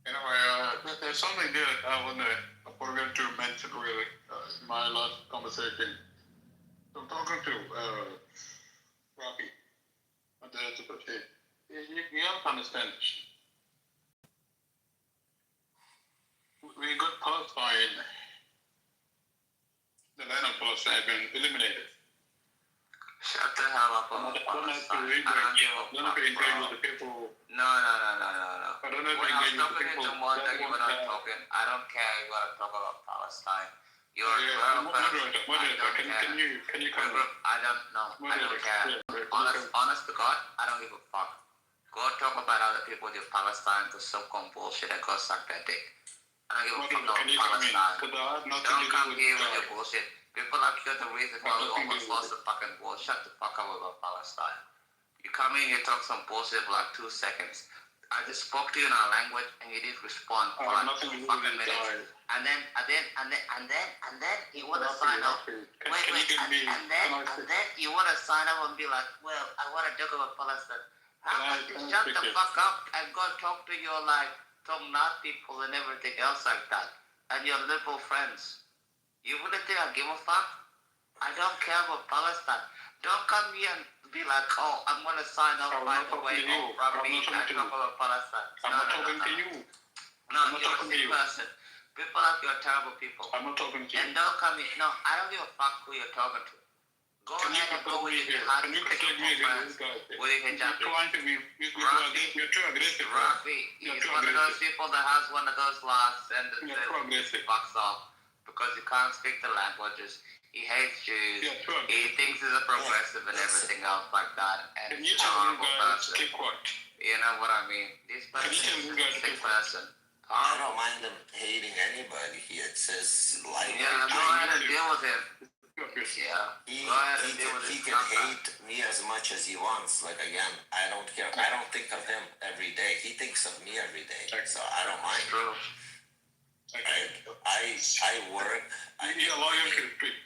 Anyway, there's something there I forgot to mention really in my last conversation. So I'm talking to Rocky, and there's a potato. You have to understand. We got Palestine, the land of Palestine has been eliminated. Shut the hell up about Palestine. I don't give a fuck, bro. With the people. No. I don't know if When I was engage with the talking people. into one that you were not talking, I don't care you want to talk about Palestine. You're a Moderator, can you come? I don't know. I don't care. Honest to God, I don't give a fuck. Go talk about other people with Palestine for so-called bullshit and go suck their dick. I don't give a fuck about Palestine. Don't come here with your bullshit. People like you are the reason why we almost lost the fucking war. Shut the fuck up about Palestine. You come in, you talk some bullshit for like 2 seconds. I just spoke to you in our language and you didn't respond for like 2 fucking minutes. And then you want to sign up. And then you want to sign up and be like, well, I want to talk about Palestine. How about you shut the fuck up and go talk to your like some North people and everything else like that, and your liberal friends. You really think I give a fuck? I don't care about Palestine. Don't come here and be like, oh, I'm going to sign up right away. Oh, Robbie, I talk about Palestine. I'm not talking to you. No, you're a sick person. People like you are terrible people. I'm not talking to you. And don't come here. No, I don't give a fuck who you're talking to. Go ahead and go with your hot Can you protect me against this guy? with your hijab. You're too aggressive. Robbie, he's one of those people that has one of those laws and fucks off because he can't speak the languages. He hates Jews. He thinks he's a progressive and everything else like that. And he's a horrible person. You know what I mean? This person is a sick person. I don't mind him hating anybody. It's his life. Yeah, go ahead and deal with him. Yeah. He can hate me as much as he wants. Like again, I don't care. I don't think of him every day. He thinks of me every day. So I don't mind. True. I work. You allow him to speak.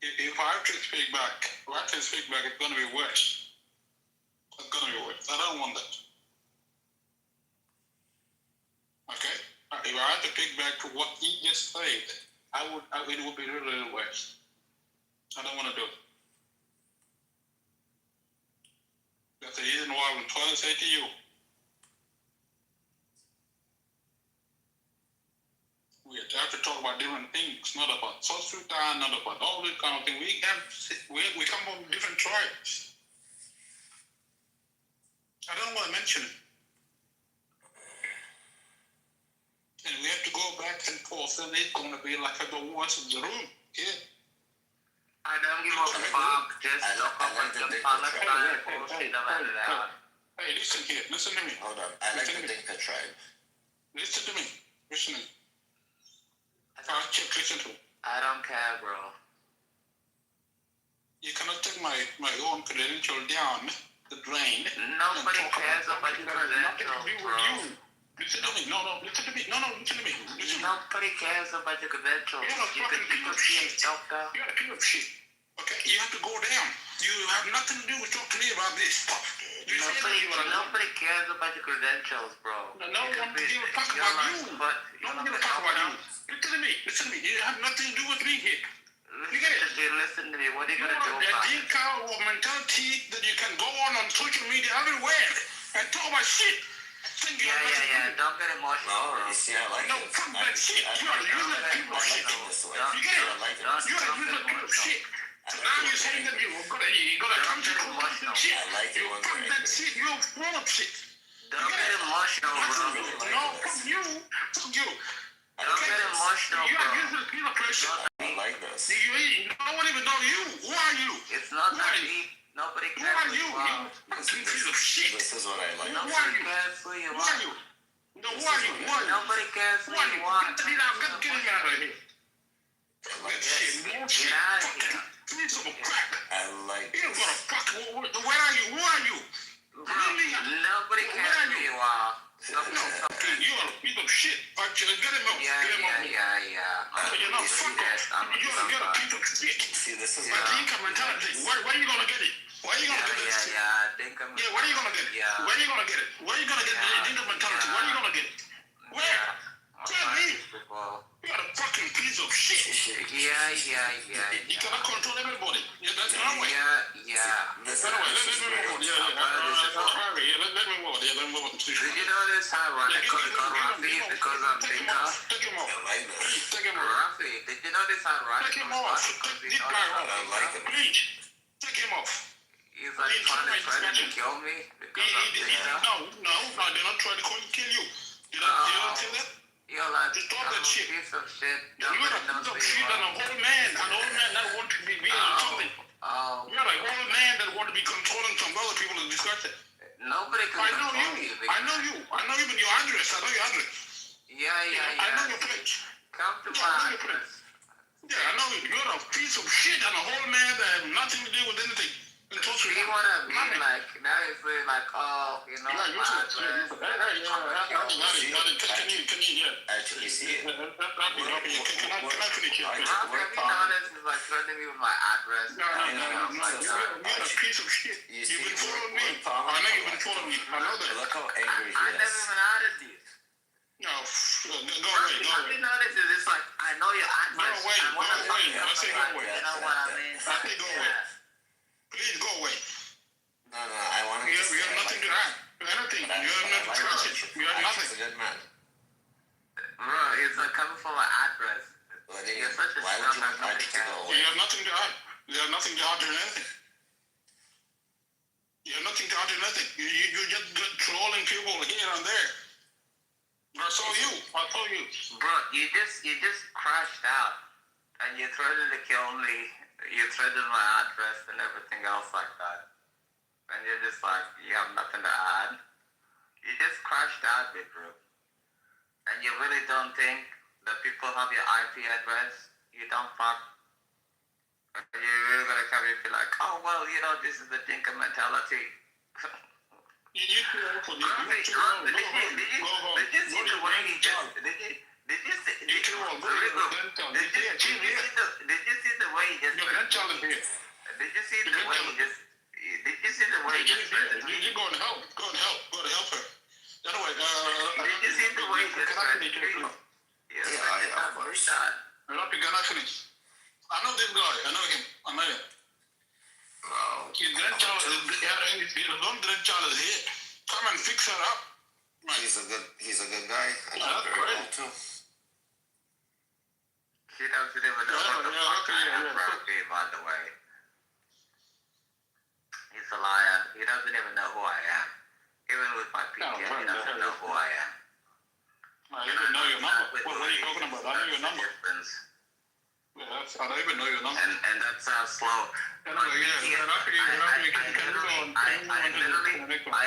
If I have to speak back, it's going to be worse. It's going to be worse. I don't want that. Okay? If I had to pick back to what he just said, it would be really worse. I don't want to do it. That's the reason why I'm trying to say to you, we have to talk about different things, not about South Sudan, not about all this kind of thing. We come from different tribes. I don't want to mention it. And we have to go back and forth, and it's going to be like the worst of the room. Yeah. I don't give a fuck. Just talk about the Palestine bullshit about it. Hey, listen here. Listen to me. Hold on. I like the Dinka tribe. Listen to me. Listen to me. Listen to me. I don't care, bro. You cannot take my own credential down the drain. Nobody cares about your credentials, bro. Listen to me. No, listen to me. Listen to me. Nobody cares about your credentials. You could be a doctor. You're a piece of shit. Okay, you have to go down. You have nothing to do with talk to me about this. Nobody cares about your credentials, bro. No one gives a fuck about you. No one gives a fuck about you. Listen to me. You have nothing to do with me here. You get it? Listen to me. What are you gonna do about it? The Dinka mentality that you can go on social media everywhere and talk about shit. Yeah. Don't get emotional. No, you see, I like it. Fuck that shit. You are using people shit. You get it? You are using people shit. Now you're saying that you gotta come to the shit. I like it when fuck that shit. You're full of shit. Don't get emotional, bro. No, fuck you. Fuck you. Don't get emotional, bro. You are using people pressure. I like this. No one even know you. Who are you? It's not that deep. Nobody cares. Who are you? You fucking piece of shit. This is what I like. Nobody cares who you are. Who are you? No, who are you? Nobody cares who you are. Get him out of here. That shit. Get out of here. Piece of crap. I like You're gonna fuck. Where are you? Who are you? Nobody cares who you are. You're a piece of shit. Actually, get him out. Yeah. You're not fucking. You're gonna get a piece of shit. See, this is my Dinka mentality. Where are you gonna get it? Where are you gonna get it? Dinka where are you gonna get it? Where are you gonna get it? Where are you gonna get the Dinka mentality? Where are you gonna get it? Where? You cannot control everybody. Yeah, that's the wrong way. Listen, Anyway, let me move on. Harry, let me move on. Let me move on. Did you notice how Ronnie got Rafi because I'm Dinka? Take him off. Please, take him off. Rafi, did you notice how Ronnie Take him got off. because Take this guy off. Please, take him off. He's like trying to kill me because I'm Dinka? No, they're not trying to kill you. You don't see that? You're like, just stop that shit. Piece of shit. You're a piece of shit and a whole man that want to be real or something. You're like a whole man that want to be controlling some other people to discuss it. Nobody can control you. I know you. I know even your address. I know your address. Yeah. I know your place. Come to my address. Yeah, I know you. You're a piece of shit and a whole man that have nothing to do with anything. You want to be like, now it's like, oh, you know, Can you see it? Can I finish here? Every notice is like threatening me with my address. No. You're a piece of shit. You've been following me. I know you've been following me. I know that. Look how angry he I never is. even added you. No, go away. Every notice is just like, I know your address. Go away. I say go away. You know what I mean? I say go away. Please go away. No, I want to. You have nothing to add. Anything. You have nothing to trust it. You have nothing. He's a good man. Bro, it's like coming from my address. You're such a why would you want Patrick to go away? You have nothing to add. You have nothing to add to anything. You have nothing to add to nothing. You just trolling people here and there. I saw you. Bro, you just crashed out. And you threatened to kill me. You threatened my address and everything else like that. And you're just like, you have nothing to add. You just crashed out, big group. And you really don't think that people have your IP address? You don't fuck. You're really gonna come here and be like, oh, well, you know, this is the Dinka mentality. Did you see the way he just... Did you see the way he just... You go and help. Go to help her. Anyway, did you see the way he just... Yeah, of course. Can I finish? I know this guy. I know him. His grandchild is here. Come and fix her up. He's a good guy. I know very well too. She doesn't even know what the fuck I am, by the way. He's a liar. He doesn't even know who I am. Even with my PTS, he doesn't know who I am. I don't know your number. What are you talking about? I know your number. I don't even know your number. And that's how slow. I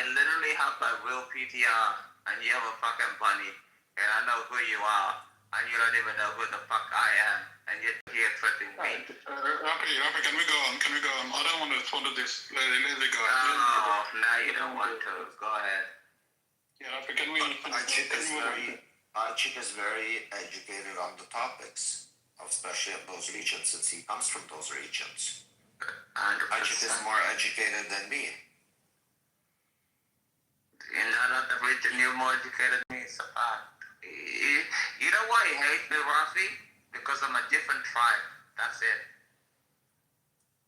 literally have my real PTR, and you have a fucking bunny, and I know who you are, and you don't even know who the fuck I am, and you're here threatening me. Rafi, can we go on? I don't want to respond to this. Let it go. Oh, now you don't want to. Go ahead. Yeah, Rafi, can we... Archie is very educated on the topics, especially of those regions, since he comes from those regions. Archie is more educated than me. In another region, you're more educated than me, it's a fact. You know why he hates me, Rafi? Because I'm a different tribe. That's it.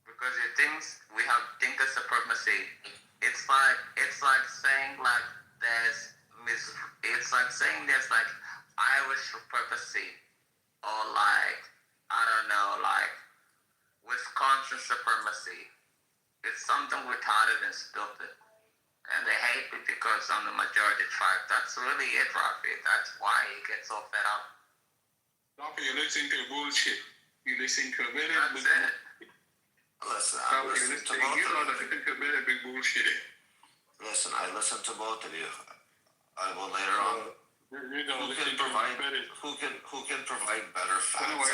Because he thinks we have Dinka supremacy. It's like saying like there's Irish supremacy, or like, I don't know, like Wisconsin supremacy. It's something retarded and stupid. And they hate me because I'm the majority tribe. That's really it, Rafi. That's why he gets so fed up. Rafi, you listen to bullshit. You listen to very Listen, I listen to both of you. Very big bullshit. Listen, I listen to both of you. I will later on. Who can provide better facts? Anyway,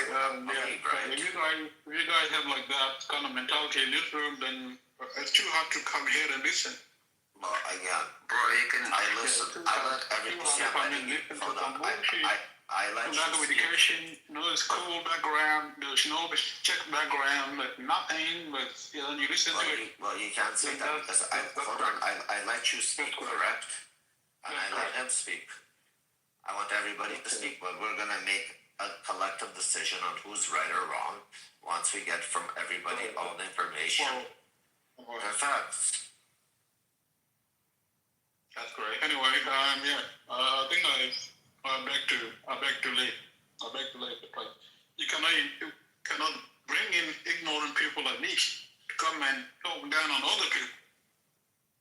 if you guys have like that kind of mentality in this room, then it's too hard to come here and listen. Well, again, bro, you can. I listen. I let everybody. Hold on. I let no education, no school background, there's no check background, like nothing. But you know, you listen to it. Well, you can't say that because I let you speak, correct? And I let him speak. I want everybody to speak, but we're gonna make a collective decision on who's right or wrong once we get from everybody all the information and facts. That's great. Anyway, yeah, I think I beg to lay the play. You cannot bring in ignorant people like me to come and talk down on other people,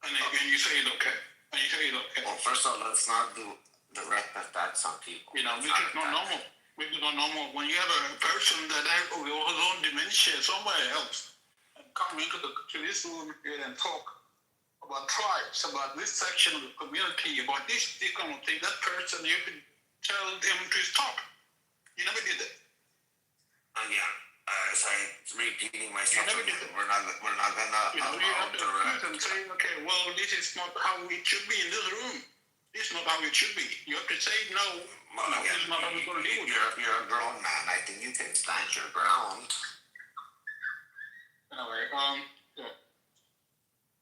and you say it's okay. And you say it's okay. Well, first of all, let's not do direct attacks on people. You know, this is not normal. This is not normal. When you have a person that has his own dementia somewhere else and come into this room here and talk about tribes, about this section of the community, about this kind of thing, that person, you can tell them to stop. You never did that. Again, as I'm repeating myself, we're not gonna. You know, you have to accuse and say, okay, well, this is not how it should be in this room. This is not how it should be. You have to say no. Well, again, this is not how we're going to deal with it. You're a grown man. I think you can stand your ground. Anyway, yeah.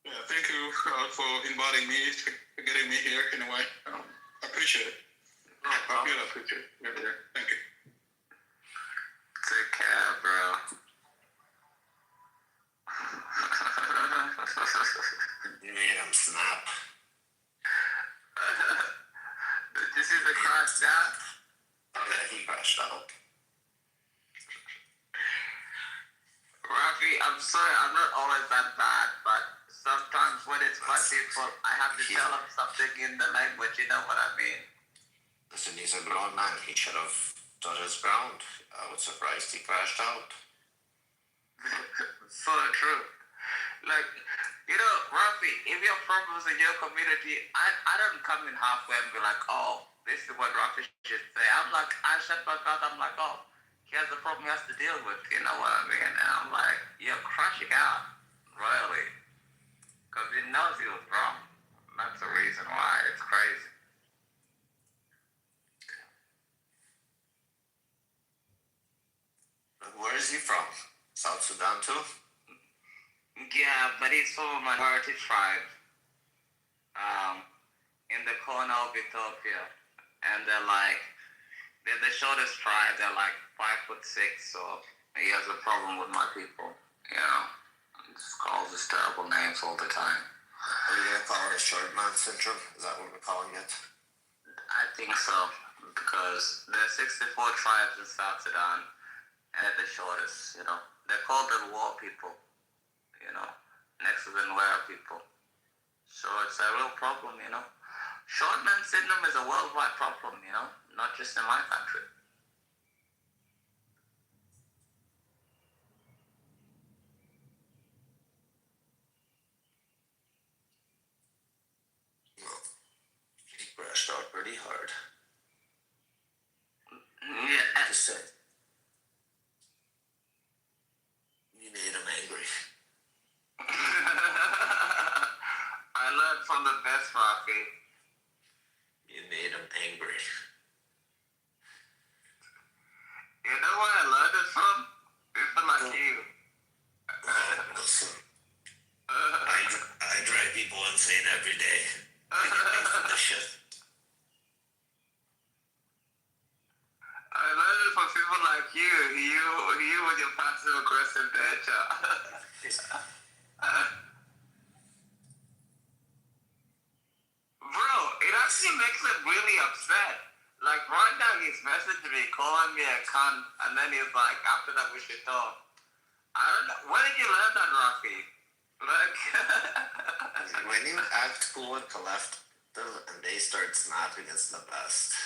Yeah, thank you for inviting me, for getting me here. Anyway, I appreciate it. No problem. I appreciate it. Yeah, thank you. Take care, bro. You made him snap. Did you see the crash down? Yeah, he crashed out. Rafi, I'm sorry, I'm not always that bad, but sometimes when it's my people, I have to tell them something in the language, you know what I mean? Listen, he's a grown man. He should have stood his ground. I was surprised he crashed out. So true. Like, you know, Rafi, if your problems in your community, I don't come in halfway and be like, oh, this is what Rafi should say. I'm like, I shut my mouth, I'm like, oh, he has a problem he has to deal with, you know what I mean? And I'm like, you're crashing out, really. Because he knows he was wrong. That's the reason why. It's crazy. Where is he from? South Sudan too? Yeah, but he's from a minority tribe. In the corner of Ethiopia. And they're the shortest tribe. They're like 5'6", so he has a problem with my people. You know, he just calls us terrible names all the time. Are we gonna call it short man syndrome? Is that what we're calling it? I think so, because there are 64 tribes in South Sudan, and they're the shortest. You know, they call them war people. You know, next to the Nuer people. So it's a real problem. You know, short man syndrome is a worldwide problem. You know, not just in my country. He crashed out pretty hard. Yeah. Just say. You made him angry. I learned from the best, Rafi. You made him angry. You know where I learned it from? People like you. Listen. I drive people insane every day. I get paid for this shit. I learned it from people like you. You with your passive aggressive nature. Bro, it actually makes him really upset. Like right now he's messaging me, calling me a cunt, and then he's like, after that we should talk. I don't know. Where did you learn that, Rafi? Like, when you act cool and collect and they start snapping, it's the best.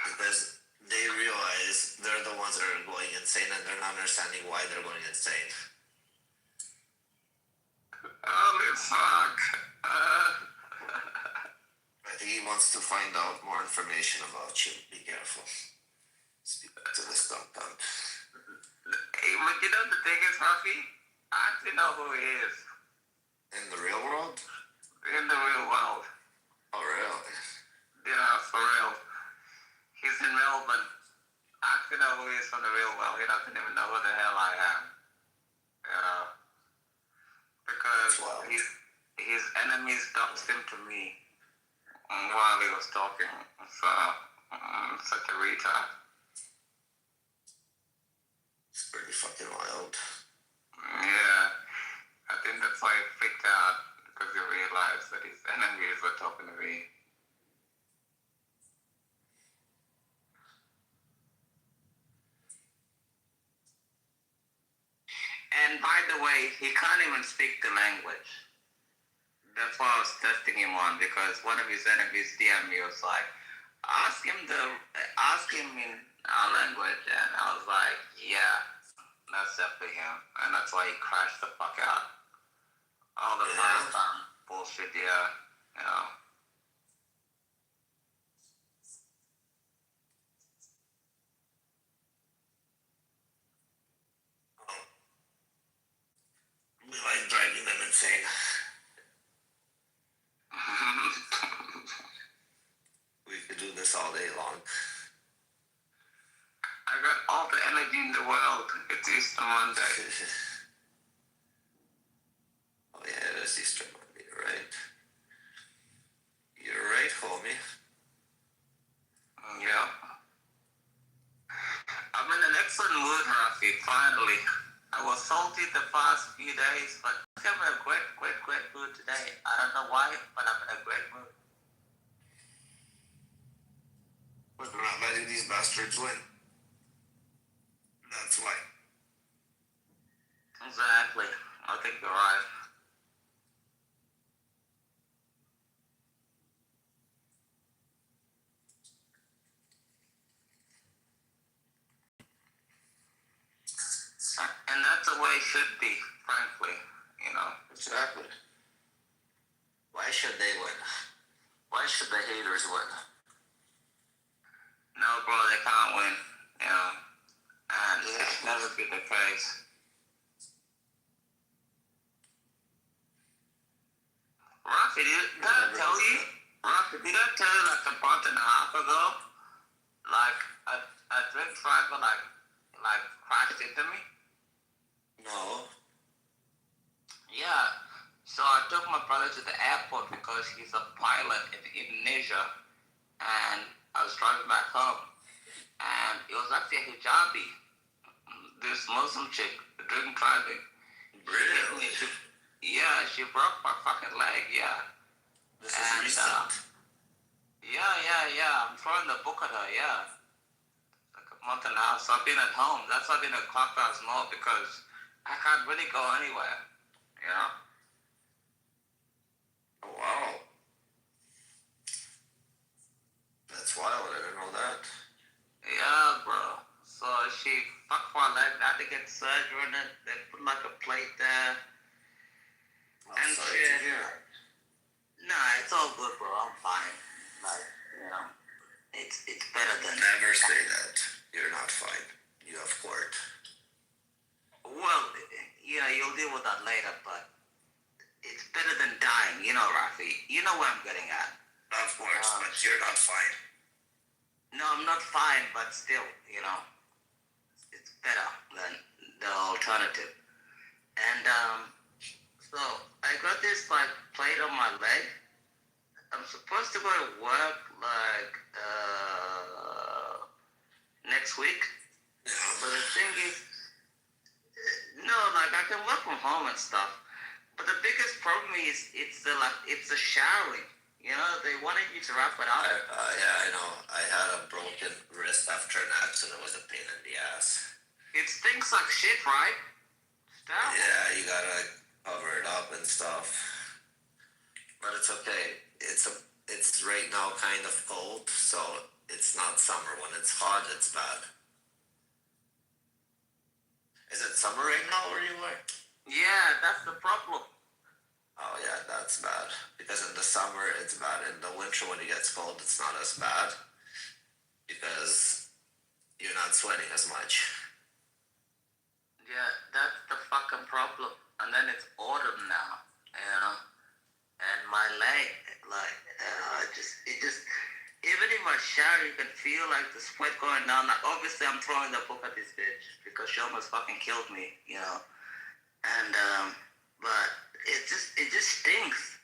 Because they realize they're the ones that are going insane and they're not understanding why they're going insane. holy fuck. I think he wants to find out more information about you. Be careful. Speak to this dumb cunt. Hey, but you know the thing is, Rafi? I actually know who he is. In the real world? In the real world. Oh, really? Yeah, for real. He's in Melbourne. I actually know who he is from the real world. He doesn't even know who the hell I am. You know? Because his enemies doxed him to me while he was talking. So, Such a retard. It's pretty fucking wild. Yeah. I think that's why he freaked out, because he realized that his enemies were talking to me. And by the way, he can't even speak the language. That's why I was testing him on, because one of his enemies DM me was like, ask him in our language, and I was like, yeah, that's definitely him, and that's why he crashed the fuck out. All the bullshit, yeah, you know. We like driving them insane. We could do this all day long. I got all the energy in the world. It's Easter Monday. Oh yeah, it is Easter Monday, right? You're right, homie. Yeah. I'm in an excellent mood, Rafi, finally. I was salty the past few days, but I'm in a great mood today. I don't know why, but I'm in a great mood. But we're not letting these bastards win. That's why. Exactly. I think you're right. And that's the way it should be, frankly, you know. Exactly. Why should they win? Why should the haters win? No, bro, they can't win, you know. And it's never been the case. Rafi, did I tell you like a month and a half ago, like a drink driver like crashed into me? No. Yeah. So I took my brother to the airport because he's a pilot in Indonesia, and I was driving back home, and it was actually a hijabi, this Muslim chick, drink driving. Really? She broke my fucking leg, yeah. This is recent. Yeah. I'm throwing the book at her, yeah. Like a month and a half, so I've been at home. That's why I've been at Clubhouse more, because I can't really go anywhere, you know? Oh, wow. That's wild, I didn't know that. Yeah, bro. So she fucked my leg, I had to get surgery on it. They put like a plate there. I'm sorry to hear. Nah, it's all good, bro. I'm fine. Like, you know, it's better than... Never say that. You're not fine. You have court. Well, yeah, you'll deal with that later, but it's better than dying, you know, Rafi. You know where I'm getting at. Of course, but you're not fine. No, I'm not fine, but still, you know, it's better than the alternative. And, so I got this, like, plate on my leg. I'm supposed to go to work, like, next week. But the thing is, no, like, I can work from home and stuff. But the biggest problem is it's the showering. You know, they wanted you to wrap it up. Yeah, I know. I had a broken wrist after an accident. It was a pain in the ass. It stinks like shit, right? Stop. Yeah, you gotta cover it up and stuff. But it's okay. It's right now kind of cold, so it's not summer. When it's hot, it's bad. Is it summer right now where you are? Yeah, that's the problem. Oh yeah, that's bad. Because in the summer it's bad. In the winter when it gets cold, it's not as bad. Because you're not sweating as much. Yeah, that's the fucking problem. And then it's autumn now, you know. And my leg, like, even in my shower, you can feel like the sweat going down. Like, obviously, I'm throwing the book at this bitch because she almost fucking killed me, you know. And but it just stinks.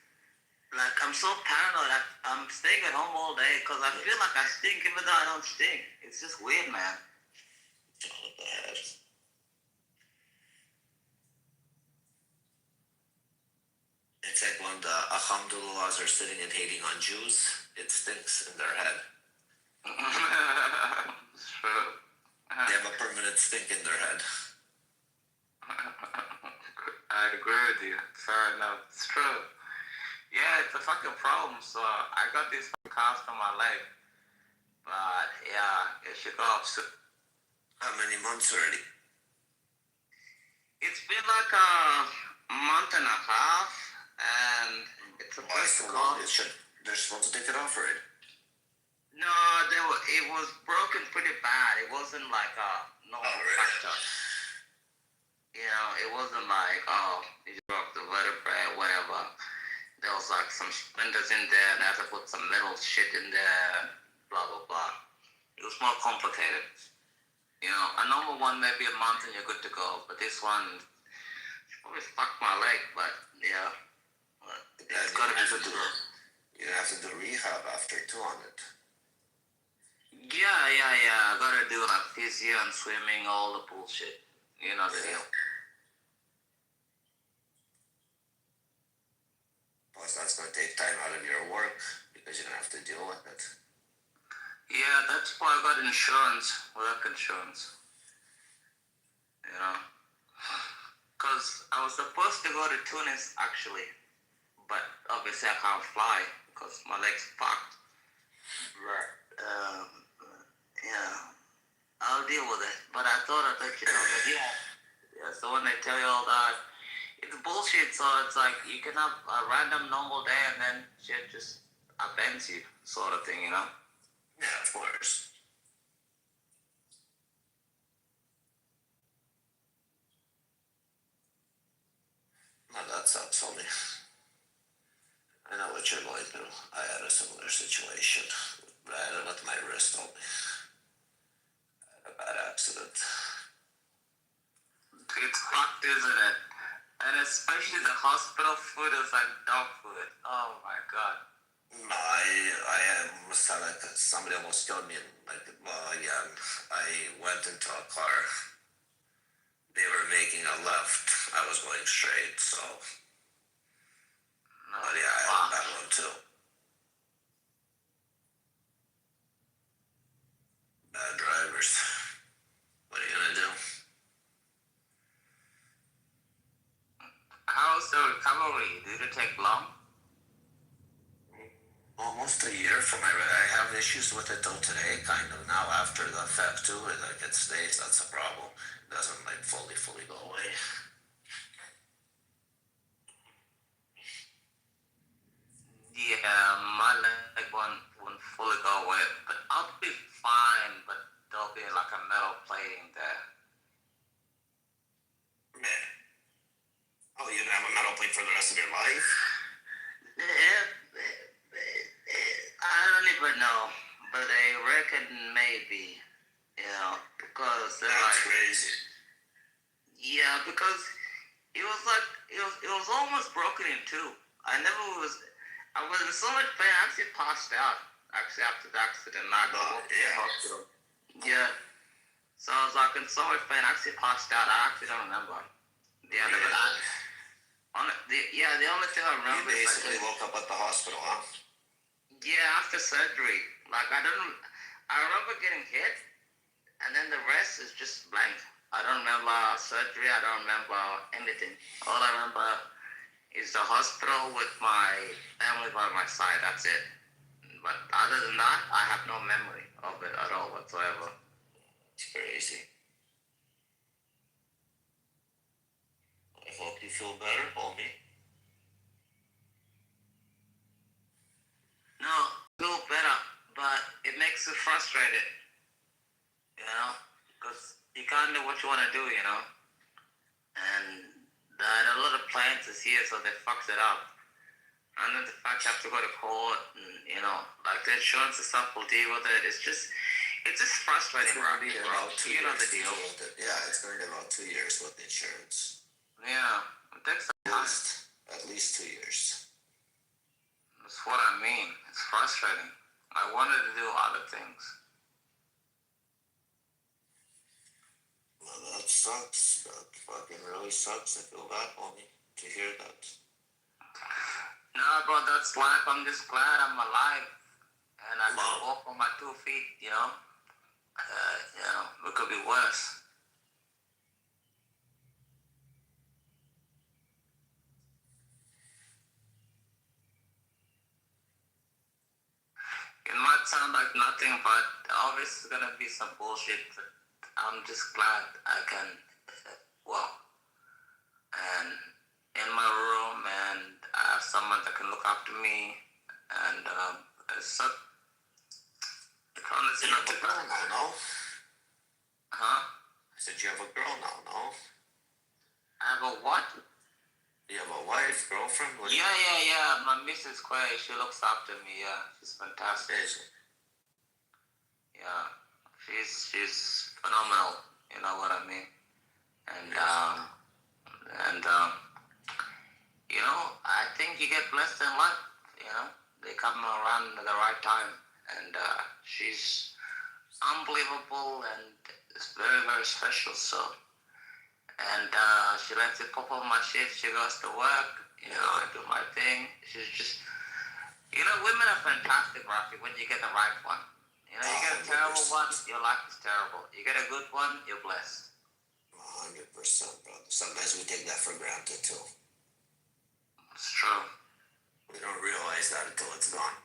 Like, I'm so paranoid. I'm staying at home all day because I feel like I stink even though I don't stink. It's just weird, man. It's all bad. It's like when the Alhamdulillaahs are sitting and hating on Jews, it stinks in their head. It's true. They have a permanent stink in their head. I agree with you. Fair enough. It's true. Yeah, it's a fucking problem. So I got these cast on my leg. But yeah, it should go off soon. How many months already? It's been like a month and a half, and it's supposed to go. They're supposed to take it off already. No, it was broken pretty bad. It wasn't like a normal fracture. You know, it wasn't like, oh, you broke the vertebrae or whatever. There was like some splinters in there, and I had to put some metal shit in there, blah, blah, blah. It was more complicated. You know, a normal one maybe a month and you're good to go, but this one probably fucked my leg, but yeah. It's gotta be good to go. You have to do rehab after too on it. Yeah. I gotta do like physio and swimming, all the bullshit. You know the deal. Plus, that's gonna take time out of your work because you're gonna have to deal with it. Yeah, that's why I got insurance, work insurance. You know? Because I was supposed to go to Tunis, actually. But obviously I can't fly because my leg's fucked. But, yeah, I'll deal with it. But I thought I'd let you know that, yeah, so when they tell you all that, it's bullshit. So it's like you can have a random normal day and then shit just upends you, sort of thing, you know? Yeah, of course. No, that sucks, homie. I know what you're going through. I had a similar situation. I had it with my wrist, homie. I had a bad accident. It's fucked, isn't it? And especially the hospital food is like dog food. Oh my god. No, I almost had like somebody almost killed me. Again, I went into a car. They were making a left. I was going straight, so. No, but yeah, I had a bad one too. Bad drivers. What are you gonna do? How's the recovery? Did it take long? Almost a year for my. I have issues with it till today, kind of now after the effect too. Like it stays. That's a problem. It doesn't like fully go away. Yeah, my leg won't fully go away, but I'll be fine. But there'll be like a metal plating there. Man. Oh, you're gonna have a metal plate for the rest of your life? I don't even know, but I reckon maybe, you know, because they're that's like crazy. Yeah, because it was like it was almost broken in two. I was in so much pain. I actually passed out. Actually, after the accident, I got to the hospital. Yeah. So I was like in so much pain. I actually passed out. I actually don't remember the end of it. The only thing I remember is basically woke up at the hospital, huh? Yeah, after surgery. Like I remember getting hit, and then the rest is just blank. I don't remember surgery. I don't remember anything. All I remember is the hospital with my family by my side. That's it. But other than that, I have no memory of it at all whatsoever. It's crazy. I hope you feel better, homie. No, feel better, but it makes you frustrated. You know, because you can't do what you want to do. You know, and a lot of plans this year, so they fucked it up. And then the fact you have to go to court, and you know, like the insurance and stuff will deal with it. It's just frustrating. It's going to be about 2 years. You know the deal. Yeah, it's going to be about 2 years with insurance. Yeah, it takes at least 2 years. That's what I mean. It's frustrating. I wanted to do other things. Well, that sucks. That fucking really sucks. I feel bad, homie, to hear that. No, bro, that's life. I'm just glad I'm alive. And I can walk on my 2 feet, you know? It could be worse. It might sound like nothing, but obviously it's gonna be some bullshit. But I'm just glad I can walk and in my room, and I have someone that can look after me, and it's honestly not too bad. No? Huh? I said you have a girl now, no? I have a what? You have a wife, girlfriend? Yeah. My Mrs. Quay, she looks after me. Yeah, she's fantastic. Amazing. Yeah, she's phenomenal. You know what I mean? And I think you get blessed in life. You know, they come around at the right time, and she's unbelievable and it's very, very special. So, and she lets it pop on my shift. She goes to work. You know, I do my thing. She's just, women are fantastic, Rafi, when you get the right one. You get a terrible one, your life is terrible. You get a good one, you're blessed. 100%, brother. Sometimes we take that for granted, too. It's true. We don't realize that until it's gone.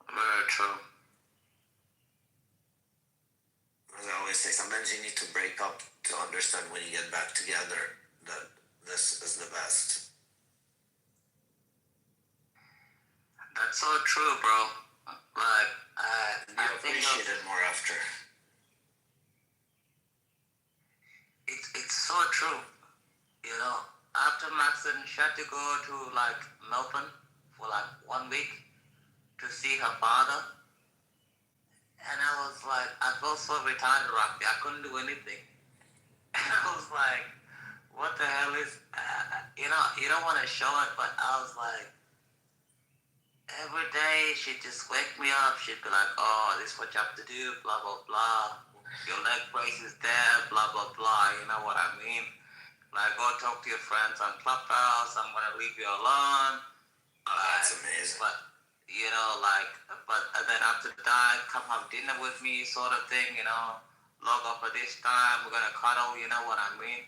Very true. As I always say, sometimes you need to break up to understand when you get back together that this is the best. That's so true, bro. Like, you appreciate it more after. It's so true. After Maxine, she had to go to Melbourne for 1 week to see her father. And I was like, I felt so retired, Rocky. I couldn't do anything. And I was like, what the hell is, you don't want to show it, but I was like, every day she'd just wake me up. She'd be like, oh, this is what you have to do, blah, blah, blah. Your leg brace is there, blah, blah, blah. You know what I mean? Go talk to your friends on Clubhouse. I'm going to leave you alone. That's amazing. But, then after that, come have dinner with me sort of thing, log off at this time. We're going to cuddle, you know what I mean?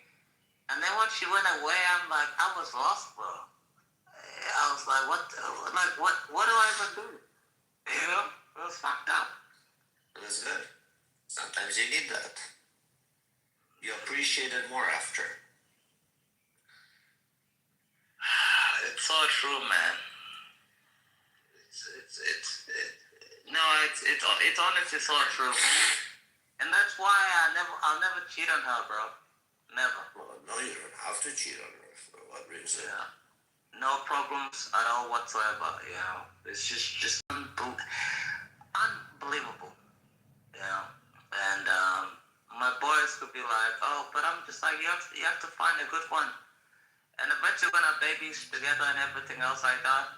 And then when she went away, I'm like, I was lost, bro. I was like, what do I even do? It was fucked up. It was good. Sometimes you need that. You appreciate it more after. It's so true, man. It's honestly so true. And that's why I'll never cheat on her, bro. Never. Well, no, you don't have to cheat on her. For what reason? Yeah. No problems at all whatsoever, It's just unbelievable, And my boys could be like, oh, but I'm just like, you have to find a good one. And eventually we're gonna have babies together and everything else like that.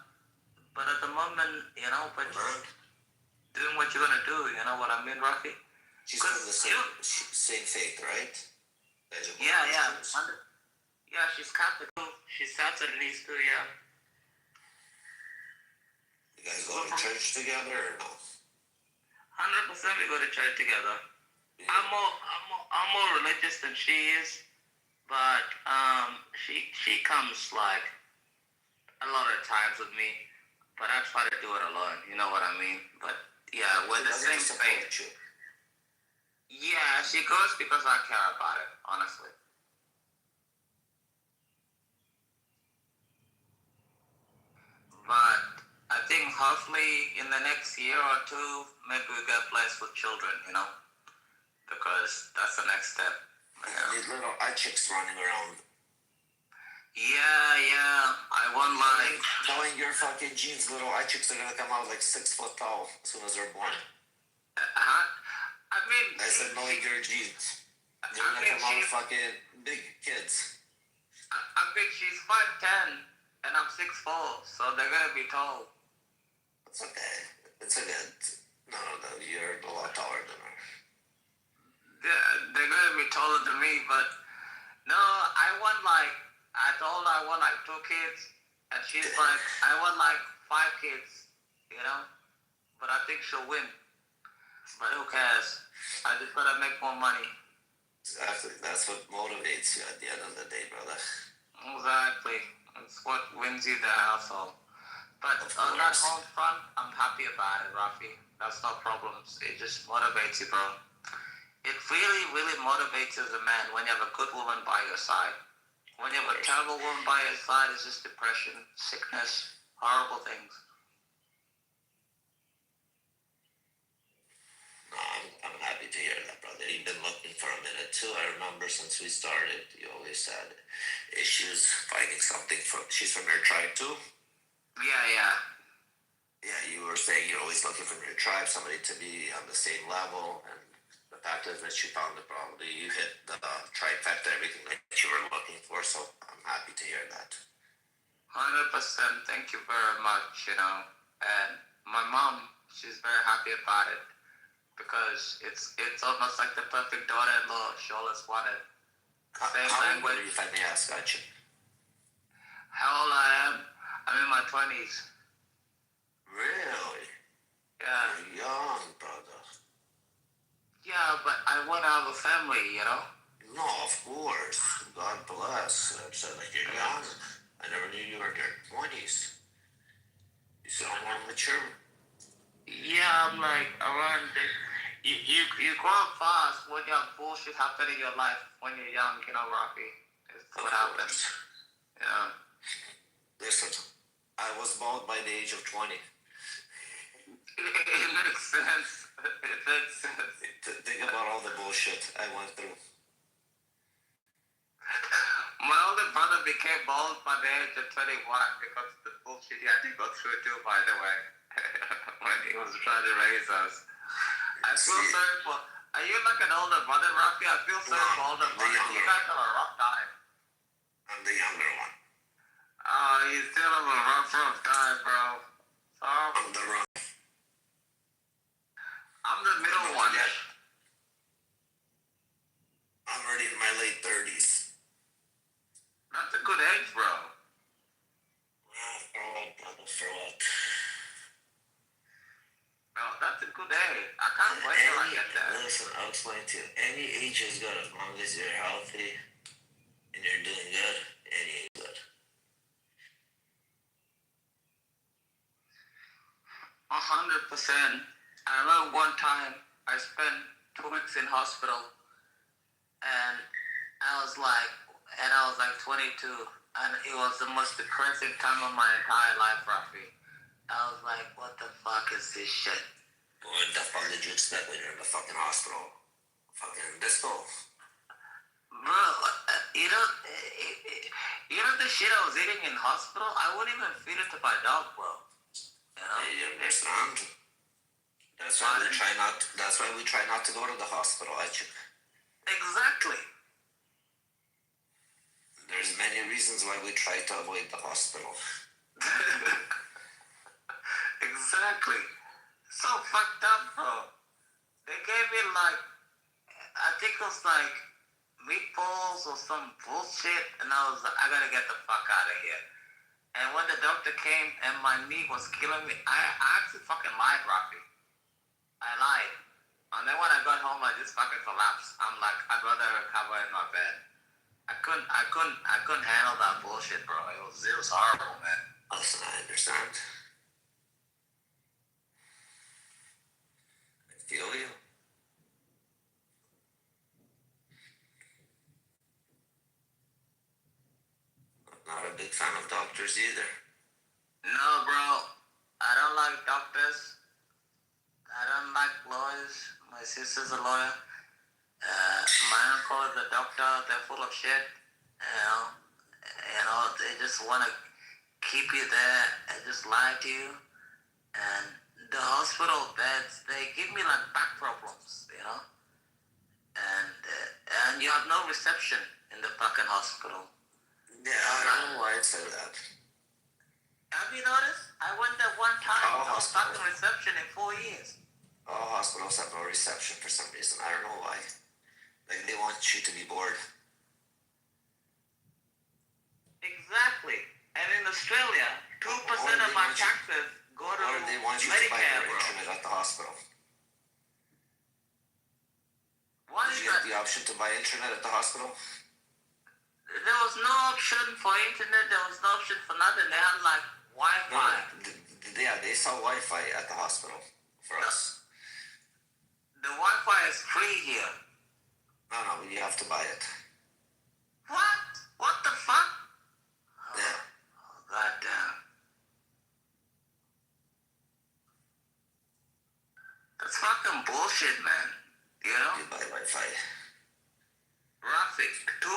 But at the moment, but just doing what you're gonna do, you know what I mean, Rafi? She's from the same faith, right? Yeah. Yeah, she's Catholic. She's Saturdays too, yeah. You guys go to church together or no? 100% we go to church together. Yeah. I'm more religious than she is, but she comes a lot of times with me, but I try to do it alone. You know what I mean? But yeah, we're the same faith. Yeah, she goes because I care about it, honestly. But I think hopefully in the next year or two, maybe we get blessed with children, because that's the next step. These little chicks running around. Yeah, I won't lie. Knowing your fucking genes, little chicks are gonna come out 6 foot tall as soon as they're born. I said knowing your genes. They're gonna come out fucking big kids. I mean, she's 5'10", and I'm 6'4", so they're gonna be tall. It's okay. It's a good. No, you're a lot taller than her. Yeah, they're gonna be taller than me, but no, I told her I want like 2 kids, and she's like, I want like 5 kids, you know? But I think she'll win. But who cares? I just gotta make more money. Exactly. That's what motivates you at the end of the day, brother. Exactly. It's what wins you the household. But on that home front, I'm happy about it, Rafi. That's no problems. It just motivates you, bro. It really, really motivates you as a man when you have a good woman by your side. When you have a terrible woman by your side, it's just depression, sickness, horrible things. No, I'm happy to hear that, brother. You've been looking for a minute too. I remember since we started, you always had issues finding something from. She's from your tribe too. Yeah. Yeah, you were saying you're always looking from your tribe, somebody to be on the same level, and the fact is that she found it probably. You hit the trifecta, everything that you were looking for. So I'm happy to hear that. 100%. Thank you very much. And my mom, she's very happy about it. Because it's almost like the perfect daughter-in-law she always wanted. Same language. If I may ask, gotcha. How old I am? I'm in my 20s. Really? Yeah. You're young, brother. Yeah, but I want to have a family, No, of course. God bless. I'm saying like you're young. I never knew you were in your 20s. You sound more mature. Yeah, I'm like around the... You grow up fast when you have bullshit happening in your life when you're young, Rafi. It's what happens. Yeah. Listen, I was bald by the age of 20. It makes sense. It makes sense. Think about all the bullshit I went through. My older brother became bald by the age of 21 because of the bullshit he had to go through too, by the way, when he was trying to raise us. I feel sorry for... Are you like an older brother, Rafi? I feel sorry for older brothers. You guys have a rough time. I'm the younger one. Oh, you still have a rough time, bro. I'm the rough. I'm the middle one. I'm already in my late 30s. That's a good age, bro. For what, brother? For what? No, that's a good age. I can't wait till I get there. Listen, I'll explain to you. Any age is good as long as you're healthy and you're doing good. Any age is good. 100%. I remember one time I spent 2 weeks in hospital, and I was like 22, and it was the most depressing time of my entire life, Rafi. I was like, what the fuck is this shit? What the fuck did you expect when you're in the fucking hospital? Fucking disco. Bro, you know the shit I was eating in hospital? I wouldn't even feed it to my dog, bro. You understand? That's why we try not. That's why we try not to go to the hospital. Exactly. There's many reasons why we try to avoid the hospital. Exactly. So fucked up, bro. They gave me like, I think it was like meatballs or some bullshit, and I was like, I gotta get the fuck out of here. And when the doctor came and my knee was killing me, I actually fucking lied, Rocky. I lied. And then when I got home, I just fucking collapsed. I'm like, I'd rather recover in my bed. I couldn't handle that bullshit, bro. It was horrible, man. Listen, I understand. I feel you. I'm not a big fan of doctors either. No, bro. I don't like doctors. I don't like lawyers. My sister's a lawyer. My uncle is a doctor. They're full of shit. They just want to keep you there and just lie to you. And the hospital beds, they give me like back problems, and you have no reception in the fucking hospital. Yeah, I don't know why it said that. Have you noticed? I went there one time. All No hospitals. fucking reception in 4 years. All hospitals have no reception for some reason. I don't know why. Like they want you to be bored. Exactly. And in Australia, 2% of my taxes go to Or they want you to buy Medicare, your bro. internet at the hospital. Why Did is you have that? the option to buy internet at the hospital? There was no option for internet. There was no option for nothing. They had like Wi-Fi. They sell Wi-Fi at the hospital for us. The Wi-Fi is free here. No, you have to buy it. What? What the fuck? Yeah. Oh, goddamn. That's fucking bullshit, man. You know? You buy Wi-Fi. Rafi, 2%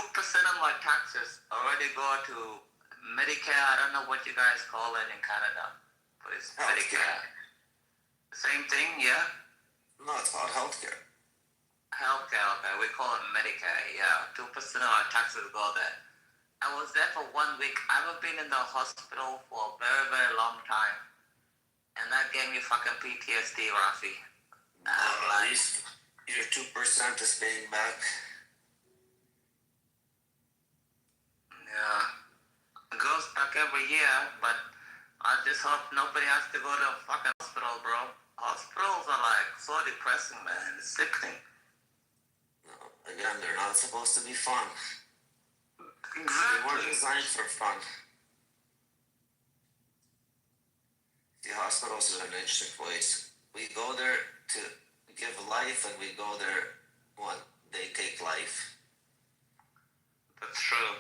of my taxes already go to Medicare. I don't know what you guys call it in Canada, but it's Medicare. Same thing, yeah? No, it's called healthcare. Healthcare, okay. We call it Medicare, yeah. 2% of our taxes go there. I was there for 1 week. I haven't been in the hospital for a very, very long time. And that gave me fucking PTSD, Rafi. At least your 2% is paying back. Yeah. It goes back every year, but I just hope nobody has to go to a fucking hospital, bro. Hospitals are like so depressing, man. It's sickening. No, again, they're not supposed to be fun. Exactly. They weren't designed for fun. The hospitals is an interesting place. We go there to give life, and we go there when they take life. That's true.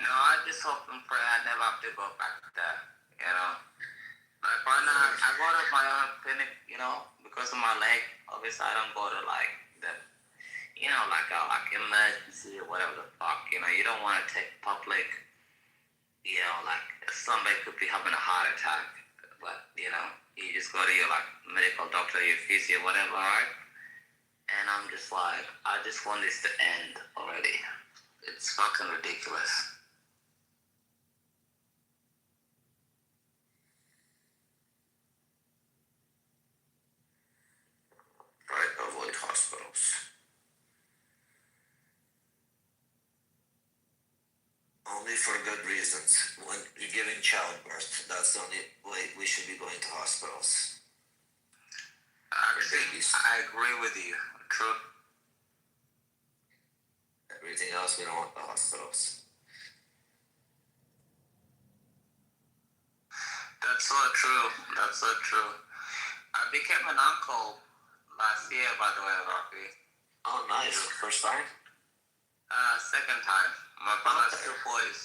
No, I just hope and pray I never have to go back there, you know. Like right now, I go to my own clinic, you know, because of my leg. Obviously, I don't go to like the, you know, like emergency or whatever the fuck, you know. You don't want to take public, you know, like somebody could be having a heart attack, but, you know, you just go to your like medical doctor, your physio, whatever, right? And I'm just like, I just want this to end already. It's fucking ridiculous. Try to avoid hospitals. Only for good reasons. When you're giving childbirth, that's the only way we should be going to hospitals. Actually, I agree with you. True. Everything else, we don't want the hospitals. That's so true. That's so true. I became an uncle last year, by the way, Rocky. Oh, nice. First time? Second time. My brother has 2 boys.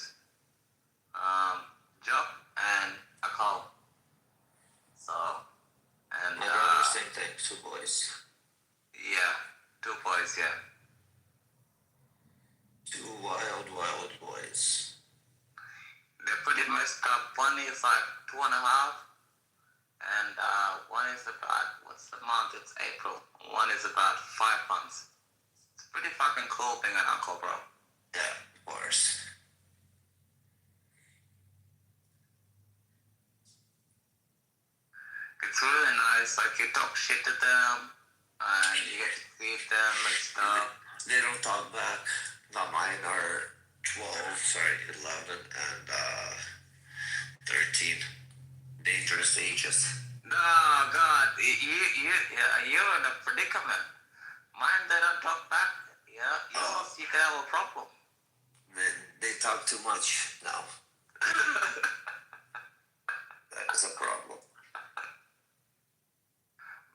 Joe and Akal. So, and my brother, same thing. 2 boys. Yeah, 2 boys. Yeah. 2 wild, wild boys. They're pretty messed up. One is like 2.5, and one is about, what's the month? It's April. One is about 5 months. It's pretty fucking cool being an uncle, bro. Yeah, of course. It's really nice. Like you talk shit to them, and you get to feed them and stuff. They don't talk back. Not mine are 11 and 13. Dangerous ages. No, God, you're in a predicament. Mine, they don't talk back. Yeah, yours, you can have a problem. They talk too much now. That is a problem.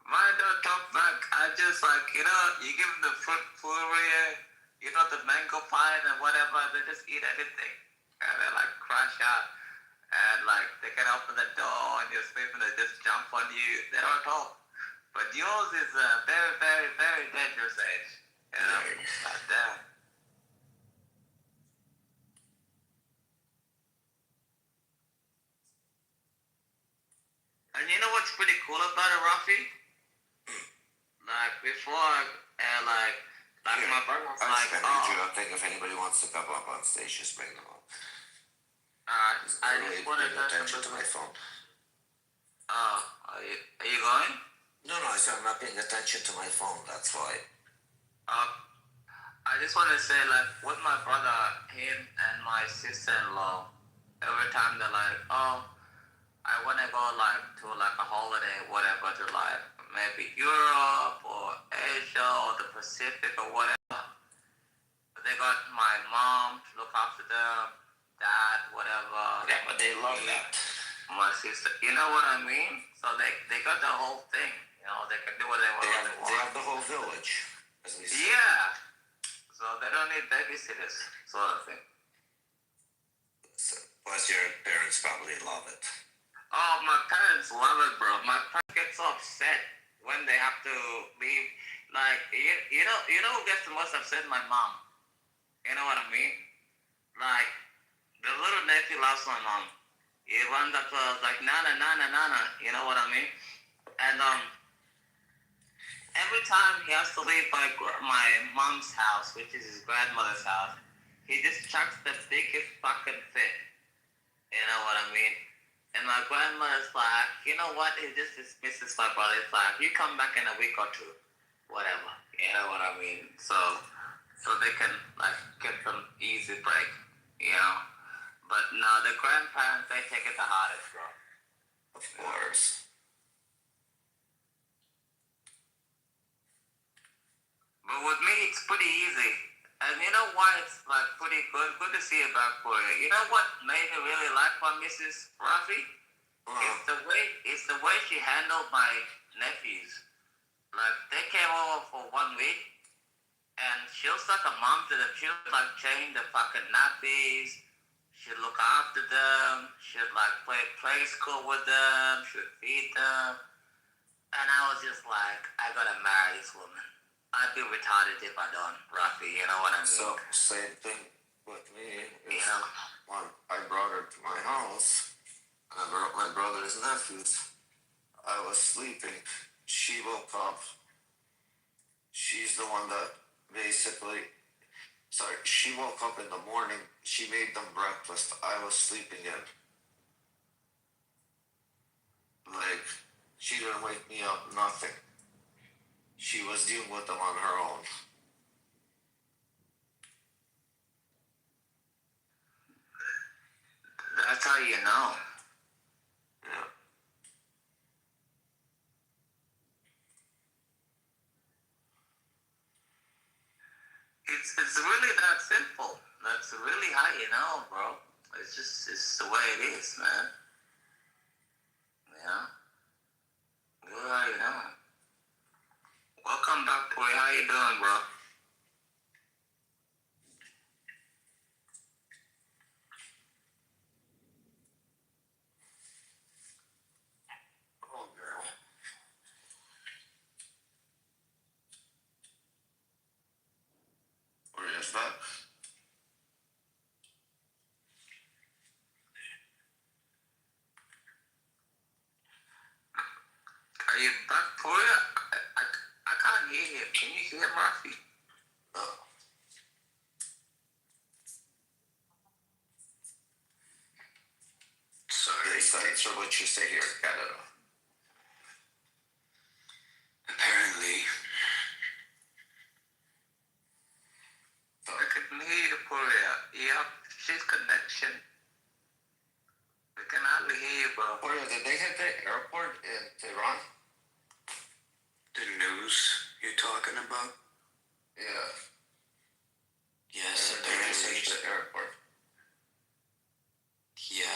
Mine don't talk back. I just like, you know, you give them the fruit puree, you know, the mango pie and whatever, they just eat everything. And they like crash out. And like, they can open the door and you're sleeping, they just jump on you. They don't talk. But yours is a very, very, very dangerous age. You know, like that. And you know what's pretty cool about it, Rafi? Like before, like my brother was like, I need you. I think if anybody wants to come up on stage, just bring them up. I just wanted Pay attention to my phone. Are you going? No, I said I'm not paying attention to my phone. That's why. I just want to say, like, with my brother, him and my sister-in-law, every time they're like, oh, I want to go, like, to, like, a holiday, whatever, to, like, maybe Europe or Asia or the Pacific or whatever. They got my mom to look after them, dad, whatever. Yeah, but they love that. My sister, you know what I mean? So they got the whole thing. You know, they can do whatever they want. They have the whole village, as we say. Yeah. So they don't need babysitters, sort of thing. So, plus your parents probably love it. Oh, my parents love it, bro. My parents get so upset when they have to leave. Like, you know who gets the most upset? My mom. You know what I mean? Like, the little nephew loves my mom. He runs up to us like, Nana, Nana, Nana. You know what I mean? And, every time he has to leave my mom's house, which is his grandmother's house, he just chucks the biggest fucking fit. You know what I mean? And my grandmother's like, you know what? He just dismisses my brother. It's like, you come back in a week or two. Whatever. You know what I mean? So they can, like, get some easy break. You know? But no, the grandparents, they take it the hardest, bro. Of course. But with me, it's pretty easy. And you know why it's like pretty good? Good to see you back for you. You know what made me really like my Mrs. Ruffy? It's the way she handled my nephews. Like they came over for 1 week, and she was like a mom to them. She would like change the fucking nappies. She'd look after them. She'd like play school with them. She'd feed them. And I was just like, I gotta marry this woman. I'd be retarded if I don't, Ruffy, you know what I mean? So, same thing with me. When I brought her to my house, and I brought my brother's nephews. I was sleeping. She woke up. She's the one that she woke up in the morning. She made them breakfast. I was sleeping in. Like, she didn't wake me up, nothing. She was dealing with them on her own. That's how you know. Yeah. It's really that simple. That's really how you know, bro. It's the way it is, man. Yeah. Good how you know. Welcome back, boy. How you doing, bro? Oh, girl. Where is that? Are you back, boy? I can't hear you. Can you hear Murphy? No. Sorry, thanks for what you say here in Canada. Apparently. I can hear you, Poria. You have shit connection. We can hardly hear you, bro. Poria, did they hit the airport in Tehran? The news you're talking about? Yeah. Yes, They hit the airport. Yeah.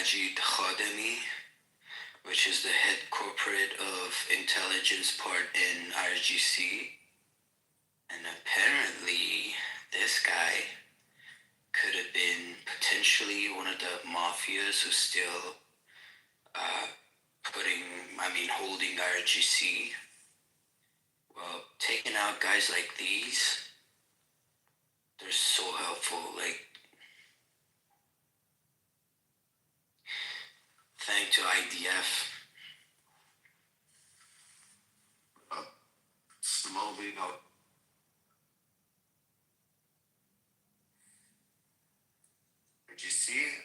Majid Khademi, which is the head corporate of intelligence part in RGC. And apparently, this guy could have been potentially one of the mafias who's still holding RGC. Well, taking out guys like these, they're so helpful. Like, thank to IDF. Slowly up. Did you see it?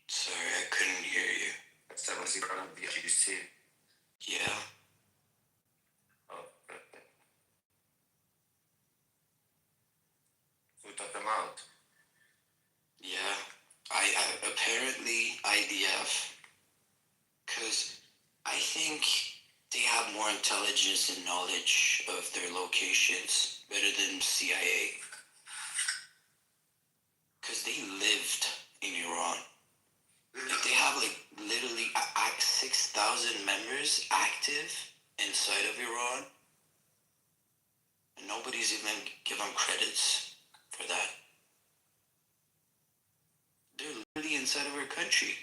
Sorry, I couldn't hear you. I said, was he part of the GC? Yeah. Oh, okay. Who took them out? Yeah. I apparently IDF, because I think they have more intelligence and knowledge of their locations better than CIA. Because they lived in Iran. Like, they have like literally 6,000 members active inside of Iran. And nobody's even give them credits for that. They're literally inside of our country.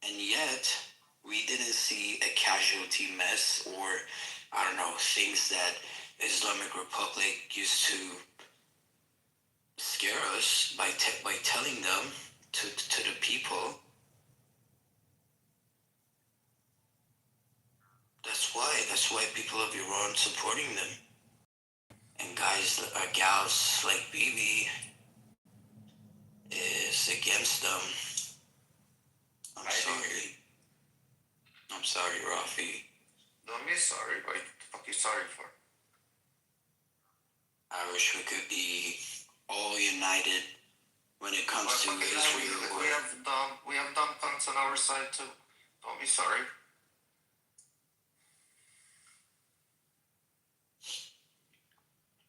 And yet, we didn't see a casualty mess or, I don't know, things that Islamic Republic used to scare us by telling them to the people. That's why people of Iran supporting them. And gals like Bibi is against them. I'm sorry, Rafi. Don't be sorry, but what the fuck you sorry for? I wish we could be all united when it comes to Israel. We have dumb cunts on our side too. Don't be sorry.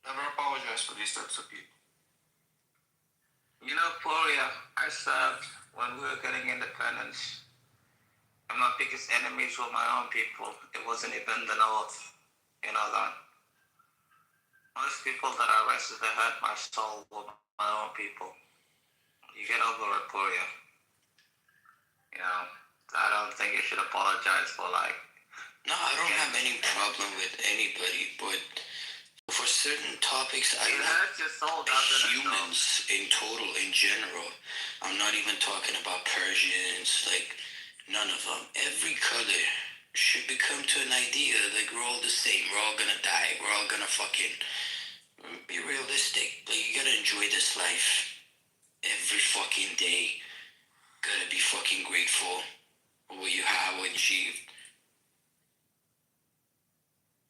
Never apologize for these types of people. You know, Poria, I served when we were getting independence. And my biggest enemies were my own people. It wasn't even the North. You know that? Most people that I arrested that hurt my soul were my own people. You get over it, Poria. You know, I don't think you should apologize for like... No, I don't have any problem with anybody, but for certain topics, I like humans in total, in general. I'm not even talking about Persians, like, none of them. Every color should become to an idea, like, we're all the same, we're all gonna die, we're all gonna fucking be realistic. Like, you gotta enjoy this life every fucking day. Gotta be fucking grateful for what you have achieved.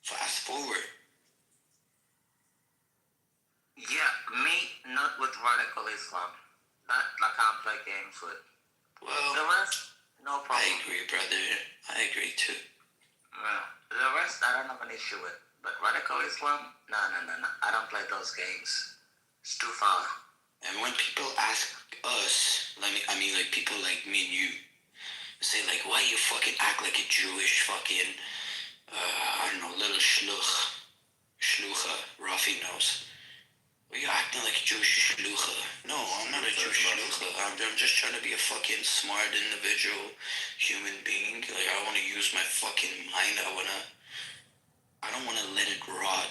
Fast forward. Yeah, me, not with radical Islam. That, like, I play games with. Well, the rest, no problem. I agree, brother. I agree, too. Yeah. The rest, I don't have an issue with. But radical Islam, no. I don't play those games. It's too far. And when people ask us, like people like me and you, say like, why you fucking act like a Jewish fucking, I don't know, little shlucha, Rafi knows. Well, you're acting like a Jewish shlucha. No, I'm not a Jewish shlucha. I'm just trying to be a fucking smart individual, human being. Like, I want to use my fucking mind. I don't want to let it rot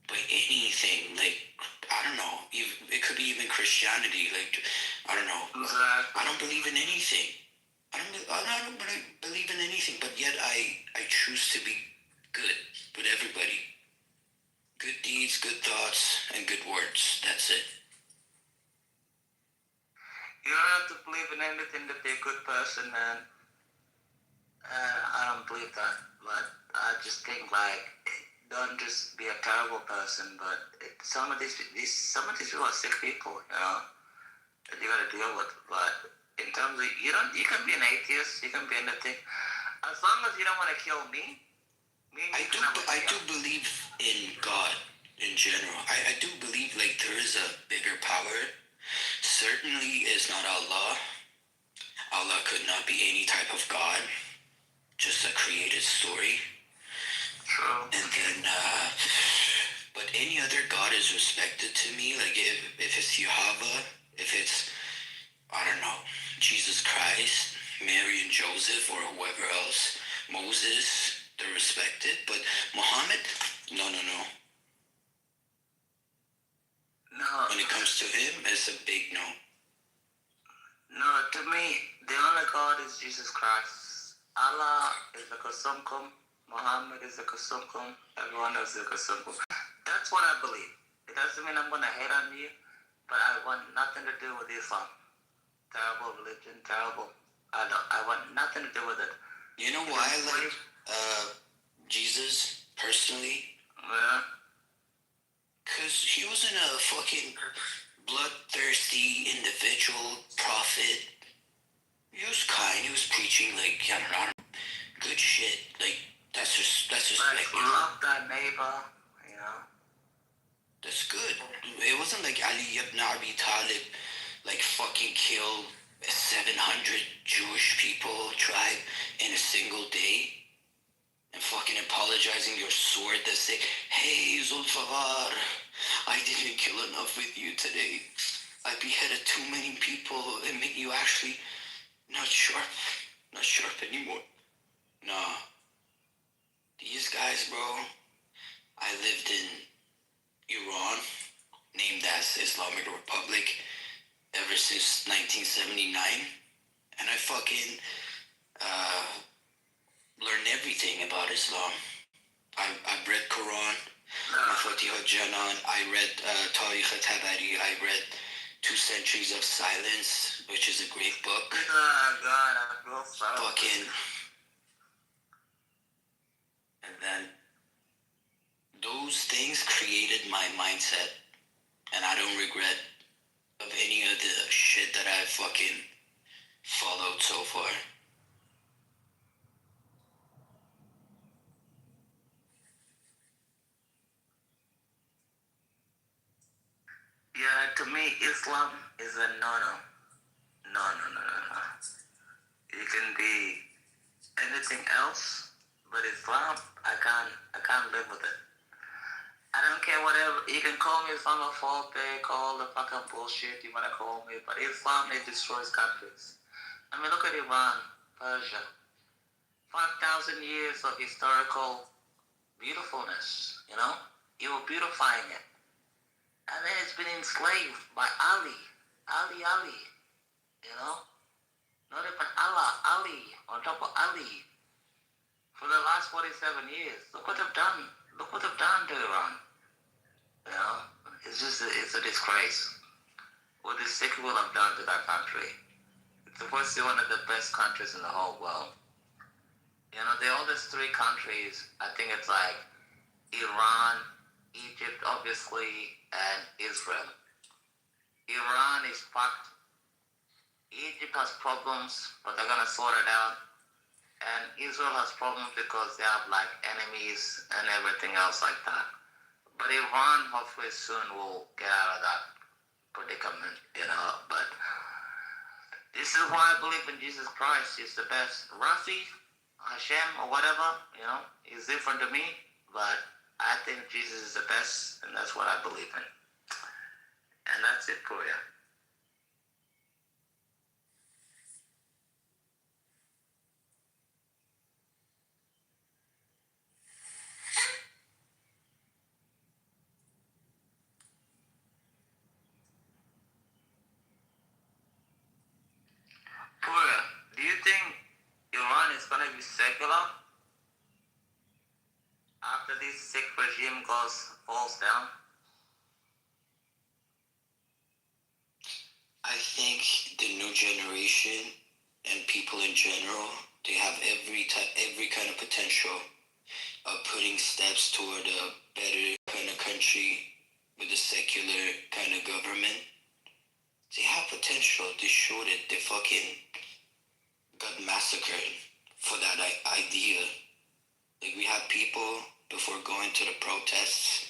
by anything. Like, I don't know. It could be even Christianity. Like, I don't know. I don't believe in anything. I don't believe in anything, but yet I choose to be good with everybody. Good deeds, good thoughts, and good words. That's it. You don't have to believe in anything to be a good person, man. I don't believe that, but I just think like, don't just be a terrible person, but some of these people are sick people, you know, that you gotta deal with. But in terms of you can be an atheist, you can be anything, as long as you don't want to kill me. I do believe in God. in general. I do believe like there is a bigger power. Certainly is not Allah. Allah could not be any type of God, just a created story. True. And then, but any other God is respected to me. Like if it's Yahweh, if it's, I don't know, Jesus Christ, Mary and Joseph, or whoever else, Moses, they're respected. But Muhammad, no. No. When it comes to him, it's a big no. No, to me, the only God is Jesus Christ. Allah is the Kasumkum. Muhammad is the Kasumkum. Everyone else is the Kasumkum. That's what I believe. It doesn't mean I'm going to hate on you, but I want nothing to do with Islam. Terrible religion, terrible. I want nothing to do with it. You know why I like Jesus personally? Yeah. Because he wasn't a fucking bloodthirsty individual prophet. He was kind. He was preaching like, I don't know, good shit. Like that's just like love thy neighbor. You know. That's good. It wasn't like Ali ibn Abi Talib like fucking killed 700 Jewish people tribe in a single day. And fucking apologizing your sword that say, hey, Zulfaqar, I didn't kill enough with you today. I beheaded too many people and make you actually not sharp anymore. Nah. These guys, bro, I lived in Iran, named as Islamic Republic, ever since 1979. And I fucking, learned everything about Islam. I read Quran, Mafatih Janan, I read Tarikh Tabari, I read 2 Centuries of Silence, which is a great book. Fucking, and then those things created my mindset, and I don't regret of any of the shit that I've fucking followed so far. Yeah, to me, Islam is a no. You can be anything else, but Islam, I can't live with it. I don't care whatever. You can call me Islamophobic, all the fucking bullshit you wanna call me, but Islam, it destroys countries. I mean, look at Iran, Persia. 5,000 years of historical beautifulness, you know? You were beautifying it. And then it's been enslaved by Ali, you know? Not even Allah, Ali, on top of Ali. For the last 47 years. Look what they've done. Look what they've done to Iran. You know? It's a disgrace. What the sick people have done to that country. It's supposed to be one of the best countries in the whole world. You know, the oldest 3 countries, I think it's like Iran, Egypt, obviously, and Israel. Iran is fucked. Egypt has problems, but they're gonna sort it out. And Israel has problems because they have like enemies and everything else like that. But Iran hopefully soon will get out of that predicament, you know. But this is why I believe in Jesus Christ. He's the best. Rafi, Hashem, or whatever, you know, is different to me. But I think Jesus is the best, and that's what I believe in. And that's it for you. Pura, do you think Iran is going to be secular after this sick regime falls down? I think the new generation and people in general, they have every kind of potential of putting steps toward a better kind of country with a secular kind of government. They have potential. They showed it. They fucking got massacred for that idea. Like we had people before going to the protests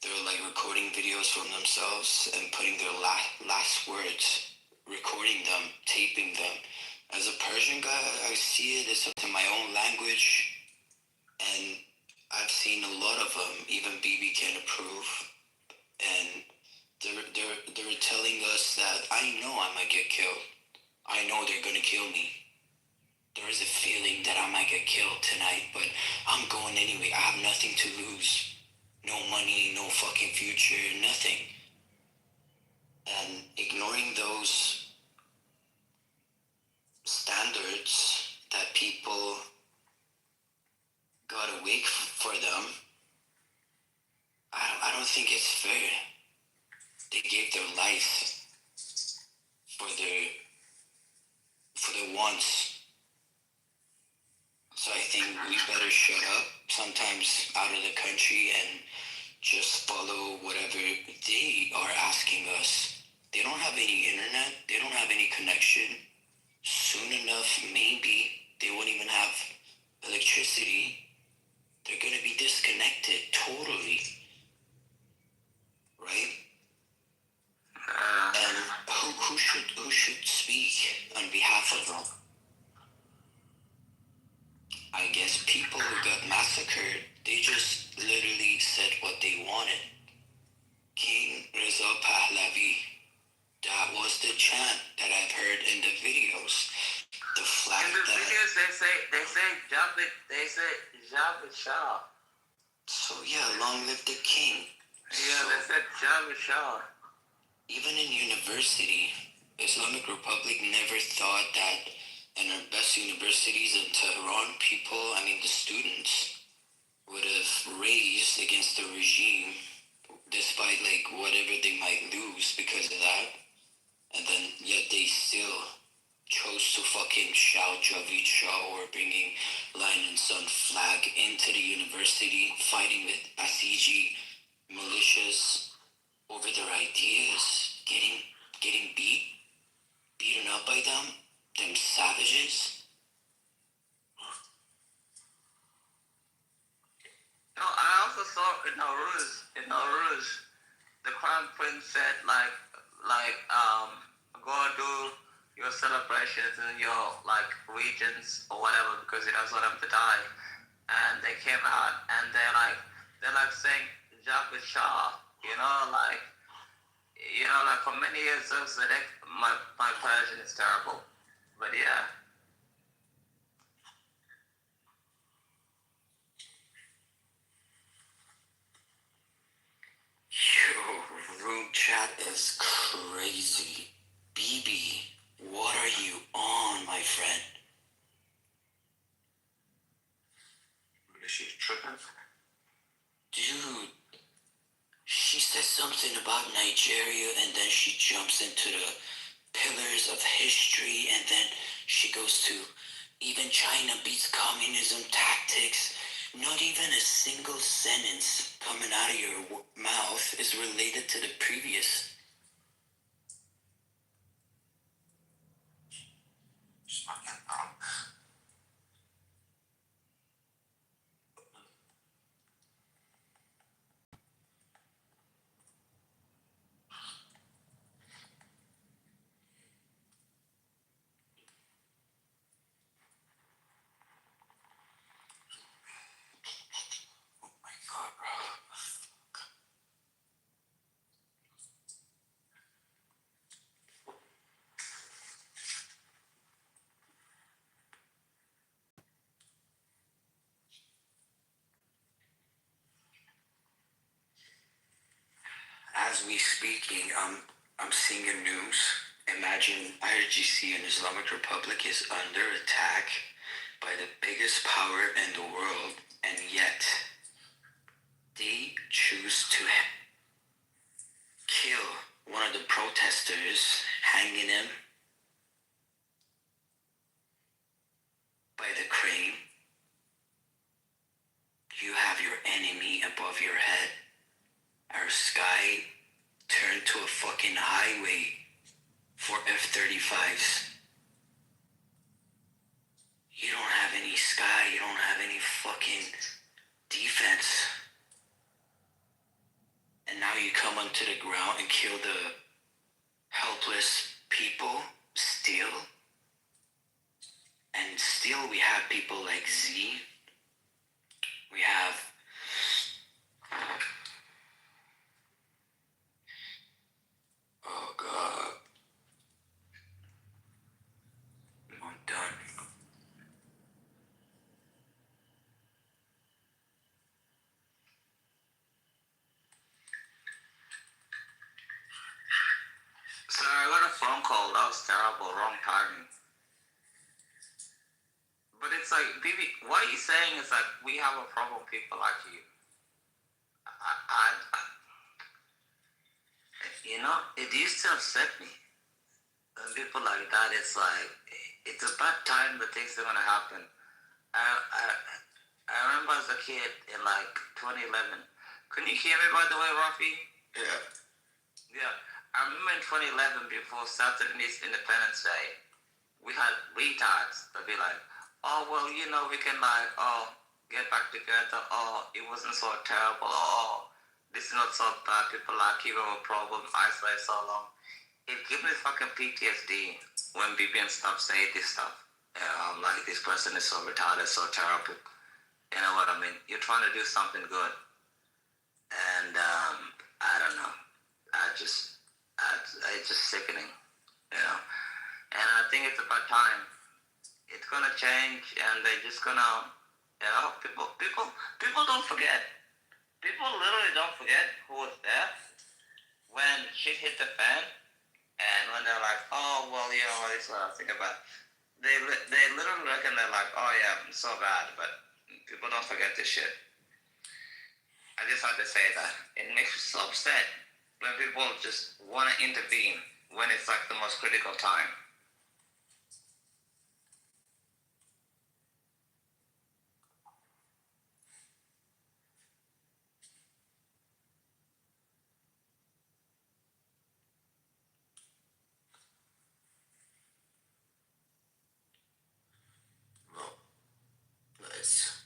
they're like recording videos from themselves and putting their last words, recording them, taping them. As a Persian guy, I see it as in my own language, and I've seen a lot of them. Even BB can approve, and they're telling us that I know I might get killed. I know they're gonna kill me. There is a feeling that I might get killed tonight, but I'm going anyway. I have nothing to lose. No money, no fucking future, nothing. And ignoring those standards that people got awake for them, I don't think it's fair. They gave their life for their wants. So I think we better shut up sometimes out of the country and just follow whatever they are asking us. They don't have any internet. They don't have any connection. Soon enough, maybe they won't even have electricity. They're going to be disconnected totally. Right? And who should speak on behalf of them? I guess people who got massacred, they just literally said what they wanted. King Reza Pahlavi, that was the chant that I've heard in the videos. The flag in the that... videos, they say Javed Shah. So yeah, long live the king. Yeah, they said Javed Shah. Even in university, Islamic Republic never thought that in our best universities in Tehran, the students would have raised against the regime despite whatever they might lose because of that. And then yet they still chose to fucking shout Javid Shah or bringing Lion and Sun flag into the university, fighting with Basiji militias over their ideas, getting beaten up by them savages. No, I also saw in Nauruz, the crown prince said go do your celebrations in your regions or whatever because he doesn't want them to die. And they came out and they're saying Javed Shah, for many years my Persian is terrible. But yeah. Yo, room chat is crazy. BB, what are you on, my friend? Is she tripping? Dude, she says something about Nigeria and then she jumps into the pillars of history and then she goes to even China beats communism tactics. Not even a single sentence coming out of your mouth is related to the previous. As we speaking, I'm seeing a news. Imagine IRGC and Islamic Republic is under attack by the biggest power in the world, and yet they choose to kill one of the protesters, hanging him by the crane. You have your enemy above your head. Our sky turned to a fucking highway for F-35s. You don't have any sky, you don't have any fucking defense. people like Z. We have oh god, I'm done. Sir, I got a phone call. That was terrible. Wrong timing. But it's like, baby, what are you saying is that we have a problem with people like you. You know, it used to upset me. When people like that, it's like, it's a bad time that things are gonna happen. I remember as a kid in like 2011. Can you hear me by the way, Rafi? Yeah. Yeah. I remember in 2011, before Saturday's Independence Day, we had retards that be like, oh, well, you know, we can like, oh, get back together. Oh, it wasn't so terrible. Oh, this is not so bad. People like you have a problem. Isolate so long. It gives me fucking PTSD when BBN stops saying this stuff. I'm like, this person is so retarded, so terrible. You know what I mean? You're trying to do something good. And I don't know. It's just sickening, you know. And I think it's about time. It's gonna change, and they're just gonna, you know, people don't forget. People literally don't forget who was there when shit hit the fan, and when they're like, oh well, you know, this is what I think about. They literally reckon they're like, oh yeah, it's so bad, but people don't forget this shit. I just had to say that. It makes me so upset when people just want to intervene when it's like the most critical time. Nice.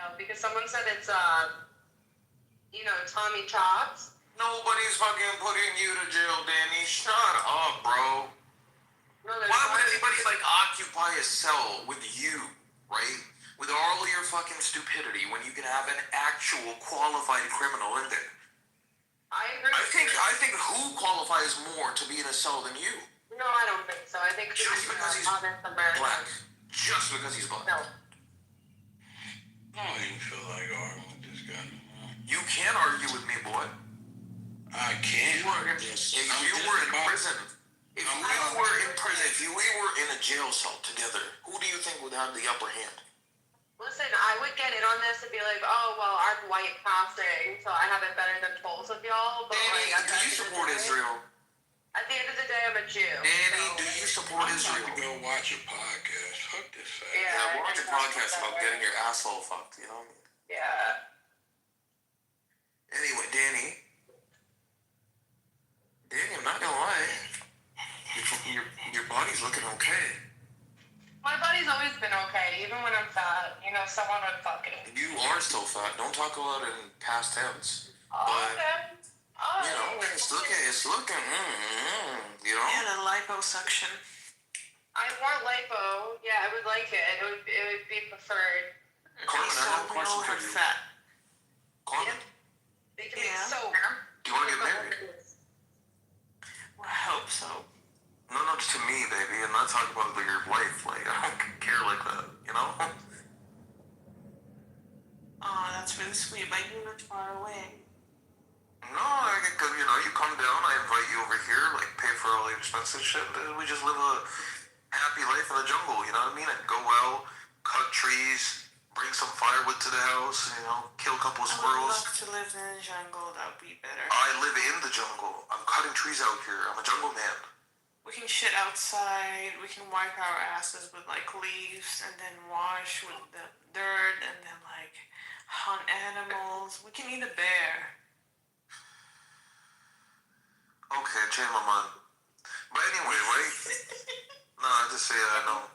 No, because someone said it's Tommy Chops. Nobody's fucking putting you to jail, Danny. Shut up, bro. No, Why would anybody occupy a cell with you, right? With all of your fucking stupidity when you can have an actual qualified criminal in there? I agree. I think who qualifies more to be in a cell than you? No, I don't think so. I think just because he's black. Just because he's black. No. I don't even feel like arguing with this guy. You can argue with me, boy. I can't. If you were in prison, if we were in a jail cell together, who do you think would have the upper hand? Listen, I would get in on this and be like, oh, well, I'm white passing, so I have it better than both of y'all. But Danny, do you support Israel? At the end of the day, I'm a Jew. Danny, do you support Israel? I'm about to go watch a podcast. Fuck this fact. Yeah, watch a podcast about getting your asshole fucked, you know what I mean? Yeah. Anyway, Danny, I'm not gonna lie. Your body's looking okay. My body's always been okay, even when I'm fat. Someone would fuck it. You are still fat. Don't talk about it in past tense. Oh, but, okay. Oh, it's looking, Yeah, the liposuction. I want lipo. Yeah, I would like it. It would be preferred. Carmen, I have a question for you. Fat. Carmen? They can be so. Do you want to get married? Well, I hope so. No, just to me, baby. I'm not talking about your wife. Like, I don't care like that, you know? Oh, that's really sweet, but you live far away. No, you come down, I invite you over here, like, pay for all the expensive shit, and we just live a happy life in the jungle, you know what I mean? I go out, cut trees, bring some firewood to the house, kill a couple of squirrels. I would love to live in the jungle, that would be better. I live in the jungle. I'm cutting trees out here. I'm a jungle man. We can shit outside, we can wipe our asses with, leaves, and then wash with the dirt, and then, hunt animals. We can eat a bear. Okay, change my mind. But anyway, right? No, I just say I know.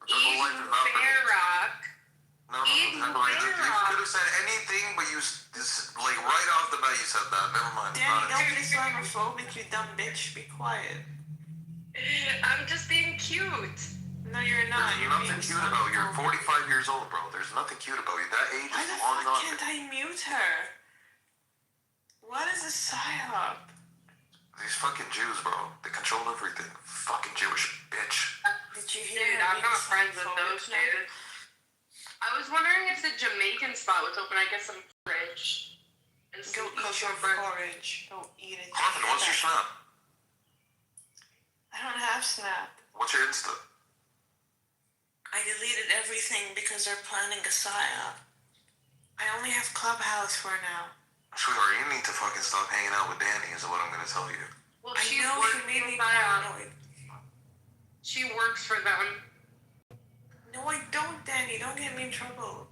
Jungle life is not for me. Rock. No, you could have said anything, but you just right off the bat you said that. Never mind. Danny, don't be Islamophobic, you dumb bitch. Be quiet. I'm just being cute. No, you're not. There's nothing cute about you. You're 45 years old, bro. There's nothing cute about you. That age is long gone. Why the fuck can't I mute her? What is a psyop? These fucking Jews, bro. They control everything. Fucking Jewish bitch. Did you hear? Dude, I'm not friends with those dudes. I was wondering if the Jamaican spot was open. I guess some fridge. And go eat your porridge. Go eat it. Carmen, what's your Snap? I don't have Snap. What's your Insta? I deleted everything because they're planning a psyop. I only have Clubhouse for now. Sweetheart, you need to fucking stop hanging out with Danny, is what I'm gonna tell you. Well, she made me paranoid. She works for them. No, I don't, Danny. Don't get me in trouble.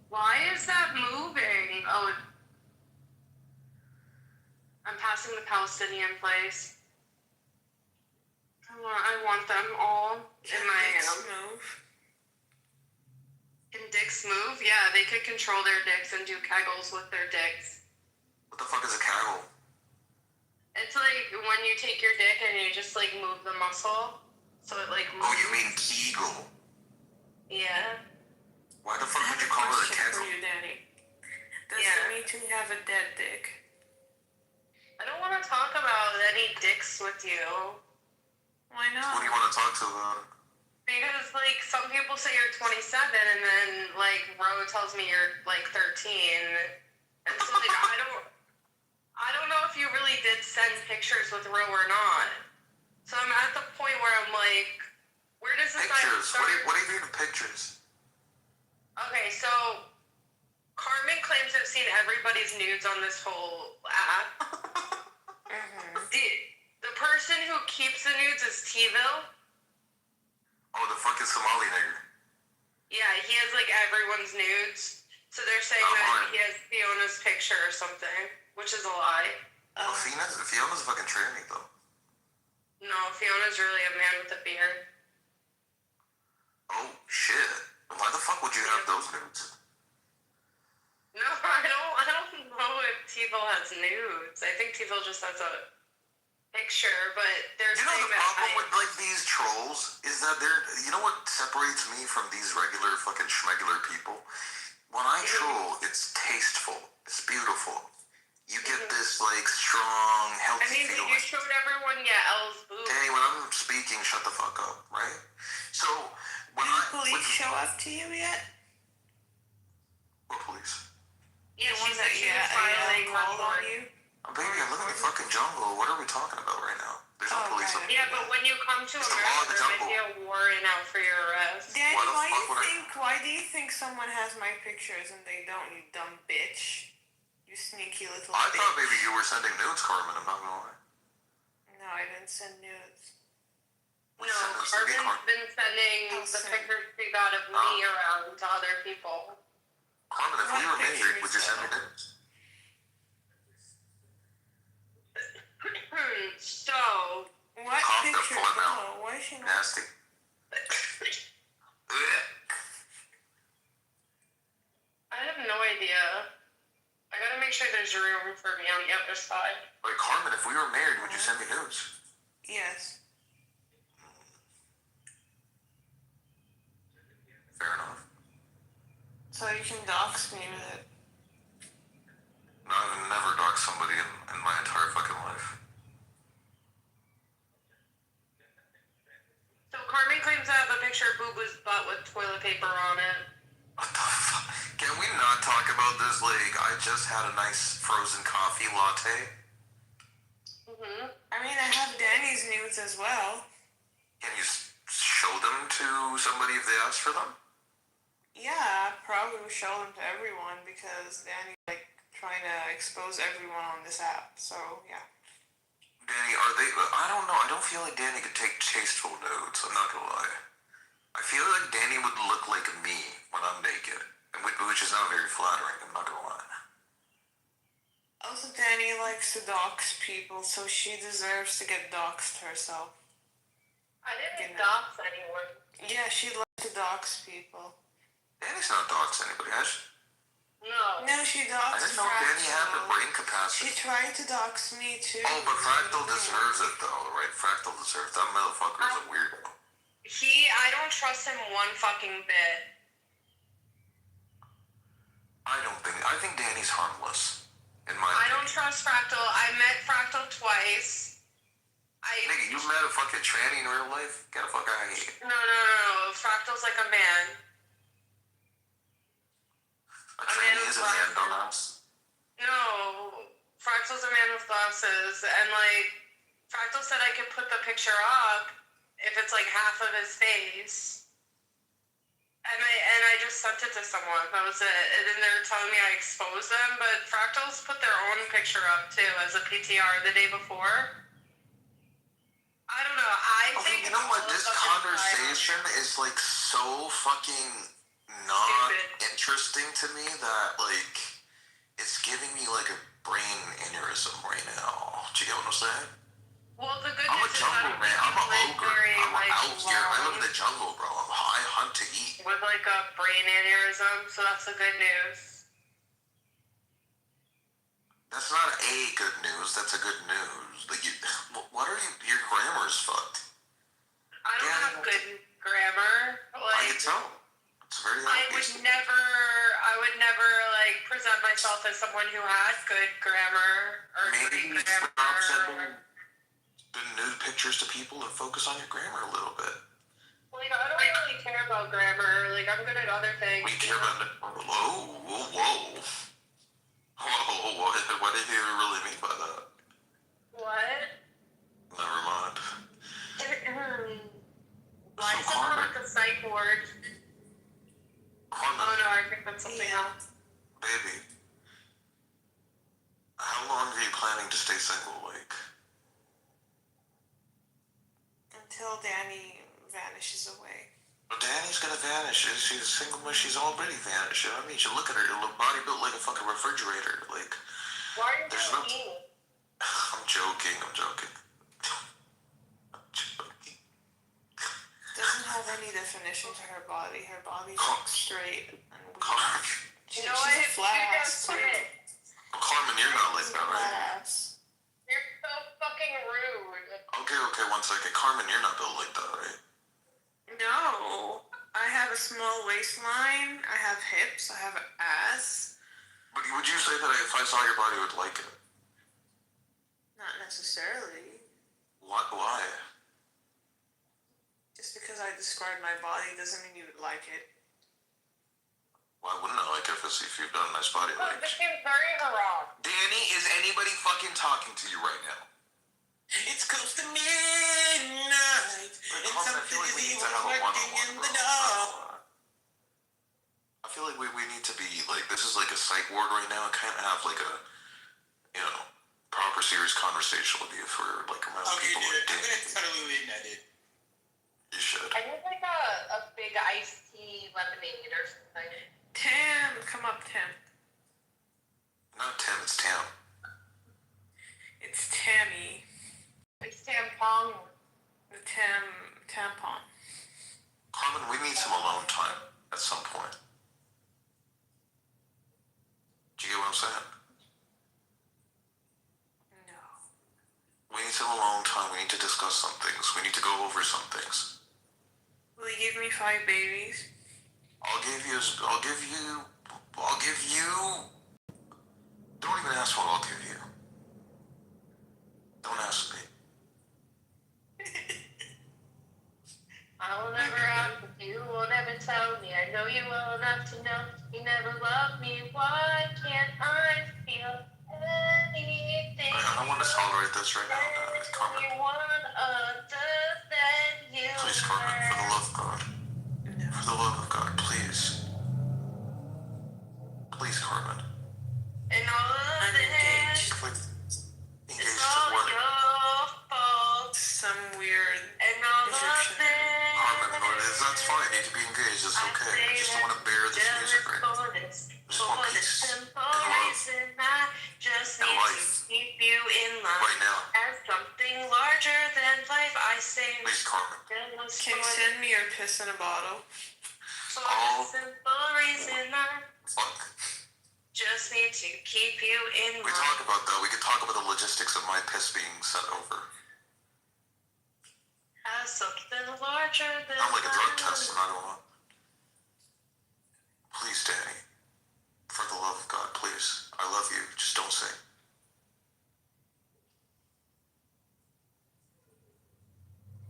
Why is that moving? Oh, I'm passing the Palestinian place. I want them all in my hand. Move. Can dicks move? Yeah, they could control their dicks and do kegels with their dicks. What the fuck is a kegel? It's like when you take your dick and you just move the muscle, so it moves. Oh, you mean kegel? Yeah. Why the fuck would you call it a kegel? For you, Danny. Does it mean to have a dead dick? I don't want to talk about any dicks with you. Why not? What do you want to talk to about? Because, some people say you're 27, and then, Ro tells me you're, 13. And so, I don't know if you really did send pictures with Ro or not. So I'm at the point where I'm like, where does this pictures? start? What do you mean pictures? Okay, so Carmen claims to have seen everybody's nudes on this whole app. The person who keeps the nudes is T-Ville. Oh, the fucking Somali nigger. Yeah, he has everyone's nudes. So they're saying that he has Fiona's picture or something, which is a lie. Fiona's a fucking tranny though. No, Fiona's really a man with a beard. Oh shit! Why the fuck would you have those nudes? has nudes. I think T-Ville just has a picture, but there's You know the problem with like these trolls is that you know what separates me from these regular fucking schmegular people? When I troll, it's tasteful, it's beautiful. You get this like strong, healthy feeling. You showed everyone, Elle's boobs. Danny, when I'm speaking, shut the fuck up, right? So when did police show up to you yet? What police? Yeah, she said she was filing called on you. Oh, baby, I live in the fucking jungle. What are we talking about right now? There's no police. Yeah, but when you come to America, there might be a warrant out for your arrest. Danny, why do you think someone has my pictures and they don't, you dumb bitch? You sneaky little bitch. I thought maybe you were sending nudes, Carmen. I'm not gonna lie. No, I didn't send nudes. No, Carmen's been sending the pictures she got of me around to other people. Carmen, if we were married, would you send me nudes? So, what picture? Oh, why is she not? Nasty. I have no idea. I gotta make sure there's room for me on the other side. Wait, Carmen, if we were married, would you send me nudes? Yes. Fair enough. So you can dox me with it. No, I've never doxed somebody in my entire fucking life. So Carmen claims to have a picture of Boo-Boo's butt with toilet paper on it. What the fuck? Can we not talk about this? Like, I just had a nice frozen coffee latte. I mean, I have Danny's nudes as well. Can you show them to somebody if they ask for them? Yeah, I'd probably show them to everyone because Danny's like trying to expose everyone on this app. So yeah. Danny, are they? I don't know. I don't feel like Danny could take tasteful nudes. I'm not gonna lie. I feel like Danny would look like me when I'm naked, which is not very flattering. I'm not gonna lie. Also, Danny likes to dox people, so she deserves to get doxed herself. I didn't dox anyone. Yeah, she likes to dox people. Danny's not doxing anybody, has she? No. No, she doxed I didn't know Danny had the brain capacity. She tried to dox me too. Oh, but Fractal deserves it though, right? Fractal deserves that motherfucker is a weirdo. I don't trust him one fucking bit. I think Danny's harmless. In my opinion. I don't trust Fractal. I met Fractal twice. Nigga, you met a fucking tranny in real life? Get the fuck out of here. No. Fractal's like a man. A tranny is a man, dumbass. No. Fractal's a man with glasses. And like, Fractal said I could put the picture up if it's like half of his face. And I just sent it to someone. That was it. And then they were telling me I exposed them, but Fractals put their own picture up too as a PTR the day before. I don't know. I think you know what? This conversation is like so fucking not interesting to me that like it's giving me like a brain aneurysm right now. Do you get what I'm saying? Well, the good I'm a news jungle is man. I'm a ogre. I'm like, out here. I live in the jungle, bro. I hunt to eat. With like a brain aneurysm, so that's the good news. That's not a good news. That's a good news. Like, what are you? Your grammar is fucked. I don't have good grammar. Like, I can tell. It's very obvious. I would never like present myself as someone who had good grammar or maybe stop sending the nude pictures to people and focus on your grammar a little bit. Like, I don't really care about grammar. Like, I'm good at other things. We care about whoa. What did you really mean by that? What? Never mind. Why is someone at the psych ward? Carmen. Oh no, I think that's something else. Baby, how long are you planning to stay single, like? Until Danny vanishes away. Well, Danny's gonna vanish. She's single, but she's already vanished. You know what I mean? You look at her, her little body built like a fucking refrigerator. Like, why are you joking? I'm joking. Doesn't have any definition to her body. Her body's straight. And Carmen. She's a flat ass too. Carmen, you're not like that, right? You're so fucking rude. Okay, 1 second. Carmen, you're not built like that, right? No. I have a small waistline. I have hips. I have an ass. But would you say that if I saw your body, I would like it? Not necessarily. What? Why? Just because I describe my body doesn't mean you would like it. Why wouldn't I like it if you've done a nice body? Look, this seems very wrong. Danny, is anybody fucking talking to you right now? It's close to midnight. And I feel like we need to have a one-on-one, bro. I feel like we need to be, like, this is like a psych ward right now. I can't have, like, a, proper serious conversation with you for, like, around people like I'm gonna totally win that, dude. You should. I need, like, a big iced tea lemonade or something. Tim, come up, Tim. Not Tim, it's Tam. It's Tammy. It's tampon. The tampon. Carmen, we need some alone time at some point. Do you get what I'm saying? No. We need some alone time. We need to discuss some things. We need to go over some things. Will you give me 5 babies? I'll give you. Don't even ask what I'll give you. Don't ask me. I will never ask if you will never tell me. I know you well enough to know you never loved me. Why can't I feel anything? I don't want to tolerate this right now, Carmen. Anyone other than you. Please, Carmen, for the love of God. For the love of God, please. Please, Carmen. And all of this. Engaged It's to all what? your fault. Some weird And all of Egyptian. this. Carmen, that's fine. You need to be engaged. It's okay. I just don't want to bear this music right now. I just want peace and love I just and need life to keep you in line. right now. As something larger than life, I say. Please, Carmen. Can you send me your piss in a bottle? For the simple reason I Fuck. just need to keep you in We mind. talk about that. We could talk about the logistics of my piss being sent over. As something larger than Not like a drug life. test, and I don't want. Please, Danny. For the love of God, please. I love you. Just don't sing.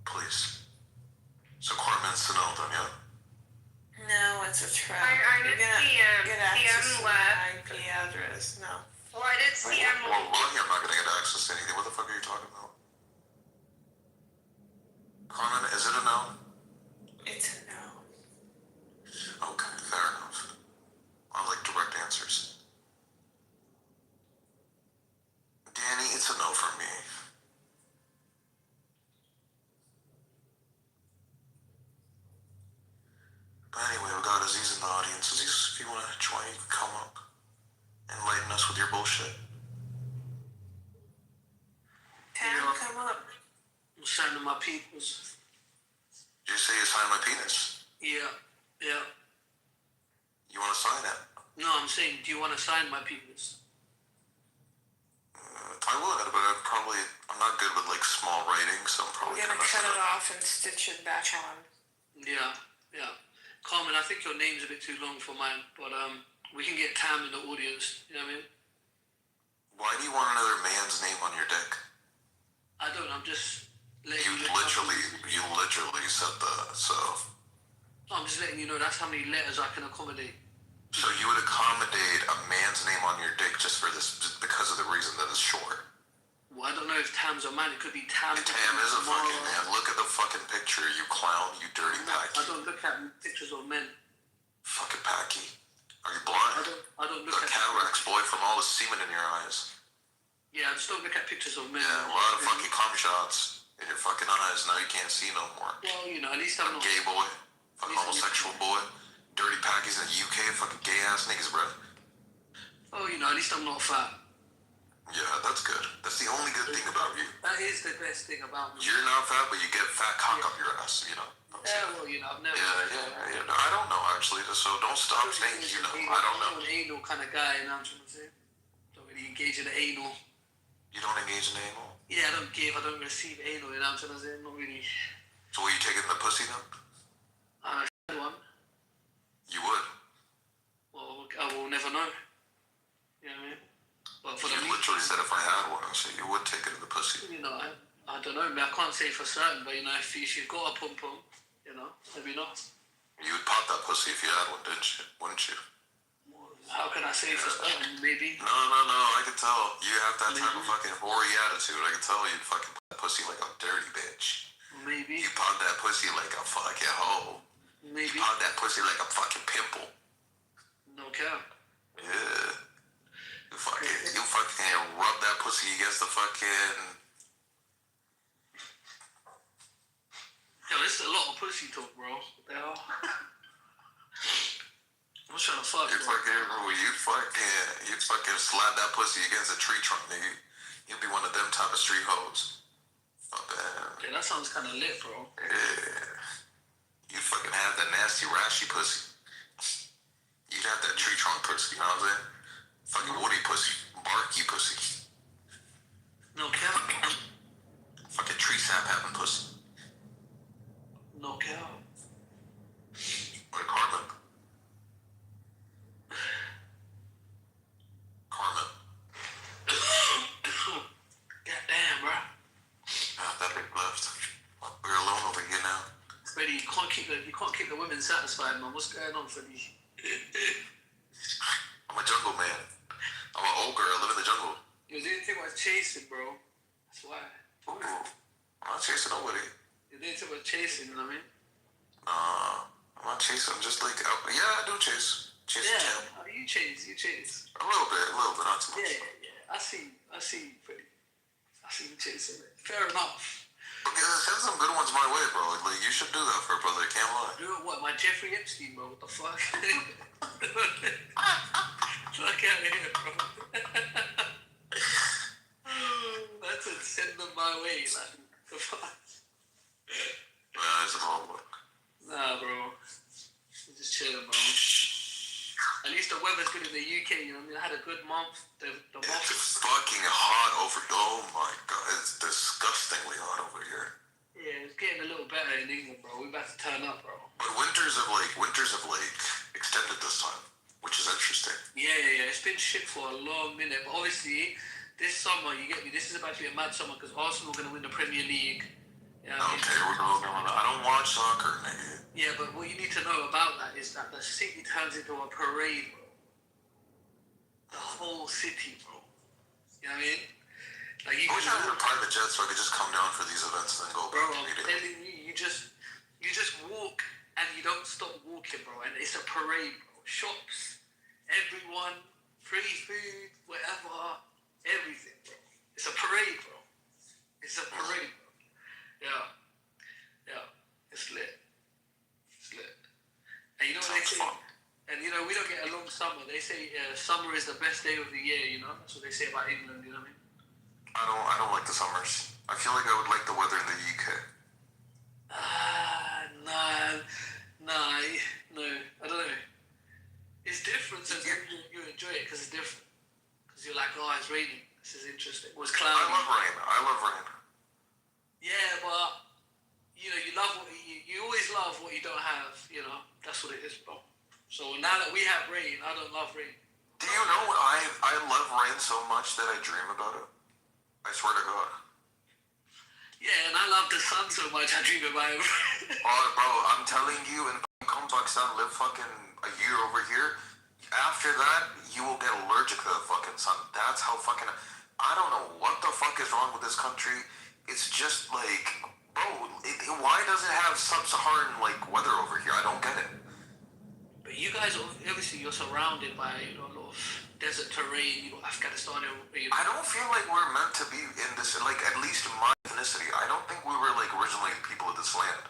Please. So Carmen's to know then, yeah? No, it's a trap. I You're did gonna CM. get access CM to left. my IP address. No. Why did CM Well, lucky I'm not going to get access to anything. What the fuck are you talking about? Carmen, is it a no? It's a no. Okay, fair enough. I like direct answers. Danny, it's a no for me. But anyway, we got Aziz in the audience. Aziz, if you want to join, you can come up. Enlighten us with your bullshit. Tam, come up. I'm signing my peoples. Did you say you signed my penis? Yeah. You want to sign it? No, I'm saying, do you want to sign my peoples? I would, but I'm not good with like small writing, so I'm probably We're gonna cut it off and stitch it back on. Yeah. Carmen, I think your name's a bit too long for mine, but we can get Tam in the audience. You know what I mean? Why do you want another man's name on your dick? I don't. I'm just letting You literally said that. So I'm just letting you know that's how many letters I can accommodate. So you would accommodate a man's name on your dick just because of the reason that it's short? Well, I don't know if Tam's a man. It could be Tam. Tam is a fucking man. Look at the fucking picture, you clown, you dirty packy. I don't look at pictures of men. Fucking packy. Are you blind? I don't look at cataracts, boy, from all the semen in your eyes. Yeah, I just don't look at pictures of men. Yeah, a lot of fucking cum shots in your fucking eyes. Now you can't see no more. Well, at least I'm not gay boy. Fucking homosexual boy. Dirty packies in the UK. Fucking gay ass niggas, bro. Oh, at least I'm not fat. Yeah, that's good. That's the only good thing about you. That is the best thing about me. You're not fat, but you get fat cock up your ass, Yeah, well, I've never. Yeah. No, I don't know, actually, so don't stop saying I don't know. I'm an anal kind of guy, I'm trying to say. Don't really engage in anal. You don't engage in anal? Yeah, I don't receive anal, you know what I'm saying? Not really. So were you taking the pussy then? One. You would? Well, I will never know. You know what I mean? But for you literally said if I had one, so you would take it in the pussy. You know, I don't know, I can't say for certain, but you know, if you've got a pum-pum, you know, maybe not. You would pop that pussy if you had one, wouldn't you? How can I say for certain? Maybe. No, I can tell. You have that type of fucking hoary attitude. I can tell you fucking put that pussy like a dirty bitch. Maybe. You pop that pussy like a fucking hoe. Maybe. You pop that pussy like a fucking pimple. No cap. Yeah. You fucking rub that pussy against the fucking... Yo, this is a lot of pussy talk, bro. What the hell? I'm trying to fuck. You fucking slap that pussy against a tree trunk, nigga. You'd be one of them type of street hoes. Not bad. Okay, that sounds kind of lit, bro. Yeah. You fucking have that nasty rashy pussy. You'd have that tree trunk pussy, you know what I'm saying? Fucking woody pussy. Barky pussy. No cap. Fucking tree sap having pussy. No cap. Or Carmen. Carmen. Goddamn, bro. That big left. We're alone over here now. Freddie, you can't keep the women satisfied, man. What's going on, Freddie? I'm a jungle man. I'm an old girl. I live in the jungle. You didn't think about chasing, bro. That's why. Ooh. I'm not chasing nobody. You didn't think about chasing, you know what I mean? I'm not chasing. I'm just like, yeah, I do chase. Chase the tail. You chase. A little bit, not too much. Yeah. I see, Freddie. I see you chasing it. Fair enough. Okay, send some good ones my way, bro. Like, you should do that for a brother. I can't lie. Do it what? My Jeffrey Epstein, bro. What the fuck? Fuck out of here, bro. That's it. Send them my way, like. The fuck? Nah, it's a long one. Nah, bro. I'm just chilling, bro. At least the weather's good in the UK, you know what I mean? I had a good month. The month It's fucking hot over. Oh my god, it's disgustingly hot over here. Yeah, it's getting a little better in England, bro. We're about to turn up, bro. But winters have extended this time, which is interesting. Yeah. It's been shit for a long minute, but obviously this summer, you get me. This is about to be a mad summer because Arsenal are gonna win the Premier League. Yeah. Okay, I don't watch soccer, nigga. Yeah, but what you need to know about that is that the city turns into a parade, bro. The whole city, bro. You know what I mean? Like I wish I had a private jet so I could just come down for these events and then go back immediately. I'm telling you, you just walk and you don't stop walking, bro. And it's a parade, bro. Shops, everyone, free food, whatever, everything, bro. It's a parade, bro. It's a parade, bro. Yeah. It's lit. And you know what they say? And you know, we don't get a long summer. They say summer is the best day of the year, you know? That's what they say about England, you know what I mean? I don't like the summers. I feel like I would like the weather in the UK. No, I don't know. It's different, so you enjoy it because it's different. Because you're like, oh, it's raining. This is interesting. It was cloudy. I love rain. Yeah, but you know, you always love what you don't have, you know. That's what it is, bro. So now that we have rain, I don't love rain. Do you know I love rain so much that I dream about it? I swear to God. Yeah, and I love the sun so much I dream about it. Oh, bro, I'm telling you, and come to Pakistan, live fucking a year over here. After that, you will get allergic to the fucking sun. That's how fucking... I don't know what the fuck is wrong with this country. It's just like... Bro, why does it have sub-Saharan like weather over here? I don't get it. But you guys, obviously, you're surrounded by a lot of desert terrain. You know, Afghanistan. I don't feel like we're meant to be in this. Like, at least my ethnicity, I don't think we were like originally people of this land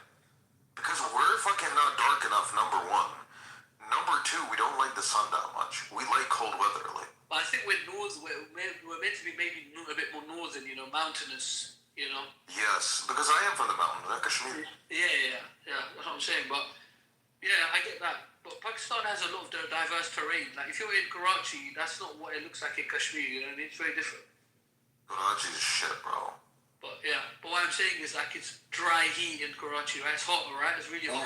because we're fucking not dark enough. Number one. Number two, we don't like the sun that much. We like cold weather. Like, but I think we're meant to be maybe a bit more northern. You know, mountainous. You know? Yes, because I am from the mountains, Kashmir. Yeah, that's what I'm saying. But yeah, I get that. But Pakistan has a lot of diverse terrain. Like if you're in Karachi, that's not what it looks like in Kashmir. You know what I mean? It's very different. Karachi is shit, bro. But yeah, but what I'm saying is like it's dry heat in Karachi, right? It's hot, right? It's really hot.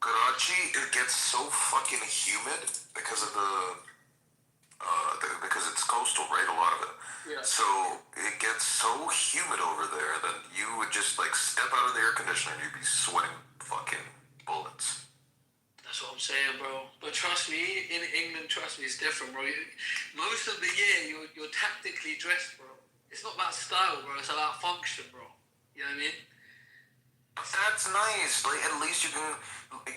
Karachi, it gets so fucking humid because of because it's coastal, right? A lot of it. Yeah. So it gets so humid over there that you would just like step out of the air conditioner and you'd be sweating fucking bullets. That's what I'm saying, bro. But trust me, in England, trust me, it's different, bro. Most of the year, you're tactically dressed, bro. It's not about style, bro. It's about function, bro. You know what I mean? That's nice. Like at least you can,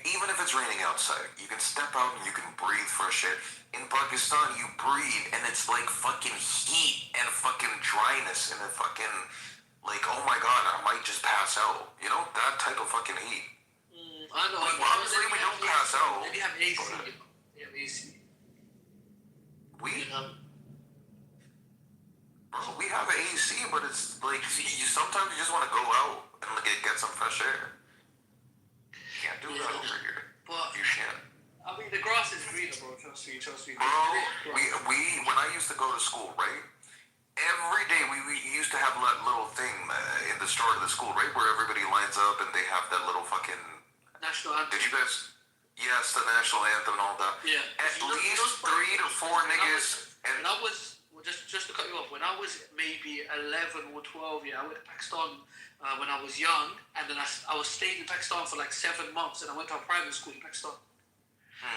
even if it's raining outside, you can step out and you can breathe fresh air. In Pakistan, you breathe and it's like fucking heat and fucking dryness and a fucking like, oh my god, I might just pass out. You know that type of fucking heat. I know. Obviously, we don't pass out. Maybe have AC. They have AC. We have AC, but it's like you sometimes you just want to go out and like get some fresh air. You can't do that over here. But you can't. I mean, the grass is greener, bro. Trust me. Bro, we when I used to go to school, right? Every day we used to have that little thing in the start of the school, right, where everybody lines up and they have that little fucking national anthem. Did you guys? Yes, the national anthem and all that. Yeah. At least 3 to 4 niggas. When I was just to cut you off, when I was maybe 11 or 12, yeah, I went to Pakistan when I was young, and then I was staying in Pakistan for like 7 months, and I went to a private school in Pakistan.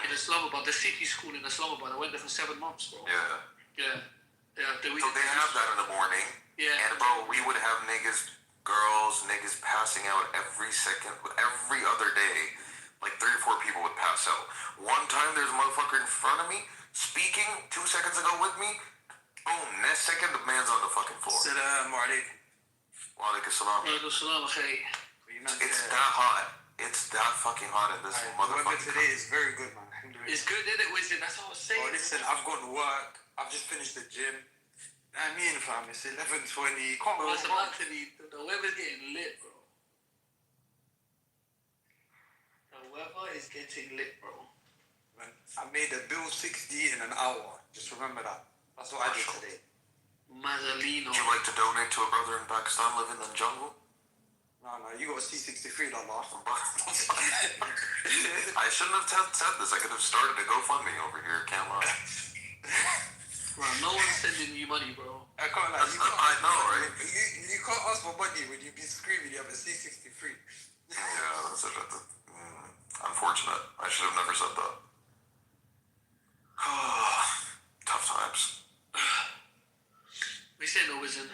In Islamabad, the city school in Islamabad. I went there for 7 months, bro. Yeah. So they have that in the morning. Yeah. And bro, we would have niggas passing out every other day. Like 3 or 4 people would pass out. One time there's a motherfucker in front of me speaking 2 seconds ago with me. Boom, next second the man's on the fucking floor. Assalamu alaikum. Wa alaikum salam. It's that hot. It's that fucking hot in this motherfucker. Today is very good, man. It's good, isn't it, Winston? That's what I was saying. Bro, listen, I've gone to work. I've just finished the gym. I mean, fam, it's 11:20. Bro, it's about to be. The weather's getting lit, bro. The weather is getting lit, bro. Man, I made a bill 60 in an hour. Just remember that. That's what I did today. Mazzolino. Would you like to donate to a brother in Pakistan living in the jungle? No, you got a C63, don't laugh. I shouldn't have said this. I could have started a GoFundMe over here. Can't lie. Bro, no one's sending you money, bro. I can't lie. I know, right? You can't ask for money when you be screaming you have a C63. Yeah, that's unfortunate. I should have never said that. Tough times. We say no, isn't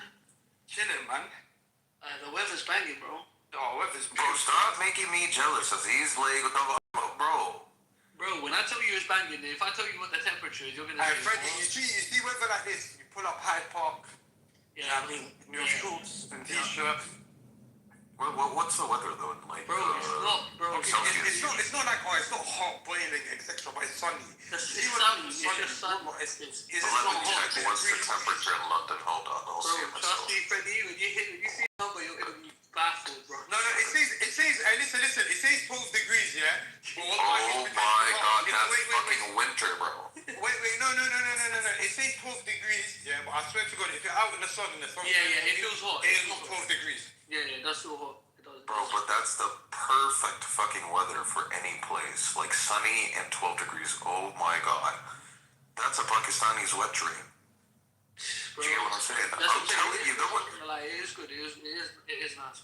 Chilling, man. The weather's banging, bro. Oh, weather's bro, stop making me jealous as he's like, bro. Bro, when I tell you it's banging, if I tell you what the temperature is, you're gonna say, Freddie, you see weather like this, you pull up Hyde Park, yeah, I mean, your shorts and t-shirt. What's the weather though? Like, bro, it's not, bro. Okay, it's not like, it's not hot, boiling, etc., but it's sunny. It's sunny, it's just sunny. It's not hot. What's the temperature in London? Hold on, I'll see myself. Trust me, Freddie, when you see a number, you're gonna be baffled, bro. No, it says, listen, it says 12 degrees, yeah? Oh my god, that's fucking winter, bro. Wait, no. It says 12 degrees, yeah, but I swear to God, if you're out in the sun and the sun, yeah, it feels hot. It is not 12 degrees. Yeah, that's so hot. Bro, but that's the perfect fucking weather for any place. Like sunny and 12 degrees. Oh my god. That's a Pakistani's wet dream. Bro, do you get what I'm saying? I'm telling you, it is good. It is nice.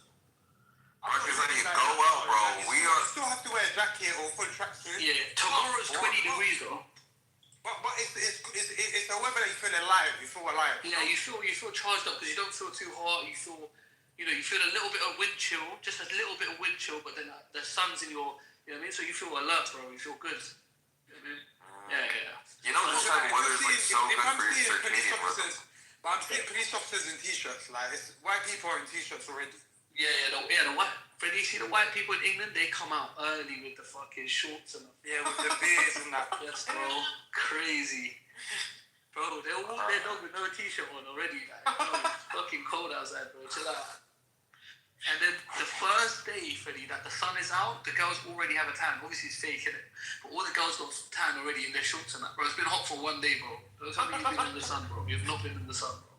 Pakistani, go out, bro. We are. You still have to wear a jacket or full tracksuit. Yeah, tomorrow's 20 degrees though. But it's the weather that you feel alive. You feel alive. Yeah, you feel charged up because you don't feel too hot. You feel a little bit of wind chill, just a little bit of wind chill, but then the sun's in your, you know what I mean? So you feel alert, bro. You feel good. You know what I mean? Yeah. You know, this type of weather is like so good for your circadian rhythm. But I'm seeing police officers in t-shirts. Like, it's white people are in t-shirts already. The white. Freddie, you see the white people in England? They come out early with the fucking shorts and with the beards and that. Yes, bro. Crazy. Bro, they'll walk their dog with no t-shirt on already. Like, bro, it's fucking cold outside, bro. Chill out. And then the first day, Freddie, that the sun is out, the girls already have a tan. Obviously, it's fake, innit? But all the girls got tan already in their shorts and that, bro. It's been hot for 1 day, bro. Don't tell me you've been in the sun, bro. You've not been in the sun, bro.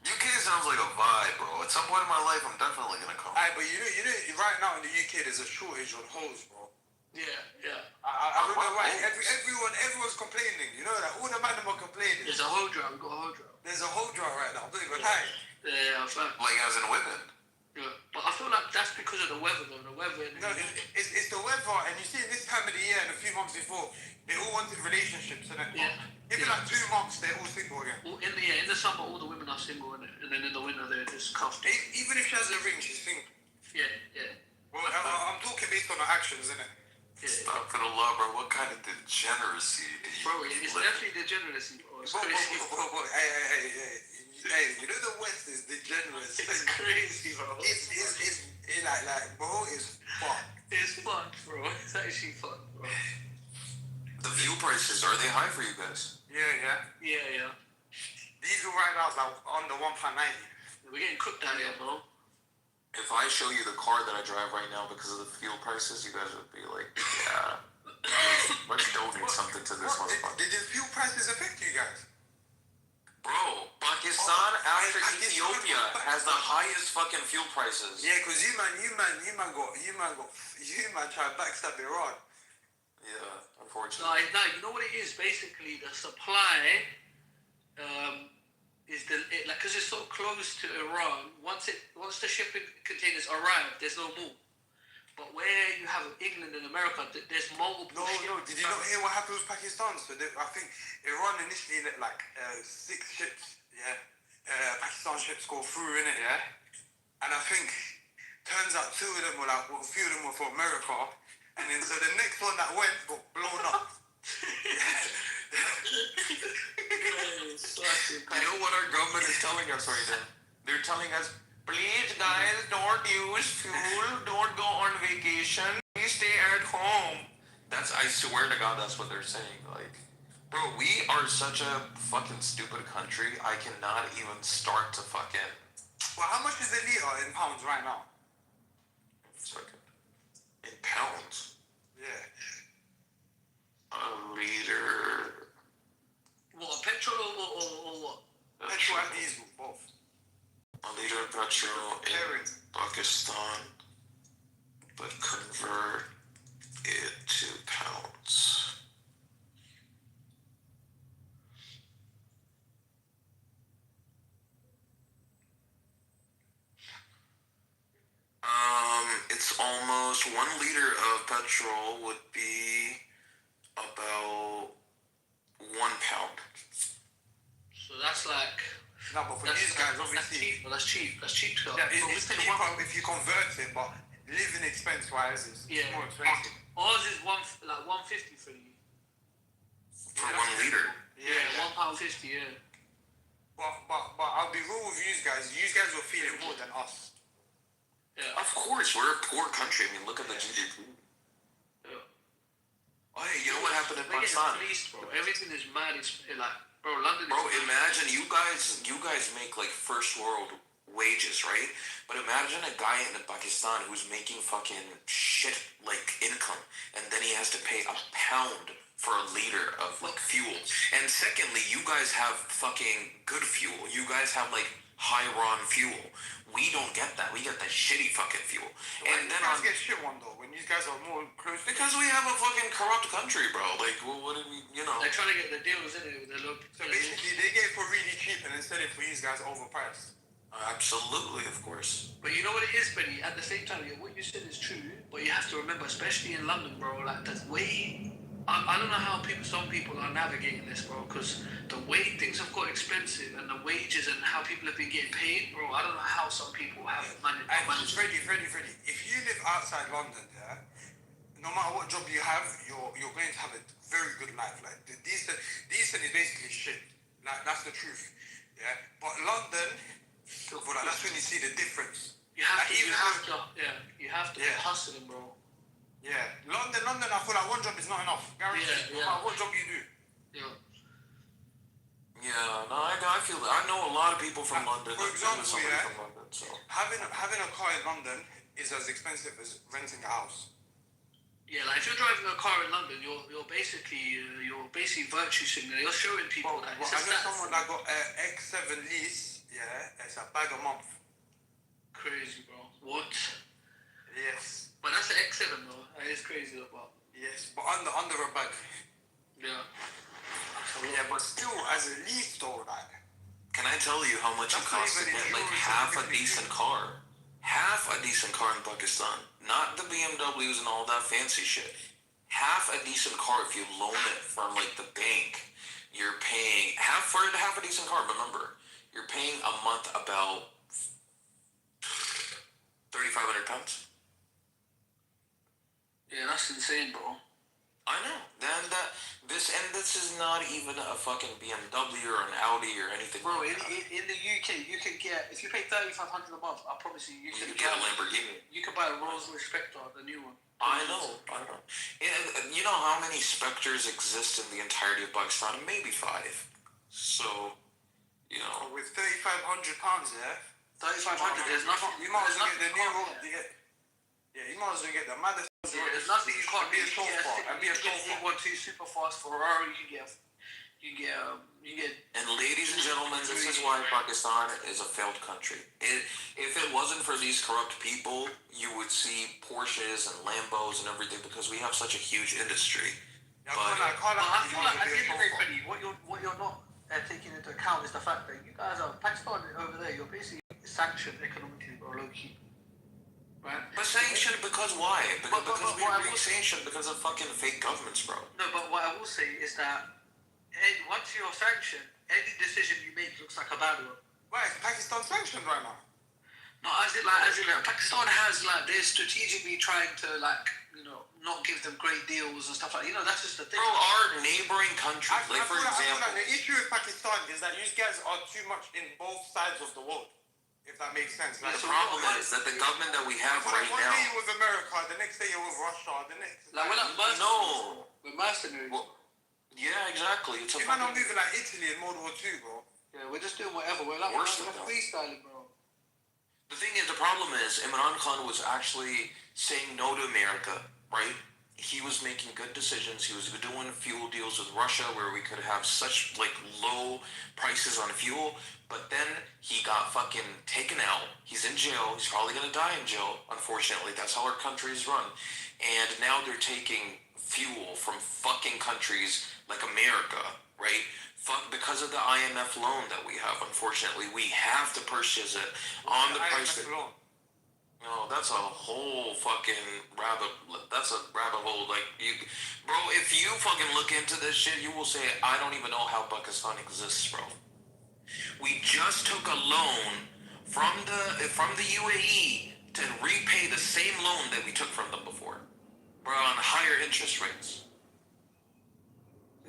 UK sounds like a vibe, bro. At some point in my life, I'm definitely gonna come. Aye, but you know, right now in the UK, there's a shortage on hoes, bro. Yeah, yeah. I don't know why. Everyone's complaining. You know that all the man are complaining. There's a hoe drought. We've got a hoe drought. There's a hoe drought right now. Don't even lie. Yeah, fact. Like as in women. Yeah, but I feel like that's because of the weather, though. The weather. No, it's the weather, and you see this time of the year and a few months before, they all wanted relationships, and Yeah. Even like 2 months, they're all single again. In the summer, all the women are single, innit? And then in the winter, they're just cuffed. Even if she has a ring, she's single. Yeah, yeah. Well, I'm talking based on her actions, innit? Stop for the love, bro. What kind of degeneracy do you Bro, it's definitely degeneracy, bro. It's crazy. Hey, you know the West is degenerate. It's crazy, bro. It's like, bro, it's fun. It's fun, bro. It's actually fun, bro. The fuel prices, are they high for you guys? Yeah. Diesel right now is like under £1.90. We're getting cooked out here, bro. If I show you the car that I drive right now because of the fuel prices, you guys would be like, yeah, let's donate something to this motherfucker. Did the fuel prices affect you guys? Bro, Pakistan after Ethiopia has the highest fucking fuel prices. Yeah, because you man try to backstab Iran. Yeah, unfortunately. No, you know what it is? Basically, the supply is because it's so close to Iran. Once the shipping containers arrive, there's no more. But where you have England and America, there's multiple. No. Did you not hear what happened with Pakistan? So I think Iran initially let like 6 ships. Yeah, Pakistan ships go through in it. Yeah, and I think turns out 2 of them were like, a few of them were for America, and then so the next one that went got blown up. You know what our government is telling us right now? They're telling us, please guys, don't use fuel, don't go on vacation, please stay at home. I swear to God, that's what they're saying. Like, bro, we are such a fucking stupid country, I cannot even start to fucking... Well, how much is a litre in pounds right now? In pounds? Yeah. A liter... What, petrol or what? Petrol and diesel, both. A liter of petrol in Pakistan, but convert it to pounds. It's almost 1 liter of petrol would be about 1 pound. So that's like. No, but for these guys, obviously. That's cheap. That's cheap to go. Yeah, it's cheaper if you convert it, but living expense wise, it's more expensive. Ours is 150 for you. For 1 liter? Yeah, £1.50, yeah. But I'll be real with you guys. You guys will feel it more than us. Yeah. Of course, we're a poor country. I mean, look at the GDP. Yeah. Oh, hey, you know what happened in They're getting Pakistan? fleeced, bro. Everything is mad. It's like, bro, London. Bro, imagine you guys make like first world wages, right? But imagine a guy in Pakistan who's making fucking shit like income, and then he has to pay £1 for a liter of like fuel. And secondly, you guys have fucking good fuel. You guys have like high-ron fuel. We don't get that. We get the shitty fucking fuel. And then you guys get shit one though when you guys are more close. Because we have a fucking corrupt country, bro. Like, well, what do we, you know? They're trying to get the deals in it with the low. So basically, they get it for really cheap and then sell it for you guys overpriced. Absolutely, of course. But you know what it is, Benny? At the same time, what you said is true. But you have to remember, especially in London, bro, like that's way. I don't know how some people are navigating this, bro, because the way things have got expensive and the wages and how people have been getting paid, bro, I don't know how some people have managed. Freddie, if you live outside London, yeah, no matter what job you have, you're going to have a very good life. Like, the decent is basically shit. Like, that's the truth, yeah. But London, well, that's when you see the difference. You have to be hustling, bro. Yeah, London, I feel like one job is not enough. Guaranteed. No matter what job you do. Yeah. Yeah, no, I feel that. I know a lot of people from London. For example, somebody yeah, from London, so. having a car in London is as expensive as renting a house. Yeah, like if you're driving a car in London, you're basically virtue signaling. You're showing people that. Well, I know someone that got an X7 lease. Yeah, it's a bag a month. Crazy, bro. What? Yes. But that's an X7 though. That is crazy though, bro. Yes, but under a bag. Yeah. Yeah, but still, as a lease though, like. Can I tell you how much it costs to get like half a decent car? Half a decent car in Pakistan. Not the BMWs and all that fancy shit. Half a decent car, if you loan it from like the bank, you're paying half a decent car, remember, you're paying a month about 3,500 pounds. Yeah, that's insane, bro. I know. Then this is not even a fucking BMW or an Audi or anything. Bro, like in the UK, you can get, if you pay 3,500 a month, I promise you, you can get a Lamborghini. You can buy a Rolls Royce Spectre, the new one. I know. You know how many Spectres exist in the entirety of Pakistan? Maybe 5. So, you know. With 3,500 pounds, yeah. 3,500. There's nothing. You might as well get the new one. Yeah, you might as well get the maddest. Yeah, there's nothing you can't do. You can get one two super fast Ferrari. You get. And ladies and gentlemen, this is why Pakistan is a failed country. If it wasn't for these corrupt people, you would see Porsches and Lambos and everything because we have such a huge industry. Yeah, but I feel like at the end of the day, Freddie, what you're not taking into account is the fact that you guys are Pakistan over there. You're basically sanctioned economically, bro, low key. Right? But sanctioned because why? Because we're being sanctioned because of fucking fake governments, bro. No, but what I will say is that once you're sanctioned, any decision you make looks like a bad one. Why is Pakistan sanctioned right now? No, as in Pakistan has they're strategically trying to not give them great deals and stuff like that's just the thing. Bro, our neighboring countries, for example. I feel like the issue with Pakistan is that you guys are too much in both sides of the world. If that makes sense. The problem is that the government that we have right now. One day you're with America, the next day you're with Russia, the next. We're not mercenaries. No. We're mercenaries. Yeah, exactly. It's you might not moving like Italy in World War II, bro. Yeah, we're just doing whatever. We're freestyling, bro. The thing is, the problem is, Imran Khan was actually saying no to America, right? He was making good decisions. He was doing fuel deals with Russia where we could have such low prices on fuel. But then he got fucking taken out. He's in jail. He's probably gonna die in jail. Unfortunately, that's how our country is run. And now they're taking fuel from fucking countries like America, right? Because of the IMF loan that we have. Unfortunately, we have to purchase it on the price. No, that's a whole fucking rabbit. That's a rabbit hole. Bro, if you fucking look into this shit, you will say, I don't even know how Pakistan exists, bro. We just took a loan from the UAE to repay the same loan that we took from them before. We're on higher interest rates.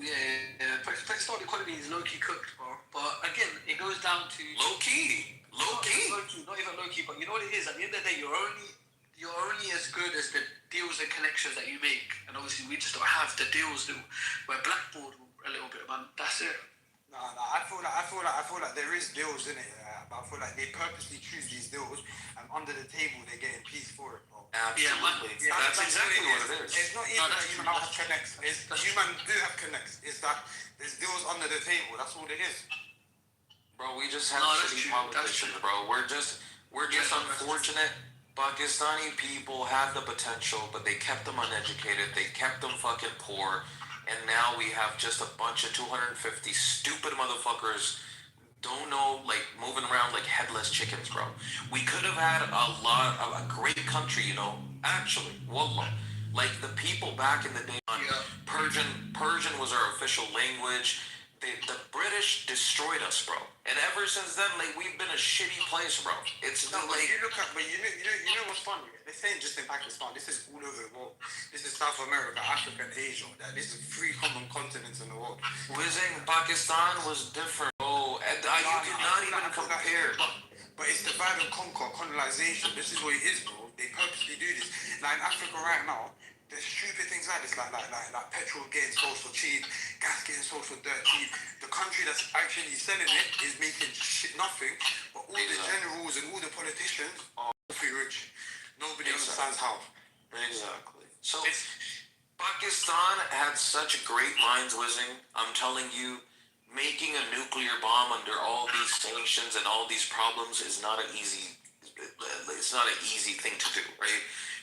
Yeah. Pakistan economy is low-key cooked, bro. But again, it goes down to... Low-key. Not even low-key, but you know what it is? At the end of the day, you're only as good as the deals and connections that you make. And obviously, we just don't have the deals. We're blackboard a little bit, man. That's it. No, I feel like there is deals in it, but I feel like they purposely choose these deals, and under the table they're getting peace for it, bro. Absolutely. Yeah, that's exactly what it is. It's not even that you man have connects. You man do have connects. It's that there's deals under the table. That's all it is. Bro, we just have shitty politicians, bro. We're just unfortunate. Pakistani people have the potential, but they kept them uneducated. They kept them fucking poor. And now we have just a bunch of 250 stupid motherfuckers don't know, moving around like headless chickens, bro. We could have had a great country, actually, wallah. The people back in the day, Persian was our official language. The British destroyed us, bro. And ever since then, we've been a shitty place, bro. It's you know what's funny? They're saying just in Pakistan. This is all over the world. This is South America, Africa, and Asia. This is 3 common continents in the world. Visiting Pakistan was different, bro. You cannot even compare. But it's divide and conquer, colonization. This is what it is, bro. They purposely do this. In Africa right now, there's stupid things like this, like petrol getting sold for cheap, gas getting sold for dirt cheap. The country that's actually selling it is making shit nothing, but all the generals and all the politicians are filthy rich. Nobody understands how. Exactly. So Pakistan had such great minds whizzing. I'm telling you, making a nuclear bomb under all these sanctions and all these problems is not an easy. It's not an easy thing to do, right?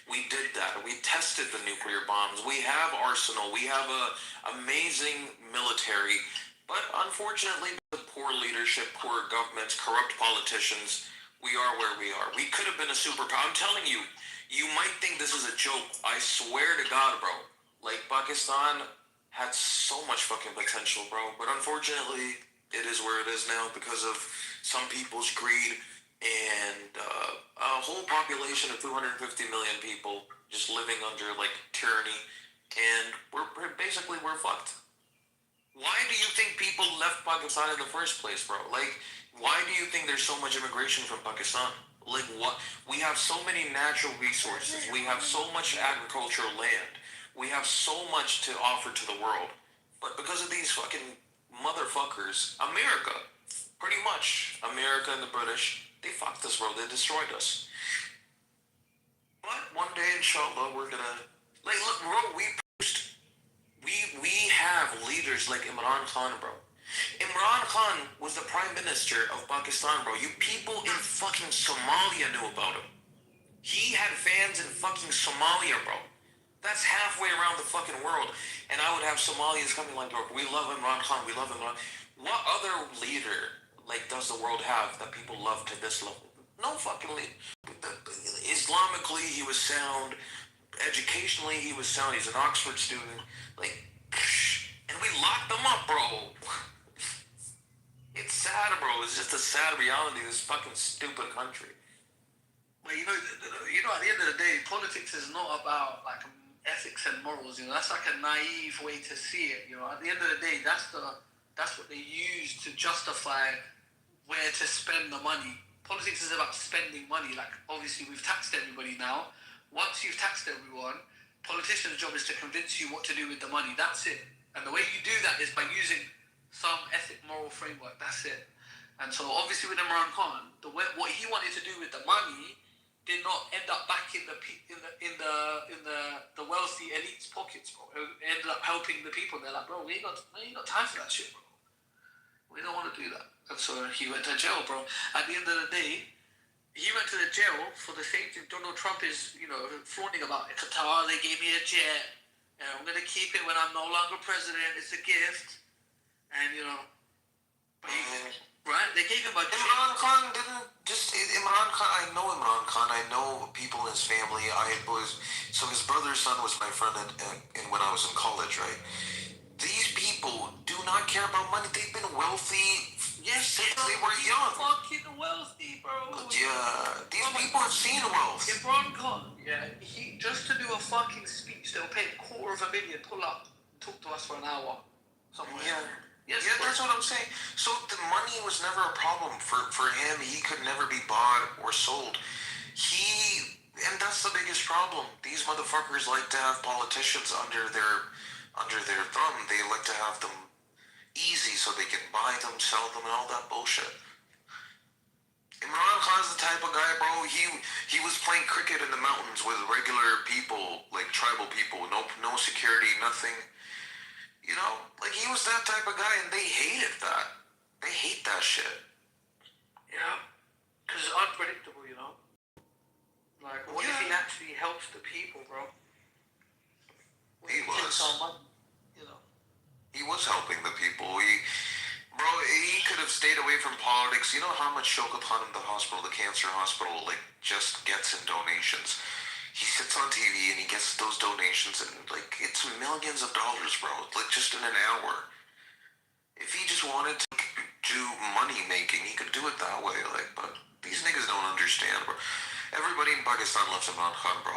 We did that. We tested the nuclear bombs. We have arsenal. We have a amazing military. But unfortunately, with poor leadership, poor governments, corrupt politicians, we are where we are. We could have been a superpower. I'm telling you, you might think this is a joke. I swear to God, bro. Like, Pakistan had so much fucking potential, bro. But unfortunately, it is where it is now because of some people's greed and a whole population of 250 million people just living under, like, tyranny. And we're fucked. Why do you think people left Pakistan in the first place, bro? Like, why do you think there's so much immigration from Pakistan? Like, what? We have so many natural resources. We have so much agricultural land. We have so much to offer to the world. But because of these fucking motherfuckers, America, pretty much, America and the British, they fucked us, bro. They destroyed us. But one day, inshallah, we're gonna... Like, look, bro, we have leaders like Imran Khan, bro. Imran Khan was the prime minister of Pakistan, bro. You people in fucking Somalia knew about him. He had fans in fucking Somalia, bro. That's halfway around the fucking world. And I would have Somalians coming like, bro, we love Imran Khan, we love Imran. What other leader, like, does the world have that people love to this level? No fucking leader. Islamically, he was sound. Educationally, he was sound. He's an Oxford student. Like, and we locked them up, bro. It's sad, bro. It's just a sad reality of this fucking stupid country. But you know, at the end of the day, politics is not about like ethics and morals. You know, that's like a naive way to see it. You know, at the end of the day, that's what they use to justify where to spend the money. Politics is about spending money. Like, obviously, we've taxed everybody now. Once you've taxed everyone, politicians' job is to convince you what to do with the money. That's it. And the way you do that is by using some ethic, moral framework. That's it. And so, obviously, with Imran Khan, what he wanted to do with the money did not end up back in the wealthy elite's pockets, bro. It ended up helping the people. They're like, bro, we ain't got time for that shit, bro. We don't want to do that. And so he went to jail, bro. At the end of the day, he went to the jail for the same thing Donald Trump is, flaunting about. Qatar, they gave me a jet, and I'm going to keep it when I'm no longer president. It's a gift. And, right? They gave him a jet. Imran Khan didn't just... Imran Khan, I know Imran Khan. I know people in his family. So his brother's son was my friend when I was in college, right? These people do not care about money. They've been wealthy since they were young. Fucking wealthy, bro. Yeah, these people have seen wealth. Imran Khan, he just to do a fucking speech, they'll pay $250,000 pull up, talk to us for an hour. Somewhere. Yeah, that's what I'm saying. So the money was never a problem for him. He could never be bought or sold. And that's the biggest problem. These motherfuckers like to have politicians under their thumb. They like to have them easy so they can buy them, sell them, and all that bullshit. Imran Khan's the type of guy, bro. He was playing cricket in the mountains with regular people, like tribal people, no security, nothing. Like, he was that type of guy, and they hated that. They hate that shit. Yeah, because it's unpredictable, Like, what if he actually helps the people, bro? He was. He was helping the people. He could have stayed away from politics. You know how much Shaukat Khan in the hospital, the cancer hospital, like, just gets in donations. He sits on TV and he gets those donations, and, like, it's millions of dollars, bro. Like, just in an hour. If he just wanted to do money making, he could do it that way. Like, but these niggas don't understand, bro. Everybody in Pakistan loves Imran Khan, bro.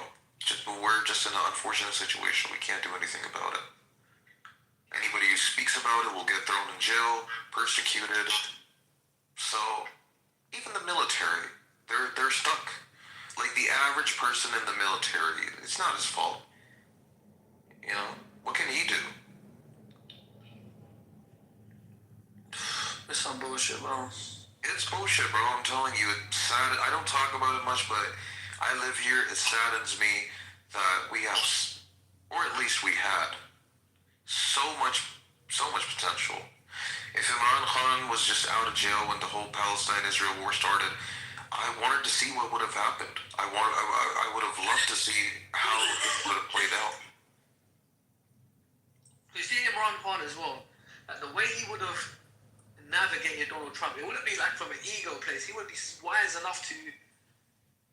We're just in an unfortunate situation. We can't do anything about it. Anybody who speaks about it will get thrown in jail, persecuted. So, even the military, they're stuck. Like, the average person in the military, it's not his fault. You know, what can he do? It's some bullshit, bro. It's bullshit, bro. I'm telling you, it's sad. I don't talk about it much, but I live here. It saddens me that we have, or at least we had, so much potential. If Imran Khan was just out of jail when the whole Palestine-Israel war started, I wanted to see what would have happened. I would have loved to see how it would have played out. You see Imran Khan as well, like the way he would have navigated Donald Trump, it wouldn't be like from an ego place. He would be wise enough to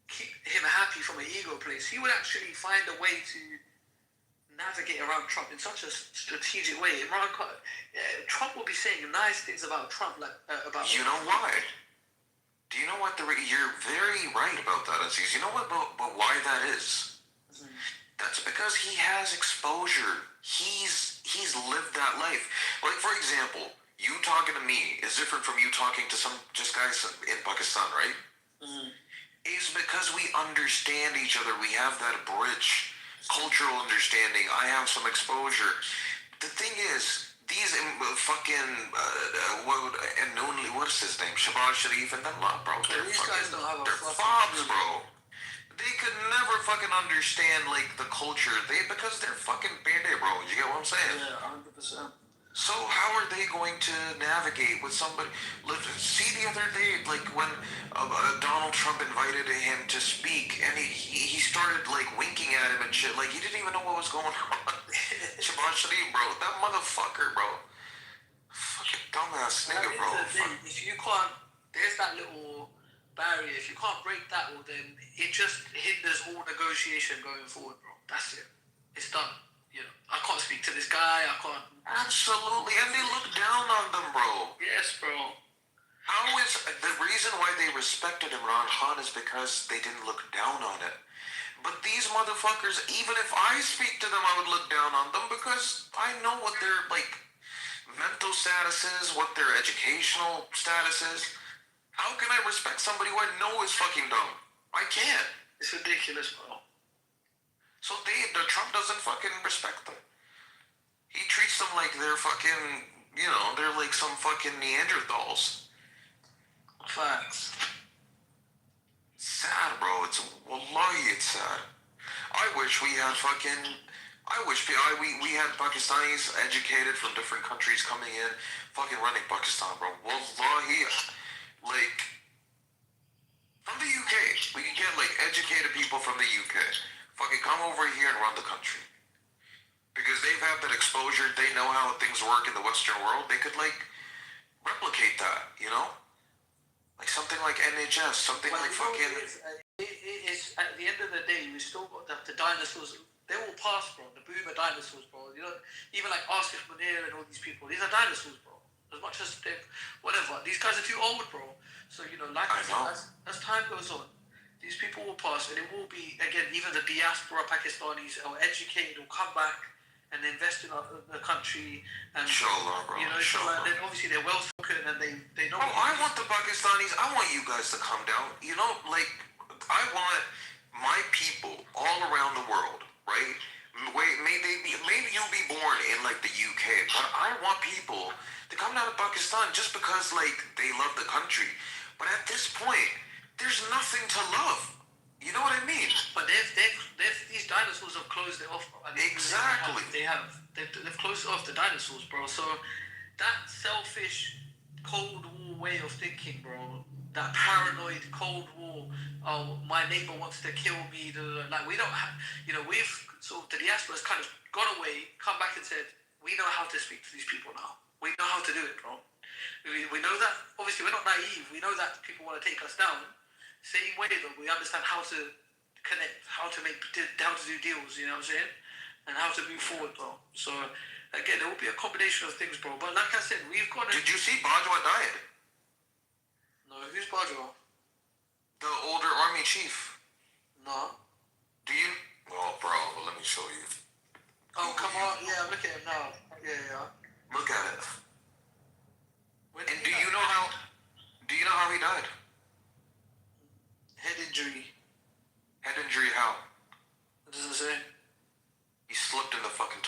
keep him happy from an ego place. He would actually find a way to navigate around Trump in such a strategic way. Trump will be saying nice things about Trump, like about. You know why? Do you know what you're very right about that, Aziz. You know what? But why that is? Mm-hmm. That's because he has exposure. He's lived that life. Like, for example, you talking to me is different from you talking to some just guys in Pakistan, right? Mm-hmm. It's because we understand each other. We have that bridge, cultural understanding. I have some exposure. The thing is, these fucking what is his name? Shabazz Sharif and them lot, bro. These guys don't have a fobs, bro. They could never fucking understand like the culture. Because they're fucking bandit, bro. You get what I'm saying? Yeah, 100%. So how are they going to navigate with somebody? See the other day, like when Donald Trump invited him to speak, and he started like winking at him and shit. Like he didn't even know what was going on. Shabazz Sharif, bro, that motherfucker, bro, fucking dumbass nigga, bro. If you can't, there's that little barrier. If you can't break that, well, then it just hinders all negotiation going forward, bro. That's it. It's done. You know, I can't speak to this guy. I can't. Absolutely, and they look down on them, bro. Yes, bro. How is the reason why they respected Imran Khan is because they didn't look down on it. But these motherfuckers, even if I speak to them, I would look down on them because I know what their like mental status is, what their educational status is. How can I respect somebody who I know is fucking dumb? I can't. It's ridiculous, bro. So the Trump doesn't fucking respect them. He treats them like they're fucking, you know, they're like some fucking Neanderthals. Facts. Sad, bro. Wallahi, it's sad. I wish we had we had Pakistanis educated from different countries coming in, fucking running Pakistan, bro. Wallahi, like, from the UK, we can get like educated people from the UK. Fucking come over here and run the country. Because they've had that exposure, they know how things work in the Western world. They could like replicate that, you know? Like something like NHS, something like fucking. It's at the end of the day, we still got the dinosaurs. They all passed, bro. The boomer dinosaurs, bro. You know, even like Asif Munir and all these people. These are dinosaurs, bro. As much as they, whatever. These guys are too old, bro. So you know, like I said, as time goes on, these people will pass, and it will be again. Even the diaspora Pakistanis are educated, will come back and invest in the country. And Inshallah, bro. You know, and then obviously they're well spoken and they know. Oh, I want the Pakistanis. I want you guys to come down. You know, like I want my people all around the world, right? Maybe you'll be born in like the UK, but I want people to come down to Pakistan just because like they love the country. But at this point, there's nothing to love. You know what I mean? But these dinosaurs have closed it off, bro. Exactly. They've closed off the dinosaurs, bro. So that selfish Cold War way of thinking, bro. That paranoid Cold War. Oh, my neighbor wants to kill me. Like we don't have, you know, we've sort of the diaspora's kind of gone away, come back and said, we know how to speak to these people now. We know how to do it, bro. We know that. Obviously, we're not naive. We know that people want to take us down. Same way, though, we understand how to connect, how to do deals, you know what I'm saying? And how to move forward, bro. So, again, there will be a combination of things, bro. But like I said, we've got to... Did you see Bajwa died? No, who's Bajwa? The older army chief. No. Do you... Well, bro, let me show you. Oh, come on. Yeah, look at him now. Yeah. Look at it. And do you know how he died? Head injury. Head injury how? What does it say? He slipped in the fucking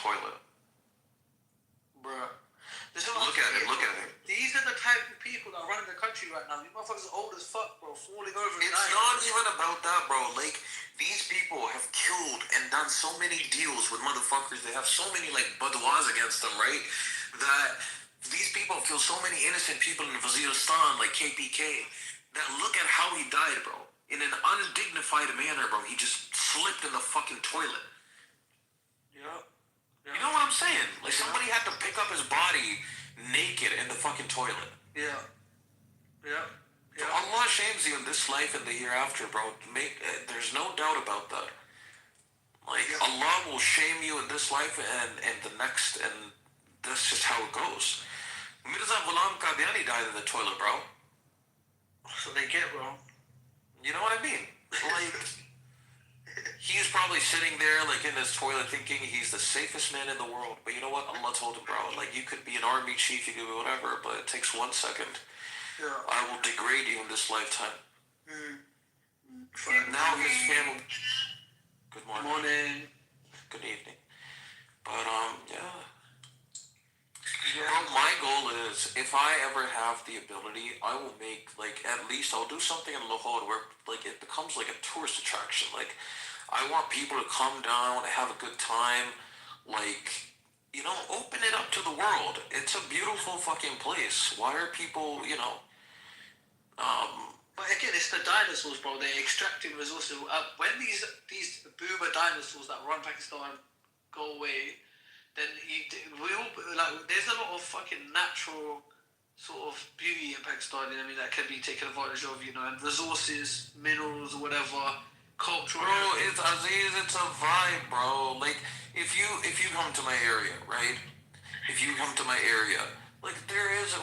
country right now. These motherfuckers are old as fuck, bro, falling over and It's dying. not even about that, bro. Like, these people have killed and done so many deals with motherfuckers. They have so many, like, badwas against them, right? That these people have killed so many innocent people in Waziristan, like KPK, that look at how he died, bro. In an undignified manner, bro. He just slipped in the fucking toilet. Yeah. You know what I'm saying? Like, somebody had to pick up his body naked in the fucking toilet. Yeah. Yeah. So Allah shames you in this life and the hereafter, bro. There's no doubt about that. Like, Allah will shame you in this life and the next, and that's just how it goes. Mirza Ghulam Qadiani died in the toilet, bro. So they get, bro. You know what I mean? Like, he's probably sitting there, like, in his toilet thinking he's the safest man in the world. But you know what? Allah told him, bro, like, you could be an army chief, you could be whatever, but it takes 1 second. Yeah. I will degrade you in this lifetime. Mm. Now his family... Good morning. Morning. Good evening. But, yeah. Bro, my goal is, if I ever have the ability, I will make, like, at least I'll do something in Lahore where, like, it becomes like a tourist attraction. Like, I want people to come down, have a good time, like, you know, open it up to the world. It's a beautiful fucking place. Why are people, you know, But again, it's the dinosaurs, bro. They're extracting resources. When these boomer dinosaurs that run Pakistan go away, then there's a lot of fucking natural sort of beauty in Pakistan. You know what I mean, that can be taken advantage of. You know, and resources, minerals, whatever, cultural. Bro, it's Aziz. It's a vibe, bro. Like, if you come to my area, right? If you come to my area. Like,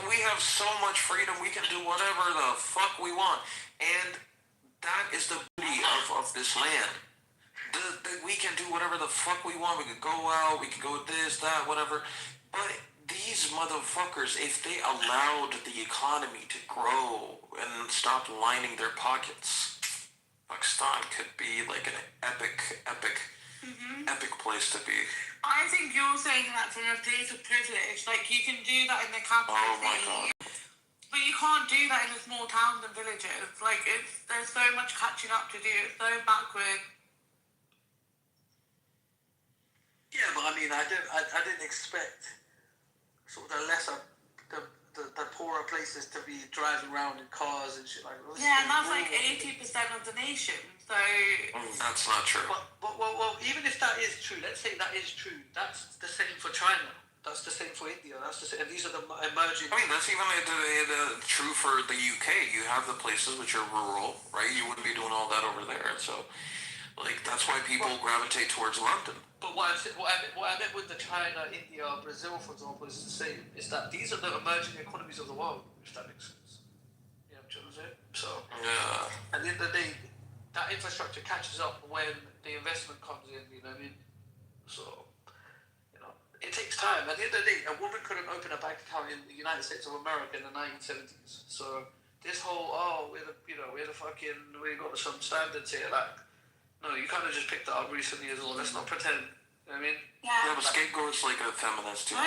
we have so much freedom, we can do whatever the fuck we want. And that is the beauty of this land. We can do whatever the fuck we want, we can go out, we can go this, that, whatever. But these motherfuckers, if they allowed the economy to grow and stop lining their pockets, Pakistan could be like an epic place to be. I think you're saying that from a place of privilege. Like, you can do that in the capital city, but you can't do that in the small towns and villages. Like, there's so much catching up to do. It's so backward. Yeah, but I mean, I didn't expect sort of the poorer places to be driving around in cars and shit like that. Yeah, and that's like 80% of the nation. So that's not true. But well, even if that is true, let's say that is true. That's the same for China. That's the same for India. That's the same. And these are the emerging. I mean, that's even true for the UK. You have the places which are rural, right? You wouldn't be doing all that over there. So, like, that's why people gravitate towards London. But what I meant with the China, India, Brazil, for example, is the same. Is that these are the emerging economies of the world, if that makes sense. You know what I'm saying? So, yeah. At the end of the day, that infrastructure catches up when the investment comes in, you know what I mean? So, you know, it takes time. At the end of the day, a woman couldn't open a bank account in the United States of America in the 1970s. So, this whole, we've got some standards here, like, no, you kind of just picked that up recently as well. Let's not pretend. You know what I mean? Yeah, but Scapegoat's like a feminist too. No.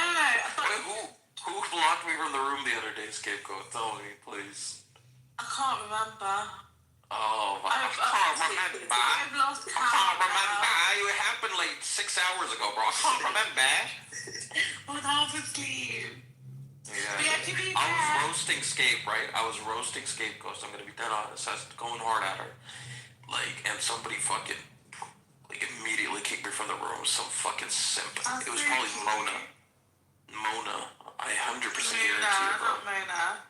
Who blocked me from the room the other day, Scapegoat? Tell me, please. I can't remember. Oh, I can't remember. I've lost count. I can't remember. It happened like 6 hours ago, bro. I can't remember. I was half asleep. Yeah. I was roasting Scape, right? I was roasting Scapegoat. I'm gonna be dead honest. I was going hard at her. Like, and somebody fucking, like, immediately kicked me from the room. Some fucking simp. It was probably Mona. I 100% guarantee it, bro. Not Mona.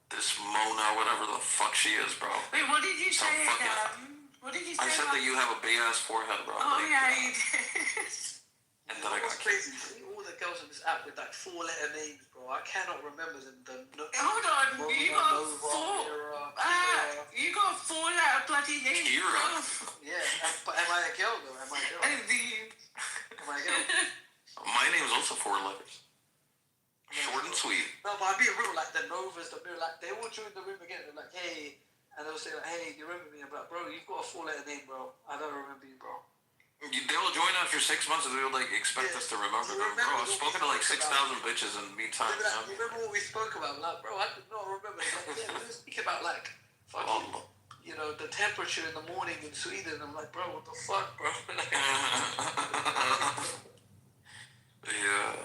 This Mona, whatever the fuck she is, bro. Wait, what did you say again? What did you say? I said that you have a big ass forehead, bro. Oh, like, yeah, you did. And then I got crazy. All the girls on this app with like 4-letter names, bro. I cannot remember them. Hold on, you got a 4-letter bloody name. Kira. Yeah, but am I a girl though? Am I a girl? Am I a girl? My name is also 4 letters. Short and sweet. No, but I'm being real. Like the Novas, like they all join the room again. They're like, hey, and they'll say like, hey, do you remember me? I'm like, bro, you've got a 4-letter name, bro. I don't remember you, bro. They'll join after 6 months and they'll like expect us to remember them. Bro, I've spoken to like 6,000 bitches in the meantime. You remember what we spoke about? Like, bro, I did not remember. Like, yeah, we were speaking about like fucking, you know, the temperature in the morning in Sweden. I'm like, bro, what the fuck, bro? Yeah,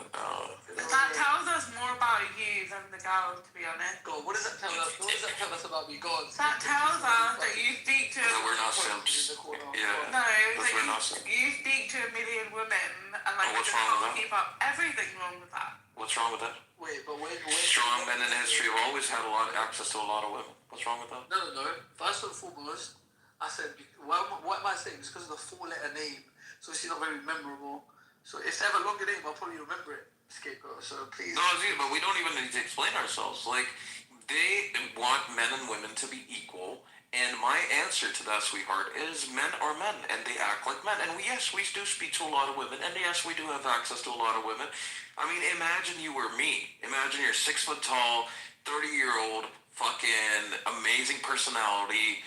That tells us more about you than the girls, to be honest. God, what does that tell us? What does that tell us about me? God, that tells us that you speak to. That we're not simps. Yeah. No, that we're not simps. you speak to a million women and like what's you just wrong with can't that? keep up. Everything wrong with that. What's wrong with that? Wait, but wait. Strong men in history have always had a lot of access to a lot of women. What's wrong with that? No. First and foremost, I said, what am I saying? It's because of the 4-letter name. So it's not very memorable. So if they have a longer name, I'll probably remember it. Scapegoat. So please. No, but we don't even need to explain ourselves. Like, they want men and women to be equal. And my answer to that, sweetheart, is men are men, and they act like men. And yes, we do speak to a lot of women, and yes, we do have access to a lot of women. I mean, imagine you were me. Imagine you're 6 foot tall, 30-year-old, fucking amazing personality,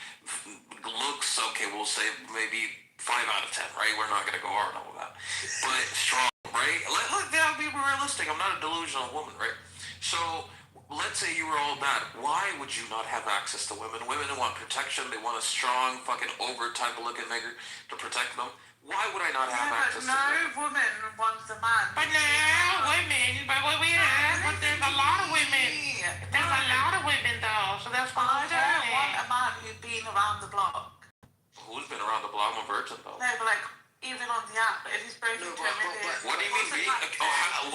looks, okay, we'll say maybe 5 out of 10, right? We're not going to go hard on that. But strong, right? Look, that'll be realistic. I'm not a delusional woman, right? So let's say you were all that. Why would you not have access to women? Women want protection. They want a strong, fucking over type of looking nigger to protect them. Why would I not have access to them? No woman wants a man. But now women, but what we have, but there's a lot of women. There's a lot of women though, so that's why I don't want a man who's been around the block. Who's been around the block? I'm a virgin though. No, but like even on the app, if he's spoken to a million. What do you mean?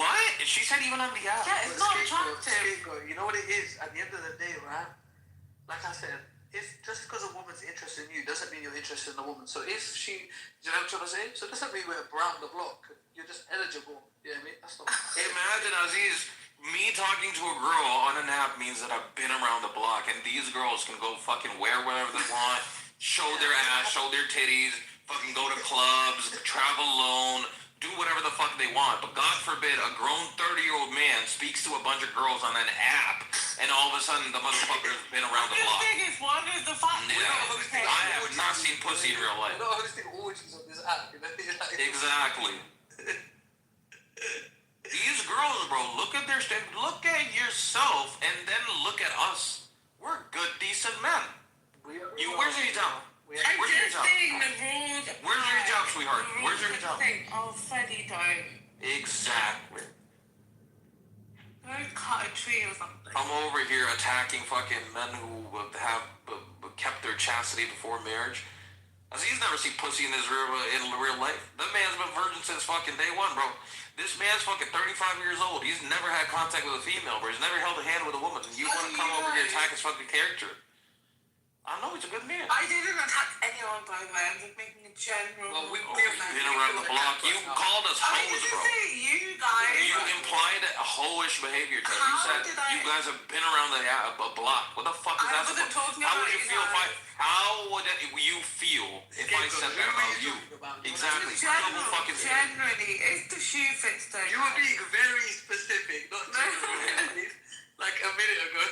What? She said even on the app. Yeah, it's not attractive. Scapegoat. You know what it is? At the end of the day, right? Like I said, if just because a woman's interested in you doesn't mean you're interested in the woman. So if she, you know what I'm trying to say? So it doesn't mean we're around the block. You're just eligible. You know what I mean? That's not. Imagine, Aziz, me talking to a girl on an app means that I've been around the block, and these girls can go fucking wear whatever they want, show their ass, show their titties, fucking go to clubs, travel alone, do whatever the fuck they want. But God forbid a grown 30-year-old man speaks to a bunch of girls on an app, and all of a sudden the motherfucker's been around the block. The thing is, one is the fact Yeah, I have not seen pussy in real life. We're not hosting orgies on this app. You know? Exactly. These girls, bro, look at look at yourself, and then look at us. We're good, decent men. Where's your job? I'm just saying the rules. Where's your job, sweetheart? Where's your job? Oh, Freddie, don't. Exactly. Go cut a tree or something. I'm over here attacking fucking men who have kept their chastity before marriage. He's never seen pussy in real life. That man's been virgin since fucking day one, bro. This man's fucking 35 years old. He's never had contact with a female, bro. He's never held a hand with a woman. You want to come over here and attack his fucking character? I know he's a good man. I didn't attack anyone, by the way. I'm just making a general. Well, we've been around the block. You called us hoes, bro. You guys. You implied a hoish behavior to you said you guys have been around the block. What the fuck is that? How would you feel how would you feel if I said that about you? Exactly. Generally, if the shoe fits, though. You were being very specific, not generally. Like a minute ago.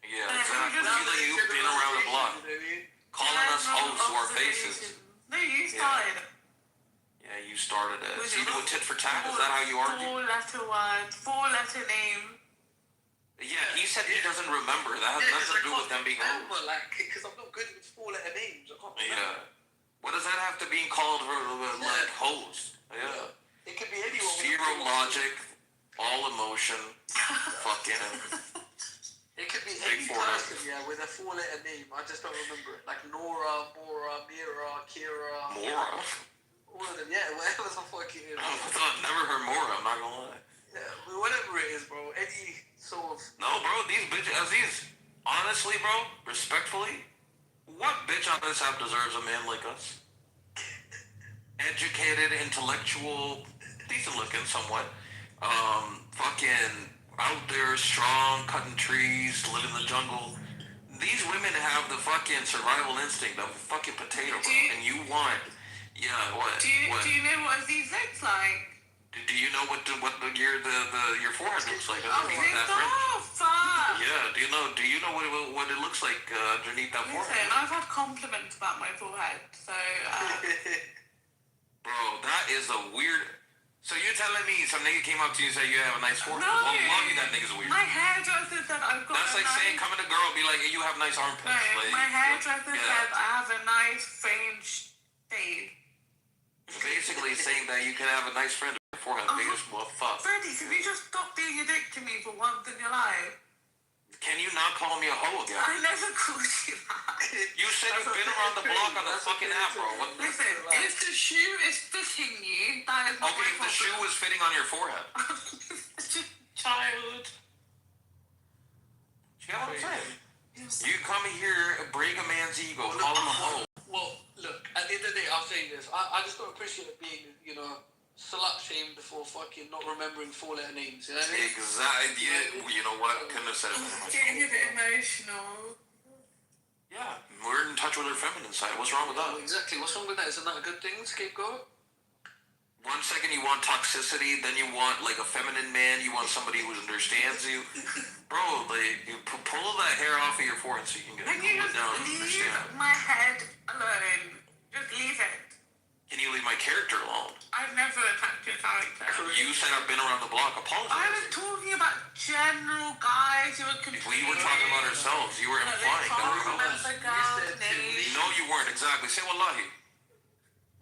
Yeah, exactly. You've been around the block. Calling us hoes to our faces. No, you started. Yeah, you started it. So you do a tit for tat? Is that how you argue? 4-letter words, 4-letter name. Yeah, he said he doesn't remember. That has nothing to do with them being hoes. Because I'm not good with 4-letter names. I can't remember. Yeah. What does that have to being called like hoes? Yeah. It could be anyone. Zero logic, all emotion, fucking. It could be any person, with a 4-letter name. I just don't remember it. Like Nora, Mora, Mira, Kira. Mora? All of them, whatever the fuck it is. I've never heard Mora, I'm not gonna lie. Yeah, but whatever it is, bro. Any sort of... No, bro, these bitches, honestly, bro, respectfully, what bitch on this app deserves a man like us? Educated, intellectual, decent looking somewhat. Fucking out there, strong, cutting trees, live in the jungle. These women have the fucking survival instinct of fucking potato, bro. And you want, what? Do you know what Aziz looks like? Do you know what your forehead looks like underneath that fuck. Yeah. Do you know what it looks like underneath that forehead? Listen, I've had compliments about my forehead, so. Bro, that is a weird. So you're telling me some nigga came up to you and said you have a nice forehead? No. Wallahi, that nigga's weird. My hairdresser said I've got That's a like nice... saying coming to a girl and be like, hey, you have nice armpits. No, Like, my hairdresser yeah. said I have a nice fringe shade. Basically saying that you can have a nice friend with a forehead. Biggest well, fuck. Freddie, can you just stop being a dick to me for once in your life? Can you not call me a hoe again? I never called you that. You said you've been around the block on the fucking app, bro. What the Listen, if the shoe is fitting you, that is not okay, if the shoe is fitting on your forehead. Child. You know what I'm saying? You come here, break a man's ego, call him a hoe. Well, look, at the end of the day, I'll say this. I just don't appreciate being, you know, slut shamed before fucking not remembering 4-letter names. You know what I mean? Exactly. Yeah, you know what? I couldn't have said it better myself. Getting a bit emotional. Yeah, we're in touch with our feminine side. What's wrong with that? Exactly. What's wrong with that? Isn't that a good thing, scapegoat? 1 second you want toxicity, then you want like a feminine man, you want somebody who understands you. Bro, like, you pull that hair off of your forehead so you can get Can you just leave my head alone? Just leave it. Can you leave my character alone? I've never attacked your character. You said I've been around the block. Apologize. I was talking about general guys who were If we were talking about ourselves, you were implying that we were No, you weren't. Exactly. Say wallahi.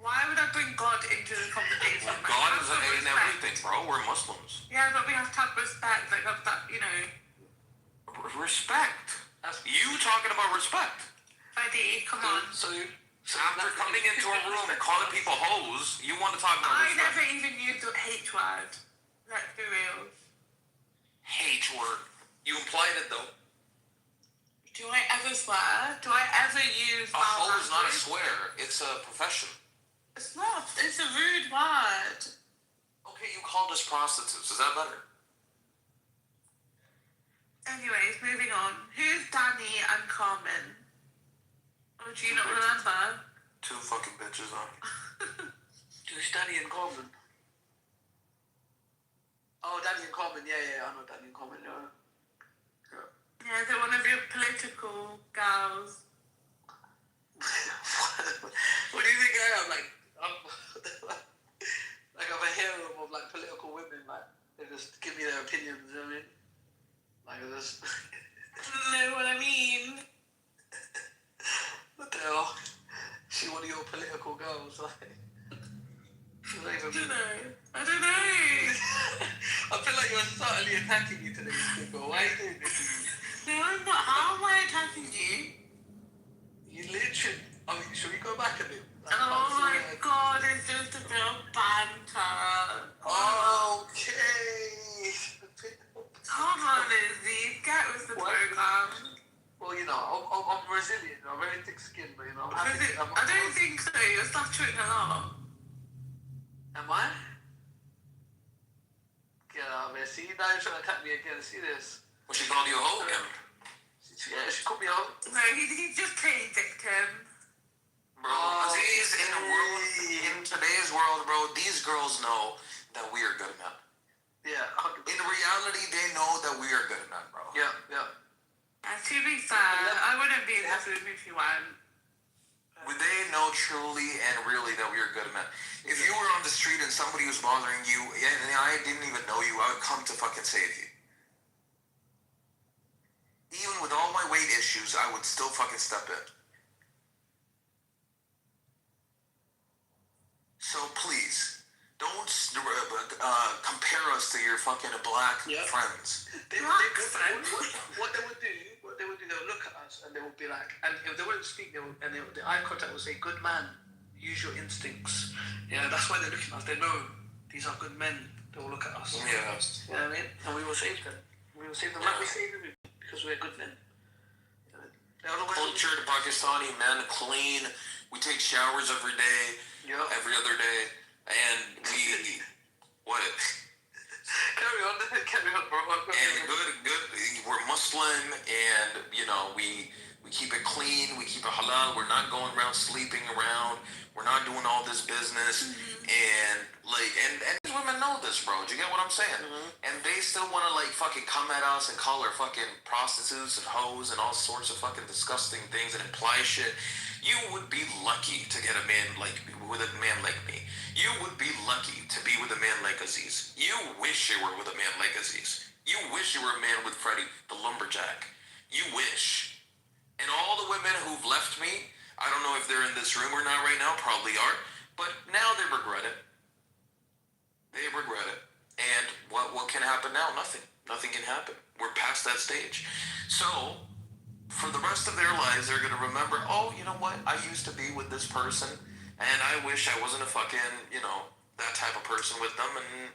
Why would I bring God into the conversation? God is in everything, bro. We're Muslims. Yeah, but we have to have respect. Like, that, you know. Respect? You talking about respect? Freddie, come on. So after coming into a room and calling people hoes, you want to talk about respect? I never even used the H word. Let's be real. H word. You implied it though. Do I ever swear? Do I ever use a hoe is not a swear. It's a profession. It's not. It's a rude word. Okay, you called us prostitutes. Is that better? Anyways, moving on. Who's Danny and Carmen? Oh, do you not remember? 2 fucking bitches on. Who's Danny and Carmen? Oh, Danny and Carmen. Yeah, I know Danny and Carmen. Yeah, they're one of your political gals. What do you think I am? Like, I'm a hero of like political women. Like, they just give me their opinions. You know what I mean? Like, I just. Know what I mean? What the hell? She one of your political girls, like. I don't know. I feel like you're subtly attacking me today, Skipper. Why are you doing this? No, I'm not. How am I attacking you? You literally. I mean, should we go back a bit? Like, oh my god, it's just a bit of banter. Okay. Come on, Lizzie. Get with the program. Well, you know, I'm resilient. I'm very thick-skinned, but you know, I don't think so. You're stuttering a lot. Am I? Get out of here. See, now you're trying to attack me again. See this? Well, she called you a hoe again. Yeah, she called me a hoe. No, he's just playing victim. Bro, in today's world, bro, these girls know that we are good men. Yeah, 100%. In reality, they know that we are good men, bro. Yeah. To be fair, I wouldn't be in this room if you weren't. They know truly and really that we are good men. If you were on the street and somebody was bothering you, and I didn't even know you, I would come to fucking save you. Even with all my weight issues, I would still fucking step in. So please, don't compare us to your fucking black friends. What they would do, they would look at us and they would be like, and if they wouldn't speak, the eye contact would say, "Good man, use your instincts." Yeah, that's why they're looking at us. They know these are good men. They will look at us. Yeah. You know what I mean? And we will save them. We will save them like we save them because we're good men. Cultured Pakistani men, clean. We take showers every day, every other day, and we what? Carry on, bro. And good. We're Muslim, and you know we keep it clean. We keep it halal. We're not going around sleeping around. We're not doing all this business, and these women know this, bro. Do you get what I'm saying? And they still want to like fucking come at us and call her fucking prostitutes and hoes and all sorts of fucking disgusting things and imply shit. You would be lucky to get a man like with a man like me. You would be lucky to be with a man like Aziz. You wish you were with a man like Aziz. You wish you were a man with Freddie, the lumberjack. You wish. And all the women who've left me, I don't know if they're in this room or not right now, probably are, but now they regret it. They regret it. And what can happen now? Nothing. Nothing can happen. We're past that stage. So, for the rest of their lives, they're going to remember, oh, you know what? I used to be with this person, and I wish I wasn't a fucking, that type of person with them, and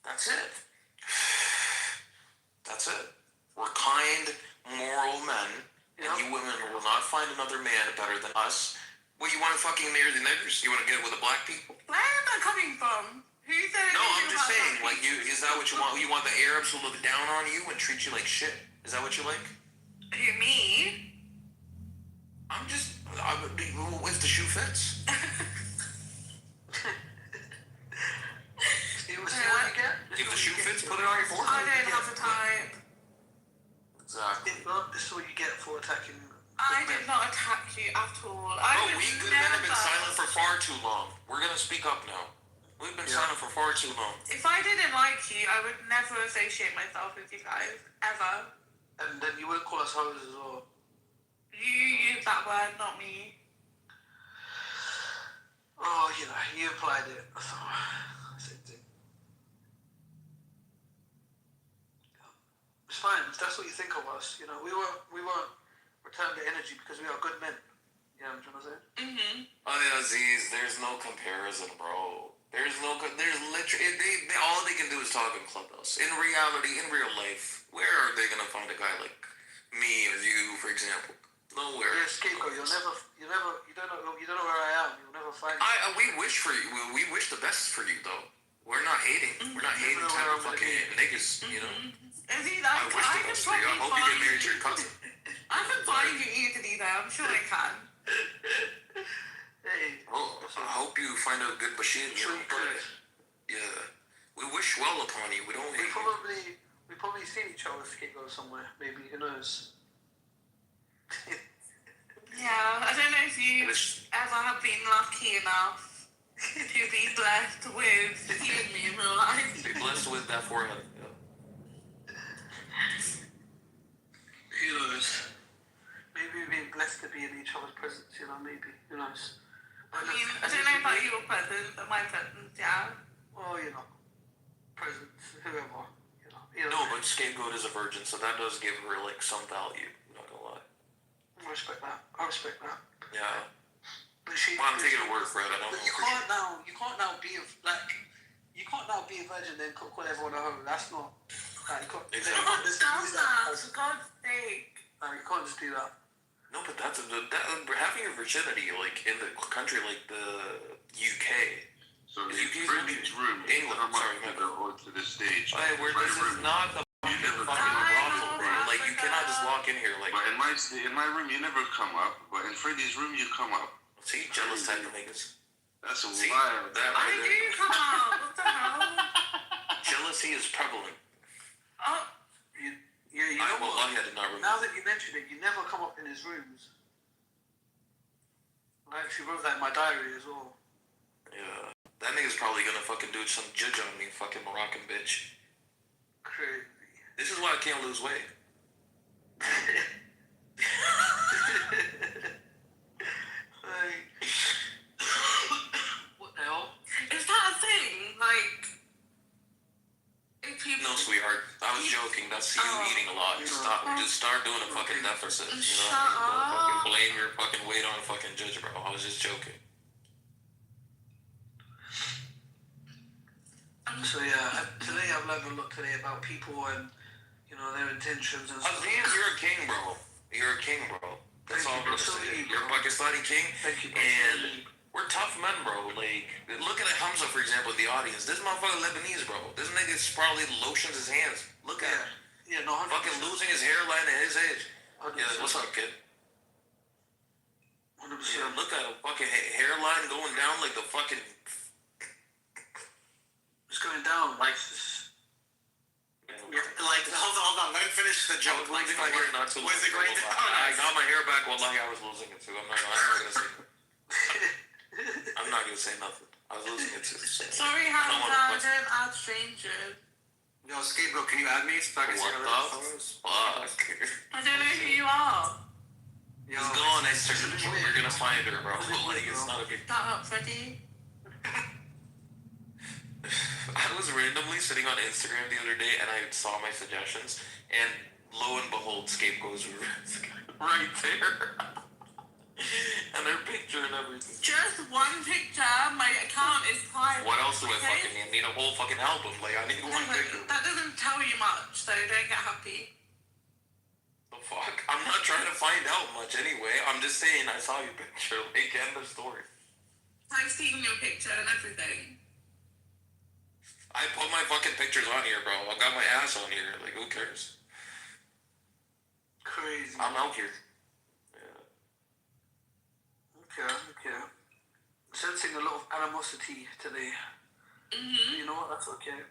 that's it. That's it. We're kind, moral men, and you women will not find another man better than us. Well, you want to fucking marry the niggers? You want to get with the black people? Where is that coming from? Who said No, I'm just saying, like, is that what you want? You want the Arabs who look down on you and treat you like shit? Is that what you like? Who, me? If the shoe fits. If the shoe fits, put it on your forehead. I don't have a type. Exactly. This is what you get for attacking. I did not attack you at all. We good men have been silent for far too long. We're gonna speak up now. We've been silent for far too long. If I didn't like you, I would never associate myself with you guys. Ever. And then you wouldn't call us hoes as well. You used that word, not me. Oh, you applied it. So, same thing. It's fine. If that's what you think of us. We won't return the energy because we are good men. You know what I'm trying to say? Mm-hmm. Oh yeah, Aziz, there's no comparison, bro. There's literally, all they can do is talk in Clubhouse. In reality, in real life, where are they gonna find a guy like me or you, for example? Nowhere. You're a scapegoat. You don't know where I am. You'll never find me. We wish for you. We wish the best for you, though. We're not hating. We're not hating type of fucking niggas, you know? Aziz, I wish the best for you. I hope you get married to your cousin. I can find you easily though. I'm sure I can. Hey. Oh, I hope you find a good Bashir. Yeah. We wish well upon you. We don't hate you. We probably seen each other scapegoat somewhere. Maybe, who knows? Yeah, I don't know if you ever have been lucky enough to be blessed with seeing me in real life. Be blessed with that forehead. Yeah. Who knows? Maybe we've been blessed to be in each other's presence, maybe. Who knows? I mean, I don't know about your presence, but my presence, yeah. Well, presence, whoever, No, but scapegoat is a virgin, so that does give her, some value. I'm not gonna lie. I respect that. Yeah. But she. Well, I'm taking a word for it. I don't know. You can't now be a virgin then call everyone a hoe. That's not. You can't. Exactly. For God's sake. You can't just do that. No, but that's having a virginity in the country like the UK. So in Freddie's room, England. I'm sorry, to the stage. Where this is not the fucking brothel, bro. You cannot just walk in here But in my room, you never come up. But in Freddie's room, you come up. See, jealous type of niggas. That's a wild. I do come up. What the hell? Jealousy is prevalent. You know what? I did not remember. Now that you mention it, you never come up in his rooms. I actually wrote that in my diary as well. Yeah. That nigga's probably gonna fucking do some judge on me, fucking Moroccan bitch. Crazy. This is why I can't lose weight. What the hell? Is that a thing? No, sweetheart. I was joking. That's you eating a lot. Just start doing a fucking deficit. You know what I mean? Don't fucking blame your fucking weight on a fucking judge, bro. I was just joking. So yeah, today I've learned a lot today about people and their intentions and stuff. Aziz, you're a king, bro. You're a king, bro. That's all I'm gonna say. You're a Pakistani king. Thank you, and we're tough men, bro. Look at Hamza, for example, in the audience. This motherfucker Lebanese, bro. This nigga's probably lotions his hands. Look at him. Yeah, no, 100%. Fucking losing his hairline at his age. 100%. Yeah, what's up, kid? 100%. Yeah, look at him. Fucking hairline going down like the fucking... It's going down. Hold on. Let me finish finish the joke. I was losing my hair not too long Was it ago. going to? I got my hair back. Wallahi, I was losing it too. I'm not gonna say. I'm not gonna say nothing. I was losing it too. So. Sorry, Hamza, don't add strangers. Yo, Scapegoat, can you add me so I can see What the the followers? fuck? I don't know who you are. Just go on Instagram. You're gonna find her, bro. Like, it's not a big. Shut up, Freddie. I was randomly sitting on Instagram the other day and I saw my suggestions, and lo and behold, Scapegoat's right there. And her picture and everything. Just one picture, my account is private. What else do I fucking need? I need a whole fucking album. Like, I need one picture. That doesn't tell you much, so don't get happy. The fuck? I'm not trying to find out much anyway. I'm just saying I saw your picture. Like, end the story. I've seen your picture and everything. I put my fucking pictures on here, bro. I got my ass on here. Like, who cares? Crazy. I'm out here. Okay. Sensing a lot of animosity today. You know what? That's okay.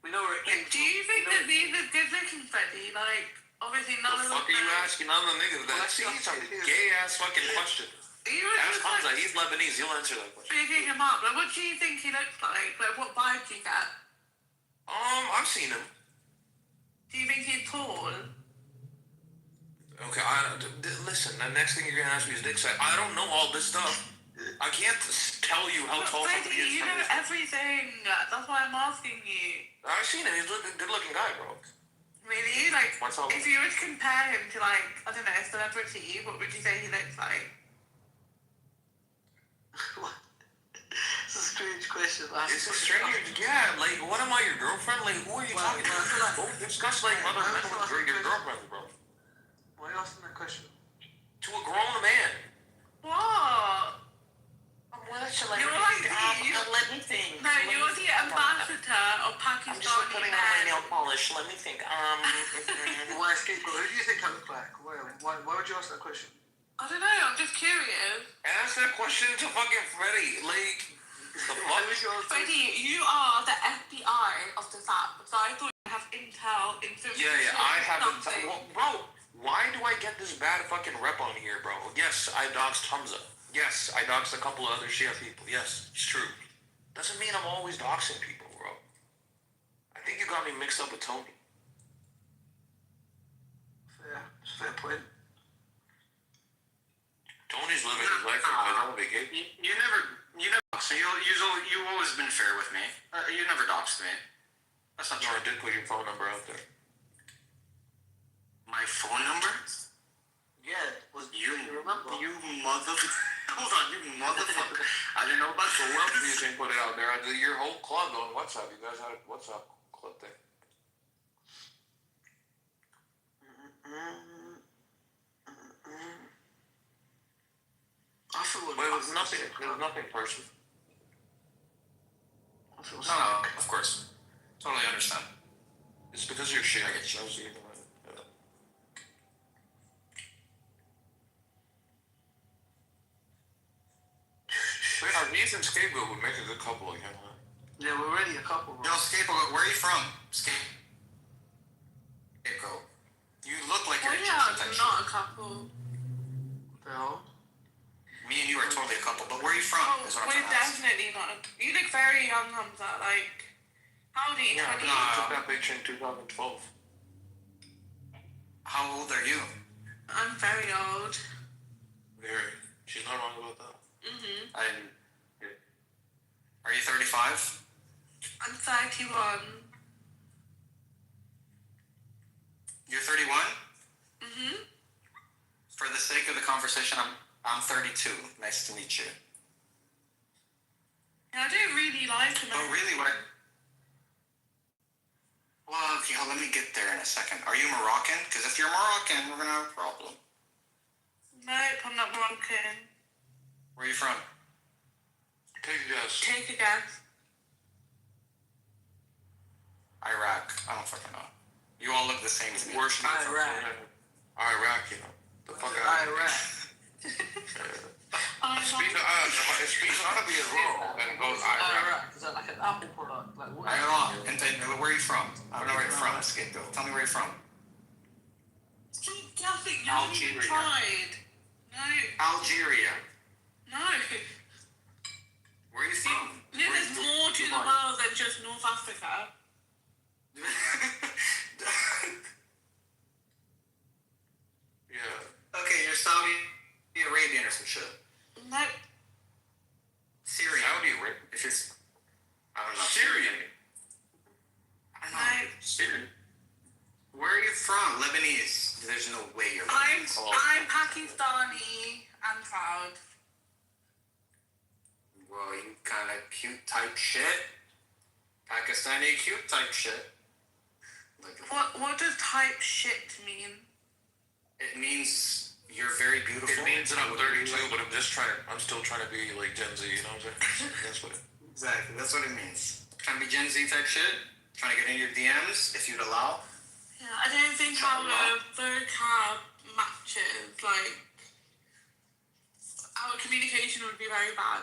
We know we're in. Do you think that these are good looking, Freddie? Like, obviously none of them. What the fuck are you asking all the niggas that? See, some gay ass fucking questions. Ask Hamza, he's Lebanese, he'll answer that question. Picking him up. Like, what do you think he looks like? Like, what vibe do you get? I've seen him. Do you think he's tall? Okay, listen, the next thing you're gonna ask me is dick size. I don't know all this stuff. I can't tell you how tall somebody is. You know everything. That's why I'm asking you. I've seen him. He's a good looking guy, bro. Really? Like, What's all if you were to compare him to, like, I don't know, a celebrity, what would you say he looks like? It's a strange question. It's a strange, yeah. Like, what am I, your girlfriend? Like, who are you talking to? Don't discuss, like, other men with your girlfriend, bro. Why are you asking that question? To a grown man. What? You're like, let me think. No, you're the ambassador of Pakistani I'm just putting on my nail polish. Let me think. Why, Scapegoat? Who do you think I look like? Why would you ask that question? I don't know, I'm just curious. Ask that question to fucking Freddie. Like, the fuck? Freddie, you are the FBI of this app, so I thought you have intel information. Yeah, I haven't. Well, bro, why do I get this bad fucking rep on here, bro? Yes, I doxed Hamza. Yes, I doxed a couple of other Shia people. Yes, it's true. Doesn't mean I'm always doxing people, bro. I think you got me mixed up with Tony. Fair point. Tony's living his life from his own vacation. You never. So you've always been fair with me. You never doxed me. That's not true. I did put your phone number out there. My phone number? Yeah, was you remember? You motherfucker. Hold on, you motherfucker. I didn't know about So what else do you think put it out there? Your whole club on WhatsApp. You guys had a WhatsApp club thing. I feel But it was nothing personal. No, of course. Totally understand. It's because you're shit. I get you. These and Scapegoat would make a good couple again, huh? Yeah, we're already a couple. Bro. Yo, Scapegoat, where are you from? Scapegoat. You look like you're not a couple. No. Me and you are totally a couple, but where are you from? Oh, we're definitely not. You look very young, Hamza. Like, how old are you? 20? I took that picture in 2012. How old are you? I'm very old. Very. She's not wrong about that. Are you 35? I'm 31. You're 31? For the sake of the conversation, I'm 32. Nice to meet you. Yeah, I don't really like him. Oh, really? What? Well, okay, let me get there in a second. Are you Moroccan? Because if you're Moroccan, we're gonna have a problem. Nope, I'm not Moroccan. Where are you from? Take a guess. Take a guess. Iraq. I don't fucking know. You all look the same to me. Worse than Iraq, you know. The fuck out of Iraq. It speaks Arabic as well, and it goes Iraq. Is that like an Apple product? Like what? Iraq. And then where are you from? I don't know where you're from, Scapegoat. Tell me where you're from. Nothing. You haven't even Algeria. tried. No. Algeria. No. Where are you from? There's more to the world than just North Africa. Yeah. Okay, you're Saudi Arabian or some shit. No. Syrian. Saudi Arabia. If you're, I don't know. Syrian. I don't know. Syrian. Where are you from? Lebanese. There's no way you're I'm Lebanese. Pakistani and proud. Well, you kind of cute type shit. Pakistani cute type shit. Like, What does type shit mean? it means you're very beautiful. It means that I'm 32, but I'm still trying to be like Gen Z, you know what I'm saying? That's what it Exactly, that's what it means. Trying to be Gen Z type shit. Trying to get in your DMs, if you'd allow. Yeah, I don't think our vocab matches. Like, our communication would be very bad.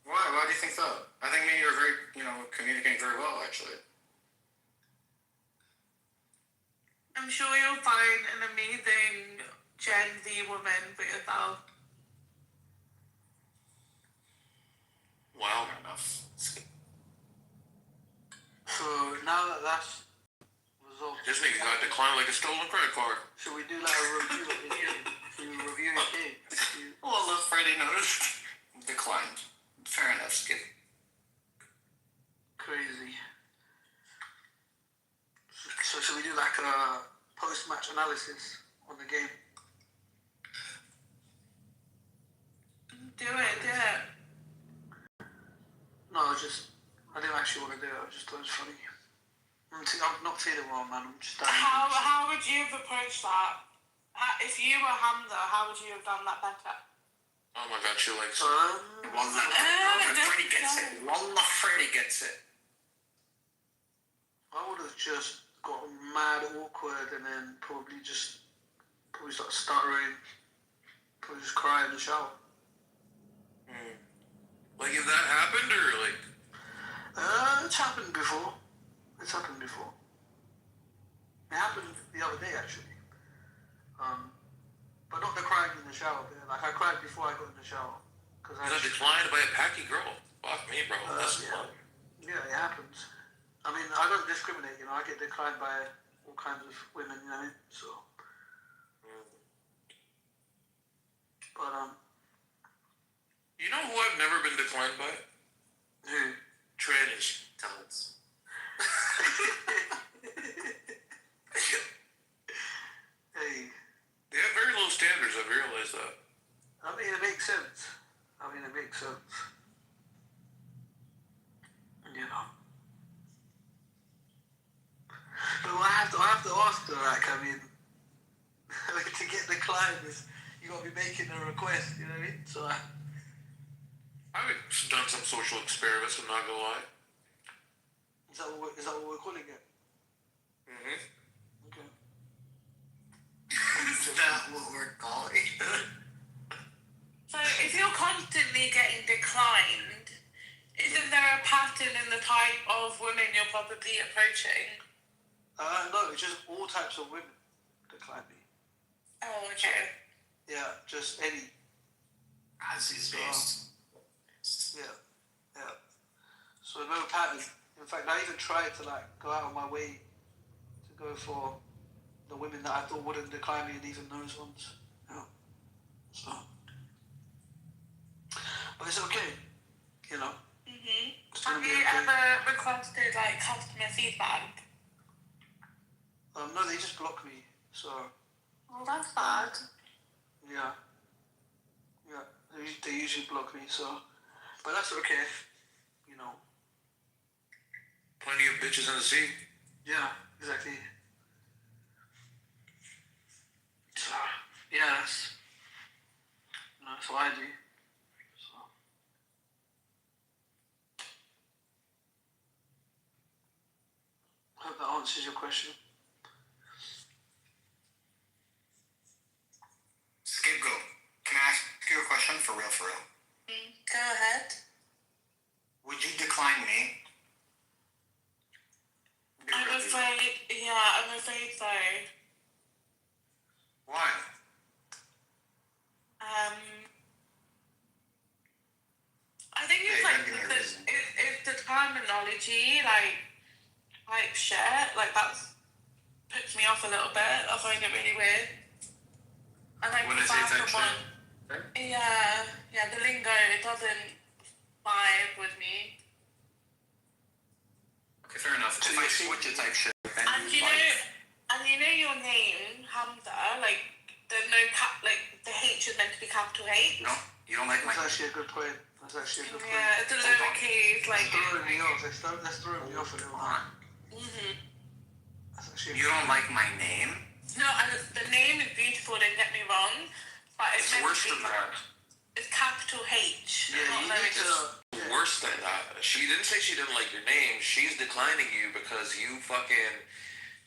Why? Why do you think so? I think me and you are very, communicating very well, actually. I'm sure you'll find an amazing Gen Z woman for yourself. Wow. Fair enough. So now that that's resolved, This nigga got declined like a stolen credit card. should we do like a review of the game? Should we review the game? Well, look, Freddie noticed. Declined. Fair enough, Skip. Crazy. So should we do like a post-match analysis on the game? Do it. No, I didn't actually want to do it. I just thought it was funny. I'm not feeling well, man. I'm just dying. How would you have approached that? If you were Hamza, how would you have done that better? Oh my god, she likes Freddie gets it. Wallah, Freddie gets it. I would have just got mad awkward and then probably start stuttering. Probably just cry in the shower. Like, if that happened, or like... It's happened before. It happened the other day, actually. But not the crying in the shower bit. Like, I cried before I got in the shower. I got declined by a packy girl. Fuck me, bro. That's fun. Yeah, it happens. I mean, I don't discriminate, I get declined by all kinds of women, you know what I mean? So... But, You know who I've never been declined by? Who? Trannies. Talents. Hey. They have very low standards, I've realized that. I mean, it makes sense. But I have to ask her, like, I mean, to get declined is, you got to be making a request, you know what I mean? So I've done some social experiments, I'm not gonna lie. Is that what we're calling it? Mm-hmm. Okay. Is that what we're calling it? So if you're constantly getting declined, isn't there a pattern in the type of women you're probably approaching? No, it's just all types of women decline me. Oh, okay. Yeah, just any. As is based. Yeah. So no pattern. In fact, I even tried to go out of my way to go for the women that I thought wouldn't decline me, and even those ones. Yeah. So, but it's okay, Mhm. It's gonna Have be you okay. ever requested customer feedback? No, they just block me. So. Well, that's bad. Yeah. They usually block me. So, but that's okay. Plenty of bitches in the sea. Yeah, exactly. So, yeah, that's what I do. So. Hope that answers your question. Scapegoat. Can I ask you a question for real? Go ahead. Would you decline me? I afraid. Yeah, I'm afraid so. Why? I think it's like it's the terminology, like shit, like that's puts me off a little bit. I find it really weird. I like When the I say faster type one. shit? Yeah, the lingo, it doesn't vibe with me. Okay, fair enough. If I switch it type shit, then And you know your name, Hamza, like there's no like the H is meant to be capital H. No, you don't like my... That's actually a good point. That's actually a good point. Yeah, it's a lowercase, like... That's throwing me off a little bit. You don't like my name? No, and the name is beautiful, don't get me wrong, but it's meant worse to be... than that. It's capital H, Yeah, not you need lowercase. to. Worse than that. She didn't say she didn't like your name. She's declining you because you fucking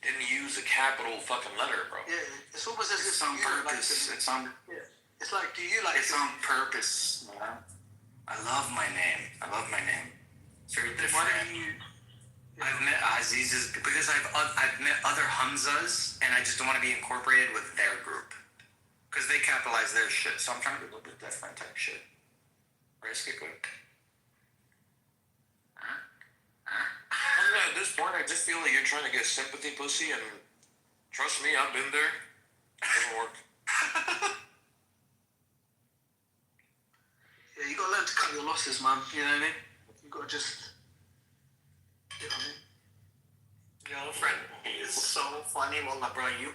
didn't use a capital fucking letter, bro. Yeah, it's almost as if It's on you don't like purpose. it. It's on... Yeah. It's like, do you like It's on purpose, man. I love my name. It's very different. I've met Aziz's because I've met other Hamzas, and I just don't want to be incorporated with their group because they capitalize their shit. So I'm trying to be a little bit different type shit. Risk it good. At this point, I just feel like you're trying to get sympathy, pussy, and trust me, I've been there. It doesn't work. Yeah, you gotta learn to cut your losses, man. You know what I mean? You gotta just... You know what I mean? Yo, friend, he's so funny. Well, bro, you...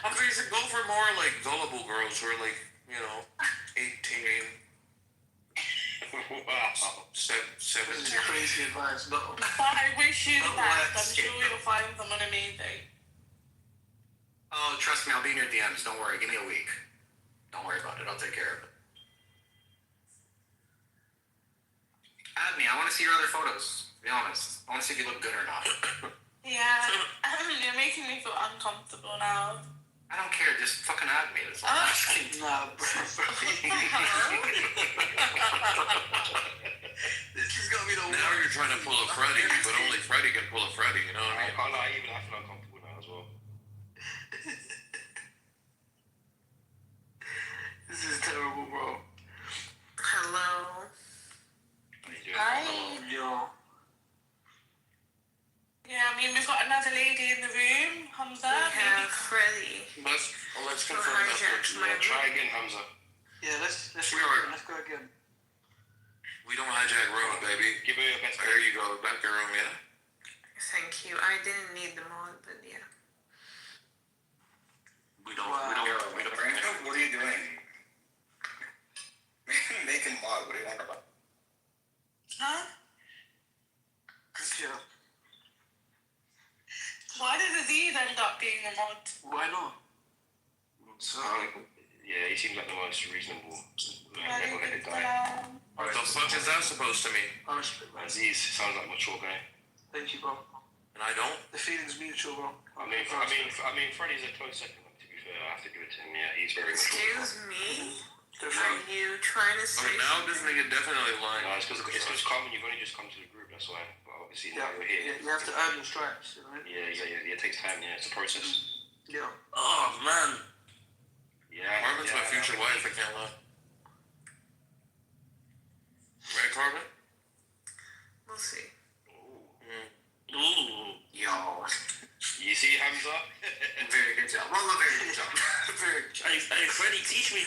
I'm basically go for more like gullible girls who are like, 18. Wow. 17. This is crazy advice, no. But I wish you the best. I'm sure you'll find someone amazing. Oh, trust me, I'll be in your DMs. Don't worry. Give me a week. Don't worry about it. I'll take care of it. Add me. I want to see your other photos. To be honest. I want to see if you look good or not. Yeah, you're making me feel uncomfortable now. I don't care. Just fucking add me. That's all I'm asking. Nah, bro. This is gonna be the Now you're trying to pull a Freddy, but only Freddy can pull a Freddy, you know what I mean? I can't lie, even I feel uncomfortable now as well. This is terrible, bro. Hello. Hi. Yo. Yeah, I mean, we've got another lady in the room, Hamza. Yeah, Freddie. Let's confirm that. Try again, Hamza. Yeah, let's go again. We don't hijack rooms, baby. Give her your best. There you go, back your room, yeah? Thank you. I didn't need them all, but yeah. We don't. What are you doing? Making mod. What are you on about? Huh? Good job. Why did Aziz end up being a mod? Why not? So, yeah, he seems like the most reasonable, level-headed guy. What the fuck is that supposed to mean? I respect that. Aziz sounds like a mature guy. Thank you, bro. And I don't? The feeling's mutual, bro. I mean, Freddie's a close second. To be fair, I have to give it to him. Yeah, he's very mature. Excuse me? Are you trying to say... Okay, now this nigga definitely lying. No, it's because Carmen, you've only just come to the group, that's why. But obviously, now you're here. Yeah, you have to earn your stripes, you know? Yeah, it takes time, yeah, it's a process. Yeah. Oh, man. Yeah. Carmen's my future wife, I can't lie. Right, Carmen? We'll see. Ooh. Yo. You see, Hamza? Very good job. Well, very good job. Very good job. Hey, Freddie, teach me,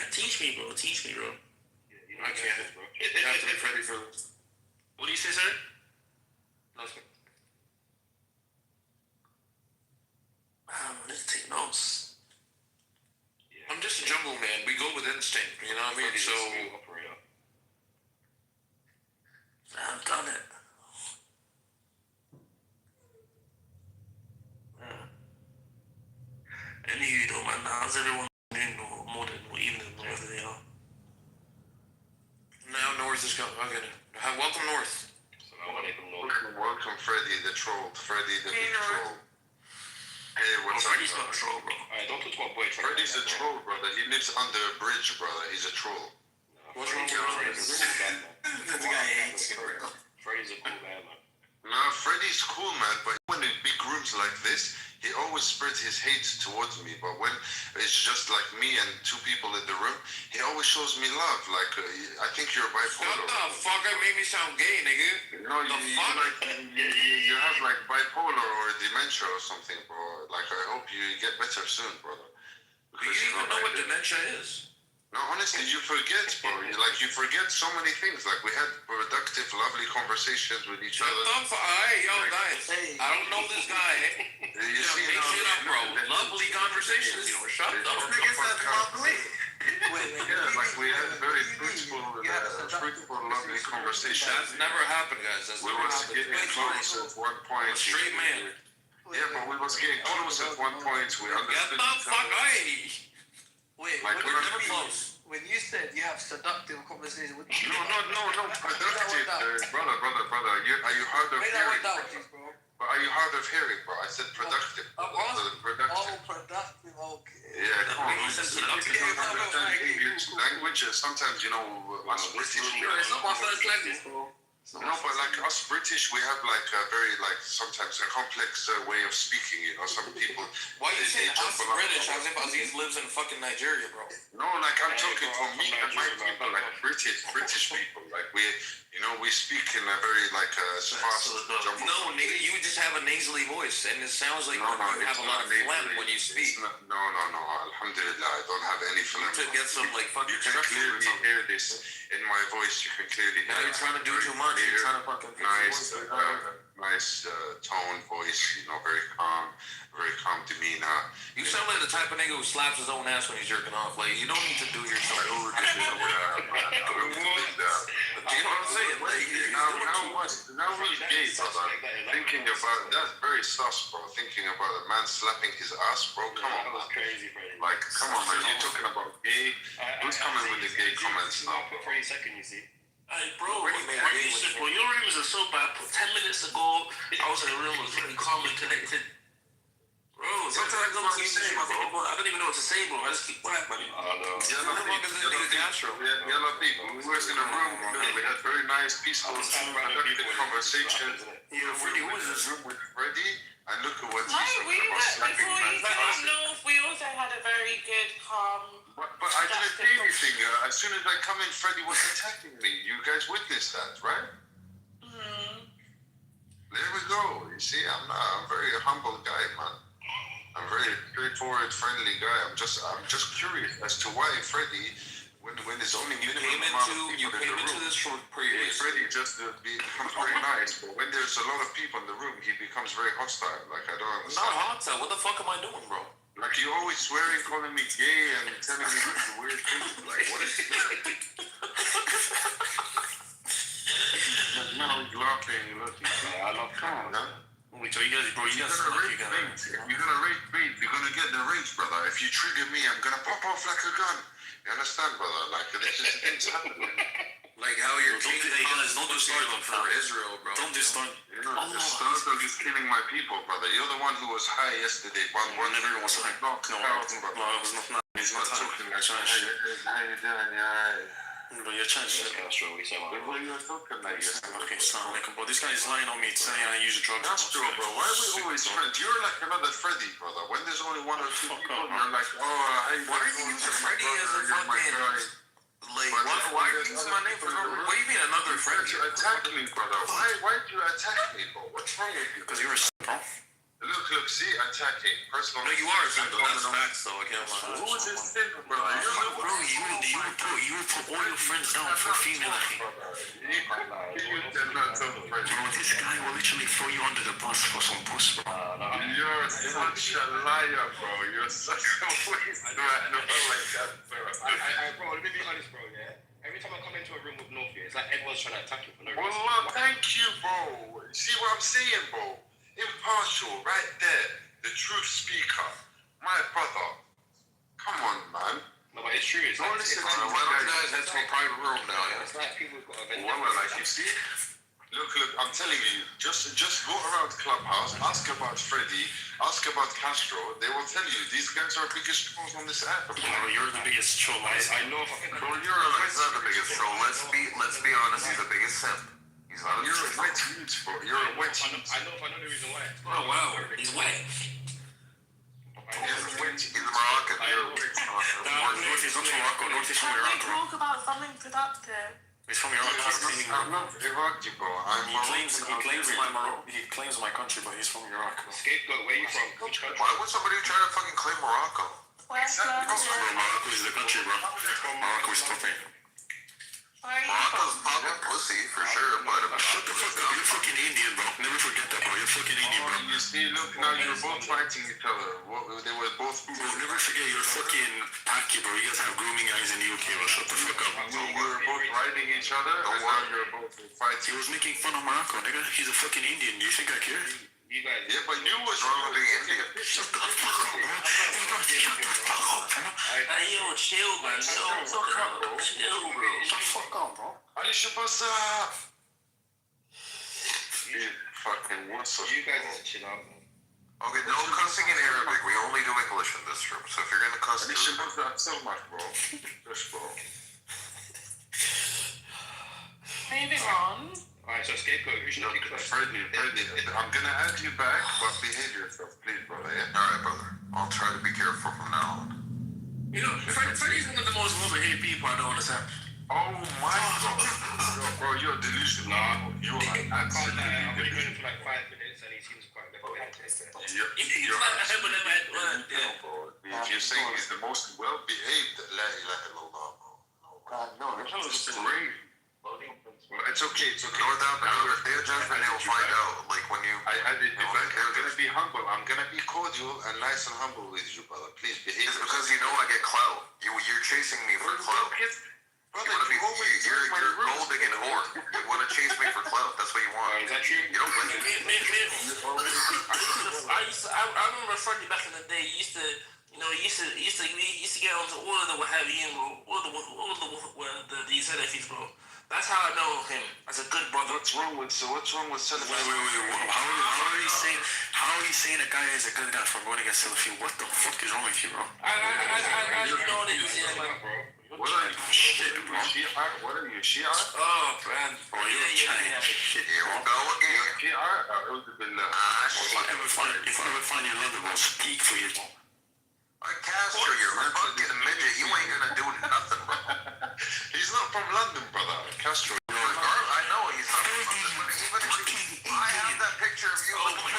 bro. Yeah, I can't, bro. You have to be ready for this. What do you say, sir? Nothing. I need to take notes. I'm just a jungle man. We go with instinct, you know what I mean? So, I've done it. Anywho, though, man, how's everyone doing or morning or evening, wherever they are? now North is coming. Okay. Welcome, North. Welcome, Freddy the troll. Freddy the big troll. Hey, what's up? Freddy's not a troll, bro. Alright, don't talk about boy. Freddy's a troll, brother. He lives under a bridge, brother. He's a troll. What's wrong with Freddy's a cool guy, man. The guy hates you, bro. Freddy's a cool guy, man. Nah, Freddy's cool, man, but when he like this, he always spreads his hate towards me. But when it's just like me and two people in the room, he always shows me love. Like, I think you're bipolar. What the fuck? That made me sound gay, nigga. No, you have like bipolar or dementia or something, bro. Like, I hope you get better soon, brother. Do you even know what dementia is? No, honestly, you forget, bro. Like, you forget so many things. Like, we had productive, lovely conversations with each other. Hey, yo, guys. I don't know this guy. You see, make shit up, bro. Lovely conversations. Shut the fuck up. Yeah, like, we had very fruitful, lovely conversations. That's never happened, guys. That's we never was happened. getting close at one point. A straight man. Yeah, but we was getting close at one point. We understood. Get the fuck out. Wait, like, when, never close. When you said you have seductive conversation with No, productive, brother. Are you hard of hearing, bro? But are you hard of hearing, bro? I said productive. Productive. Oh, productive, okay. Yeah, come on. English language. Sometimes, you know, us British. It's not my first language, bro. No, but like us British, we have like a very like sometimes a complex way of speaking. You know, some people. Why you say us British as if Aziz lives in fucking Nigeria, bro? No, like I'm talking for me and my people, like British people. Like we speak in a very like fast. No, nigga, you just have a nasally voice, and it sounds like you have a lot of phlegm when you speak. No. Alhamdulillah, I don't have any phlegm. To get some like fucking. You can clearly hear this in my voice. You can clearly hear. Now you're trying to do too much. You're trying to fucking nice tone, voice. You know, very calm demeanor. You sound like the type of nigga who slaps his own ass when he's jerking off. Like, you don't need to do your stuff. You know what I'm saying? Like, now we're gay, brother. Thinking about that's very sus, bro. Thinking about a man slapping his ass, bro. Come on, man. Crazy, bro. Like, come on, man. You're talking about gay. Who's coming with the gay comments now? For a second, you see. Hey, bro, your rooms are so bad. 10 minutes ago, I was in a room, was really calm and connected. Bro, sometimes I go to sleep, bro. I don't even know what to say, bro. I just keep quiet, man. Yellow people. We were in a room, we had very nice, peaceful, productive conversations. Freddie, who is this room with Freddie? And look at what before you said, no, we also had a very good, calm. But I didn't say anything. As soon as I come in, Freddie was attacking me. You guys witnessed that, right? Mm-hmm. There we go. You see, I'm a very humble guy, man. I'm a very straightforward, friendly guy. I'm just curious as to why Freddie, when there's only you came into this for previous. Freddie just becomes very nice, but when there's a lot of people in the room, he becomes very hostile. Like, I don't understand. Not hostile. What the fuck am I doing, bro? Like, you're always swearing, calling me gay, and telling me like weird things. Like, what is this? Now he's laughing. I love. Come on, man. So you guys, bro, you're gonna rage bait. You're gonna get the rage, brother. If you trigger me, I'm gonna pop off like a gun. You understand, brother? Like, this is things happening. Like how you're changing. Hey guys, don't do start for Israel, bro. Don't do start. The Stardog is killing my people, brother. You're the one who was high yesterday. One never was high. No, it was not. It's not talking like that. How you doing? Yeah. Bro, you're trying to shit. What are you talking like? Okay, Assalamu alaikum, bro. This guy is lying on me saying I use drugs. That's true, bro. Why are we always friends? You're like another Freddy, brother. When there's only one or two people, you're like, oh, hey, why are you using Freddy as a fucking... Like, why are you using my name for no reason? What do you mean another Freddy? You attack me, brother. Why did you attack me, bro? What's wrong with you? Because you're a bro. Look, see, attacking. Personal. No, you are a simple. That's facts, though. I can't lie. Who is this simple, brother? Bro, you will put all your friends down for a female. Bro, this guy will literally throw you under the bus for some puss, bro. You're such a liar, bro. You're such a waste man. Like that, bro. Bro, let me be honest, bro, yeah? Every time I come into a room with North, it's like everyone's trying to attack you for no reason. Well, thank you, bro. See what I'm saying, bro? Impartial, right there. The truth speaker. My brother. Come on, man. No, but it's true. It's don't like, listen to one guys that's in a private room now, yeah? It's like people got a like, you see? Look, I'm telling you, just go around Clubhouse, ask about Freddy, ask about Castro. They will tell you, these guys are biggest trolls on this app. Bro, you're the biggest troll. I know. Bro, you're like the biggest troll. Let's be honest, he's the biggest simp. He's not. You're a wet youth, bro. You're a wet youth. I know the reason why. Oh wow, he's wet. He's Moroccan. He's not from Morocco. He's from Can we Iraq, bro. talk about something productive? He's from Iraq. I'm not Iraqi, bro. He claims my country, but he's from Iraq. Scapegoat, where you from? Which country? Why would somebody try to fucking claim Morocco? West London. Morocco is the country, bro. Morocco is topping. Morocco's popping pussy for sure, but shut the fuck up. You're fucking Indian, bro. Never forget that, bro. You're fucking Indian, bro. You see, look, now you're both fighting each other. They were both. Bro, never forget you're fucking Aki, bro. You guys have grooming eyes in the UK, bro. Shut the fuck up. You were both riding each other, and now you're both fighting. He was making fun of Morocco, nigga. He's a fucking Indian. Do you think I care? You guys. Yeah, but you was wrong with being Indian. Shut the fuck up, bro. Shut the fuck up, bro. Hey, yo, chill, man. Chill, bro. Chill, bro. Shut the fuck up, bro. Ali Shabasa! You fucking wussel. You guys need to chill out, man. Okay, no cussing in Arabic. We only do English in this room. So if you're gonna cuss, Ali Shabasa so much, bro. Just, bro. Moving on. Alright, so Scapegoat, who should I pick first? Freddie, I'm gonna add you back, but behave yourself, please, brother, yeah? Alright, brother. I'll try to be careful from now on. You know, Freddie's one of the most love-hated people I don't understand. Oh my god. Bro, you're delusional. Nah, you're I've absolutely been going for like 5 minutes and he seems quite level-headed. You're You're saying he's the most well-behaved. La ilaha illallah, bro. God, no, that's crazy. It's okay, it's okay. North Africa, day of judgment, they will find out. Like when you. I'm gonna be humble. I'm gonna be cordial and nice and humble with you, brother. Please behave. It's because you know I get clout. You're chasing me for clout. Brother, you're gold digging whore. You want to chase me for clout. That's what you want. Is that true? You don't win. I remember Freddie back in the day. He used to get onto all of the Wahhabiyin, bro. All the Salafis, bro. That's how I know him as a good brother. What's wrong with Salafis? Wait. How are you saying a guy is a good guy for going against Salafi? What the fuck is wrong with you, bro? I just know that he's bro. What are you? Shit, bro. What are you, Shia? Oh, man. Bro, you're Chinese. Shit, here we go again. Shia? If I ever find you in London, bro, speak for you, bro. Castro, you're a fucking midget. You ain't gonna do nothing, bro. He's not from London, brother. Castro. I know he's not from London, but even if I have that picture of you looking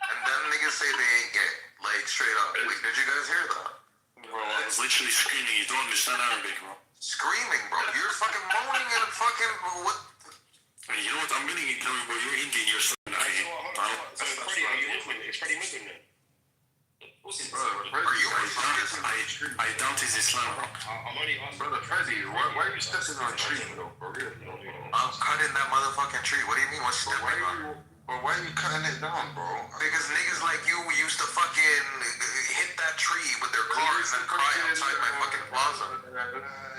and them niggas say they ain't gay. Like, straight up. Wait, did you guys hear that? Bro, I was literally screaming. You don't understand Arabic, bro. Screaming, bro. You're fucking moaning and fucking what? You know what? I'm gonna tell you, bro. You're Indian. You're something. So Freddie, are you Muslim? Is Freddie Muslim then? Are you I doubt he's Islam, bro. I'm only asking. Brother Freddie, why are you stepping on a tree, though? For real? I'm cutting that motherfucking tree. What do you mean? What's stepping on? Why are you cutting it down, bro? Because niggas like you used to fucking hit that tree with their cars and cry outside my fucking plaza.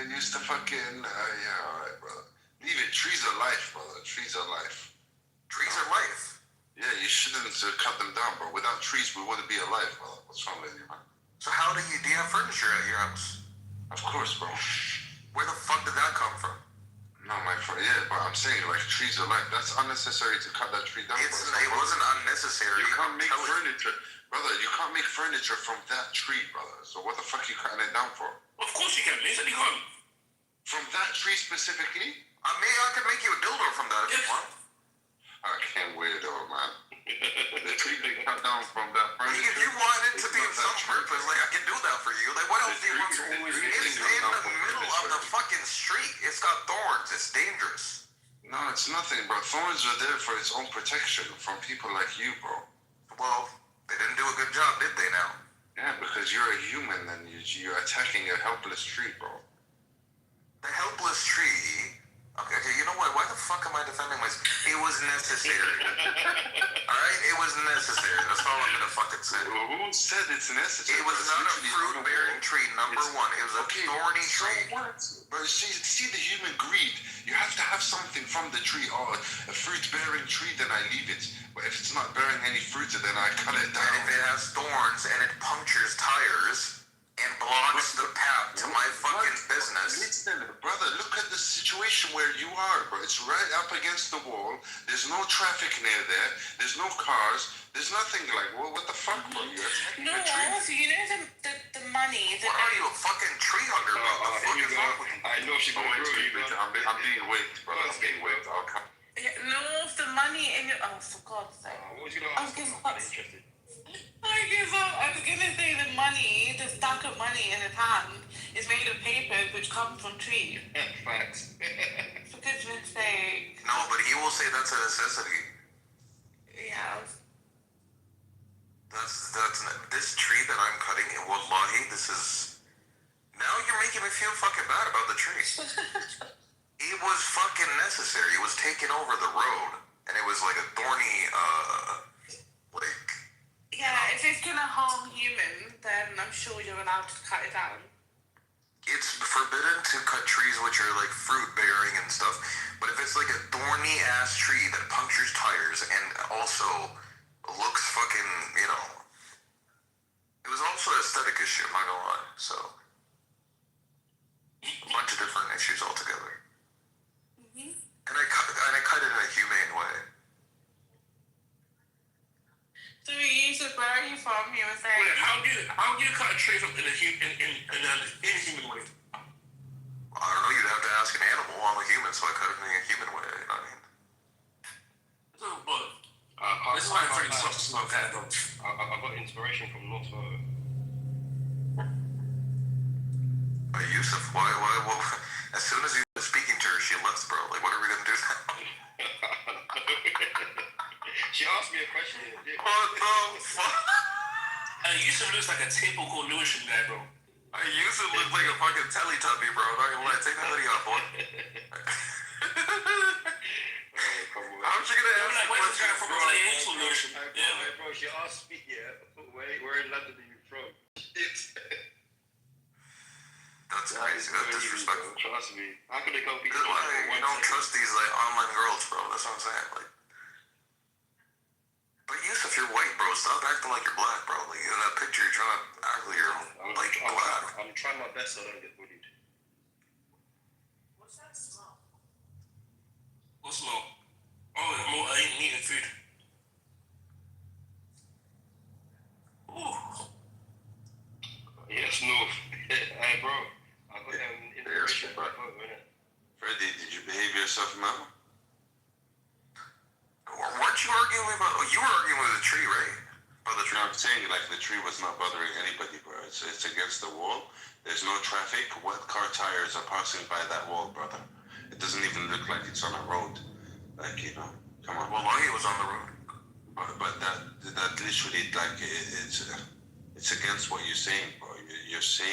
Used to fucking yeah, alright, brother. Leave it. Trees are life, brother. Trees are life. Trees are life. Yeah, you shouldn't cut them down, bro. Without trees, we wouldn't be alive, brother. What's wrong with you, man? So how do you have furniture at your house? Of course, bro. Where the fuck did that come from? No, my friend. Yeah, but I'm saying like trees are life. That's unnecessary to cut that tree down. It wasn't unnecessary. You can't make furniture, brother. You can't make furniture from that tree, brother. So what the fuck are you cutting it down for? Of course you can. He said you can't. From that tree specifically? I could make you a dildo from that if you want. I can't wait though, man. The tree they cut down from that furniture. If you want it to be of some purpose, like I can do that for you. Like what else do you want? It's in the middle of the fucking street. It's got thorns. It's dangerous. No, it's nothing, bro. Thorns are there for its own protection from people like you, bro. Well, they didn't do a good job, did they now? Yeah, because you're a human and you're attacking a helpless tree, bro. The helpless tree. Okay, you know what? Why the fuck am I defending myself? It was necessary. Alright? It was necessary. That's all I'm gonna fucking say. Who said it's necessary? It was not a fruit-bearing tree, number one. It was a thorny tree. Bro, see the human greed. You have to have something from the tree. Oh, a fruit-bearing tree, then I leave it. But if it's not bearing any fruit, then I cut it down. And if it has thorns and it punctures tires, and blocks the path to my fucking business. Listen, brother, look at the situation where you are, bro. It's right up against the wall. There's no traffic near there. There's no cars. There's nothing like, well, what the fuck, bro? You're attacking No, a tree. also, you know the money. What are you, a fucking tree hugger, bro? The fuck is wrong with you? I know she gonna grow you, bro. I'm being waked, bro. I'm being waked. I'll come. No, the money in your. Oh, for God's sake. What was you gonna ask? I'm interested. I was gonna say the money, the stack of money in his hand, is made of papers which come from trees. Facts. For goodness sake. No, but he will say that's a necessity. Yeah. That's this tree that I'm cutting, and wallahi, this is. Now you're making me feel fucking bad about the tree. It was fucking necessary. It was taking over the road, and it was like a thorny, like. Yeah, if it's gonna harm humans, then I'm sure you're allowed to cut it down. It's forbidden to cut trees which are like fruit bearing and stuff, but if it's like a thorny ass tree that punctures tires and also looks fucking, you know, it was also an aesthetic issue, I'm not gonna lie. So a bunch of different issues altogether. And I cut it in a humane way. So where are you from? You were saying. Wait, how do you cut a tree from in a inhuman way? I don't know, you'd have to ask an animal. I'm a human, so I cut it in a human way, you know what I mean? This is why I'm very soft to smoke that, though. I got inspiration from North Photo. Yusuf, why, as soon as you were speaking to her, she left, bro. Like, what are we gonna do now? She asked me a question. What the fuck? Yusuf looks like a typical Lewisham guy, bro. Yusuf looks like a fucking Teletubby, bro. I'm not gonna lie. Take that hoodie off, boy. How's she gonna ask Where's this guy from? Like Lewisham? Lewisham. Yeah, bro. She asked me, where in London are you from? That's crazy. That's disrespectful. Trust me. How can they go be? You don't trust these like online girls, bro. That's what I'm saying. Like, but Yusuf, you're white, bro. Stop acting like you're black, bro. Like in that picture, you're trying to act like you're like black. I'm trying my best so I don't get bullied. What's that smell? What smell? Oh, I ain't eating food. Ooh. Yes, no. Hey, bro. I got inspiration from my phone, innit? Freddie, did you behave yourself, man? Weren't you arguing about? Oh, you were arguing with the tree, right? About the tree. No, I'm saying like the tree was not bothering anybody, bro. It's against the wall. There's no traffic. What car tires are passing by that wall, brother? It doesn't even look like it's on a road. Like, you know, come on. Well, it was on the road. But that literally like it's against what you're saying, bro. You're saying.